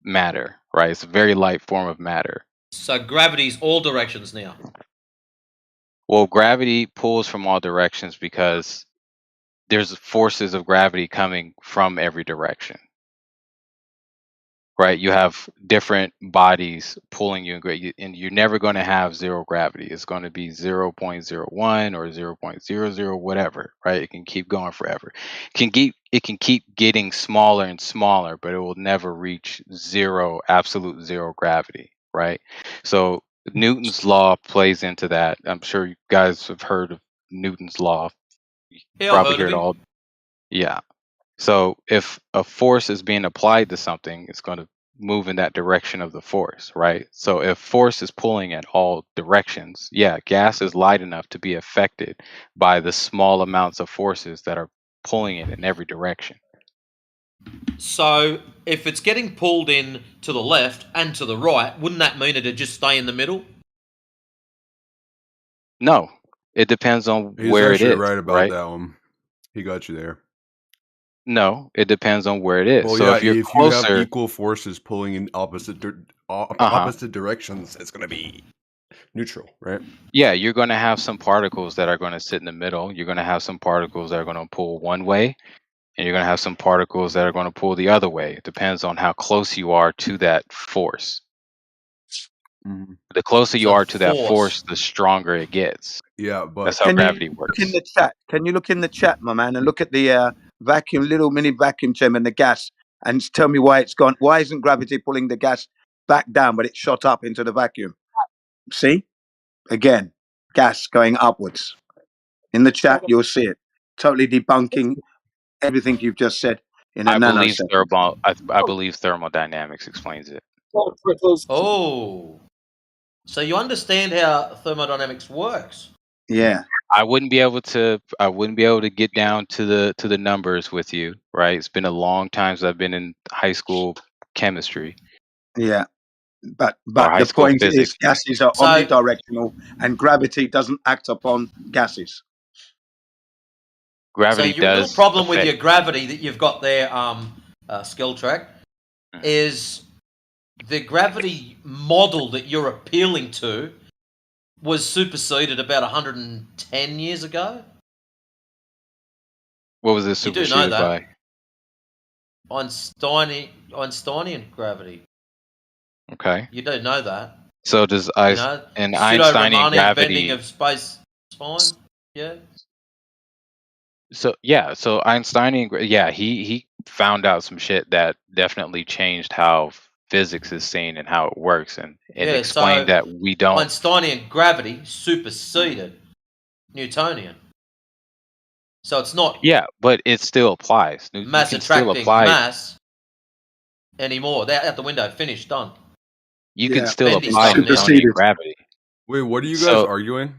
Speaker 11: matter, right? It's a very light form of matter.
Speaker 3: So gravity's all directions now.
Speaker 11: Well, gravity pulls from all directions because there's forces of gravity coming from every direction. Right? You have different bodies pulling you, and you're never going to have zero gravity. It's going to be 0.01 or 0.00, whatever, right? It can keep going forever. It can keep getting smaller and smaller, but it will never reach zero, absolute zero gravity, right? So Newton's law plays into that. I'm sure you guys have heard of Newton's law.
Speaker 3: Yeah, I
Speaker 11: Probably
Speaker 3: heard of
Speaker 11: heard
Speaker 3: him.
Speaker 11: all. Yeah. So if a force is being applied to something, it's going to move in that direction of the force, right? So if force is pulling at all directions, yeah, gas is light enough to be affected by the small amounts of forces that are pulling it in every direction.
Speaker 3: So if it's getting pulled in to the left and to the right, wouldn't that mean it'd just stay in the middle?
Speaker 11: No, it depends on
Speaker 5: He's
Speaker 11: where it
Speaker 5: actually
Speaker 11: is,
Speaker 5: right about
Speaker 11: right?
Speaker 5: that one. He got you there.
Speaker 11: No, it depends on where it is.
Speaker 5: Well,
Speaker 11: So
Speaker 5: yeah,
Speaker 11: if you're
Speaker 5: if you have
Speaker 11: closer,
Speaker 5: equal forces pulling in opposite
Speaker 11: Uh-huh.
Speaker 5: opposite directions, it's going to be neutral, right?
Speaker 11: yeah, you're going to have some particles that are going to sit in the middle. You're going to have some particles that are going to pull one way, and you're going to have some particles that are going to pull the other way. It depends on how close you are to that force. The closer you
Speaker 3: So
Speaker 11: are to that
Speaker 3: force.
Speaker 11: force, the stronger it gets.
Speaker 5: Yeah, but
Speaker 11: That's how
Speaker 8: Can
Speaker 11: gravity
Speaker 8: you look
Speaker 11: works.
Speaker 8: in the chat? Can you look in the chat, my man, and look at the vacuum, little mini vacuum chamber, and the gas, and tell me why it's gone. Why isn't gravity pulling the gas back down, but it shot up into the vacuum? See, again, gas going upwards. In the chat, you'll see it. Totally debunking everything you've just said in a
Speaker 11: I believe
Speaker 8: nanosecond.
Speaker 11: I believe thermodynamics explains it.
Speaker 3: Oh, so you understand how thermodynamics works?
Speaker 8: Yeah.
Speaker 11: I wouldn't be able to get down to the numbers with you, right? It's been a long time since I've been in high school chemistry
Speaker 8: Yeah. But
Speaker 11: or high
Speaker 8: the
Speaker 11: school
Speaker 8: point is,
Speaker 11: physics.
Speaker 8: gases are
Speaker 3: So-
Speaker 8: omnidirectional, and gravity doesn't act upon gases.
Speaker 11: Gravity
Speaker 3: so your little
Speaker 11: does
Speaker 3: problem with
Speaker 11: affect-
Speaker 3: your gravity that you've got there, skill track, is the gravity model that you're appealing to was superseded about 110 years ago.
Speaker 11: What was this
Speaker 3: You do know
Speaker 11: superseded
Speaker 3: that.
Speaker 11: by?
Speaker 3: Einsteinian gravity.
Speaker 11: Okay.
Speaker 3: You do know that.
Speaker 11: So does
Speaker 3: You know,
Speaker 11: Einsteinian
Speaker 3: pseudo-Riemannian
Speaker 11: gravity?
Speaker 3: bending of space time. Yeah.
Speaker 11: So Einsteinian, he found out some shit that definitely changed how physics is seen and how it works, and explained
Speaker 3: so
Speaker 11: that we don't.
Speaker 3: Einsteinian gravity superseded Newtonian. So it's not
Speaker 11: Yeah, but it still applies. You
Speaker 3: mass
Speaker 11: can still
Speaker 3: attracting
Speaker 11: apply.
Speaker 3: mass anymore. They're out the window. Finished. Done.
Speaker 11: You can
Speaker 8: Yeah,
Speaker 11: still
Speaker 3: Bendy's
Speaker 11: apply
Speaker 3: done now.
Speaker 11: Newtonian gravity.
Speaker 15: Wait, what are you guys
Speaker 11: So
Speaker 15: arguing?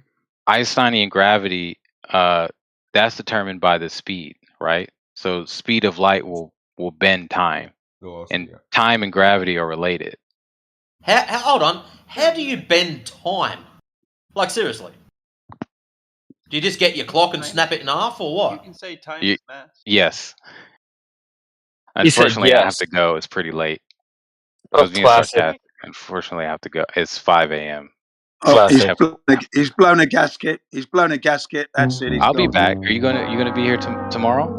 Speaker 11: Einsteinian gravity, that's determined by the speed, right? So speed of light will bend time, and time and gravity are related.
Speaker 3: Hold on. How do you bend time? Like seriously? Do you just get your clock and snap it in half, or what?
Speaker 2: You can say time
Speaker 11: Ye-
Speaker 2: is mass.
Speaker 11: Yes.
Speaker 19: He said
Speaker 11: Unfortunately, I have
Speaker 19: yes.
Speaker 11: to go. It's pretty late. I
Speaker 19: Oh,
Speaker 11: was being
Speaker 19: classic.
Speaker 11: sarcastic. Unfortunately, I have to go. It's 5 a.m.
Speaker 8: Oh, he's
Speaker 19: Classic.
Speaker 8: blown a gasket. He's blown a gasket. That's it. He's
Speaker 11: I'll be
Speaker 8: gone.
Speaker 11: back. Are you gonna be here tomorrow?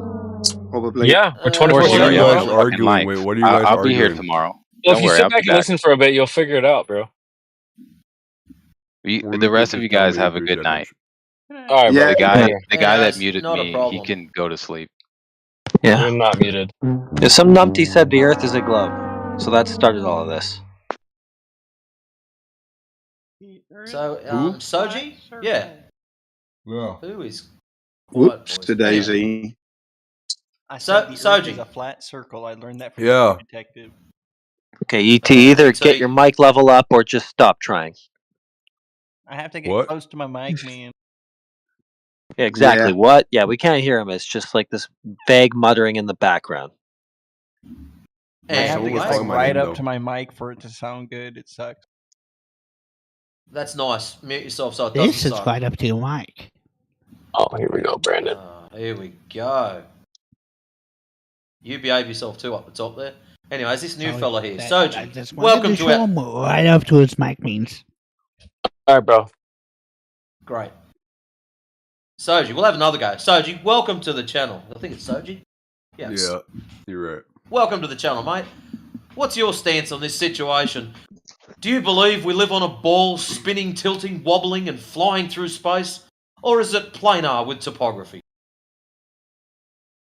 Speaker 8: Probably.
Speaker 19: Yeah, we're
Speaker 11: Of
Speaker 19: 24
Speaker 11: course
Speaker 15: What
Speaker 11: you
Speaker 15: are
Speaker 11: are.
Speaker 15: you
Speaker 11: You
Speaker 19: seven,
Speaker 11: have
Speaker 15: guys
Speaker 11: no
Speaker 19: bro.
Speaker 11: fucking
Speaker 15: arguing?
Speaker 11: mic.
Speaker 15: Wait, what are you guys
Speaker 11: I'll be here
Speaker 15: arguing?
Speaker 11: tomorrow.
Speaker 19: Well,
Speaker 11: Don't
Speaker 19: if you
Speaker 11: worry,
Speaker 19: sit
Speaker 11: I'll be
Speaker 19: back and
Speaker 11: back.
Speaker 19: listen for a bit, you'll figure it out, bro.
Speaker 11: The rest of you guys have a good night.
Speaker 19: All right, bro.
Speaker 8: Yeah.
Speaker 11: The guy
Speaker 3: Yeah,
Speaker 11: that
Speaker 3: it's
Speaker 11: muted
Speaker 3: not a
Speaker 11: me, he
Speaker 3: problem.
Speaker 11: can go to sleep.
Speaker 12: Yeah.
Speaker 19: You're not muted.
Speaker 12: Yeah, some numpty said the Earth is a globe, so that started all of this.
Speaker 3: So,
Speaker 15: Who?
Speaker 3: Soji? Yeah.
Speaker 15: Yeah.
Speaker 3: Who is?
Speaker 8: Whoops,
Speaker 3: Quiet, boys.
Speaker 8: Daisy.
Speaker 2: I
Speaker 3: So-
Speaker 2: said the Earth is
Speaker 3: Soji.
Speaker 2: a flat circle. I learned that from
Speaker 15: Yeah.
Speaker 2: the detective.
Speaker 12: Okay, ET, either
Speaker 3: so
Speaker 12: get your mic level up or just stop trying.
Speaker 2: I have to get
Speaker 15: What?
Speaker 2: close to my mic, man.
Speaker 12: Yeah, exactly.
Speaker 8: Yeah.
Speaker 12: What? Yeah, we can't hear him. It's just like this vague muttering in the background.
Speaker 2: I have to
Speaker 15: someone was
Speaker 2: get like
Speaker 15: calling my
Speaker 2: right
Speaker 15: name,
Speaker 2: up
Speaker 15: though.
Speaker 2: to my mic for it to sound good. It sucks.
Speaker 3: That's nice. Mute yourself so it doesn't
Speaker 7: This is
Speaker 3: suck.
Speaker 7: right up to your mic.
Speaker 19: Oh, here we go, Brandon.
Speaker 3: Here we go. You behave yourself too up the top there. Anyways, this new fella here,
Speaker 7: I
Speaker 3: Soji.
Speaker 7: just wanted
Speaker 3: Welcome
Speaker 7: to
Speaker 3: to
Speaker 7: show
Speaker 3: our.
Speaker 7: him right up to his mic means.
Speaker 19: All right, bro.
Speaker 3: Great. Soji, we'll have another go. Soji, welcome to the channel. I think it's Soji. Yes.
Speaker 15: Yeah, you're right.
Speaker 3: Welcome to the channel, mate. What's your stance on this situation? Do you believe we live on a ball, spinning, tilting, wobbling, and flying through space? Or is it planar with topography?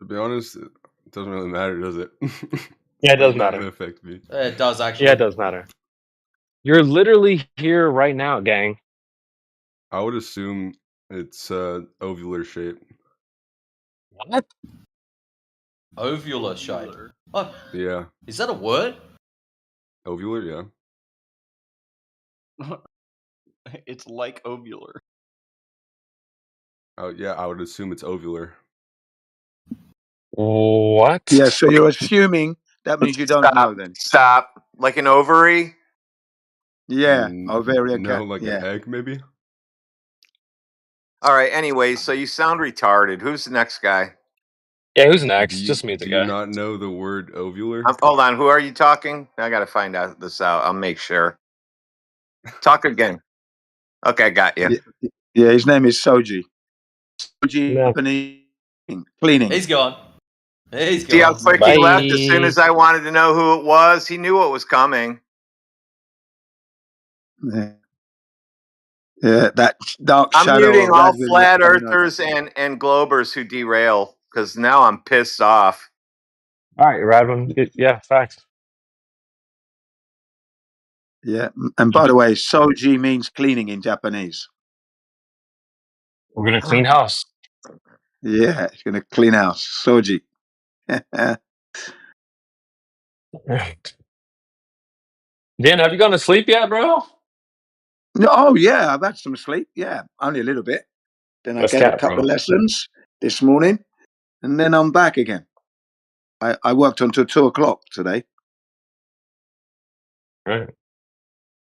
Speaker 15: To be honest, it doesn't really matter, does it?
Speaker 19: Yeah, it does
Speaker 15: It's not
Speaker 19: matter.
Speaker 15: gonna affect me.
Speaker 3: It does, actually.
Speaker 19: Yeah, it does matter. You're literally here right now, gang.
Speaker 15: I would assume it's ovular shape.
Speaker 19: What?
Speaker 3: Ovular shape. Oh,
Speaker 15: Yeah,
Speaker 3: is that a word?
Speaker 15: ovular. Yeah.
Speaker 2: It's like ovular.
Speaker 15: Oh yeah, I would assume it's ovular.
Speaker 19: What?
Speaker 8: Yeah, so you're assuming that means you don't know then.
Speaker 6: Stop. Like an ovary?
Speaker 8: Yeah, ovarian
Speaker 15: No,
Speaker 8: cat.
Speaker 15: like
Speaker 8: Yeah.
Speaker 15: an egg, maybe.
Speaker 6: All right, anyway, so you sound retarded. Who's the next guy?
Speaker 19: Yeah, who's next?
Speaker 15: Do you,
Speaker 19: Just me, the
Speaker 15: do
Speaker 19: guy.
Speaker 15: you not know the word ovular?
Speaker 6: Hold on, who are you talking? I got to find out this out. I'll make sure. Talk again. Okay, got you.
Speaker 8: Yeah, his name is Soji. Soji
Speaker 19: No.
Speaker 8: cleaning.
Speaker 3: He's gone. He's
Speaker 6: See how
Speaker 3: gone.
Speaker 6: quick he left? As soon as I wanted to know who it was, he knew what was coming.
Speaker 8: Yeah, that dark
Speaker 6: I'm
Speaker 8: shadow
Speaker 6: muting
Speaker 8: of
Speaker 6: all
Speaker 8: Radville
Speaker 6: flat
Speaker 8: coming over.
Speaker 6: earthers and globers who derail. because now I'm pissed off.
Speaker 14: All right, Radwin. Yeah, facts.
Speaker 8: Yeah. And by the way, soji means cleaning in Japanese.
Speaker 14: We're gonna clean house.
Speaker 8: Yeah, it's gonna clean house. Soji.
Speaker 14: Dan, have you gone to sleep yet, bro?
Speaker 8: No, oh yeah, I've had some sleep. Yeah, only a little bit. Then I
Speaker 14: That's
Speaker 8: gave a
Speaker 14: cat,
Speaker 8: couple
Speaker 14: bro.
Speaker 8: of lessons this morning, and then I'm back again. I worked until 2:00 today.
Speaker 14: Right.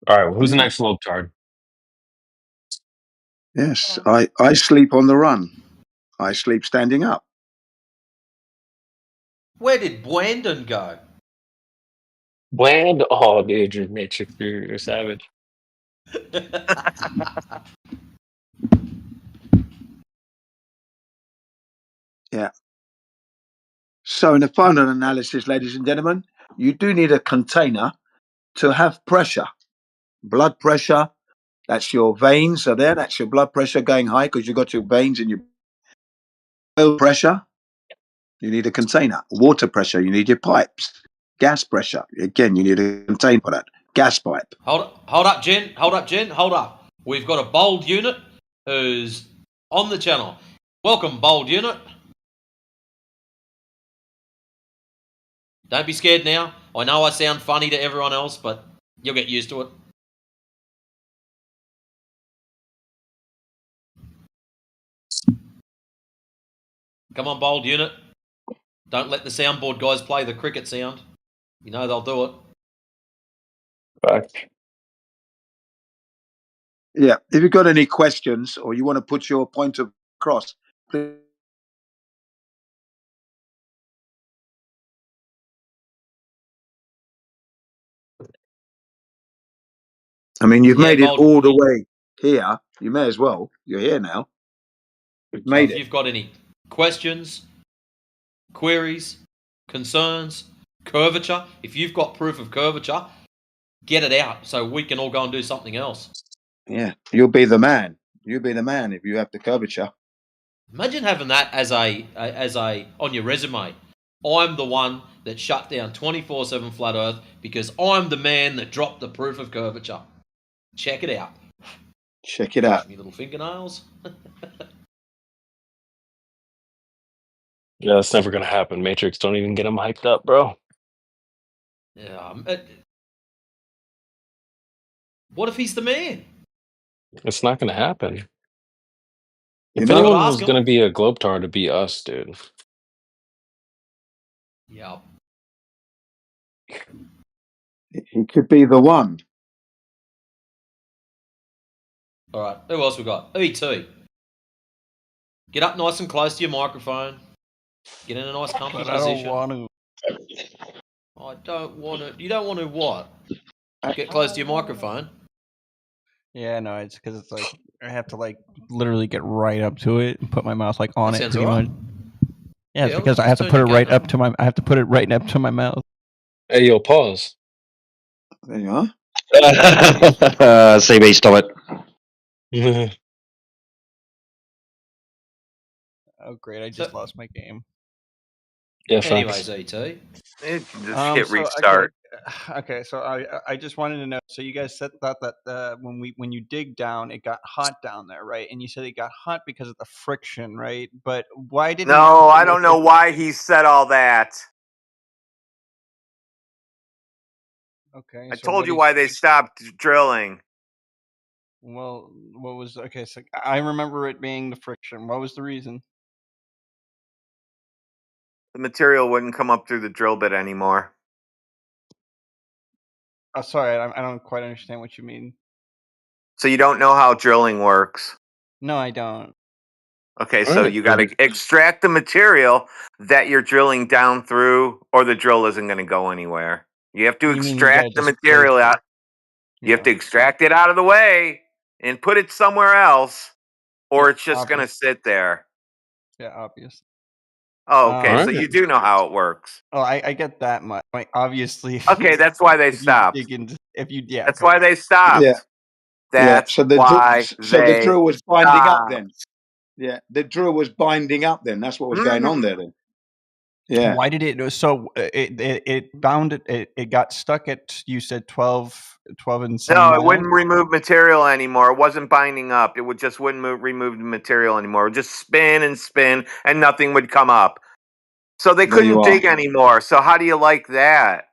Speaker 14: All right. Well, who's the
Speaker 8: Yeah.
Speaker 14: next Lobetard?
Speaker 8: Yes, I sleep on the run. I sleep standing up.
Speaker 3: Where did Brandon go?
Speaker 14: Bland? Oh, dude, you're Matrix. You're savage.
Speaker 8: Yeah. So in the final analysis, ladies and gentlemen, you do need a container to have pressure, blood pressure. That's your veins are there. That's your blood pressure going high because you've got your veins in your oil pressure. You need a container. Water pressure. You need your pipes. Gas pressure. Again, you need a container for that. Gas pipe.
Speaker 3: Hold up, Jen. Hold up. We've got a bold unit who's on the channel. Welcome, bold unit. Don't be scared now. I know I sound funny to everyone else, but you'll get used to it. Come on, bold unit. Don't let the soundboard guys play the cricket sound. You know they'll do it.
Speaker 14: Fact.
Speaker 8: Yeah. If you've got any questions or you want to put your point across, please. I mean, you've made it all the way here. You may as well. You're here now. You've
Speaker 3: So
Speaker 8: made
Speaker 3: if
Speaker 8: it.
Speaker 3: you've got any questions, queries, concerns, curvature, if you've got proof of curvature, get it out so we can all go and do something else.
Speaker 8: Yeah. You'll be the man. You'll be the man if you have the curvature.
Speaker 3: Imagine having that as a on your resume. I'm the one that shut down 24/7 Flat Earth because I'm the man that dropped the proof of curvature. Check it out.
Speaker 8: Check it out.
Speaker 3: Me little fingernails.
Speaker 14: Yeah, that's never gonna happen. Matrix, don't even get him hyped up, bro.
Speaker 3: Yeah. What if he's the man?
Speaker 14: It's not gonna happen.
Speaker 8: You
Speaker 14: If
Speaker 8: know-
Speaker 14: anyone
Speaker 3: Gotta
Speaker 14: was
Speaker 3: ask him.
Speaker 14: gonna be a Globetard, it'd be us, dude.
Speaker 3: Yeah.
Speaker 8: He could be the one.
Speaker 3: All right. Who else we got? E2. Get up nice and close to your microphone. Get in a nice comfy
Speaker 2: But I don't
Speaker 3: position.
Speaker 2: want to.
Speaker 3: I don't want to. You don't want to what? Get close to your microphone.
Speaker 2: Yeah, no, it's because it's like I have to like literally get right up to it and put my mouth like on
Speaker 3: That
Speaker 2: it
Speaker 3: sounds
Speaker 2: pretty
Speaker 3: alright.
Speaker 2: much. Yeah, it's
Speaker 3: Yeah,
Speaker 2: because I
Speaker 3: let's
Speaker 2: have to
Speaker 3: turn
Speaker 2: put it
Speaker 3: your
Speaker 2: right
Speaker 3: camera
Speaker 2: up to my. I have to put it right up to my mouth.
Speaker 14: Hey, yo, pause.
Speaker 8: There you are.
Speaker 9: CB, stop it.
Speaker 2: Oh great! I just lost my game.
Speaker 14: Yeah,
Speaker 3: Anyways, ET.
Speaker 6: Just
Speaker 2: So,
Speaker 6: hit restart.
Speaker 2: Okay, so I just wanted to know. So you guys thought that when you dig down, it got hot down there, right? And you said it got hot because of the friction, right? But why didn't?
Speaker 6: No, I don't know why he said all that.
Speaker 2: Okay,
Speaker 6: I
Speaker 2: so
Speaker 6: told you why they stopped drilling.
Speaker 2: Well, what was okay? So I remember it being the friction. What was the reason?
Speaker 6: The material wouldn't come up through the drill bit anymore.
Speaker 2: Oh, sorry, I don't quite understand what you mean.
Speaker 6: So you don't know how drilling works.
Speaker 2: No, I don't.
Speaker 6: Okay, so you got to extract the material that you're drilling down through, or the drill isn't going to go anywhere. You have to
Speaker 2: You mean you gotta
Speaker 6: extract the
Speaker 2: just
Speaker 6: material
Speaker 2: place it.
Speaker 6: out. You have to extract it out of the way and put it somewhere else, or
Speaker 2: Yeah,
Speaker 6: it's just going to
Speaker 2: obvious.
Speaker 6: sit there.
Speaker 2: Yeah, obvious.
Speaker 6: Oh, okay, so
Speaker 2: Alright.
Speaker 6: you do know how it works.
Speaker 2: Oh, I get that much. Like obviously.
Speaker 6: Okay, that's why they
Speaker 2: if you
Speaker 6: stopped.
Speaker 2: dig into, yeah,
Speaker 6: That's
Speaker 2: okay.
Speaker 6: why they stopped.
Speaker 8: Yeah.
Speaker 6: That's
Speaker 8: So the
Speaker 6: why
Speaker 8: so the
Speaker 6: they
Speaker 8: drill was binding up
Speaker 6: stopped.
Speaker 8: then. Yeah, the drill was binding up. Then that's what was going on there. Then. Yeah.
Speaker 2: Why did it? So it bound it. It got stuck at, you said 12 and some
Speaker 6: No,
Speaker 2: miles.
Speaker 6: it wouldn't remove material anymore. It wasn't binding up. It would just wouldn't remove the material anymore. It would just spin and spin, and nothing would come up. So they
Speaker 8: There you
Speaker 6: couldn't
Speaker 8: are.
Speaker 6: dig anymore. So how do you like that?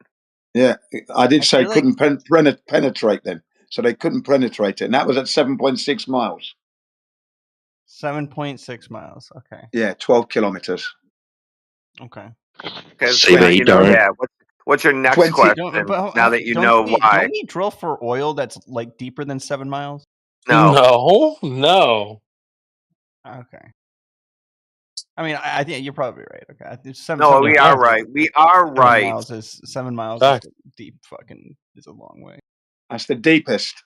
Speaker 8: Yeah, I did say
Speaker 2: feel like-
Speaker 8: couldn't penetrate them, so they couldn't penetrate it, and that was at 7.6 miles.
Speaker 2: 7.6 miles. Okay.
Speaker 8: Yeah, 12 kilometers.
Speaker 2: Okay.
Speaker 6: Because
Speaker 13: See,
Speaker 6: now
Speaker 13: there you
Speaker 6: you know
Speaker 13: don't.
Speaker 6: that. What's your next
Speaker 8: 20
Speaker 6: question? Now that you know why.
Speaker 2: Don't we drill for oil that's like deeper than 7 miles?
Speaker 6: No.
Speaker 14: No.
Speaker 2: Okay. I mean, I think you're probably right. Okay. It's
Speaker 6: No, we are right. We are right.
Speaker 2: 7 miles
Speaker 14: Fact.
Speaker 2: is deep. Fucking is a long way.
Speaker 8: That's the deepest.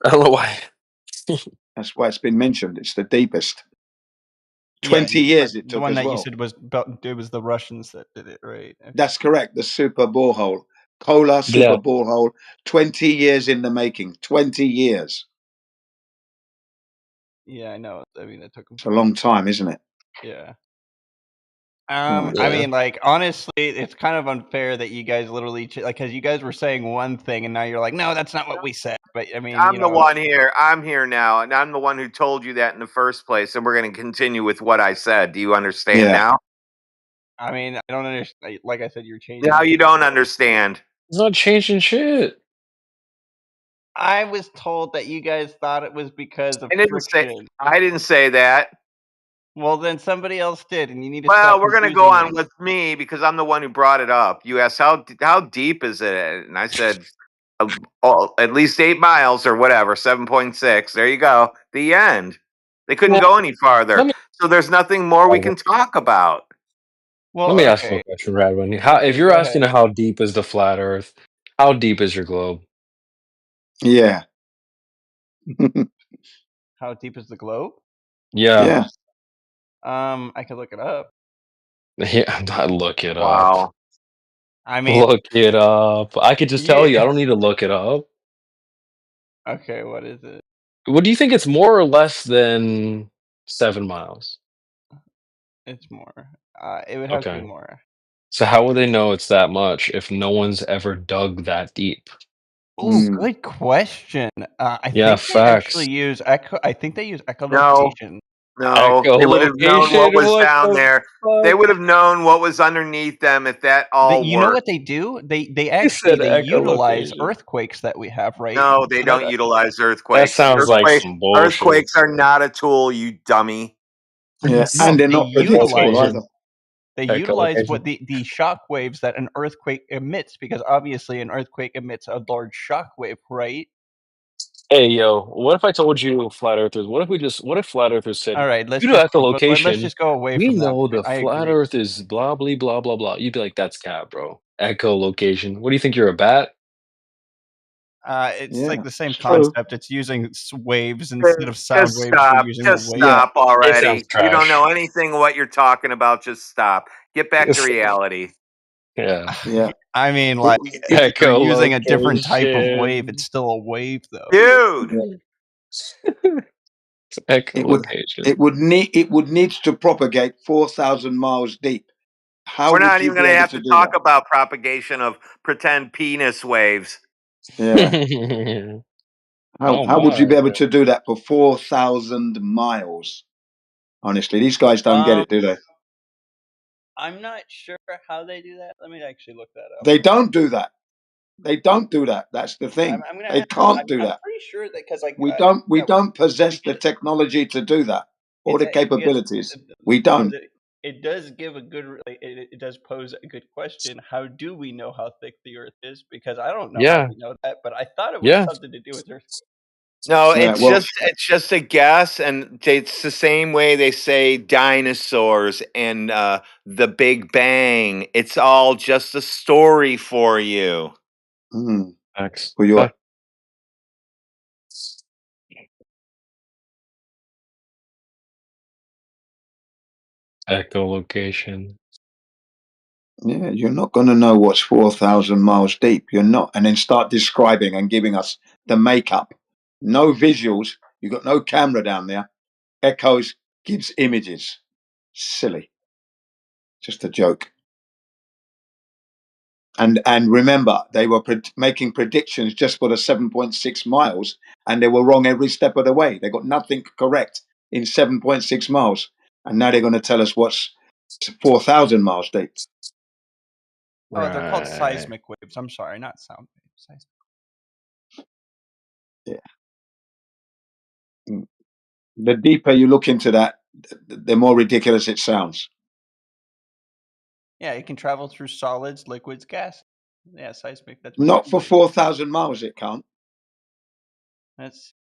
Speaker 14: I don't know why.
Speaker 8: That's why it's been mentioned. It's the deepest.
Speaker 2: Yeah,
Speaker 8: 20 years it
Speaker 2: the
Speaker 8: took
Speaker 2: one
Speaker 8: as
Speaker 2: that
Speaker 8: well.
Speaker 2: you said was it was the Russians that did it, right? Okay.
Speaker 8: That's correct. The super borehole, Kola super borehole. 20 years in the making. 20 years.
Speaker 2: Yeah, I know. I mean, it took them.
Speaker 8: It's a long time, isn't it?
Speaker 2: Yeah.
Speaker 8: Oh,
Speaker 2: I mean, like, honestly, it's kind of unfair that you guys literally like, because you guys were saying one thing and now you're like, no, that's not what we said. But I mean,
Speaker 6: I'm the one here. I'm here now, and I'm the one who told you that in the first place. And we're going to continue with what I said. Do you understand now?
Speaker 2: I mean, I don't understand. Like I said, you're changing.
Speaker 6: Now you don't understand.
Speaker 14: It's not changing shit.
Speaker 2: I was told that you guys thought it was because of friction.
Speaker 6: I didn't say that.
Speaker 2: Well, then somebody else did, and you need to.
Speaker 6: Well,
Speaker 2: stop
Speaker 6: we're going to go
Speaker 2: confusing
Speaker 6: on
Speaker 2: it.
Speaker 6: with me because I'm the one who brought it up. You asked how deep is it, and I said at least 8 miles or whatever, 7.6. There you go. The end. They couldn't go any farther, so there's nothing more we can talk about.
Speaker 2: Well,
Speaker 14: Let me ask you a question, Radwin. If you're
Speaker 2: go
Speaker 14: asking how deep is the flat Earth, how deep is your globe?
Speaker 8: Yeah.
Speaker 2: How deep is the globe?
Speaker 14: Yeah.
Speaker 2: I could look it up.
Speaker 14: Yeah, look it
Speaker 6: Wow.
Speaker 14: up.
Speaker 2: I mean,
Speaker 14: Look it up. I could just tell you. I don't need to look it up.
Speaker 2: Okay, what is it?
Speaker 14: What do you think? It's more or less than 7 miles?
Speaker 2: It's more. It would have to be
Speaker 14: Okay.
Speaker 2: more.
Speaker 14: So how would they know it's that much if no one's ever dug that deep?
Speaker 2: Oh, good question. I
Speaker 14: Yeah,
Speaker 2: think they actually
Speaker 14: facts.
Speaker 2: use echo. I think they use echolocation.
Speaker 6: No, they would have known what was down there. They would have known what was underneath them if that all
Speaker 2: You know
Speaker 6: worked.
Speaker 2: what they do? They
Speaker 14: said
Speaker 2: utilize
Speaker 14: echolocation.
Speaker 2: earthquakes that we have, right?
Speaker 6: No, they
Speaker 2: So
Speaker 6: don't
Speaker 2: that-
Speaker 6: utilize earthquakes.
Speaker 14: sounds like some bullshit.
Speaker 6: Earthquakes are not a tool, you dummy.
Speaker 8: Yeah,
Speaker 2: No,
Speaker 8: and they're
Speaker 2: they
Speaker 8: not predictable
Speaker 2: utilize
Speaker 8: either.
Speaker 2: They utilize what the shock waves that an earthquake emits, because obviously an earthquake emits a large shock wave, right?
Speaker 14: Hey, yo, what if I told you flat earthers? What if flat earthers said,
Speaker 2: All right,
Speaker 14: due to
Speaker 2: let's
Speaker 14: echolocation,
Speaker 2: just go away
Speaker 14: we
Speaker 2: from that
Speaker 14: know
Speaker 2: point.
Speaker 14: the
Speaker 2: I
Speaker 14: flat
Speaker 2: agree.
Speaker 14: earth is blah, blah, blah, blah, blah. You'd be like, that's cap, bro. Echolocation. What do you think? You're a bat?
Speaker 2: It's like the same
Speaker 8: it's true.
Speaker 2: concept. It's using waves instead of sound
Speaker 6: Just
Speaker 2: waves.
Speaker 6: stop.
Speaker 2: We're using
Speaker 6: Just
Speaker 2: waves.
Speaker 6: stop
Speaker 14: It
Speaker 6: already.
Speaker 14: sounds
Speaker 6: You don't
Speaker 14: trash.
Speaker 6: know anything what you're talking about. Just stop. Get back to reality.
Speaker 14: Yeah.
Speaker 8: Yeah.
Speaker 2: I mean, like, if you're using a different type of wave,
Speaker 14: Echolocation.
Speaker 2: it's still a wave, though.
Speaker 6: Dude.
Speaker 14: Echolocation.
Speaker 8: It would need to propagate 4,000 miles deep. How
Speaker 6: We're
Speaker 8: would
Speaker 6: not
Speaker 8: you
Speaker 6: even
Speaker 8: be
Speaker 6: going to
Speaker 8: able
Speaker 6: have
Speaker 8: to
Speaker 6: to
Speaker 8: do
Speaker 6: talk
Speaker 8: that?
Speaker 6: about propagation of pretend penis waves.
Speaker 8: Yeah.
Speaker 14: Oh
Speaker 8: How would you be
Speaker 14: my.
Speaker 8: able to do that for 4,000 miles? Honestly, these guys don't get it, do they?
Speaker 2: I'm not sure how they do that. Let me actually look that up.
Speaker 8: They don't do that. They don't do that. That's the thing.
Speaker 2: I'm gonna
Speaker 8: They
Speaker 2: have
Speaker 8: can't do
Speaker 2: I'm
Speaker 8: that.
Speaker 2: pretty sure that because like
Speaker 8: We don't possess the technology to do that or the
Speaker 2: It's a- because
Speaker 8: capabilities. We don't.
Speaker 2: it does give a good like, it does pose a good question. How do we know how thick the Earth is? Because I don't know how
Speaker 14: Yeah.
Speaker 2: we know that, but I thought it was
Speaker 14: Yeah.
Speaker 2: something to do with earthquakes.
Speaker 6: No,
Speaker 8: Yeah,
Speaker 6: it's just a guess, and it's the same way they say dinosaurs and the Big Bang. It's all just a story for you.
Speaker 14: Facts.
Speaker 8: For your
Speaker 14: Echolocation.
Speaker 8: Yeah, you're not going to know what's 4,000 miles deep. You're not. And then start describing and giving us the makeup. No visuals. You've got no camera down there. Echoes gives images. Silly. Just a joke. And remember, they were making predictions just for the 7.6 miles, and they were wrong every step of the way. They got nothing correct in 7.6 miles, and now they're going to tell us what's 4,000 miles deep.
Speaker 2: Oh, they're called seismic waves. I'm sorry, not sound waves.
Speaker 8: Yeah. The deeper you look into that, the more ridiculous it sounds.
Speaker 2: Yeah, it can travel through solids, liquids, gas. Yeah, seismic. That's
Speaker 8: Not for 4,000 miles, it can't.
Speaker 2: That's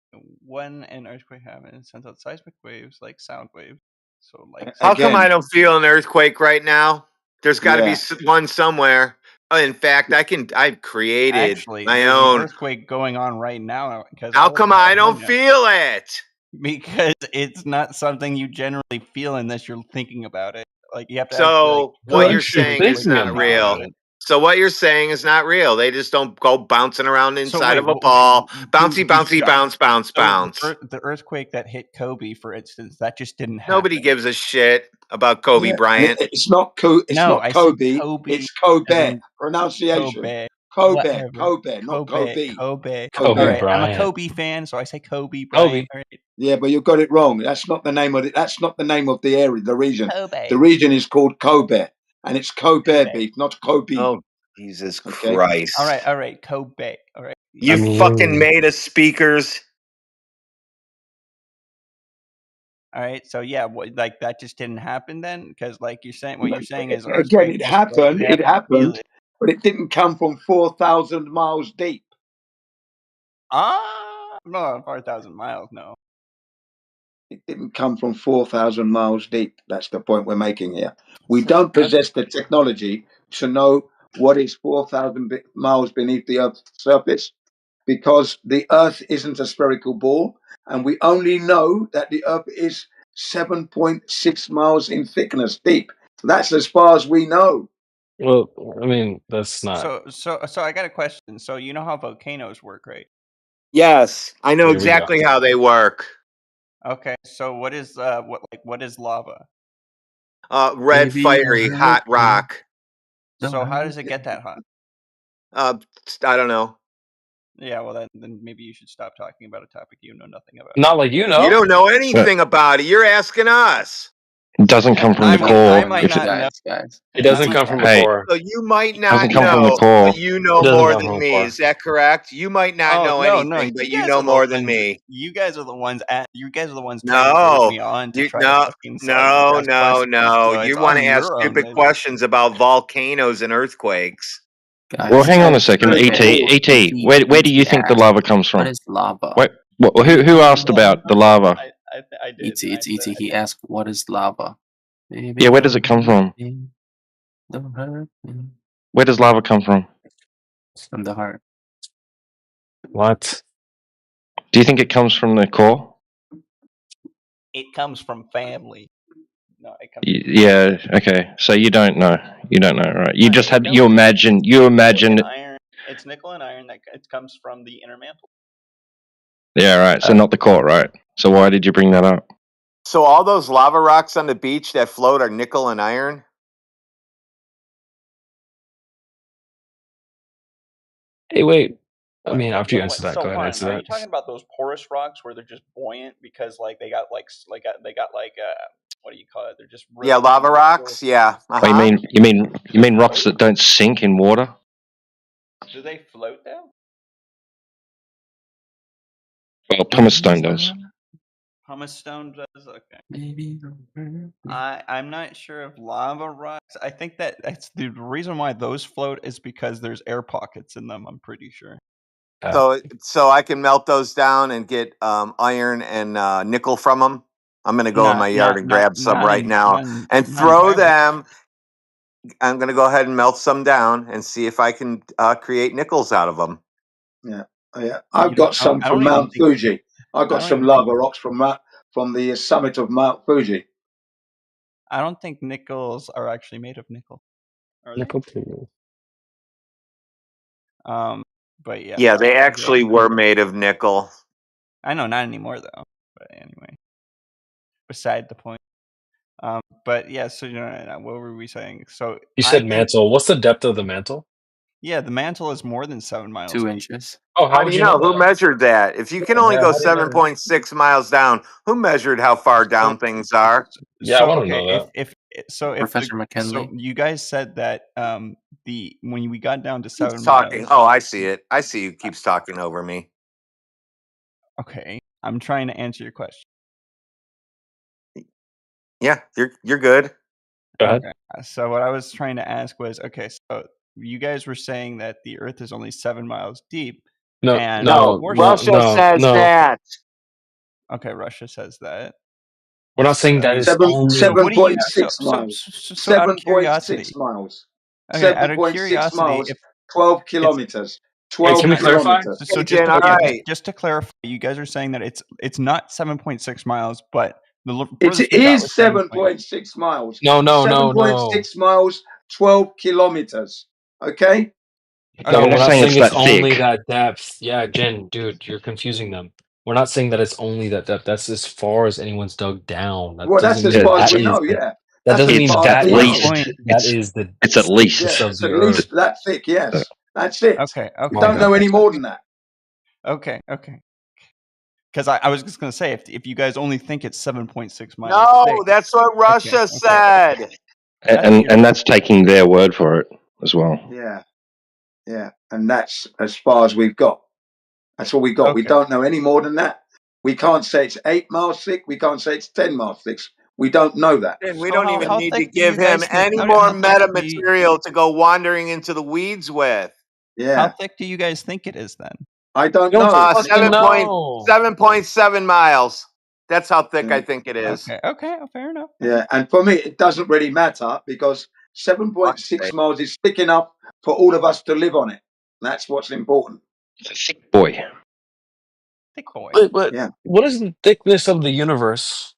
Speaker 2: when an earthquake happens, it sends out seismic waves like sound waves. So like,
Speaker 6: How come I don't feel an earthquake right now? There's got to be one somewhere. In fact, I've created
Speaker 2: actually,
Speaker 6: my
Speaker 2: there's
Speaker 6: own.
Speaker 2: an earthquake going on right now because
Speaker 6: How come I don't feel it?
Speaker 2: Because it's not something you generally feel unless you're thinking about it. Like you have to
Speaker 6: So
Speaker 2: actually
Speaker 6: what you're saying is not real. So what you're saying is not real. They just don't go bouncing around inside of a ball. Bouncy, bouncy, bounce, bounce, bounce.
Speaker 2: The earthquake that hit Kobe, for instance, that just didn't happen.
Speaker 6: Nobody gives a shit about Kobe Bryant.
Speaker 8: It's not Kobe.
Speaker 2: I said Kobe.
Speaker 8: It's Kobe.
Speaker 2: in
Speaker 8: Pronunciation.
Speaker 2: Kobe.
Speaker 8: Kobe.
Speaker 2: Whatever.
Speaker 8: Kobe, not Kobe.
Speaker 2: Kobe.
Speaker 8: Kobe
Speaker 2: All right, I'm a
Speaker 8: Bryant.
Speaker 2: Kobe fan, so I say Kobe Bryant. All right.
Speaker 8: Yeah, but you got it wrong. That's not the name of it. That's not the name of the area, the region.
Speaker 2: Kobe.
Speaker 8: The region is called Kobe, and it's Kobe beef, not Kobe.
Speaker 6: Oh, Jesus Christ!
Speaker 2: All right, Kobe. All right.
Speaker 6: You fucking made us speakers.
Speaker 2: All right, so yeah, like that just didn't happen then, because like you're saying, what you're saying is
Speaker 8: Again, it happened. It happened, but it didn't come from 4,000 miles deep.
Speaker 2: No, 4,000 miles, no.
Speaker 8: It didn't come from 4,000 miles deep. That's the point we're making here. We don't possess the technology to know what is 4,000 miles beneath the Earth's surface, because the Earth isn't a spherical ball, and we only know that the Earth is 7.6 miles in thickness deep. That's as far as we know.
Speaker 14: Well, I mean, that's not.
Speaker 2: So I got a question. So you know how volcanoes work, right?
Speaker 6: Yes, I know
Speaker 14: Here we go.
Speaker 6: exactly how they work.
Speaker 2: Okay, so what is what is lava?
Speaker 6: Red, fiery, hot rock.
Speaker 2: So how does it get that hot?
Speaker 6: I don't know.
Speaker 2: Yeah, well then maybe you should stop talking about a topic you know nothing about.
Speaker 14: Not like you know.
Speaker 6: You don't know anything about it. You're asking us.
Speaker 13: It doesn't come from the core.
Speaker 2: I might not know.
Speaker 14: It doesn't come from the core.
Speaker 6: So you might not
Speaker 13: doesn't come from
Speaker 6: know,
Speaker 13: the core.
Speaker 6: but you know
Speaker 14: It doesn't
Speaker 6: more
Speaker 14: come
Speaker 6: than
Speaker 14: from the
Speaker 6: me.
Speaker 14: core.
Speaker 6: Is that correct? You might not know anything, but you know more than me.
Speaker 2: You guys are the ones trying to bring me on to try to fucking ask questions. So
Speaker 6: You
Speaker 2: it's
Speaker 6: want to
Speaker 2: on
Speaker 6: ask
Speaker 2: your own,
Speaker 6: stupid
Speaker 2: isn't it?
Speaker 6: questions about volcanoes and earthquakes.
Speaker 13: Well, hang on a second, ET. Where do you think the lava comes from?
Speaker 17: What is lava?
Speaker 13: Who asked about the lava?
Speaker 2: I did.
Speaker 17: ET. He asked, "What is lava?"
Speaker 13: Yeah, where does it come from?
Speaker 17: Don't hurt me.
Speaker 13: Where does lava come from?
Speaker 17: From the heart.
Speaker 14: What?
Speaker 13: Do you think it comes from the core?
Speaker 2: It comes from family. No, it comes.
Speaker 13: Yeah. Okay. So you don't know. You don't know, right? You just had.
Speaker 2: No,
Speaker 13: You imagine.
Speaker 2: iron. It's nickel and iron that it comes from the inner mantle.
Speaker 13: Yeah. Right. So not the core, right? So why did you bring that up?
Speaker 6: So all those lava rocks on the beach that float are nickel and iron?
Speaker 14: Hey, wait. I mean, after you answer that,
Speaker 2: So
Speaker 14: go ahead and
Speaker 2: Juan,
Speaker 14: answer
Speaker 2: are
Speaker 14: that.
Speaker 2: you talking about those porous rocks where they're just buoyant because like they got what do you call it? They're just really
Speaker 6: Yeah, lava rocks. Yeah.
Speaker 13: Oh, you mean rocks that don't sink in water?
Speaker 2: Do they float though?
Speaker 13: Well, pumice stone does.
Speaker 2: Pumice stone does. Okay. I'm not sure if lava rocks. I think that's the reason why those float is because there's air pockets in them. I'm pretty sure.
Speaker 6: So I can melt those down and get iron and nickel from them. I'm going to go in my yard and grab some right now and throw them. I'm going to go ahead and melt some down and see if I can create nickels out of them.
Speaker 8: Yeah, yeah. I've got some from Mount Fuji. I've got some lava rocks from the summit of Mount Fuji.
Speaker 2: I don't think nickels are actually made of nickel. Are they?
Speaker 14: Nickel too.
Speaker 2: But yeah.
Speaker 6: Yeah, they actually were made of nickel.
Speaker 2: I know, not anymore though. But anyway. beside the point. But yeah, so what were we saying? So
Speaker 14: You
Speaker 2: I
Speaker 14: said
Speaker 2: think,
Speaker 14: mantle. What's the depth of the mantle?
Speaker 2: yeah, the mantle is more than 7 miles
Speaker 17: 2
Speaker 2: deep.
Speaker 17: inches.
Speaker 14: Oh,
Speaker 6: How do you know? Who measured that? If you can only go
Speaker 14: How do you know?
Speaker 6: 7.6 miles down, who measured how far down things are?
Speaker 14: Yeah, I
Speaker 2: So
Speaker 14: wanna
Speaker 2: okay,
Speaker 14: know that.
Speaker 2: if so
Speaker 17: Professor McKinley.
Speaker 2: you guys said that when we got down to
Speaker 6: Keeps
Speaker 2: 7
Speaker 6: talking.
Speaker 2: miles.
Speaker 6: Oh, I see it. I see who keeps talking over me.
Speaker 2: Okay, I'm trying to answer your question.
Speaker 6: Yeah, you're good.
Speaker 14: Go ahead.
Speaker 2: Okay, so what I was trying to ask was, okay, so you guys were saying that the Earth is only 7 miles deep,
Speaker 14: No,
Speaker 2: and
Speaker 6: No,
Speaker 2: we're
Speaker 6: Russia says
Speaker 14: no.
Speaker 6: that.
Speaker 2: Okay, Russia says that.
Speaker 14: We're not saying that it's only.
Speaker 2: So what do you? So
Speaker 8: 7.6 miles.
Speaker 2: so out of curiosity.
Speaker 8: 7.6 miles.
Speaker 2: Okay, out of
Speaker 8: 7.6
Speaker 2: curiosity,
Speaker 8: miles.
Speaker 2: if
Speaker 8: 12
Speaker 2: it's
Speaker 8: kilometers.
Speaker 14: Wait,
Speaker 8: 12
Speaker 14: can we clarify?
Speaker 8: kilometers.
Speaker 2: so
Speaker 6: Agent, all right.
Speaker 2: just to clarify, you guys are saying that it's not 7.6 miles, but the
Speaker 8: It
Speaker 2: furthest we got
Speaker 8: is
Speaker 2: was 7.
Speaker 8: 7.6 miles.
Speaker 14: No.
Speaker 8: 7.6 miles, 12 kilometers. Okay?
Speaker 14: No,
Speaker 13: We're
Speaker 14: we're
Speaker 13: not
Speaker 14: not
Speaker 13: saying
Speaker 14: saying
Speaker 13: it's
Speaker 14: it's
Speaker 13: that
Speaker 14: only
Speaker 13: thick.
Speaker 14: that depth. Yeah, Jen, dude, you're confusing them. We're not saying that it's only that depth. That's as far as anyone's dug down. That
Speaker 8: Well, that's
Speaker 14: doesn't
Speaker 8: as
Speaker 14: mean
Speaker 8: far as
Speaker 14: that
Speaker 8: we
Speaker 14: is
Speaker 8: know,
Speaker 14: the.
Speaker 8: yeah.
Speaker 14: That
Speaker 8: That's
Speaker 14: doesn't
Speaker 8: as
Speaker 14: mean
Speaker 8: far as
Speaker 14: that
Speaker 8: we
Speaker 2: My
Speaker 8: know.
Speaker 14: is
Speaker 2: point.
Speaker 14: that is the
Speaker 13: It's at least.
Speaker 14: thickness
Speaker 8: Yeah,
Speaker 14: of
Speaker 8: it's
Speaker 14: the
Speaker 8: at least
Speaker 14: earth.
Speaker 8: that thick, yes. That's it.
Speaker 2: Okay,
Speaker 8: We
Speaker 2: okay,
Speaker 8: don't know
Speaker 2: okay,
Speaker 8: any more than that.
Speaker 2: okay. Because I was just gonna say, if you guys only think it's 7.6 miles
Speaker 6: No,
Speaker 2: thick,
Speaker 6: that's what
Speaker 2: okay,
Speaker 6: Russia said.
Speaker 13: And that's taking their word for it as well.
Speaker 8: Yeah, yeah. And that's as far as we've got. That's all we got. We
Speaker 2: Okay.
Speaker 8: don't know any more than that. We can't say it's 8 miles thick. We can't say it's 10 miles thick. We don't know that.
Speaker 6: And we
Speaker 2: So
Speaker 6: don't even
Speaker 2: how
Speaker 6: need to
Speaker 2: thick do you
Speaker 6: give him
Speaker 2: guys think?
Speaker 6: any
Speaker 2: How
Speaker 6: more
Speaker 2: thick
Speaker 6: meta
Speaker 2: do you,
Speaker 6: material to go wandering into the weeds with.
Speaker 2: how
Speaker 8: Yeah,
Speaker 2: thick do you guys think it is then?
Speaker 8: I don't
Speaker 14: You don't
Speaker 8: know.
Speaker 14: fucking know.
Speaker 6: 7.7 miles. That's how thick I think it is.
Speaker 2: Okay, fair enough.
Speaker 8: Yeah, and for me, it doesn't really matter because 7.6 miles is thick enough for all of us to live on it. That's what's important.
Speaker 13: It's a thick boy.
Speaker 2: Thick boy.
Speaker 14: But
Speaker 8: Yeah.
Speaker 14: what is the thickness of the universe?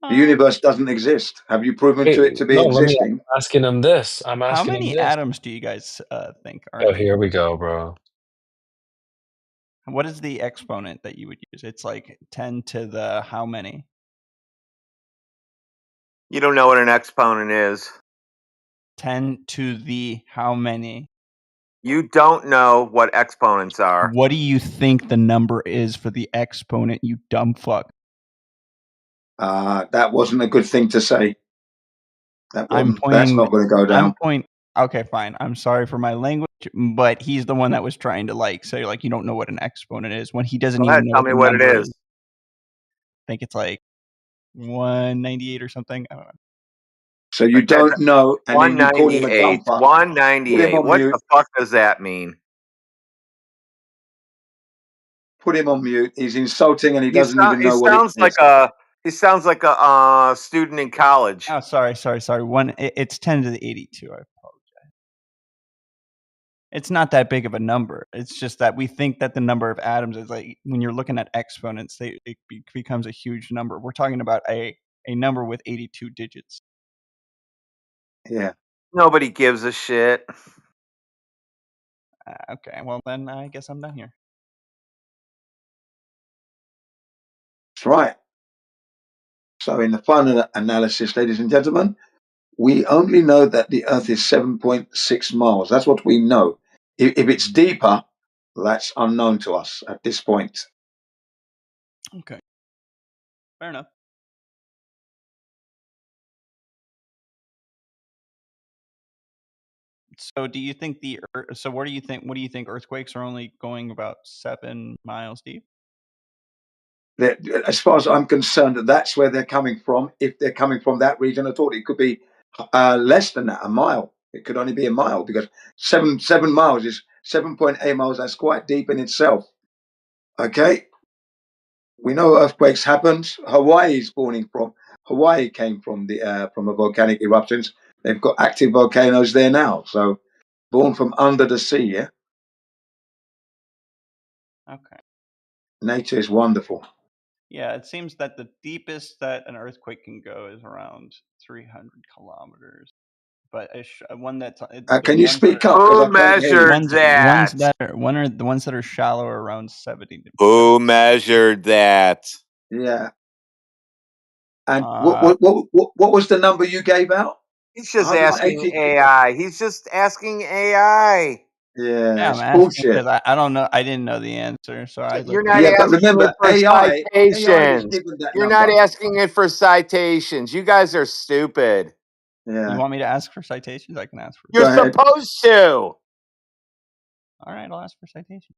Speaker 8: The universe doesn't exist. Have you proven to it to be
Speaker 14: No, let me.
Speaker 8: existing?
Speaker 14: I'm asking him this. I'm
Speaker 2: How
Speaker 14: asking him
Speaker 2: many
Speaker 14: this.
Speaker 2: atoms do you guys think are?
Speaker 14: Oh,
Speaker 2: in
Speaker 14: here we go, bro.
Speaker 2: What is the exponent that you would use? It's like 10 to the how many?
Speaker 6: You don't know what an exponent is.
Speaker 2: 10 to the how many?
Speaker 6: You don't know what exponents are.
Speaker 2: What do you think the number is for the exponent, you dumb fuck?
Speaker 8: That wasn't a good thing to say. That's
Speaker 2: pointing.
Speaker 8: not going to go down.
Speaker 2: Okay, fine. I'm sorry for my language, but he's the one that was trying to say you don't know what an exponent is when he doesn't
Speaker 6: Go
Speaker 2: even
Speaker 6: ahead,
Speaker 2: know
Speaker 6: tell
Speaker 2: what
Speaker 6: me
Speaker 2: the
Speaker 6: what it
Speaker 2: number
Speaker 6: is.
Speaker 2: I think it's like 198 or something. I don't know.
Speaker 8: So you don't know, and then you call him a
Speaker 6: 198.
Speaker 8: dumper.
Speaker 6: 198.
Speaker 8: Put him on
Speaker 6: What
Speaker 8: mute.
Speaker 6: the fuck does that mean?
Speaker 8: Put him on mute. He's insulting, and he
Speaker 6: He
Speaker 8: doesn't even know what it
Speaker 6: sounds like
Speaker 8: is.
Speaker 6: he sounds like a student in college.
Speaker 2: Oh, sorry. It's 10 to the 82. I apologize. It's not that big of a number. It's just that we think that the number of atoms is when you're looking at exponents, it becomes a huge number. We're talking about a number with 82 digits.
Speaker 8: Yeah.
Speaker 6: Nobody gives a shit.
Speaker 2: Okay, well then I guess I'm done here.
Speaker 8: That's right. So in the final analysis, ladies and gentlemen, we only know that the Earth is 7.6 miles. That's what we know. If it's deeper, that's unknown to us at this point.
Speaker 2: Okay. Fair enough. So do you think what do you think earthquakes are only going about 7 miles deep?
Speaker 8: As far as I'm concerned, that's where they're coming from. If they're coming from that region at all, it could be less than that, a mile. It could only be a mile because 7 miles is 7.8 miles. That's quite deep in itself. Okay. We know earthquakes happened. Hawaii is spawning from. Hawaii came from a volcanic eruptions. They've got active volcanoes there now. So born from under the sea. Yeah.
Speaker 2: Okay.
Speaker 8: Nature is wonderful.
Speaker 2: Yeah, it seems that the deepest that an earthquake can go is around 300 kilometers. But one that's
Speaker 8: Can you speak up?
Speaker 6: Who measured that?
Speaker 2: The ones that are shallow are around 70.
Speaker 6: Who measured that?
Speaker 8: Yeah. And what was the number you gave out?
Speaker 6: He's just asking
Speaker 8: 180.
Speaker 6: AI. He's just asking AI.
Speaker 8: Yeah,
Speaker 2: I'm
Speaker 8: it's
Speaker 2: asking
Speaker 8: bullshit.
Speaker 2: because I don't know. I didn't know the answer, so I
Speaker 6: You're
Speaker 2: looked
Speaker 6: not
Speaker 2: it up.
Speaker 8: Yeah, but
Speaker 6: asking it
Speaker 8: remember,
Speaker 6: for
Speaker 8: AI was
Speaker 6: citations.
Speaker 8: given that
Speaker 6: You're not
Speaker 8: number.
Speaker 6: asking it for citations. You guys are stupid.
Speaker 2: You want me to ask for citations? I can ask for.
Speaker 6: You're supposed to.
Speaker 2: All right, I'll ask for citations.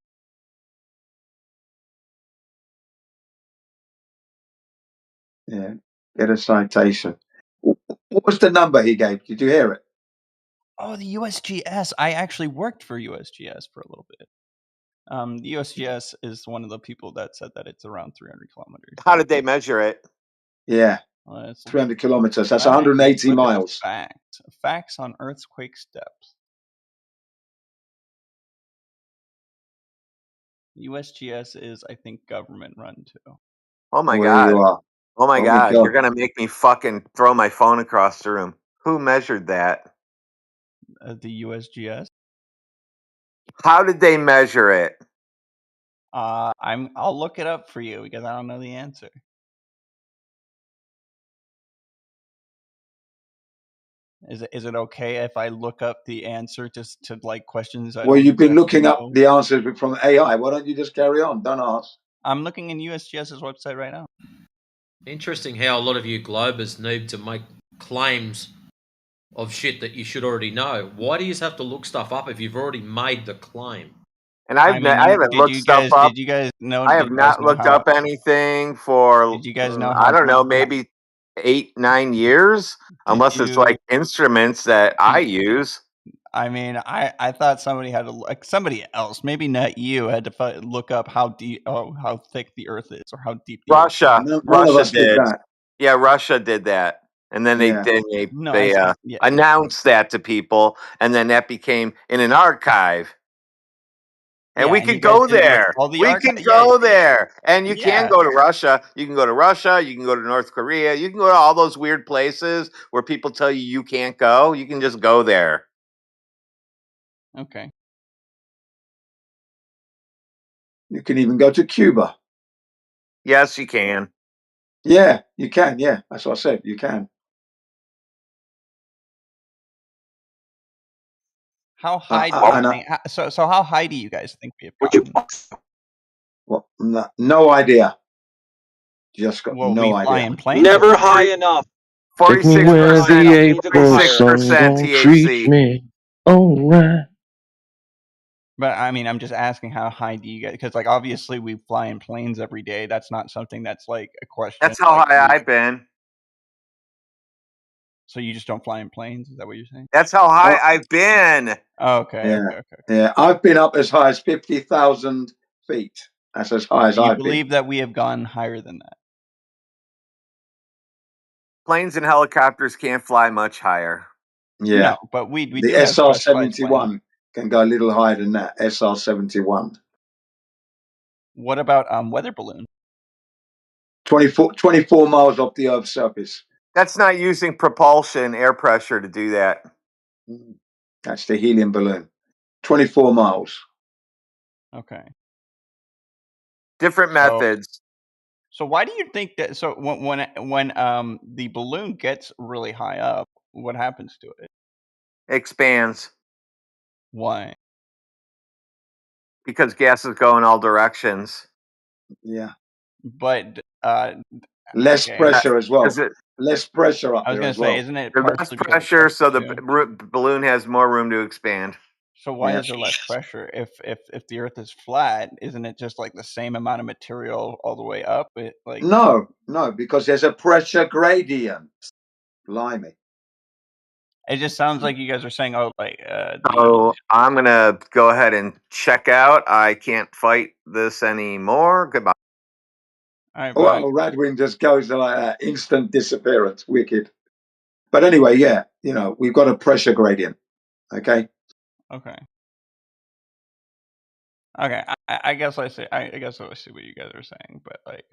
Speaker 8: Yeah, get a citation. What was the number he gave? Did you hear it?
Speaker 2: Oh, the USGS. I actually worked for USGS for a little bit. The USGS is one of the people that said that it's around 300 kilometers.
Speaker 6: How did they measure it?
Speaker 8: Yeah,
Speaker 2: Let's
Speaker 8: 300 kilometers. That's
Speaker 2: All right,
Speaker 8: 180
Speaker 2: look at
Speaker 8: miles.
Speaker 2: facts. Facts on earthquake depth. USGS is, I think, government run too.
Speaker 6: Oh my
Speaker 8: Well, there
Speaker 6: god.
Speaker 8: you are.
Speaker 6: Oh my
Speaker 8: Oh my
Speaker 6: god.
Speaker 8: God.
Speaker 6: You're gonna make me fucking throw my phone across the room. Who measured that?
Speaker 2: The USGS.
Speaker 6: How did they measure it?
Speaker 2: I'll look it up for you because I don't know the answer. Is it okay if I look up the answer just to like questions I
Speaker 8: Well,
Speaker 2: don't
Speaker 8: you've been
Speaker 2: exactly
Speaker 8: looking up
Speaker 2: know?
Speaker 8: the answers from AI. Why don't you just carry on? Don't ask.
Speaker 2: I'm looking in USGS's website right now.
Speaker 3: Interesting how a lot of you globers need to make claims of shit that you should already know. Why do you have to look stuff up if you've already made the claim?
Speaker 6: And I haven't looked stuff up.
Speaker 2: Did you guys know?
Speaker 6: I have not looked up anything for
Speaker 2: Did you guys know
Speaker 6: I
Speaker 2: how
Speaker 6: don't know,
Speaker 2: deep
Speaker 6: maybe 8-9 years, unless it's like instruments that I use.
Speaker 2: I mean, I thought somebody had to like somebody else, maybe not you, had to look up how deep, how thick the Earth is, or how deep the
Speaker 6: Russia,
Speaker 2: Earth is.
Speaker 8: None of
Speaker 6: Russia
Speaker 8: us did
Speaker 6: did.
Speaker 8: that.
Speaker 6: Yeah, Russia did that, and then
Speaker 8: Yeah.
Speaker 6: they announced that to people, and then that became in an archive. And
Speaker 2: Yeah,
Speaker 6: we
Speaker 2: and you
Speaker 6: could
Speaker 2: guys
Speaker 6: go
Speaker 2: didn't look
Speaker 6: there.
Speaker 2: all the
Speaker 6: We could
Speaker 2: yeah,
Speaker 6: go there. And you can
Speaker 2: yeah.
Speaker 6: go to Russia. You can go to Russia. You can go to North Korea. You can go to all those weird places where people tell you you can't go. You can just go there.
Speaker 2: Okay.
Speaker 8: You can even go to Cuba.
Speaker 6: Yes, you can.
Speaker 8: Yeah, you can. Yeah, that's what I said. You can.
Speaker 2: How high do you
Speaker 8: I know.
Speaker 2: think? So how high do you guys think we have gotten?
Speaker 8: Well, no idea. Just got
Speaker 2: Well,
Speaker 8: no
Speaker 2: we fly
Speaker 8: idea.
Speaker 2: in planes.
Speaker 12: Never
Speaker 2: every day.
Speaker 12: high enough.
Speaker 13: Take me where the April
Speaker 6: 46%
Speaker 13: sun don't treat
Speaker 6: THC.
Speaker 13: me alright.
Speaker 2: But I mean, I'm just asking how high do you get? Because like obviously we fly in planes every day. That's not something that's like a question.
Speaker 6: That's how
Speaker 2: like,
Speaker 6: high I've been.
Speaker 2: So you just don't fly in planes? Is that what you're saying?
Speaker 6: That's how high I've been.
Speaker 2: Okay.
Speaker 8: Yeah.
Speaker 2: Okay.
Speaker 8: Yeah, I've been up as high as 50,000 feet. That's as high as
Speaker 2: Do you
Speaker 8: I've
Speaker 2: believe
Speaker 8: been.
Speaker 2: that we have gone higher than that?
Speaker 6: Planes and helicopters can't fly much higher.
Speaker 8: Yeah.
Speaker 2: No, but we
Speaker 8: The
Speaker 2: do have specialized planes.
Speaker 8: SR-71 can go a little higher than that. SR-71.
Speaker 2: What about weather balloons?
Speaker 8: 24 miles off the Earth's surface.
Speaker 6: That's not using propulsion, air pressure to do that.
Speaker 8: That's the helium balloon. 24 miles.
Speaker 2: Okay.
Speaker 6: Different methods.
Speaker 2: So why do you think that? So when the balloon gets really high up, what happens to it?
Speaker 6: Expands.
Speaker 2: Why?
Speaker 6: Because gases go in all directions.
Speaker 8: Yeah.
Speaker 2: But
Speaker 8: less
Speaker 2: okay.
Speaker 8: pressure as well.
Speaker 6: Is it-
Speaker 8: Less pressure up
Speaker 2: I was
Speaker 8: there
Speaker 2: gonna
Speaker 8: as
Speaker 2: say,
Speaker 8: well.
Speaker 2: isn't it
Speaker 6: There's less
Speaker 2: partially because of
Speaker 6: pressure, so the
Speaker 2: too?
Speaker 6: balloon has more room to expand.
Speaker 2: So why
Speaker 8: Yeah.
Speaker 2: is there less pressure? If the Earth is flat, isn't it just like the same amount of material all the way up? It like
Speaker 8: No, because there's a pressure gradient. Blimey.
Speaker 2: it just sounds like you guys are saying, oh, like
Speaker 6: So I'm gonna go ahead and check out. I can't fight this anymore. Goodbye.
Speaker 2: All right,
Speaker 8: Well, Radwin just goes like that, instant disappearance. Wicked. But anyway, yeah, we've got a pressure gradient. Okay.
Speaker 2: Okay. Okay. I guess I see. I guess I see what you guys are saying, but like,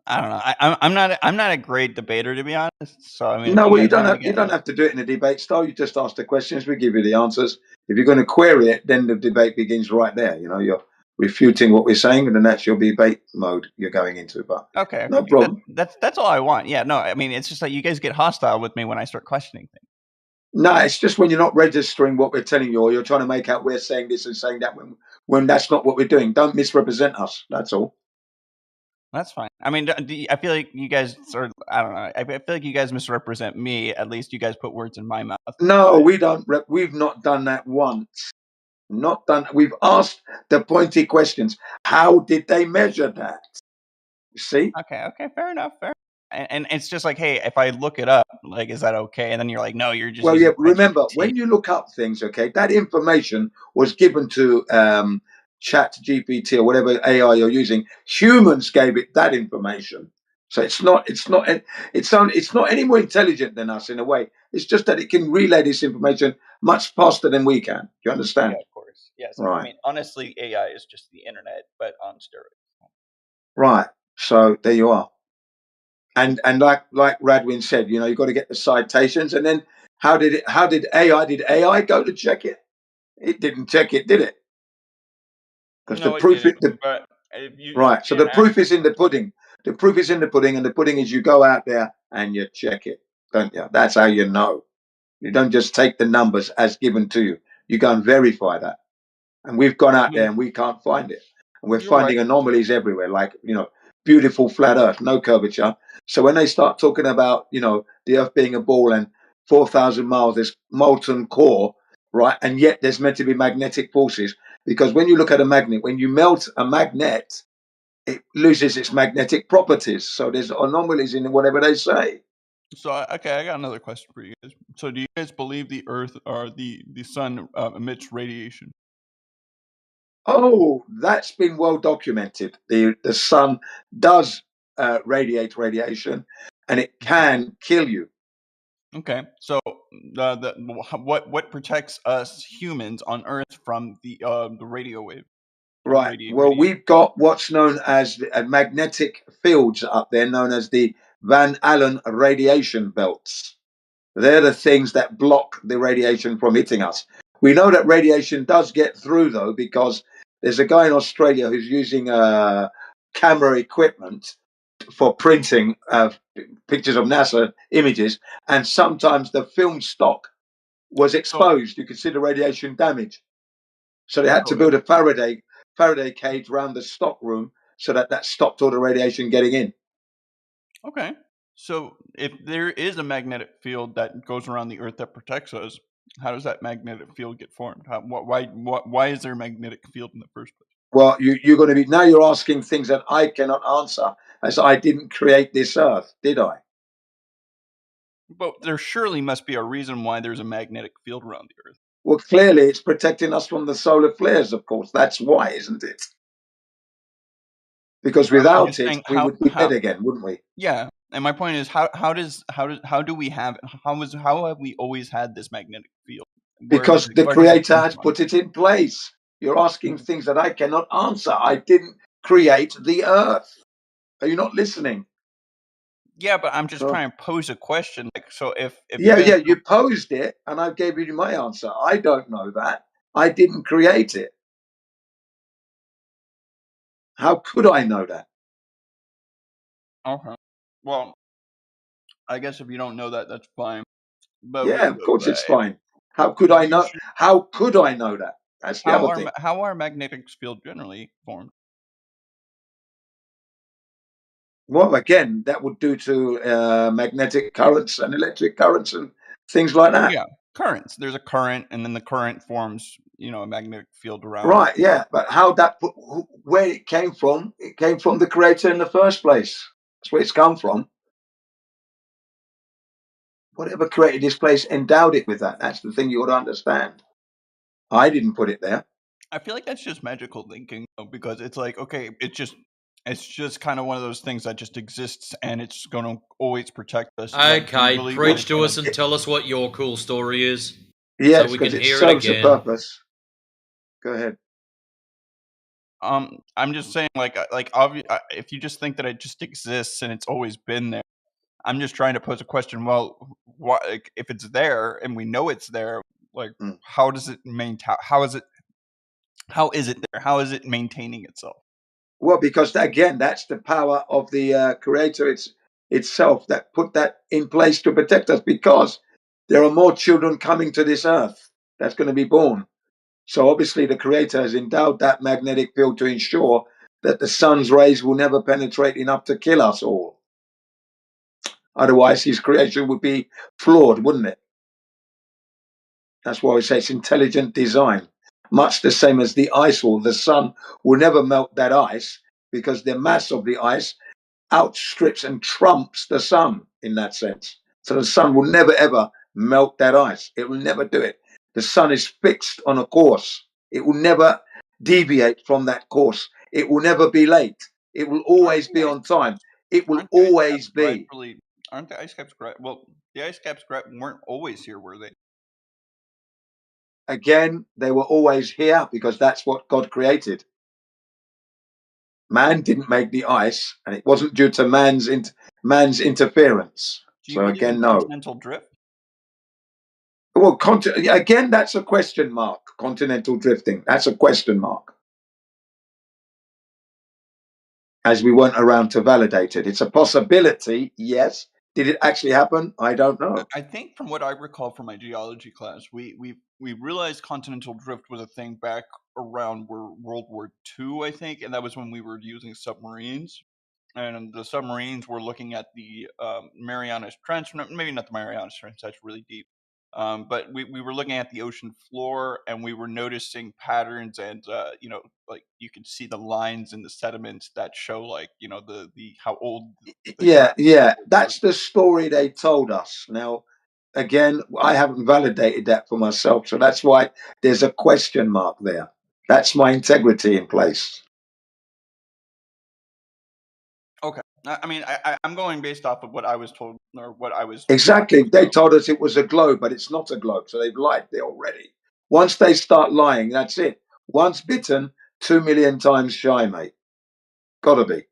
Speaker 2: I don't know. I'm not a great debater, to be honest. So I mean,
Speaker 8: No,
Speaker 2: if
Speaker 8: well, you
Speaker 2: guys
Speaker 8: don't
Speaker 2: wanna
Speaker 8: have
Speaker 2: get
Speaker 8: you don't have to do it in a debate style. You just ask the questions. We give you the answers. If you're going to query it, then the debate begins right there. You're refuting what we're saying, and then that's your debate mode you're going into. But
Speaker 2: Okay,
Speaker 8: no problem.
Speaker 2: That's all I want. Yeah, no, I mean it's just like you guys get hostile with me when I start questioning things.
Speaker 8: No, it's just when you're not registering what we're telling you, or you're trying to make out we're saying this and saying that when that's not what we're doing. Don't misrepresent us. That's all.
Speaker 2: That's fine. I mean, I feel like you guys sort of, I don't know. I feel like you guys misrepresent me. At least you guys put words in my mouth.
Speaker 8: No, we don't. We've not done that once. Not done. We've asked the pointy questions. How did they measure that? You see?
Speaker 2: Okay, fair enough. Fair. And it's just like, hey, if I look it up, like, is that okay? And then you're like, no, you're just
Speaker 8: Well,
Speaker 2: using
Speaker 8: yeah. Remember,
Speaker 2: ChatGPT.
Speaker 8: when you look up things, okay, that information was given to Chat GPT or whatever AI you're using. Humans gave it that information, so it's not any more intelligent than us in a way. It's just that it can relay this information much faster than we can. Do you understand?
Speaker 2: Yeah, of course. Yes.
Speaker 8: Right.
Speaker 2: I mean, honestly, AI is just the internet, but on steroids.
Speaker 8: Right. So there you are. And like Radwin said, you know, you've got to get the citations. And then how did AI go to check it? It didn't check it, did it? Because
Speaker 2: No,
Speaker 8: the
Speaker 2: it
Speaker 8: proof
Speaker 2: didn't. But if you
Speaker 8: right. So the proof is in the pudding. The proof is in the pudding, and the pudding is you go out there and you check it, don't you? That's how you know. You don't just take the numbers as given to you. You go and verify that. And we've gone out there and we can't find it. And we're
Speaker 2: You're right.
Speaker 8: finding anomalies everywhere, like, you know, beautiful flat earth, no curvature. So when they start talking about, you know, the earth being a ball and 4,000 miles, there's molten core, right? And yet there's meant to be magnetic forces. Because when you look at a magnet, when you melt a magnet, it loses its magnetic properties. So there's anomalies in whatever they say.
Speaker 2: So okay, I got another question for you guys. So do you guys believe the Earth or the sun emits radiation?
Speaker 8: Oh, that's been well documented. The sun does radiate radiation, and it can kill you.
Speaker 2: Okay, so what protects us humans on Earth from the radio wave?
Speaker 8: Right. Well, we've got what's known as magnetic fields up there, known as the Van Allen radiation belts. They're the things that block the radiation from hitting us. We know that radiation does get through, though, because there's a guy in Australia who's using camera equipment for printing pictures of NASA images, and sometimes the film stock was exposed. You could see the radiation damage. So they had to build a Faraday cage around the stock room so that stopped all the radiation getting in.
Speaker 2: Okay. So if there is a magnetic field that goes around the Earth that protects us, how does that magnetic field get formed? Why is there a magnetic field in the first place?
Speaker 8: Well, you're going to be now. You're asking things that I cannot answer, as I didn't create this Earth, did I?
Speaker 2: But there surely must be a reason why there's a magnetic field around the Earth.
Speaker 8: Well, clearly it's protecting us from the solar flares. Of course, that's why, isn't it? Because without it, we would be dead again, wouldn't we?
Speaker 2: Yeah, and my point is, how have we always had this magnetic field?
Speaker 8: Because the Creator has put it in place. You're asking things that I cannot answer. I didn't create the Earth. Are you not listening?
Speaker 2: Yeah, but I'm just trying to pose a question. Like, so if
Speaker 8: you posed it, and I gave you my answer. I don't know that. I didn't create it. How could I know that?
Speaker 2: Okay. Well, I guess if you don't know that, that's fine. But
Speaker 8: yeah, of course it's fine. How could I know? How could I know that? That's the other thing.
Speaker 2: How are magnetic fields generally formed?
Speaker 8: Well, again, that would due to magnetic currents and electric currents and things like that.
Speaker 2: Yeah, currents. There's a current, and then the current forms, a magnetic field around.
Speaker 8: Right. Yeah, but how where it came from? It came from the Creator in the first place. That's where it's come from. Whatever created this place endowed it with that. That's the thing you ought to understand. I didn't put it there.
Speaker 2: I feel like that's just magical thinking, though, because it's like, okay, it's just kind of one of those things that just exists, and it's going to always protect us.
Speaker 3: Okay, preach to us and tell us what your cool story is.
Speaker 8: Yes,
Speaker 3: so we can
Speaker 8: because it
Speaker 3: hear
Speaker 8: serves
Speaker 3: it
Speaker 8: a
Speaker 3: again.
Speaker 8: purpose. Go ahead.
Speaker 2: I'm just saying, if you just think that it just exists and it's always been there, I'm just trying to pose a question. Well, if it's there and we know it's there, how does it maintain? How is it? How is it there? How is it maintaining itself?
Speaker 8: Well, because again, that's the power of the Creator itself that put that in place to protect us. Because there are more children coming to this earth that's going to be born. So obviously, the Creator has endowed that magnetic field to ensure that the sun's rays will never penetrate enough to kill us all. Otherwise, His creation would be flawed, wouldn't it? That's why we say it's intelligent design. Much the same as the ice wall. The sun will never melt that ice because the mass of the ice outstrips and trumps the sun in that sense. So the sun will never ever melt that ice. It will never do it. The sun is fixed on a course. It will never deviate from that course. It will never be late. It will always be on time. It will always be.
Speaker 2: Aren't the ice caps well, the ice caps weren't always here, were they?
Speaker 8: Again, they were always here because that's what God created. Man didn't make the ice, and it wasn't due to man's interference.
Speaker 2: Do you
Speaker 8: So
Speaker 2: believe
Speaker 8: again,
Speaker 2: in
Speaker 8: no.
Speaker 2: continental drift?
Speaker 8: Well, again, that's a question mark. Continental drifting, that's a question mark. As we weren't around to validate it. It's a possibility, yes. Did it actually happen? I don't know.
Speaker 2: I think from what I recall from my geology class, we realized continental drift was a thing back around World War II, I think, and that was when we were using submarines. And the submarines were looking at the Marianas Trench, maybe not the Marianas Trench, that's really deep. But we were looking at the ocean floor, and we were noticing patterns, and like you could see the lines in the sediments that show, like, the how old.
Speaker 8: Yeah. That's the story they told us. Now, again, I haven't validated that for myself, so that's why there's a question mark there. That's my integrity in place.
Speaker 2: Okay, I mean, I'm going based off of what I was told or what I was.
Speaker 8: Exactly. They told us it was a globe, but it's not a globe. So they've lied there already. Once they start lying, that's it. Once bitten, 2 million times shy, mate. Gotta be.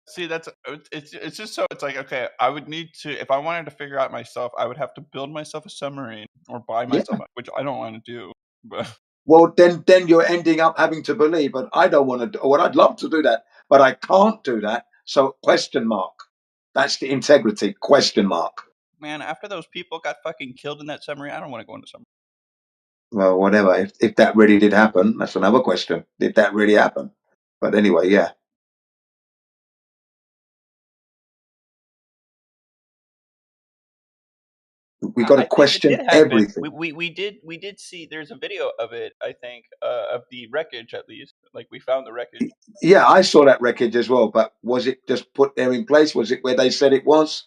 Speaker 2: See, it's just so it's like, okay, I would need to, if I wanted to figure out myself, I would have to build myself a submarine or buy myself, which I don't want to do. But
Speaker 8: Well, then you're ending up having to believe, but I don't want to do. Well, I'd love to do that, but I can't do that. So question mark. That's the integrity. Question mark.
Speaker 2: man, after those people got fucking killed in that submarine, I don't want to go into submarine.
Speaker 8: Well, whatever. If that really did happen, that's another question. Did that really happen? But anyway, yeah. We got to question
Speaker 2: It did happen.
Speaker 8: everything.
Speaker 2: We did see. There's a video of it. I think of the wreckage, at least. Like, we found the wreckage.
Speaker 8: Yeah, I saw that wreckage as well. But was it just put there in place? Was it where they said it was?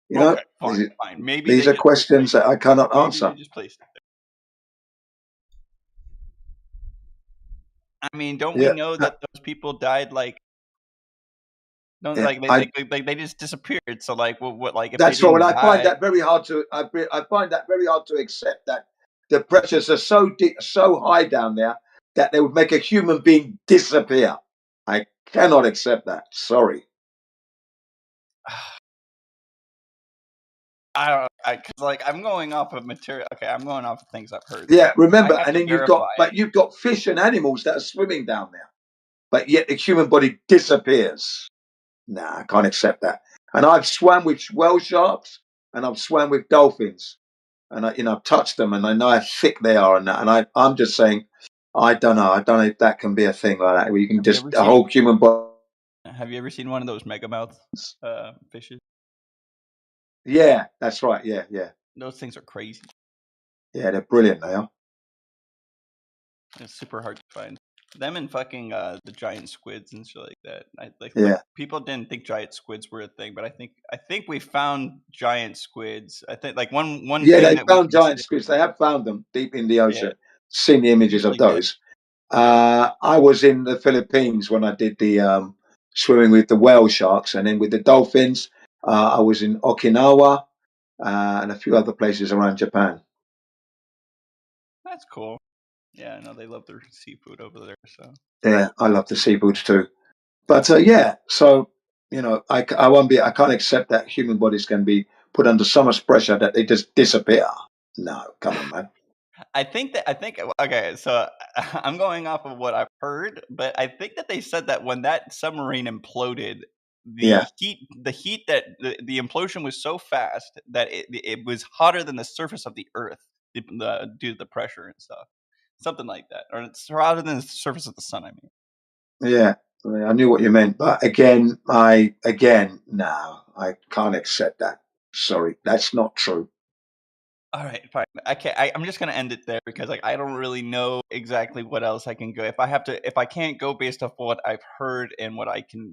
Speaker 8: You know,
Speaker 2: Okay, fine. Maybe
Speaker 8: these are questions that I cannot answer.
Speaker 2: They just placed it there. I mean, don't we know that those people died like? No, like they just disappeared. So like, what like if
Speaker 8: that's
Speaker 2: they didn't
Speaker 8: right.
Speaker 2: die,
Speaker 8: I find that very hard to. I find that very hard to accept that the pressures are so deep, so high down there that they would make a human being disappear. I cannot accept that. Sorry.
Speaker 2: I don't. Cause like I'm going off of material. Okay, I'm going off of things I've heard.
Speaker 8: Yeah,
Speaker 2: So
Speaker 8: remember,
Speaker 2: I have
Speaker 8: and
Speaker 2: to
Speaker 8: then
Speaker 2: verify
Speaker 8: you've got fish and animals that are swimming down there, but yet the human body disappears. Nah, I can't accept that. And I've swam with whale sharks, and I've swam with dolphins, and I've touched them, and I know how thick they are, and that. And I'm just saying, I don't know if that can be a thing like that where you can just a whole human body.
Speaker 2: Have you ever seen one of those megamouth fishes?
Speaker 8: Yeah, that's right. Yeah.
Speaker 2: Those things are crazy.
Speaker 8: Yeah, they're brilliant. They are.
Speaker 2: It's super hard to find them, and fucking the giant squids and shit like that. Like people didn't think giant squids were a thing, but I think we found giant squids. I think like one.
Speaker 8: Yeah,
Speaker 2: thing
Speaker 8: they
Speaker 2: that
Speaker 8: found giant squids. They have found them deep in the ocean. Seen the images of those. I was in the Philippines when I did the swimming with the whale sharks, and then with the dolphins, I was in Okinawa and a few other places around Japan.
Speaker 2: That's cool. Yeah, I know they love their seafood over there. So
Speaker 8: yeah, I love the seafoods too. But yeah, so I can't accept that human bodies can be put under so much pressure that they just disappear. No, come on, man.
Speaker 2: I think okay. So I'm going off of what I've heard, but I think that they said that when that submarine imploded,
Speaker 8: Yeah.
Speaker 2: the heat that the implosion was so fast that it was hotter than the surface of the Earth due to the pressure and stuff, something like that, or it's hotter than the surface of the sun. I mean,
Speaker 8: Yeah. I knew what you meant, but again, no, I can't accept that. Sorry, that's not true.
Speaker 2: all right, fine. I'm just gonna end it there because like I don't really know exactly what else I can go. If I can't go based off what I've heard and what I can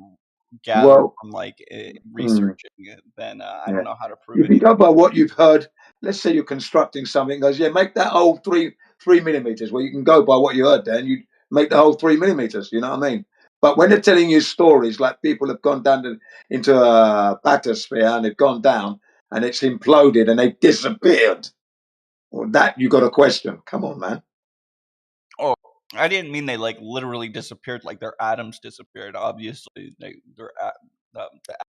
Speaker 2: gather
Speaker 8: Well,
Speaker 2: from like
Speaker 8: mm,
Speaker 2: researching it, then I
Speaker 8: yeah.
Speaker 2: don't know how to prove
Speaker 8: If you
Speaker 2: anything.
Speaker 8: go by what you've heard, let's say you're constructing something, goes, yeah, make that hole three millimeters. Well, you can go by what you heard, then you make the hole 3 millimeters. You know what I mean? But when they're telling you stories like people have gone down into a bathysphere and they've gone down and it's imploded and they've disappeared, well, that you got to question. Come on, man.
Speaker 2: Oh, I didn't mean they like literally disappeared, like their atoms disappeared. Obviously, the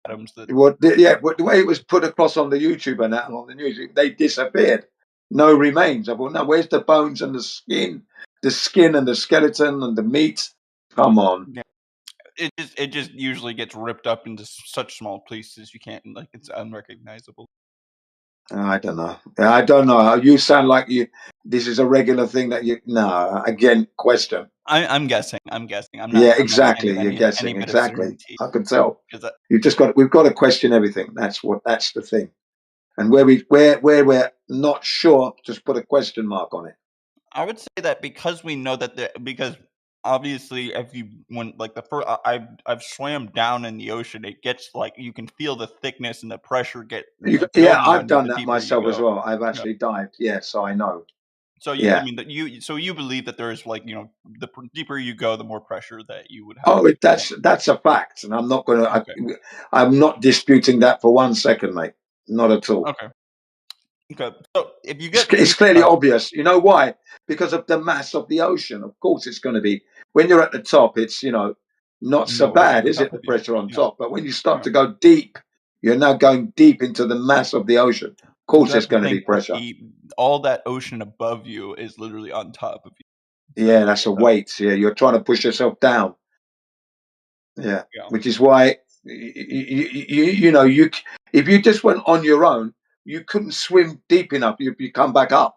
Speaker 2: atoms that.
Speaker 8: But the way it was put across on the YouTube and that and on the news, they disappeared. No remains. I thought, no, where's the bones and the skin and the skeleton and the meat? Come on.
Speaker 2: Yeah. It just usually gets ripped up into such small pieces you can't like it's unrecognizable.
Speaker 8: I don't know. I don't know. You sound like this is a regular thing that you. No, again, question.
Speaker 2: I'm guessing. I'm
Speaker 8: Yeah,
Speaker 2: not saying
Speaker 8: exactly. You're
Speaker 2: any
Speaker 8: guessing
Speaker 2: bit of
Speaker 8: exactly.
Speaker 2: certainty.
Speaker 8: I can tell.
Speaker 2: 'Cause I-
Speaker 8: We've got to question everything. That's the thing. And where we're not sure, just put a question mark on it.
Speaker 2: I would say that because we know that because obviously if you when like the first I've swam down in the ocean, it gets like you can feel the thickness and the pressure get
Speaker 8: Yeah,
Speaker 2: building
Speaker 8: I've
Speaker 2: on you
Speaker 8: done
Speaker 2: the
Speaker 8: that
Speaker 2: deeper you
Speaker 8: myself as
Speaker 2: go.
Speaker 8: well. I've
Speaker 2: Yeah.
Speaker 8: actually dived. Yeah, so I know.
Speaker 2: So I
Speaker 8: Yeah.
Speaker 2: mean that you believe that there is like the deeper you go, the more pressure that you would have.
Speaker 8: Oh, that's a fact, and I'm not going to.
Speaker 2: Okay.
Speaker 8: I'm not disputing that for 1 second, mate. Not at all.
Speaker 2: Okay. Okay. So if you get
Speaker 8: It's clearly obvious. You know why? Because of the mass of the ocean. Of course, it's going to be when you're at the top. It's not so
Speaker 2: no ocean
Speaker 8: bad,
Speaker 2: on
Speaker 8: is it?
Speaker 2: top
Speaker 8: The
Speaker 2: of you.
Speaker 8: pressure on
Speaker 2: Yeah.
Speaker 8: top, but when you start
Speaker 2: Yeah.
Speaker 8: to go deep, you're now going deep into the mass of the ocean. Of course,
Speaker 2: You
Speaker 8: there's
Speaker 2: have to
Speaker 8: going to be
Speaker 2: think that
Speaker 8: pressure.
Speaker 2: all that ocean above you is literally on top of you.
Speaker 8: Yeah, that's a weight. Yeah, you're trying to push yourself down. Yeah,
Speaker 2: Yeah.
Speaker 8: which is why if you just went on your own, you couldn't swim deep enough. You come back up.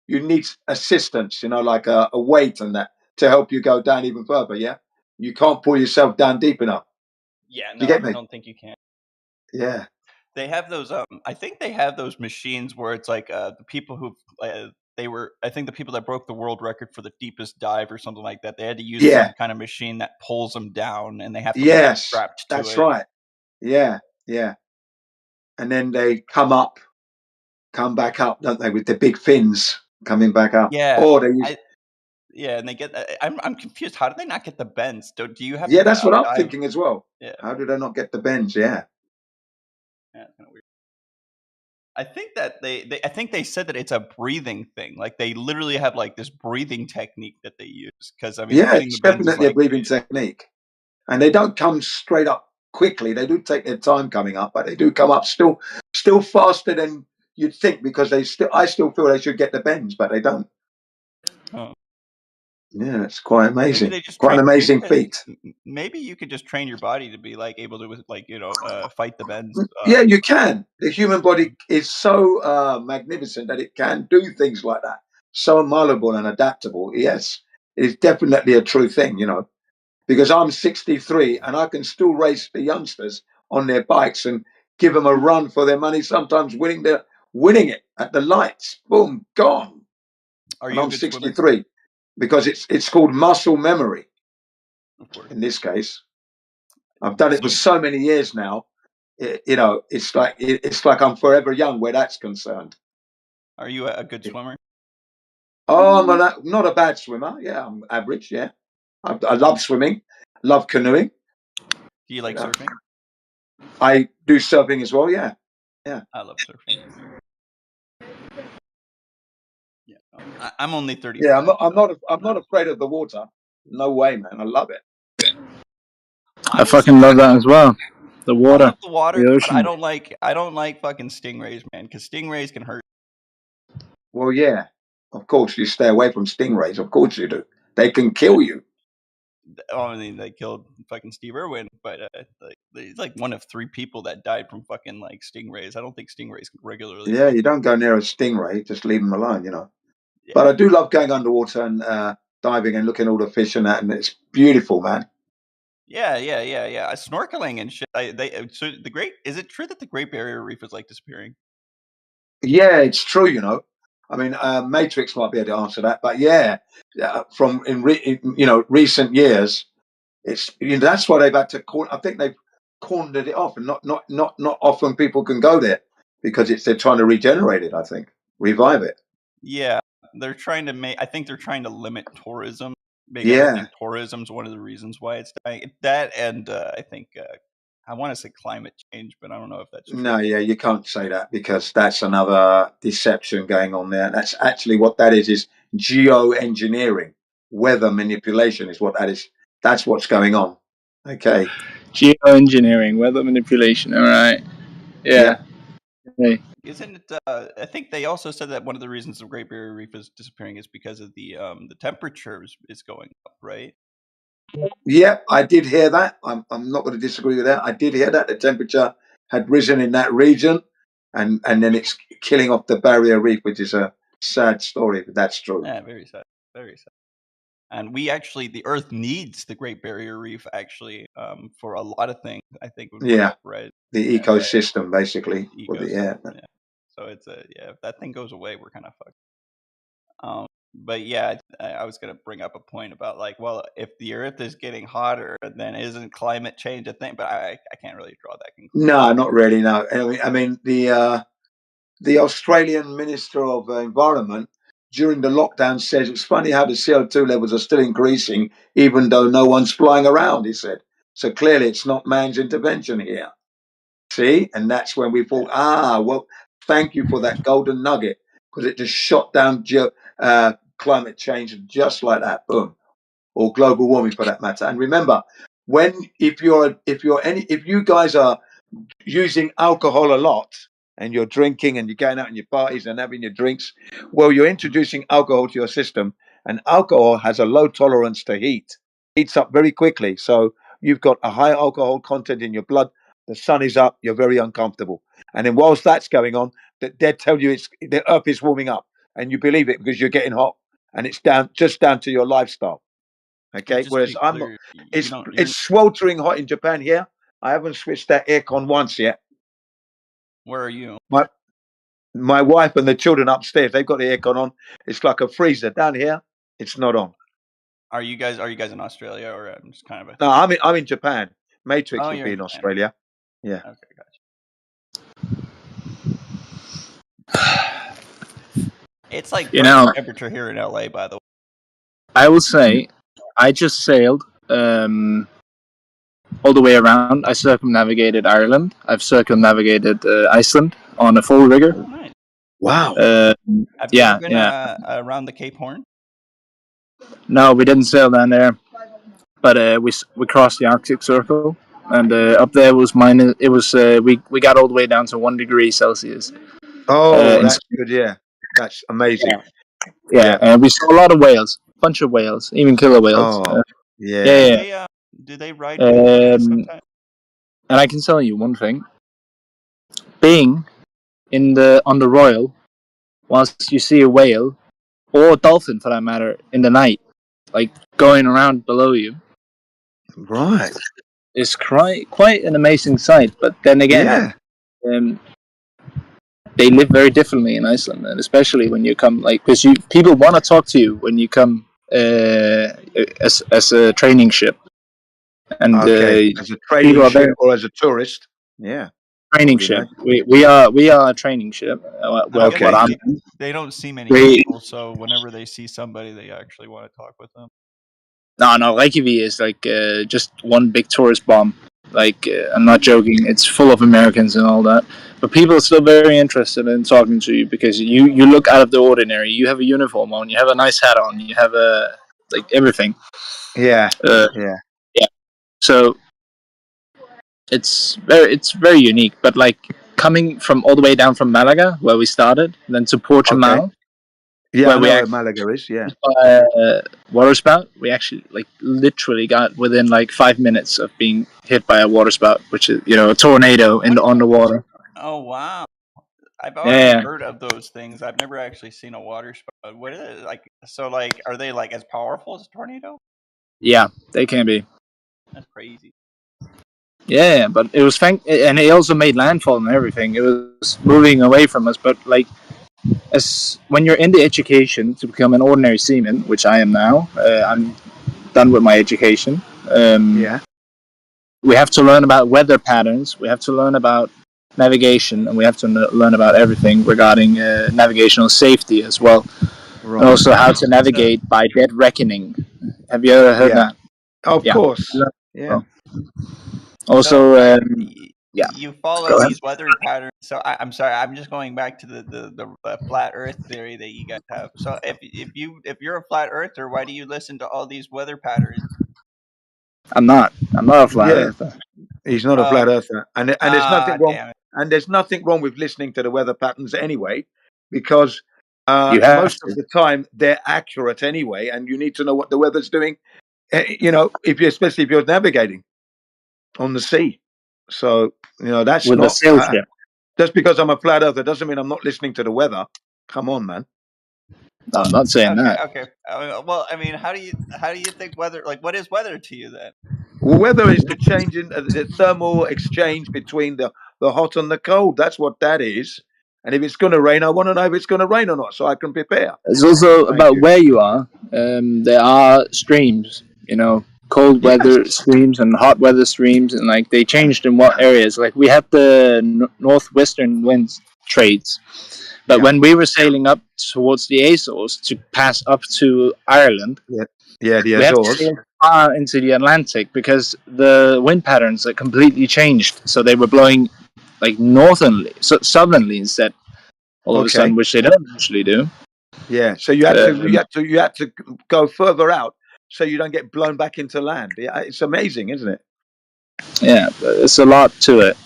Speaker 8: You need assistance, like a weight and that to help you go down even further. Yeah, you can't pull yourself down deep enough.
Speaker 2: Yeah,
Speaker 8: Do you
Speaker 2: no,
Speaker 8: get
Speaker 2: I
Speaker 8: me?
Speaker 2: don't think you can.
Speaker 8: Yeah,
Speaker 2: They have those. I think they have those machines where it's like the people who I think the people that broke the world record for the deepest dive or something like that. They had to use
Speaker 8: yeah,
Speaker 2: some kind of machine that pulls them down, and they have to be
Speaker 8: yes,
Speaker 2: strapped to
Speaker 8: that's
Speaker 2: it.
Speaker 8: right. Yeah, yeah, and then they come back up, don't they, with the big fins coming back up?
Speaker 2: Yeah,
Speaker 8: Or they use.
Speaker 2: and they get. I'm confused. How do they not get the bends? Do you have
Speaker 8: Yeah,
Speaker 2: to
Speaker 8: that's what I'm
Speaker 2: dive?
Speaker 8: thinking as well.
Speaker 2: Yeah,
Speaker 8: How do they not get the bends? Yeah.
Speaker 2: it's kind of weird. I think that I think they said that it's a breathing thing. Like they literally have like this breathing technique that they use because I mean
Speaker 8: Yeah,
Speaker 2: getting the
Speaker 8: it's
Speaker 2: bends is
Speaker 8: definitely a
Speaker 2: like
Speaker 8: breathing technique. And they don't come straight up quickly. They do take their time coming up, but they do come up still faster than you'd think because I still feel they should get the bends, but they don't.
Speaker 2: oh.
Speaker 8: Yeah, it's quite
Speaker 2: Maybe
Speaker 8: amazing.
Speaker 2: they just
Speaker 8: Quite an
Speaker 2: train.
Speaker 8: amazing feat.
Speaker 2: Maybe you could just train your body to be like able to like fight the bends.
Speaker 8: Yeah, you can. The human body is so magnificent that it can do things like that. So malleable and adaptable. Yes, it's definitely a true thing, because I'm 63 and I can still race the youngsters on their bikes and give them a run for their money, sometimes winning it at the lights. Boom, gone.
Speaker 2: Are
Speaker 8: And
Speaker 2: you a
Speaker 8: I'm
Speaker 2: good swimmer?
Speaker 8: 63 because it's called muscle memory.
Speaker 2: Of course.
Speaker 8: In this case, I've done it for so many years now. It's like I'm forever young where that's concerned.
Speaker 2: Are you a good swimmer?
Speaker 8: Oh, I'm not a bad swimmer. Yeah, I'm average. Yeah, I love swimming, love canoeing.
Speaker 2: Do you like surfing?
Speaker 8: I do surfing as well. Yeah, yeah.
Speaker 2: I love surfing. Yeah, I'm only 35.
Speaker 8: Yeah, I'm not afraid of the water. No way, man. I love it.
Speaker 20: I fucking love that as well. The
Speaker 2: I
Speaker 20: water,
Speaker 2: love the water,
Speaker 20: the
Speaker 2: but I
Speaker 20: ocean.
Speaker 2: don't like fucking stingrays, man, because stingrays can hurt.
Speaker 8: Well, yeah. Of course, you stay away from stingrays. Of course you do. They can kill you.
Speaker 2: Oh, I mean, they killed fucking Steve Irwin, but he's like one of 3 people that died from fucking like stingrays. I don't think stingrays regularly.
Speaker 8: Yeah, you don't go near a stingray. Just leave them alone, you know.
Speaker 2: Yeah.
Speaker 8: But I do love going underwater and diving and looking at all the fish and that, and it's beautiful, man.
Speaker 2: Yeah. Snorkeling and shit. So is it true that the Great Barrier Reef is like disappearing?
Speaker 8: Yeah, it's true, you know. I mean, Matrix might be able to answer that, but yeah, from recent years, it's that's why they've had to. I think they've cornered it off, and not often people can go there because they're trying to regenerate it. I think revive it.
Speaker 2: Yeah, they're trying to I think they're trying to limit tourism because I think tourism's one of the reasons why it's dying. That and I think I want to say climate change, but I don't know if that's true.
Speaker 8: No, yeah, you can't say that because that's another deception going on there. That's actually what that is geoengineering. Weather manipulation is what that is. That's what's going on. Okay.
Speaker 20: Geoengineering, weather manipulation. All right. Yeah. Hey.
Speaker 2: Isn't it? I think they also said that one of the reasons the Great Barrier Reef is disappearing is because of the temperatures is going up, right?
Speaker 8: Yeah, I did hear that. I'm not going to disagree with that. I did hear that the temperature had risen in that region, and then it's killing off the barrier reef, which is a sad story, but that's true.
Speaker 2: Yeah, very sad, very sad. And the Earth needs the Great Barrier Reef actually for a lot of things. I think.
Speaker 8: Yeah,
Speaker 2: right.
Speaker 8: The ecosystem basically.
Speaker 2: Yeah. So it's if that thing goes away, we're kind of fucked. But yeah, I was gonna bring up a point about like, well, if the Earth is getting hotter, then isn't climate change a thing? But I can't really draw that conclusion.
Speaker 8: No, not really. No, I mean the Australian Minister of Environment during the lockdown says it's funny how the CO2 levels are still increasing even though no one's flying around. He said so. Clearly, it's not man's intervention here. See, and that's when we thought, well, thank you for that golden nugget because it just shot down climate change just like that, boom, or global warming for that matter. And remember, if you guys are using alcohol a lot and you're drinking and you're going out in your parties and having your drinks, well, you're introducing alcohol to your system, and alcohol has a low tolerance to heat. Heats up very quickly, so you've got a high alcohol content in your blood. The sun is up, you're very uncomfortable. And then whilst that's going on, they tell you the earth is warming up, and you believe it because you're getting hot, and it's down to your lifestyle. Okay, whereas I'm not. It's sweltering hot in Japan here. I haven't switched that aircon once yet.
Speaker 2: Where are you?
Speaker 8: My wife and the children upstairs, they've got the aircon on. It's like a freezer. Down here, it's not on.
Speaker 2: Are you guys in Australia or just kind of?
Speaker 8: No, I'm in Japan. Matrix would be in Australia. Yeah.
Speaker 2: Okay, gotcha. It's like temperature here in LA, by the way.
Speaker 20: I will say, I just sailed all the way around. I circumnavigated Ireland. I've circumnavigated Iceland on a full rigger.
Speaker 2: Oh, nice.
Speaker 8: Wow.
Speaker 2: Have you ever been around the Cape Horn?
Speaker 20: No, we didn't sail down there, but we crossed the Arctic Circle, and up there was minus. It was we got all the way down to 1 degree Celsius.
Speaker 8: Oh, that's good. Yeah, that's amazing.
Speaker 20: Yeah, and we saw a lot of whales, bunch of whales, even killer whales.
Speaker 8: Oh, yeah.
Speaker 2: Do they ride sometimes?
Speaker 20: And I can tell you one thing: being on the Royal, whilst you see a whale or a dolphin, for that matter, in the night, like going around below you,
Speaker 8: right,
Speaker 20: it's quite an amazing sight. But then again, they live very differently in Iceland, and especially when you come, because people want to talk to you when you come as a training ship. And
Speaker 8: as a training ship or as a tourist, yeah.
Speaker 20: Training ship. We are a training ship.
Speaker 2: They don't see many people, so whenever they see somebody, they actually want to talk with them.
Speaker 20: No, Reykjavik is like just one big tourist bomb. Like, I'm not joking. It's full of Americans and all that. But people are still very interested in talking to you because you look out of the ordinary. You have a uniform on. You have a nice hat on. You have everything.
Speaker 8: Yeah.
Speaker 20: Yeah. So it's very unique. But like coming from all the way down from Malaga, where we started, then to Portimao,
Speaker 8: Yeah,
Speaker 20: where
Speaker 8: I
Speaker 20: we
Speaker 8: know where
Speaker 20: actually
Speaker 8: Malaga is. Yeah.
Speaker 20: water spout. We actually like literally got within like 5 minutes of being hit by a water spout, which is a tornado in the underwater.
Speaker 2: Oh wow! I've already
Speaker 20: Yeah,
Speaker 2: heard of those things. I've never actually seen a water spout. What is it like? So like, are they like as powerful as a tornado?
Speaker 20: yeah, they can be.
Speaker 2: That's crazy.
Speaker 20: Yeah, but it was and it also made landfall and everything. It was moving away from us, but like as when you're in the education to become an ordinary seaman, which I am now, I'm done with my education.
Speaker 8: Yeah.
Speaker 20: We have to learn about weather patterns. We have to learn about navigation, and we have to learn about everything regarding navigational safety as well, and
Speaker 8: Right.
Speaker 20: also how to navigate by dead reckoning. Have you ever heard
Speaker 8: Yeah.
Speaker 20: that?
Speaker 8: Of
Speaker 20: Yeah.
Speaker 8: course. Yeah.
Speaker 20: Also, yeah.
Speaker 2: You follow
Speaker 20: Go ahead.
Speaker 2: these weather patterns. So I'm sorry. I'm just going back to the flat Earth theory that you guys have. So if you're a flat earther, why do you listen to all these weather patterns?
Speaker 20: I'm not. I'm not a flat
Speaker 8: Yeah.
Speaker 20: earther.
Speaker 8: He's not a
Speaker 2: Oh,
Speaker 8: flat earther, and there's nothing wrong.
Speaker 2: damn it.
Speaker 8: And there's nothing wrong with listening to the weather patterns anyway, because
Speaker 20: You have
Speaker 8: most of
Speaker 20: to.
Speaker 8: the time they're accurate anyway, and you need to know what the weather's doing. Especially if you're navigating on the sea. So that's
Speaker 20: With a
Speaker 8: not
Speaker 20: sail ship.
Speaker 8: just because I'm a flat earther doesn't mean I'm not listening to the weather. Come on, man.
Speaker 20: No, I'm not saying that.
Speaker 2: Okay. Well, I mean, how do you think weather? Like, what is weather to you then?
Speaker 8: Well, weather is the change in the thermal exchange between the hot and the cold. That's what that is. And if it's going to rain, I want to know if it's going to rain or not, so I can prepare.
Speaker 20: It's also
Speaker 8: Thank
Speaker 20: about
Speaker 8: you.
Speaker 20: where you are. There are streams, cold weather streams and hot weather streams, and like they changed in what areas. Like we have the northwestern winds trades, but when we were sailing up towards the Azores to pass up to Ireland,
Speaker 8: Yeah, the
Speaker 20: we have to
Speaker 8: Azores.
Speaker 20: sail far into the Atlantic because the wind patterns are completely changed. So they were blowing like southerly instead, all of a sudden, which they don't usually do.
Speaker 8: Yeah, so you had to go further out so you don't get blown back into land. Yeah, it's amazing, isn't it?
Speaker 20: Yeah, it's a lot to it.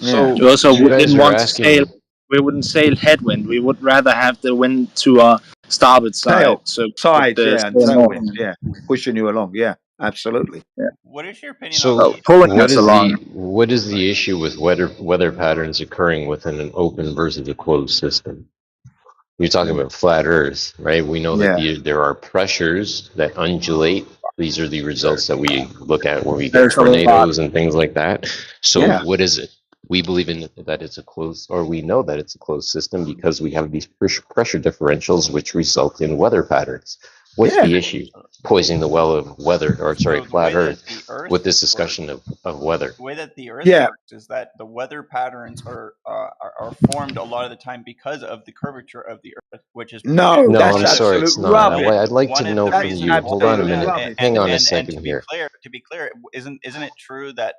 Speaker 8: Yeah.
Speaker 20: We also
Speaker 18: you guys
Speaker 20: didn't
Speaker 18: are
Speaker 20: want to
Speaker 18: asking.
Speaker 20: sail. We wouldn't sail headwind. We would rather have the wind to our starboard side.
Speaker 8: Tail,
Speaker 20: So
Speaker 8: sides, yeah, and
Speaker 20: sail north.
Speaker 8: tailwinds, yeah, pushing you along. Yeah, absolutely.
Speaker 20: Yeah.
Speaker 2: What is your opinion on
Speaker 18: So,
Speaker 2: the?
Speaker 20: Pulling
Speaker 18: what
Speaker 20: us
Speaker 18: is
Speaker 20: along.
Speaker 18: the issue with weather patterns occurring within an open versus a closed system? You're talking about flat Earth, right? We know that there are pressures that undulate. These are the results that we look at when we get
Speaker 20: There's a lot.
Speaker 18: tornadoes and things like that. So,
Speaker 20: Yeah.
Speaker 18: what is it? We believe in that it's a closed, or we know that it's a closed system because we have these pressure differentials which result in weather patterns. What's the issue? Poisoning the well of weather, or sorry, flat Earth, with this discussion of weather.
Speaker 2: The way that the Earth works is that the weather patterns are formed a lot of the time because of the curvature of the Earth, which is
Speaker 8: No, that's
Speaker 18: I'm sorry,
Speaker 8: absolute
Speaker 18: it's not.
Speaker 8: rubbish.
Speaker 18: I'd like to know from
Speaker 8: That's
Speaker 18: you. Hold on a
Speaker 8: absolute
Speaker 18: minute.
Speaker 8: rubbish.
Speaker 18: Hang on a
Speaker 2: and
Speaker 18: second
Speaker 2: to be
Speaker 18: here.
Speaker 2: clear, isn't it true that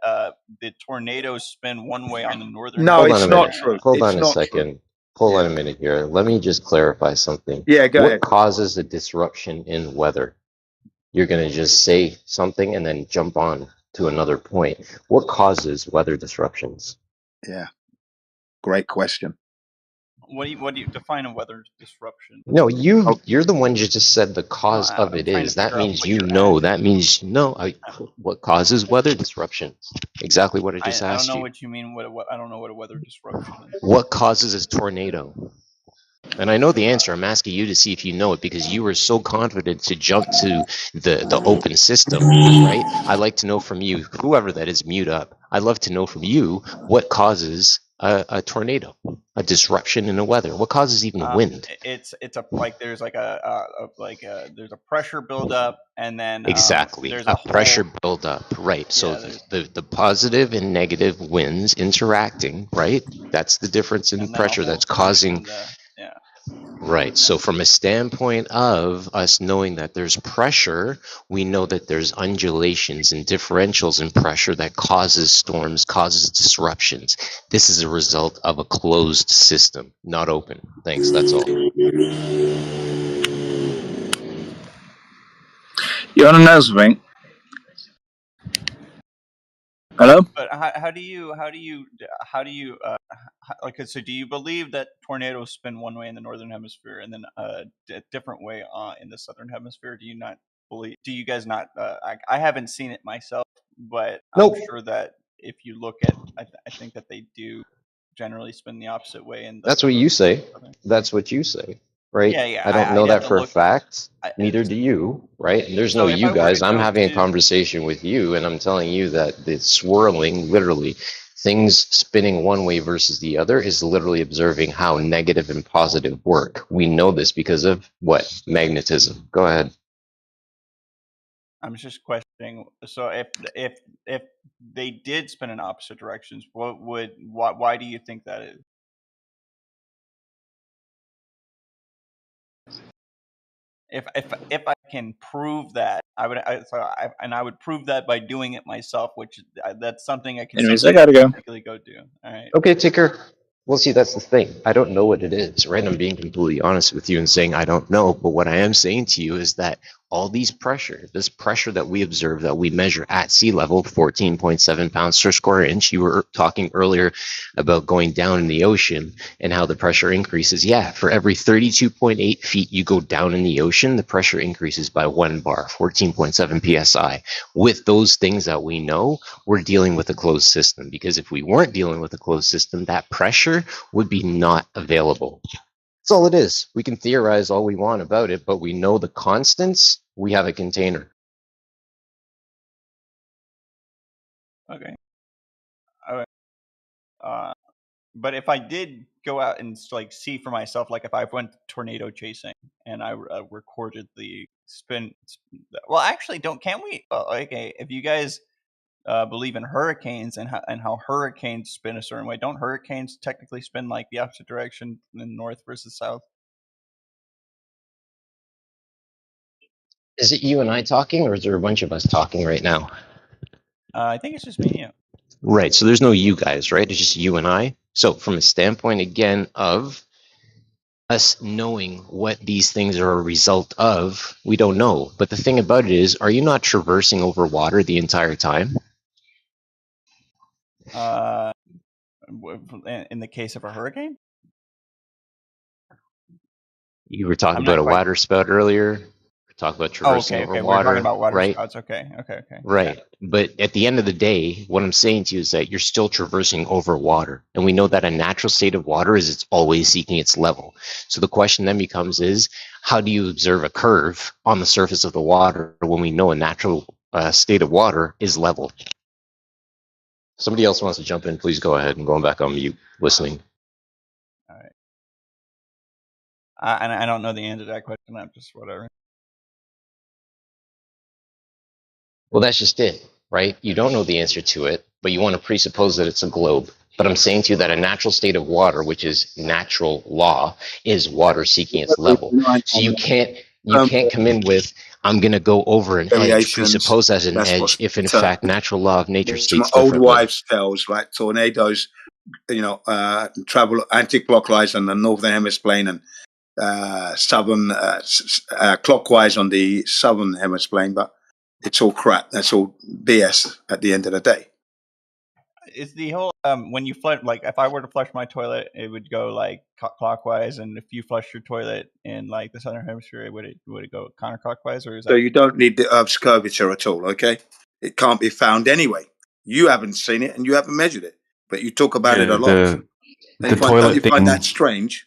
Speaker 2: the tornadoes spin one way on the northern?
Speaker 8: No,
Speaker 18: Hold on
Speaker 8: it's
Speaker 18: a
Speaker 8: not
Speaker 18: minute.
Speaker 8: true.
Speaker 18: Hold
Speaker 8: It's
Speaker 18: on a
Speaker 8: not true.
Speaker 18: second. Hold on a minute here. Let me just clarify something.
Speaker 8: Yeah, go
Speaker 18: what
Speaker 8: ahead.
Speaker 18: causes a disruption in weather? You're going to just say something and then jump on to another point. What causes weather disruptions?
Speaker 8: Yeah, great question.
Speaker 2: What do you define a weather disruption?
Speaker 18: No, you're the one who just said the cause of it is. That means you know. That means what causes weather disruptions. Exactly what I just
Speaker 2: I don't
Speaker 18: asked
Speaker 2: know
Speaker 18: you.
Speaker 2: what you mean. What I don't know what a weather disruption is.
Speaker 18: What causes a tornado? And I know the answer. I'm asking you to see if you know it because you were so confident to jump to the open system, right? I'd like to know from you, whoever that is, mute up. I'd love to know from you what causes a tornado, a disruption in the weather. What causes even wind?
Speaker 2: It's a like there's like there's a pressure buildup and then
Speaker 18: Exactly,
Speaker 2: there's
Speaker 18: a pressure buildup, right? So the positive and negative winds interacting, right? That's the difference in pressure that's causing. Right. So from a standpoint of us knowing that there's pressure, we know that there's undulations and differentials in pressure that causes storms, causes disruptions. This is a result of a closed system, not open. Thanks. That's all.
Speaker 20: You want to know something? Hello?
Speaker 2: But how do you like? So do you believe that tornadoes spin one way in the northern hemisphere and then a different way in the southern hemisphere? Do you not believe? Do you guys not? I haven't seen it myself, but I'm
Speaker 18: Nope.
Speaker 2: sure that if you look at, I think that they do generally spin the opposite way in the.
Speaker 18: That's what you say. That's what you say, right?
Speaker 2: Yeah.
Speaker 18: I don't know
Speaker 2: I'd have
Speaker 18: that
Speaker 2: to
Speaker 18: for a
Speaker 2: look.
Speaker 18: fact. Neither do you, right? And there's no
Speaker 2: So if
Speaker 18: you
Speaker 2: I were
Speaker 18: guys.
Speaker 2: to
Speaker 18: I'm
Speaker 2: go
Speaker 18: having a
Speaker 2: to,
Speaker 18: conversation with you, and I'm telling you that the swirling, literally, things spinning one way versus the other is literally observing how negative and positive work. We know this because of what? Magnetism. Go ahead.
Speaker 2: I'm just questioning. So if they did spin in opposite directions, why do you think that is? If I can prove that, I would prove that by doing it myself, which that's something I can
Speaker 20: Anyways, I
Speaker 2: sometimes
Speaker 20: gotta go.
Speaker 2: technically go do. All right.
Speaker 18: Okay, Ticker. Well, see, that's the thing. I don't know what it is, right? I'm being completely honest with you and saying I don't know. But what I am saying to you is that all this pressure that we observe, that we measure at sea level, 14.7 pounds per square inch. You were talking earlier about going down in the ocean and how the pressure increases. Yeah, for every 32.8 feet you go down in the ocean, the pressure increases by 1 bar, 14.7 psi. With those things that we know, we're dealing with a closed system, because if we weren't dealing with a closed system, that pressure would be not available. That's all it is. We can theorize all we want about it, but we know the constants. We have a container.
Speaker 2: Okay. All right. But if I did go out and like see for myself, like if I went tornado chasing and I recorded the spin, well, actually, can we? Okay, if you guys believe in hurricanes and how hurricanes spin a certain way, don't hurricanes technically spin like the opposite direction in north versus south?
Speaker 18: Is it you and I talking, or is there a bunch of us talking right now?
Speaker 2: I think it's just me and you.
Speaker 18: Right. So there's no you guys, right? It's just you and I. So from a standpoint, again, of us knowing what these things are a result of, we don't know. But the thing about it is, are you not traversing over water the entire time?
Speaker 2: In the case of a hurricane?
Speaker 18: You were talking
Speaker 2: I'm
Speaker 18: about
Speaker 2: not
Speaker 18: a
Speaker 2: quite.
Speaker 18: water spout earlier. Talk about
Speaker 2: Oh,
Speaker 18: traversing over
Speaker 2: okay. We're talking
Speaker 18: water,
Speaker 2: about water
Speaker 18: right?
Speaker 2: spouts. Okay. Yeah.
Speaker 18: Right. But at the end of the day, what I'm saying to you is that you're still traversing over water. And we know that a natural state of water is it's always seeking its level. So the question then becomes is, how do you observe a curve on the surface of the water when we know a natural state of water is level? Somebody else wants to jump in, please go ahead. I'm going back on mute, listening.
Speaker 2: All right. I don't know the answer to that question. I'm just whatever.
Speaker 18: Well, that's just it, right? You don't know the answer to it, but you want to presuppose that it's a globe. But I'm saying to you that a natural state of water, which is natural law, is water seeking its level. So you can't come in with, I'm going to go over an edge,
Speaker 8: variations.
Speaker 18: presuppose as an
Speaker 8: That's
Speaker 18: edge,
Speaker 8: what's
Speaker 18: if in fact natural law of nature
Speaker 8: it's my
Speaker 18: states
Speaker 8: old
Speaker 18: differently.
Speaker 8: wives' tales, right? Tornadoes, travel anti-clockwise on the northern hemisphere and southern clockwise on the southern hemisphere, but it's all crap. That's all BS at the end of the day.
Speaker 2: It's the whole when you flush, like if I were to flush my toilet, it would go like clockwise, and if you flush your toilet in like the southern hemisphere, would it go counterclockwise, or is
Speaker 8: So
Speaker 2: that?
Speaker 8: you don't need the Earth's curvature at all, okay? It can't be found anyway. You haven't seen it and you haven't measured it, but you talk about it a lot.
Speaker 1: The
Speaker 8: Don't you
Speaker 1: toilet
Speaker 8: find
Speaker 1: thing,
Speaker 8: that strange?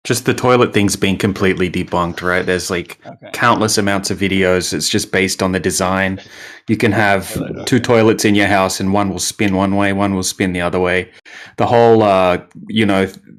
Speaker 1: just the toilet thing's been completely debunked, right? There's like countless amounts of videos. It's just based on the design. You can have two toilets in your house and one will spin one way, one will spin the other way. The whole,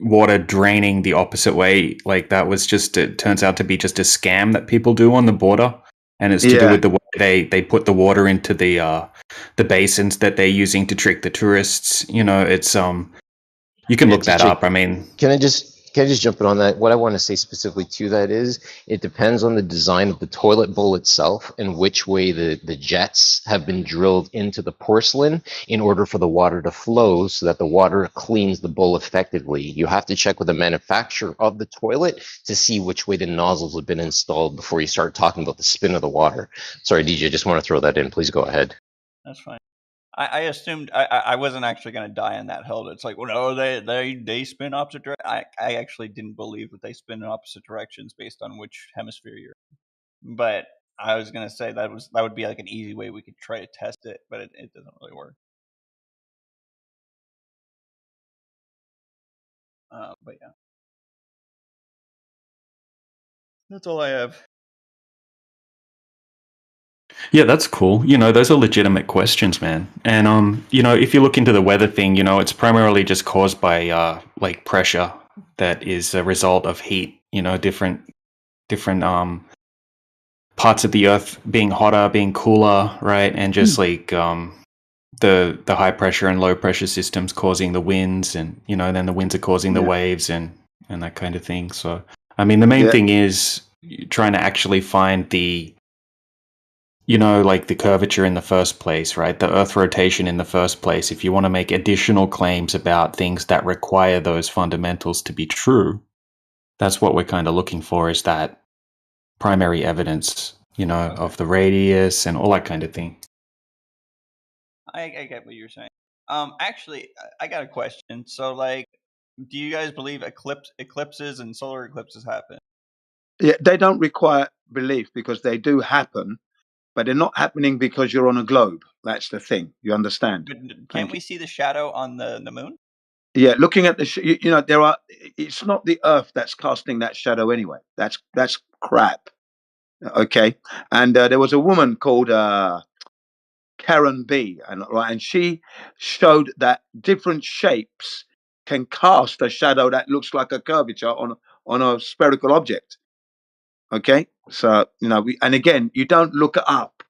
Speaker 1: water draining the opposite way, like that was just, it turns out to be just a scam that people do on the border. And it's to do with the way they put the water into the basins that they're using to trick the tourists. It's, you can look that up. I mean,
Speaker 18: Can I just jump in on that? What I want to say specifically to that is it depends on the design of the toilet bowl itself and which way the jets have been drilled into the porcelain in order for the water to flow so that the water cleans the bowl effectively. You have to check with the manufacturer of the toilet to see which way the nozzles have been installed before you start talking about the spin of the water. Sorry, DJ, just want to throw that in. Please go ahead.
Speaker 2: That's fine. I assumed I wasn't actually going to die on that hill. It's like, well, no, they spin opposite direction. I actually didn't believe that they spin in opposite directions based on which hemisphere you're in. But I was going to say that would be like an easy way we could try to test it, but it doesn't really work. But yeah, that's all I have.
Speaker 1: Yeah, that's cool. You know, those are legitimate questions, man. And you know, if you look into the weather thing, you know, it's primarily just caused by like pressure that is a result of heat. You know, different parts of the Earth being hotter, being cooler, right, and just like the high pressure and low pressure systems causing the winds, and you know, then the winds are causing the waves and that kind of thing. So, I mean, the main thing is trying to actually find the, you know, like the curvature in the first place, right? The Earth rotation in the first place. If you want to make additional claims about things that require those fundamentals to be true, that's what we're kind of looking for, is that primary evidence, you know, of the radius and all that kind of thing.
Speaker 2: I get what you're saying. Actually, I got a question. So, like, do you guys believe eclipses and solar eclipses happen?
Speaker 8: Yeah, they don't require belief because they do happen, but they're not happening because you're on a globe. That's the thing. You understand?
Speaker 2: But can't we see the shadow on the moon?
Speaker 8: Yeah, looking at the, you know, there are. It's not the Earth that's casting that shadow anyway. That's crap. Okay, and there was a woman called Karen B, and she showed that different shapes can cast a shadow that looks like a curvature on a spherical object. Okay, so you know, and again, you don't look up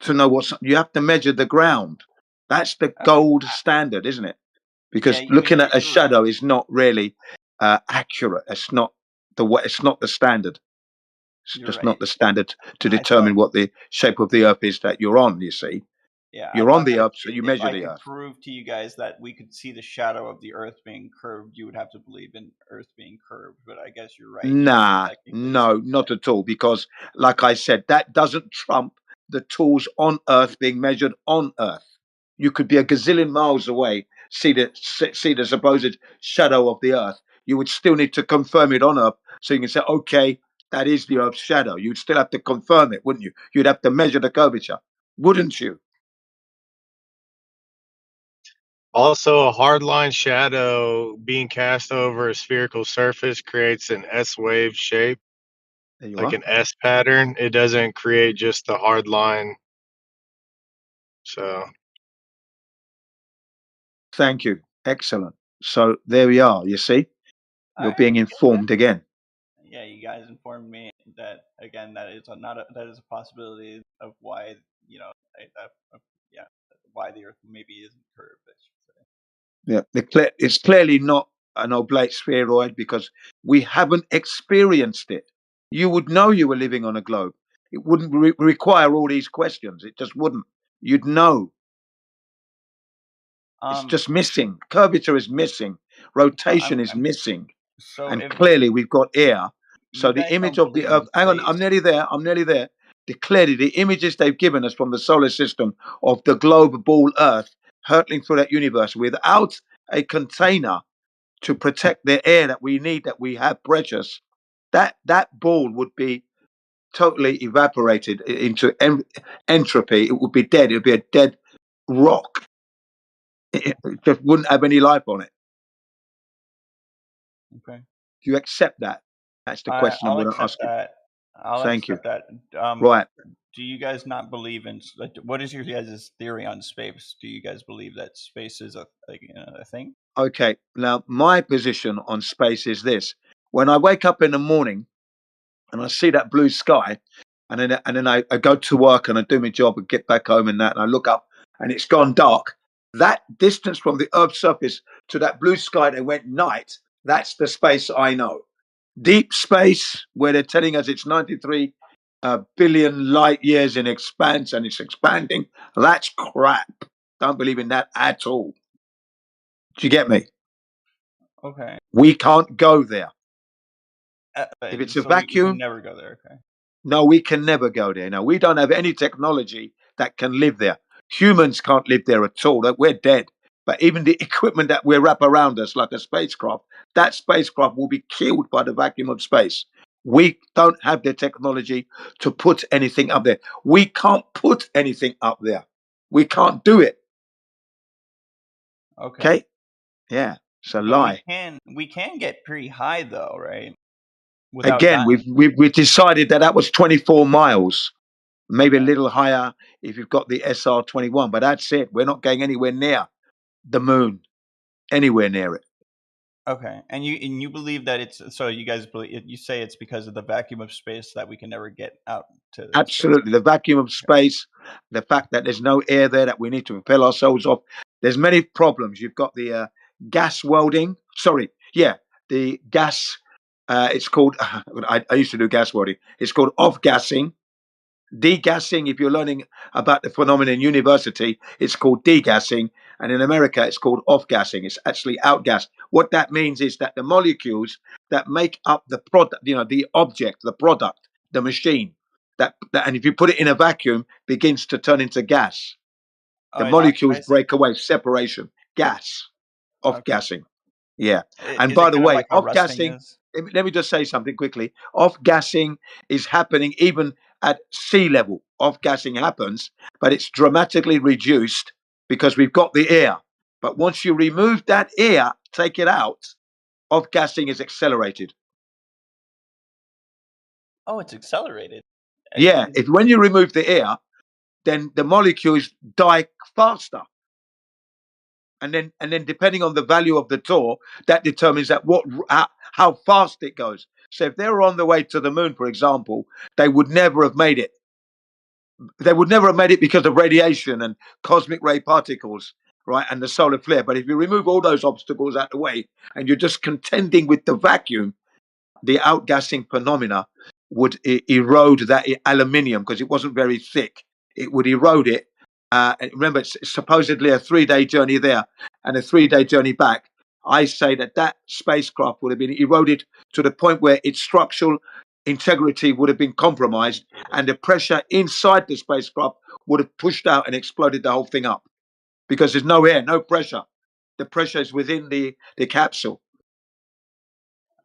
Speaker 8: to know what's. You have to measure the ground. That's the gold standard, isn't it? Because looking at a shadow is not really accurate. It's not the way. It's not the standard. It's just not the standard to determine what the shape of the Earth is that you're on. You see,
Speaker 2: Yeah,
Speaker 8: you're on the Earth, so you measure
Speaker 2: if I
Speaker 8: the
Speaker 2: could
Speaker 8: Earth.
Speaker 2: prove to you guys that we could see the shadow of the Earth being curved, you would have to believe in Earth being curved. But I guess you're right.
Speaker 8: Nah, no, not at all. Because, like I said, that doesn't trump the tools on Earth being measured on Earth. You could be a gazillion miles away, see the supposed shadow of the Earth. You would still need to confirm it on Earth, so you can say, okay, that is the Earth's shadow. You'd still have to confirm it, wouldn't you? You'd have to measure the curvature, wouldn't you?
Speaker 10: Also, a hardline shadow being cast over a spherical surface creates an S-wave shape, like an S pattern. It doesn't create just the hard line. So,
Speaker 8: Thank you. Excellent. So there we are. You see, you're being informed again.
Speaker 2: Yeah, you guys informed me that again. That is that is a possibility of why, you know, why the Earth maybe isn't curved. I should say.
Speaker 8: Yeah, it's clearly not an oblate spheroid because we haven't experienced it. You would know you were living on a globe. It wouldn't require all these questions. It just wouldn't. You'd know. It's just missing. Curvature is missing. Rotation is missing. And clearly we've got air. So the image of the Earth, hang on, I'm nearly there. Clearly the images they've given us from the solar system of the globe ball Earth hurtling through that universe without a container to protect the air that we need, that we have precious, that ball would be totally evaporated into entropy. It would be dead. It would be a dead rock. It just wouldn't have any life on it.
Speaker 2: Okay.
Speaker 8: Do you accept that? That's the question I'm going to ask you. Thank you. Right.
Speaker 2: Do you guys not believe in? What is your guys' theory on space? Do you guys believe that space is a thing?
Speaker 8: Okay. Now, my position on space is this: when I wake up in the morning and I see that blue sky, and then I go to work and I do my job and get back home and I look up and it's gone dark. That distance from the Earth's surface to that blue sky that went night, that's the space I know. Deep space, where they're telling us it's 93 billion light years in expanse and it's expanding, that's crap. Don't believe in that at all. Do you get me?
Speaker 2: Okay.
Speaker 8: We can't go there. If it's a vacuum,
Speaker 2: we can never go there. Okay.
Speaker 8: No, we can never go there. No, we don't have any technology that can live there. Humans can't live there at all. We're dead. But even the equipment that we wrap around us, like a spacecraft, that spacecraft will be killed by the vacuum of space. We don't have the technology to put anything up there. We can't put anything up there. We can't do it. Okay? Yeah. It's a lie.
Speaker 2: We can get pretty high though, right? Without
Speaker 8: Again,
Speaker 2: dying.
Speaker 8: we've decided that was 24 miles, maybe a little higher if you've got the SR-21, but that's it. We're not going anywhere near the moon, anywhere near it.
Speaker 2: Okay, and you believe that it's so you guys believe you say it's because of the vacuum of space that we can never get out to space.
Speaker 8: Absolutely, the vacuum of space, the fact that there's no air there that we need to propel ourselves off. There's many problems. You've got the gas welding. Sorry, yeah, the gas. It's called. I used to do gas welding. It's called off-gassing. Degassing, if you're learning about the phenomenon in university, it's called degassing. And in America, it's called off-gassing. It's actually outgas. What that means is that the molecules that make up the product, the object, the product, the machine, and if you put it in a vacuum, begins to turn into gas. The molecules break away, separation, gas, off-gassing. Yeah. And by the way, off-gassing, let me just say something quickly. Off-gassing is happening even at sea level. Off-gassing happens, but it's dramatically reduced because we've got the air. But once you remove that air, take it out, off-gassing is accelerated.
Speaker 2: Oh, it's accelerated.
Speaker 8: Yeah. When you remove the air, then the molecules die faster. And then depending on the value of the Tor, that determines how fast it goes. So if they were on the way to the moon, for example, they would never have made it. They would never have made it because of radiation and cosmic ray particles, right, and the solar flare. But if you remove all those obstacles out of the way and you're just contending with the vacuum, the outgassing phenomena would erode that aluminium because it wasn't very thick. It would erode it. And remember, it's supposedly a 3-day journey there and a 3-day journey back. I say that spacecraft would have been eroded to the point where its structural integrity would have been compromised and the pressure inside the spacecraft would have pushed out and exploded the whole thing up because there's no air, no pressure. The pressure is within the capsule.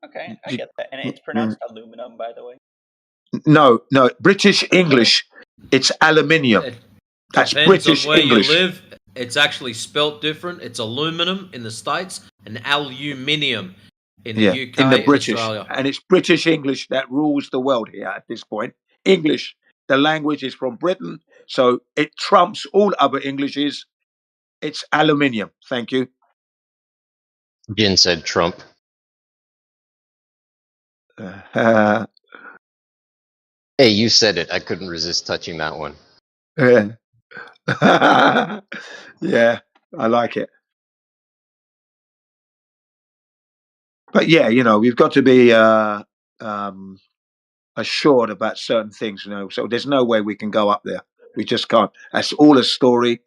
Speaker 2: Okay, I get that. And it's pronounced aluminum, by the way.
Speaker 8: No, British English, it's aluminium. That's
Speaker 3: Depends
Speaker 8: British
Speaker 3: on where
Speaker 8: English.
Speaker 3: you live. It's actually spelt different. It's aluminum in the States and aluminium in the UK
Speaker 8: in the
Speaker 3: and
Speaker 8: British,
Speaker 3: Australia.
Speaker 8: and it's British English that rules the world here at this point. English, the language is from Britain, so it trumps all other Englishes. It's aluminium. Thank you.
Speaker 18: Jin said Trump. Hey, you said it. I couldn't resist touching that one.
Speaker 8: Yeah, I like it. But yeah, we've got to be assured about certain things, so there's no way we can go up there. We just can't. That's all a story.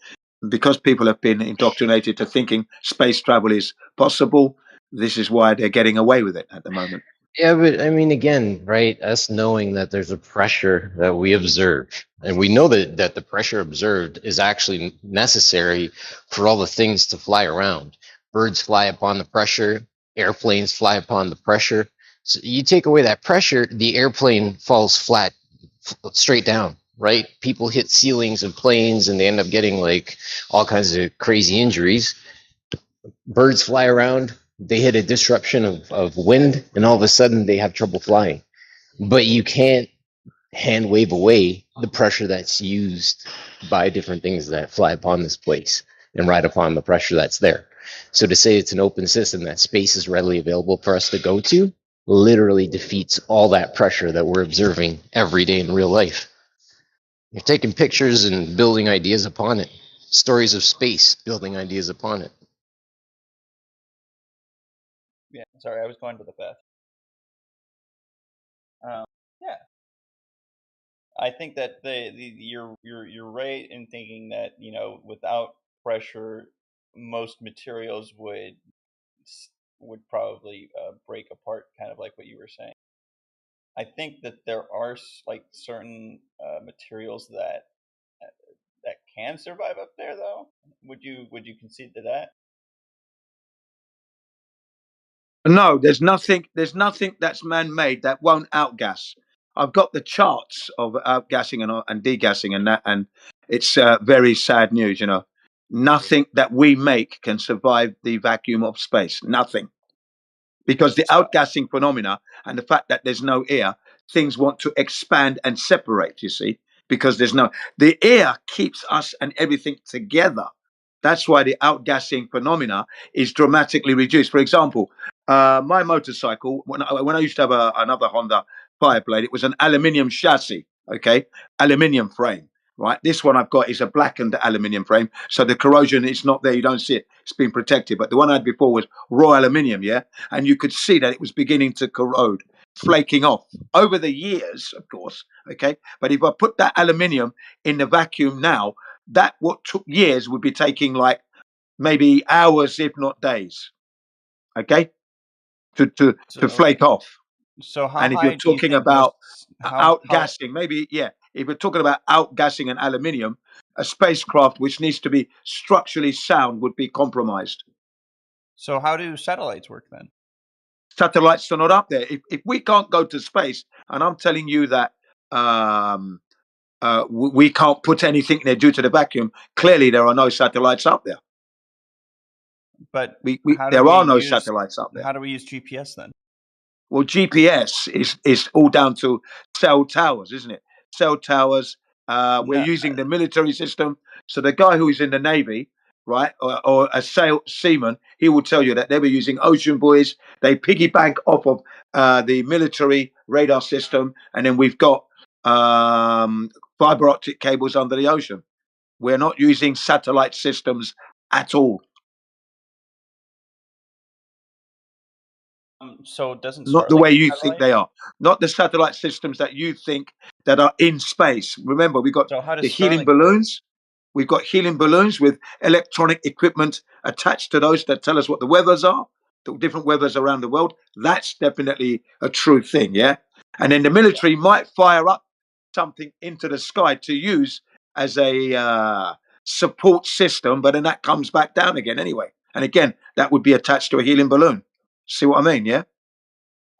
Speaker 8: Because people have been indoctrinated to thinking space travel is possible, this is why they're getting away with it at the moment.
Speaker 18: Yeah, but I mean, again, right? Us knowing that there's a pressure that we observe, and we know that the pressure observed is actually necessary for all the things to fly around. Birds fly upon the pressure, airplanes fly upon the pressure. So you take away that pressure, the airplane falls flat, straight down, right? People hit ceilings of planes and they end up getting like all kinds of crazy injuries. Birds fly around, they hit a disruption of wind, and all of a sudden they have trouble flying. But you can't hand wave away the pressure that's used by different things that fly upon this place and ride upon the pressure that's there. So to say it's an open system, that space is readily available for us to go to, literally defeats all that pressure that we're observing every day in real life. You're taking pictures and building ideas upon it. Stories of space, building ideas upon it.
Speaker 2: Yeah, sorry, I was going to the bathroom. Yeah, I think that you're right in thinking that without pressure, most materials would probably break apart, kind of like what you were saying. I think that there are like certain materials that can survive up there, though? Would you concede to that?
Speaker 8: No, there's nothing. There's nothing that's man-made that won't outgas. I've got the charts of outgassing and degassing, and that, and it's very sad news. You know, nothing that we make can survive the vacuum of space. Nothing, because the outgassing phenomena and the fact that there's no air, things want to expand and separate. You see, because the air keeps us and everything together. That's why the outgassing phenomena is dramatically reduced. For example, my motorcycle, when I used to have another Honda Fireblade, it was an aluminium chassis, okay, aluminium frame, right? This one I've got is a blackened aluminium frame, so the corrosion is not there. You don't see it; it's been protected. But the one I had before was raw aluminium, yeah, and you could see that it was beginning to corrode, flaking off over the years, of course, okay. But if I put that aluminium in the vacuum now, that what took years would be taking like maybe hours, if not days, okay, to flake off.
Speaker 2: So how
Speaker 8: And if you're
Speaker 2: high do you
Speaker 8: talking
Speaker 2: think
Speaker 8: about
Speaker 2: how
Speaker 8: outgassing, maybe, yeah, if we're talking about outgassing an aluminium, a spacecraft which needs to be structurally sound would be compromised.
Speaker 2: So how do satellites work then?
Speaker 8: Satellites are not up there. If we can't go to space, and I'm telling you that we can't put anything there due to the vacuum, clearly there are no satellites up there.
Speaker 2: But
Speaker 8: there are no satellites up there.
Speaker 2: How do we use GPS then?
Speaker 8: Well, GPS is all down to cell towers, isn't it? Cell towers. We're using the military system. So the guy who is in the Navy, right, or a seaman, he will tell you that they were using ocean buoys. They piggyback off of the military radar system, and then we've got fiber optic cables under the ocean. We're not using satellite systems at all.
Speaker 2: So doesn't
Speaker 8: Not the
Speaker 2: Starlink
Speaker 8: way you
Speaker 2: satellite?
Speaker 8: think they are. Not the satellite systems that you think that are in space. Remember, we've got
Speaker 2: So how does
Speaker 8: the helium
Speaker 2: Starlink work?
Speaker 8: balloons. We've got helium balloons with electronic equipment attached to those that tell us what the weathers are, the different weathers around the world. That's definitely a true thing, yeah? And then the military might fire up something into the sky to use as a support system, but then that comes back down again anyway. And again, that would be attached to a helium balloon. See what I mean, yeah?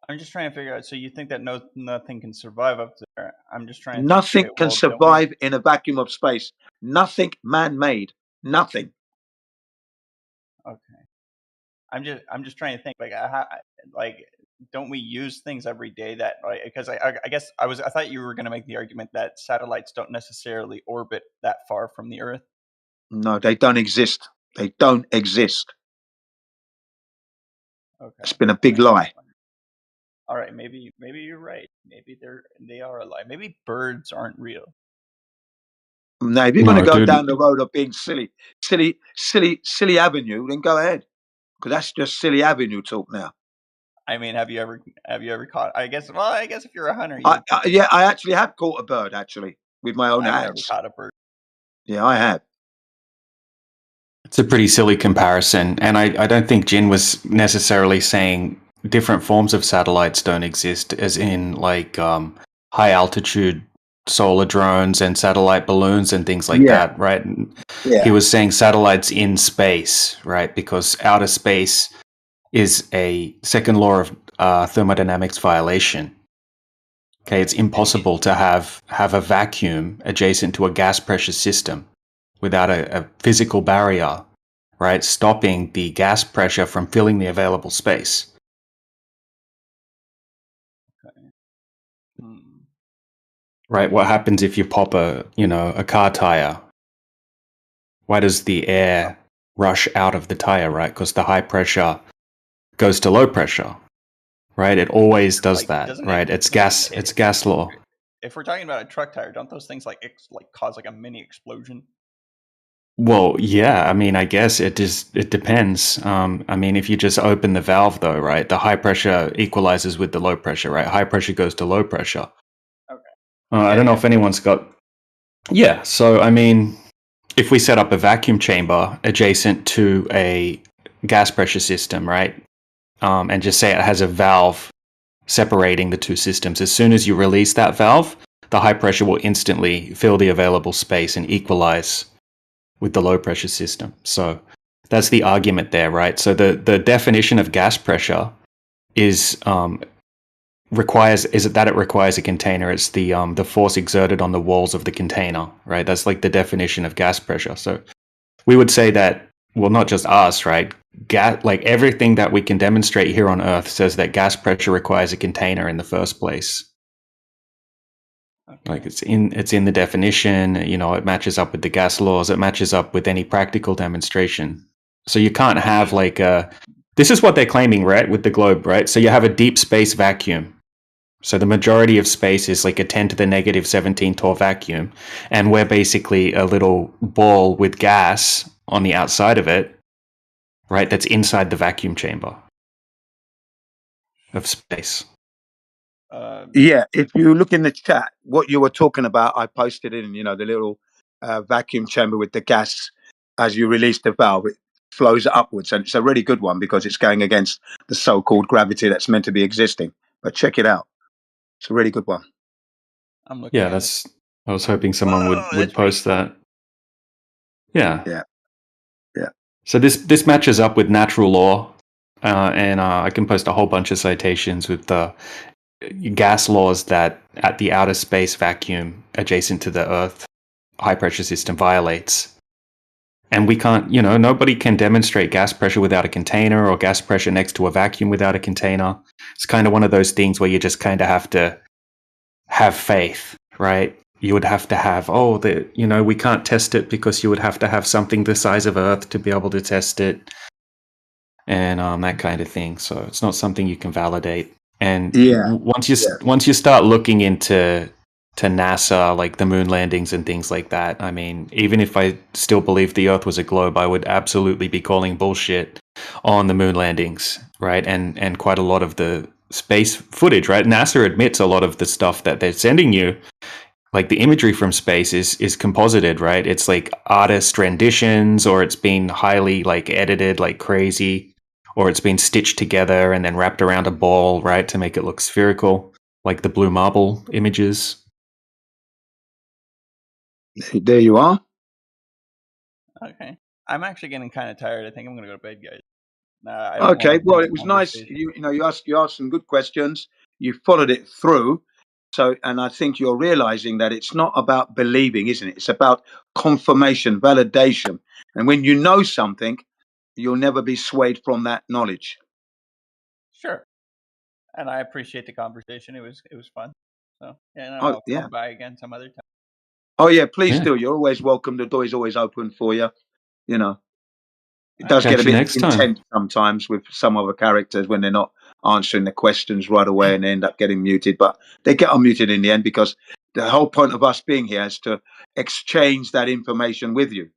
Speaker 2: I'm just trying to figure out. So you think that nothing can survive up there? I'm just trying to
Speaker 8: Nothing
Speaker 2: figure out,
Speaker 8: can
Speaker 2: well, don't we-
Speaker 8: survive in a vacuum of space. Nothing man-made. Nothing.
Speaker 2: Okay. I'm just trying to think don't we use things every day that because I guess I thought you were going to make the argument that satellites don't necessarily orbit that far from the Earth.
Speaker 8: No, they don't exist. They don't exist.
Speaker 2: Okay.
Speaker 8: It's been a big lie.
Speaker 2: All right, maybe you're right. Maybe they are a lie. Maybe birds aren't real.
Speaker 8: Now, if you're going to go down the road of being silly avenue, then go ahead, because that's just silly avenue talk now.
Speaker 2: I mean, have you ever caught? I guess if you're a hunter,
Speaker 8: I actually have caught a bird actually with my own
Speaker 2: I've
Speaker 8: hands.
Speaker 2: never caught a bird.
Speaker 8: Yeah, I have.
Speaker 1: It's a pretty silly comparison, and I don't think Jin was necessarily saying different forms of satellites don't exist, as in like high altitude solar drones and satellite balloons and things like that, right?
Speaker 8: Yeah.
Speaker 1: He was saying satellites in space, right? Because outer space is a second law of thermodynamics violation. Okay, it's impossible to have a vacuum adjacent to a gas pressure system without a physical barrier, right, stopping the gas pressure from filling the available space.
Speaker 2: Okay.
Speaker 1: Right, what happens if you pop a car tire? Why does the air rush out of the tire, right? Because the high pressure goes to low pressure, right? It always does that, right? It's gas law.
Speaker 2: If we're talking about a truck tire, don't those things cause a mini explosion?
Speaker 1: Well, yeah, I mean, I guess it depends. I mean, if you just open the valve though, right, the high pressure equalizes with the low pressure, right? High pressure goes to low pressure.
Speaker 2: Okay.
Speaker 1: I don't know if anyone's got... Yeah, so I mean, if we set up a vacuum chamber adjacent to a gas pressure system, right, and just say it has a valve separating the two systems, as soon as you release that valve, the high pressure will instantly fill the available space and equalize with the low pressure system. So that's the argument there, right? So the definition of gas pressure is requires a container. It's the force exerted on the walls of the container, right? That's like the definition of gas pressure. So we would say that, well, not just us, right? Like everything that we can demonstrate here on Earth says that gas pressure requires a container in the first place. Like it's in the definition, it matches up with the gas laws, it matches up with any practical demonstration. So you can't have this is what they're claiming, right, with the globe, right? So you have a deep space vacuum. So the majority of space is like a 10 to the negative 17 torr vacuum, and we're basically a little ball with gas on the outside of it, right, that's inside the vacuum chamber of space.
Speaker 8: Yeah, if you look in the chat, what you were talking about, I posted in, the little vacuum chamber with the gas. As you release the valve, it flows upwards, and it's a really good one because it's going against the so-called gravity that's meant to be existing. But check it out; it's a really good one.
Speaker 2: I'm looking.
Speaker 1: Yeah, I was hoping someone would post that. Yeah. So this matches up with natural law, and I can post a whole bunch of citations with the gas laws that at the outer space vacuum adjacent to the Earth high pressure system violates. And we can't, nobody can demonstrate gas pressure without a container or gas pressure next to a vacuum without a container. It's kind of one of those things where you just kind of have to have faith, right? You would have to have, we can't test it because you would have to have something the size of Earth to be able to test it, and that kind of thing. So it's not something you can validate. And once you start looking into NASA, like the moon landings and things like that, I mean, even if I still believe the Earth was a globe, I would absolutely be calling bullshit on the moon landings, right? And quite a lot of the space footage, right? NASA admits a lot of the stuff that they're sending you, like the imagery from space is composited, right? It's like artist renditions, or it's been highly like edited like crazy, or it's been stitched together and then wrapped around a ball, right, to make it look spherical, like the blue marble images.
Speaker 8: There you are.
Speaker 2: Okay. I'm actually getting kind of tired. I think I'm going to go to bed, guys.
Speaker 8: Okay. Well, it was nice. You asked some good questions. You followed it through. So, and I think you're realizing that it's not about believing, isn't it? It's about confirmation, validation. And when you know something, you'll never be swayed from that knowledge.
Speaker 2: Sure. And I appreciate the conversation. It was fun. So I'll come by again some other time.
Speaker 8: Oh yeah, please do. You're always welcome. The door is always open for you. It does get a bit intense sometimes with some other characters when they're not answering the questions right away and they end up getting muted. But they get unmuted in the end because the whole point of us being here is to exchange that information with you.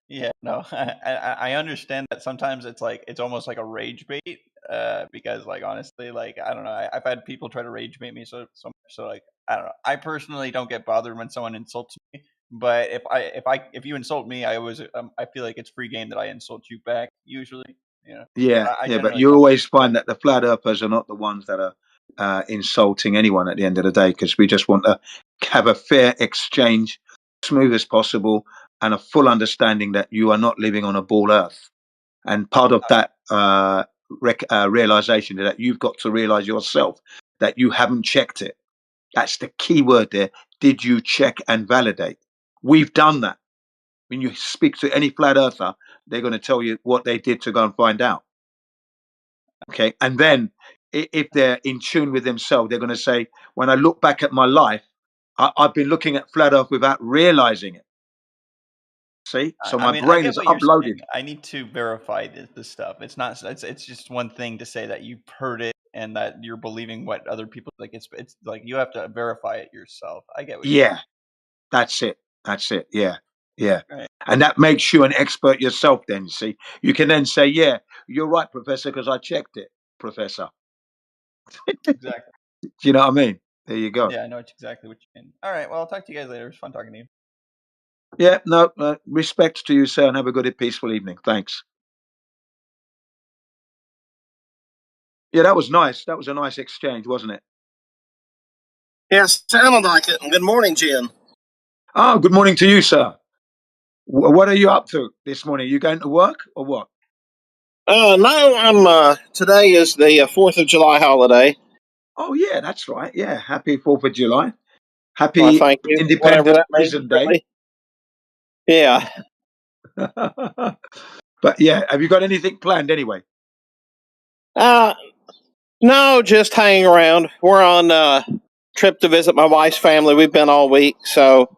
Speaker 2: Yeah, no, I understand that sometimes it's almost like a rage bait, because like honestly, like I don't know, I've had people try to rage bait me so much, so like I don't know, I personally don't get bothered when someone insults me, but if you insult me, I always I feel like it's free game that I insult you back usually,
Speaker 8: Yeah, but you always find that the flat earthers are not the ones that are insulting anyone at the end of the day, because we just want to have a fair exchange, smooth as possible, and a full understanding that you are not living on a ball earth. And part of that realization is that you've got to realize yourself that you haven't checked it. That's the key word there. Did you check and validate? We've done that. When you speak to any flat earther, they're going to tell you what they did to go and find out. Okay. And then if they're in tune with themselves, they're going to say, when I look back at my life, I've been looking at flat earth without realizing it. See, so my brain is uploaded.
Speaker 2: I need to verify this stuff. It's not. It's just one thing to say that you've heard it and that you're believing what other people like. It's like you have to verify it yourself. I get what you're saying.
Speaker 8: That's it. That's it. Yeah.
Speaker 2: Right.
Speaker 8: And that makes you an expert yourself. Then see, you can then say, "Yeah, you're right, Professor, because I checked it, Professor."
Speaker 2: Exactly.
Speaker 8: Do you know what I mean? There you go.
Speaker 2: Yeah, I know exactly what you mean. All right. Well, I'll talk to you guys later. It was fun talking to you.
Speaker 8: Yeah, no, respect to you, sir, and have a good, peaceful evening. Thanks. Yeah, that was nice. That was a nice exchange, wasn't it?
Speaker 21: Yes, sounded like it. And good morning, Jen.
Speaker 8: Oh, good morning to you, sir. What are you up to this morning? You going to work or what?
Speaker 21: No, I'm. Today is the 4th of July holiday.
Speaker 8: Oh yeah, that's right. Yeah, happy 4th of July.
Speaker 21: Well,
Speaker 8: Happy
Speaker 21: thank you. Whatever
Speaker 8: Independent
Speaker 21: that means,
Speaker 8: Prison Day.
Speaker 21: really. Yeah.
Speaker 8: But yeah, have you got anything planned anyway?
Speaker 21: No, just hanging around. We're on a trip to visit my wife's family. We've been all week, so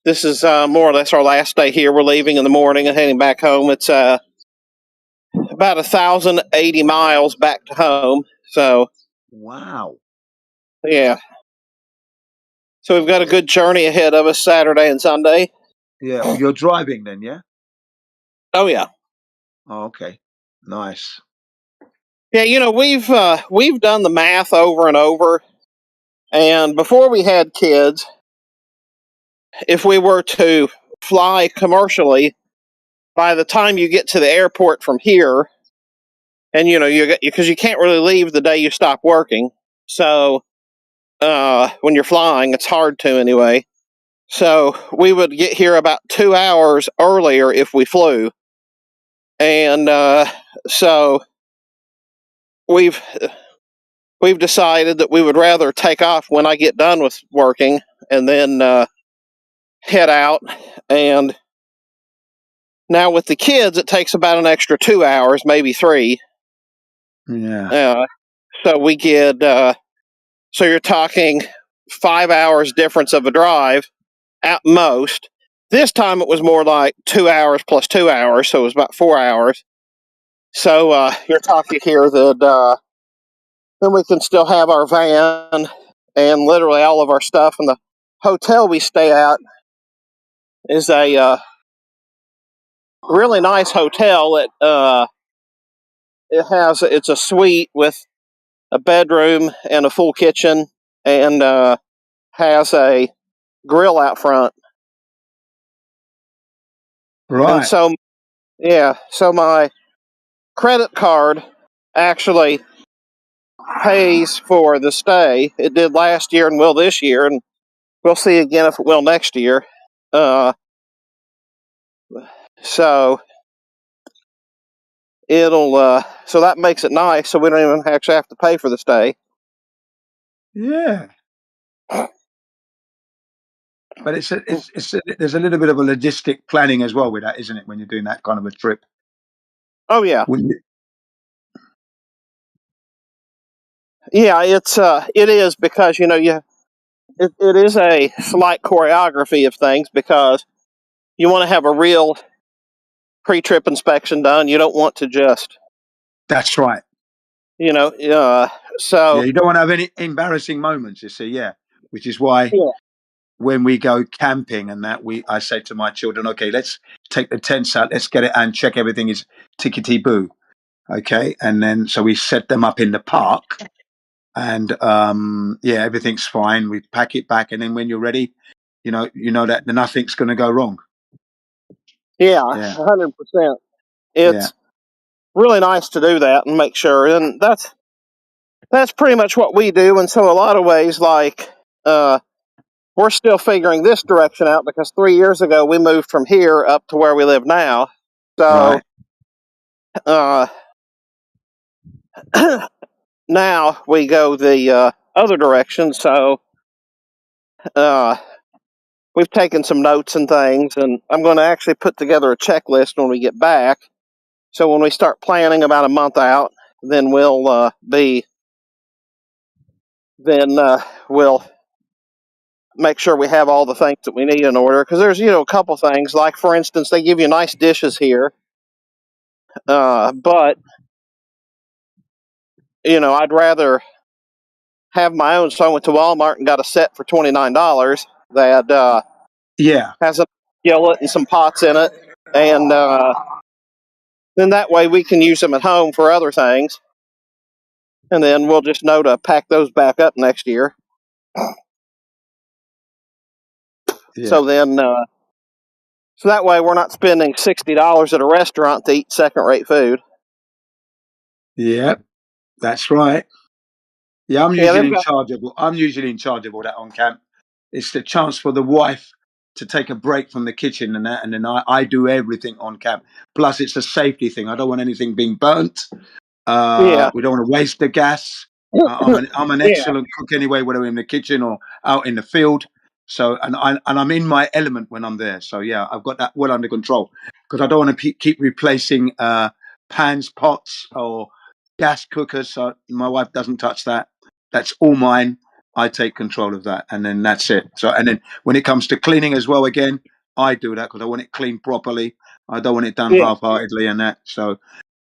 Speaker 21: this is more or less our last day here. We're leaving in the morning and heading back home. It's about 1,080 miles back to home. So
Speaker 8: wow.
Speaker 21: Yeah. So we've got a good journey ahead of us Saturday and Sunday.
Speaker 8: Yeah, you're driving then, yeah?
Speaker 21: Oh yeah.
Speaker 8: Oh, okay. Nice.
Speaker 21: Yeah, we've done the math over and over, and before we had kids, if we were to fly commercially, by the time you get to the airport from here, and because you can't really leave the day you stop working, so when you're flying, it's hard to anyway. So we would get here about 2 hours earlier if we flew, and so we've decided that we would rather take off when I get done with working and then head out. And now with the kids, it takes about an extra 2 hours, maybe 3.
Speaker 8: Yeah.
Speaker 21: So we get, so you're talking 5 hours difference of a drive at most. This time it was more like 2 hours plus 2 hours, so it was about 4 hours. So you're talking here that then we can still have our van and literally all of our stuff. And the hotel we stay at is a really nice hotel. It's a suite with a bedroom and a full kitchen, and has a grill out front.
Speaker 8: Right.
Speaker 21: And so my credit card actually pays for the stay. It did last year and will this year, and we'll see again if it will next year. So so that makes it nice, so we don't even actually have to pay for the stay.
Speaker 8: Yeah. But there's a little bit of a logistic planning as well with that, isn't it, when you're doing that kind of a trip?
Speaker 21: Oh yeah.
Speaker 8: Wouldn't you?
Speaker 21: Yeah, it is, because it is a slight choreography of things, because you want to have a real pre-trip inspection done. You don't want to just
Speaker 8: That's right.
Speaker 21: so
Speaker 8: Yeah, you don't want to have any embarrassing moments, you see, yeah. Which is why when we go camping and that, I say to my children, okay, let's take the tents out, let's get it and check everything is tickety boo. Okay. And then so we set them up in the park, and everything's fine. We pack it back, and then when you're ready, you know that nothing's gonna go wrong.
Speaker 21: Yeah, 100%. It's really nice to do that and make sure, and that's pretty much what we do. And so a lot of ways, like we're still figuring this direction out, because 3 years ago we moved from here up to where we live now. So now we go the other direction. So we've taken some notes and things, and I'm going to actually put together a checklist when we get back. So when we start planning about a month out, then we'll make sure we have all the things that we need in order. Because there's a couple things, like for instance, they give you nice dishes here, but I'd rather have my own. So I went to Walmart and got a set for $29 that has a skillet and some pots in it, and then that way we can use them at home for other things, and then we'll just know to pack those back up next year. So then, so that way we're not spending $60 at a restaurant to eat second-rate food.
Speaker 8: Yeah, that's right. Yeah, I'm usually in charge of all that on camp. It's the chance for the wife to take a break from the kitchen and that, and then I do everything on camp. Plus, it's a safety thing. I don't want anything being burnt.
Speaker 21: Yeah.
Speaker 8: We don't want to waste the gas. I'm an
Speaker 21: Yeah.
Speaker 8: excellent cook anyway, whether in the kitchen or out in the field. So, and I'm in my element when I'm there. So yeah, I've got that well under control because I don't want to keep replacing pans, pots, or gas cookers. So my wife doesn't touch that. That's all mine. I take control of that, and then that's it. So, and then when it comes to cleaning as well, again, I do that because I want it cleaned properly. I don't want it done half-heartedly and that. So,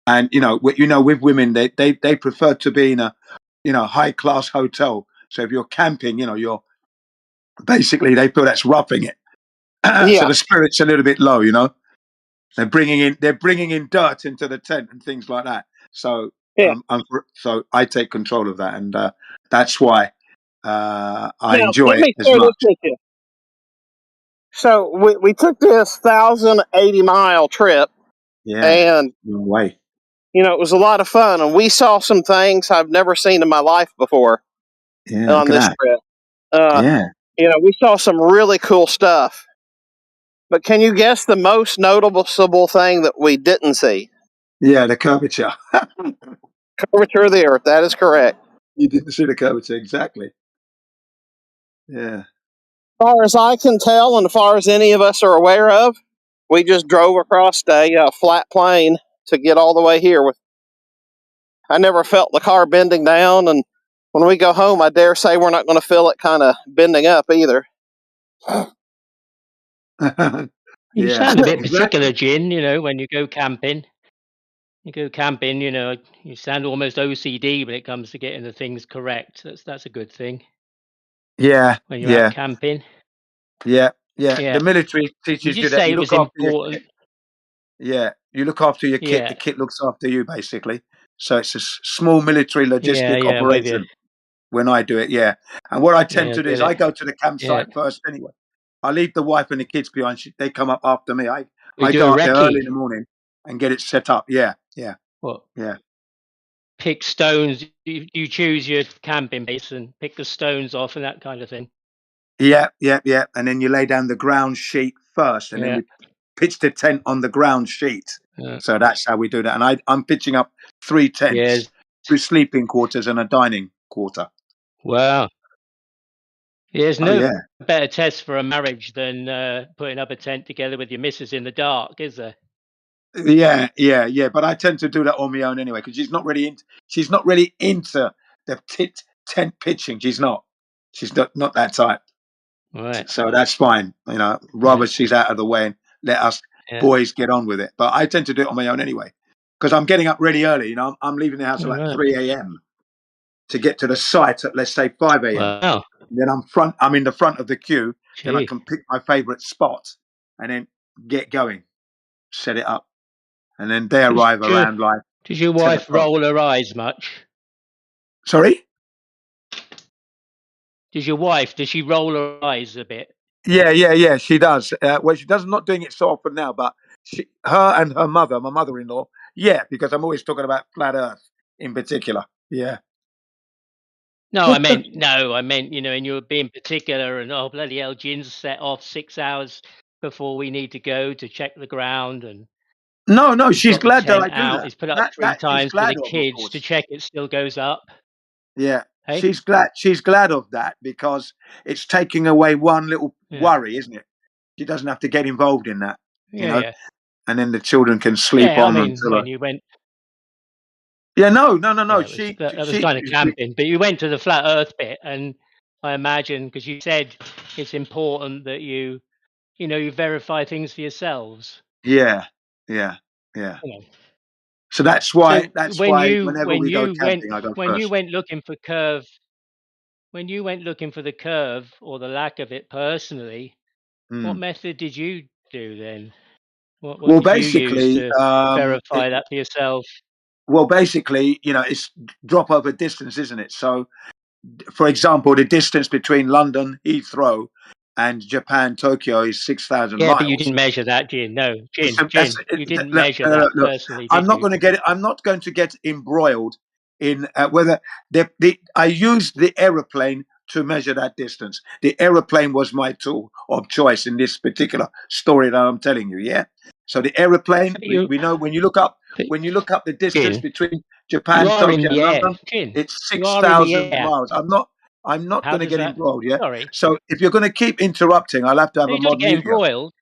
Speaker 8: and with women, they prefer to be in a high-class hotel. So if you're camping, you're basically, they feel that's roughing it. So the spirit's a little bit low. They're bringing in dirt into the tent and things like that. So so I take control of that, and that's why I enjoy
Speaker 21: let me
Speaker 8: it as
Speaker 21: share this
Speaker 8: much.
Speaker 21: with you. So we took this 1,080-mile trip,
Speaker 8: Yeah,
Speaker 21: and
Speaker 8: no way.
Speaker 21: it was a lot of fun, and we saw some things I've never seen in my life before
Speaker 8: Yeah,
Speaker 21: on
Speaker 8: look at
Speaker 21: this
Speaker 8: that.
Speaker 21: trip.
Speaker 8: Yeah,
Speaker 21: We saw some really cool stuff. But can you guess the most noticeable thing that we didn't see?
Speaker 8: yeah, the curvature.
Speaker 21: Curvature of the Earth. That is correct.
Speaker 8: You didn't see the curvature, exactly. Yeah.
Speaker 21: As far as I can tell, and as far as any of us are aware of, we just drove across a flat plain to get all the way here. I never felt the car bending down, and when we go home, I dare say we're not going to feel it kind of bending up either.
Speaker 4: You
Speaker 8: Yeah,
Speaker 4: sound a bit
Speaker 8: exactly.
Speaker 4: particular, Jin, when you go camping. You sound almost OCD when it comes to getting the things correct. That's a good thing
Speaker 8: Yeah,
Speaker 4: when you're out
Speaker 8: yeah,
Speaker 4: camping.
Speaker 8: yeah.
Speaker 4: Yeah.
Speaker 8: The military
Speaker 4: You
Speaker 8: teaches
Speaker 4: did
Speaker 8: you that
Speaker 4: say
Speaker 8: you
Speaker 4: it was
Speaker 8: look after your
Speaker 4: important.
Speaker 8: kit. Yeah, you look after your kit.
Speaker 4: Yeah.
Speaker 8: The kit looks after you, basically. So it's a small military logistic
Speaker 4: Yeah, I'm with you.
Speaker 8: operation when I do it. Yeah, and what I tend
Speaker 4: Yeah,
Speaker 8: to do
Speaker 4: get
Speaker 8: is I
Speaker 4: it.
Speaker 8: go to the campsite first anyway. I leave the wife and the kids behind. They come up after me.
Speaker 4: We
Speaker 8: I
Speaker 4: do
Speaker 8: go
Speaker 4: a
Speaker 8: up there early
Speaker 4: recce.
Speaker 8: in the morning and get it set up. Yeah, yeah,
Speaker 4: What?
Speaker 8: yeah.
Speaker 4: Pick stones. You choose your camping base and pick the stones off and that kind of thing.
Speaker 8: Yeah, yeah, yeah. And then you lay down the ground sheet first, and then
Speaker 4: Yeah.
Speaker 8: we pitch the tent on the ground sheet.
Speaker 4: Yeah.
Speaker 8: So that's how we do that. And I'm pitching up 3 tents,
Speaker 4: Yes.
Speaker 8: 2 sleeping quarters and a dining quarter.
Speaker 4: Wow. There's
Speaker 8: Oh,
Speaker 4: no
Speaker 8: yeah.
Speaker 4: better test for a marriage than putting up a tent together with your missus in the dark, is there?
Speaker 8: Yeah, yeah, yeah. But I tend to do that on my own anyway because she's not really into the tent pitching. She's not not that type.
Speaker 4: Right.
Speaker 8: So that's fine. Rather she's out of the way and let us boys get on with it. But I tend to do it on my own anyway because I'm getting up really early. I'm leaving the house at like 3 a.m. to get to the site at, let's say, 5 a.m.
Speaker 4: Wow.
Speaker 8: Then I'm in the front of the queue.
Speaker 4: Gee.
Speaker 8: Then I can pick my favorite spot and then get going, set it up. And then they arrive around like.
Speaker 4: Does your
Speaker 8: 10
Speaker 4: wife
Speaker 8: o'clock.
Speaker 4: roll her eyes much?
Speaker 8: Sorry?
Speaker 4: Does she roll her eyes a bit?
Speaker 8: Yeah. She does. Well, she does not doing it so often now, but her and her mother, my mother-in-law, yeah, because I'm always talking about flat Earth in particular. Yeah.
Speaker 4: No, I meant, and you were being particular and, oh, bloody hell, Jin's set off 6 hours before we need to go to check the ground. And
Speaker 8: No,
Speaker 4: he's
Speaker 8: she's
Speaker 4: got the
Speaker 8: glad that I
Speaker 4: tent
Speaker 8: do
Speaker 4: out.
Speaker 8: that.
Speaker 4: He's put it up 3
Speaker 8: That she's
Speaker 4: times for
Speaker 8: glad
Speaker 4: the
Speaker 8: of
Speaker 4: kids
Speaker 8: course.
Speaker 4: to check it still goes up.
Speaker 8: Yeah.
Speaker 4: Hey?
Speaker 8: She's glad of that because it's taking away one little worry, isn't it? She doesn't have to get involved in that,
Speaker 4: Yeah.
Speaker 8: and then the children can sleep on until.
Speaker 4: When you went.
Speaker 8: Yeah, no.
Speaker 4: That was kind of camping, but you went to the flat Earth bit, and I imagine because you said it's important that you verify things for yourselves.
Speaker 8: Yeah. So that's why. Whenever we go camping, I go first.
Speaker 4: When you went looking for the curve or the lack of it personally, what method did you do then? What
Speaker 8: Well,
Speaker 4: did you use
Speaker 8: basically,
Speaker 4: to verify that for yourself?
Speaker 8: Well, basically, it's drop over distance, isn't it? So, for example, the distance between London Heathrow and Japan Tokyo is 6,000 miles.
Speaker 4: Yeah, but you didn't measure that, Jin. No, Jin, you didn't measure that personally,
Speaker 8: I'm
Speaker 4: did
Speaker 8: not
Speaker 4: you?
Speaker 8: going to get. I'm not going to get embroiled in whether I used the aeroplane to measure that distance. The aeroplane was my tool of choice in this particular story that I'm telling you. Yeah. So the aeroplane, we know when you look up the distance
Speaker 4: Jin,
Speaker 8: between
Speaker 4: you
Speaker 8: Japan,
Speaker 4: are in
Speaker 8: Tokyo, and
Speaker 4: the air.
Speaker 8: London,
Speaker 4: Jin,
Speaker 8: it's
Speaker 4: you are in the
Speaker 8: 6,000
Speaker 4: air.
Speaker 8: miles. I'm not
Speaker 4: How
Speaker 8: going to
Speaker 4: does
Speaker 8: get
Speaker 4: that?
Speaker 8: embroiled. Yeah.
Speaker 4: Sorry.
Speaker 8: So if you're going to keep interrupting, I'll have to have
Speaker 4: No,
Speaker 8: a
Speaker 4: you don't
Speaker 8: mod
Speaker 4: get
Speaker 8: mute you.
Speaker 4: embroiled.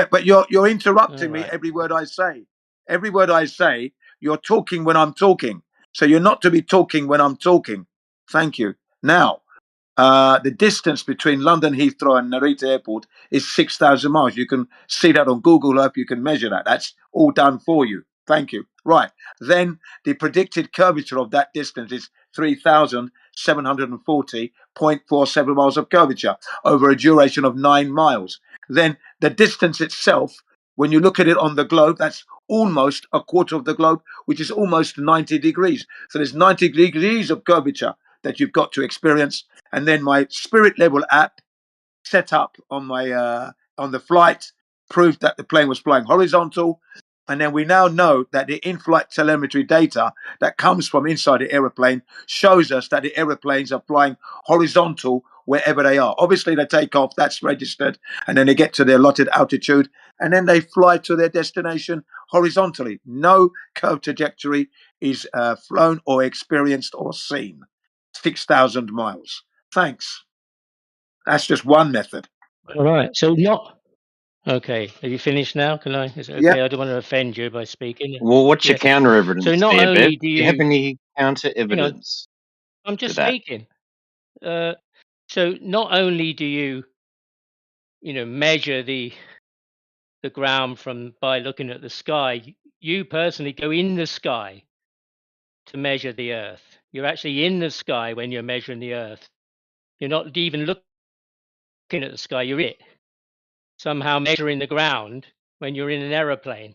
Speaker 8: But you're interrupting
Speaker 4: All
Speaker 8: me
Speaker 4: right.
Speaker 8: every word I say. Every word I say, you're talking when I'm talking. So you're not to be talking when I'm talking. Thank you. Now, the distance between London Heathrow and Narita Airport is 6,000 miles. You can see that on Google Earth. You can measure that. That's all done for you. Thank you. Right. Then the predicted curvature of that distance is 3,740.47 miles of curvature over a duration of 9 miles. Then the distance itself, when you look at it on the globe, that's almost a quarter of the globe, which is almost 90 degrees. So there's 90 degrees of curvature that you've got to experience. And then my spirit level app set up on my on the flight proved that the plane was flying horizontal. And then we now know that the in-flight telemetry data that comes from inside the aeroplane shows us that the aeroplanes are flying horizontal wherever they are. Obviously, they take off, that's registered, and then they get to their allotted altitude, and then they fly to their destination horizontally. No curved trajectory is flown or experienced or seen. 6,000 miles. Thanks. That's just one method.
Speaker 4: All right. So not. Okay. Have you finished now? Can I? Is it okay?
Speaker 8: Yeah.
Speaker 4: I don't want to offend you by speaking.
Speaker 16: Well, what's your
Speaker 4: Yeah.
Speaker 16: counter
Speaker 4: So
Speaker 16: evidence
Speaker 4: not
Speaker 16: there, Bev?
Speaker 4: only do
Speaker 16: Do you have
Speaker 4: you,
Speaker 16: any counter
Speaker 4: hang on,
Speaker 16: evidence
Speaker 4: I'm
Speaker 16: to
Speaker 4: just
Speaker 16: that?
Speaker 4: speaking. So not only do you measure the ground by looking at the sky, you personally go in the sky to measure the Earth. You're actually in the sky when you're measuring the Earth. You're not even looking at the sky. You're it. Somehow measuring the ground when you're in an aeroplane.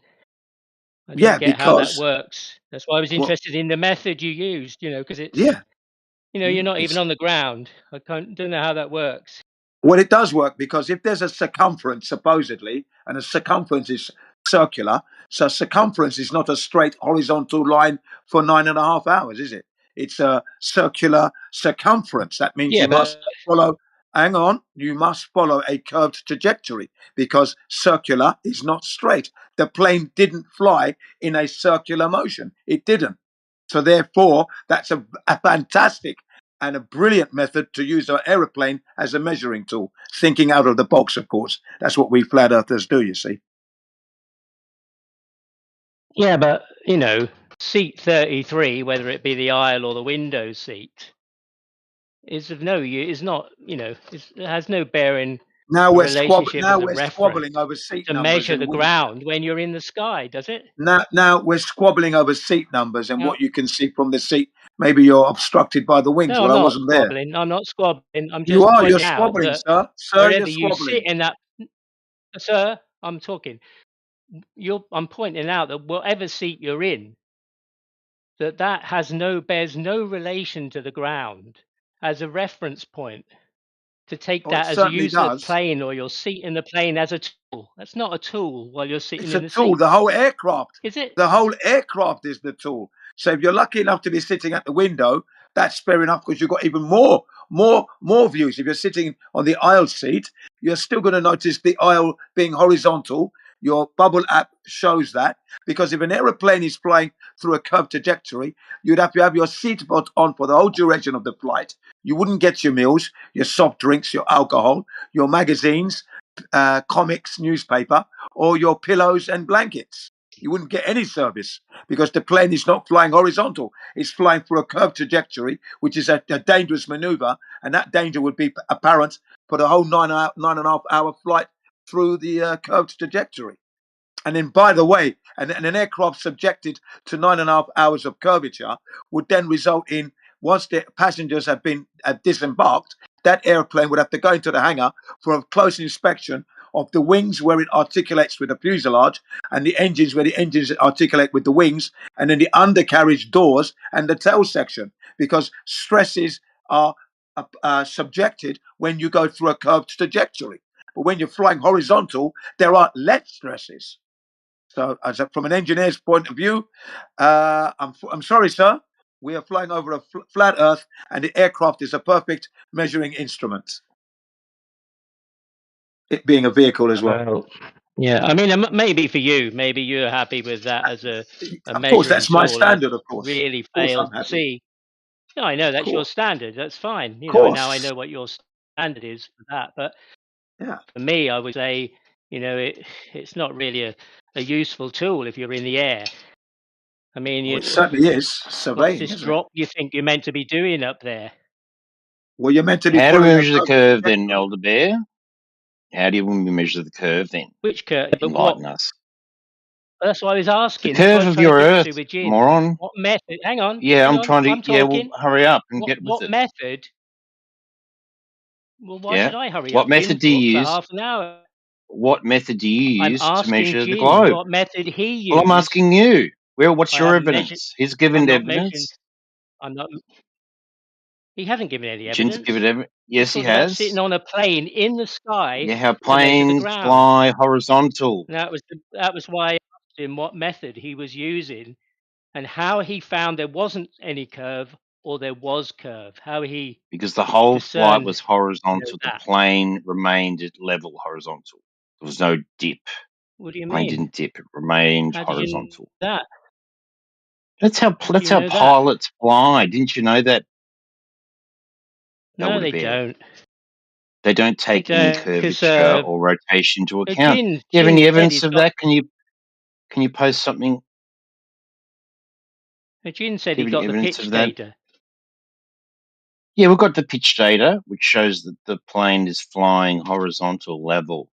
Speaker 4: I don't
Speaker 8: Yeah,
Speaker 4: get how that
Speaker 8: because
Speaker 4: works. That's why I was
Speaker 8: well,
Speaker 4: interested in the method you used. Because it's
Speaker 8: yeah,
Speaker 4: you're not even
Speaker 8: it's
Speaker 4: on the ground. I don't know how that works.
Speaker 8: well, it does work because if there's a circumference, supposedly, and a circumference is circular, so circumference is not a straight horizontal line for 9.5 hours, is it? It's a circular circumference. That means
Speaker 4: Yeah,
Speaker 8: you must
Speaker 4: but
Speaker 8: follow, hang on, you must follow a curved trajectory because circular is not straight. The plane didn't fly in a circular motion. It didn't. So therefore, that's a fantastic and a brilliant method to use our aeroplane as a measuring tool. Thinking out of the box, of course. That's what we flat earthers do, you see.
Speaker 4: yeah, but seat 33, whether it be the aisle or the window seat, is of no use. Is not it has no bearing
Speaker 8: Now
Speaker 4: or
Speaker 8: we're
Speaker 4: relationship as a reference
Speaker 8: squabbling over seat
Speaker 4: to
Speaker 8: numbers
Speaker 4: measure
Speaker 8: and
Speaker 4: the ground when you're in the sky, does it?
Speaker 8: now we're squabbling over seat numbers and
Speaker 4: No,
Speaker 8: what you can see from the seat. Maybe you're obstructed by the wings.
Speaker 4: no,
Speaker 8: Well,
Speaker 4: I'm
Speaker 8: I
Speaker 4: not
Speaker 8: wasn't there.
Speaker 4: squabbling. I'm not squabbling. I'm
Speaker 8: You
Speaker 4: just
Speaker 8: are. You're
Speaker 4: pointing out
Speaker 8: squabbling,
Speaker 4: that
Speaker 8: sir. Sir, you're
Speaker 4: wherever you sit
Speaker 8: squabbling.
Speaker 4: in that, sir, I'm talking. I'm pointing out that whatever seat you're in, that bears no relation to the ground as a reference point to take
Speaker 8: Oh, it
Speaker 4: that as a
Speaker 8: certainly
Speaker 4: use the
Speaker 8: does.
Speaker 4: plane or your seat in the plane as a tool. That's not a tool while you're sitting
Speaker 8: It's
Speaker 4: in
Speaker 8: a
Speaker 4: the
Speaker 8: tool.
Speaker 4: seat,
Speaker 8: The whole aircraft.
Speaker 4: is it?
Speaker 8: The whole aircraft is the tool. So if you're lucky enough to be sitting at the window, that's fair enough because you've got even more views. If you're sitting on the aisle seat, you're still going to notice the aisle being horizontal. Your bubble app shows that because if an aeroplane is flying through a curved trajectory, you'd have to have your seatbelt on for the whole duration of the flight. You wouldn't get your meals, your soft drinks, your alcohol, your magazines, comics, newspaper, or your pillows and blankets. You wouldn't get any service because the plane is not flying horizontal. It's flying through a curved trajectory, which is a dangerous maneuver. And that danger would be apparent for the whole 9.5 hour flight through the curved trajectory. And then, by the way, an aircraft subjected to 9.5 hours of curvature would then result in, once the passengers have disembarked, that airplane would have to go into the hangar for a close inspection of the wings where it articulates with the fuselage and the engines where the engines articulate with the wings, and then the undercarriage doors and the tail section, because stresses are subjected when you go through a curved trajectory. But when you're flying horizontal, there are less stresses. So, from an engineer's point of view, I'm sorry, sir. We are flying over a flat Earth, and the aircraft is a perfect measuring instrument. It being a vehicle as well.
Speaker 4: Yeah, I mean, maybe for you, maybe you're happy with that as a
Speaker 8: Of course,
Speaker 4: measuring
Speaker 8: that's my
Speaker 4: tool, and I
Speaker 8: standard. Of course,
Speaker 4: really
Speaker 8: of course,
Speaker 4: fail
Speaker 8: I'm
Speaker 4: to
Speaker 8: happy.
Speaker 4: see. No, I know
Speaker 8: Of
Speaker 4: that's your
Speaker 8: course,
Speaker 4: standard. That's fine.
Speaker 8: of
Speaker 4: You know, now I
Speaker 8: course.
Speaker 4: know what your standard is for that. But
Speaker 8: Yeah,
Speaker 4: for me, I would say, you know, it's not really a useful tool if you're in the air. I mean,
Speaker 8: well, it certainly is
Speaker 4: what's
Speaker 8: surveying,
Speaker 4: this
Speaker 8: isn't it?
Speaker 4: drop you think you're meant to be doing up there?
Speaker 8: Well, you're meant to be
Speaker 16: How do we
Speaker 8: following a
Speaker 16: measure the
Speaker 8: perfect
Speaker 16: curve then,
Speaker 8: trajectory.
Speaker 16: Elder Bear? How do we measure the curve then?
Speaker 4: Which curve? But what?
Speaker 16: Enlighten us.
Speaker 4: That's what I was
Speaker 16: The
Speaker 4: asking. That's what I
Speaker 16: curve
Speaker 4: was
Speaker 16: of
Speaker 4: trying to
Speaker 16: your
Speaker 4: get
Speaker 16: Earth,
Speaker 4: to with Jin.
Speaker 16: moron.
Speaker 4: What method? Hang on,
Speaker 16: Yeah,
Speaker 4: hang
Speaker 16: I'm
Speaker 4: on.
Speaker 16: trying to.
Speaker 4: I'm
Speaker 16: Yeah, well,
Speaker 4: talking.
Speaker 16: hurry up and get with
Speaker 4: What
Speaker 16: it.
Speaker 4: method? Well, why
Speaker 16: Yeah.
Speaker 4: should I hurry
Speaker 16: What
Speaker 4: up? Jin's
Speaker 16: method do
Speaker 4: talked
Speaker 16: you
Speaker 4: for
Speaker 16: use?
Speaker 4: half an hour.
Speaker 16: What method do you
Speaker 4: I'm
Speaker 16: use to
Speaker 4: asking
Speaker 16: measure the
Speaker 4: Jin
Speaker 16: globe?
Speaker 4: what method he
Speaker 16: Well, I'm
Speaker 4: used.
Speaker 16: asking you. Well, what's
Speaker 4: I
Speaker 16: your
Speaker 4: haven't measured.
Speaker 16: evidence? He's
Speaker 4: I'm
Speaker 16: given
Speaker 4: not measuring.
Speaker 16: evidence.
Speaker 4: I'm not. He hasn't given any
Speaker 16: Jin's
Speaker 4: evidence.
Speaker 16: given evidence.
Speaker 4: He's
Speaker 16: Yes, he
Speaker 4: talking about sitting
Speaker 16: has.
Speaker 4: on a plane in the sky
Speaker 16: Yeah, how
Speaker 4: to measure the
Speaker 16: planes
Speaker 4: ground.
Speaker 16: fly horizontal.
Speaker 4: And that was why I asked him what method he was using and how he found there wasn't any curve or there was curve. How he
Speaker 16: Because the whole flight
Speaker 4: discerned,
Speaker 16: was horizontal. The
Speaker 4: that.
Speaker 16: plane remained at level horizontal. There was no dip.
Speaker 4: What do you
Speaker 16: Plane
Speaker 4: mean?
Speaker 16: didn't dip. It remained
Speaker 4: How did you know
Speaker 16: horizontal.
Speaker 4: that?
Speaker 16: That's how
Speaker 4: How do you know that?
Speaker 16: pilots fly. Didn't you know that?
Speaker 4: No,
Speaker 16: Elder
Speaker 4: they
Speaker 16: Bear.
Speaker 4: don't.
Speaker 16: They don't take any
Speaker 4: Because
Speaker 16: curvature or rotation into account.
Speaker 4: Jin
Speaker 16: Do you have any
Speaker 4: said
Speaker 16: evidence
Speaker 4: he's
Speaker 16: of
Speaker 4: got.
Speaker 16: that? Can you post something?
Speaker 4: Jin said
Speaker 16: Do
Speaker 4: he
Speaker 16: you have any
Speaker 4: got the
Speaker 16: evidence
Speaker 4: pitch
Speaker 16: of that?
Speaker 4: data.
Speaker 16: Yeah, we've got the pitch data, which shows that the plane is flying horizontal level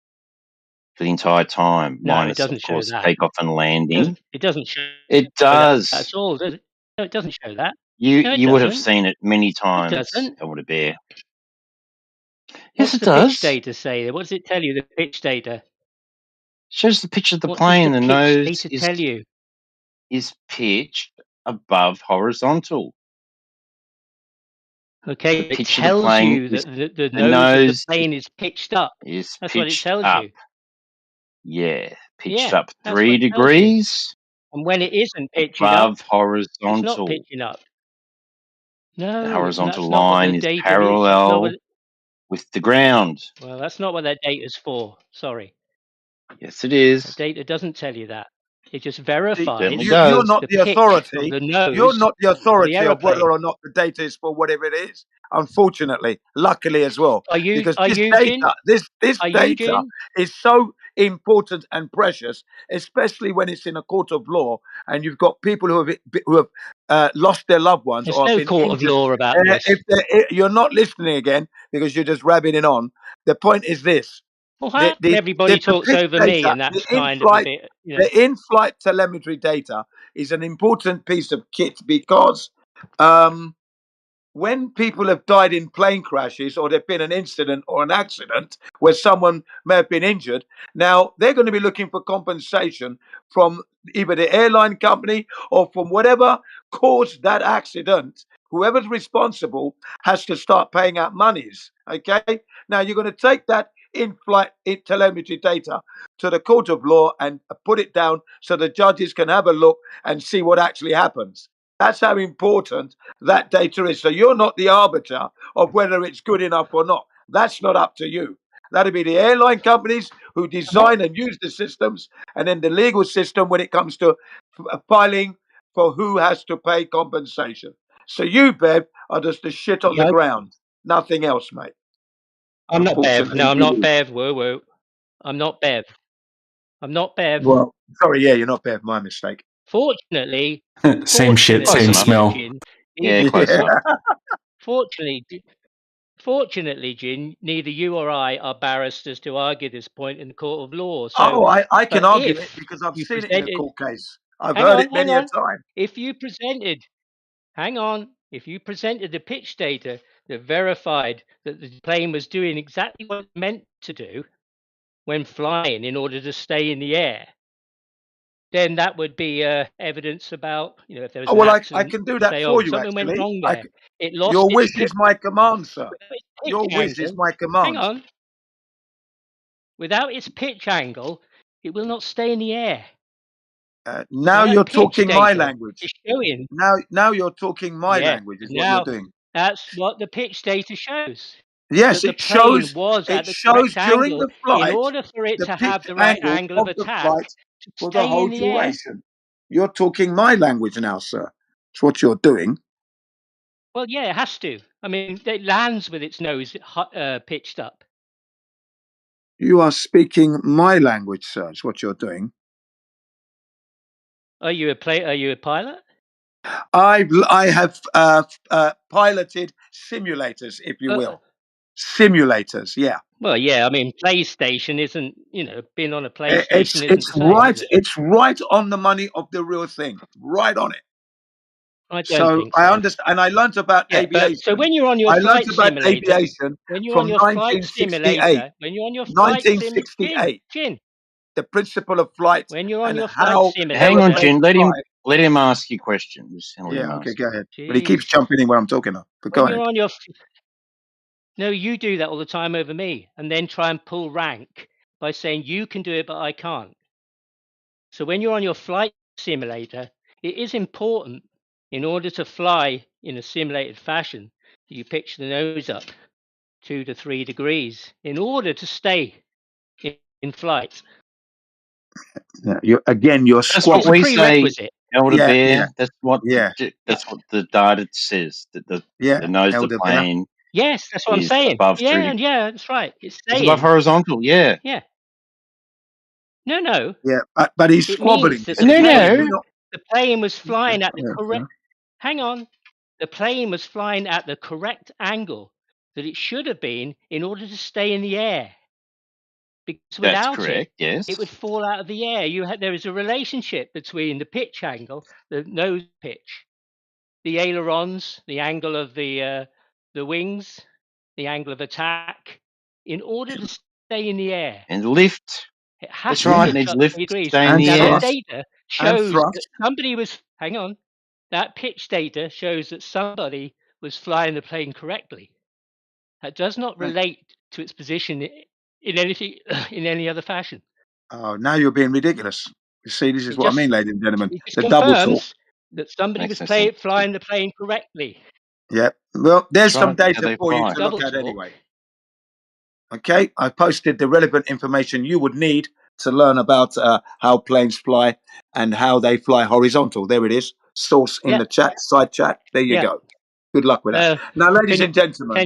Speaker 16: for the entire time,
Speaker 4: No, it
Speaker 16: minus, of
Speaker 4: doesn't show
Speaker 16: course,
Speaker 4: that.
Speaker 16: takeoff and landing.
Speaker 4: It doesn't show
Speaker 16: It
Speaker 4: that
Speaker 16: does.
Speaker 4: at all, does it? No, it doesn't show that.
Speaker 16: You
Speaker 4: No, it
Speaker 16: you would have
Speaker 4: doesn't.
Speaker 16: seen it many
Speaker 4: It
Speaker 16: times,
Speaker 4: doesn't.
Speaker 16: Elder Bear. Yes,
Speaker 4: What's
Speaker 16: it
Speaker 4: the pitch
Speaker 16: does.
Speaker 4: data say? What does it tell you? The pitch data.
Speaker 16: Shows the pitch of the
Speaker 4: What does
Speaker 16: plane.
Speaker 4: the
Speaker 16: The
Speaker 4: pitch
Speaker 16: nose
Speaker 4: data tell you?
Speaker 16: is pitched above horizontal.
Speaker 4: Okay,
Speaker 16: The
Speaker 4: it
Speaker 16: pitch of the
Speaker 4: tells
Speaker 16: plane
Speaker 4: you
Speaker 16: is
Speaker 4: that the
Speaker 16: the
Speaker 4: nose of the
Speaker 16: nose
Speaker 4: plane is pitched up.
Speaker 16: is
Speaker 4: That's what it
Speaker 16: pitched
Speaker 4: tells
Speaker 16: up.
Speaker 4: you.
Speaker 16: Yeah, pitched
Speaker 4: Yeah,
Speaker 16: up
Speaker 4: that's
Speaker 16: 3
Speaker 4: what it tells you.
Speaker 16: degrees
Speaker 4: And when it isn't pitching up,
Speaker 16: above
Speaker 4: it's not
Speaker 16: horizontal.
Speaker 4: pitching up.
Speaker 16: The
Speaker 4: No,
Speaker 16: horizontal
Speaker 4: that's not what the
Speaker 16: line is
Speaker 4: data is. That's not what.
Speaker 16: parallel with the ground.
Speaker 4: Well, that's not what that data's for. Sorry.
Speaker 16: Yes, it is.
Speaker 4: That data doesn't tell you that. It just
Speaker 8: See,
Speaker 4: verifies
Speaker 16: Certainly
Speaker 8: you're
Speaker 16: does.
Speaker 8: not
Speaker 4: the
Speaker 8: the
Speaker 4: pitch of
Speaker 8: authority.
Speaker 4: the
Speaker 8: You're
Speaker 4: nose
Speaker 8: not the
Speaker 4: of the
Speaker 8: authority of whether
Speaker 4: aeroplane.
Speaker 8: or not the data is for whatever it is. Unfortunately, luckily as well,
Speaker 4: Are you
Speaker 8: because
Speaker 4: are
Speaker 8: this
Speaker 4: you Jin?
Speaker 8: data, this
Speaker 4: Are you
Speaker 8: data
Speaker 4: Jin?
Speaker 8: is so important and precious, especially when it's in a court of law and you've got people who have lost their loved ones
Speaker 4: There's
Speaker 8: or have
Speaker 4: no
Speaker 8: been
Speaker 4: court of
Speaker 8: injured.
Speaker 4: law about this.
Speaker 8: If you're not listening again because you're just rabbiting on, the point is this:
Speaker 4: Well, how come everybody talks
Speaker 8: pitch
Speaker 4: over me,
Speaker 8: data,
Speaker 4: and that's kind of a bit,
Speaker 8: the in-flight telemetry data is an important piece of kit because when people have died in plane crashes or there's been an incident or an accident where someone may have been injured, now they're going to be looking for compensation from either the airline company or from whatever caused that accident. Whoever's responsible has to start paying out monies. Okay. Now you're going to take that in-flight telemetry data to the court of law and put it down so the judges can have a look and see what actually happens. That's how important that data is. So you're not the arbiter of whether it's good enough or not. That's not up to you. That'll be the airline companies who design and use the systems, and then the legal system when it comes to filing for who has to pay compensation. So you, Bev, are just the shit on the ground. Nothing else, mate.
Speaker 4: I'm not Bev. No, I'm not
Speaker 8: you-
Speaker 4: Bev. Whoa, whoa. I'm not Bev. I'm not Bev.
Speaker 8: Well, sorry, yeah, you're not Bev. My mistake.
Speaker 4: Fortunately,
Speaker 1: Same shit,
Speaker 16: Close
Speaker 1: same
Speaker 16: enough.
Speaker 1: smell.
Speaker 4: Jin,
Speaker 16: Yeah, close enough.
Speaker 4: Fortunately, Jin, neither you or I are barristers to argue this point in the court of law. So,
Speaker 8: Oh, I can
Speaker 4: but
Speaker 8: argue it
Speaker 4: if
Speaker 8: because I've
Speaker 4: you
Speaker 8: seen it in a
Speaker 4: presented,
Speaker 8: court case. I've
Speaker 4: hang
Speaker 8: heard
Speaker 4: on,
Speaker 8: it many a time.
Speaker 4: If you presented, hang on, if you presented the pitch data that verified that the plane was doing exactly what it meant to do when flying in order to stay in the air, then that would be evidence about, if there was
Speaker 8: Oh,
Speaker 4: an
Speaker 8: well, I
Speaker 4: accident,
Speaker 8: can do that
Speaker 4: say,
Speaker 8: for you,
Speaker 4: something went
Speaker 8: actually.
Speaker 4: wrong there. It lost
Speaker 8: Your
Speaker 4: its
Speaker 8: wish
Speaker 4: pitch.
Speaker 8: is my command, sir. Your
Speaker 4: Pitch
Speaker 8: wish is
Speaker 4: angle.
Speaker 8: my
Speaker 4: Hang
Speaker 8: command.
Speaker 4: on. Without its pitch angle, it will not stay in the air.
Speaker 8: Now you're talking my language.
Speaker 4: Is showing.
Speaker 8: Now you're talking my language. Is what you're
Speaker 4: Now
Speaker 8: doing.
Speaker 4: that's what the pitch data shows.
Speaker 8: Yes,
Speaker 4: That the
Speaker 8: it
Speaker 4: plane
Speaker 8: shows.
Speaker 4: was
Speaker 8: It
Speaker 4: at the
Speaker 8: shows
Speaker 4: correct
Speaker 8: during
Speaker 4: angle
Speaker 8: the
Speaker 4: in
Speaker 8: flight
Speaker 4: order for it
Speaker 8: the
Speaker 4: to
Speaker 8: pitch
Speaker 4: have the right
Speaker 8: angle
Speaker 4: angle
Speaker 8: of
Speaker 4: of
Speaker 8: the
Speaker 4: attack
Speaker 8: flight
Speaker 4: to
Speaker 8: for the
Speaker 4: stay
Speaker 8: whole
Speaker 4: in the air.
Speaker 8: duration. You're talking my language now, sir. It's what you're doing.
Speaker 4: Well, yeah, it has to. I mean, it lands with its nose pitched up.
Speaker 8: You are speaking my language, sir. It's what you're doing.
Speaker 4: Are you a pilot?
Speaker 8: I have piloted simulators, if you will. Simulators, yeah.
Speaker 4: Well, yeah. I mean, PlayStation isn't. Being on a PlayStation isn't
Speaker 8: It's
Speaker 4: the same,
Speaker 8: right.
Speaker 4: is it?
Speaker 8: It's right on the money of the real thing. Right on it.
Speaker 4: I don't
Speaker 8: So
Speaker 4: think
Speaker 8: I
Speaker 4: so.
Speaker 8: understand, and I learnt about
Speaker 4: Yeah,
Speaker 8: aviation.
Speaker 4: so when you're on your
Speaker 8: I learnt
Speaker 4: flight
Speaker 8: about
Speaker 4: simulator,
Speaker 8: aviation
Speaker 4: when you're on
Speaker 8: from
Speaker 4: your flight
Speaker 8: 1968.
Speaker 4: simulator, when you're on your flight sim,
Speaker 8: 1968.
Speaker 4: Jin,
Speaker 8: The principle of flight
Speaker 4: when you're on
Speaker 8: and
Speaker 4: your flight
Speaker 8: how
Speaker 4: simulator.
Speaker 16: Hang on,
Speaker 8: aeroplanes
Speaker 16: Jen.
Speaker 8: fly.
Speaker 16: Let him ask you question. Just let him
Speaker 8: Yeah, okay,
Speaker 16: ask.
Speaker 8: go ahead.
Speaker 4: Jeez.
Speaker 8: But he keeps jumping in where I'm talking of. But
Speaker 4: When
Speaker 8: go
Speaker 4: you're
Speaker 8: ahead.
Speaker 4: on your no, you do that all the time over me, and then try and pull rank by saying you can do it, but I can't. So when you're on your flight simulator, it is important in order to fly in a simulated fashion that you pitch the nose up 2 to 3 degrees in order to stay in flight.
Speaker 8: Yeah, you're
Speaker 16: That's what
Speaker 4: It's a
Speaker 16: we say,
Speaker 4: prerequisite.
Speaker 16: Elder
Speaker 8: Yeah,
Speaker 16: Bear.
Speaker 8: yeah,
Speaker 16: That's what
Speaker 8: yeah,
Speaker 16: the data says. That the nose of
Speaker 8: Elder
Speaker 16: the
Speaker 8: Bear.
Speaker 16: plane
Speaker 4: Yes, that's what I'm
Speaker 16: is
Speaker 4: saying.
Speaker 16: above
Speaker 4: Yeah, that's right. It's
Speaker 16: It's above
Speaker 4: staying.
Speaker 16: horizontal. Yeah.
Speaker 4: Yeah. No.
Speaker 8: Yeah, but he's
Speaker 4: It
Speaker 8: squabbling.
Speaker 4: means that
Speaker 8: So
Speaker 4: the plane was flying at the
Speaker 8: yeah,
Speaker 4: correct. Hang on. The plane was flying at the correct angle that it should have been in order to stay in the air. Because
Speaker 16: That's
Speaker 4: without
Speaker 16: correct. Yes.
Speaker 4: it would fall out of the air. There is a relationship between the pitch angle, the nose pitch, the ailerons, the angle of the wings, the angle of attack, in order to stay in the air.
Speaker 16: And lift.
Speaker 4: It has
Speaker 16: That's
Speaker 4: to
Speaker 16: right.
Speaker 4: pitch
Speaker 16: Needs
Speaker 4: up
Speaker 16: lift
Speaker 4: 3
Speaker 16: to
Speaker 4: degrees.
Speaker 16: stay in the
Speaker 4: Now
Speaker 16: air.
Speaker 4: that data shows that somebody was. Hang on. That pitch data shows that somebody was flying the plane correctly. That does not relate to its position in anything in any other fashion.
Speaker 8: Oh, now you're being ridiculous. You see, this is
Speaker 4: It
Speaker 8: what I
Speaker 4: just
Speaker 8: mean, ladies and gentlemen.
Speaker 4: it just
Speaker 8: The double talk.
Speaker 4: confirms that somebody was flying the plane correctly.
Speaker 8: Yeah. Well, there's
Speaker 16: That's
Speaker 8: some
Speaker 16: right. That's how
Speaker 8: data
Speaker 16: they
Speaker 8: for you
Speaker 16: fly.
Speaker 8: to look at anyway. Okay, I posted the relevant information you would need to learn about how planes fly and how they fly horizontal. There it is. Source in the chat, side chat. There you go. Good luck with that. Now, ladies and gentlemen,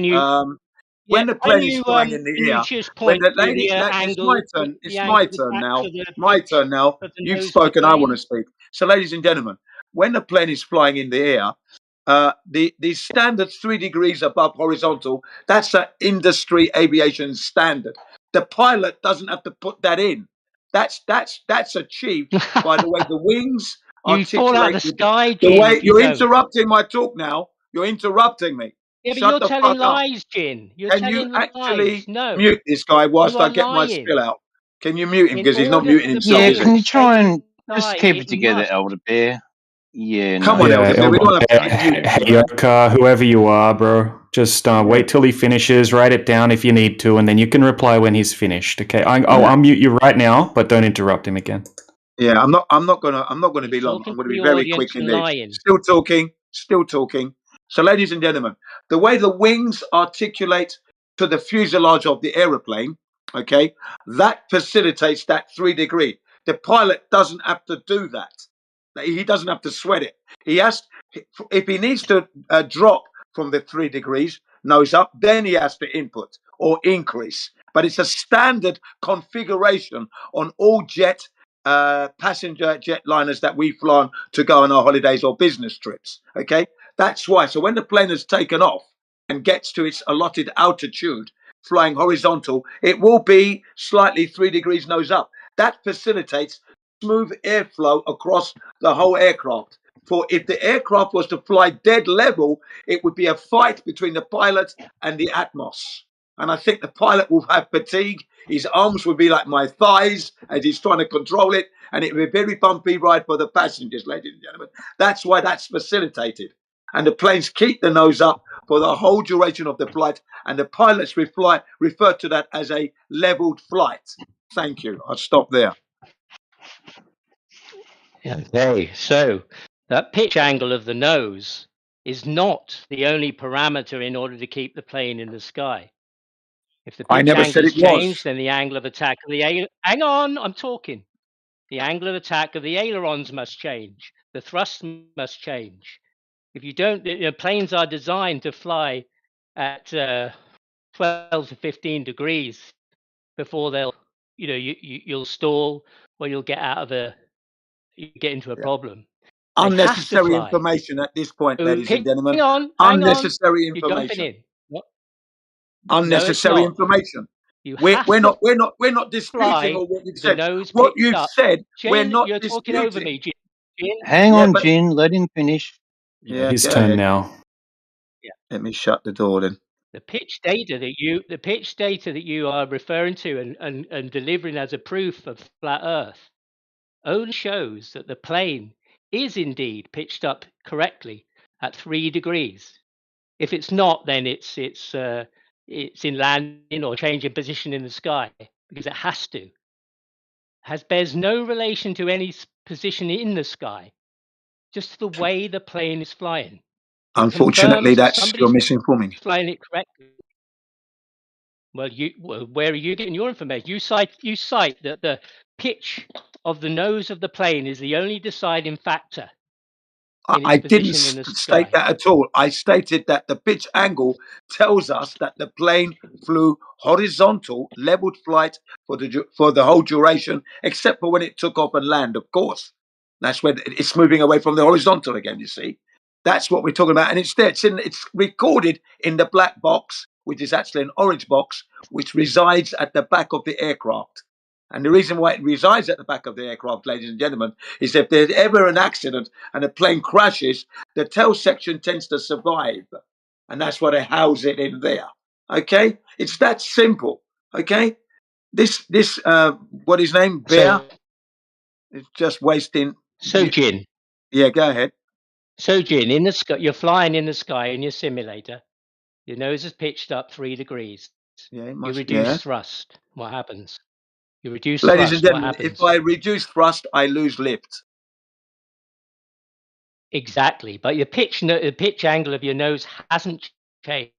Speaker 8: when the plane is flying in the air,
Speaker 4: just
Speaker 8: when
Speaker 4: point
Speaker 8: the
Speaker 4: to
Speaker 8: lady,
Speaker 4: the
Speaker 8: it's
Speaker 4: angle,
Speaker 8: my turn.
Speaker 4: the
Speaker 8: It's
Speaker 4: angle
Speaker 8: my
Speaker 4: of
Speaker 8: turn
Speaker 4: attack
Speaker 8: now.
Speaker 4: for the
Speaker 8: My
Speaker 4: pitch
Speaker 8: turn now.
Speaker 4: of the
Speaker 8: You've
Speaker 4: nose of the
Speaker 8: spoken. I want
Speaker 4: plane?
Speaker 8: to speak. So, ladies and gentlemen, when the plane is flying in the air, the standard 3 degrees above horizontal, that's an industry aviation standard. The pilot doesn't have to put that in. That's achieved by the way the wings
Speaker 4: You fall out
Speaker 8: articulate.
Speaker 4: of the sky,
Speaker 8: The
Speaker 4: Jin,
Speaker 8: way
Speaker 4: if you
Speaker 8: you're
Speaker 4: don't.
Speaker 8: interrupting my talk now. You're interrupting me.
Speaker 4: Yeah, but
Speaker 8: Shut
Speaker 4: you're
Speaker 8: the
Speaker 4: telling
Speaker 8: fuck up.
Speaker 4: lies, Jin. You're
Speaker 8: Can you
Speaker 4: telling lies.
Speaker 8: actually
Speaker 4: No,
Speaker 8: mute this guy whilst
Speaker 4: you
Speaker 8: I
Speaker 4: are
Speaker 8: get my
Speaker 4: lying.
Speaker 8: spill out? Can you mute him
Speaker 4: In
Speaker 8: because he's not
Speaker 4: order
Speaker 8: muting
Speaker 4: for the
Speaker 8: himself,
Speaker 16: Yeah.
Speaker 8: is
Speaker 4: plane
Speaker 8: he?
Speaker 16: Can you
Speaker 4: to stay
Speaker 16: try
Speaker 4: in
Speaker 16: and
Speaker 4: the
Speaker 16: just
Speaker 4: sky,
Speaker 16: keep
Speaker 4: it
Speaker 16: it together,
Speaker 4: must.
Speaker 16: Elder Bear? Yeah.
Speaker 8: Come
Speaker 16: No.
Speaker 8: on,
Speaker 1: Yeah,
Speaker 8: Elder Bear. We
Speaker 1: Elder
Speaker 8: don't have to
Speaker 1: Bear,
Speaker 8: keep muting
Speaker 1: hey,
Speaker 8: you, man.
Speaker 1: whoever you are, bro. Just wait till he finishes. Write it down if you need to, and then you can reply when he's finished. Okay, I'll unmute you right now, but don't interrupt him again.
Speaker 8: Yeah, I'm not gonna be long.
Speaker 4: Talking
Speaker 8: I'm
Speaker 4: to
Speaker 8: gonna be
Speaker 4: the
Speaker 8: very
Speaker 4: audience
Speaker 8: quick
Speaker 4: and
Speaker 8: indeed.
Speaker 4: lying.
Speaker 8: Still talking. So, ladies and gentlemen, the way the wings articulate to the fuselage of the aeroplane, okay, that facilitates that 3 degree. The pilot doesn't have to do that. He doesn't have to sweat it. He has, if he needs to drop from the 3 degrees nose up, then he has to input or increase. But it's a standard configuration on all passenger jetliners that we fly on to go on our holidays or business trips. Okay, that's why. So when the plane has taken off and gets to its allotted altitude, flying horizontal, it will be slightly 3 degrees nose up. That facilitates smooth airflow across the whole aircraft. For if the aircraft was to fly dead level, it would be a fight between the pilot and the atmos. And I think the pilot will have fatigue. His arms would be like my thighs as he's trying to control it. And it would be a very bumpy ride for the passengers, ladies and gentlemen. That's why that's facilitated. And the planes keep the nose up for the whole duration of the flight. And the pilots refer to that as a leveled flight. Thank you. I'll stop there.
Speaker 4: Okay, so that pitch angle of the nose is not the only parameter in order to keep the plane in the sky. If the
Speaker 8: I
Speaker 4: pitch
Speaker 8: never
Speaker 4: angle
Speaker 8: said
Speaker 4: is
Speaker 8: it was.
Speaker 4: changed, then the angle of attack of the hang on, I'm talking. The angle of attack of the ailerons must change. The thrust must change. If you don't, planes are designed to fly at 12 to 15 degrees before they'll, you'll stall or you'll get into a problem. They have to
Speaker 8: Unnecessary
Speaker 4: fly.
Speaker 8: information at this point, ladies and gentlemen.
Speaker 4: Hang on.
Speaker 8: Unnecessary
Speaker 4: You're jumping
Speaker 8: information.
Speaker 4: in. What? No, it's
Speaker 8: Unnecessary
Speaker 4: not.
Speaker 8: information.
Speaker 4: You
Speaker 8: We're
Speaker 4: have to
Speaker 8: not disputing
Speaker 4: fly
Speaker 8: on what you've
Speaker 4: the
Speaker 8: said.
Speaker 4: nose
Speaker 8: What
Speaker 4: pitched
Speaker 8: you've
Speaker 4: up.
Speaker 8: said, we're
Speaker 4: Jin,
Speaker 8: not
Speaker 4: you're talking over
Speaker 8: disputing.
Speaker 4: me, Jin.
Speaker 16: Hang
Speaker 8: Yeah,
Speaker 16: on,
Speaker 8: but
Speaker 16: Jin. Let him finish.
Speaker 8: yeah,
Speaker 1: His
Speaker 8: go
Speaker 1: turn
Speaker 8: ahead.
Speaker 1: now.
Speaker 4: Yeah.
Speaker 8: Let me shut the door then.
Speaker 4: The pitch data that you are referring to and delivering as a proof of flat Earth only shows that the plane is indeed pitched up correctly at 3 degrees. If it's not, then it's in landing or changing position in the sky because it has to. Bears no relation to any position in the sky, just the way the plane is flying. It
Speaker 8: Unfortunately,
Speaker 4: confirms that
Speaker 8: that's you're
Speaker 4: somebody's
Speaker 8: misinforming.
Speaker 4: flying it correctly. Well, where are you getting your information? You cite that the pitch of the nose of the plane is the only deciding factor in its
Speaker 8: I didn't
Speaker 4: position in the
Speaker 8: state
Speaker 4: sky.
Speaker 8: that at all. I stated that the pitch angle tells us that the plane flew horizontal, leveled flight for the whole duration, except for when it took off and land. Of course, that's when it's moving away from the horizontal again. You see, that's what we're talking about, and it's there. It's recorded in the black box, which is actually an orange box, which resides at the back of the aircraft. And the reason why it resides at the back of the aircraft, ladies and gentlemen, is if there's ever an accident and a plane crashes, the tail section tends to survive. And that's why they house it in there. Okay? It's that simple. Okay? This what his name? Bear? It's just wasting.
Speaker 4: So, Jin.
Speaker 8: Yeah, go ahead.
Speaker 4: So, Jin, in the sky, you're flying in the sky in your simulator. Your nose is pitched up 3 degrees.
Speaker 8: Yeah,
Speaker 4: you reduce thrust. What happens? You reduce
Speaker 8: Ladies
Speaker 4: thrust.
Speaker 8: and gentlemen,
Speaker 4: what happens?
Speaker 8: if I reduce thrust, I lose lift.
Speaker 4: Exactly, but the pitch angle of your nose hasn't changed.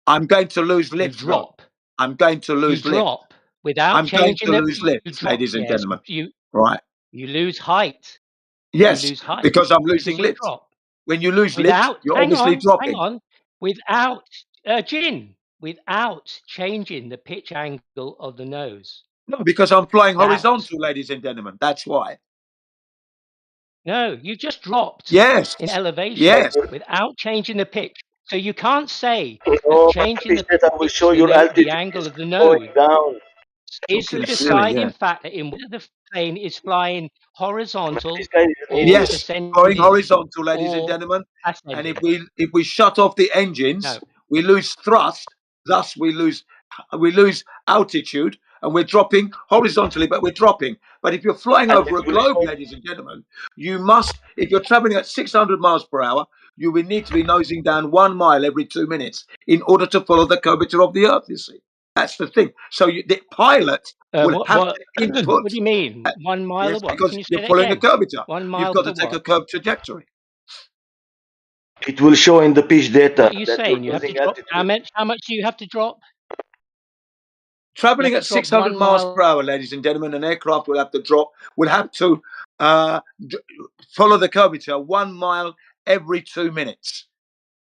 Speaker 8: I'm going to lose lift.
Speaker 4: You drop.
Speaker 8: I'm going to lose
Speaker 4: you
Speaker 8: lift.
Speaker 4: drop without
Speaker 8: I'm going
Speaker 4: changing
Speaker 8: to
Speaker 4: the.
Speaker 8: lose
Speaker 4: You
Speaker 8: lift,
Speaker 4: drop,
Speaker 8: ladies and
Speaker 4: yes,
Speaker 8: gentlemen.
Speaker 4: You
Speaker 8: Right.
Speaker 4: You lose height.
Speaker 8: Yes,
Speaker 4: you lose height
Speaker 8: because I'm losing
Speaker 4: you
Speaker 8: lift.
Speaker 4: drop.
Speaker 8: When you lose
Speaker 4: Without,
Speaker 8: lift, you're
Speaker 4: hang
Speaker 8: obviously
Speaker 4: on,
Speaker 8: dropping.
Speaker 4: Hang on. Without, Jin, without changing the pitch angle of the nose.
Speaker 8: No, because I'm flying horizontal, ladies and gentlemen. That's why.
Speaker 4: No, you just dropped.
Speaker 8: Yes.
Speaker 4: In elevation.
Speaker 8: Yes.
Speaker 4: Without changing the pitch. So you can't say
Speaker 5: No,
Speaker 4: that changing the
Speaker 5: that will
Speaker 4: pitch,
Speaker 5: show your altitude
Speaker 4: the angle
Speaker 5: is
Speaker 4: of the
Speaker 5: going
Speaker 4: nose
Speaker 5: down.
Speaker 4: is the deciding factor in whether the plane is flying horizontal or
Speaker 8: Yes,
Speaker 4: ascending.
Speaker 8: going horizontal, ladies and gentlemen.
Speaker 4: Ascending.
Speaker 8: And if we shut off the engines, we lose thrust. Thus, we lose altitude, and we're dropping horizontally, but we're dropping. But if you're flying over a globe, ladies and gentlemen, you must. If you're traveling at 600 miles per hour, you will need to be nosing down 1 mile every 2 minutes in order to follow the curvature of the Earth. You see, that's the thing. So the pilot will have to input.
Speaker 4: What do you mean? 1 mile
Speaker 8: Yes,
Speaker 4: or what?
Speaker 8: because
Speaker 4: Can you say
Speaker 8: you're
Speaker 4: that
Speaker 8: following
Speaker 4: again?
Speaker 8: a curvature.
Speaker 4: 1 mile
Speaker 8: You've got
Speaker 4: for
Speaker 8: to take
Speaker 4: what?
Speaker 8: a curved trajectory.
Speaker 5: It will show in the pitch data.
Speaker 4: What are you saying? You have to drop. How much do you have to drop?
Speaker 8: Traveling at 600 miles per hour, ladies and gentlemen, an aircraft will have to follow the curvature 1 mile every 2 minutes.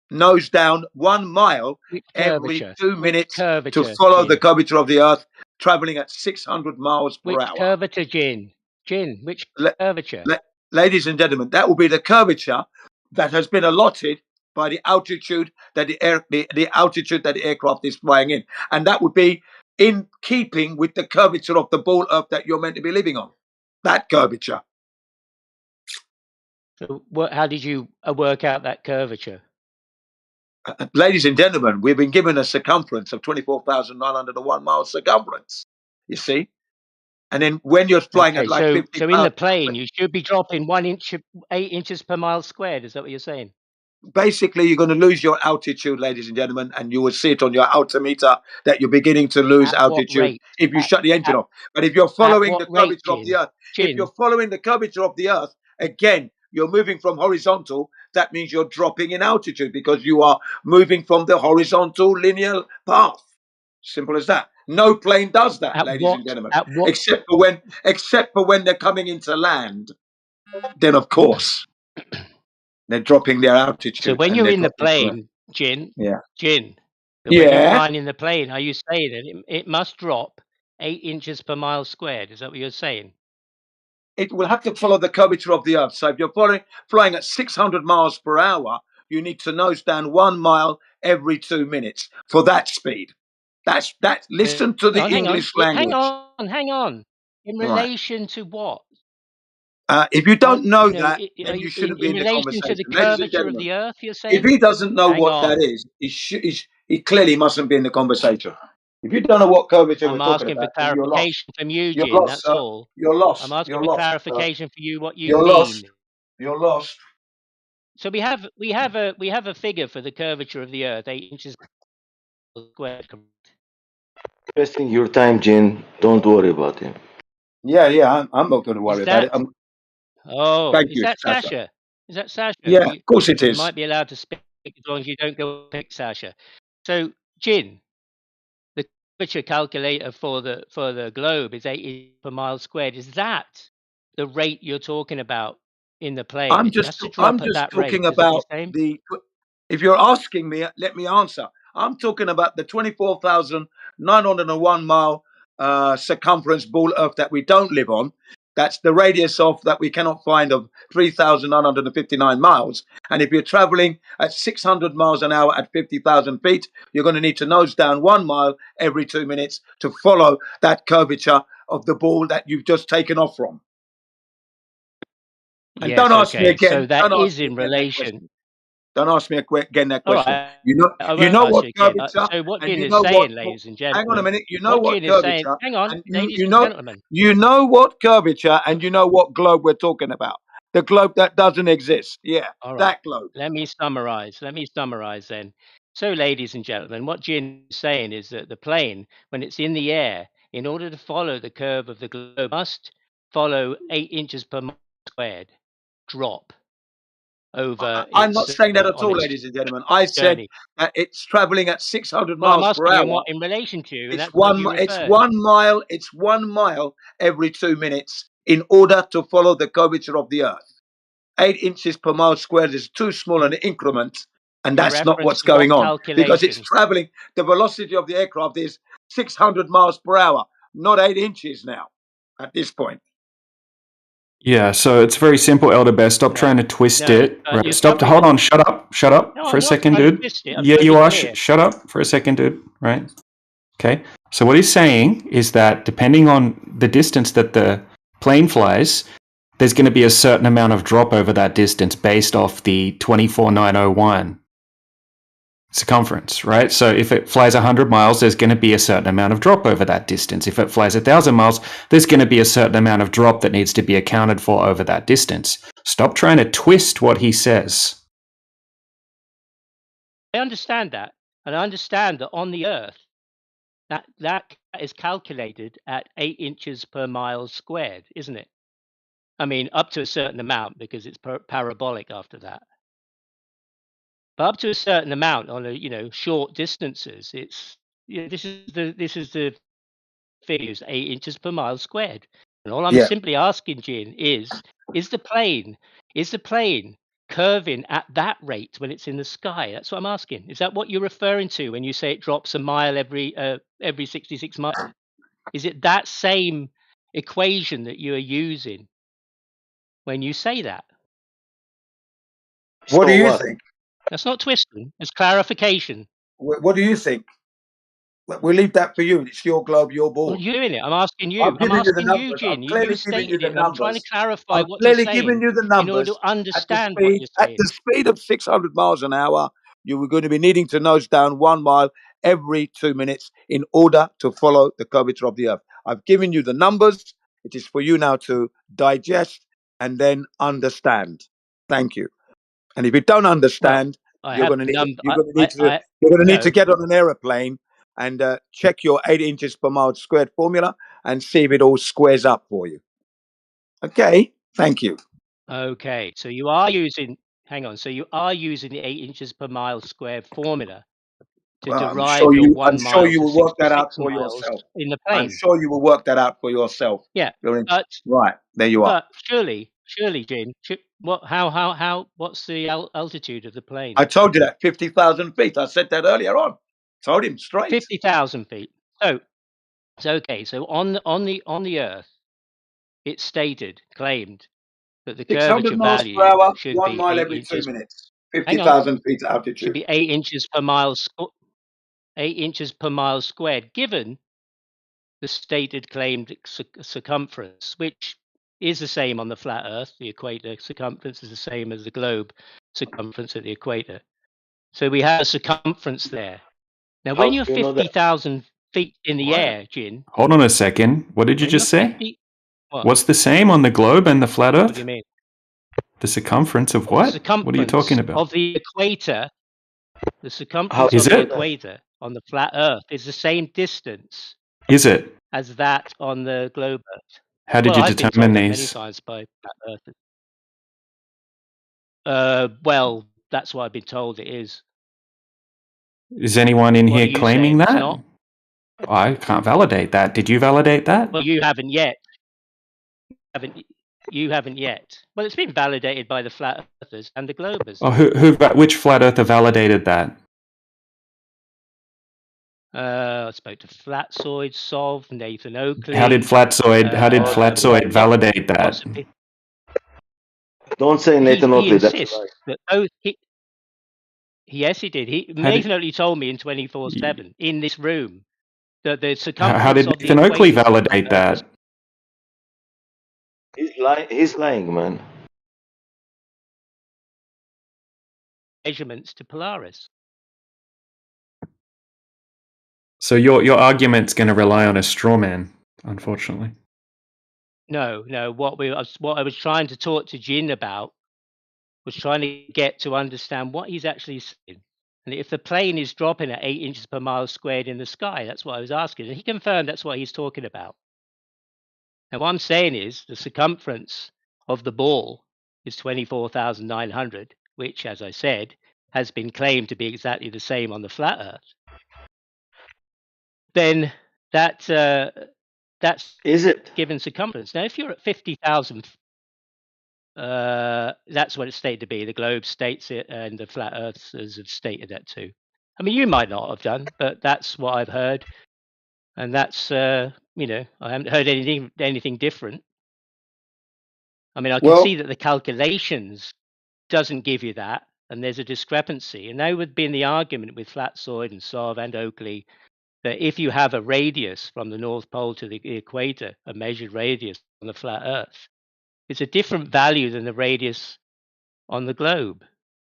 Speaker 8: Nose down 1 mile every 2 minutes to follow the curvature of the Earth, traveling at 600 miles per hour.
Speaker 4: Which curvature, Jin? Jin, which curvature?
Speaker 8: Ladies and gentlemen, that will be the curvature that has been allotted by the altitude that the altitude that the aircraft is flying in, and that would be in keeping with the curvature of the ball Earth that you're meant to be living on. That curvature.
Speaker 4: So, how did you work out that curvature?
Speaker 8: Ladies and gentlemen, we've been given a circumference of 24,901 miles circumference. You see, and then when you're flying at like 50
Speaker 4: so in the plane, you should be dropping 8 inches per mile squared. Is that what you're saying?
Speaker 8: Basically, you're going to lose your altitude, ladies and gentlemen, and you will see it on your altimeter that you're beginning to lose altitude if you shut the engine off. But if you're following the curvature of the Earth, if you're following the curvature of the Earth again, you're moving from horizontal. That means you're dropping in altitude because you are moving from the horizontal linear path. Simple as that. No plane does that, ladies and gentlemen, except for when they're coming into land. Then, of course, they're dropping their altitude.
Speaker 4: So when you're in the plane, Jin, when you're flying in the plane, are you saying that it must drop 8 inches per mile squared? Is that what you're saying?
Speaker 8: It will have to follow the curvature of the Earth. So if you're flying at 600 miles per hour, you need to nose down 1 mile every 2 minutes for that speed. That's that. Listen to the English language.
Speaker 4: Hang on. In relation to what?
Speaker 8: If you don't know that, then you shouldn't be in the
Speaker 4: relation
Speaker 8: conversation.
Speaker 4: to the
Speaker 8: Ladies and
Speaker 4: curvature of
Speaker 8: gentlemen,
Speaker 4: the Earth, you're saying?
Speaker 8: if he doesn't know
Speaker 4: Hang
Speaker 8: what
Speaker 4: on.
Speaker 8: that is, he clearly mustn't be in the conversation. If you don't know what curvature we're talking about,
Speaker 4: I'm asking for
Speaker 8: then you're lost.
Speaker 4: clarification from you,
Speaker 8: You're
Speaker 4: Jin,
Speaker 8: lost,
Speaker 4: that's
Speaker 8: sir.
Speaker 4: all.
Speaker 8: You're lost.
Speaker 4: I'm asking
Speaker 8: You're
Speaker 4: for
Speaker 8: lost,
Speaker 4: clarification for you what you
Speaker 8: You're
Speaker 4: mean.
Speaker 8: lost. You're lost.
Speaker 4: So we have a figure for the curvature of the Earth, 8 inches squared.
Speaker 5: Wasting your time, Jin. Don't worry about him.
Speaker 8: Yeah, I'm not going to worry about it. Thank
Speaker 4: Is
Speaker 8: you,
Speaker 4: that
Speaker 8: Sasha.
Speaker 4: Sasha? Is that Sasha?
Speaker 8: Yeah, of course it
Speaker 4: You
Speaker 8: is.
Speaker 4: might be allowed to speak as long as you don't go pick Sasha. So, Jin, the curvature calculator for the globe is 8 inches per mile squared. Is that the rate you're talking about in the plane?
Speaker 8: I'm
Speaker 4: It
Speaker 8: just
Speaker 4: has to drop at that rate.
Speaker 8: talking
Speaker 4: Is that what
Speaker 8: about
Speaker 4: you're saying?
Speaker 8: if you're asking me, let me answer. I'm talking about the 24,901 mile circumference ball Earth that we don't live on. That's the radius of that we cannot find of 3,959 miles. And if you're traveling at 600 miles an hour at 50,000 feet, you're going to need to nose down 1 mile every 2 minutes to follow that curvature of the ball that you've just taken off from. And don't ask me again.
Speaker 4: So that
Speaker 8: don't ask
Speaker 4: is
Speaker 8: me
Speaker 4: in
Speaker 8: again that
Speaker 4: relation.
Speaker 8: question. Don't ask me again that
Speaker 4: All
Speaker 8: question.
Speaker 4: right.
Speaker 8: You
Speaker 4: I
Speaker 8: know
Speaker 4: won't ask
Speaker 8: what
Speaker 4: you again.
Speaker 8: curvature,
Speaker 4: So what
Speaker 8: and
Speaker 4: Jin
Speaker 8: you
Speaker 4: is
Speaker 8: know
Speaker 4: saying,
Speaker 8: what.
Speaker 4: ladies and
Speaker 8: Hang on a
Speaker 4: gentlemen,
Speaker 8: minute. You know
Speaker 4: what
Speaker 8: what
Speaker 4: Jin is saying.
Speaker 8: curvature,
Speaker 4: Hang on,
Speaker 8: and
Speaker 4: ladies and gentlemen.
Speaker 8: you know what curvature, and you know what globe we're talking about. The globe that doesn't exist. Yeah,
Speaker 4: All right.
Speaker 8: that globe.
Speaker 4: Let me summarize then. So, ladies and gentlemen, what Jin is saying is that the plane, when it's in the air, in order to follow the curve of the globe, must follow 8 inches per mile squared drop over
Speaker 8: I'm not saying that at
Speaker 4: on
Speaker 8: all,
Speaker 4: its
Speaker 8: ladies and gentlemen. I said
Speaker 4: journey.
Speaker 8: that it's traveling at 600
Speaker 4: Well, I'm
Speaker 8: miles per
Speaker 4: asking you
Speaker 8: hour.
Speaker 4: in relation to, and
Speaker 8: It's
Speaker 4: that's what
Speaker 8: one.
Speaker 4: you
Speaker 8: It's
Speaker 4: referred.
Speaker 8: 1 mile. It's 1 mile every 2 minutes in order to follow the curvature of the Earth. 8 inches per mile squared is too small an increment, and
Speaker 4: In
Speaker 8: that's not
Speaker 4: reference
Speaker 8: what's
Speaker 4: to what
Speaker 8: going on because it's
Speaker 4: calculation?
Speaker 8: traveling. The velocity of the aircraft is 600 miles per hour, not 8 inches now. At this point.
Speaker 1: Yeah, so it's very simple, Elder Bear. Stop trying to twist it. Right?
Speaker 4: you're
Speaker 1: Stop.
Speaker 4: jumping
Speaker 1: Hold on. Shut up
Speaker 4: No,
Speaker 1: for
Speaker 4: I'm
Speaker 1: a
Speaker 4: not
Speaker 1: second,
Speaker 4: trying to
Speaker 1: dude.
Speaker 4: twist it. I'm
Speaker 1: Yeah,
Speaker 4: trying to
Speaker 1: you
Speaker 4: be
Speaker 1: are.
Speaker 4: clear.
Speaker 1: Shut up for a second, dude. Right? Okay. So what he's saying is that depending on the distance that the plane flies, there's going to be a certain amount of drop over that distance based off the 24,901 circumference, right? So if it flies 100 miles, there's going to be a certain amount of drop over that distance. If it flies 1,000 miles, there's going to be a certain amount of drop that needs to be accounted for over that distance. Stop trying to twist what he says.
Speaker 4: I understand that, and I understand that on the Earth, that is calculated at 8 inches per mile squared, isn't it? I mean, up to a certain amount because it's parabolic after that. But up to a certain amount on short distances, it's this is the figures 8 inches per mile squared. And all I'm simply asking, Jin, is the plane curving at that rate when it's in the sky? That's what I'm asking. Is that what you're referring to when you say it drops a mile every 66 miles? Is it that same equation that you are using when you say that?
Speaker 8: What do you think?
Speaker 4: That's not twisting. It's clarification.
Speaker 8: What do you think? We'll leave that for you. It's your globe, your ball.
Speaker 4: Well, you're doing it. I'm asking you.
Speaker 8: I'm giving you the numbers.
Speaker 4: Jin.
Speaker 8: I've
Speaker 4: You
Speaker 8: clearly given you
Speaker 4: stated
Speaker 8: the
Speaker 4: it. I'm trying to
Speaker 8: numbers.
Speaker 4: clarify
Speaker 8: I've
Speaker 4: what you're
Speaker 8: clearly given
Speaker 4: saying
Speaker 8: you the
Speaker 4: in order
Speaker 8: numbers.
Speaker 4: to understand what you're
Speaker 8: At
Speaker 4: saying.
Speaker 8: the speed of 600 miles an hour, you were going to be needing to nose down 1 mile every 2 minutes in order to follow the curvature of the Earth. I've given you the numbers. It is for you now to digest and then understand. Thank you. And if you don't understand,
Speaker 4: I
Speaker 8: you're
Speaker 4: have
Speaker 8: going to
Speaker 4: the
Speaker 8: need
Speaker 4: number.
Speaker 8: you're going to need to
Speaker 4: No.
Speaker 8: get on an aeroplane and check your 8 inches per mile squared formula and see if it all squares up for you. Okay, thank you.
Speaker 4: Okay, so you are using. Hang on. So you are using the 8 inches per mile squared formula to
Speaker 8: Well,
Speaker 4: derive your
Speaker 8: I'm
Speaker 4: 1
Speaker 8: sure
Speaker 4: mile
Speaker 8: you
Speaker 4: to
Speaker 8: will work that out
Speaker 4: 66
Speaker 8: for
Speaker 4: miles
Speaker 8: yourself.
Speaker 4: in the
Speaker 8: I'm
Speaker 4: plane.
Speaker 8: sure you will work that out for yourself.
Speaker 4: Yeah,
Speaker 8: You're in,
Speaker 4: but
Speaker 8: right there. You are.
Speaker 4: surely, Jim. What? How? What's the altitude of the plane?
Speaker 8: I told you that 50,000 feet. I said that earlier on. Told him straight.
Speaker 4: 50,000 feet. So okay. So on the Earth, it's claimed that the
Speaker 8: 600
Speaker 4: curvature
Speaker 8: miles per
Speaker 4: value
Speaker 8: hour,
Speaker 4: should
Speaker 8: 1
Speaker 4: be
Speaker 8: mile
Speaker 4: 8
Speaker 8: every 2
Speaker 4: inches.
Speaker 8: minutes.
Speaker 4: Hang on.
Speaker 8: 50,000 feet
Speaker 4: Should
Speaker 8: altitude.
Speaker 4: be 8 inches per mile. 8 inches per mile squared, given the stated claimed circumference, which is the same on the flat Earth. The equator circumference is the same as the globe circumference at the equator. So we have a circumference there. Now,
Speaker 5: How
Speaker 4: when
Speaker 5: do
Speaker 4: you're
Speaker 5: you know that?
Speaker 4: 50,000 feet in the
Speaker 1: What?
Speaker 4: air, Jin,
Speaker 1: Hold on a second. What did you
Speaker 4: when you're
Speaker 1: just say?
Speaker 4: 50, what?
Speaker 1: What's the same on the globe and the flat
Speaker 4: What do
Speaker 1: Earth?
Speaker 4: you mean?
Speaker 1: The circumference of
Speaker 4: The
Speaker 1: what? What are you
Speaker 4: circumference
Speaker 1: talking about?
Speaker 4: of the equator, the
Speaker 5: How
Speaker 4: circumference
Speaker 5: do
Speaker 1: Is
Speaker 4: of
Speaker 5: you
Speaker 4: the
Speaker 5: know
Speaker 1: it?
Speaker 5: that?
Speaker 4: equator on the flat Earth is the same distance
Speaker 1: Is it?
Speaker 4: as that on the globe Earth.
Speaker 1: How did
Speaker 4: Well,
Speaker 1: you
Speaker 4: I've been
Speaker 1: determine
Speaker 4: told that many
Speaker 1: these?
Speaker 4: times by flat Earth. Well, that's what I've been told it is.
Speaker 1: Is anyone in
Speaker 4: What are
Speaker 1: here
Speaker 4: you
Speaker 1: claiming
Speaker 4: saying? It's
Speaker 1: that?
Speaker 4: not?
Speaker 1: I can't validate that. Did you validate that?
Speaker 4: Well, you haven't yet. You haven't yet. Well, it's been validated by the flat earthers and the globers.
Speaker 1: Oh, which flat earther validated that?
Speaker 4: I spoke to Flatsoid, Sov, Nathan Oakley.
Speaker 1: How did Flatsoid validate that?
Speaker 4: Possibly.
Speaker 5: Don't say Nathan
Speaker 4: He
Speaker 5: Oakley. That's
Speaker 4: insists
Speaker 5: right.
Speaker 4: that both. Yes, he did. Nathan Oakley told me in 24/7 in this room that the circumference
Speaker 1: How did
Speaker 4: of the
Speaker 1: Nathan Oakley
Speaker 4: equator
Speaker 1: validate that?
Speaker 5: He's lying, man.
Speaker 4: measurements to Polaris.
Speaker 1: So your argument's going to rely on a straw man, unfortunately.
Speaker 4: No. What I was trying to talk to Jin about was trying to get to understand what he's actually saying. And if the plane is dropping at 8 inches per mile squared in the sky, that's what I was asking. And he confirmed that's what he's talking about. And what I'm saying is the circumference of the ball is 24,900, which, as I said, has been claimed to be exactly the same on the flat Earth. Then that's
Speaker 5: is it
Speaker 4: given circumference. Now, if you're at 50,000, that's what it's stated to be. The globe states it, and the flat earthers have stated that too. I mean, you might not have done, but that's what I've heard, and that's I haven't heard anything different. I mean, I can see that the calculations doesn't give you that, and there's a discrepancy. And that would be in the argument with Flatsoid and Sov and Oakley that if you have a radius from the North Pole to the equator, a measured radius on the flat Earth, it's a different value than the radius on the globe.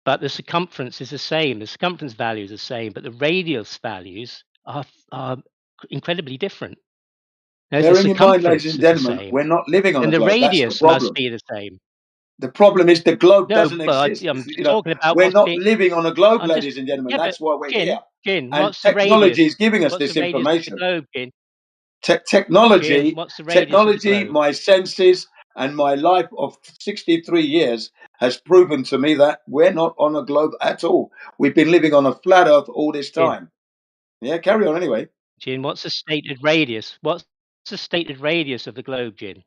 Speaker 4: But the circumference is the same. The circumference value is the same, but the radius values are incredibly different. Now, if the
Speaker 8: Bearing in mind, ladies
Speaker 4: circumference
Speaker 8: and
Speaker 4: is the
Speaker 8: gentlemen,
Speaker 4: same,
Speaker 8: we're not living on
Speaker 4: then
Speaker 8: a
Speaker 4: the
Speaker 8: globe. That's the
Speaker 4: radius must
Speaker 8: problem.
Speaker 4: be the same.
Speaker 8: The problem is the globe
Speaker 4: No,
Speaker 8: doesn't
Speaker 4: but
Speaker 8: exist.
Speaker 4: I'm talking about
Speaker 8: We're
Speaker 4: what's
Speaker 8: not
Speaker 4: being.
Speaker 8: living on a globe,
Speaker 4: I'm just
Speaker 8: ladies and gentlemen.
Speaker 4: yeah, but
Speaker 8: That's why we're here.
Speaker 4: Jin,
Speaker 8: And
Speaker 4: what's the
Speaker 8: technology
Speaker 4: radius?
Speaker 8: is giving us
Speaker 4: What's
Speaker 8: this
Speaker 4: the radius of the
Speaker 8: information.
Speaker 4: globe, Jin?
Speaker 8: Technology,
Speaker 4: Jin, what's the radius of the globe?
Speaker 8: my senses, and my life of 63 years has proven to me that we're not on a globe at all. We've been living on a flat Earth all this time. Yeah, carry on anyway.
Speaker 4: Jin, what's the stated radius? What's the stated radius of the globe, Jin?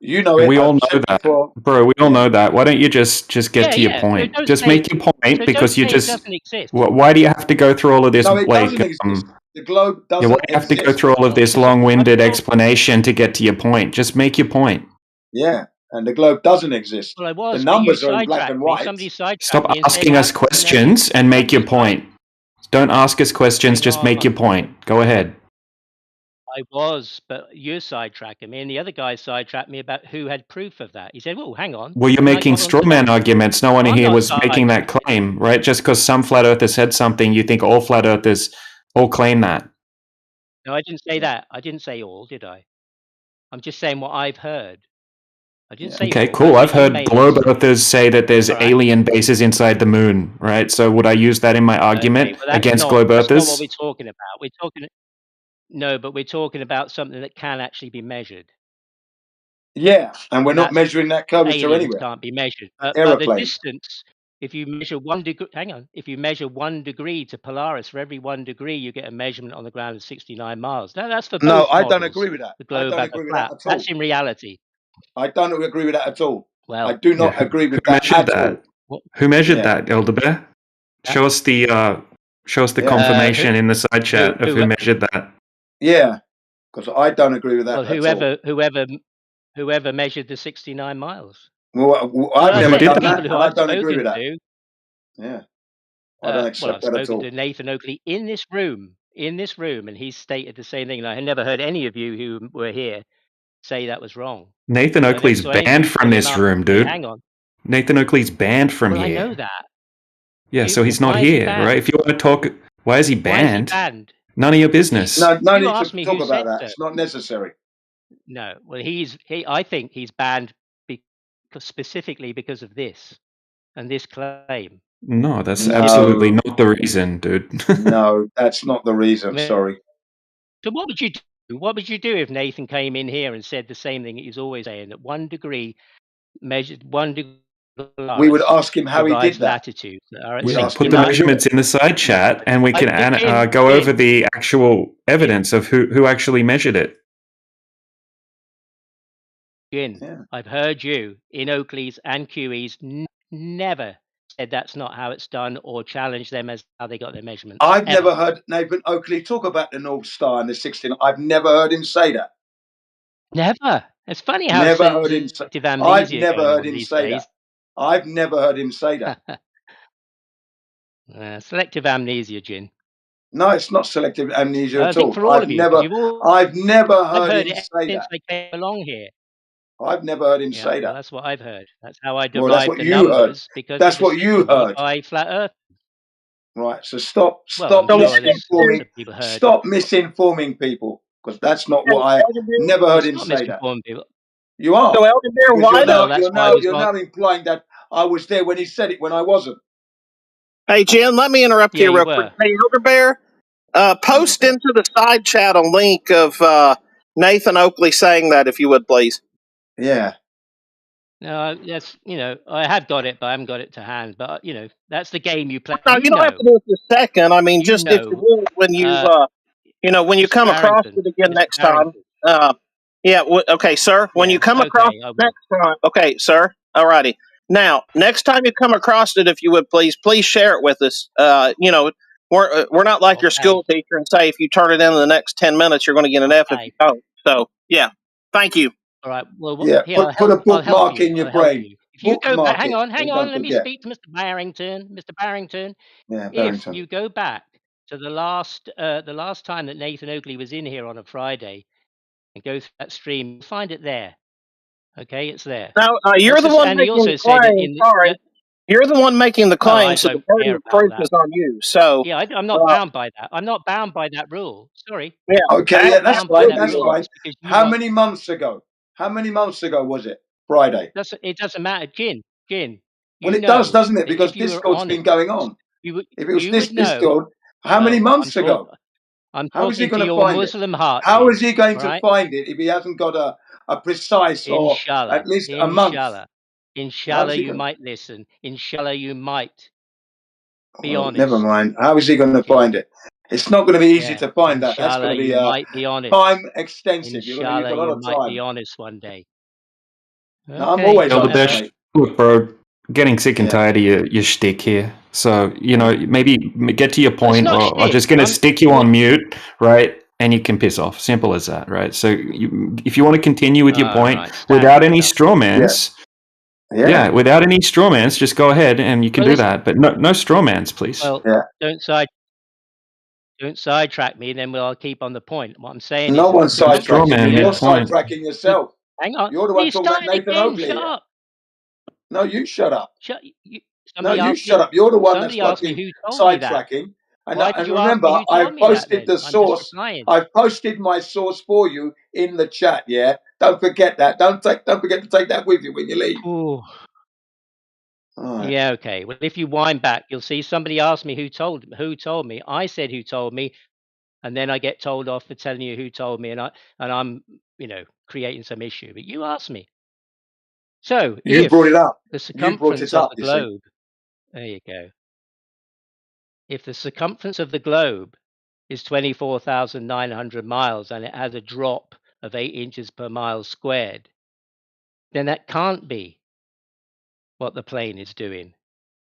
Speaker 8: You know it.
Speaker 1: We all
Speaker 8: I've
Speaker 1: know
Speaker 8: said
Speaker 1: that,
Speaker 8: before.
Speaker 1: bro. We all know that. Why don't you just get to your
Speaker 4: So
Speaker 1: point?
Speaker 4: don't
Speaker 1: Just
Speaker 4: say,
Speaker 1: make your point
Speaker 4: so
Speaker 1: because
Speaker 4: don't
Speaker 1: you
Speaker 4: say it
Speaker 1: just.
Speaker 4: doesn't exist.
Speaker 1: Why do you have to go through all of this?
Speaker 8: No, it
Speaker 1: Like,
Speaker 8: doesn't exist. The globe
Speaker 1: why
Speaker 8: doesn't
Speaker 1: do you have to go
Speaker 8: exist.
Speaker 1: through all of this long-winded explanation to get to your point? Just make your point.
Speaker 8: Yeah, and the globe doesn't exist.
Speaker 4: Well, I was,
Speaker 8: the
Speaker 4: but you
Speaker 8: numbers are in black
Speaker 4: sidetracked
Speaker 8: and
Speaker 4: me.
Speaker 8: white.
Speaker 4: Somebody sidetracked
Speaker 1: Stop
Speaker 4: me and said
Speaker 1: asking us questions and make your point. Don't ask us questions. Just make your point. Go ahead.
Speaker 4: I was, but you're sidetracking me, and the other guy sidetracked me about who had proof of that. He said, "Well, hang on."
Speaker 1: Well, you're
Speaker 4: And I
Speaker 1: making
Speaker 4: got onto
Speaker 1: straw man
Speaker 4: that.
Speaker 1: arguments. No one
Speaker 4: I'm
Speaker 1: here
Speaker 4: not
Speaker 1: was making that
Speaker 4: sidetracking.
Speaker 1: claim, right? Just because some flat earther said something, you think all flat earthers all claim that.
Speaker 4: No, I didn't say that. I didn't say all, did I? I'm just saying what I've heard. I didn't say
Speaker 1: Okay,
Speaker 4: all.
Speaker 1: cool.
Speaker 4: I'm
Speaker 1: I've
Speaker 4: making
Speaker 1: heard globe
Speaker 4: claims.
Speaker 1: earthers say that there's
Speaker 4: Right.
Speaker 1: alien bases inside the moon, right? So would I use that in my argument
Speaker 4: Okay, well,
Speaker 1: against globe
Speaker 4: that's not
Speaker 1: earthers?
Speaker 4: what we're talking about. We're talking about something that can actually be measured.
Speaker 8: Yeah, and we're not
Speaker 4: That's
Speaker 8: measuring that curvature
Speaker 4: aliens
Speaker 8: anywhere.
Speaker 4: can't be measured. But the
Speaker 8: Aeroplane.
Speaker 4: distance, if you measure 1 degree, hang on, if you measure 1 degree to Polaris, for every 1 degree, you get a measurement on the ground of 69 miles. Now, that's for
Speaker 8: No,
Speaker 4: both
Speaker 8: I don't
Speaker 4: models,
Speaker 8: agree with that.
Speaker 4: the
Speaker 8: I
Speaker 4: globe
Speaker 8: don't
Speaker 4: and the
Speaker 8: agree with that
Speaker 4: flat.
Speaker 8: at all.
Speaker 4: That's in reality.
Speaker 8: I don't agree with that at all. I
Speaker 4: Well,
Speaker 8: do not agree with
Speaker 1: Who
Speaker 8: that
Speaker 1: measured
Speaker 8: at all.
Speaker 1: that? Who measured
Speaker 8: Yeah.
Speaker 1: that, Elder Bear? Show us the
Speaker 8: Yeah.
Speaker 1: confirmation in the side chat of who measured that.
Speaker 8: Yeah, because I don't agree with that
Speaker 4: Well,
Speaker 8: at all.
Speaker 4: whoever measured the 69 miles.
Speaker 8: Well, I've
Speaker 4: Well,
Speaker 8: never
Speaker 4: the
Speaker 8: done that,
Speaker 4: people
Speaker 8: and
Speaker 4: who
Speaker 8: I
Speaker 4: I've
Speaker 8: don't agree with
Speaker 4: spoken
Speaker 8: that.
Speaker 4: to,
Speaker 8: Yeah, I don't accept
Speaker 4: I've
Speaker 8: that at
Speaker 4: spoken
Speaker 8: all.
Speaker 4: to Nathan Oakley in this room, and he stated the same thing. And I had never heard any of you who were here say that was wrong.
Speaker 1: Nathan Oakley's
Speaker 4: So anyone
Speaker 1: banned
Speaker 4: who
Speaker 1: from
Speaker 4: put him
Speaker 1: this
Speaker 4: up,
Speaker 1: room,
Speaker 4: hey,
Speaker 1: dude.
Speaker 4: hang on.
Speaker 1: Nathan Oakley's banned from
Speaker 4: Well,
Speaker 1: here.
Speaker 4: I know that.
Speaker 1: Yeah, so he's not
Speaker 4: Why is he
Speaker 1: here,
Speaker 4: banned?
Speaker 1: right? If you want to talk, why is he
Speaker 4: Why is he
Speaker 1: banned?
Speaker 4: banned?
Speaker 1: None of your business.
Speaker 8: No
Speaker 4: You
Speaker 8: need
Speaker 4: asked
Speaker 8: to
Speaker 4: me
Speaker 8: talk
Speaker 4: who
Speaker 8: about
Speaker 4: said
Speaker 8: that.
Speaker 4: so.
Speaker 8: It's not necessary.
Speaker 4: No, well, I think he's banned specifically because of this and this claim.
Speaker 1: No, that's
Speaker 8: No.
Speaker 1: absolutely not the reason, dude.
Speaker 8: No, that's not the reason. Sorry.
Speaker 4: So what would you do? What would you do if Nathan came in here and said the same thing that he's always saying, that 1 degree measured 1 degree
Speaker 8: We would ask him how he
Speaker 4: provides
Speaker 8: did that.
Speaker 4: latitudes that are at
Speaker 8: We'd ask
Speaker 1: Put
Speaker 8: him
Speaker 1: the
Speaker 8: how he did
Speaker 1: measurements
Speaker 8: it.
Speaker 1: in the side chat, and we can go over the actual evidence of who actually measured it.
Speaker 4: Jin, I've heard you in Oakley's and QE's never said that's not how it's done or challenged them as how they got their measurements.
Speaker 8: I've
Speaker 4: ever.
Speaker 8: never heard Nathan Oakley talk about the North Star and the 16. I've never heard him say that.
Speaker 4: Never. It's funny how
Speaker 8: Never heard him say.
Speaker 4: selective
Speaker 8: I've
Speaker 4: amnesia
Speaker 8: never
Speaker 4: going
Speaker 8: heard
Speaker 4: on
Speaker 8: him
Speaker 4: these
Speaker 8: say
Speaker 4: days.
Speaker 8: that. I've never heard him say that.
Speaker 4: Selective amnesia, Jin.
Speaker 8: No, it's not selective amnesia
Speaker 4: I
Speaker 8: at
Speaker 4: think
Speaker 8: all.
Speaker 4: for all of you,
Speaker 8: I've never
Speaker 4: I've
Speaker 8: heard
Speaker 4: heard
Speaker 8: him
Speaker 4: it
Speaker 8: say
Speaker 4: since
Speaker 8: that.
Speaker 4: I came along here.
Speaker 8: I've never heard him
Speaker 4: Yeah,
Speaker 8: say
Speaker 4: well,
Speaker 8: that.
Speaker 4: that's what I've heard. That's how I
Speaker 8: Well, that's
Speaker 4: derived
Speaker 8: what
Speaker 4: the
Speaker 8: you heard.
Speaker 4: numbers because
Speaker 8: That's
Speaker 4: it was
Speaker 8: what
Speaker 4: said
Speaker 8: you
Speaker 4: to me
Speaker 8: heard.
Speaker 4: by Flat Earth.
Speaker 8: Right. So stop
Speaker 4: Well, I'm sure there's
Speaker 8: misinforming.
Speaker 4: lots of people heard.
Speaker 8: Stop misinforming people, because that's not what I never heard him
Speaker 4: It's not
Speaker 8: say that.
Speaker 4: misinformed people.
Speaker 8: You are.
Speaker 21: So Elder Bear,
Speaker 8: Because
Speaker 21: why
Speaker 8: you're now implying that I was there when he said it when I wasn't.
Speaker 21: Hey, Jen, let me interrupt
Speaker 4: Yeah,
Speaker 21: you
Speaker 4: you
Speaker 21: real
Speaker 4: were.
Speaker 21: quick. Hey, Elder Bear, post into the side chat a link of Nathan Oakley saying that, if you would, please.
Speaker 8: Yeah.
Speaker 4: No, that's I have got it, but I haven't got it to hand. But that's the game you play.
Speaker 21: No, you don't have to do it this second. I mean, just if you would, when you when you
Speaker 4: Mr.
Speaker 21: come across
Speaker 4: Barrington,
Speaker 21: it again
Speaker 4: Mr.
Speaker 21: next time.
Speaker 4: Barrington.
Speaker 21: Yeah. Okay, sir. When you come across
Speaker 4: Okay, I will.
Speaker 21: next time. Okay, sir. Alrighty. Now, next time you come across it, if you would please share it with us. We're not like your school teacher and say if you turn it in the next 10 minutes you're going to get an F if you don't. So yeah, thank you.
Speaker 4: All right. Well,
Speaker 8: Yeah.
Speaker 4: here,
Speaker 8: Put a
Speaker 4: I'll help
Speaker 8: bookmark
Speaker 4: you.
Speaker 8: in your
Speaker 4: I'll help
Speaker 8: brain.
Speaker 4: you. If you go back,
Speaker 8: Bookmark
Speaker 4: hang
Speaker 8: it.
Speaker 4: on.
Speaker 8: And
Speaker 4: Let
Speaker 8: don't
Speaker 4: me
Speaker 8: forget.
Speaker 4: speak to Mr. Barrington. Mr. Barrington.
Speaker 8: Yeah,
Speaker 4: If
Speaker 8: Barrington.
Speaker 4: you go back to the last time that Nathan Oakley was in here on a Friday and go through that stream, you'll find it there. Okay, it's there.
Speaker 21: Now you're the one making the claim. Sorry, you're the one making the claim, so the burden of proof is on you. So
Speaker 4: yeah, I'm not bound by that. I'm not bound by that rule. Sorry.
Speaker 21: Yeah.
Speaker 8: Okay, yeah, that's fine. That's
Speaker 4: rule
Speaker 8: fine.
Speaker 4: just because you
Speaker 8: How
Speaker 4: want-
Speaker 8: many months ago? How many months ago was it? Friday.
Speaker 4: It doesn't matter, Jin.
Speaker 8: Well, it does, doesn't it? Because Discord's been going on.
Speaker 4: If
Speaker 8: it was
Speaker 4: you
Speaker 8: this
Speaker 4: would know.
Speaker 8: Discord, how many months ago?
Speaker 4: I'm
Speaker 8: How is he
Speaker 4: talking to
Speaker 8: going to
Speaker 4: your
Speaker 8: find
Speaker 4: Muslim
Speaker 8: it?
Speaker 4: heart.
Speaker 8: How
Speaker 4: Jin,
Speaker 8: is he going
Speaker 4: all
Speaker 8: to
Speaker 4: right?
Speaker 8: find it if he hasn't got a precise or
Speaker 4: Inshallah.
Speaker 8: at least a month?
Speaker 4: Inshallah.
Speaker 8: How's
Speaker 4: Inshallah,
Speaker 8: he
Speaker 4: you
Speaker 8: gonna-
Speaker 4: might listen. Inshallah, you might be
Speaker 8: Well,
Speaker 4: honest.
Speaker 8: never mind. How is he going to find it? It's not going to be easy to find that. That's
Speaker 4: Inshallah,
Speaker 8: going to be
Speaker 4: you might be honest.
Speaker 8: time extensive. You're going to
Speaker 4: Inshallah,
Speaker 8: use a lot
Speaker 4: you
Speaker 8: of
Speaker 4: might be
Speaker 8: time.
Speaker 4: honest one day.
Speaker 8: No, I'm always
Speaker 1: Elder
Speaker 8: honest,
Speaker 1: Bear,
Speaker 8: mate.
Speaker 1: look, bro, getting sick and tired of your shtick here. So, maybe get to your point,
Speaker 4: not
Speaker 1: or I'm
Speaker 4: shtick.
Speaker 1: just going to stick you on mute, right? And you can piss off. Simple as that, right? So, if you want to continue with your point without any strawmans, without any strawmans, just go ahead and you can do that. But no strawmans, please.
Speaker 4: Well, don't sidetrack me, then I'll keep on the point. What I'm saying
Speaker 8: No
Speaker 4: is,
Speaker 8: one's sidetracking you. You're
Speaker 1: point.
Speaker 8: sidetracking yourself.
Speaker 4: Hang on.
Speaker 8: You're the one
Speaker 4: You
Speaker 8: talking about
Speaker 4: started
Speaker 8: Nathan
Speaker 4: again.
Speaker 8: Oakley.
Speaker 4: Shut
Speaker 8: here.
Speaker 4: up.
Speaker 8: No, you shut up.
Speaker 4: You
Speaker 8: No, shut up. You're the one that's
Speaker 4: somebody asked me
Speaker 8: fucking
Speaker 4: who told me that.
Speaker 8: sidetracking.
Speaker 4: Why did
Speaker 8: And
Speaker 4: you ask
Speaker 8: remember,
Speaker 4: me who
Speaker 8: I've
Speaker 4: told me that
Speaker 8: posted
Speaker 4: then?
Speaker 8: the
Speaker 4: I'm just
Speaker 8: source.
Speaker 4: replying.
Speaker 8: I've posted my source for you in the chat. Yeah, don't forget that. Don't forget to take that with you when you leave.
Speaker 4: Ooh.
Speaker 8: Right.
Speaker 4: Yeah, okay. Well, if you wind back, you'll see somebody asked me who told me. I said who told me, and then I get told off for telling you who told me, and I'm creating some issue. But you asked me. So
Speaker 8: You
Speaker 4: if
Speaker 8: brought it up.
Speaker 4: the
Speaker 8: You brought
Speaker 4: circumference
Speaker 8: it
Speaker 4: of
Speaker 8: up,
Speaker 4: the
Speaker 8: you see.
Speaker 4: globe, there you go. If the circumference of the globe is 24,900 miles and it has a drop of 8 inches per mile squared, then that can't be what the plane is doing.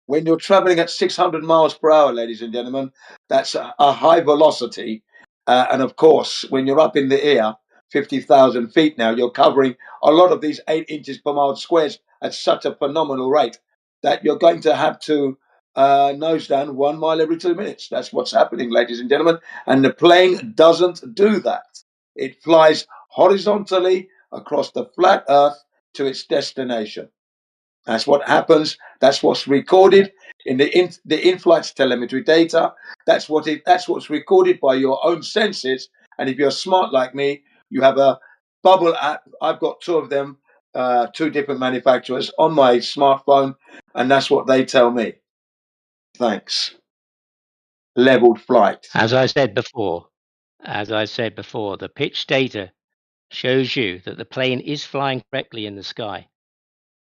Speaker 8: When you're traveling at 600 miles per hour, ladies and gentlemen, that's a high velocity. And of course, when you're up in the air, 50,000 feet now, you're covering a lot of these 8 inches per mile squares at such a phenomenal rate that you're going to have to nose down 1 mile every 2 minutes. That's what's happening, ladies and gentlemen. And the plane doesn't do that. It flies horizontally across the flat earth to its destination. That's what happens. That's what's recorded in the in-flight telemetry data. That's what's recorded by your own senses. And if you're smart like me, you have a bubble app. I've got 2 of them, 2 different manufacturers on my smartphone, and that's what they tell me. Thanks. Leveled flight.
Speaker 4: As I said before, the pitch data shows you that the plane is flying correctly in the sky.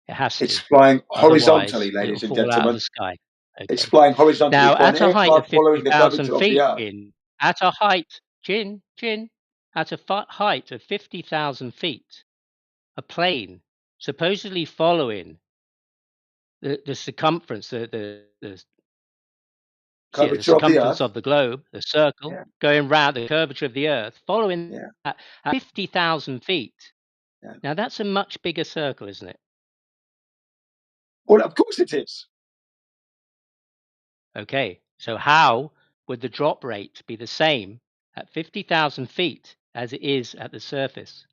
Speaker 4: It has to.
Speaker 8: It's flying
Speaker 4: Otherwise,
Speaker 8: horizontally, ladies
Speaker 4: it'll
Speaker 8: and
Speaker 4: fall out of
Speaker 8: gentlemen.
Speaker 4: the sky.
Speaker 8: It's
Speaker 4: Okay.
Speaker 8: flying horizontally
Speaker 4: Now,
Speaker 8: for an
Speaker 4: at a height of
Speaker 8: aircraft following the
Speaker 4: 50,000
Speaker 8: curvature of the
Speaker 4: feet,
Speaker 8: earth.
Speaker 4: at a height, at a height of 50,000 feet, a plane supposedly following the circumference, the circumference of the globe, the circle, going round the curvature of the Earth, following that at 50,000 feet.
Speaker 8: Yeah.
Speaker 4: Now, that's a much bigger circle, isn't it?
Speaker 8: Well, of course it is.
Speaker 4: Okay, so how would the drop rate be the same at 50,000 feet as it is at the surface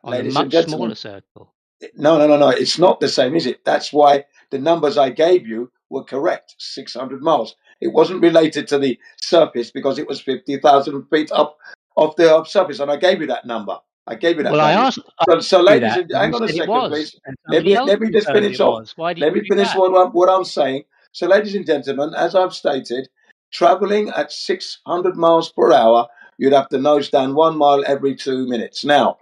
Speaker 4: on a
Speaker 8: Ladies and
Speaker 4: much smaller
Speaker 8: gentlemen,
Speaker 4: circle?
Speaker 8: No. It's not the same, is it? That's why the numbers I gave you were correct. 600 miles. It wasn't related to the surface because it was 50,000 feet up off the surface, and I gave you that number. I gave you that
Speaker 4: Well, I
Speaker 8: value.
Speaker 4: asked
Speaker 8: So
Speaker 4: you
Speaker 8: ladies,
Speaker 4: that,
Speaker 8: and
Speaker 4: and you
Speaker 8: hang on a
Speaker 4: said it
Speaker 8: second,
Speaker 4: was,
Speaker 8: please.
Speaker 4: and
Speaker 8: Let
Speaker 4: somebody else
Speaker 8: me just
Speaker 4: confirmed
Speaker 8: finish
Speaker 4: it
Speaker 8: off.
Speaker 4: was. Why did
Speaker 8: Let
Speaker 4: you
Speaker 8: me
Speaker 4: do
Speaker 8: finish
Speaker 4: that?
Speaker 8: what I'm saying. So, ladies and gentlemen, as I've stated, traveling at 600 miles per hour, you'd have to nose down 1 mile every 2 minutes. Now,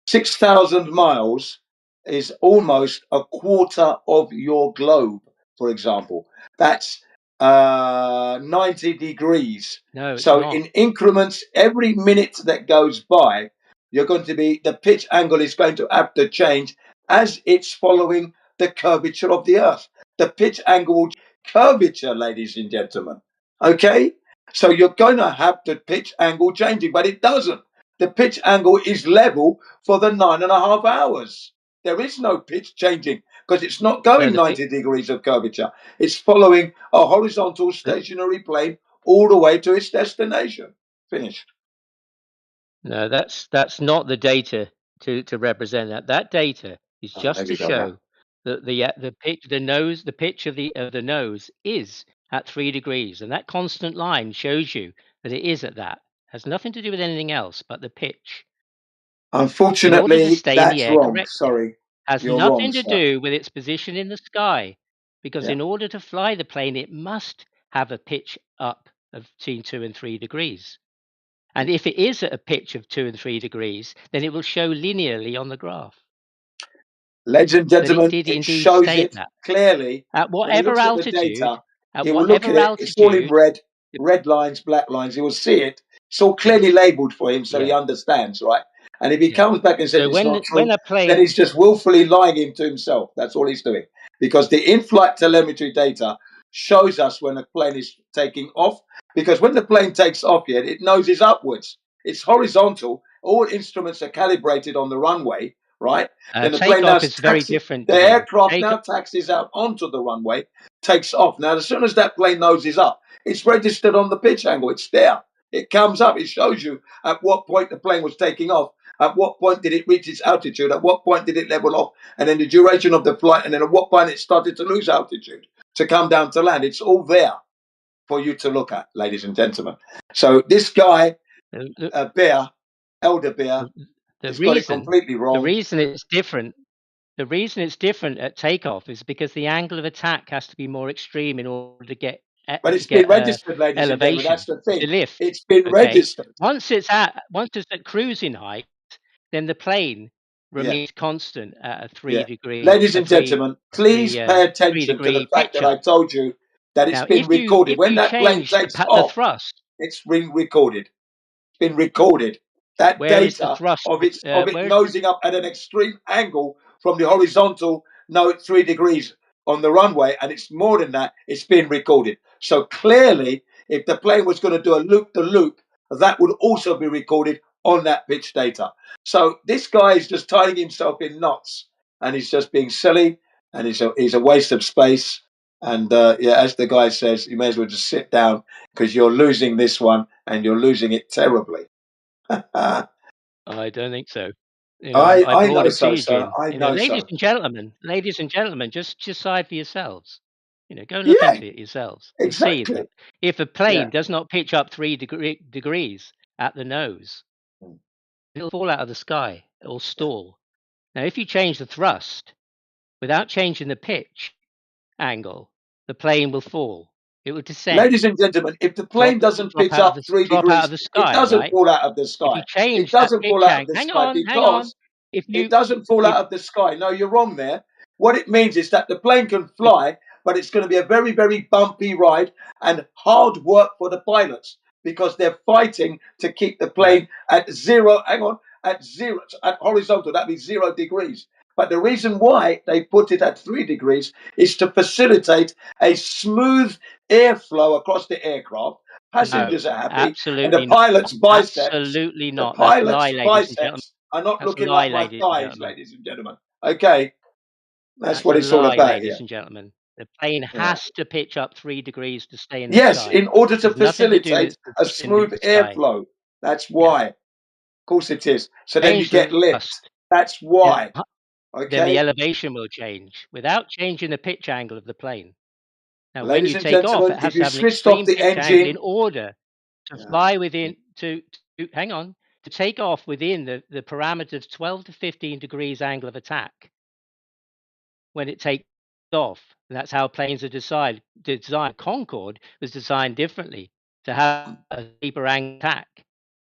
Speaker 8: 6,000 miles is almost a quarter of your globe, for example. That's 90 degrees.
Speaker 4: No, it's
Speaker 8: So
Speaker 4: not.
Speaker 8: in increments, every minute that goes by, the pitch angle is going to have to change as it's following the curvature of the Earth. The pitch angle curvature, ladies and gentlemen. Okay? So you're going to have the pitch angle changing, but it doesn't. The pitch angle is level for the 9.5 hours. There is no pitch changing because it's not going 90 degrees of curvature. It's following a horizontal stationary plane all the way to its destination. Finished.
Speaker 4: No, that's not the data to represent that. That data is just
Speaker 8: there
Speaker 4: to
Speaker 8: we go now.
Speaker 4: show that the pitch of the nose is at 3 degrees, and that constant line shows you that it is at that. Has nothing to do with anything else but the pitch. In order to
Speaker 8: Unfortunately,
Speaker 4: stay in the
Speaker 8: that's
Speaker 4: air
Speaker 8: wrong.
Speaker 4: correctly,
Speaker 8: Sorry.
Speaker 4: has
Speaker 8: You're wrong,
Speaker 4: nothing to
Speaker 8: sir.
Speaker 4: do with its position in the sky, because
Speaker 8: Yeah.
Speaker 4: in order to fly the plane, it must have a pitch up of between 2 and 3 degrees. And if it is at a pitch of 2 and 3 degrees, then it will show linearly on the graph
Speaker 8: Ladies and
Speaker 4: that it
Speaker 8: gentlemen,
Speaker 4: did
Speaker 8: it
Speaker 4: indeed
Speaker 8: shows
Speaker 4: stay at
Speaker 8: it
Speaker 4: that.
Speaker 8: clearly.
Speaker 4: At
Speaker 8: When he
Speaker 4: whatever
Speaker 8: looks at the
Speaker 4: altitude,
Speaker 8: data, he will look at it. It's all in red lines, black lines. He will see it. It's all clearly labeled for him, so he understands, right? And if he comes back and says
Speaker 4: So
Speaker 8: it's not
Speaker 4: when
Speaker 8: true,
Speaker 4: a plane,
Speaker 8: then he's just willfully lying to himself. That's all he's doing. Because the in-flight telemetry data shows us when a plane is taking off. Because when the plane takes off, it noses upwards. It's horizontal. All instruments are calibrated on the runway, right? Then the plane now
Speaker 4: takeoff is very
Speaker 8: taxis.
Speaker 4: different,
Speaker 8: The
Speaker 4: Jim.
Speaker 8: aircraft now taxis out onto the runway, takes off. Now, as soon as that plane noses up, it's registered on the pitch angle. It's there. It comes up. It shows you at what point the plane was taking off. At what point did it reach its altitude? At what point did it level off? And then the duration of the flight. And then at what point it started to lose altitude to come down to land. It's all there for you to look at, ladies and gentlemen. So this guy, Elder Bear, has got it completely wrong.
Speaker 4: The reason it's different at takeoff is because the angle of attack has to be more extreme in order to get
Speaker 8: But it's been registered, ladies and gentlemen.
Speaker 4: elevation
Speaker 8: That's the thing.
Speaker 4: to lift.
Speaker 8: It's been
Speaker 4: Okay,
Speaker 8: registered.
Speaker 4: once it's at cruising height, then the plane remains constant at a 3
Speaker 8: Yeah.
Speaker 4: degree,
Speaker 8: Ladies
Speaker 4: a
Speaker 8: and
Speaker 4: 3
Speaker 8: gentlemen, please pay attention to the
Speaker 4: degree
Speaker 8: fact
Speaker 4: pitch
Speaker 8: that I
Speaker 4: up.
Speaker 8: told you that it's
Speaker 4: Now,
Speaker 8: been recorded.
Speaker 4: if
Speaker 8: When
Speaker 4: you
Speaker 8: that plane
Speaker 4: change
Speaker 8: takes
Speaker 4: the
Speaker 8: off,
Speaker 4: thrust,
Speaker 8: it's been recorded. It's been recorded. That
Speaker 4: where is the
Speaker 8: data
Speaker 4: thrust?
Speaker 8: of it
Speaker 4: Where is
Speaker 8: nosing up at an extreme angle from the horizontal, no, 3 degrees on the runway, and it's more than that, it's been recorded. So clearly, if the plane was going to do a loop-the-loop, that would also be recorded on that pitch data. So this guy is just tying himself in knots, and he's just being silly, and he's a waste of space. And yeah, as the guy says, you may as well just sit down because you're losing this one, and you're losing it terribly.
Speaker 4: I don't think so. You know, I
Speaker 8: I
Speaker 4: brought
Speaker 8: know
Speaker 4: it to
Speaker 8: so,
Speaker 4: you,
Speaker 8: sir.
Speaker 4: Jin.
Speaker 8: I
Speaker 4: You know,
Speaker 8: know so.
Speaker 4: ladies and gentlemen, just decide for yourselves. You know, go look
Speaker 8: Yeah,
Speaker 4: into it yourselves and see
Speaker 8: exactly.
Speaker 4: that if a plane
Speaker 8: Yeah.
Speaker 4: does not pitch up 3 degrees at the nose, it'll fall out of the sky or stall. Now, if you change the thrust without changing the pitch angle, the plane will fall. It will descend.
Speaker 8: Ladies and gentlemen, if the plane doesn't pitch
Speaker 4: out
Speaker 8: up
Speaker 4: of
Speaker 8: 3
Speaker 4: the
Speaker 8: degrees, it
Speaker 4: sky,
Speaker 8: doesn't
Speaker 4: right?
Speaker 8: fall out of the
Speaker 4: If you
Speaker 8: sky. It
Speaker 4: change that
Speaker 8: doesn't fall
Speaker 4: pitch
Speaker 8: out of
Speaker 4: angle,
Speaker 8: the
Speaker 4: hang
Speaker 8: sky
Speaker 4: on.
Speaker 8: because
Speaker 4: If
Speaker 8: it doesn't fall out of the sky. No, you're wrong there. What it means is that the plane can fly, but it's going to be a very, very bumpy ride and hard work for the pilots because they're fighting to keep the plane at zero. Hang on, at horizontal. That means 0 degrees. But the reason why they put it at 3 degrees is to facilitate a smooth airflow across the aircraft. Passengers are happy, and
Speaker 4: absolutely
Speaker 8: the
Speaker 4: not.
Speaker 8: pilot's biceps.
Speaker 4: Absolutely
Speaker 8: The
Speaker 4: not. That's a lie,
Speaker 8: pilot's
Speaker 4: ladies and gentlemen.
Speaker 8: biceps are not
Speaker 4: That's a
Speaker 8: looking
Speaker 4: lie,
Speaker 8: like my
Speaker 4: ladies and
Speaker 8: thighs,
Speaker 4: gentlemen.
Speaker 8: ladies and gentlemen. Okay, that's
Speaker 4: That's
Speaker 8: what
Speaker 4: a
Speaker 8: it's all
Speaker 4: lie,
Speaker 8: about
Speaker 4: ladies
Speaker 8: here.
Speaker 4: and gentlemen. The plane
Speaker 8: Yeah.
Speaker 4: has to pitch up 3 degrees to stay in the
Speaker 8: Yes,
Speaker 4: sky.
Speaker 8: in order to
Speaker 4: There's nothing to do
Speaker 8: facilitate
Speaker 4: with
Speaker 8: a
Speaker 4: suspended in
Speaker 8: smooth
Speaker 4: the sky.
Speaker 8: airflow. That's why. Of course it is. So then you
Speaker 4: Change
Speaker 8: get
Speaker 4: the
Speaker 8: lift.
Speaker 4: thrust.
Speaker 8: That's why.
Speaker 4: Then the
Speaker 8: Okay,
Speaker 4: elevation will change without changing the pitch angle of the plane. Now, when
Speaker 8: ladies
Speaker 4: you
Speaker 8: and
Speaker 4: take off,
Speaker 8: gentlemen,
Speaker 4: it
Speaker 8: if
Speaker 4: has
Speaker 8: you
Speaker 4: to have an
Speaker 8: switched off
Speaker 4: extreme
Speaker 8: the
Speaker 4: pitch angle in
Speaker 8: engine,
Speaker 4: order to fly within to hang on, to take off within the parameter of 12 to 15 degrees angle of attack when it takes off. And that's how planes are designed. Concorde was designed differently to have a deeper angle attack.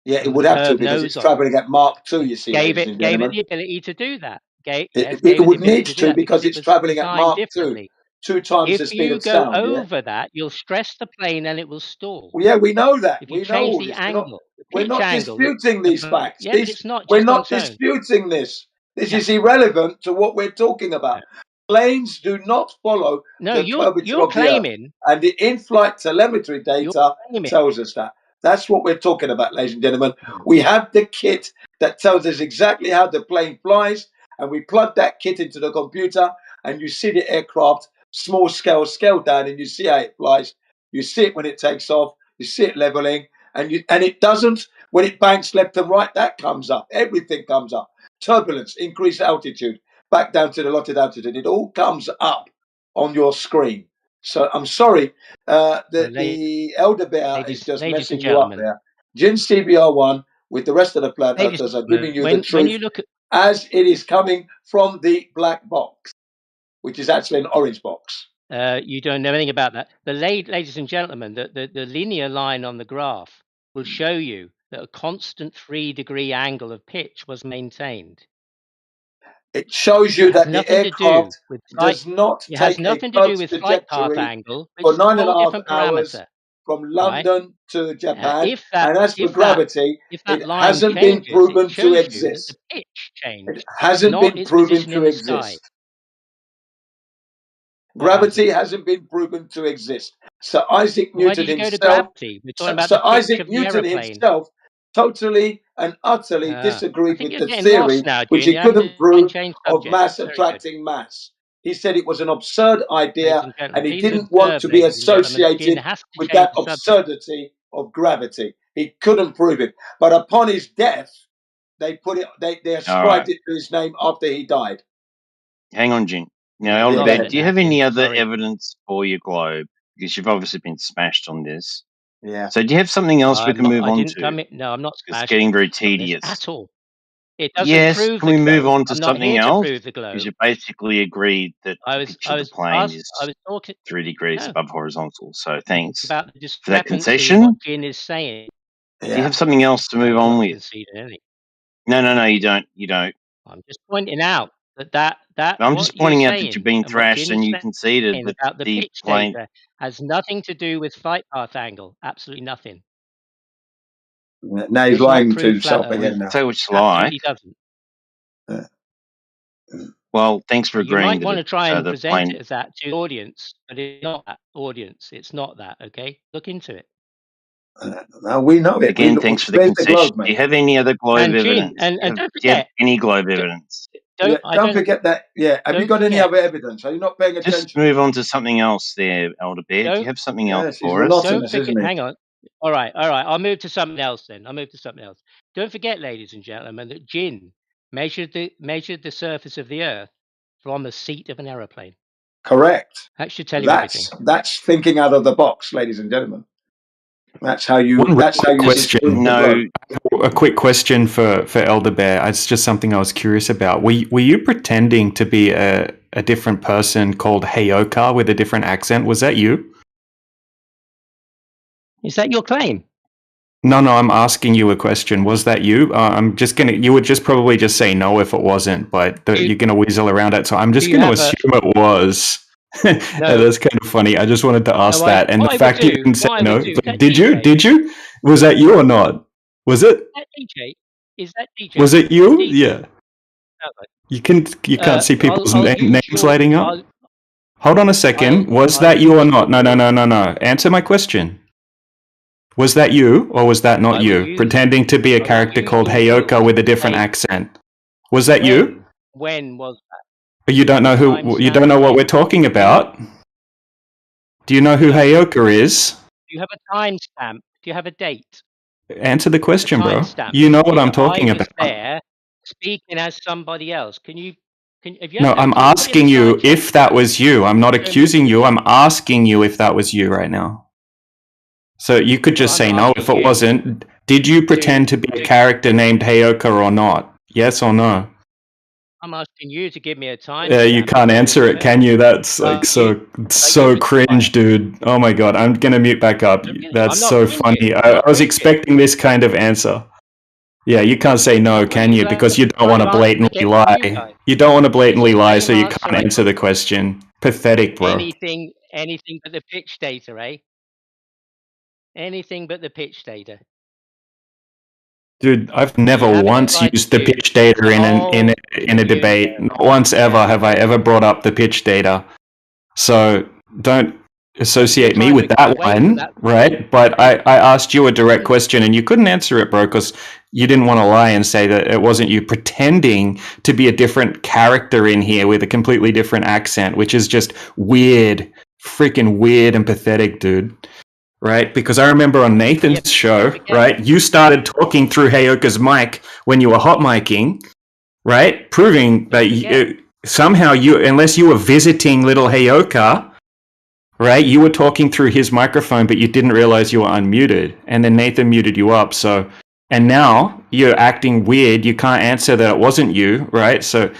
Speaker 8: yeah, it
Speaker 4: With
Speaker 8: would
Speaker 4: a
Speaker 8: have to
Speaker 4: curved
Speaker 8: because
Speaker 4: nose
Speaker 8: it's
Speaker 4: on.
Speaker 8: traveling at Mach 2, you see,
Speaker 4: Gave
Speaker 8: ladies
Speaker 4: it
Speaker 8: and gentlemen.
Speaker 4: the ability to do that. Gave
Speaker 8: It
Speaker 4: it the
Speaker 8: would
Speaker 4: ability
Speaker 8: need
Speaker 4: to do
Speaker 8: to
Speaker 4: that
Speaker 8: because
Speaker 4: it
Speaker 8: it's
Speaker 4: was
Speaker 8: traveling at
Speaker 4: designed
Speaker 8: Mach 2,
Speaker 4: differently.
Speaker 8: 2 times the
Speaker 4: If
Speaker 8: speed
Speaker 4: you
Speaker 8: of
Speaker 4: go
Speaker 8: sound, yeah?
Speaker 4: over that, you'll stress the plane and it will stall.
Speaker 8: Well, yeah, we know that.
Speaker 4: If you
Speaker 8: We know
Speaker 4: change
Speaker 8: all
Speaker 4: the
Speaker 8: this.
Speaker 4: angle, the
Speaker 8: We're
Speaker 4: pitch
Speaker 8: not
Speaker 4: angle,
Speaker 8: disputing these facts.
Speaker 4: yeah, but it's not
Speaker 8: We're
Speaker 4: just on
Speaker 8: not
Speaker 4: its own.
Speaker 8: disputing this. This
Speaker 4: Yeah.
Speaker 8: is irrelevant to what we're talking about. Planes do not follow
Speaker 4: No,
Speaker 8: the curvature
Speaker 4: you're
Speaker 8: of the Earth.
Speaker 4: claiming,
Speaker 8: And the in-flight telemetry data
Speaker 4: claiming.
Speaker 8: tells us that. That's what we're talking about, ladies and gentlemen. We have the kit that tells us exactly how the plane flies, and we plug that kit into the computer, and you see the aircraft small scale down, and you see how it flies. You see it when it takes off. You see it leveling, and it doesn't when it banks left and right. That comes up. Everything comes up. Turbulence, increased altitude, back down to the allotted altitude. It all comes up on your screen. So I'm sorry, the elder bear is just
Speaker 4: ladies and
Speaker 8: messing you up
Speaker 4: gentlemen.
Speaker 8: there. Jin CBR1 with the rest of the plant
Speaker 4: Ladies
Speaker 8: earthers
Speaker 4: and
Speaker 8: are giving you the
Speaker 4: when
Speaker 8: truth
Speaker 4: you look at
Speaker 8: as it is coming from the black box, which is actually an orange box.
Speaker 4: you don't know anything about that. Ladies and gentlemen, the linear line on the graph will show you that a constant 3-degree angle of pitch was maintained.
Speaker 8: It shows you that the aircraft does not
Speaker 4: It has
Speaker 8: take a
Speaker 4: nothing to do
Speaker 8: curved
Speaker 4: with flight path
Speaker 8: trajectory
Speaker 4: angle, which
Speaker 8: for
Speaker 4: is a whole
Speaker 8: 9.5
Speaker 4: different
Speaker 8: hours
Speaker 4: parameter.
Speaker 8: from
Speaker 4: Right?
Speaker 8: London to Japan.
Speaker 4: If that
Speaker 8: And as for gravity, it
Speaker 4: line
Speaker 8: hasn't been
Speaker 4: changes, it
Speaker 8: proven to
Speaker 4: shows you that the
Speaker 8: exist.
Speaker 4: pitch
Speaker 8: It
Speaker 4: changed,
Speaker 8: hasn't
Speaker 4: not
Speaker 8: been
Speaker 4: its
Speaker 8: proven
Speaker 4: position
Speaker 8: to
Speaker 4: in the sky.
Speaker 8: exist. Gravity hasn't been proven to exist. Sir Isaac
Speaker 4: Why
Speaker 8: Newton
Speaker 4: did you go to
Speaker 8: himself,
Speaker 4: gravity? We're talking about
Speaker 8: Sir
Speaker 4: the pitch
Speaker 8: Isaac
Speaker 4: of the
Speaker 8: Newton
Speaker 4: aeroplane.
Speaker 8: himself totally and utterly
Speaker 4: I
Speaker 8: disagreed
Speaker 4: think
Speaker 8: with
Speaker 4: you're
Speaker 8: the
Speaker 4: getting lost
Speaker 8: theory,
Speaker 4: now,
Speaker 8: which
Speaker 4: June.
Speaker 8: he
Speaker 4: You're having
Speaker 8: couldn't
Speaker 4: to try and
Speaker 8: prove,
Speaker 4: change
Speaker 8: of
Speaker 4: subjects.
Speaker 8: mass
Speaker 4: Very good.
Speaker 8: attracting mass. He said it was an absurd
Speaker 4: Ladies
Speaker 8: idea
Speaker 4: and gentlemen,
Speaker 8: and he
Speaker 4: please
Speaker 8: didn't want
Speaker 4: observe,
Speaker 8: to be
Speaker 4: ladies and gentlemen, that Jin
Speaker 8: associated
Speaker 4: has to
Speaker 8: with
Speaker 4: change
Speaker 8: that
Speaker 4: the subject.
Speaker 8: absurdity of gravity. He couldn't prove it. But upon his death, they ascribed it to his name after he died.
Speaker 16: Hang on, Jin. Now, Elder Bed, do you have any other evidence for your globe? Because you've obviously been smashed on this.
Speaker 8: Yeah.
Speaker 16: So do you have something else we can move on to?
Speaker 4: No, I'm not
Speaker 16: It's
Speaker 4: smashed
Speaker 16: getting very
Speaker 4: on this
Speaker 16: tedious.
Speaker 4: at all. It doesn't
Speaker 16: Yes,
Speaker 4: prove
Speaker 16: can
Speaker 4: the
Speaker 16: we move
Speaker 4: globe.
Speaker 16: on to
Speaker 4: I'm not
Speaker 16: something
Speaker 4: here to
Speaker 16: else?
Speaker 4: prove the
Speaker 16: Because
Speaker 4: globe.
Speaker 16: you basically agreed that
Speaker 4: I
Speaker 16: the
Speaker 4: was
Speaker 16: pitch of the plane is
Speaker 4: talking
Speaker 16: 3 degrees
Speaker 4: no,
Speaker 16: above horizontal. So thanks
Speaker 4: about the
Speaker 16: for that
Speaker 4: discrepancy in
Speaker 16: concession.
Speaker 4: what Jin is saying.
Speaker 16: Do you have something else to move
Speaker 4: I'm
Speaker 16: on
Speaker 4: not
Speaker 16: with?
Speaker 4: conceding anything.
Speaker 16: No, you don't. You don't.
Speaker 4: I'm just pointing out that
Speaker 16: I'm
Speaker 4: what
Speaker 16: just
Speaker 4: you're
Speaker 16: pointing out that you're
Speaker 4: saying
Speaker 16: being
Speaker 4: and what
Speaker 16: thrashed,
Speaker 4: Jin
Speaker 16: and
Speaker 4: is
Speaker 16: you conceded
Speaker 4: saying
Speaker 16: that
Speaker 4: about the
Speaker 16: the
Speaker 4: pitch
Speaker 16: plane.
Speaker 4: data has nothing to do with flight path angle. Absolutely nothing.
Speaker 8: Now he's
Speaker 4: Does not
Speaker 8: lying to
Speaker 4: prove flat
Speaker 8: himself
Speaker 4: Earth.
Speaker 8: again now.
Speaker 16: Tell which lie.
Speaker 4: Absolutely doesn't.
Speaker 16: Well, thanks for
Speaker 4: You
Speaker 16: agreeing
Speaker 4: might
Speaker 16: that
Speaker 4: want to try and
Speaker 16: the
Speaker 4: present
Speaker 16: plane.
Speaker 4: it as that to the audience, but it's not that audience. It's not that. Okay, look into it.
Speaker 8: Now we know it.
Speaker 16: Again, thanks for the
Speaker 8: Where's the
Speaker 16: concession.
Speaker 8: globe,
Speaker 16: Do
Speaker 8: mate?
Speaker 16: you have any other globe
Speaker 4: And Jin,
Speaker 16: evidence?
Speaker 4: and don't
Speaker 16: Do you have
Speaker 4: forget,
Speaker 16: any globe evidence?
Speaker 8: Don't forget that. Yeah. Have you
Speaker 4: don't
Speaker 8: got any
Speaker 4: forget,
Speaker 8: other evidence? Are you not paying
Speaker 16: Just
Speaker 8: attention?
Speaker 16: move on to something else there, Elder Bear. Do you
Speaker 4: don't
Speaker 16: have something else
Speaker 8: Yes, he's
Speaker 16: for us?
Speaker 4: don't
Speaker 8: monotonous,
Speaker 4: forget.
Speaker 8: isn't he?
Speaker 4: Hang on. All right. I'll move to something else then. Don't forget, ladies and gentlemen, that Jin measured the surface of the Earth from the seat of an aeroplane.
Speaker 8: Correct.
Speaker 4: That should tell you everything.
Speaker 8: That's thinking out of the box, ladies and gentlemen. That's how you.
Speaker 1: One
Speaker 8: That's how you
Speaker 1: question.
Speaker 8: disprove the globe.
Speaker 1: A quick question for Elder Bear. It's just something I was curious about. Were you pretending to be a different person called Heyoka with a different accent? Was that you?
Speaker 4: Is that your claim?
Speaker 1: No, I'm asking you a question. Was that you? You would just probably just say no if it wasn't, but you're gonna weasel around it. So I'm just gonna assume it was.
Speaker 4: No.
Speaker 1: That's kind of funny. I just wanted to ask
Speaker 4: No,
Speaker 1: that, and the fact you didn't say no.
Speaker 4: is that
Speaker 1: Did you?
Speaker 4: DJ?
Speaker 1: Did you? Was that you or not? Was it?
Speaker 4: Is that DJ?
Speaker 1: Was it you?
Speaker 4: DJ?
Speaker 1: Yeah. You can't see people's
Speaker 4: I'll use
Speaker 1: names
Speaker 4: your-
Speaker 1: lighting up. Hold on a second. Was that you or not? No. Answer my question. Was that you or was that not you? Pretending to be a character called Heyoka with a different accent. Was that you?
Speaker 4: When was that?
Speaker 1: But you don't know who. You don't know what we're talking about. Do you know who Heyoka is?
Speaker 4: Do you have a timestamp? Do you have a date?
Speaker 1: Answer the question, bro.
Speaker 4: Timestamp.
Speaker 1: You know what I'm talking
Speaker 4: I was
Speaker 1: about.
Speaker 4: there speaking as somebody else. Can you?
Speaker 1: No, I'm asking you if that was you. I'm not accusing you. I'm asking you if that was you right now. So you could just say no if it wasn't. Did you pretend to be a character named Heyoka or not? Yes or no?
Speaker 4: I'm asking you to give me a time.
Speaker 1: You can't answer it, can you? That's like so cringe, dude. Oh my god, I'm gonna mute back up. That's so funny. I was expecting this kind of answer. Yeah, you can't say no, can you? Because you don't want to blatantly lie. You don't want to blatantly lie, so you can't answer the question. Pathetic, bro.
Speaker 4: Anything but the pitch data, eh? Anything but the pitch data.
Speaker 1: Dude, I've never once used the pitch data in a debate. Not once ever have I ever brought up the pitch data. So don't associate me with that one, right? But I asked you a direct question and you couldn't answer it, bro, because you didn't want to lie and say that it wasn't you pretending to be a different character in here with a completely different accent, which is just weird, freaking weird and pathetic, dude. Right? Because I remember on Nathan's show, right, you started talking through Heyoka's mic when you were hot micing, right? Proving that somehow unless you were visiting little Heyoka, right, you were talking through his microphone, but you didn't realize you were unmuted. And then Nathan muted you up. And now you're acting weird. You can't answer that it wasn't you, right? So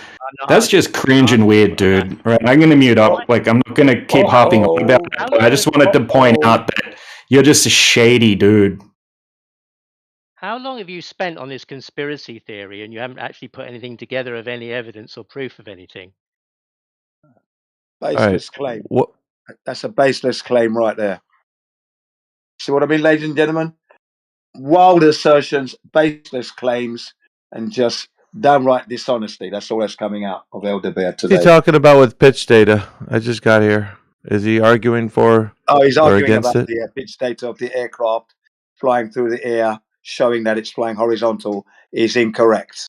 Speaker 1: that's just cringe and weird, dude. Right? I'm going to mute up. Like, I'm not going to keep harping on about it. But I just wanted to point out that you're just a shady dude.
Speaker 4: How long have you spent on this conspiracy theory and you haven't actually put anything together of any evidence or proof of anything?
Speaker 8: Baseless claim. That's a baseless claim right there. See what I mean, ladies and gentlemen? Wild assertions, baseless claims, and just downright dishonesty. That's all that's coming out of Elder Bear today.
Speaker 11: What's he talking about with pitch data? I just got here. Is he arguing for
Speaker 8: he's
Speaker 11: or
Speaker 8: arguing
Speaker 11: against
Speaker 8: about
Speaker 11: it?
Speaker 8: the pitch data of the aircraft flying through the air, showing that it's flying horizontal, is incorrect.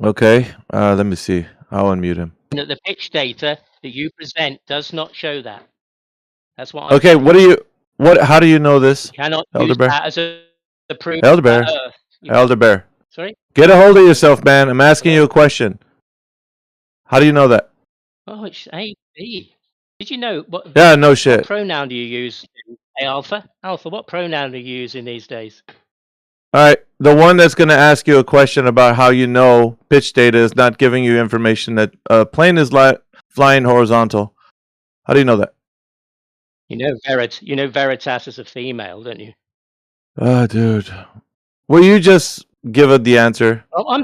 Speaker 11: Okay, let me see. I'll unmute him.
Speaker 4: That the pitch data that you present does not show that. That's what I'm
Speaker 11: Okay,
Speaker 4: saying.
Speaker 11: how do you know this?
Speaker 4: You cannot
Speaker 11: Elder
Speaker 4: use
Speaker 11: Bear?
Speaker 4: that as a proof.
Speaker 11: Elder Bear. Elder Bear.
Speaker 4: Sorry?
Speaker 11: Get a hold of yourself, man. I'm asking you a question. How do you know that?
Speaker 4: Oh, it's A. Did you know what?
Speaker 11: Yeah, no shit.
Speaker 4: What pronoun do you use? Hey, Alpha, what pronoun do you use in these days?
Speaker 11: All right, the one that's going to ask you a question about how you know pitch data is not giving you information that a plane is flying horizontal. How do you know that?
Speaker 4: You know Veritas is a female, don't you?
Speaker 11: Oh, dude. Were you just give it the answer.
Speaker 4: Well, what I'm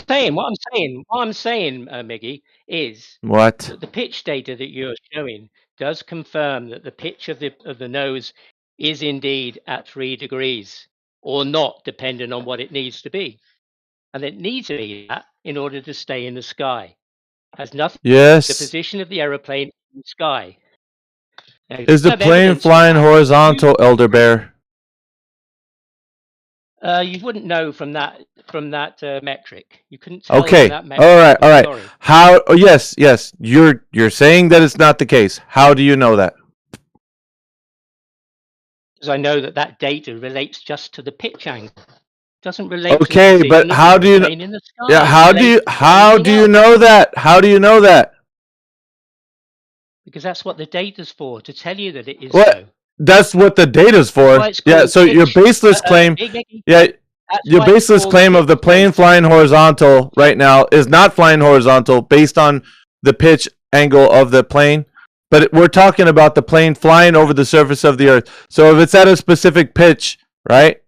Speaker 4: saying, Miggy, is
Speaker 11: What?
Speaker 4: that the pitch data that you're showing does confirm that the pitch of the nose is indeed at 3 degrees, or not, depending on what it needs to be, and it needs to be that in order to stay in the sky. Has nothing to do with the
Speaker 11: Yes.
Speaker 4: position of the aeroplane in the sky. Now,
Speaker 11: Is the
Speaker 4: have
Speaker 11: plane
Speaker 4: evidence for
Speaker 11: flying
Speaker 4: that.
Speaker 11: horizontal, Elder Bear?
Speaker 4: You wouldn't know from that metric. You couldn't tell from
Speaker 11: Okay.
Speaker 4: that metric.
Speaker 11: All right. All
Speaker 4: I'm
Speaker 11: right.
Speaker 4: sorry.
Speaker 11: How? Oh, yes. Yes. You're saying that it's not the case. How do you know that?
Speaker 4: Because I know that data relates just to the pitch angle. It doesn't relate to the
Speaker 11: Okay,
Speaker 4: position
Speaker 11: but
Speaker 4: of
Speaker 11: how
Speaker 4: the
Speaker 11: do you?
Speaker 4: plane in the sky.
Speaker 11: Yeah.
Speaker 4: It
Speaker 11: How do
Speaker 4: relates
Speaker 11: you?
Speaker 4: to
Speaker 11: How
Speaker 4: everything
Speaker 11: do you
Speaker 4: else.
Speaker 11: know that? How do you know that?
Speaker 4: Because that's what the data's for, to tell you that it is
Speaker 11: What?
Speaker 4: so.
Speaker 11: That's what the data's
Speaker 4: That's
Speaker 11: for.
Speaker 4: why it's
Speaker 11: Yeah.
Speaker 4: called
Speaker 11: So your
Speaker 4: pitch.
Speaker 11: baseless claim.
Speaker 4: Big Mickey,
Speaker 11: Yeah.
Speaker 4: that's
Speaker 11: Your
Speaker 4: why it's
Speaker 11: baseless
Speaker 4: called
Speaker 11: claim of the
Speaker 4: pitch
Speaker 11: plane
Speaker 4: data.
Speaker 11: flying horizontal right now is not flying horizontal based on the pitch angle of the plane, but we're talking about the plane flying over the surface of the Earth. So if it's at a specific pitch, right?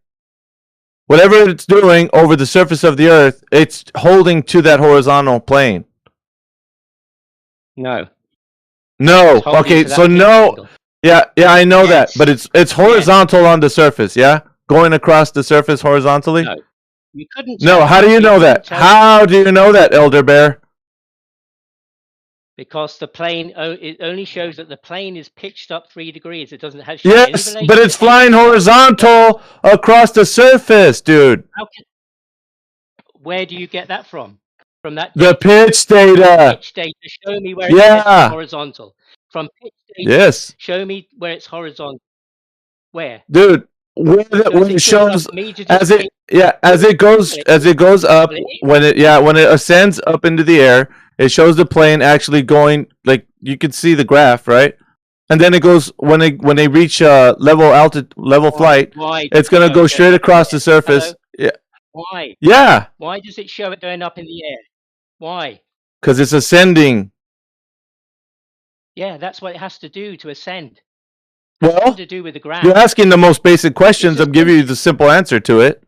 Speaker 11: Whatever it's doing over the surface of the Earth, it's holding to that horizontal plane.
Speaker 4: No.
Speaker 11: No.
Speaker 4: It's holding
Speaker 11: Okay,
Speaker 4: to that
Speaker 11: so
Speaker 4: pitch
Speaker 11: no.
Speaker 4: angle.
Speaker 11: Yeah, I know that,
Speaker 4: Yes.
Speaker 11: but it's horizontal on the surface, yeah? Going across the surface horizontally?
Speaker 4: No. You couldn't
Speaker 11: No,
Speaker 4: tell.
Speaker 11: how do you know
Speaker 4: couldn't
Speaker 11: that?
Speaker 4: tell
Speaker 11: How do you know that, Elder Bear?
Speaker 4: because the plane it only shows that the plane is pitched up 3 degrees. It doesn't have show any
Speaker 11: Yes,
Speaker 4: relation
Speaker 11: but
Speaker 4: to
Speaker 11: it's flying
Speaker 4: anything else.
Speaker 11: horizontal across the surface, dude.
Speaker 4: Where do you get that from? From that
Speaker 11: The
Speaker 4: data?
Speaker 11: pitch data.
Speaker 4: Pitch data. Show me where it says it's
Speaker 11: Yeah.
Speaker 4: horizontal. From pitch data.
Speaker 11: Yes.
Speaker 4: Show me where it's horizontal. Where?
Speaker 11: Dude, when
Speaker 4: So is
Speaker 11: it
Speaker 4: it good enough
Speaker 11: shows
Speaker 4: for me to
Speaker 11: as
Speaker 4: just
Speaker 11: it goes up when it ascends up into the air, it shows the plane actually going, like you can see the graph, right? And then it goes when they reach level flight,
Speaker 4: why
Speaker 11: it's
Speaker 4: does it
Speaker 11: gonna
Speaker 4: show
Speaker 11: go
Speaker 4: it
Speaker 11: straight
Speaker 4: going up in
Speaker 11: across
Speaker 4: the
Speaker 11: the
Speaker 4: air?
Speaker 11: surface.
Speaker 4: Hello?
Speaker 11: Yeah.
Speaker 4: Why?
Speaker 11: Yeah,
Speaker 4: Why does it show it going up in the air? Why?
Speaker 11: because it's ascending.
Speaker 4: Yeah, that's what it has to do to ascend.
Speaker 11: Well,
Speaker 4: Nothing to do with the ground.
Speaker 11: you're asking the most basic questions. I'm giving you the simple answer to it.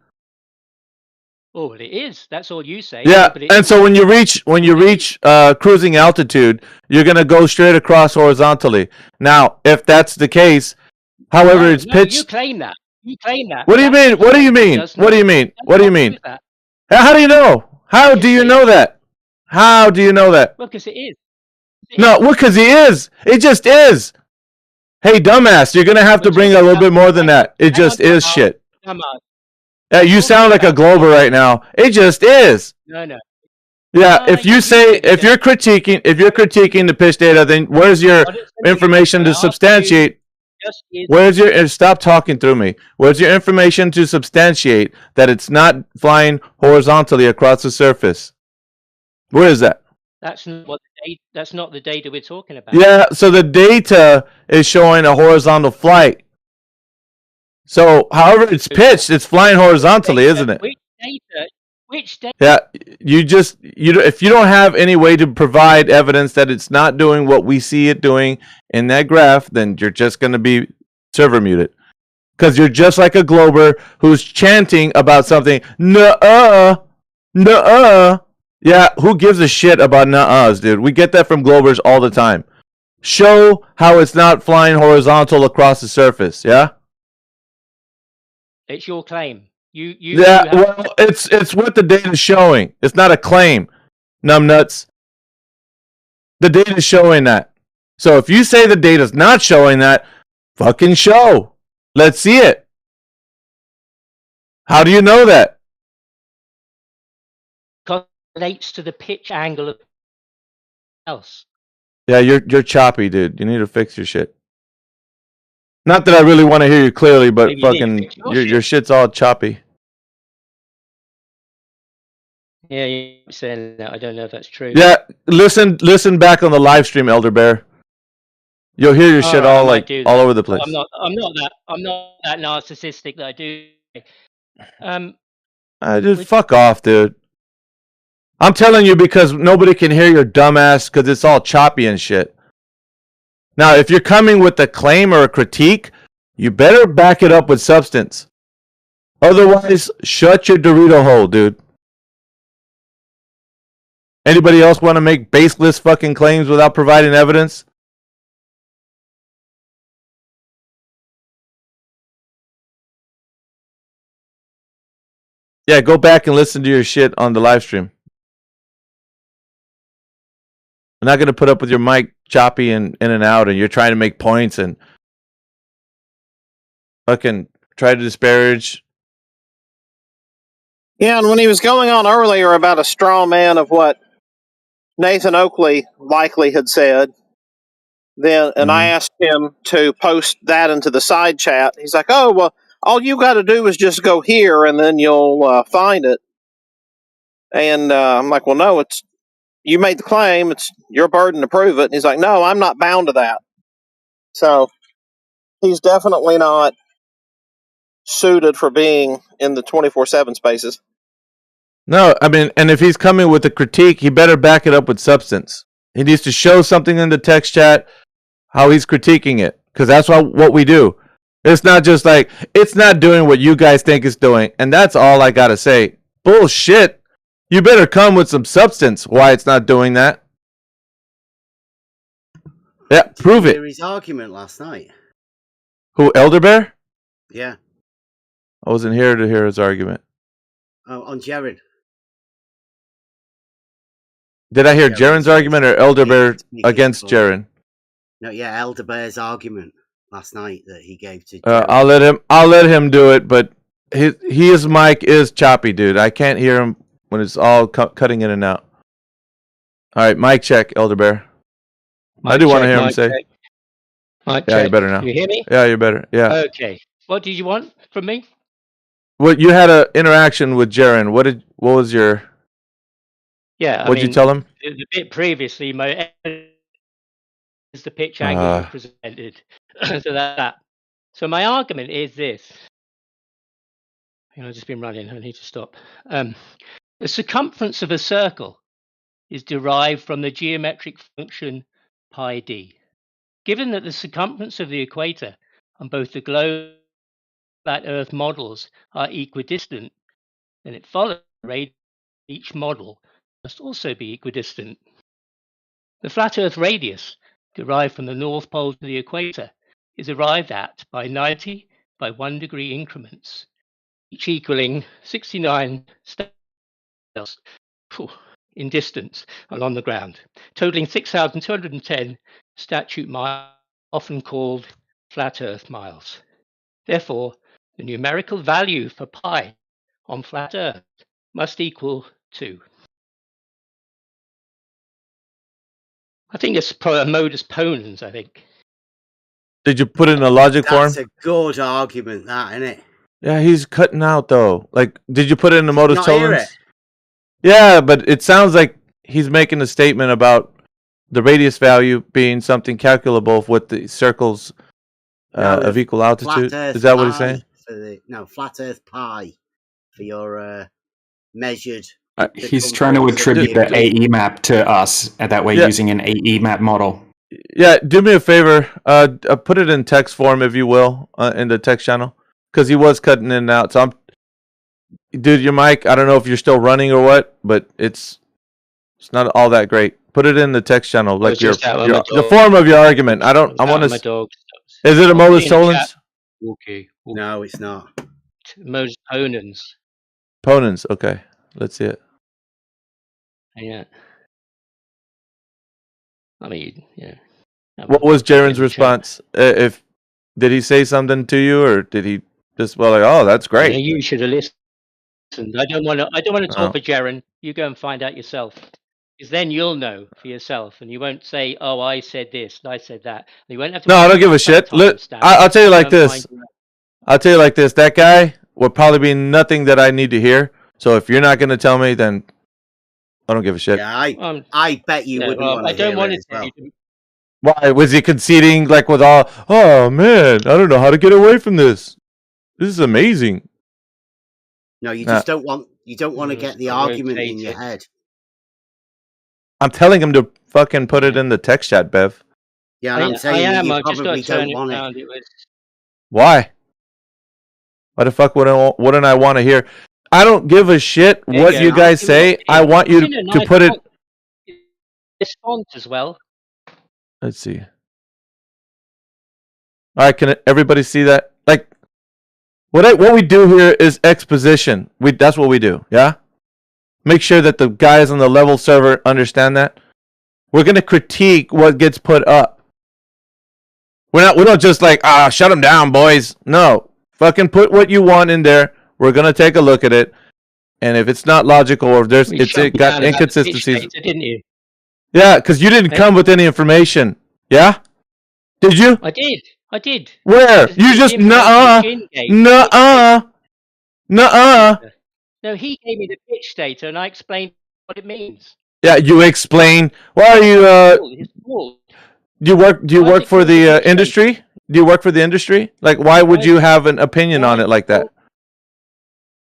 Speaker 4: Oh, well, it is. That's all you say.
Speaker 11: Yeah,
Speaker 4: But it
Speaker 11: and so
Speaker 4: isn't.
Speaker 11: when you reach cruising altitude, you're gonna go straight across horizontally. Now, if that's the case, however, it's
Speaker 4: You
Speaker 11: pitched.
Speaker 4: claim that. You claim that.
Speaker 11: What do you mean? What do you mean? What do you mean? What do you mean? How do you know? How do you know that? How do you know that?
Speaker 4: Well, because it is.
Speaker 11: No, well, because he is. It just is. Hey, dumbass, you're gonna have to bring a little bit more than that. It just is shit.
Speaker 4: Come on.
Speaker 11: You sound like a Glober right now. It just is.
Speaker 4: No.
Speaker 11: Yeah, if you're critiquing the pitch data, then where's your information to substantiate? Stop talking through me. Where's your information to substantiate that it's not flying horizontally across the surface? Where is that?
Speaker 4: That's not the data we're talking about.
Speaker 11: Yeah, so the data is showing a horizontal flight. So, however it's pitched, it's flying horizontally, isn't it?
Speaker 4: Which data?
Speaker 11: Yeah, if you don't have any way to provide evidence that it's not doing what we see it doing in that graph, then you're just going to be server muted. Because you're just like a Glober who's chanting about something. Nuh-uh. Yeah, who gives a shit about nuh-uhs, dude? We get that from Globers all the time. Show how it's not flying horizontal across the surface, yeah?
Speaker 4: It's your claim.
Speaker 11: Well, it's what the data's showing. It's not a claim, numbnuts. The data's showing that. So if you say the data's not showing that, fucking show. Let's see it. How do you know that?
Speaker 4: Because it relates to the pitch angle of else.
Speaker 11: Yeah, you're choppy, dude. You need to fix your shit. Not that I really want to hear you clearly, but
Speaker 4: Maybe you need to
Speaker 11: fucking
Speaker 4: fix your
Speaker 11: your shit's all choppy.
Speaker 4: Yeah, you're saying that. I don't know if that's true.
Speaker 11: Yeah, listen back on the live stream, Elder Bear. You'll hear your shit all over the place.
Speaker 4: I'm not that narcissistic that I do.
Speaker 11: Just fuck off, dude. I'm telling you because nobody can hear your dumbass because it's all choppy and shit. Now, if you're coming with a claim or a critique, you better back it up with substance. Otherwise, shut your Dorito hole, dude. Anybody else want to make baseless fucking claims without providing evidence? Yeah, go back and listen to your shit on the live stream. I'm not going to put up with your mic choppy and in and out, and you're trying to make points and fucking try to disparage.
Speaker 21: Yeah, and when he was going on earlier about a straw man of what Nathan Oakley likely had said, then I asked him to post that into the side chat. He's like, "Oh, well, all you got to do is just go here, and then you'll find it." And I'm like, "Well, no, it's you made the claim. It's your burden to prove it." And he's like, "No, I'm not bound to that." So he's definitely not suited for being in the 24/7 spaces.
Speaker 11: No, I mean, and if he's coming with a critique, he better back it up with substance. He needs to show something in the text chat how he's critiquing it, because that's what we do. It's not just like, it's not doing what you guys think it's doing, and that's all I gotta say. Bullshit. You better come with some substance why it's not doing that. Yeah, prove it.
Speaker 7: Hear his argument last night.
Speaker 11: Who, Elder Bear?
Speaker 7: Yeah.
Speaker 11: I wasn't here to hear his argument.
Speaker 7: Oh, on Jared.
Speaker 11: Did I hear Jaren's argument or Elder Bear against Jaren?
Speaker 7: No, yeah, Elder Bear's argument last night that he gave to.
Speaker 11: I'll let him do it, but his mic is choppy, dude. I can't hear him when it's all cutting in and out. All right, mic check, Elder Bear. I do want to hear him say.
Speaker 4: Mic
Speaker 11: Yeah,
Speaker 4: check.
Speaker 11: you're better now.
Speaker 4: You hear me?
Speaker 11: Yeah, you're better. Yeah.
Speaker 4: Okay. What did you want from me?
Speaker 11: Well, you had an interaction with Jaren. What was your?
Speaker 4: Yeah.
Speaker 11: What'd you tell him?
Speaker 4: The bit previously, is the pitch angle you presented. So that. So my argument is this. I've just been running. I need to stop. The circumference of a circle is derived from the geometric function pi d. Given that the circumference of the equator on both the globe and flat Earth models are equidistant, then it follows that each model must also be equidistant. The flat Earth radius, derived from the North Pole to the equator, is arrived at by 90 by 1 degree increments, each equaling 69 stadians in distance along the ground, totaling 6,210 statute miles, often called flat Earth miles. Therefore, the numerical value for pi on flat Earth must equal 2. I think it's a modus ponens, I think.
Speaker 11: Did you put it in a logic form?
Speaker 7: That's a good argument, that, isn't it?
Speaker 11: Yeah, he's cutting out though. Like, did you put it in the modus
Speaker 7: Not hear
Speaker 11: ponens?
Speaker 7: it?
Speaker 11: Yeah, but it sounds like he's making a statement about the radius value being something calculable with the circles of equal altitude. Is that what he's saying?
Speaker 7: Flat Earth pi for your measured.
Speaker 1: He's trying to attribute the AE map to us, and that way using an AE map model.
Speaker 11: Yeah, do me a favor. Put it in text form, if you will, in the text channel, because he was cutting in and out. So dude, your mic, I don't know if you're still running or what, but it's not all that great. Put it in the text channel, like the form of your argument. I want to. Is it a modus tollens?
Speaker 4: Okay.
Speaker 7: No, it's not.
Speaker 4: Modus ponens.
Speaker 11: Ponens. Okay, let's see it.
Speaker 4: Yeah. I mean, yeah.
Speaker 11: What was Jaren's response? Did he say something to you, or did he just oh, that's great?
Speaker 4: Yeah, you should have listened. I don't want to talk for Jaren. You go and find out yourself, because then you'll know for yourself, and you won't say, "Oh, I said this, and I said that." You won't have to.
Speaker 11: No, I don't give a shit. I'll tell you like this. I'll tell you like this. That guy will probably be nothing that I need to hear. So if you're not going to tell me, then I don't give a shit.
Speaker 7: Yeah, I bet you wouldn't want to.
Speaker 4: I don't want
Speaker 7: it
Speaker 4: to.
Speaker 11: Why was he conceding like with all? Oh man, I don't know how to get away from this. This is amazing.
Speaker 7: No, you just don't want. You don't want to get the argument in your head.
Speaker 11: I'm telling him to fucking put it in the text chat, Bev.
Speaker 7: Yeah, I'm saying you probably don't want it.
Speaker 11: Why? Why the fuck wouldn't I want to hear? I don't give a shit what you guys say. I want you to put it.
Speaker 4: Response as well.
Speaker 11: Let's see. All right, can everybody see that? Like, what we do here is exposition. That's what we do. Yeah. Make sure that the guys on the level server understand that. We're gonna critique what gets put up. We don't just like shut them down, boys. No, fucking put what you want in there. We're gonna take a look at it, and if it's not logical or if it got inconsistencies,
Speaker 4: Data, didn't you?
Speaker 11: yeah, because you didn't come with any information. Yeah, did you?
Speaker 4: I did.
Speaker 11: Where? You just nuh-uh.
Speaker 4: No, he gave me the pitch data, and I explained what it means.
Speaker 11: Yeah, you explain. Why are you? Do you work for the industry? Do you work for the industry? Like, why would you have an opinion on it like that?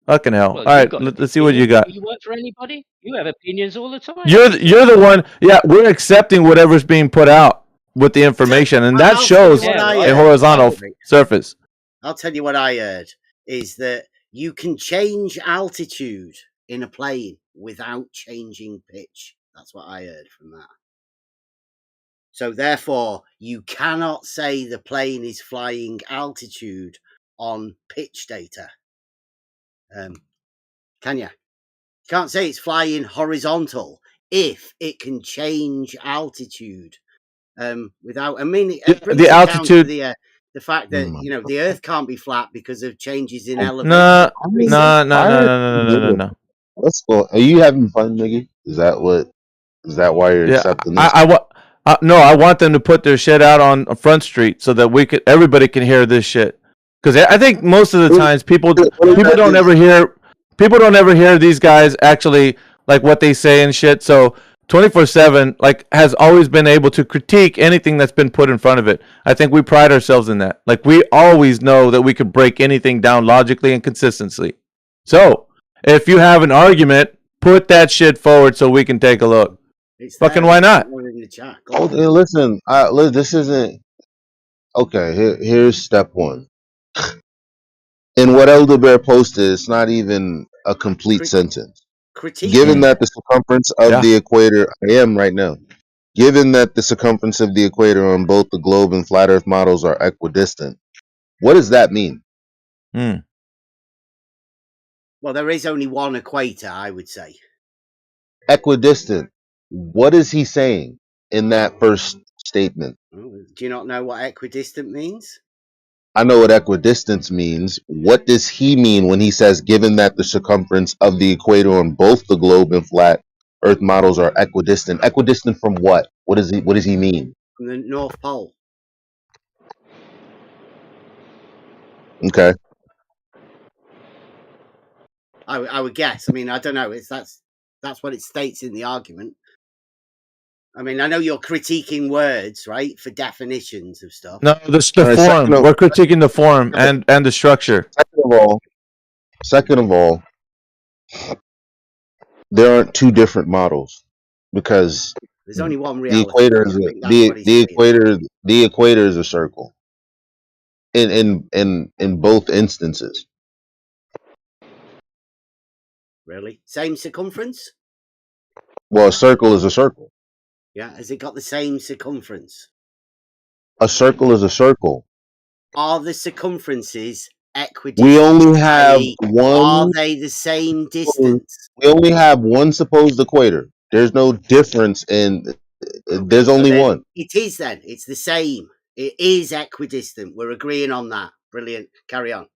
Speaker 11: Fucking hell!
Speaker 4: Well,
Speaker 11: all right, let's see what you got.
Speaker 4: You work for anybody? You have opinions all the time.
Speaker 11: You're the one. Yeah, we're accepting whatever's being put out with the information, and that shows a horizontal surface.
Speaker 7: I'll tell you what I heard is that you can change altitude in a plane without changing pitch. That's what I heard from that. So therefore, you cannot say the plane is flying altitude on pitch data. Can you? You can't say it's flying horizontal if it can change altitude without. I mean,
Speaker 11: the altitude.
Speaker 7: The fact that the Earth can't be flat because of changes in elevation.
Speaker 11: No.
Speaker 15: Let's go. Are you having fun, nigga? Is that why you're accepting this?
Speaker 11: No, I want them to put their shit out on Front Street so that everybody can hear this shit. Because I think most of the times people don't ever hear these guys actually like what they say and shit. So 24/7 like has always been able to critique anything that's been put in front of it. I think we pride ourselves in that. Like we always know that we could break anything down logically and consistently. So if you have an argument, put that shit forward so we can take a look. Fucking why not?
Speaker 15: Okay, listen. This isn't okay. Here's step one. In what Elder Bear posted, it's not even a complete sentence. Given that the circumference of the equator, I am right now. Given that the circumference of the equator on both the globe and flat Earth models are equidistant, what does that mean?
Speaker 7: Well, there is only one equator, I would say.
Speaker 15: Equidistant. What is he saying in that first statement?
Speaker 7: Do you not know what equidistant means?
Speaker 15: I know what equidistance means. What does he mean when he says, given that the circumference of the equator on both the globe and flat Earth models are equidistant? Equidistant from what? What does he mean?
Speaker 7: From the North Pole.
Speaker 15: Okay.
Speaker 7: I would guess. I mean, I don't know. That's what it states in the argument. I mean, I know you're critiquing words, right, for definitions of stuff.
Speaker 11: No, the form. We're critiquing the form and the structure.
Speaker 15: Second of all, there aren't two different models because
Speaker 7: there's only one reality.
Speaker 15: The equator is a circle. In both instances.
Speaker 7: Really? Same circumference?
Speaker 15: Well, a circle is a circle.
Speaker 7: Yeah, has it got the same circumference?
Speaker 15: A circle is a circle.
Speaker 7: Are the circumferences equidistant?
Speaker 15: We only have one.
Speaker 7: Are they the same distance?
Speaker 15: We only have one supposed equator. There's no difference in. There's only one.
Speaker 7: It is then. It's the same. It is equidistant. We're agreeing on that. Brilliant. Carry on.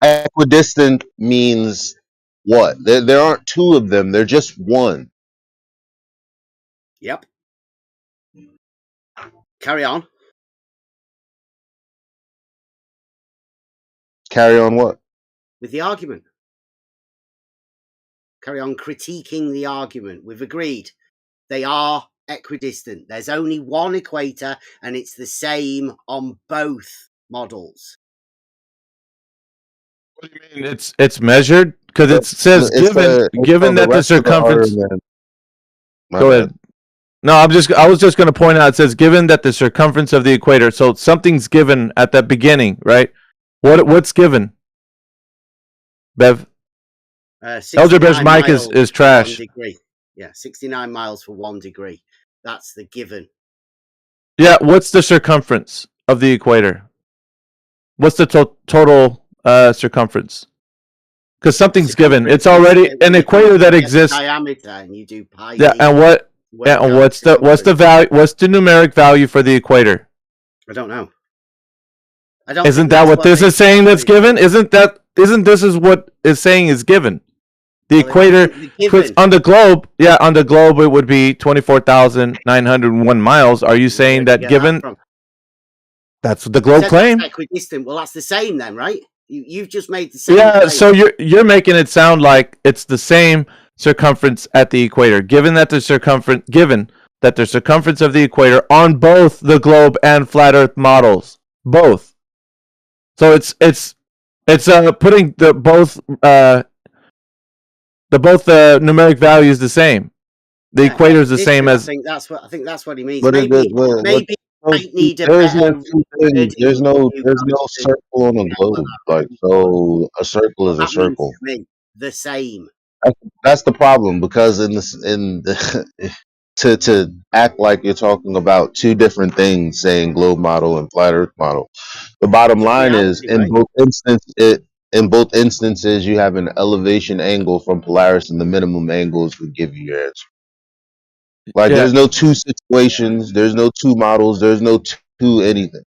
Speaker 15: Equidistant means what? There aren't two of them. They're just one.
Speaker 7: Yep. Carry on.
Speaker 15: Carry on what?
Speaker 7: With the argument. Carry on critiquing the argument. We've agreed. They are equidistant. There's only one equator and it's the same on both models.
Speaker 11: What do you mean? It's measured? Because it says given that the circumference. Go ahead. No, I was just going to point out. It says given that the circumference of the equator. So something's given at the beginning, right? What's given? Bev. Elder Bear's mic is trash.
Speaker 7: Yeah, 69 miles for 1 degree. That's the given.
Speaker 11: Yeah, what's the circumference of the equator? What's the total circumference? Because something's given. It's already an equator that exists.
Speaker 7: Diameter, and you do pi.
Speaker 11: Yeah, and what? Yeah, and what's the value? What's the numeric value for the equator?
Speaker 7: I don't know. I don't.
Speaker 11: Isn't that what this is saying? That's given? Isn't this is what is saying is given? The equator on the globe. Yeah, on the globe it would be 24,901 miles. Are you saying that given? That's what the globe claim.
Speaker 7: Equidistant. Well, that's the same then, right? You've just made the same.
Speaker 11: Yeah,
Speaker 7: claim.
Speaker 11: so you're making it sound like it's the same circumference at the equator. Given that the circumference of the equator on both the globe and flat Earth models, both. So it's putting the both numeric values the same. The equator is the same as.
Speaker 7: I think that's what he means.
Speaker 15: But
Speaker 7: maybe might need a
Speaker 15: there's
Speaker 7: better
Speaker 15: no there's no circle on the globe. Like, so a circle is a circle.
Speaker 7: The same.
Speaker 15: That's the problem, because to act like you're talking about two different things, saying globe model and flat Earth model. The bottom line is, in both instances, you have an elevation angle from Polaris, and the minimum angles would give you your answer. Like, there's no two situations, there's no two models, there's no two anything.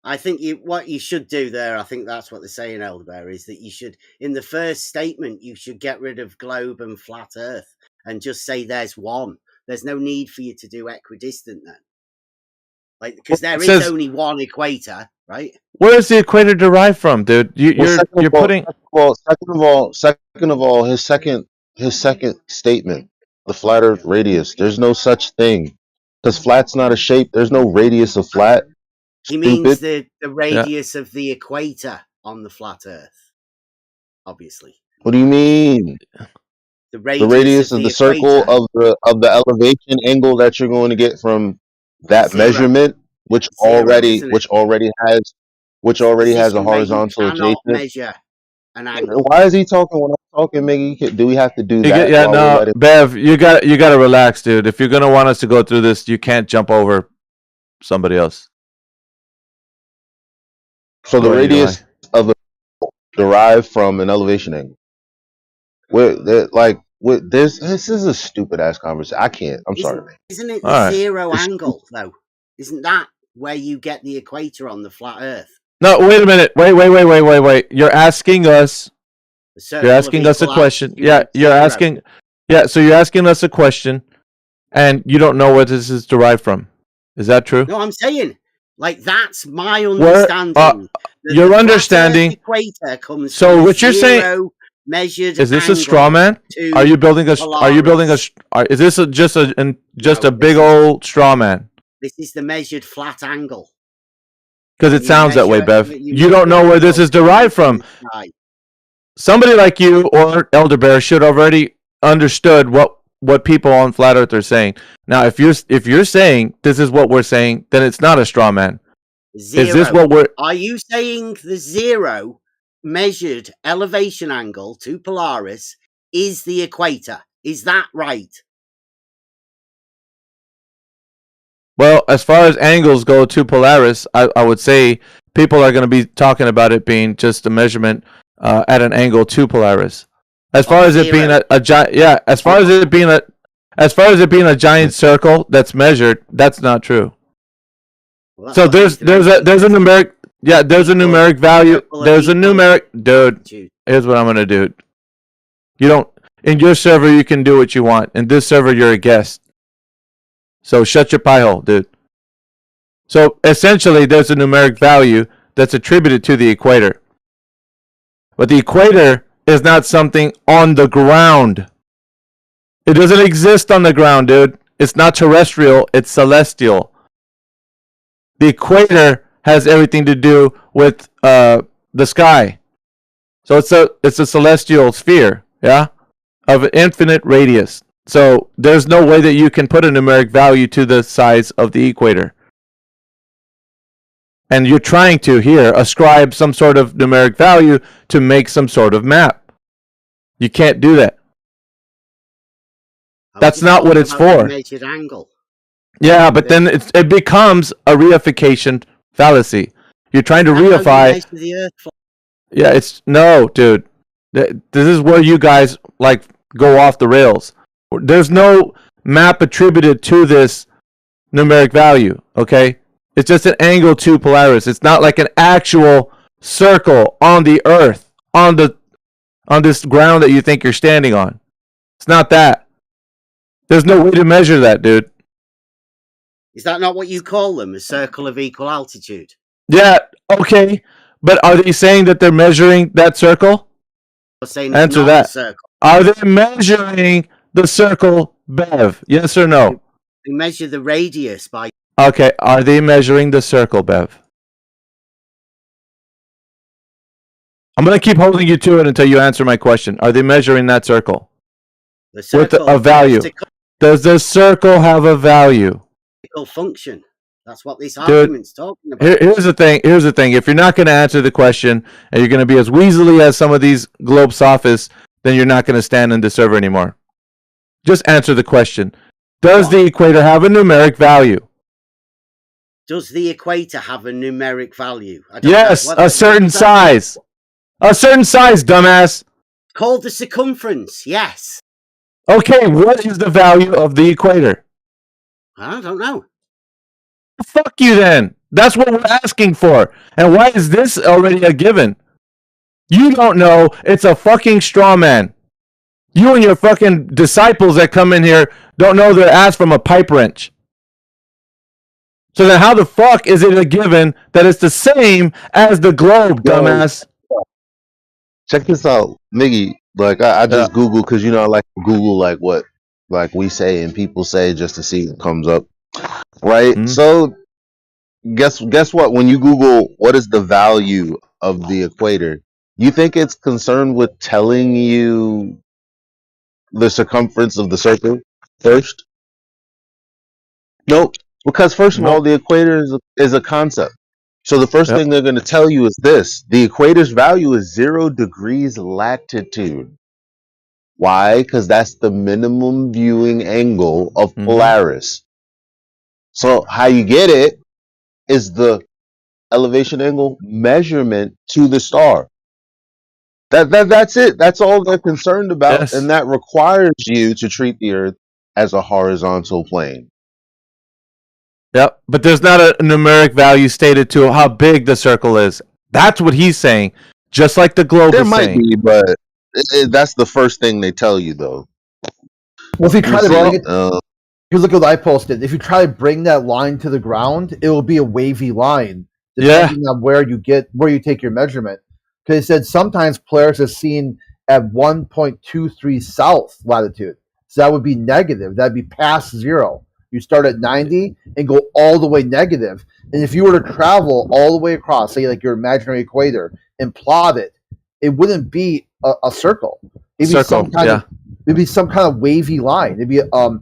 Speaker 7: I think what you should do there, I think that's what they're saying, Elderbear, is that you should, in the first statement, you should get rid of globe and flat Earth and just say there's one. There's no need for you to do equidistant then. Like, because there is only one equator, right?
Speaker 11: Where is the equator derived from, dude? Second
Speaker 15: of all, his second statement, the flat Earth radius. There's no such thing, because flat's not a shape. There's no radius of flat.
Speaker 7: He means the radius of the equator on the flat Earth, obviously.
Speaker 15: What do you mean?
Speaker 7: The radius
Speaker 15: of the circle of the elevation angle that you're going to get from that measurement, which already has a horizontal adjacent.
Speaker 7: Measure an angle.
Speaker 15: Why is he talking when I'm talking, Miggy? Do we have to do that?
Speaker 11: Yeah, no, Bev, you got to relax, dude. If you're gonna want us to go through this, you can't jump over somebody else.
Speaker 15: So the radius of a derived from an elevation angle. This is a stupid ass conversation. I can't. I'm sorry, man.
Speaker 7: Isn't it the zero angle though? Isn't that where you get the equator on the flat Earth?
Speaker 11: No, wait a minute. Wait. You're asking us. You're asking us a question. Yeah, you're asking. Yeah, so you're asking us a question, and you don't know where this is derived from. Is that true?
Speaker 7: No, I'm saying, like, that's my understanding.
Speaker 11: Your understanding.
Speaker 7: Equator comes.
Speaker 11: So what you're saying?
Speaker 7: Measured.
Speaker 11: Is this a straw man? Are you building a? Is this just a big old straw man?
Speaker 7: This is the measured flat angle.
Speaker 11: Because it sounds that way, Bev. You don't know where this is derived from. Somebody like you or Elderbear should already understood what people on Flat Earth are saying. Now, if you're saying this is what we're saying, then it's not a straw man.
Speaker 7: Zero.
Speaker 11: Is this what we're?
Speaker 7: Are you saying the zero measured elevation angle to Polaris is the equator? Is that right?
Speaker 11: Well, as far as angles go to Polaris, I would say people are going to be talking about it being just a measurement at an angle to Polaris. As far as it being as far as it being a giant circle that's measured, that's not true. Well, so there's a numeric value. There's a numeric, dude. Here's what I'm going to do. You don't in your server you can do what you want. In this server you're a guest. So shut your pie hole, dude. So essentially, there's a numeric value that's attributed to the equator. But the equator is not something on the ground. It doesn't exist on the ground, dude. It's not terrestrial, it's celestial. The equator has everything to do with the sky. So it's a celestial sphere, yeah, of an infinite radius. So there's no way that you can put a numeric value to the size of the equator. And you're trying to here ascribe some sort of numeric value to make some sort of map. You can't do that. That's not what it's for.
Speaker 7: Measured angle.
Speaker 11: Yeah, but then it becomes a reification fallacy. You're trying to reify.
Speaker 7: The Earth.
Speaker 11: Yeah, it's no, dude. This is where you guys like go off the rails. There's no map attributed to this numeric value. Okay, it's just an angle to Polaris. It's not like an actual circle on the Earth on this ground that you think you're standing on. It's not that. There's no way to measure that, dude.
Speaker 7: Is that not what you call them? A circle of equal altitude?
Speaker 11: Yeah, okay. But are they saying that they're measuring that circle? Answer that. Are they measuring the circle, Bev? Yes or no?
Speaker 7: They measure the radius by...
Speaker 11: Okay, are they measuring the circle, Bev? I'm going to keep holding you to it until you answer my question. Are they measuring that circle?
Speaker 7: The circle
Speaker 11: with a value. Does the circle have a value?
Speaker 7: Function. That's what this argument's talking about.
Speaker 11: Here's the thing. If you're not going to answer the question and you're going to be as weaselly as some of these globe sophists, then you're not going to stand in the server anymore. Just answer the question. Does the equator have a numeric value?
Speaker 7: Does the equator have a numeric value?
Speaker 11: Yes, a certain size. A certain size, dumbass.
Speaker 7: Called the circumference, yes.
Speaker 11: Okay, what is the value of the equator?
Speaker 7: I don't know.
Speaker 11: Fuck you then. That's what we're asking for. And why is this already a given? You don't know. It's a fucking straw man. You and your fucking disciples that come in here don't know their ass from a pipe wrench. So then how the fuck is it a given that it's the same as the globe, dumbass?
Speaker 15: Check this out, Miggy. Like I just Google because I like to Google like what like we say and people say just to see what comes up. Right? Mm-hmm. So guess what? When you Google what is the value of the equator, you think it's concerned with telling you the circumference of the circle first? Nope. Because first of all, the equator is a concept. So the first thing they're going to tell you is this. The equator's value is 0 degrees latitude. Why? Because that's the minimum viewing angle of Polaris. So how you get it is the elevation angle measurement to the star. That's it. That's all they're concerned about. Yes. And that requires you to treat the Earth as a horizontal plane.
Speaker 11: Yep, but there's not a numeric value stated to how big the circle is. That's what he's saying, just like the globe is saying.
Speaker 15: There might be, but that's the first thing they tell you, though.
Speaker 19: Well, if you try to bring it, you look at what I posted. If you try to bring that line to the ground, it will be a wavy line, depending on where you take your measurement. Because it said sometimes Polaris is seen at 1.23 south latitude, so that would be negative. That'd be past 0. You start at 90 and go all the way negative. And if you were to travel all the way across, say like your imaginary equator, and plot it, it wouldn't be a circle. It'd be it'd be some kind of wavy line. It'd be a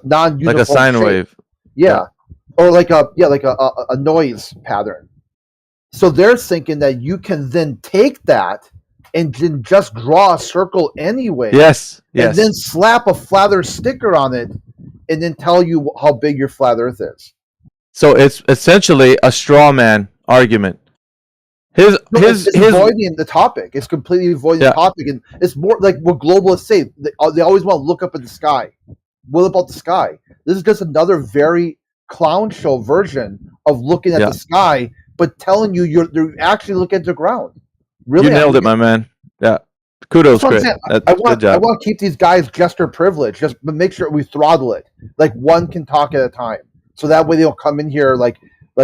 Speaker 19: non-uniform
Speaker 11: like a sine wave.
Speaker 19: Yeah. Or like a noise pattern. So they're thinking that you can then take that and then just draw a circle anyway.
Speaker 11: Yes.
Speaker 19: And then slap a flat Earth sticker on it and then tell you how big your flat Earth is.
Speaker 11: So it's essentially a straw man argument. It's
Speaker 19: avoiding the topic. It's completely avoiding the topic, and it's more like what globalists say. They always want to look up at the sky. What about the sky? This is just another very clown show version of looking at the sky, but telling you you're actually looking at the ground. Really,
Speaker 11: you nailed it, my man. Yeah. Kudos, Chris.
Speaker 19: I want to keep these guys gesture privilege, but make sure we throttle it. Like one can talk at a time. So that way they'll come in here like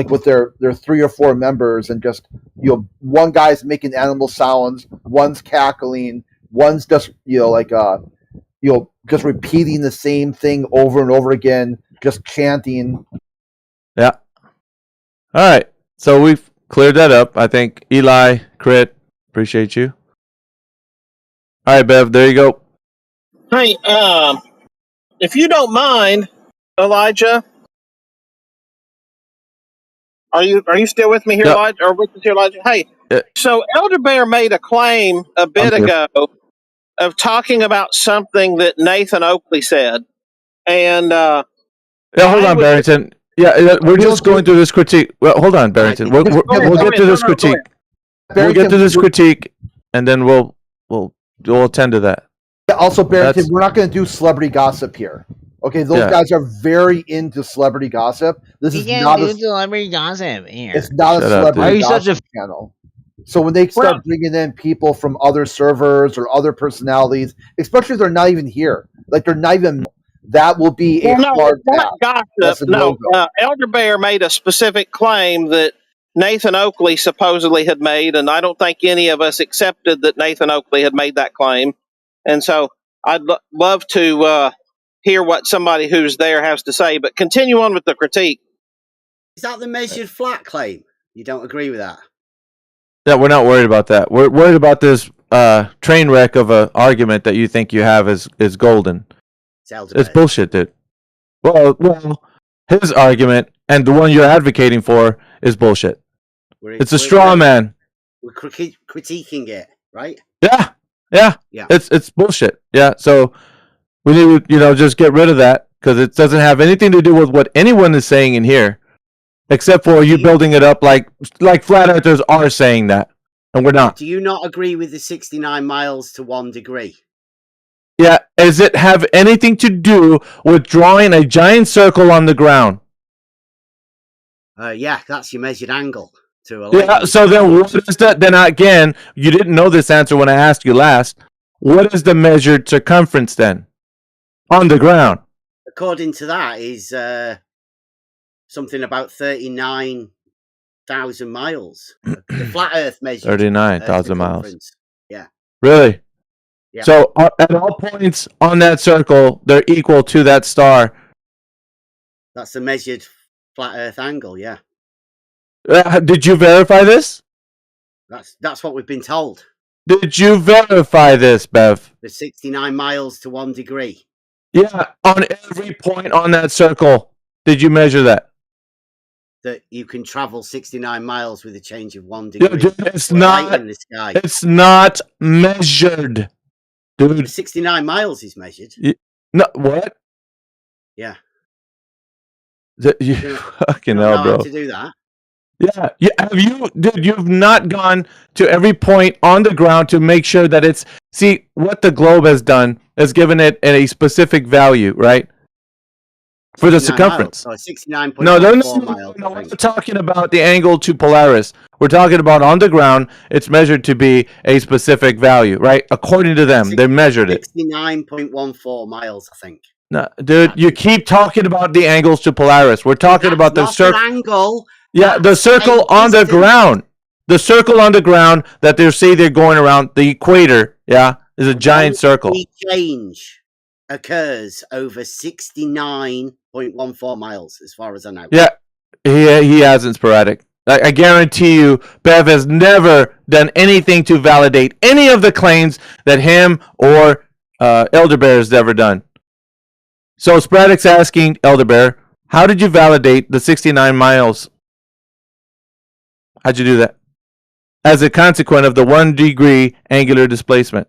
Speaker 19: with their 3 or 4 members and just, one guy's making animal sounds, one's cackling, one's just, just repeating the same thing over and over again, just chanting.
Speaker 11: Yeah. All right. So we've cleared that up. I think Eli, Crit, appreciate you. All right, Bev, there you go.
Speaker 21: Hey, if you don't mind, Elijah, are you still with me here, Elijah? Or with us here, Elijah? Hey, so Elder Bear made a claim a bit ago of talking about something that Nathan Oakley said, and
Speaker 11: hold on, Barrington. Yeah, we're just going through this critique. Well, hold on, Barrington. We'll get to this critique. We'll get to this critique, and then we'll attend to that.
Speaker 19: Yeah, also, Barrington, we're not going to do celebrity gossip here. Okay, those guys are very into celebrity gossip. This is not a
Speaker 9: celebrity gossip here.
Speaker 19: It's not a celebrity gossip channel. So when they start bringing in people from other servers or other personalities, especially if they're not even here, like they're not even, that will be a hard
Speaker 21: gossip. No, Elder Bear made a specific claim that Nathan Oakley supposedly had made, and I don't think any of us accepted that Nathan Oakley had made that claim. And so I'd love to hear what somebody who's there has to say, but continue on with the critique.
Speaker 7: Is that the measured flat claim? You don't agree with that?
Speaker 11: Yeah, we're not worried about that. We're worried about this train wreck of an argument that you think you have is golden. It's bullshit, dude. Well, his argument and the one you're advocating for is bullshit. It's a straw man.
Speaker 7: We're critiquing it, right?
Speaker 11: Yeah. It's bullshit. Yeah, so we need to just get rid of that because it doesn't have anything to do with what anyone is saying in here, except for you building it up like flat earthers are saying that, and we're not.
Speaker 7: Do you not agree with the 69 miles to 1 degree?
Speaker 11: Yeah, does it have anything to do with drawing a giant circle on the ground?
Speaker 7: Yeah, that's your measured angle.
Speaker 11: Yeah, so then what is that? Then again, you didn't know this answer when I asked you last. What is the measured circumference then? On the ground.
Speaker 7: According to that is something about 39,000 miles. The flat Earth measured
Speaker 11: 39,000 miles.
Speaker 7: Yeah.
Speaker 11: Really?
Speaker 7: Yeah.
Speaker 11: So at all points on that circle, they're equal to that star.
Speaker 7: That's the measured flat Earth angle, yeah.
Speaker 11: Did you verify this?
Speaker 7: That's what we've been told.
Speaker 11: Did you verify this, Bev?
Speaker 7: The 69 miles to 1 degree.
Speaker 11: Yeah, on every point on that circle. Did you measure that?
Speaker 7: That you can travel 69 miles with a change of 1 degree.
Speaker 11: Yeah, dude, it's not
Speaker 7: in the sky.
Speaker 11: It's not measured, dude.
Speaker 7: The 69 miles is measured.
Speaker 11: No, what?
Speaker 7: Yeah.
Speaker 11: You fucking hell, bro.
Speaker 7: How to do that?
Speaker 11: Yeah. Have you, dude? You've not gone to every point on the ground to make sure that it's. See, what the globe has done is given it a specific value, right? For the circumference.
Speaker 7: Miles, so 69.4
Speaker 11: No,
Speaker 7: miles.
Speaker 11: We're not talking about the angle to Polaris. We're talking about on the ground. It's measured to be a specific value, right? According to them, they measured it.
Speaker 7: 69.14 miles, I think.
Speaker 11: No, dude, you keep talking about the angles to Polaris. We're talking about the circle.
Speaker 7: Angle.
Speaker 11: Yeah, the circle on the ground. The circle on the ground that they say they're going around the equator. Yeah, is a giant circle.
Speaker 7: The change occurs over 69.14 miles, as far as I know.
Speaker 11: Yeah, he hasn't sporadic. I guarantee you, Bev has never done anything to validate any of the claims that him or Elder Bear has ever done. So Sporadic's asking Elder Bear, how did you validate the 69 miles? How'd you do that? As a consequence of the 1 degree angular displacement.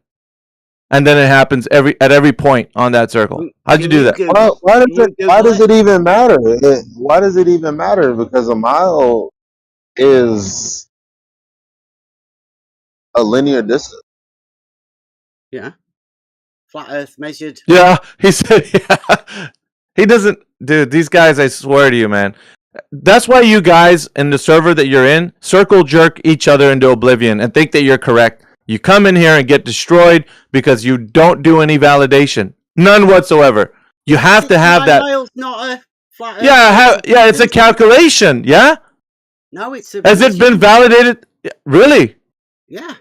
Speaker 11: And then it happens at every point on that circle. How'd you do that?
Speaker 15: Why does it even matter? Why does it even matter? Because a mile is a linear distance.
Speaker 7: Yeah. Flat Earth measured.
Speaker 11: Yeah, he said, yeah. He doesn't, dude, these guys, I swear to you, man. That's why you guys in the server that you're in circle jerk each other into oblivion and think that you're correct. You come in here and get destroyed because you don't do any validation. None whatsoever. You have to have that.
Speaker 7: Miles, not a flat Earth.
Speaker 11: Yeah, it's a calculation, yeah?
Speaker 7: No, it's a...
Speaker 11: Has it been validated? Really?
Speaker 7: Yeah.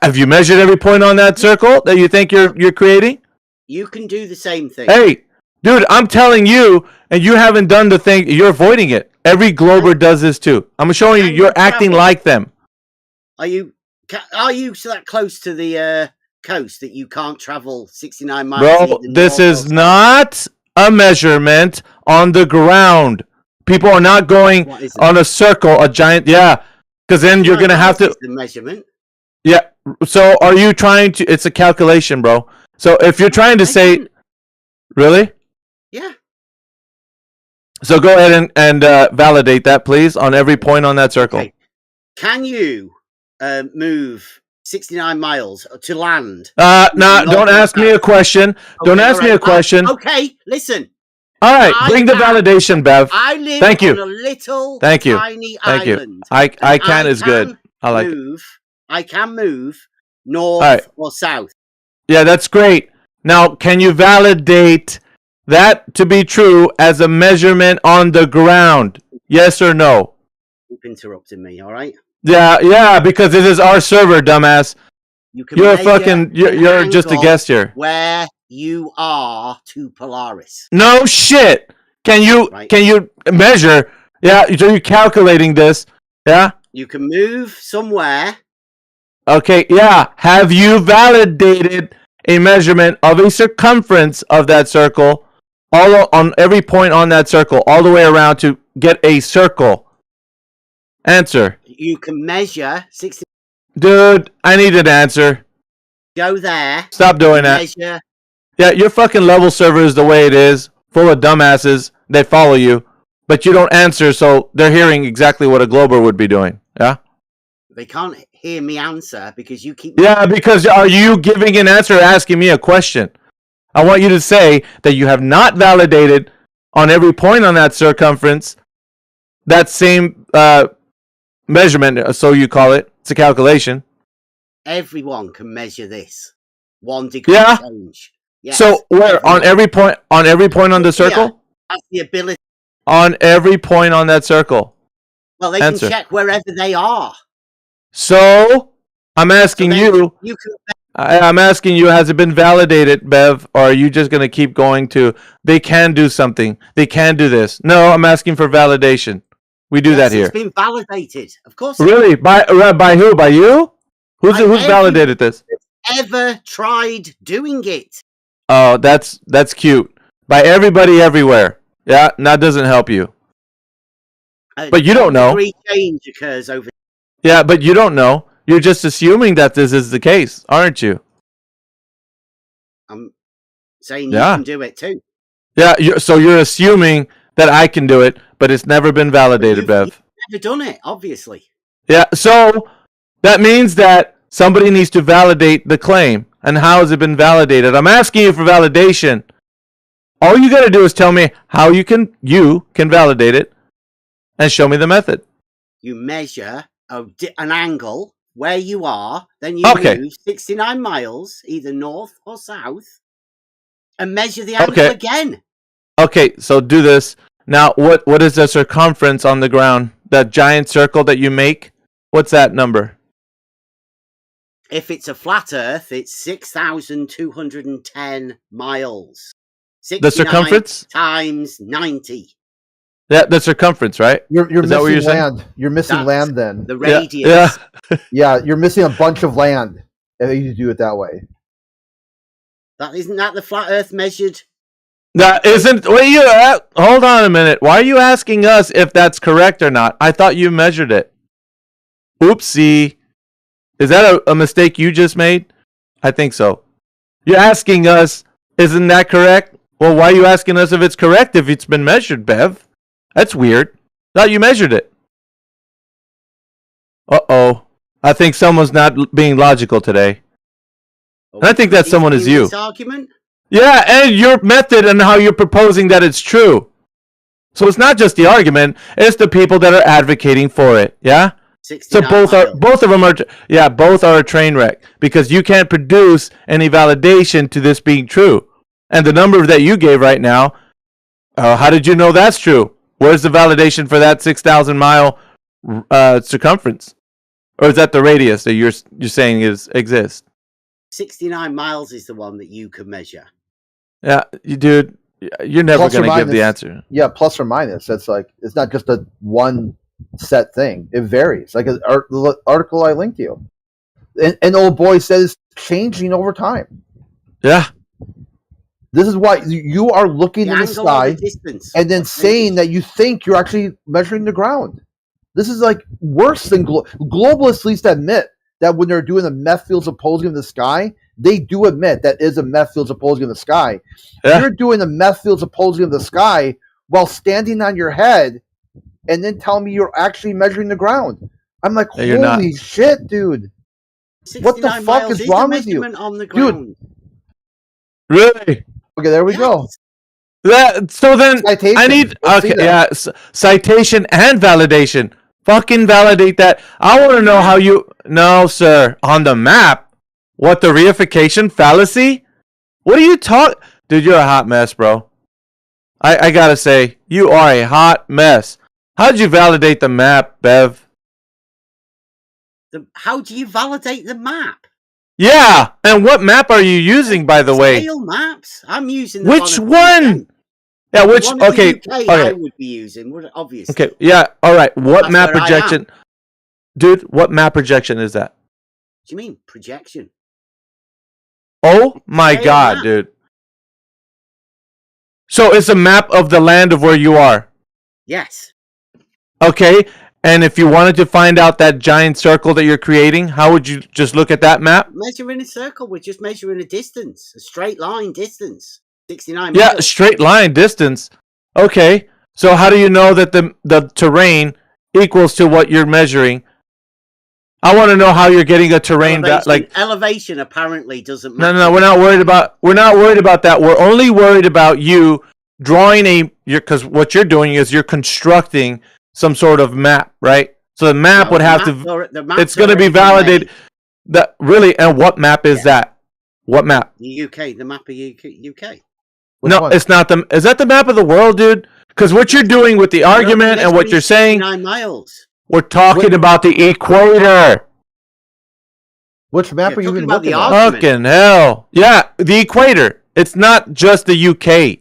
Speaker 11: Have you measured every point on that circle that you think you're creating?
Speaker 7: You can do the same thing.
Speaker 11: Hey, dude, I'm telling you, and you haven't done the thing. You're avoiding it. Every Glober does this too. I'm showing you. You're acting like them.
Speaker 7: Are you so that close to the coast that you can't travel 69 miles?
Speaker 11: Bro, this is not a measurement on the ground. People are not going on a circle, a giant. Yeah, because then you're gonna have to.
Speaker 7: The measurement.
Speaker 11: Yeah, So are you trying to? It's a calculation, bro. So if you're trying to say, really?
Speaker 7: Yeah.
Speaker 11: So go ahead and validate that, please, on every point on that circle.
Speaker 7: Okay. Can you move 69 miles to land?
Speaker 11: No, don't ask me a question.
Speaker 7: Okay,
Speaker 11: don't ask me a question.
Speaker 7: Okay, listen.
Speaker 11: All right, bring the validation, Bev.
Speaker 7: I live
Speaker 11: Thank you.
Speaker 7: on a little
Speaker 11: Thank you.
Speaker 7: tiny
Speaker 11: Thank you.
Speaker 7: island.
Speaker 11: I can is good. I like it.
Speaker 7: I can move north
Speaker 11: All right.
Speaker 7: or south.
Speaker 11: Yeah, that's great. Now, can you validate that to be true as a measurement on the ground? Yes or no?
Speaker 7: Keep interrupting me, all right?
Speaker 11: Yeah, because it is our server, dumbass. You're just a guest here.
Speaker 7: Where you are to Polaris.
Speaker 11: No shit. Can you measure? Yeah, so you're calculating this. Yeah?
Speaker 7: You can move somewhere.
Speaker 11: Okay, yeah. Have you validated a measurement of a circumference of that circle on every point on that circle, all the way around to get a circle? Answer.
Speaker 7: You can measure 60.
Speaker 11: Dude, I need an answer.
Speaker 7: Go there.
Speaker 11: Stop doing that.
Speaker 7: Measure.
Speaker 11: Yeah, your fucking level server is the way it is, full of dumbasses. They follow you, but you don't answer, so they're hearing exactly what a Glober would be doing. Yeah?
Speaker 7: They can't hear me answer because you keep...
Speaker 11: Yeah, because are you giving an answer or asking me a question? I want you to say that you have not validated on every point on that circumference that same measurement, so you call it. It's a calculation.
Speaker 7: Everyone can measure this. 1 degree change. Yes.
Speaker 11: So where on every point on the circle?
Speaker 7: That's the ability.
Speaker 11: On every point on that circle.
Speaker 7: Well, they can check wherever they are.
Speaker 11: So I'm asking you. I'm asking you, has it been validated, Bev, or are you just going to keep going to, they can do something, they can do this? No, I'm asking for validation. We do that here.
Speaker 7: It's been validated, of course.
Speaker 11: Really? By who? By you? Who's validated this?
Speaker 7: Ever tried doing it?
Speaker 11: Oh, that's cute. By everybody everywhere. Yeah, that doesn't help you. But you don't know.
Speaker 7: Degree change occurs over.
Speaker 11: Yeah, but you don't know. You're just assuming that this is the case, aren't you?
Speaker 7: I'm saying you can do it too.
Speaker 11: Yeah, so you're assuming that I can do it, but it's never been validated, Bev.
Speaker 7: You've never done it, obviously.
Speaker 11: Yeah, so that means that somebody needs to validate the claim. And how has it been validated? I'm asking you for validation. All you got to do is tell me how you can validate it and show me the method.
Speaker 7: You measure an angle where you are, then you move 69 miles, either north or south, and measure the angle again. Okay,
Speaker 11: so do this. Now, what is the circumference on the ground? That giant circle that you make? What's that number?
Speaker 7: If it's a flat Earth, it's 6,210 miles.
Speaker 11: The circumference?
Speaker 7: Times 90.
Speaker 11: Yeah, the circumference, right?
Speaker 19: You're missing land. You're missing land then.
Speaker 7: The radius.
Speaker 11: Yeah.
Speaker 19: Yeah, you're missing a bunch of land if you do it that way.
Speaker 7: Isn't that the flat Earth measured?
Speaker 11: That isn't. Hold on a minute. Why are you asking us if that's correct or not? I thought you measured it. Oopsie. Is that a mistake you just made? I think so. You're asking us, isn't that correct? Well, why are you asking us if it's correct if it's been measured, Bev? That's weird. Thought you measured it. Uh-oh. I think someone's not being logical today. And I think that someone is you.
Speaker 7: This argument?
Speaker 11: Yeah, and your method and how you're proposing that it's true. So it's not just the argument, it's the people that are advocating for it, yeah? So both are a train wreck because you can't produce any validation to this being true. And the number that you gave right now, how did you know that's true? Where's the validation for that 6,000 mile circumference? Or is that the radius that you're saying exists?
Speaker 7: 69 miles is the one that you can measure.
Speaker 11: Yeah, dude, you're never going to give the answer.
Speaker 19: Yeah, plus or minus. That's like, it's not just a one set thing. It varies. Like the article I linked to you. And old boy says changing over time.
Speaker 11: Yeah.
Speaker 19: This is why you are looking in the sky and then saying that you think you're actually measuring the ground. This is like worse than globalists at least admit that when they're doing the meth fields opposing in the sky, they do admit that is a meth fields opposing in the sky.
Speaker 11: Yeah.
Speaker 19: You're doing the meth fields opposing in the sky while standing on your head and then telling me you're actually measuring the ground. I'm like,
Speaker 11: Yeah, you're not.
Speaker 19: holy shit, dude. What the
Speaker 7: 69
Speaker 19: fuck
Speaker 7: miles
Speaker 19: is wrong with you?
Speaker 7: measurement on the
Speaker 19: Dude.
Speaker 7: ground.
Speaker 11: Really?
Speaker 19: Okay, there we go.
Speaker 11: So then
Speaker 19: Citation.
Speaker 11: I need
Speaker 19: Let's see
Speaker 11: okay,
Speaker 19: that.
Speaker 11: yeah, citation and validation. Fucking validate that. I want to know how you. No, sir. On the map, what the reification fallacy? What are you talking? Dude, you're a hot mess, bro. I gotta say, you are a hot mess. How'd you validate the map, Bev?
Speaker 7: How do you validate the map?
Speaker 11: Yeah, and what map are you using, by the way?
Speaker 7: Scale maps. I'm using the
Speaker 11: Which
Speaker 7: one.
Speaker 11: one? Yeah, which?
Speaker 7: One of the
Speaker 11: Okay,
Speaker 7: UK
Speaker 11: okay.
Speaker 7: I would be using, obviously.
Speaker 11: Okay, yeah, all right. What
Speaker 7: That's
Speaker 11: map
Speaker 7: where I
Speaker 11: projection?
Speaker 7: am.
Speaker 11: Dude, what map projection is that?
Speaker 7: What do you mean projection?
Speaker 11: Oh my
Speaker 7: Scale
Speaker 11: god,
Speaker 7: map.
Speaker 11: dude. So it's a map of the land of where you are.
Speaker 7: Yes.
Speaker 11: Okay, and if you wanted to find out that giant circle that you're creating, how would you just look at that map?
Speaker 7: Measuring a circle. We're just measuring a distance, a straight line distance. 69
Speaker 11: Yeah,
Speaker 7: miles.
Speaker 11: straight line distance. Okay, so how do you know that the terrain equals to what you're measuring? I want to know how you're getting a terrain
Speaker 7: Elevation apparently doesn't
Speaker 11: No,
Speaker 7: matter.
Speaker 11: no, we're not worried about that. We're only worried about you drawing because what you're doing is you're constructing some sort of map, right? So the map would have to. It's going to be validated. That really, and what map is that? What map?
Speaker 7: The UK, the map of UK.
Speaker 11: No, it's not the. Is that the map of the world, dude? Because what you're doing with the argument and what you're saying,
Speaker 7: 69 miles.
Speaker 11: we're talking about the equator.
Speaker 19: Which map are you even looking at?
Speaker 11: Fucking hell. Yeah, the equator. It's not just the UK.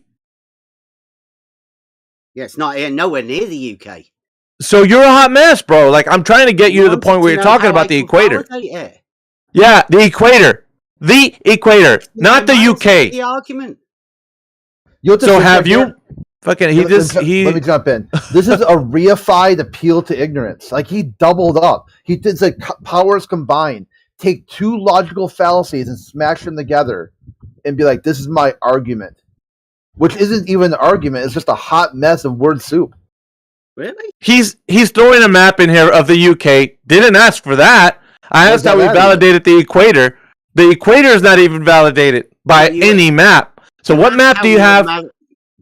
Speaker 7: Yeah, it's not nowhere near the UK.
Speaker 11: So you're a hot mess, bro. Like, I'm trying to get you to the point where you're talking about the equator. Yeah, the equator. The equator, not the UK.
Speaker 7: The argument.
Speaker 11: So have you... Fucking,
Speaker 19: let me jump in. This is a reified appeal to ignorance. Like, he doubled up. He did the powers combined. Take two logical fallacies and smash them together and be like, this is my argument. Which isn't even an argument. It's just a hot mess of word soup.
Speaker 7: Really?
Speaker 11: He's throwing a map in here of the UK. Didn't ask for that. I asked how we validated the equator. The equator is not even validated by any map. So what map do you have?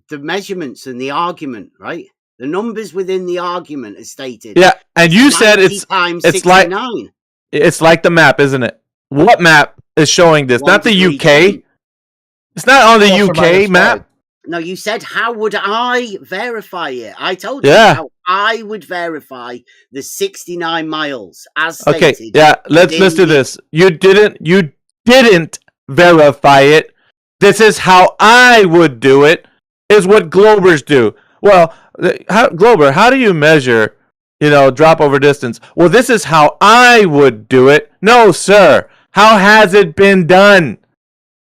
Speaker 7: The measurements and the argument, right? The numbers within the argument are stated.
Speaker 11: Yeah, and you said it's like
Speaker 7: 69.
Speaker 11: It's like the map, isn't it? What map is showing this? Not the UK. It's not on the UK map.
Speaker 7: No, you said, how would I verify it? I told you how I would verify the 69 miles as stated.
Speaker 11: Okay, yeah, let's do this. You didn't verify it. This is how I would do it, is what Globers do. Well, Glober, how do you measure, drop over distance? Well, this is how I would do it. No, sir. How has it been done?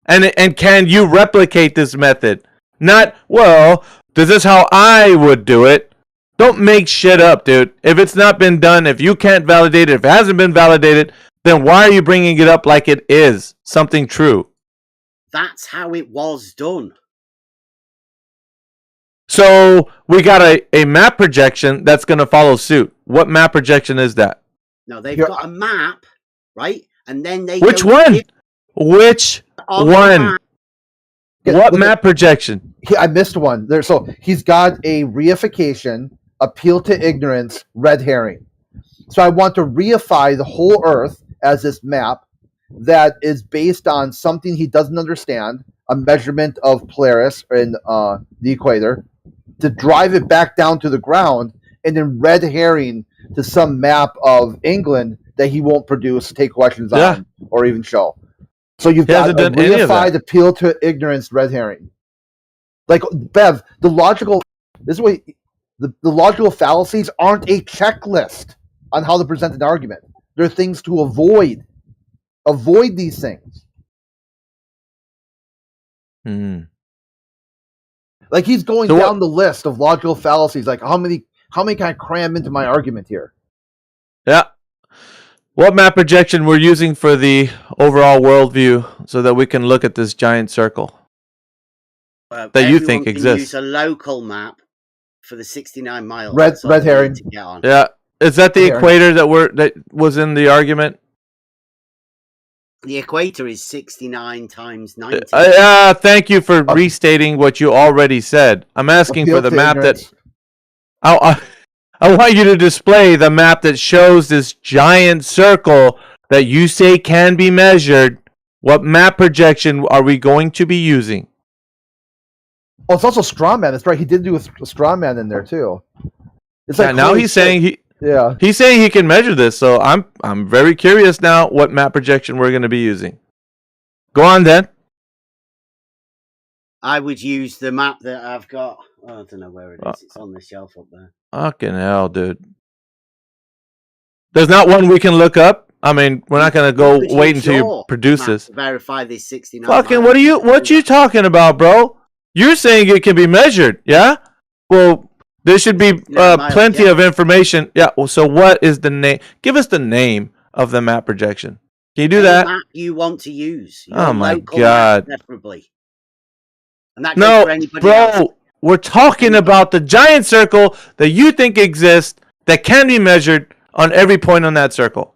Speaker 11: And can you replicate this method? Not, well, this is how I would do it. Don't make shit up, dude. If it's not been done, if you can't validate it, if it hasn't been validated, then why are you bringing it up like it is something true?
Speaker 7: That's how it was done.
Speaker 11: So we got a map projection that's going to follow suit. What map projection is that?
Speaker 7: No, they've got a map, right? And then they
Speaker 11: Which one? Which one? What map projection?
Speaker 19: I missed one. So he's got a reification, appeal to ignorance, red herring. So I want to reify the whole Earth as this map that is based on something he doesn't understand, a measurement of Polaris in the equator, to drive it back down to the ground, and then red herring to some map of England that he won't produce, take questions on, or even show. So you've got a reified appeal to ignorance, red herring. Like, Bev, the logical fallacies aren't a checklist on how to present an argument. They're things to avoid. Avoid these things. Like, he's going down the list of logical fallacies. Like, how many can I cram into my argument here?
Speaker 11: Yeah. what map projection we're using for the overall worldview so that we can look at this giant circle that you think exists.
Speaker 7: Use a local map for the 69 miles.
Speaker 19: Red herring.
Speaker 11: Yeah, is that the equator that was in the argument?
Speaker 7: The equator is 69 times 90.
Speaker 11: Thank you for restating what you already said. I'm asking for the map that. I want you to display the map that shows this giant circle that you say can be measured. What map projection are we going to be using?
Speaker 19: Oh, it's also Strawman. That's right. He did do a Strawman in there too. It's
Speaker 11: like now he's saying he's saying he can measure this. So I'm very curious now what map projection we're going to be using. Go on then.
Speaker 7: I would use the map that I've got. Oh, I don't know where it is. It's on the shelf up there.
Speaker 11: Fucking hell, dude. There's not one we can look up. I mean, we're not going to go wait until you produce this.
Speaker 7: Verify this 69.
Speaker 11: Fucking what you talking about, bro? You're saying it can be measured, yeah? Well, there should be plenty of information. Yeah. Well, so what is the name? Give us the name of the map projection. Can you do that?
Speaker 7: Map you want to use.
Speaker 11: Oh my god.
Speaker 7: Map, preferably. And that
Speaker 11: no,
Speaker 7: for anybody
Speaker 11: bro.
Speaker 7: else.
Speaker 11: We're talking about the giant circle that you think exists that can be measured on every point on that circle.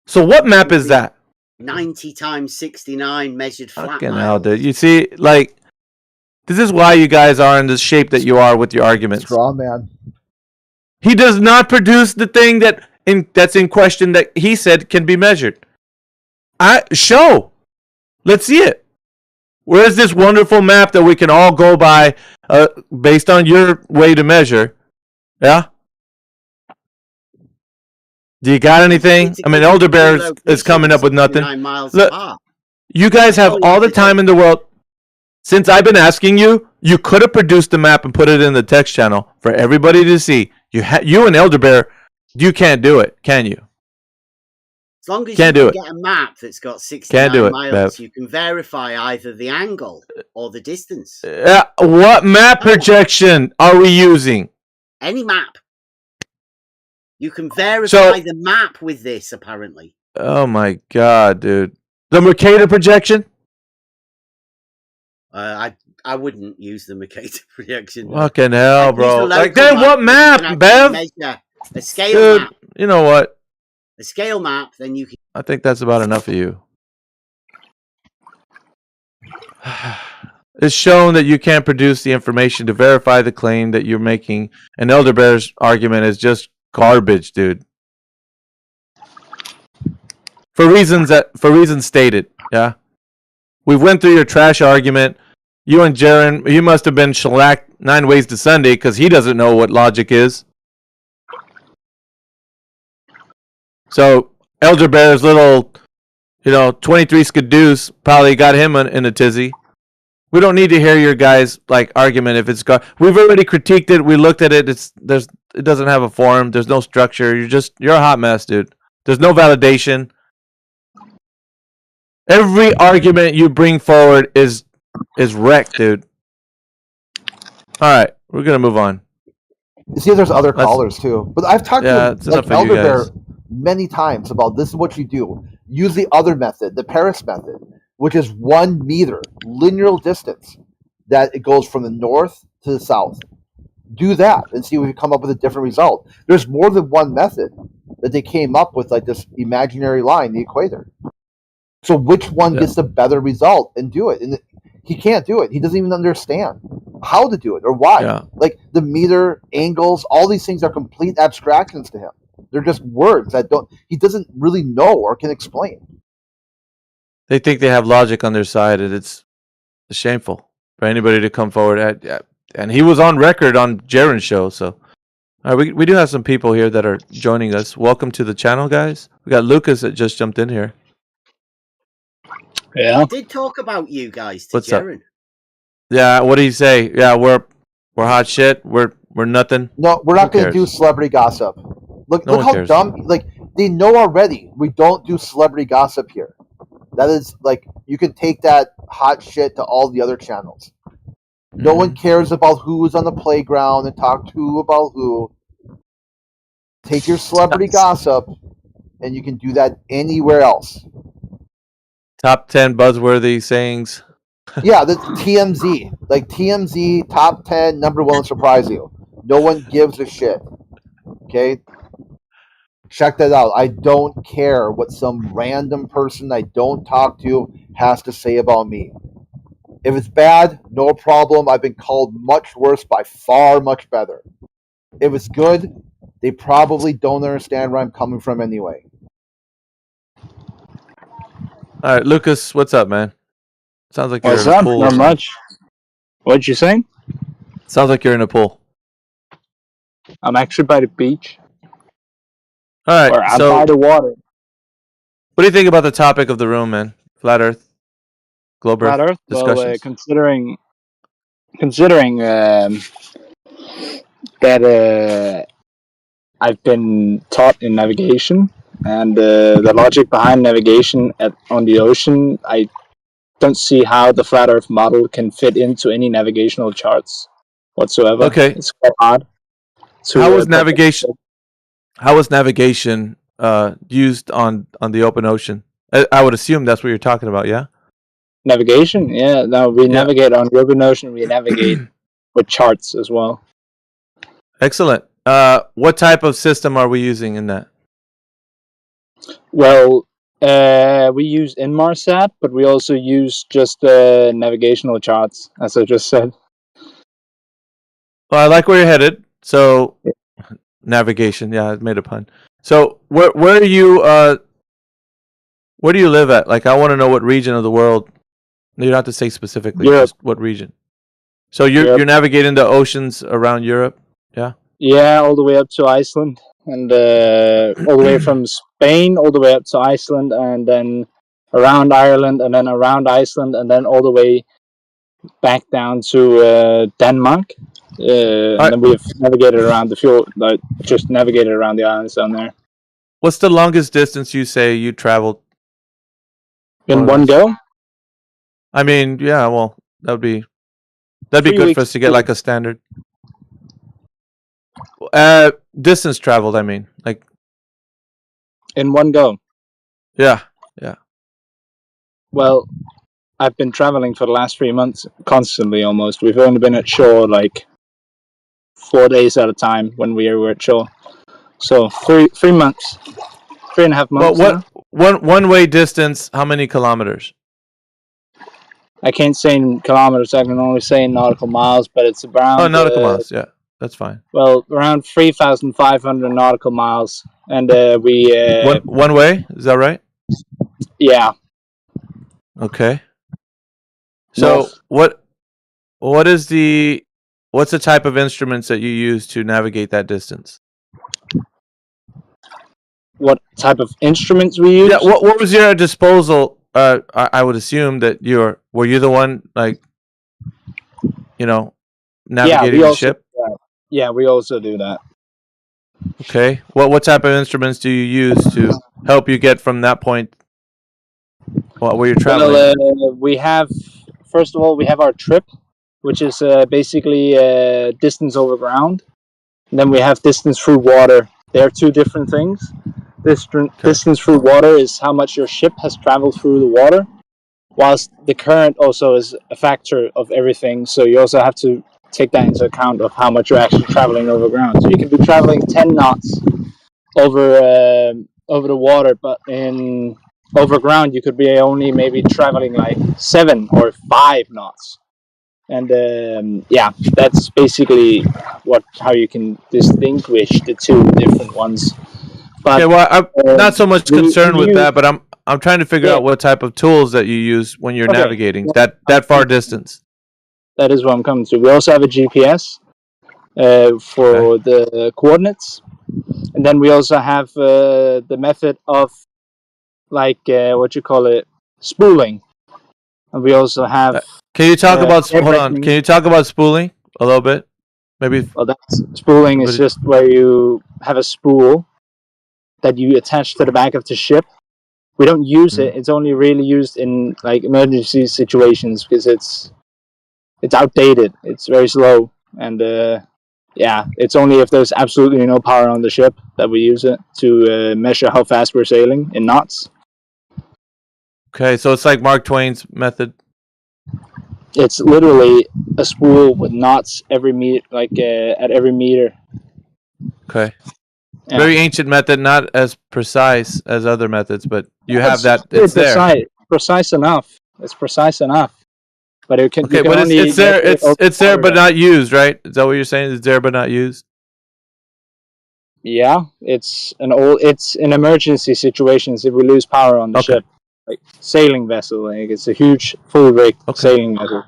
Speaker 11: So what map is that?
Speaker 7: 90 times 69 measured flat.
Speaker 11: Fucking hell, dude. You see, like, this is why you guys are in the shape that you are with your arguments.
Speaker 19: Straw man.
Speaker 11: He does not produce the thing that's in question that he said can be measured. Show. Let's see it. Where's this wonderful map that we can all go by based on your way to measure? Yeah? Do you got anything? I mean, Elder Bear is coming up with nothing. Look, you guys have all the time in the world. Since I've been asking you, you could have produced the map and put it in the text channel for everybody to see. You and Elder Bear, you can't do it, can you?
Speaker 7: As long as you can get a map that's got 69 miles, you can verify either the angle or the distance.
Speaker 11: What map projection are we using?
Speaker 7: Any map. You can verify the map with this, apparently.
Speaker 11: Oh my god, dude. The Mercator projection?
Speaker 7: I wouldn't use the Mercator projection.
Speaker 11: Fucking hell, bro. Like, then what map, Bev?
Speaker 7: A scale map.
Speaker 11: You know what?
Speaker 7: A scale map, then you can...
Speaker 11: I think that's about enough of you. It's shown that you can't produce the information to verify the claim that you're making, and Elder Bear's argument is just garbage, dude. For reasons stated, yeah? We went through your trash argument. You and Jaren, you must have been shellacked 9 ways to Sunday because he doesn't know what logic is. So, Elder Bear's little, 23 skadoos probably got him in a tizzy. We don't need to hear your guys' argument if it's we've already critiqued it. We looked at it. It doesn't have a forum. There's no structure. You're a hot mess, dude. There's no validation. Every argument you bring forward is wrecked, dude. All right, we're gonna move on.
Speaker 19: You see, there's other callers too, but I've talked to Elder Bear many times about this is what you do. Use the other method, the Paris method, which is 1 meter linear distance that it goes from the north to the south. Do that and see if we come up with a different result. There's more than one method that they came up with, like this imaginary line, the equator. So which one gets the better result and do it? And he can't do it. He doesn't even understand how to do it or why. Yeah. Like the meter, angles, all these things are complete abstractions to him. They're just words that he doesn't really know or can explain.
Speaker 11: They think they have logic on their side, and it's shameful for anybody to come forward. And he was on record on Jaren's show, so we do have some people here that are joining us. Welcome to the channel, guys. We got Lucas that just jumped in here.
Speaker 7: Yeah, I did talk about you guys to Jaren.
Speaker 11: Up? Yeah, what did he say? Yeah, we're hot shit. We're nothing.
Speaker 19: No, we're not going to do celebrity gossip. Look how dumb. Like, they know already. We don't do celebrity gossip here. That is you can take that hot shit to all the other channels. No one cares about who's on the playground and talk to about who. Take your celebrity gossip and you can do that anywhere else.
Speaker 11: Top 10 buzzworthy sayings.
Speaker 19: Yeah, the TMZ. Like TMZ, top 10, number one will surprise you. No one gives a shit. Okay? Check that out. I don't care what some random person I don't talk to has to say about me. If it's bad, no problem. I've been called much worse by far much better. If it's good, they probably don't understand where I'm coming from anyway.
Speaker 11: All right, Lucas, what's up, man? Sounds like you're
Speaker 20: What's
Speaker 11: in a
Speaker 20: up?
Speaker 11: pool.
Speaker 20: Not much. What you saying?
Speaker 11: Sounds like you're in a pool.
Speaker 20: I'm actually by the beach.
Speaker 11: All right,
Speaker 20: Or I'm
Speaker 11: so
Speaker 20: by the water.
Speaker 11: what do you think about the topic of the room, man? Flat Earth, globe
Speaker 20: Flat
Speaker 11: Earth
Speaker 20: Earth? Well,
Speaker 11: discussions.
Speaker 20: considering that I've been taught in navigation and the logic behind navigation on the ocean, I don't see how the flat Earth model can fit into any navigational charts whatsoever.
Speaker 11: Okay.
Speaker 20: It's quite hard.
Speaker 11: How was navigation? How was navigation used on the open ocean? I would assume that's what you're talking about. Yeah.
Speaker 20: Navigation? Yeah. No, we navigate on the open ocean. We navigate with charts as well.
Speaker 11: Excellent. What type of system are we using in that?
Speaker 20: Well, we use Inmarsat, but we also use just navigational charts, as I just said.
Speaker 11: Well, I like where you're headed. So, navigation. Yeah, I made a pun. So, where are you? Where do you live at? Like, I want to know what region of the world. You don't have to say specifically.
Speaker 20: Europe.
Speaker 11: Just what region. So you're navigating the oceans around Europe. Yeah.
Speaker 20: Yeah, all the way up to Iceland, and all the way from Spain all the way up to Iceland, and then around Ireland, and then around Iceland, and then all the way back down to Denmark. And then we've navigated around the fjord, like just navigated around the islands down there.
Speaker 11: What's the longest distance you say you traveled?
Speaker 20: In one go?
Speaker 11: I mean, yeah, well, that'd be
Speaker 20: 3
Speaker 11: good for
Speaker 20: weeks.
Speaker 11: us to get like a standard. Distance traveled, I mean, like
Speaker 20: In one go.
Speaker 11: Yeah.
Speaker 20: Well, I've been traveling for the last 3 months, constantly almost. We've only been at shore like 4 days at a time when we were at shore. So 3 months, 3.5 months.
Speaker 11: Well, one way distance? How many kilometers?
Speaker 20: I can't say in kilometers. I can only say in nautical miles, but it's around.
Speaker 11: Nautical miles. Yeah, that's fine.
Speaker 20: Well, around 3,500 nautical miles, and we.
Speaker 11: One way? Is that right?
Speaker 20: Yeah.
Speaker 11: Okay. So what's the type of instruments that you use to navigate that distance?
Speaker 20: What type of instruments we use?
Speaker 11: Yeah. What was your disposal? I would assume that were you the one navigating the ship?
Speaker 20: Yeah, we also do that.
Speaker 11: Okay. What type of instruments do you use to help you get from that point where you're traveling?
Speaker 20: Well, we have, first of all, we have our trip, which is basically distance over ground. And then we have distance through water. They're two different things. Distance through water is how much your ship has traveled through the water, whilst the current also is a factor of everything. So you also have to take that into account of how much you're actually traveling over ground. So you can be traveling 10 knots over the water, but in over ground you could be only maybe traveling like 7 or 5 knots. And yeah, that's basically how you can distinguish the two different ones. But,
Speaker 11: okay, well, I'm not so much concerned with that, but I'm trying to figure out what type of tools that you use when you're navigating that far distance.
Speaker 20: That is what I'm coming to. We also have a GPS for the coordinates, and then we also have the method of spooling, and we also have.
Speaker 11: Can you talk about hold on? Can you talk about spooling a little bit? Maybe.
Speaker 20: Well, spooling is just where you have a spool that you attach to the back of the ship. We don't use it. It's only really used in like emergency situations because it's outdated. It's very slow, and Yeah, it's only if there's absolutely no power on the ship that we use it to measure how fast we're sailing in knots.
Speaker 11: Okay, so it's like Mark Twain's method.
Speaker 20: It's literally a spool with knots every meter, like at every meter.
Speaker 11: Okay.
Speaker 20: Yeah.
Speaker 11: Very ancient method, not as precise as other methods, but you have that.
Speaker 20: Very
Speaker 11: It's there.
Speaker 20: precise enough. It's precise enough. But it can.
Speaker 11: Okay,
Speaker 20: You can
Speaker 11: but
Speaker 20: only
Speaker 11: it's there.
Speaker 20: measure it over
Speaker 11: It's there,
Speaker 20: water
Speaker 11: but
Speaker 20: depth.
Speaker 11: not used, right? Is that what you're saying? It's there, but not used.
Speaker 20: Yeah, it's in emergency situations if we lose power on the
Speaker 11: Okay.
Speaker 20: ship, like sailing vessel. Like it's a huge full rig sailing vessel.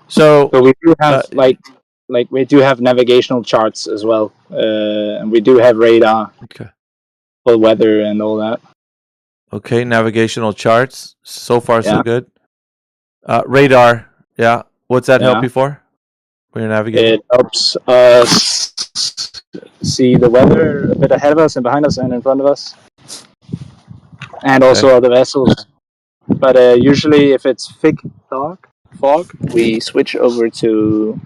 Speaker 11: So,
Speaker 20: but we do have like we do have navigational charts as well, and we do have radar.
Speaker 11: Okay.
Speaker 20: For weather and all that.
Speaker 11: Okay, navigational charts. So far, so
Speaker 20: Yeah.
Speaker 11: good. Radar. Yeah. What's that help
Speaker 20: Yeah.
Speaker 11: you for? When you're navigating?
Speaker 20: It helps us see the weather a bit ahead of us and behind us and in front of us, and also other vessels. But usually, if it's thick fog, we switch over to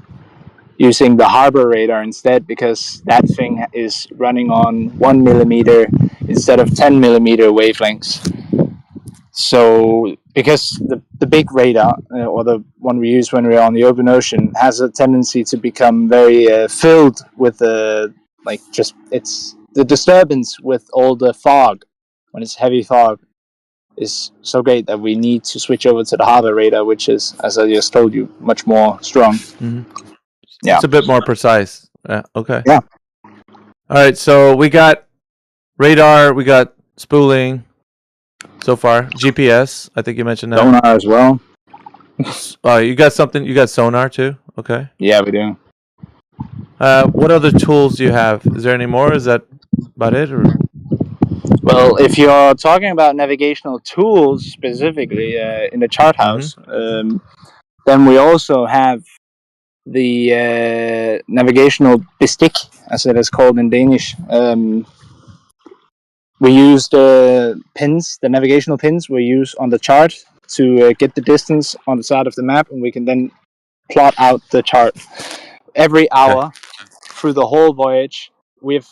Speaker 20: using the harbor radar instead, because that thing is running on 1 millimeter instead of 10 millimeter wavelengths. So, because the big radar, or the one we use when we're on the open ocean, has a tendency to become very filled with it's the disturbance with all the fog, when it's heavy fog, is so great that we need to switch over to the harbor radar, which is, as I just told you, much more strong.
Speaker 11: Mm-hmm.
Speaker 20: Yeah.
Speaker 11: It's a bit more precise. Yeah. Okay.
Speaker 20: Yeah.
Speaker 11: All right. So we got radar. We got spooling. So far, GPS. I think you mentioned that.
Speaker 20: Sonar as well.
Speaker 11: You got something. You got sonar too. Okay.
Speaker 20: Yeah, we do.
Speaker 11: What other tools do you have? Is there any more? Is that about it? Or?
Speaker 20: Well, if you're talking about navigational tools specifically in the chart house, then we also have the navigational bestik, as it is called in Danish. We use the pins, the navigational pins we use on the chart to get the distance on the side of the map, and we can then plot out the chart. Every hour through the whole voyage, we've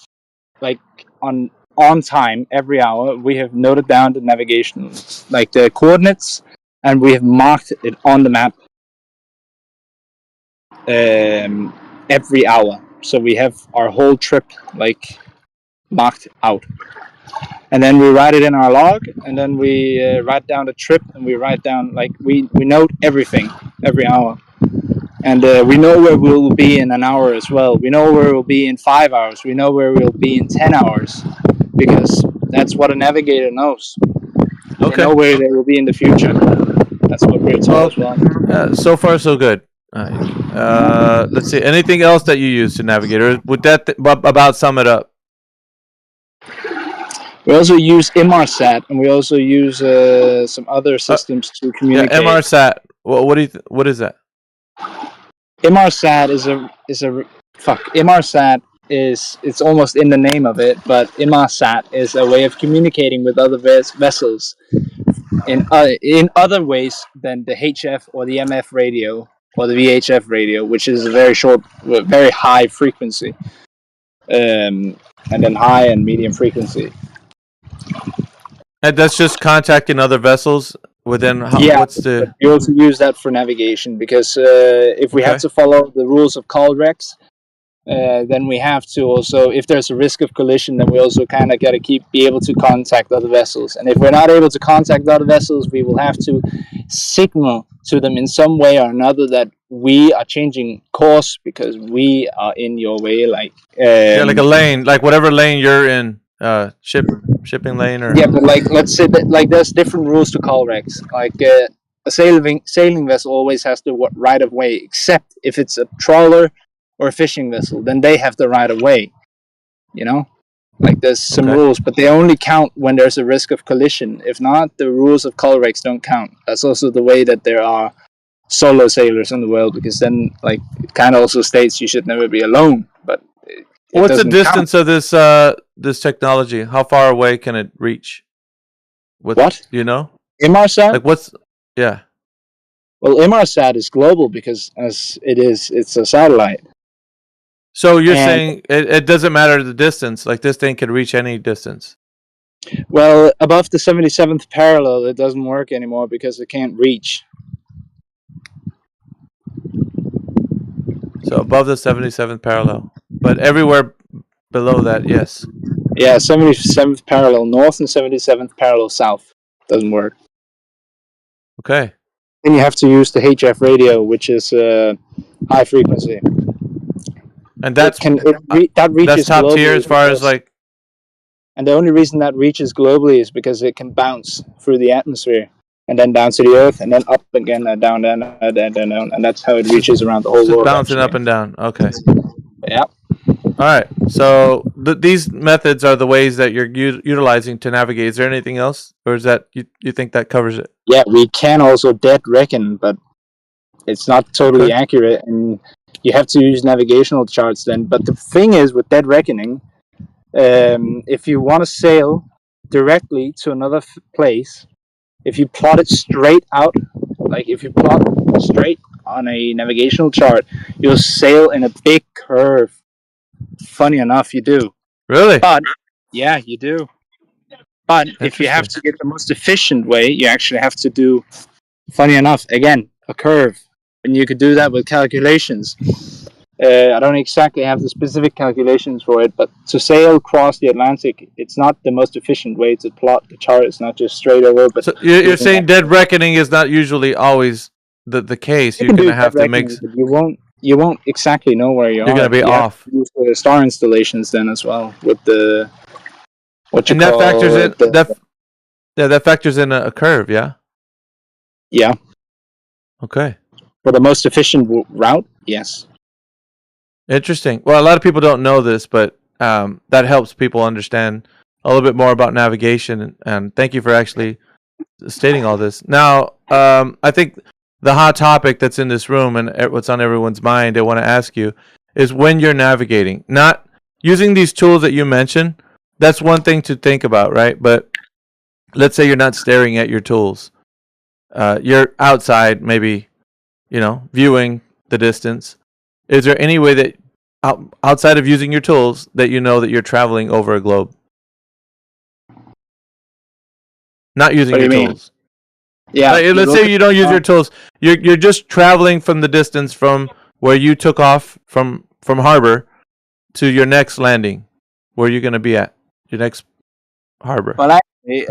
Speaker 20: on time every hour we have noted down the navigation, like the coordinates, and we have marked it on the map every hour. So we have our whole trip marked out. And then we write it in our log, and then we write down the trip, and we write down we note everything every hour. And we know where we'll be in an hour as well. We know where we'll be in 5 hours. We know where we'll be in 10 hours, because that's what a navigator knows. They know where they will be in the future. That's what we're told as well.
Speaker 11: So far, so good. Let's see. Anything else that you use to navigate, or would that about sum it up?
Speaker 20: We also use Inmarsat, and we also use some other systems to communicate.
Speaker 11: Yeah, Inmarsat. What is that?
Speaker 20: Inmarsat Inmarsat it's almost in the name of it, but Inmarsat is a way of communicating with other vessels in other ways than the HF or the MF radio or the VHF radio, which is a very short, very high frequency, and then high and medium frequency.
Speaker 11: And that's just contacting other vessels within. What's the?
Speaker 20: You also use that for navigation, because if we have to follow the rules of Colrex, then we have to also, if there's a risk of collision, then we also kind of got to be able to contact other vessels. And if we're not able to contact other vessels, we will have to signal to them in some way or another that we are changing course because we are in your way, like
Speaker 11: like a lane, like whatever lane you're in, shipping lane, or
Speaker 20: but let's say that there's different rules to Colrex. A sailing vessel always has the right of way, except if it's a trawler or a fishing vessel, then they have the right of way. There's some rules, but they only count when there's a risk of collision. If not, the rules of Colrex don't count. That's also the way that there are solo sailors in the world, because then it kind of also states you should never be alone. But
Speaker 11: what's the distance of this technology? How far away can it reach?
Speaker 20: What?
Speaker 11: Do you know?
Speaker 20: Inmarsat?
Speaker 11: Yeah.
Speaker 20: Well, Inmarsat is global because, as it's a satellite.
Speaker 11: So you're saying it doesn't matter the distance. Like this thing can reach any distance.
Speaker 20: Well, above the 77th parallel, it doesn't work anymore because it can't reach.
Speaker 11: So above the 77th parallel, but everywhere below that, yes.
Speaker 20: Yeah, 77th parallel north and 77th parallel south doesn't work.
Speaker 11: Okay.
Speaker 20: Then you have to use the HF radio, which is high frequency.
Speaker 11: And that's
Speaker 20: that reaches
Speaker 11: that's top tier
Speaker 20: globally
Speaker 11: as far as like.
Speaker 20: And the only reason that reaches globally is because it can bounce through the atmosphere and then down to the earth and then up again and down, and that's how it reaches around the whole
Speaker 11: Just
Speaker 20: world.
Speaker 11: bouncing up and down. Okay.
Speaker 20: Yeah.
Speaker 11: All right. So these methods are the ways that you're utilizing to navigate. Is there anything else, or is that you think that covers it?
Speaker 20: Yeah, we can also dead reckon, but it's not totally accurate, and you have to use navigational charts then. But the thing is, with dead reckoning, if you want to sail directly to another place, if you plot it straight out, like if you plot straight on a navigational chart, you'll sail in a big curve. Funny enough, you do.
Speaker 11: Really?
Speaker 20: But yeah, you do. But if you have to get the most efficient way, you actually have to do, funny enough, again, a curve. And you could do that with calculations. I don't exactly have the specific calculations for it, but to sail across the Atlantic, it's not the most efficient way to plot the chart. It's not just straight over. But
Speaker 11: So you're saying dead reckoning is not usually always the case. You're going to have to make.
Speaker 20: You won't exactly know where you are.
Speaker 11: You're going to be off.
Speaker 20: Have to use the star installations then as well with the
Speaker 11: and that factors in that factors in a curve, yeah.
Speaker 20: Yeah.
Speaker 11: Okay.
Speaker 20: For the most efficient route, yes.
Speaker 11: Interesting. Well, a lot of people don't know this, but that helps people understand a little bit more about navigation. And thank you for actually stating all this. Now, I think the hot topic that's in this room and what's on everyone's mind, I want to ask you, is when you're navigating, not using these tools that you mentioned. That's one thing to think about, right? But let's say you're not staring at your tools. You're outside, maybe, viewing the distance. Is there any way that outside of using your tools that you know that you're traveling over a globe? Not using your tools.
Speaker 20: Yeah.
Speaker 11: Let's say you don't use your tools. You're just traveling from the distance from where you took off from harbor to your next landing. Where are you going to be at? Your next harbor.
Speaker 20: Well, actually,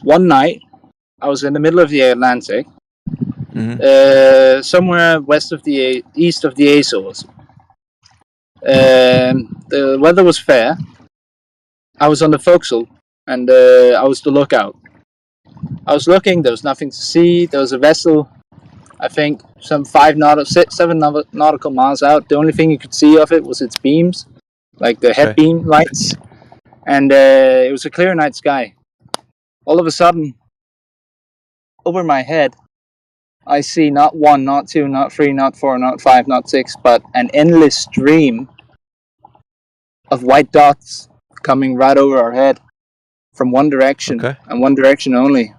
Speaker 20: one night I was in the middle of the Atlantic, somewhere east of the Azores. The weather was fair. I was on the forecastle, and I was the lookout. I was looking. There was nothing to see. There was a vessel, I think, some 7 nautical miles out. The only thing you could see of it was its beams, like the head beam lights, and it was a clear night sky. All of a sudden, over my head, I see not 1, not 2, not 3, not 4, not 5, not 6, but an endless stream of white dots coming right over our head from one direction and one direction only.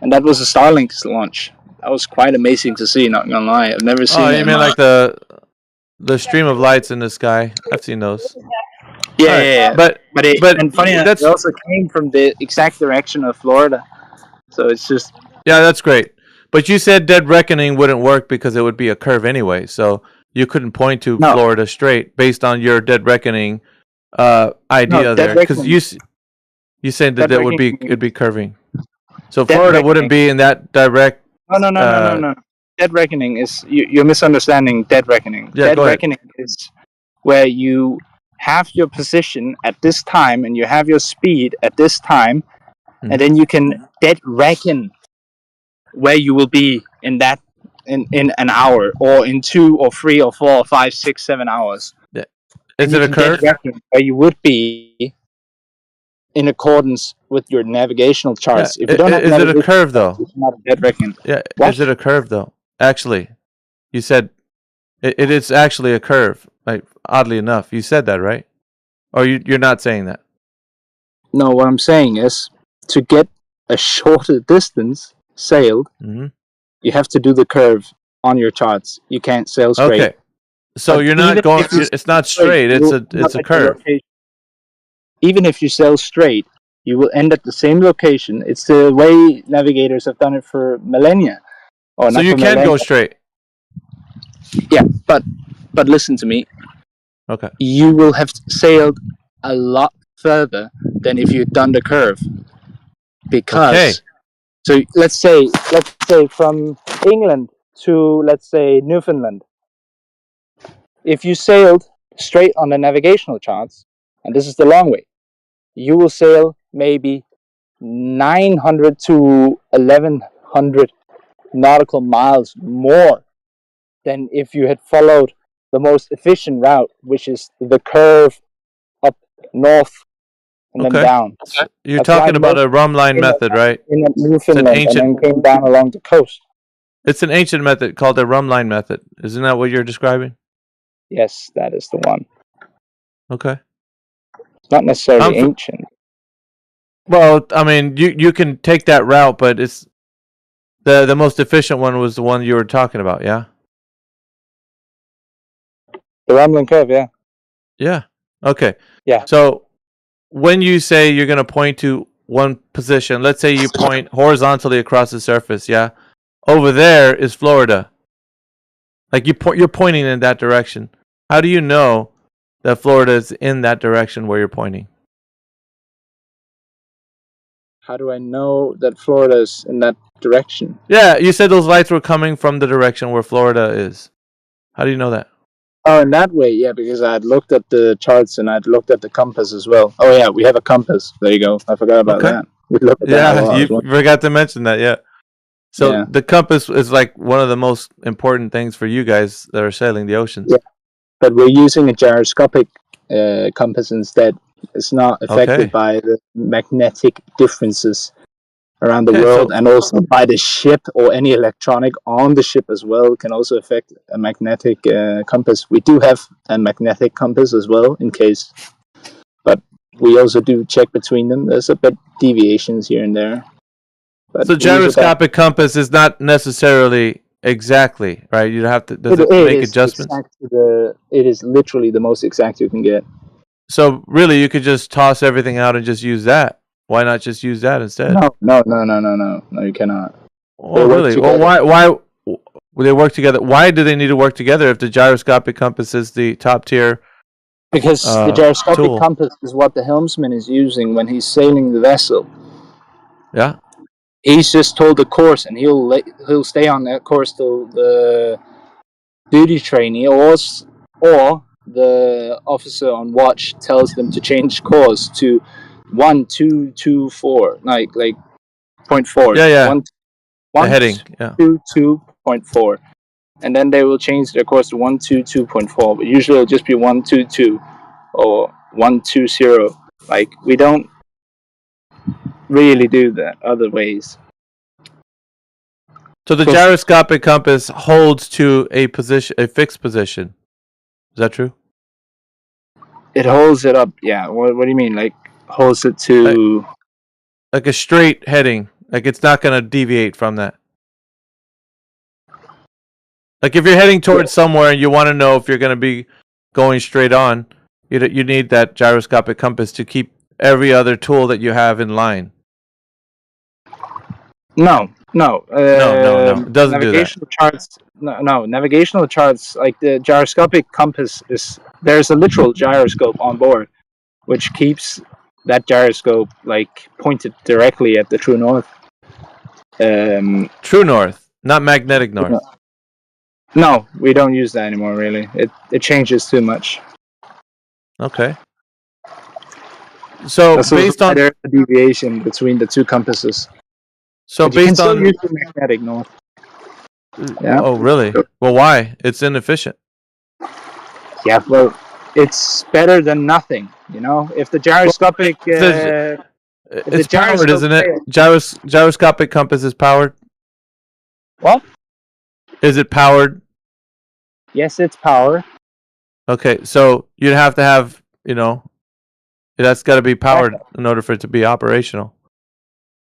Speaker 20: And that was a Starlink launch. That was quite amazing to see, not gonna lie. I've never seen it.
Speaker 11: You mean like the stream of lights in the sky? I've seen those.
Speaker 20: Yeah.
Speaker 11: But
Speaker 20: and funny enough, it also came from the exact direction of Florida. So it's just...
Speaker 11: Yeah, that's great. But you said dead reckoning wouldn't work because it would be a curve anyway. So you couldn't point to Florida straight based on your dead reckoning idea there. Because you said that it'd be curving. So Florida wouldn't be in that direct...
Speaker 20: No. Dead reckoning is... You're misunderstanding dead reckoning.
Speaker 11: Yeah,
Speaker 20: dead reckoning is where you have your position at this time and you have your speed at this time, and then you can dead reckon where you will be in an hour or in 2 or 3 or 4 or 5, 6, 7 hours.
Speaker 11: Yeah. Is it a curve?
Speaker 20: Where you would be in accordance with your navigational charts.
Speaker 11: Yeah.
Speaker 20: If you don't
Speaker 11: is it a curve though?
Speaker 20: It's not a dead reckoning.
Speaker 11: Yeah. Is it a curve though? Actually, you said it is actually a curve. Like, oddly enough, you said that, right? Or you're not saying that?
Speaker 20: No, what I'm saying is to get a shorter distance sailed, you have to do the curve on your charts. You can't sail straight.
Speaker 11: Okay. So
Speaker 20: But
Speaker 11: you're not
Speaker 20: even
Speaker 11: going.
Speaker 20: if you
Speaker 11: It's not
Speaker 20: sail straight,
Speaker 11: straight.
Speaker 20: you
Speaker 11: It's
Speaker 20: will
Speaker 11: a
Speaker 20: end up
Speaker 11: it's a
Speaker 20: at the
Speaker 11: curve.
Speaker 20: location. Even if you sail straight, you will end at the same location. It's the way navigators have done it for millennia, or
Speaker 11: So
Speaker 20: not
Speaker 11: you
Speaker 20: for
Speaker 11: can
Speaker 20: millennia.
Speaker 11: go straight.
Speaker 20: Yeah, but listen to me.
Speaker 11: Okay.
Speaker 20: You will have sailed a lot further than if you'd done the curve, because
Speaker 11: Okay.
Speaker 20: so let's say from England to, let's say, Newfoundland. If you sailed straight on the navigational charts, and this is the long way, you will sail maybe 900 to 1100 nautical miles more than if you had followed the most efficient route, which is the curve up north and then
Speaker 11: Okay.
Speaker 20: down.
Speaker 11: So you're
Speaker 20: That's why
Speaker 11: talking about
Speaker 20: most
Speaker 11: a rum line method, right?
Speaker 20: in
Speaker 11: It's an
Speaker 20: Newfoundland and
Speaker 11: ancient.
Speaker 20: then came down along the coast.
Speaker 11: It's an ancient method called the rum line method. Isn't that what you're describing?
Speaker 20: Yes, that is the one.
Speaker 11: Okay.
Speaker 20: It's not necessarily
Speaker 11: I'm f-
Speaker 20: ancient.
Speaker 11: Well, I mean, you can take that route, but it's the most efficient one was the one you were talking about. Yeah.
Speaker 20: The rambling curve, yeah.
Speaker 11: Yeah. Okay.
Speaker 20: Yeah.
Speaker 11: So when you say you're going to point to one position, let's say you point horizontally across the surface, yeah? Over there is Florida. Like you're pointing in that direction. How do you know that Florida is in that direction where you're pointing?
Speaker 20: How do I know that Florida is in that direction?
Speaker 11: Yeah, you said those lights were coming from the direction where Florida is. How do you know that?
Speaker 20: Oh, in that way, yeah, because I had looked at the charts and I'd looked at the compass as well. Oh, yeah, we have a compass. There you go. I forgot about
Speaker 11: Okay.
Speaker 20: that. We looked at that a
Speaker 11: Yeah,
Speaker 20: lot
Speaker 11: you
Speaker 20: as well.
Speaker 11: forgot to mention that, yeah. So
Speaker 20: Yeah.
Speaker 11: the compass is like one of the most important things for you guys that are sailing the oceans.
Speaker 20: Yeah, but we're using a gyroscopic compass instead. It's not affected
Speaker 11: Okay.
Speaker 20: by the magnetic differences around the
Speaker 11: Okay,
Speaker 20: world,
Speaker 11: so
Speaker 20: and also by the ship or any electronic on the ship as well can also affect a magnetic compass. We do have a magnetic compass as well in case, but we also do check between them. There's a bit deviations here and there, but
Speaker 11: so
Speaker 20: we use it that.
Speaker 11: gyroscopic compass is not necessarily exactly, right? You have to does it
Speaker 20: It
Speaker 11: make
Speaker 20: is
Speaker 11: adjustments?
Speaker 20: exact to the. It is literally the most exact you can get.
Speaker 11: So really you could just toss everything out and just use that. Why not just use that instead?
Speaker 20: No, you cannot. They
Speaker 11: Oh,
Speaker 20: work
Speaker 11: really? Well,
Speaker 20: together.
Speaker 11: why they work together? Why do they need to work together if the gyroscopic compass is the top tier
Speaker 20: Because the gyroscopic
Speaker 11: tool?
Speaker 20: compass is what the helmsman is using when he's sailing the vessel.
Speaker 11: Yeah.
Speaker 20: He's just told the course, and he'll stay on that course till the duty trainee or the officer on watch tells them to change course to 1224, like 0.4.
Speaker 11: Yeah, yeah.
Speaker 20: One,
Speaker 11: The heading. Yeah.
Speaker 20: 122.4. And then they will change their course to 122.4, but usually it'll just be 122 or 120. Like, we don't really do that other ways.
Speaker 11: So the gyroscopic compass holds to a fixed position. Is that true?
Speaker 20: It holds it up. Yeah. What do you mean? Like, holds it to
Speaker 11: like a straight heading. Like it's not going to deviate from that. Like if you're heading towards somewhere and you want to know if you're going to be going straight on, you need that gyroscopic compass to keep every other tool that you have in line.
Speaker 20: No.
Speaker 11: No. It doesn't do that.
Speaker 20: Navigational charts. No. Navigational charts, like the gyroscopic compass, there's a literal gyroscope on board, which keeps that gyroscope like pointed directly at the true north.
Speaker 11: True north, not magnetic north.
Speaker 20: No, we don't use that anymore. Really, it changes too much.
Speaker 11: Okay. So
Speaker 20: that's
Speaker 11: based on
Speaker 20: the deviation between the two compasses.
Speaker 11: So
Speaker 20: but you can
Speaker 11: based
Speaker 20: still
Speaker 11: on
Speaker 20: use the magnetic north. Yeah.
Speaker 11: Oh, really? Well, why? It's inefficient.
Speaker 20: Yeah. Well, it's better than nothing. You know, if the gyroscopic.
Speaker 11: It's powered, isn't it? Gyroscopic compass is powered.
Speaker 20: What?
Speaker 11: Is it powered?
Speaker 20: Yes, it's powered.
Speaker 11: Okay, so you'd have to have, that's got to be powered in order for it to be operational.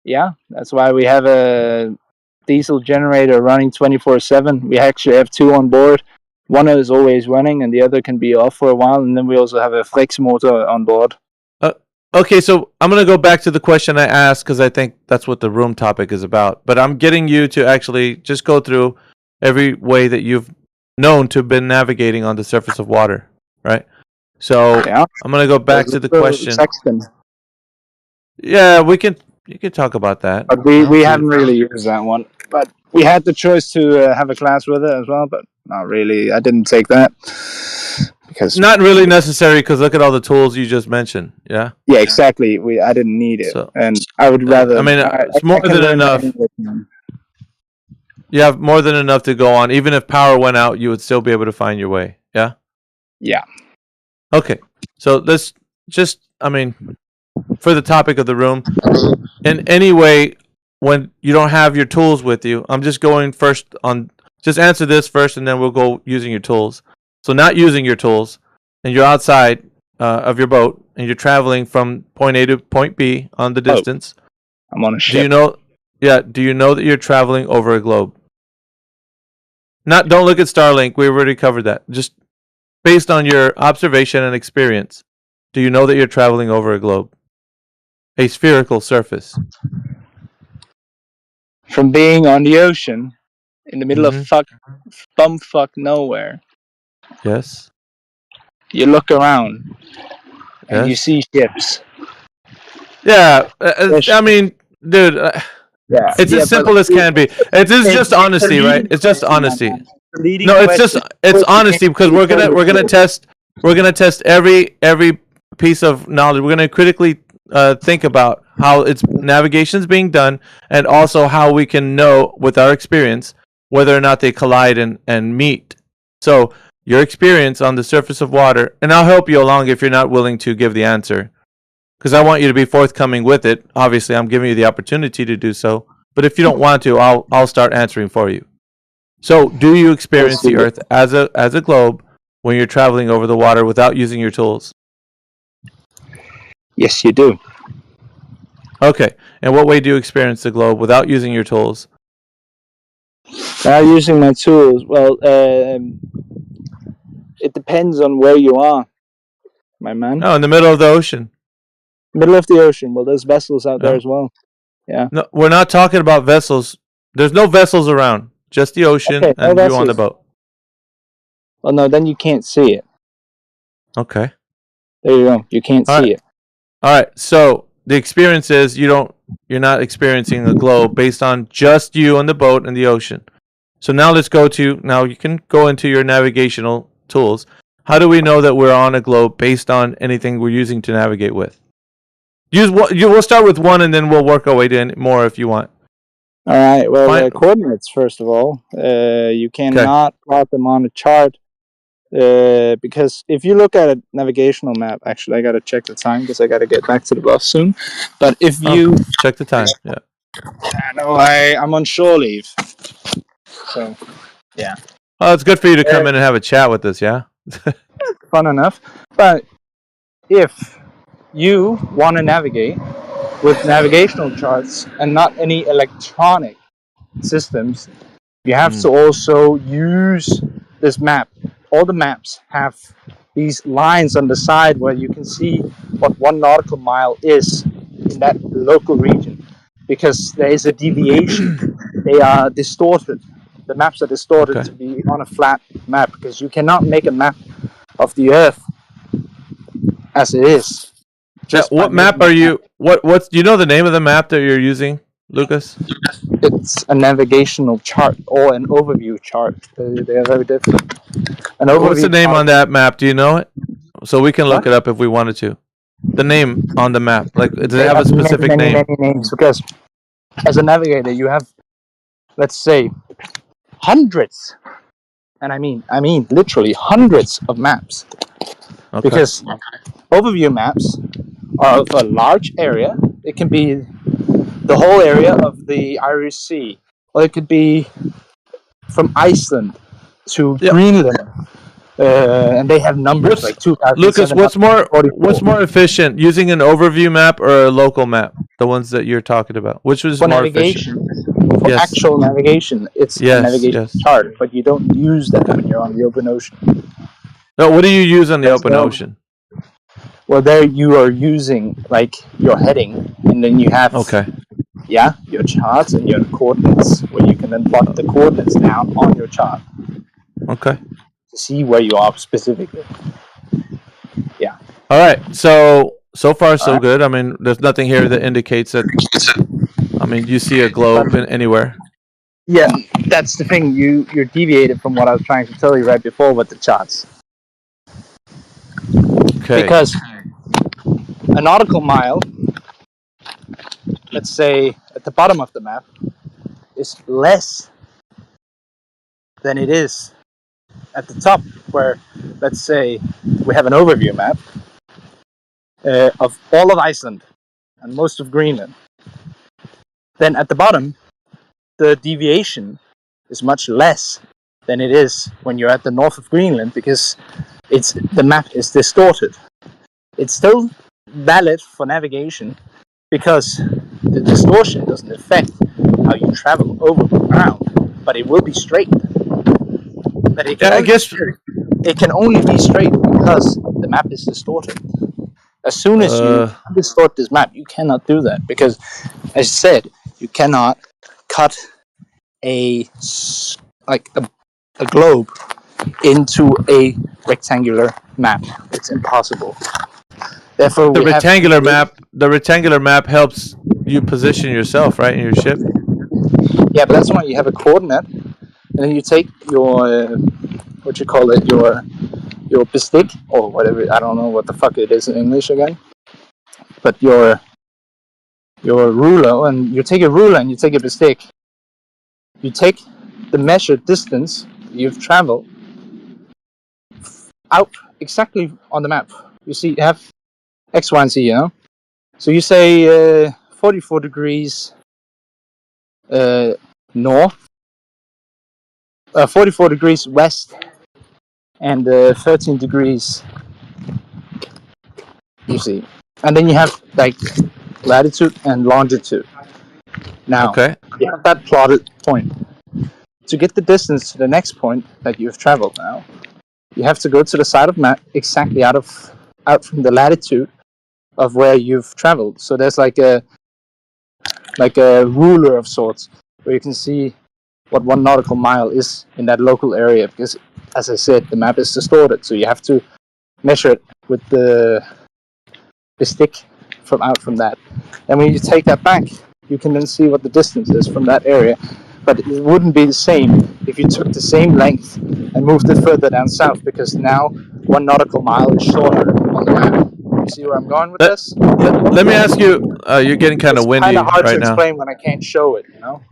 Speaker 20: Yeah, that's why we have a diesel generator running 24/7. We actually have two on board. one is always running and the other can be off for a while, and then we also have a flex motor on board.
Speaker 11: Okay, so I'm going to go back to the question I asked because I think that's what the room topic is about. But I'm getting you to actually just go through every way that you've known to have been navigating on the surface of water, right? So
Speaker 20: Yeah.
Speaker 11: I'm going to go back to the question.
Speaker 20: Sexton.
Speaker 11: Yeah, you can talk about that.
Speaker 20: But we haven't really used that one. But we had the choice to have a class with it as well, but not really. I didn't take that. Because
Speaker 11: not really necessary because look at all the tools you just mentioned. Yeah.
Speaker 20: Yeah, exactly. I didn't need it,
Speaker 11: So,
Speaker 20: and I would rather.
Speaker 11: I mean, it's more
Speaker 20: can
Speaker 11: than
Speaker 20: learn
Speaker 11: enough.
Speaker 20: anything.
Speaker 11: You have more than enough to go on. Even if power went out, you would still be able to find your way. Yeah.
Speaker 20: Yeah.
Speaker 11: Okay. So let's just, I mean, for the topic of the room, in any way, when you don't have your tools with you, I'm just going first on. Just answer this first, and then we'll go using your tools. So not using your tools, and you're outside of your boat, and you're traveling from point A to point B on the distance.
Speaker 20: I'm on a ship.
Speaker 11: Do you know? Yeah. Do you know that you're traveling over a globe? Don't look at Starlink. We already covered that. Just based on your observation and experience, do you know that you're traveling over a globe? A spherical surface.
Speaker 20: From being on the ocean, in the middle of bumfuck nowhere.
Speaker 11: Yes.
Speaker 20: You look around, and you
Speaker 11: Yes.
Speaker 20: see ships.
Speaker 11: Yeah. I mean, dude.
Speaker 20: Yeah.
Speaker 11: It's as simple as can be. It is just honesty, right? It's just honesty. No, it's honesty because we're gonna test every piece of knowledge. We're gonna critically think about how its navigation's being done, and also how we can know with our experience whether or not they collide and meet. So your experience on the surface of water, and I'll help you along if you're not willing to give the answer, because I want you to be forthcoming with it. Obviously, I'm giving you the opportunity to do so, but if you don't want to, I'll start answering for you. So, do you experience the Earth as a globe when you're traveling over the water without using your tools?
Speaker 20: Yes, you do.
Speaker 11: Okay. And what way do you experience the globe without using your tools?
Speaker 20: Without using my tools, well, it depends on where you are, my man.
Speaker 11: No, in the middle of the ocean.
Speaker 20: Middle of the ocean. Well, there's vessels out there as well. Yeah.
Speaker 11: No, we're not talking about vessels. There's no vessels around. Just the ocean and you on the boat.
Speaker 20: Well, no, then you can't see it.
Speaker 11: Okay.
Speaker 20: There you go. You can't see it.
Speaker 11: All right. So the experience is you're not experiencing a globe based on just you on the boat and the ocean. So now now you can go into your navigational tools. How do we know that we're on a globe based on anything we're using to navigate with? We'll start with one and then we'll work our way to more if you want.
Speaker 20: All right. Well, coordinates first of all. You cannot plot them on a chart because if you look at a navigational map, actually, I gotta check the time because I gotta get back to the bus soon. But if you
Speaker 11: check the time, yeah.
Speaker 20: No, I'm on shore leave. So, yeah.
Speaker 11: Oh, it's good for you to come in and have a chat with us, yeah?
Speaker 20: Fun enough. But if you want to navigate with navigational charts and not any electronic systems, you have to also use this map. All the maps have these lines on the side where you can see what 1 nautical mile is in that local region, because there is a deviation. They are distorted. The maps are distorted to be on a flat map, because you cannot make a map of the Earth as it is.
Speaker 11: What map are you? What's? Do you know the name of the map that you're using, Lucas?
Speaker 20: It's a navigational chart or an overview chart. They are very different.
Speaker 11: What's the name on that map? Do you know it? So we can look it up if we wanted to. The name on the map, like does it have a specific name?
Speaker 20: Many names, because as a navigator, you have, let's say, hundreds, and I mean literally hundreds of maps.
Speaker 11: Okay.
Speaker 20: Because overview maps are of a large area. It can be the whole area of the Irish Sea, or it could be from Iceland to Greenland. and they have numbers like 2,000.
Speaker 11: Lucas, what's more efficient, using an overview map or a local map? The ones that you're talking about, which was
Speaker 20: for
Speaker 11: more
Speaker 20: navigation?
Speaker 11: efficient?
Speaker 20: For actual navigation, it's a navigation chart, but you don't use that when you're on the open ocean.
Speaker 11: No, what do you use on the open ocean?
Speaker 20: Well, there you are using like your heading, and then you have your charts and your coordinates, where you can then plot the coordinates down on your chart.
Speaker 11: Okay.
Speaker 20: To see where you are specifically. Yeah.
Speaker 11: All right. So far so good. I mean, there's nothing here that indicates that. I mean, you see a globe anywhere.
Speaker 20: Yeah, that's the thing. You're deviated from what I was trying to tell you right before with the charts.
Speaker 11: Okay.
Speaker 20: Because a nautical mile, let's say at the bottom of the map, is less than it is at the top, where, let's say, we have an overview map of all of Iceland and most of Greenland. Then at the bottom, the deviation is much less than it is when you're at the north of Greenland, because the map is distorted. It's still valid for navigation because the distortion doesn't affect how you travel over the ground, but it will be straight. But it can it can only be straight because the map is distorted. As soon as you distort this map, you cannot do that because, as I said, you cannot cut a globe into a rectangular map. It's impossible. Therefore,
Speaker 11: the rectangular map helps you position yourself, right, in your ship.
Speaker 20: Yeah, but that's why you have a coordinate, and then you take your your bestick or whatever. I don't know what the fuck it is in English again, but your ruler, and you take a ruler and you take a bestick. You take the measured distance you've traveled out exactly on the map. You see, you have X, Y, and Z, you know? So you say 44 degrees north, 44 degrees west, and 13 degrees, you see. And then you have, like, latitude and longitude. Now, you have that plotted point. To get the distance to the next point that you've traveled now, you have to go to the side of map exactly out from the latitude of where you've traveled. So there's like a ruler of sorts where you can see what 1 nautical mile is in that local area, because, as I said, the map is distorted, so you have to measure it with the stick from that. And when you take that back, you can then see what the distance is from that area. But it wouldn't be the same if you took the same length and moved it further down south, because now 1 nautical mile is shorter on the map. You see where I'm going with this?
Speaker 11: Let me ask you. You're getting kind of windy
Speaker 20: It's kind of hard
Speaker 11: right
Speaker 20: to
Speaker 11: now.
Speaker 20: explain when I can't show it, you know?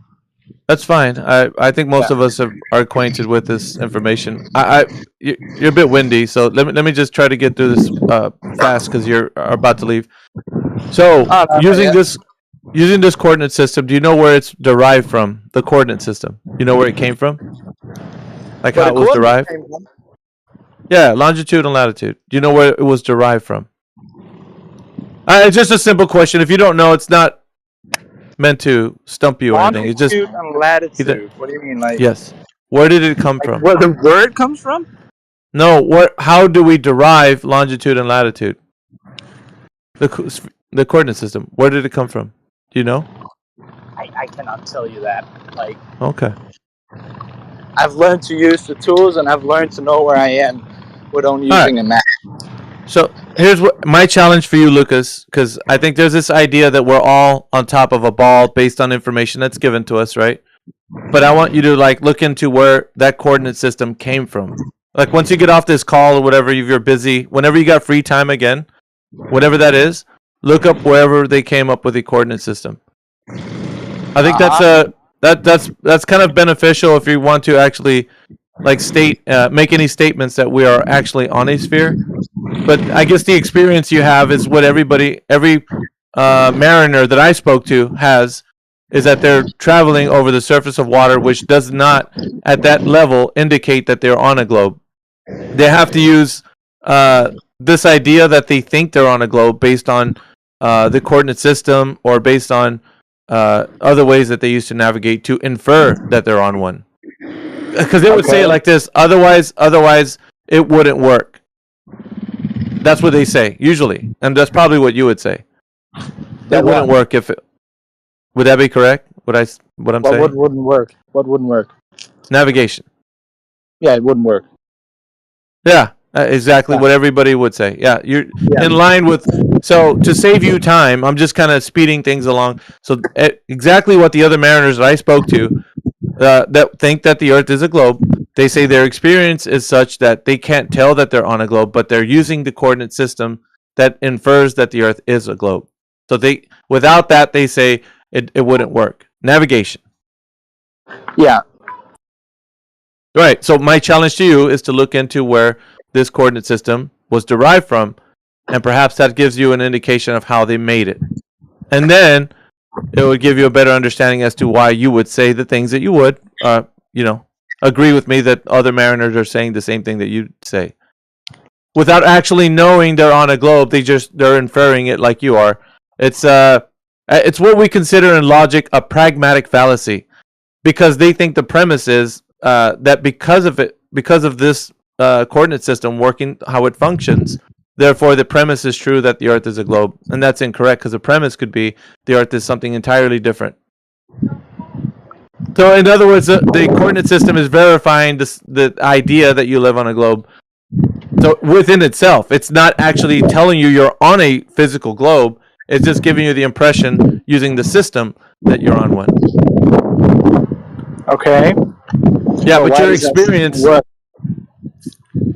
Speaker 11: That's fine. I think most of us are acquainted with this information. You're a bit windy, so let me just try to get through this fast because you're about to leave. So using this coordinate system, do you know where it's derived from? The coordinate system. You know where it came from? Like how it was derived? Yeah, longitude and latitude. Do you know where it was derived from? It's just a simple question. If you don't know, it's not meant to stump you or anything. It's just
Speaker 20: longitude and latitude. What do you mean, like?
Speaker 11: Yes. Where did it come from?
Speaker 20: Where the word comes from?
Speaker 11: No. How do we derive longitude and latitude? The coordinate system. Where did it come from? Do you know?
Speaker 20: I cannot tell you that. Like.
Speaker 11: Okay.
Speaker 20: I've learned to use the tools, and I've learned to know where I am without using a map.
Speaker 11: So here's what my challenge for you, Lucas, because I think there's this idea that we're all on top of a ball based on information that's given to us, right? But I want you to look into where that coordinate system came from. Like once you get off this call or whatever, if you're busy, whenever you got free time again, whatever that is, look up wherever they came up with the coordinate system. I think that's kind of beneficial if you want to actually make any statements that we are actually on a sphere. But I guess the experience you have is what every mariner that I spoke to has, is that they're traveling over the surface of water, which does not, at that level, indicate that they're on a globe. they have to use this idea that they think they're on a globe based on the coordinate system or based on other ways that they use to navigate to infer that they're on one. Because they would say it like this: otherwise, it wouldn't work. That's what they say usually, and that's probably what you would say. It wouldn't work if it. Would that be correct? What I'm saying?
Speaker 20: What wouldn't work? What wouldn't work?
Speaker 11: Navigation.
Speaker 20: Yeah, it wouldn't work.
Speaker 11: Yeah, exactly what everybody would say. Yeah, you're in line with. So to save you time, I'm just kind of speeding things along. So exactly what the other mariners that I spoke to that think that the Earth is a globe, they say their experience is such that they can't tell that they're on a globe, but they're using the coordinate system that infers that the Earth is a globe. So without that, they say it wouldn't work. Navigation.
Speaker 20: Yeah.
Speaker 11: Right. So my challenge to you is to look into where this coordinate system was derived from, and perhaps that gives you an indication of how they made it. And then it would give you a better understanding as to why you would say the things that you would, agree with me that other mariners are saying the same thing that you say. Without actually knowing they're on a globe, they're inferring it like you are. It's what we consider in logic a pragmatic fallacy, because they think the premise is that because of this coordinate system working how it functions, therefore the premise is true that the Earth is a globe, and that's incorrect, because the premise could be the Earth is something entirely different. So in other words, the coordinate system is verifying the idea that you live on a globe. So within itself, it's not actually telling you you're on a physical globe. It's just giving you the impression using the system that you're on one.
Speaker 20: Okay.
Speaker 11: Yeah,
Speaker 20: So
Speaker 11: but
Speaker 20: why
Speaker 11: your
Speaker 20: does that
Speaker 11: experience.
Speaker 20: work?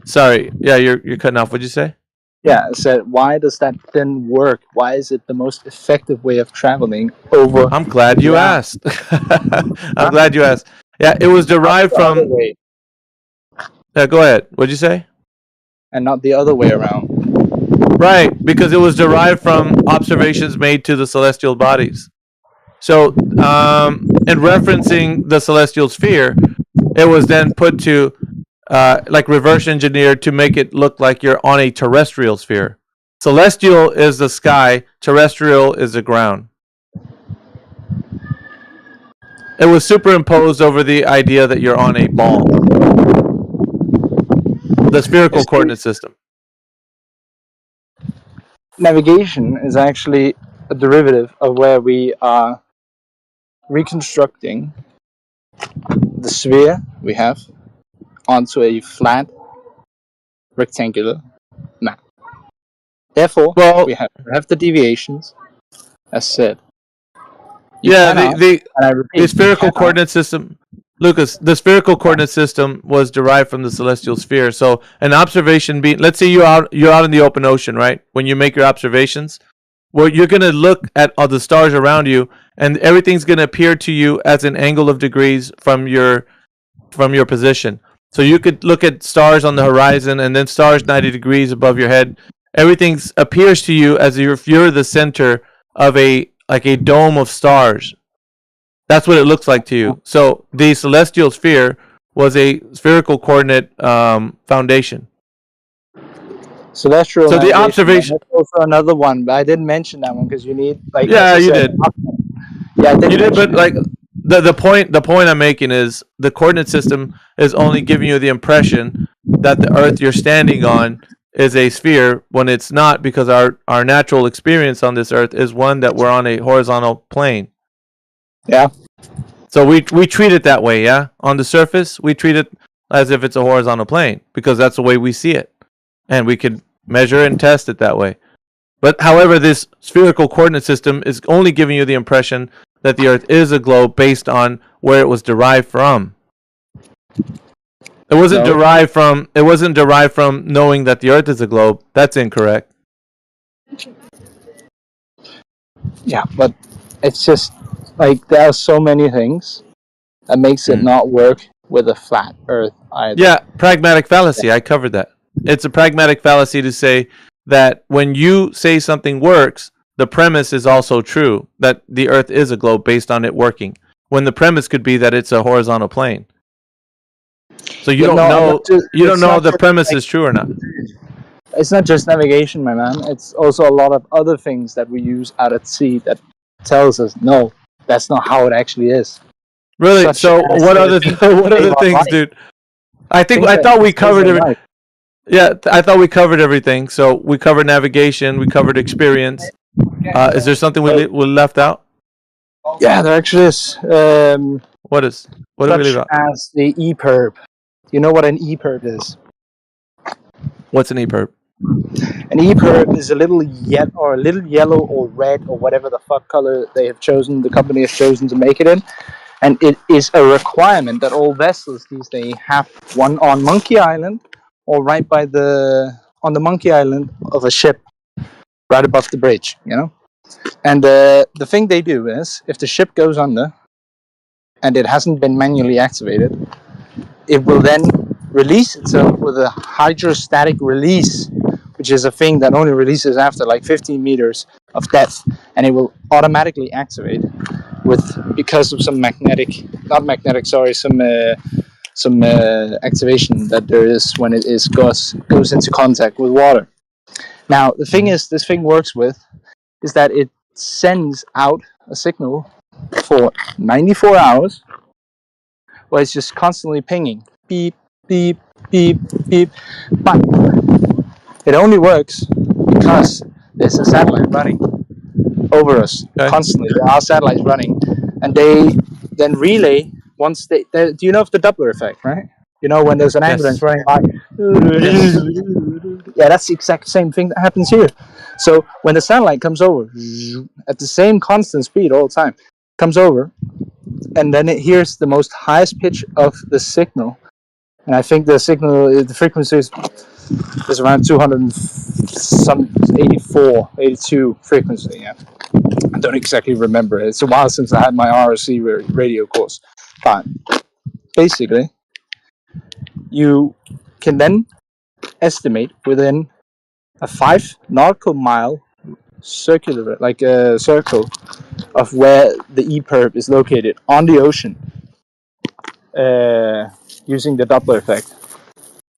Speaker 11: Sorry. Yeah, you're cutting off. What'd you say?
Speaker 20: Yeah, I said, why does that then work? Why is it the most effective way of traveling over?
Speaker 11: I'm glad you asked. I'm glad you asked. Yeah, it was derived from. Yeah, go ahead. What'd you say?
Speaker 20: And not the other way around.
Speaker 11: Right, because it was derived from observations made to the celestial bodies. So, in referencing the celestial sphere, it was then put to, like reverse engineered to make it look like you're on a terrestrial sphere. Celestial is the sky, terrestrial is the ground. It was superimposed over the idea that you're on a ball. The spherical coordinate system.
Speaker 20: Navigation is actually a derivative of where we are reconstructing the sphere we have onto a flat rectangular map. Therefore, we have the deviations, as said.
Speaker 11: The spherical coordinate system, Lucas. The spherical coordinate system was derived from the celestial sphere. So an observation being, let's say you're out in the open ocean, right? When you make your observations, well, you're gonna look at all the stars around you, and everything's gonna appear to you as an angle of degrees from your position. So you could look at stars on the horizon, and then stars 90 degrees above your head. Everything appears to you as if you're the center of a dome of stars. That's what it looks like to you. So the celestial sphere was a spherical coordinate foundation.
Speaker 20: Celestial.
Speaker 11: So the observation.
Speaker 20: That's also another one, but I didn't mention that one because you need
Speaker 11: Yeah, you did.
Speaker 20: Yeah,
Speaker 11: you did, but the point I'm making is the coordinate system is only giving you the impression that the Earth you're standing on is a sphere when it's not, because our natural experience on this Earth is one that we're on a horizontal plane.
Speaker 20: Yeah.
Speaker 11: So we treat it that way, yeah? On the surface, we treat it as if it's a horizontal plane because that's the way we see it. And we can measure and test it that way. But however, this spherical coordinate system is only giving you the impression that the Earth is a globe based on where it was derived from. It wasn't derived from knowing that the Earth is a globe. That's incorrect.
Speaker 20: Yeah, but it's just like there are so many things that makes it not work with a flat Earth either.
Speaker 11: Yeah, pragmatic fallacy. I covered that. It's a pragmatic fallacy to say that when you say something works, the premise is also true, that the Earth is a globe based on it working, when the premise could be that it's a horizontal plane. So you don't know. You don't know if the premise is true or not.
Speaker 20: It's not just navigation, my man. It's also a lot of other things that we use out at sea that tells us no, that's not how it actually is.
Speaker 11: Really?
Speaker 20: Such
Speaker 11: So
Speaker 20: as
Speaker 11: what other
Speaker 20: things
Speaker 11: what
Speaker 20: that
Speaker 11: other
Speaker 20: save our
Speaker 11: things,
Speaker 20: life.
Speaker 11: dude? I
Speaker 20: Things
Speaker 11: thought we
Speaker 20: that
Speaker 11: covered
Speaker 20: save our
Speaker 11: every.
Speaker 20: life.
Speaker 11: Yeah, I thought we covered everything. So we covered navigation. We covered experience. Is there something we left out?
Speaker 20: Yeah, there actually is.
Speaker 11: What did we leave
Speaker 20: Such
Speaker 11: out?
Speaker 20: as the EPIRB. You know what an EPIRB is?
Speaker 11: What's an EPIRB?
Speaker 20: An EPIRB is a little yellow or red or whatever the fuck color they have chosen. The company has chosen to make it in, and it is a requirement that all vessels these days have one on Monkey Island or right by on the Monkey Island of a ship, right above the bridge. You know, and the thing they do is if the ship goes under and it hasn't been manually activated, it will then release itself with a hydrostatic release, which is a thing that only releases after like 15 meters of depth, and it will automatically activate because of some some activation that there is when it goes into contact with water. Now the thing is, this thing works is that it sends out a signal for 94 hours where it's just constantly pinging, beep, beep, beep, beep, but it only works because there's a satellite running over us constantly. There are satellites running, and they then relay once do you know of the Doppler effect, right? You know when there's an ambulance running by.
Speaker 11: Yes.
Speaker 20: Yeah, that's the exact same thing that happens here. So when the satellite comes over at the same constant speed all the time, comes over, and then it hears the most highest pitch of the signal, and I think the frequency is around 82 frequency. Yeah, I don't exactly remember. It's a while since I had my RSC radio course, but basically, you can then estimate within a 5 nautical mile circular, like a circle, of where the EPIRB is located on the ocean, using the Doppler effect.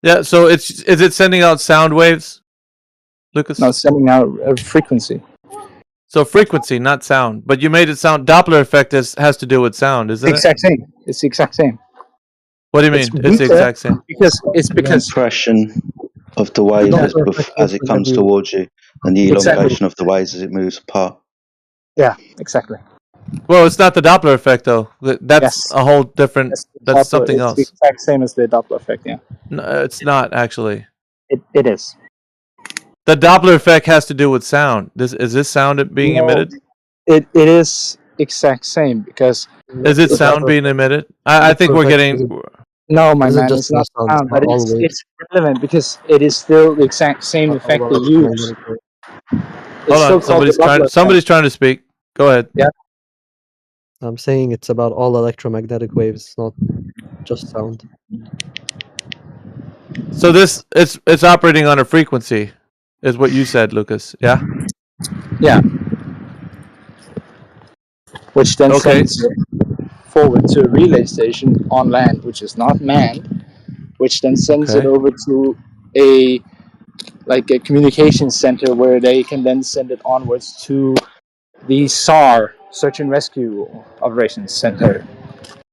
Speaker 11: Yeah. So is it sending out sound waves, Lucas?
Speaker 20: No, it's sending out a frequency.
Speaker 11: So frequency, not sound. But you made it sound. Doppler effect has to do with sound, isn't it?
Speaker 20: Exact same. It's the exact same.
Speaker 11: What do you mean? It's the exact same.
Speaker 20: Because
Speaker 9: the impression of the wave as it comes towards you, and the elongation of the waves as it moves apart.
Speaker 20: Yeah, exactly.
Speaker 11: Well, it's not the Doppler effect though. That's a whole different. That's something else.
Speaker 20: It's the exact same as the Doppler effect. Yeah.
Speaker 11: No, it's not actually.
Speaker 20: It is.
Speaker 11: The Doppler effect has to do with sound. Is this sound being emitted?
Speaker 20: It is exact same because.
Speaker 11: Is it sound being emitted? I think we're getting.
Speaker 20: No, my man, it's not sound, but it's relevant because it is still the exact same effect they use.
Speaker 11: Hold on, somebody's trying to speak. Go ahead.
Speaker 20: Yeah.
Speaker 22: I'm saying it's about all electromagnetic waves, not just sound.
Speaker 11: So it's operating on a frequency, is what you said, Lucas. Yeah.
Speaker 20: Yeah. Which then sends it forward to a relay station on land, which is not manned, which then sends it over to a communication center where they can then send it onwards to the SAR, Search and Rescue Operations Center.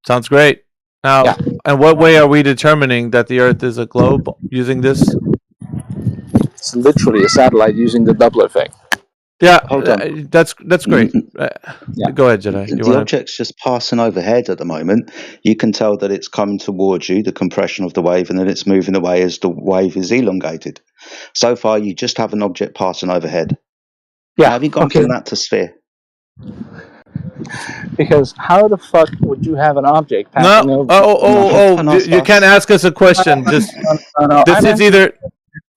Speaker 11: Sounds great. Now, in what way are we determining that the Earth is a globe using this?
Speaker 20: It's literally a satellite using the Doppler effect.
Speaker 11: Yeah,
Speaker 9: Hold on.
Speaker 11: That's great. Go ahead, Jedi.
Speaker 9: The object's just passing overhead at the moment. You can tell that it's coming towards you, the compression of the wave, and then it's moving away as the wave is elongated. So far, you just have an object passing overhead.
Speaker 20: Yeah.
Speaker 9: How have you gone from that to sphere?
Speaker 20: Because how the fuck would you have an object passing over?
Speaker 11: You can't ask us a question. Just
Speaker 20: no.
Speaker 11: This is either.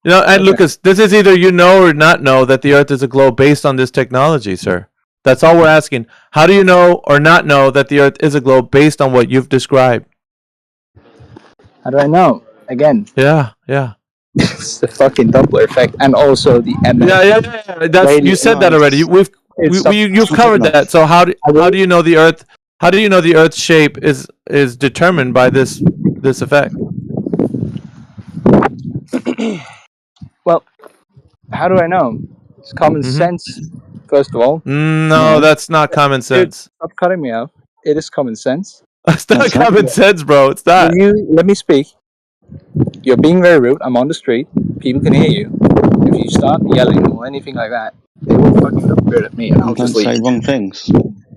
Speaker 11: And Lucas, this is either you know or not know that the Earth is a globe based on this technology, sir. That's all we're asking. How do you know or not know that the Earth is a globe based on what you've described?
Speaker 20: How do I know? Again.
Speaker 11: Yeah.
Speaker 20: It's the fucking Doppler effect, and also the
Speaker 11: Yeah. You said that already. You've covered that. So how do you know the Earth? How do you know the Earth's shape is determined by this effect?
Speaker 20: Well, how do I know? It's common sense, first of all.
Speaker 11: No, that's not common
Speaker 20: Dude,
Speaker 11: sense.
Speaker 20: stop cutting me off. It is common sense.
Speaker 11: It's not common sense, bro. It's not.
Speaker 20: Let me speak. You're being very rude. I'm on the street. People can hear you. If you start yelling or anything like that, they will fucking look weird at me, and I'll
Speaker 9: Don't
Speaker 20: just leave.
Speaker 9: say wrong things.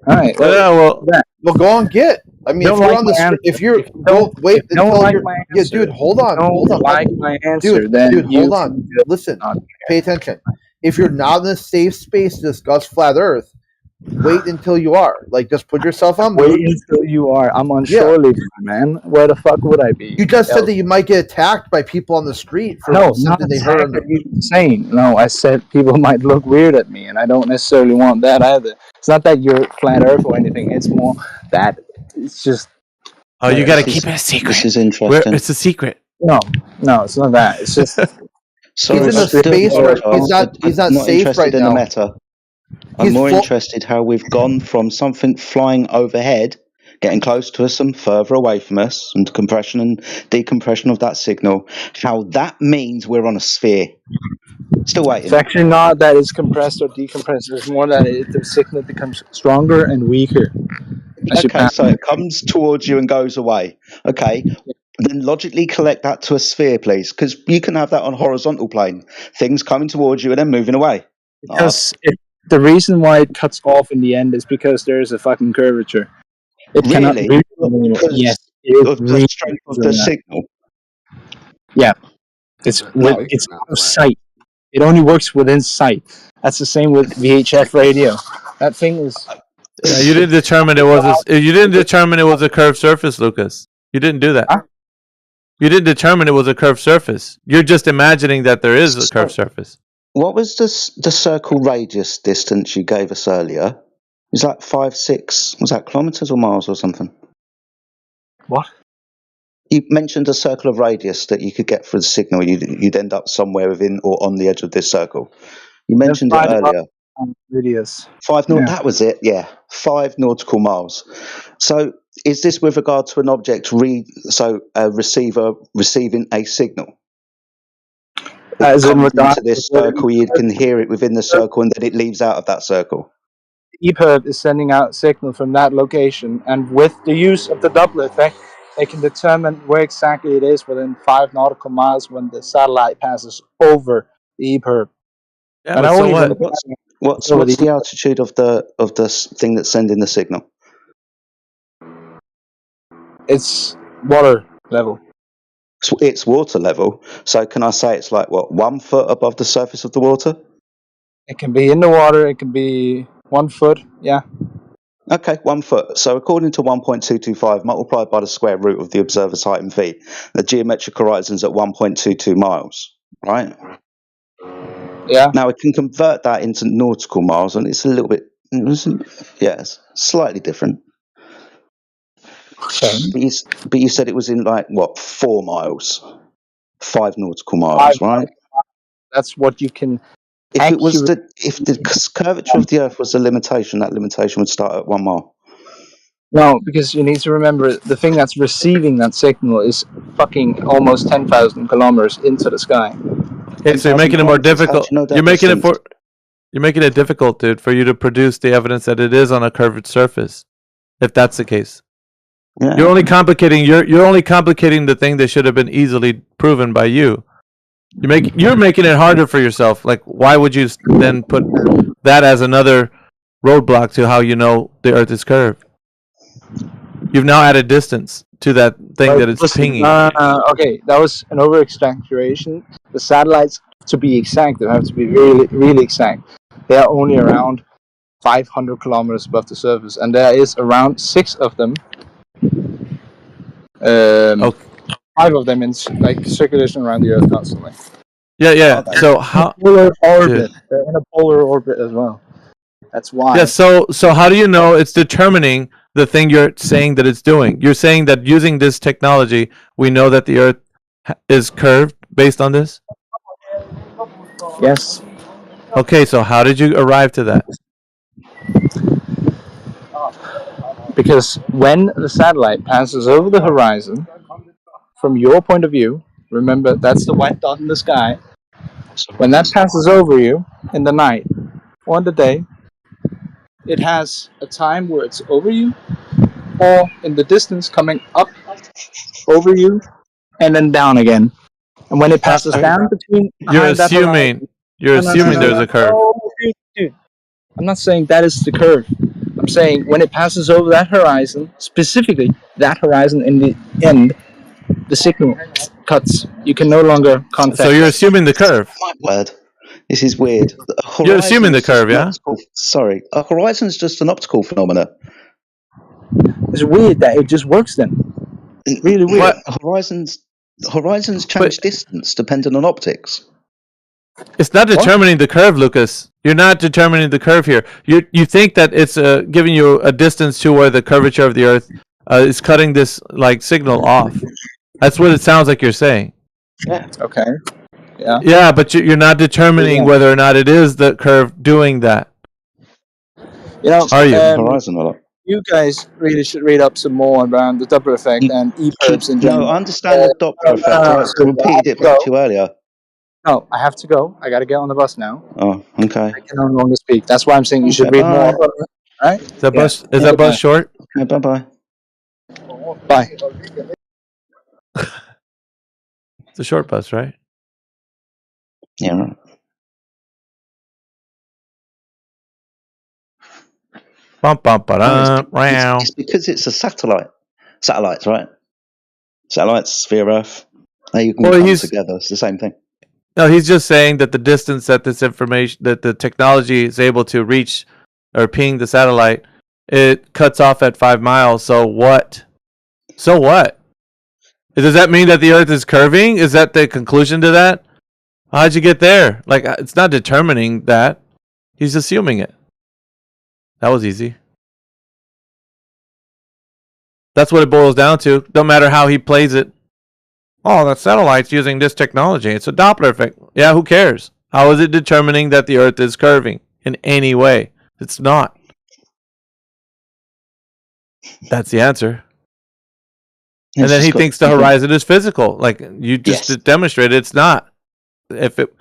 Speaker 20: All right. Well,
Speaker 11: Yeah,
Speaker 19: well, go on, get. I mean, if you're on the street, if you're go wait until you're yeah, dude, hold on, hold on,
Speaker 20: like my answer,
Speaker 19: dude,
Speaker 20: then
Speaker 19: dude, hold on, listen, pay attention. If you're not in a safe space to discuss flat Earth, wait until you are. Like, just put yourself on mute.
Speaker 20: Wait until you are. I'm on shore leave, man. Where the fuck would I be?
Speaker 19: You just said that you might get attacked by people on the street for
Speaker 20: No,
Speaker 19: something
Speaker 20: not
Speaker 19: they heard. On
Speaker 20: exactly insane. No, I said people might look weird at me, and I don't necessarily want that either. It's not that you're flat Earth or anything. It's more that it's just.
Speaker 11: Oh, you gotta keep it a secret.
Speaker 9: This is interesting.
Speaker 11: It's a secret.
Speaker 20: No, it's not that. It's just.
Speaker 9: So
Speaker 19: he's in a space where he's not safe
Speaker 9: interested
Speaker 19: right
Speaker 9: in
Speaker 19: now.
Speaker 9: the meta. I'm more interested how we've gone from something flying overhead, getting close to us and further away from us, and compression and decompression of that signal. How that means we're on a sphere. Still waiting.
Speaker 20: It's actually not that it's compressed or decompressed. It's more that the signal becomes stronger and weaker.
Speaker 9: Okay, so it comes towards you and goes away. Okay, then logically collect that to a sphere, please, because you can have that on horizontal plane. Things coming towards you and then moving away.
Speaker 20: Because the reason why it cuts off in the end is because there is a fucking curvature. It cannot
Speaker 9: Really?
Speaker 20: really,
Speaker 9: Because
Speaker 20: yes,
Speaker 9: of the strength of the signal.
Speaker 20: Yeah, it's out of sight. It only works within sight. That's the same with VHF radio. That thing is.
Speaker 11: Yeah, you didn't determine it was a curved surface, Lucas. You didn't do that.
Speaker 20: Huh?
Speaker 11: You didn't determine it was a curved surface. You're just imagining that there is a curved surface.
Speaker 9: What was the circle radius distance you gave us earlier? Was that 5, 6? Was that kilometers or miles or something?
Speaker 20: What?
Speaker 9: You mentioned a circle of radius that you could get for the signal. You'd end up somewhere within or on the edge of this circle. You mentioned it earlier.
Speaker 20: Radius.
Speaker 9: 5 That was it. Yeah, 5 nautical miles. So, is this with regard to an object? A receiver receiving a signal.
Speaker 20: As in regard
Speaker 9: to this circle, you can hear it within the circle, and then it leaves out of that circle.
Speaker 20: EPIRB is sending out signal from that location, and with the use of the Doppler effect, they can determine where exactly it is within 5 nautical miles when the satellite passes over the EPIRB.
Speaker 11: Yeah, but so what?
Speaker 9: What's the altitude of the thing that's sending the signal?
Speaker 20: It's water level.
Speaker 9: It's water level. So can I say it's like 1 foot above the surface of the water?
Speaker 20: It can be in the water. It can be 1 foot. Yeah.
Speaker 9: Okay, 1 foot. So according to 1.225 multiplied by the square root of the observer's height in v, the geometric horizon's at 1.22 miles, right?
Speaker 20: Yeah.
Speaker 9: Now we can convert that into nautical miles, and it's a little bit, it's slightly different.
Speaker 20: Okay.
Speaker 9: But you said it was in 4 miles, 5 nautical miles, right?
Speaker 20: That's what you can.
Speaker 9: If the curvature of the Earth was a limitation, that limitation would start at 1 mile.
Speaker 20: No, because you need to remember the thing that's receiving that signal is fucking almost 10,000 kilometers into the sky.
Speaker 11: Okay, so you're making it more difficult. You're making it difficult, dude, for you to produce the evidence that it is on a curved surface. If that's the case, you're only complicating. You're only complicating the thing that should have been easily proven by you. You're making it harder for yourself. Like, why would you then put that as another roadblock to how you know the Earth is curved? You've now added distance to that thing that it's pinging.
Speaker 20: Okay, that was an over-exaggeration. The satellites, to be exact, they have to be really, really exact. They are only around 500 kilometers above the surface, and there is around 6 of them. 5 of them in circulation around the Earth constantly.
Speaker 11: Yeah. So how?
Speaker 20: Polar orbit. They're in a polar orbit as well. That's why.
Speaker 11: Yeah. So how do you know it's determining the thing you're saying that it's doing? You're saying that using this technology, we know that the Earth is curved based on this?
Speaker 20: Yes.
Speaker 11: Okay, so how did you arrive to that?
Speaker 20: Because when the satellite passes over the horizon, from your point of view, Remember, that's the white dot in the sky. When that passes over you in the night or in the day, it has a time where it's over you, or in the distance coming up over you, and then down again. And when it passes down between
Speaker 11: You're
Speaker 20: behind that horizon,
Speaker 11: assuming there's a curve.
Speaker 20: dude. I'm not saying that is the curve. I'm saying when it passes over that horizon, specifically that horizon in the end, the signal cuts. You can no longer contact.
Speaker 11: So you're assuming the curve.
Speaker 9: My word, this is weird.
Speaker 11: You're assuming the curve, yeah?
Speaker 9: Sorry, a horizon's just an optical phenomena.
Speaker 20: It's weird that it just works then. Really weird.
Speaker 9: Horizons change distance depending on optics.
Speaker 11: It's not determining the curve, Lucas. You're not determining the curve here. You think that it's giving you a distance to where the curvature of the Earth is cutting this like signal off. That's what it sounds like you're saying.
Speaker 20: Yeah. Okay. Yeah.
Speaker 11: Yeah, but you're not determining whether or not it is the curve doing that.
Speaker 20: You know,
Speaker 11: Are you?
Speaker 9: Horizon or not?
Speaker 20: You guys really should read up some more around the Doppler effect and EPIRBs in general.
Speaker 9: No, I understand the Doppler effect. I repeated it back to you earlier.
Speaker 20: No, I have to go. I got to get on the bus now.
Speaker 9: Oh, okay.
Speaker 20: I can no longer speak. That's why I'm saying you should
Speaker 9: Okay,
Speaker 20: read more.
Speaker 9: bye.
Speaker 20: Right?
Speaker 11: Is that bus short?
Speaker 9: Okay, bye.
Speaker 20: Bye.
Speaker 11: It's a short bus, right?
Speaker 9: Yeah. Right. It's because it's a satellite. Satellites, right? Satellites, sphere Earth. They can come together. It's the same thing.
Speaker 11: No, he's just saying that the distance that this information, that the technology is able to reach or ping the satellite, it cuts off at 5 miles. So what? So what? Does that mean that the Earth is curving? Is that the conclusion to that? How'd you get there? Like, it's not determining that. He's assuming it. That was easy. That's what it boils down to. No matter how he plays it. Oh, that satellite's using this technology. It's a Doppler effect. Yeah, who cares? How is it determining that the Earth is curving in any way? It's not. That's the answer. And then he thinks the horizon is physical. Like you just demonstrated, it's not. If it,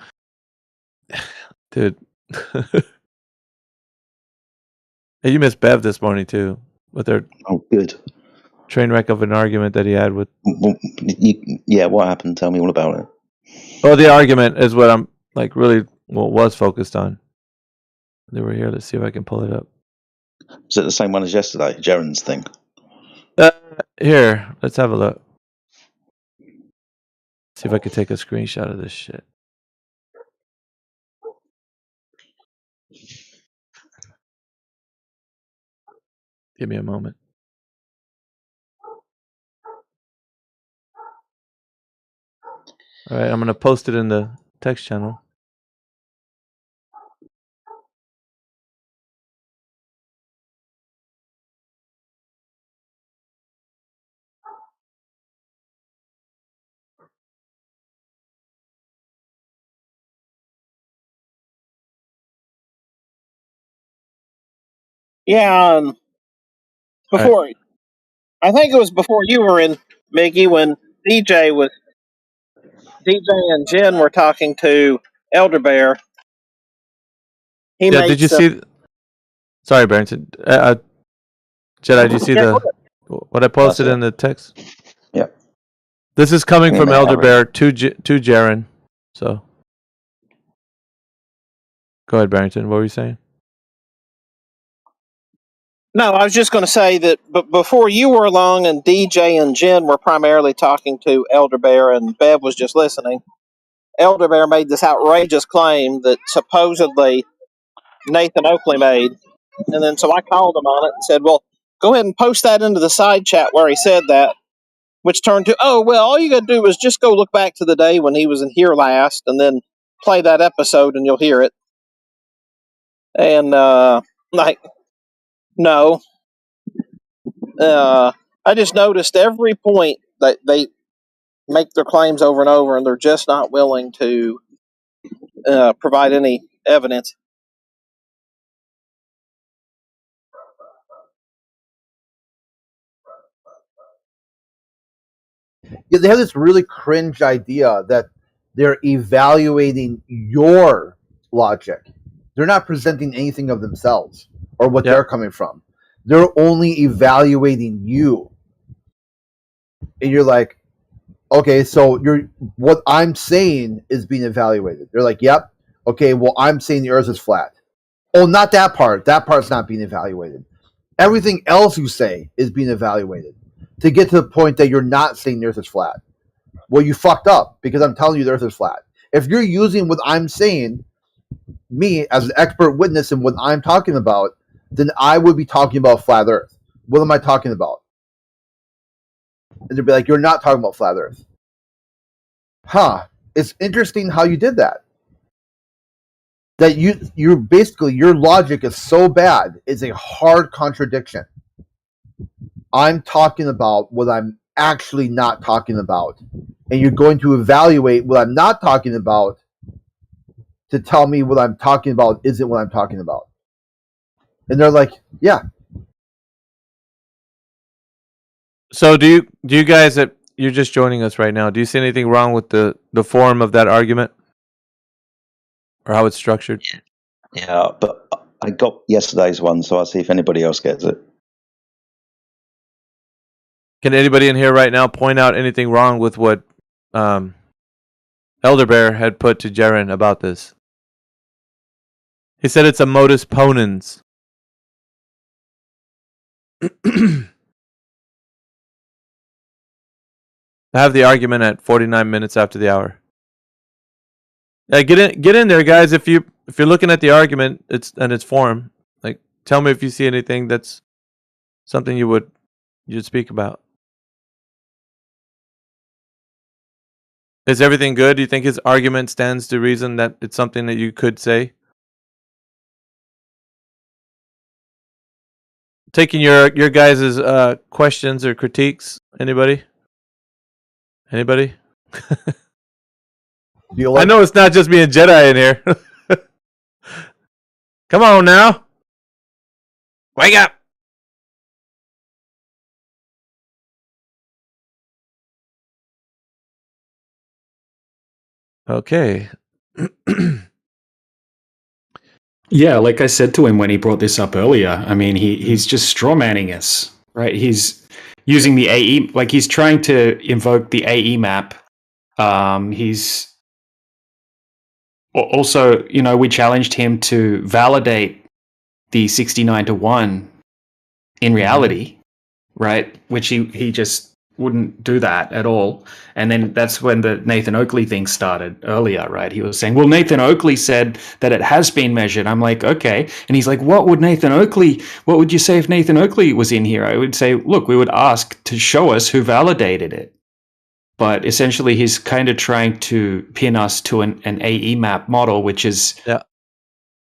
Speaker 11: dude, hey, you missed Bev this morning too with her.
Speaker 9: Oh, good.
Speaker 11: Train wreck of an argument that he had with.
Speaker 9: Yeah, what happened? Tell me all about it.
Speaker 11: Well, the argument is what I'm like really was focused on. They were here. Let's see if I can pull it up.
Speaker 9: Is it the same one as yesterday, Jaren's thing?
Speaker 11: Here, let's have a look. See if I can take a screenshot of this shit. Give me a moment. All right, I'm going to post it in the text channel.
Speaker 21: Yeah, before right. I think it was before you were in, Mickey, when DJ and Jen were talking to Elder Bear.
Speaker 11: Yeah, did you see? Sorry, Barrington. Jedi, did you see what I posted in the text?
Speaker 9: Yeah.
Speaker 11: This is coming from Elder Bear to Jaren. So, go ahead, Barrington. What were you saying?
Speaker 21: No, I was just going to say that before you were along and DJ and Jen were primarily talking to Elder Bear and Bev was just listening, Elder Bear made this outrageous claim that supposedly Nathan Oakley made. And then so I called him on it and said, well, go ahead and post that into the side chat where he said that, which turned to, oh, well, all you got to do is just go look back to the day when he was in here last and then play that episode and you'll hear it. And, no. I just noticed every point that they make their claims over and over and they're just not willing to provide any evidence.
Speaker 19: they have this really cringe idea that they're evaluating your logic. They're not presenting anything of themselves or what they're coming from. They're only evaluating you. And you're like, okay, so what I'm saying is being evaluated. They're like, yep. Okay, well, I'm saying the Earth is flat. Oh, not that part. That part's not being evaluated. Everything else you say is being evaluated to get to the point that you're not saying the Earth is flat. Well, you fucked up because I'm telling you the Earth is flat. If you're using what I'm saying, me as an expert witness in what I'm talking about, then I would be talking about flat Earth. What am I talking about? And they'd be like, you're not talking about flat Earth. Huh. It's interesting how you did that. That you basically, your logic is so bad, it's a hard contradiction. I'm talking about what I'm actually not talking about. And you're going to evaluate what I'm not talking about to tell me what I'm talking about isn't what I'm talking about. And they're like, yeah.
Speaker 11: So do you guys that you're just joining us right now, do you see anything wrong with the form of that argument? Or how it's structured?
Speaker 9: Yeah, but I got yesterday's one, so I'll see if anybody else gets it.
Speaker 11: Can anybody in here right now point out anything wrong with what Elder Bear had put to Jaren about this? He said it's a modus ponens. I have the argument at 49 minutes after the hour. Yeah, get in there, guys. If you're looking at the argument, its form, like tell me if you see anything that's something you'd speak about. Is everything good? Do you think his argument stands to reason that it's something that you could say? Taking your guys' questions or critiques. Anybody? Anybody? I know it's not just me and Jedi in here. Come on now. Wake up. Okay.
Speaker 1: Yeah, like I said to him when he brought this up earlier, I mean, he's just strawmanning us, right? He's using the AE, like he's trying to invoke the AE map. He's also, we challenged him to validate the 69-1 in reality, right? Which he just wouldn't do that at all. And then that's when the Nathan Oakley thing started earlier, right? He was saying, well, Nathan Oakley said that it has been measured. I'm like, okay. And he's like, what would you say if Nathan Oakley was in here? I would say, look, we would ask to show us who validated it. But essentially he's kind of trying to pin us to an AE map model, which is,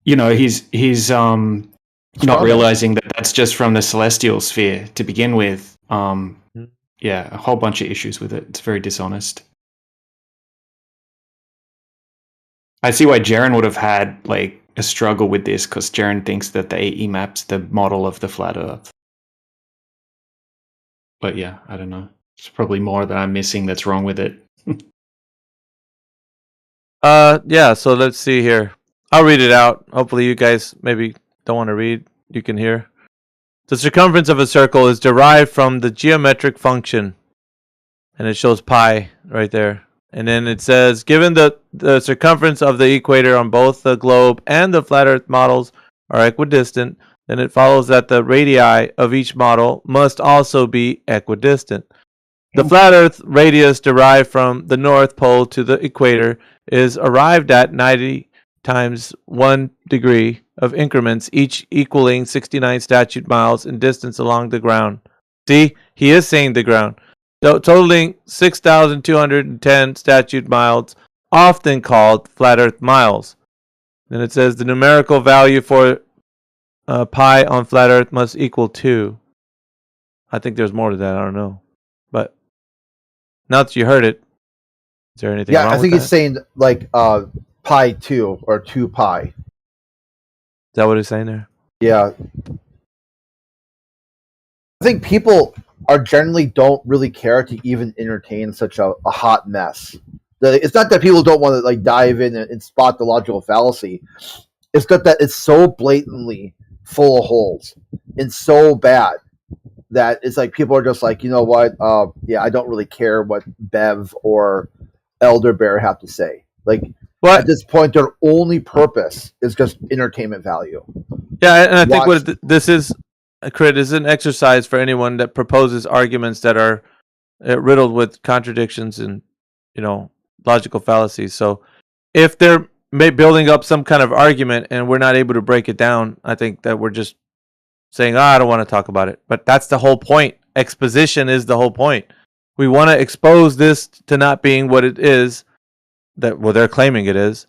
Speaker 1: he's not realizing that that's just from the celestial sphere to begin with. Yeah, a whole bunch of issues with it. It's very dishonest. I see why Jaren would have had like a struggle with this, because Jaren thinks that the AE map's the model of the flat Earth. But yeah, I don't know. There's probably more that I'm missing that's wrong with it.
Speaker 11: Yeah, so let's see here. I'll read it out. Hopefully you guys maybe don't want to read. You can hear. The circumference of a circle is derived from the geometric function. And it shows pi right there. And then it says, given the circumference of the equator on both the globe and the flat Earth models are equidistant, then it follows that the radii of each model must also be equidistant. The flat Earth radius derived from the North Pole to the equator is arrived at 90 times 1 degree of increments, each equaling 69 statute miles in distance along the ground. See, he is saying the ground. Totaling 6,210 statute miles, often called flat Earth miles. Then it says the numerical value for pi on flat Earth must equal 2. I think there's more to that. I don't know. But now that you heard it, is there anything wrong with that?
Speaker 19: Yeah, I think he's saying like pi 2 or 2 pi.
Speaker 11: Is that what it's saying there?
Speaker 19: Yeah. think people are generally don't really care to even entertain such a hot mess. It's not that people don't want to like dive in and spot the logical fallacy. It's that it's so blatantly full of holes and so bad that it's like people are just like, you know what? Yeah, I don't really care what Bev or Elder Bear have to say. Like at this point, their only purpose is just entertainment value.
Speaker 11: Yeah, and I think what this is, Crit, is an exercise for anyone that proposes arguments that are riddled with contradictions and, you know, logical fallacies. So if they're building up some kind of argument and we're not able to break it down, I think that we're just saying, I don't want to talk about it. But that's the whole point. Exposition is the whole point. We want to expose this to not being what it is, that they're claiming it is.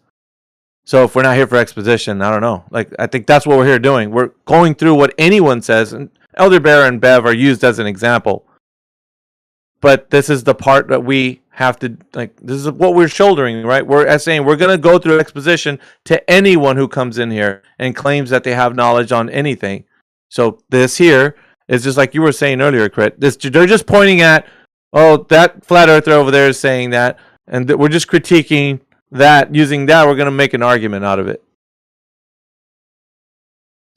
Speaker 11: So if we're not here for exposition, I don't know. Like, I think that's what we're here doing. We're going through what anyone says, and Elder Bear and Bev are used as an example. But this is the part that we have to, like, this is what we're shouldering, right? We're saying we're going to go through exposition to anyone who comes in here and claims that they have knowledge on anything. So this here is just like you were saying earlier, Crit. They're just pointing at, oh, that flat earther over there is saying that, and we're just critiquing that. Using that, we're going to make an argument out of it.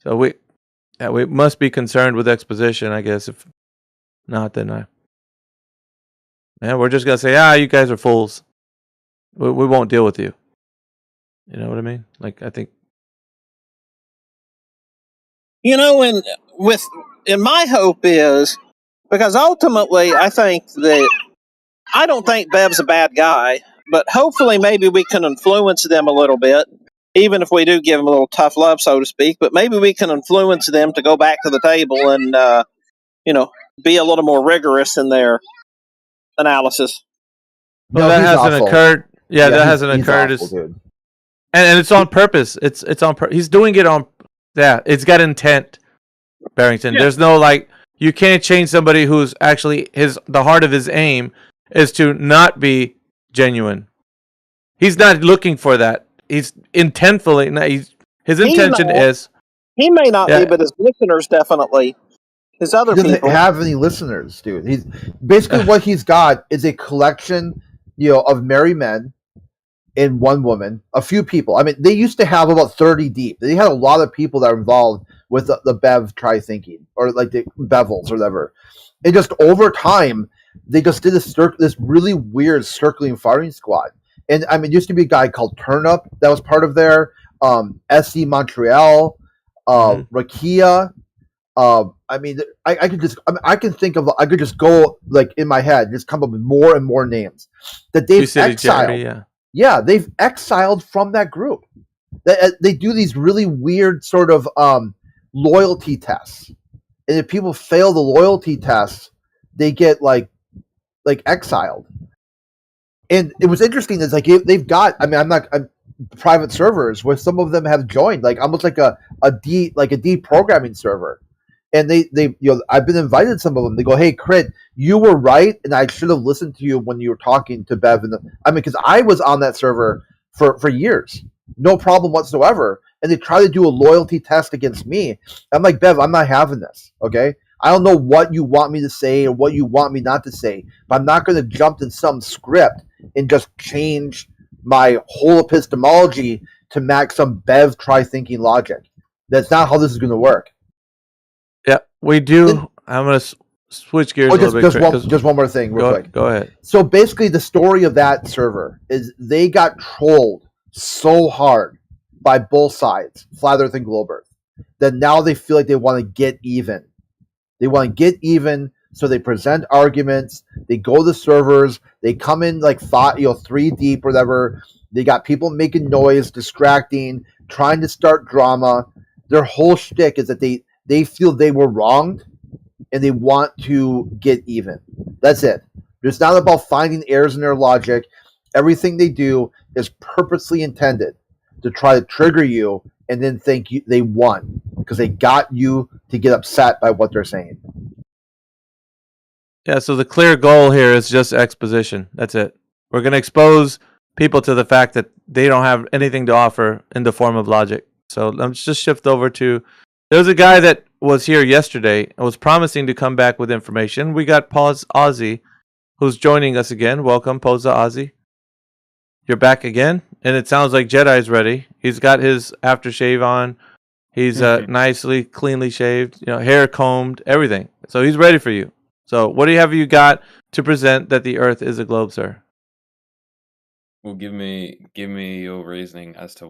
Speaker 11: So we must be concerned with exposition, I guess. If not, then we're just going to say, you guys are fools. We won't deal with you. You know what I mean? Like, I think.
Speaker 21: You know, and my hope is, because ultimately I think that, I don't think Bev's a bad guy, but hopefully maybe we can influence them a little bit, even if we do give them a little tough love, so to speak, but maybe we can influence them to go back to the table and, be a little more rigorous in their analysis.
Speaker 11: Well, that hasn't occurred. Yeah, that hasn't occurred.
Speaker 19: Awful,
Speaker 11: and it's on purpose. It's on purpose. He's doing it on. Yeah, it's got intent, Barrington. Yeah. There's no like. You can't change somebody who's actually the heart of his aim is to not be genuine. He's not looking for that. He's intentfully. His intention is.
Speaker 21: He may not be, but his listeners definitely. His other
Speaker 19: he doesn't
Speaker 21: people
Speaker 19: have any listeners, dude. He's basically what he's got is a collection, of married men and one woman, a few people. I mean, they used to have about 30 deep. They had a lot of people that are involved with the Bev try thinking, or like the Bevels or whatever. And just over time, they just did this really weird circling firing squad. And I mean, it used to be a guy called Turnip that was part of their SC Montreal, Rakia. I mean, I could just go like in my head, just come up with more and more names that they've exiled.
Speaker 11: Jerry,
Speaker 19: yeah, they've exiled from that group. They do these really weird sort of loyalty tests, and if people fail the loyalty tests, they get like exiled. And it was interesting is like they've got. I mean, I'm private servers where some of them have joined, like almost like a deprogramming server. And they I've been invited to some of them. They go, hey, Crit, you were right, and I should have listened to you when you were talking to Bev. Because I was on that server for years, no problem whatsoever. And they try to do a loyalty test against me. I'm like, Bev, I'm not having this. Okay, I don't know what you want me to say or what you want me not to say, but I'm not going to jump in some script and just change my whole epistemology to match some Bev try thinking logic. That's not how this is going to work.
Speaker 11: Yeah, we do. I'm going to switch gears a little bit.
Speaker 19: Just one more thing real quick.
Speaker 11: Go ahead.
Speaker 19: So basically the story of that server is they got trolled so hard by both sides, Flat Earth and Globe Earth, that now they feel like they want to get even. They want to get even, so they present arguments. They go to servers. They come in like 3 deep or whatever. They got people making noise, distracting, trying to start drama. Their whole shtick is that they feel they were wronged and they want to get even. That's it. It's not about finding errors in their logic. Everything they do is purposely intended to try to trigger you and then think they won because they got you to get upset by what they're saying.
Speaker 11: Yeah, so the clear goal here is just exposition. That's it. We're going to expose people to the fact that they don't have anything to offer in the form of logic. So let's just shift over to... There's a guy that was here yesterday and was promising to come back with information. We got Pause Ozzy, who's joining us again. Welcome, Posa Ozzy. You're back again, and it sounds like Jedi's ready. He's got his aftershave on. He's nicely, cleanly shaved, hair combed, everything. So he's ready for you. So what have you got to present that the Earth is a globe, sir?
Speaker 14: Well, give me your reasoning as to why.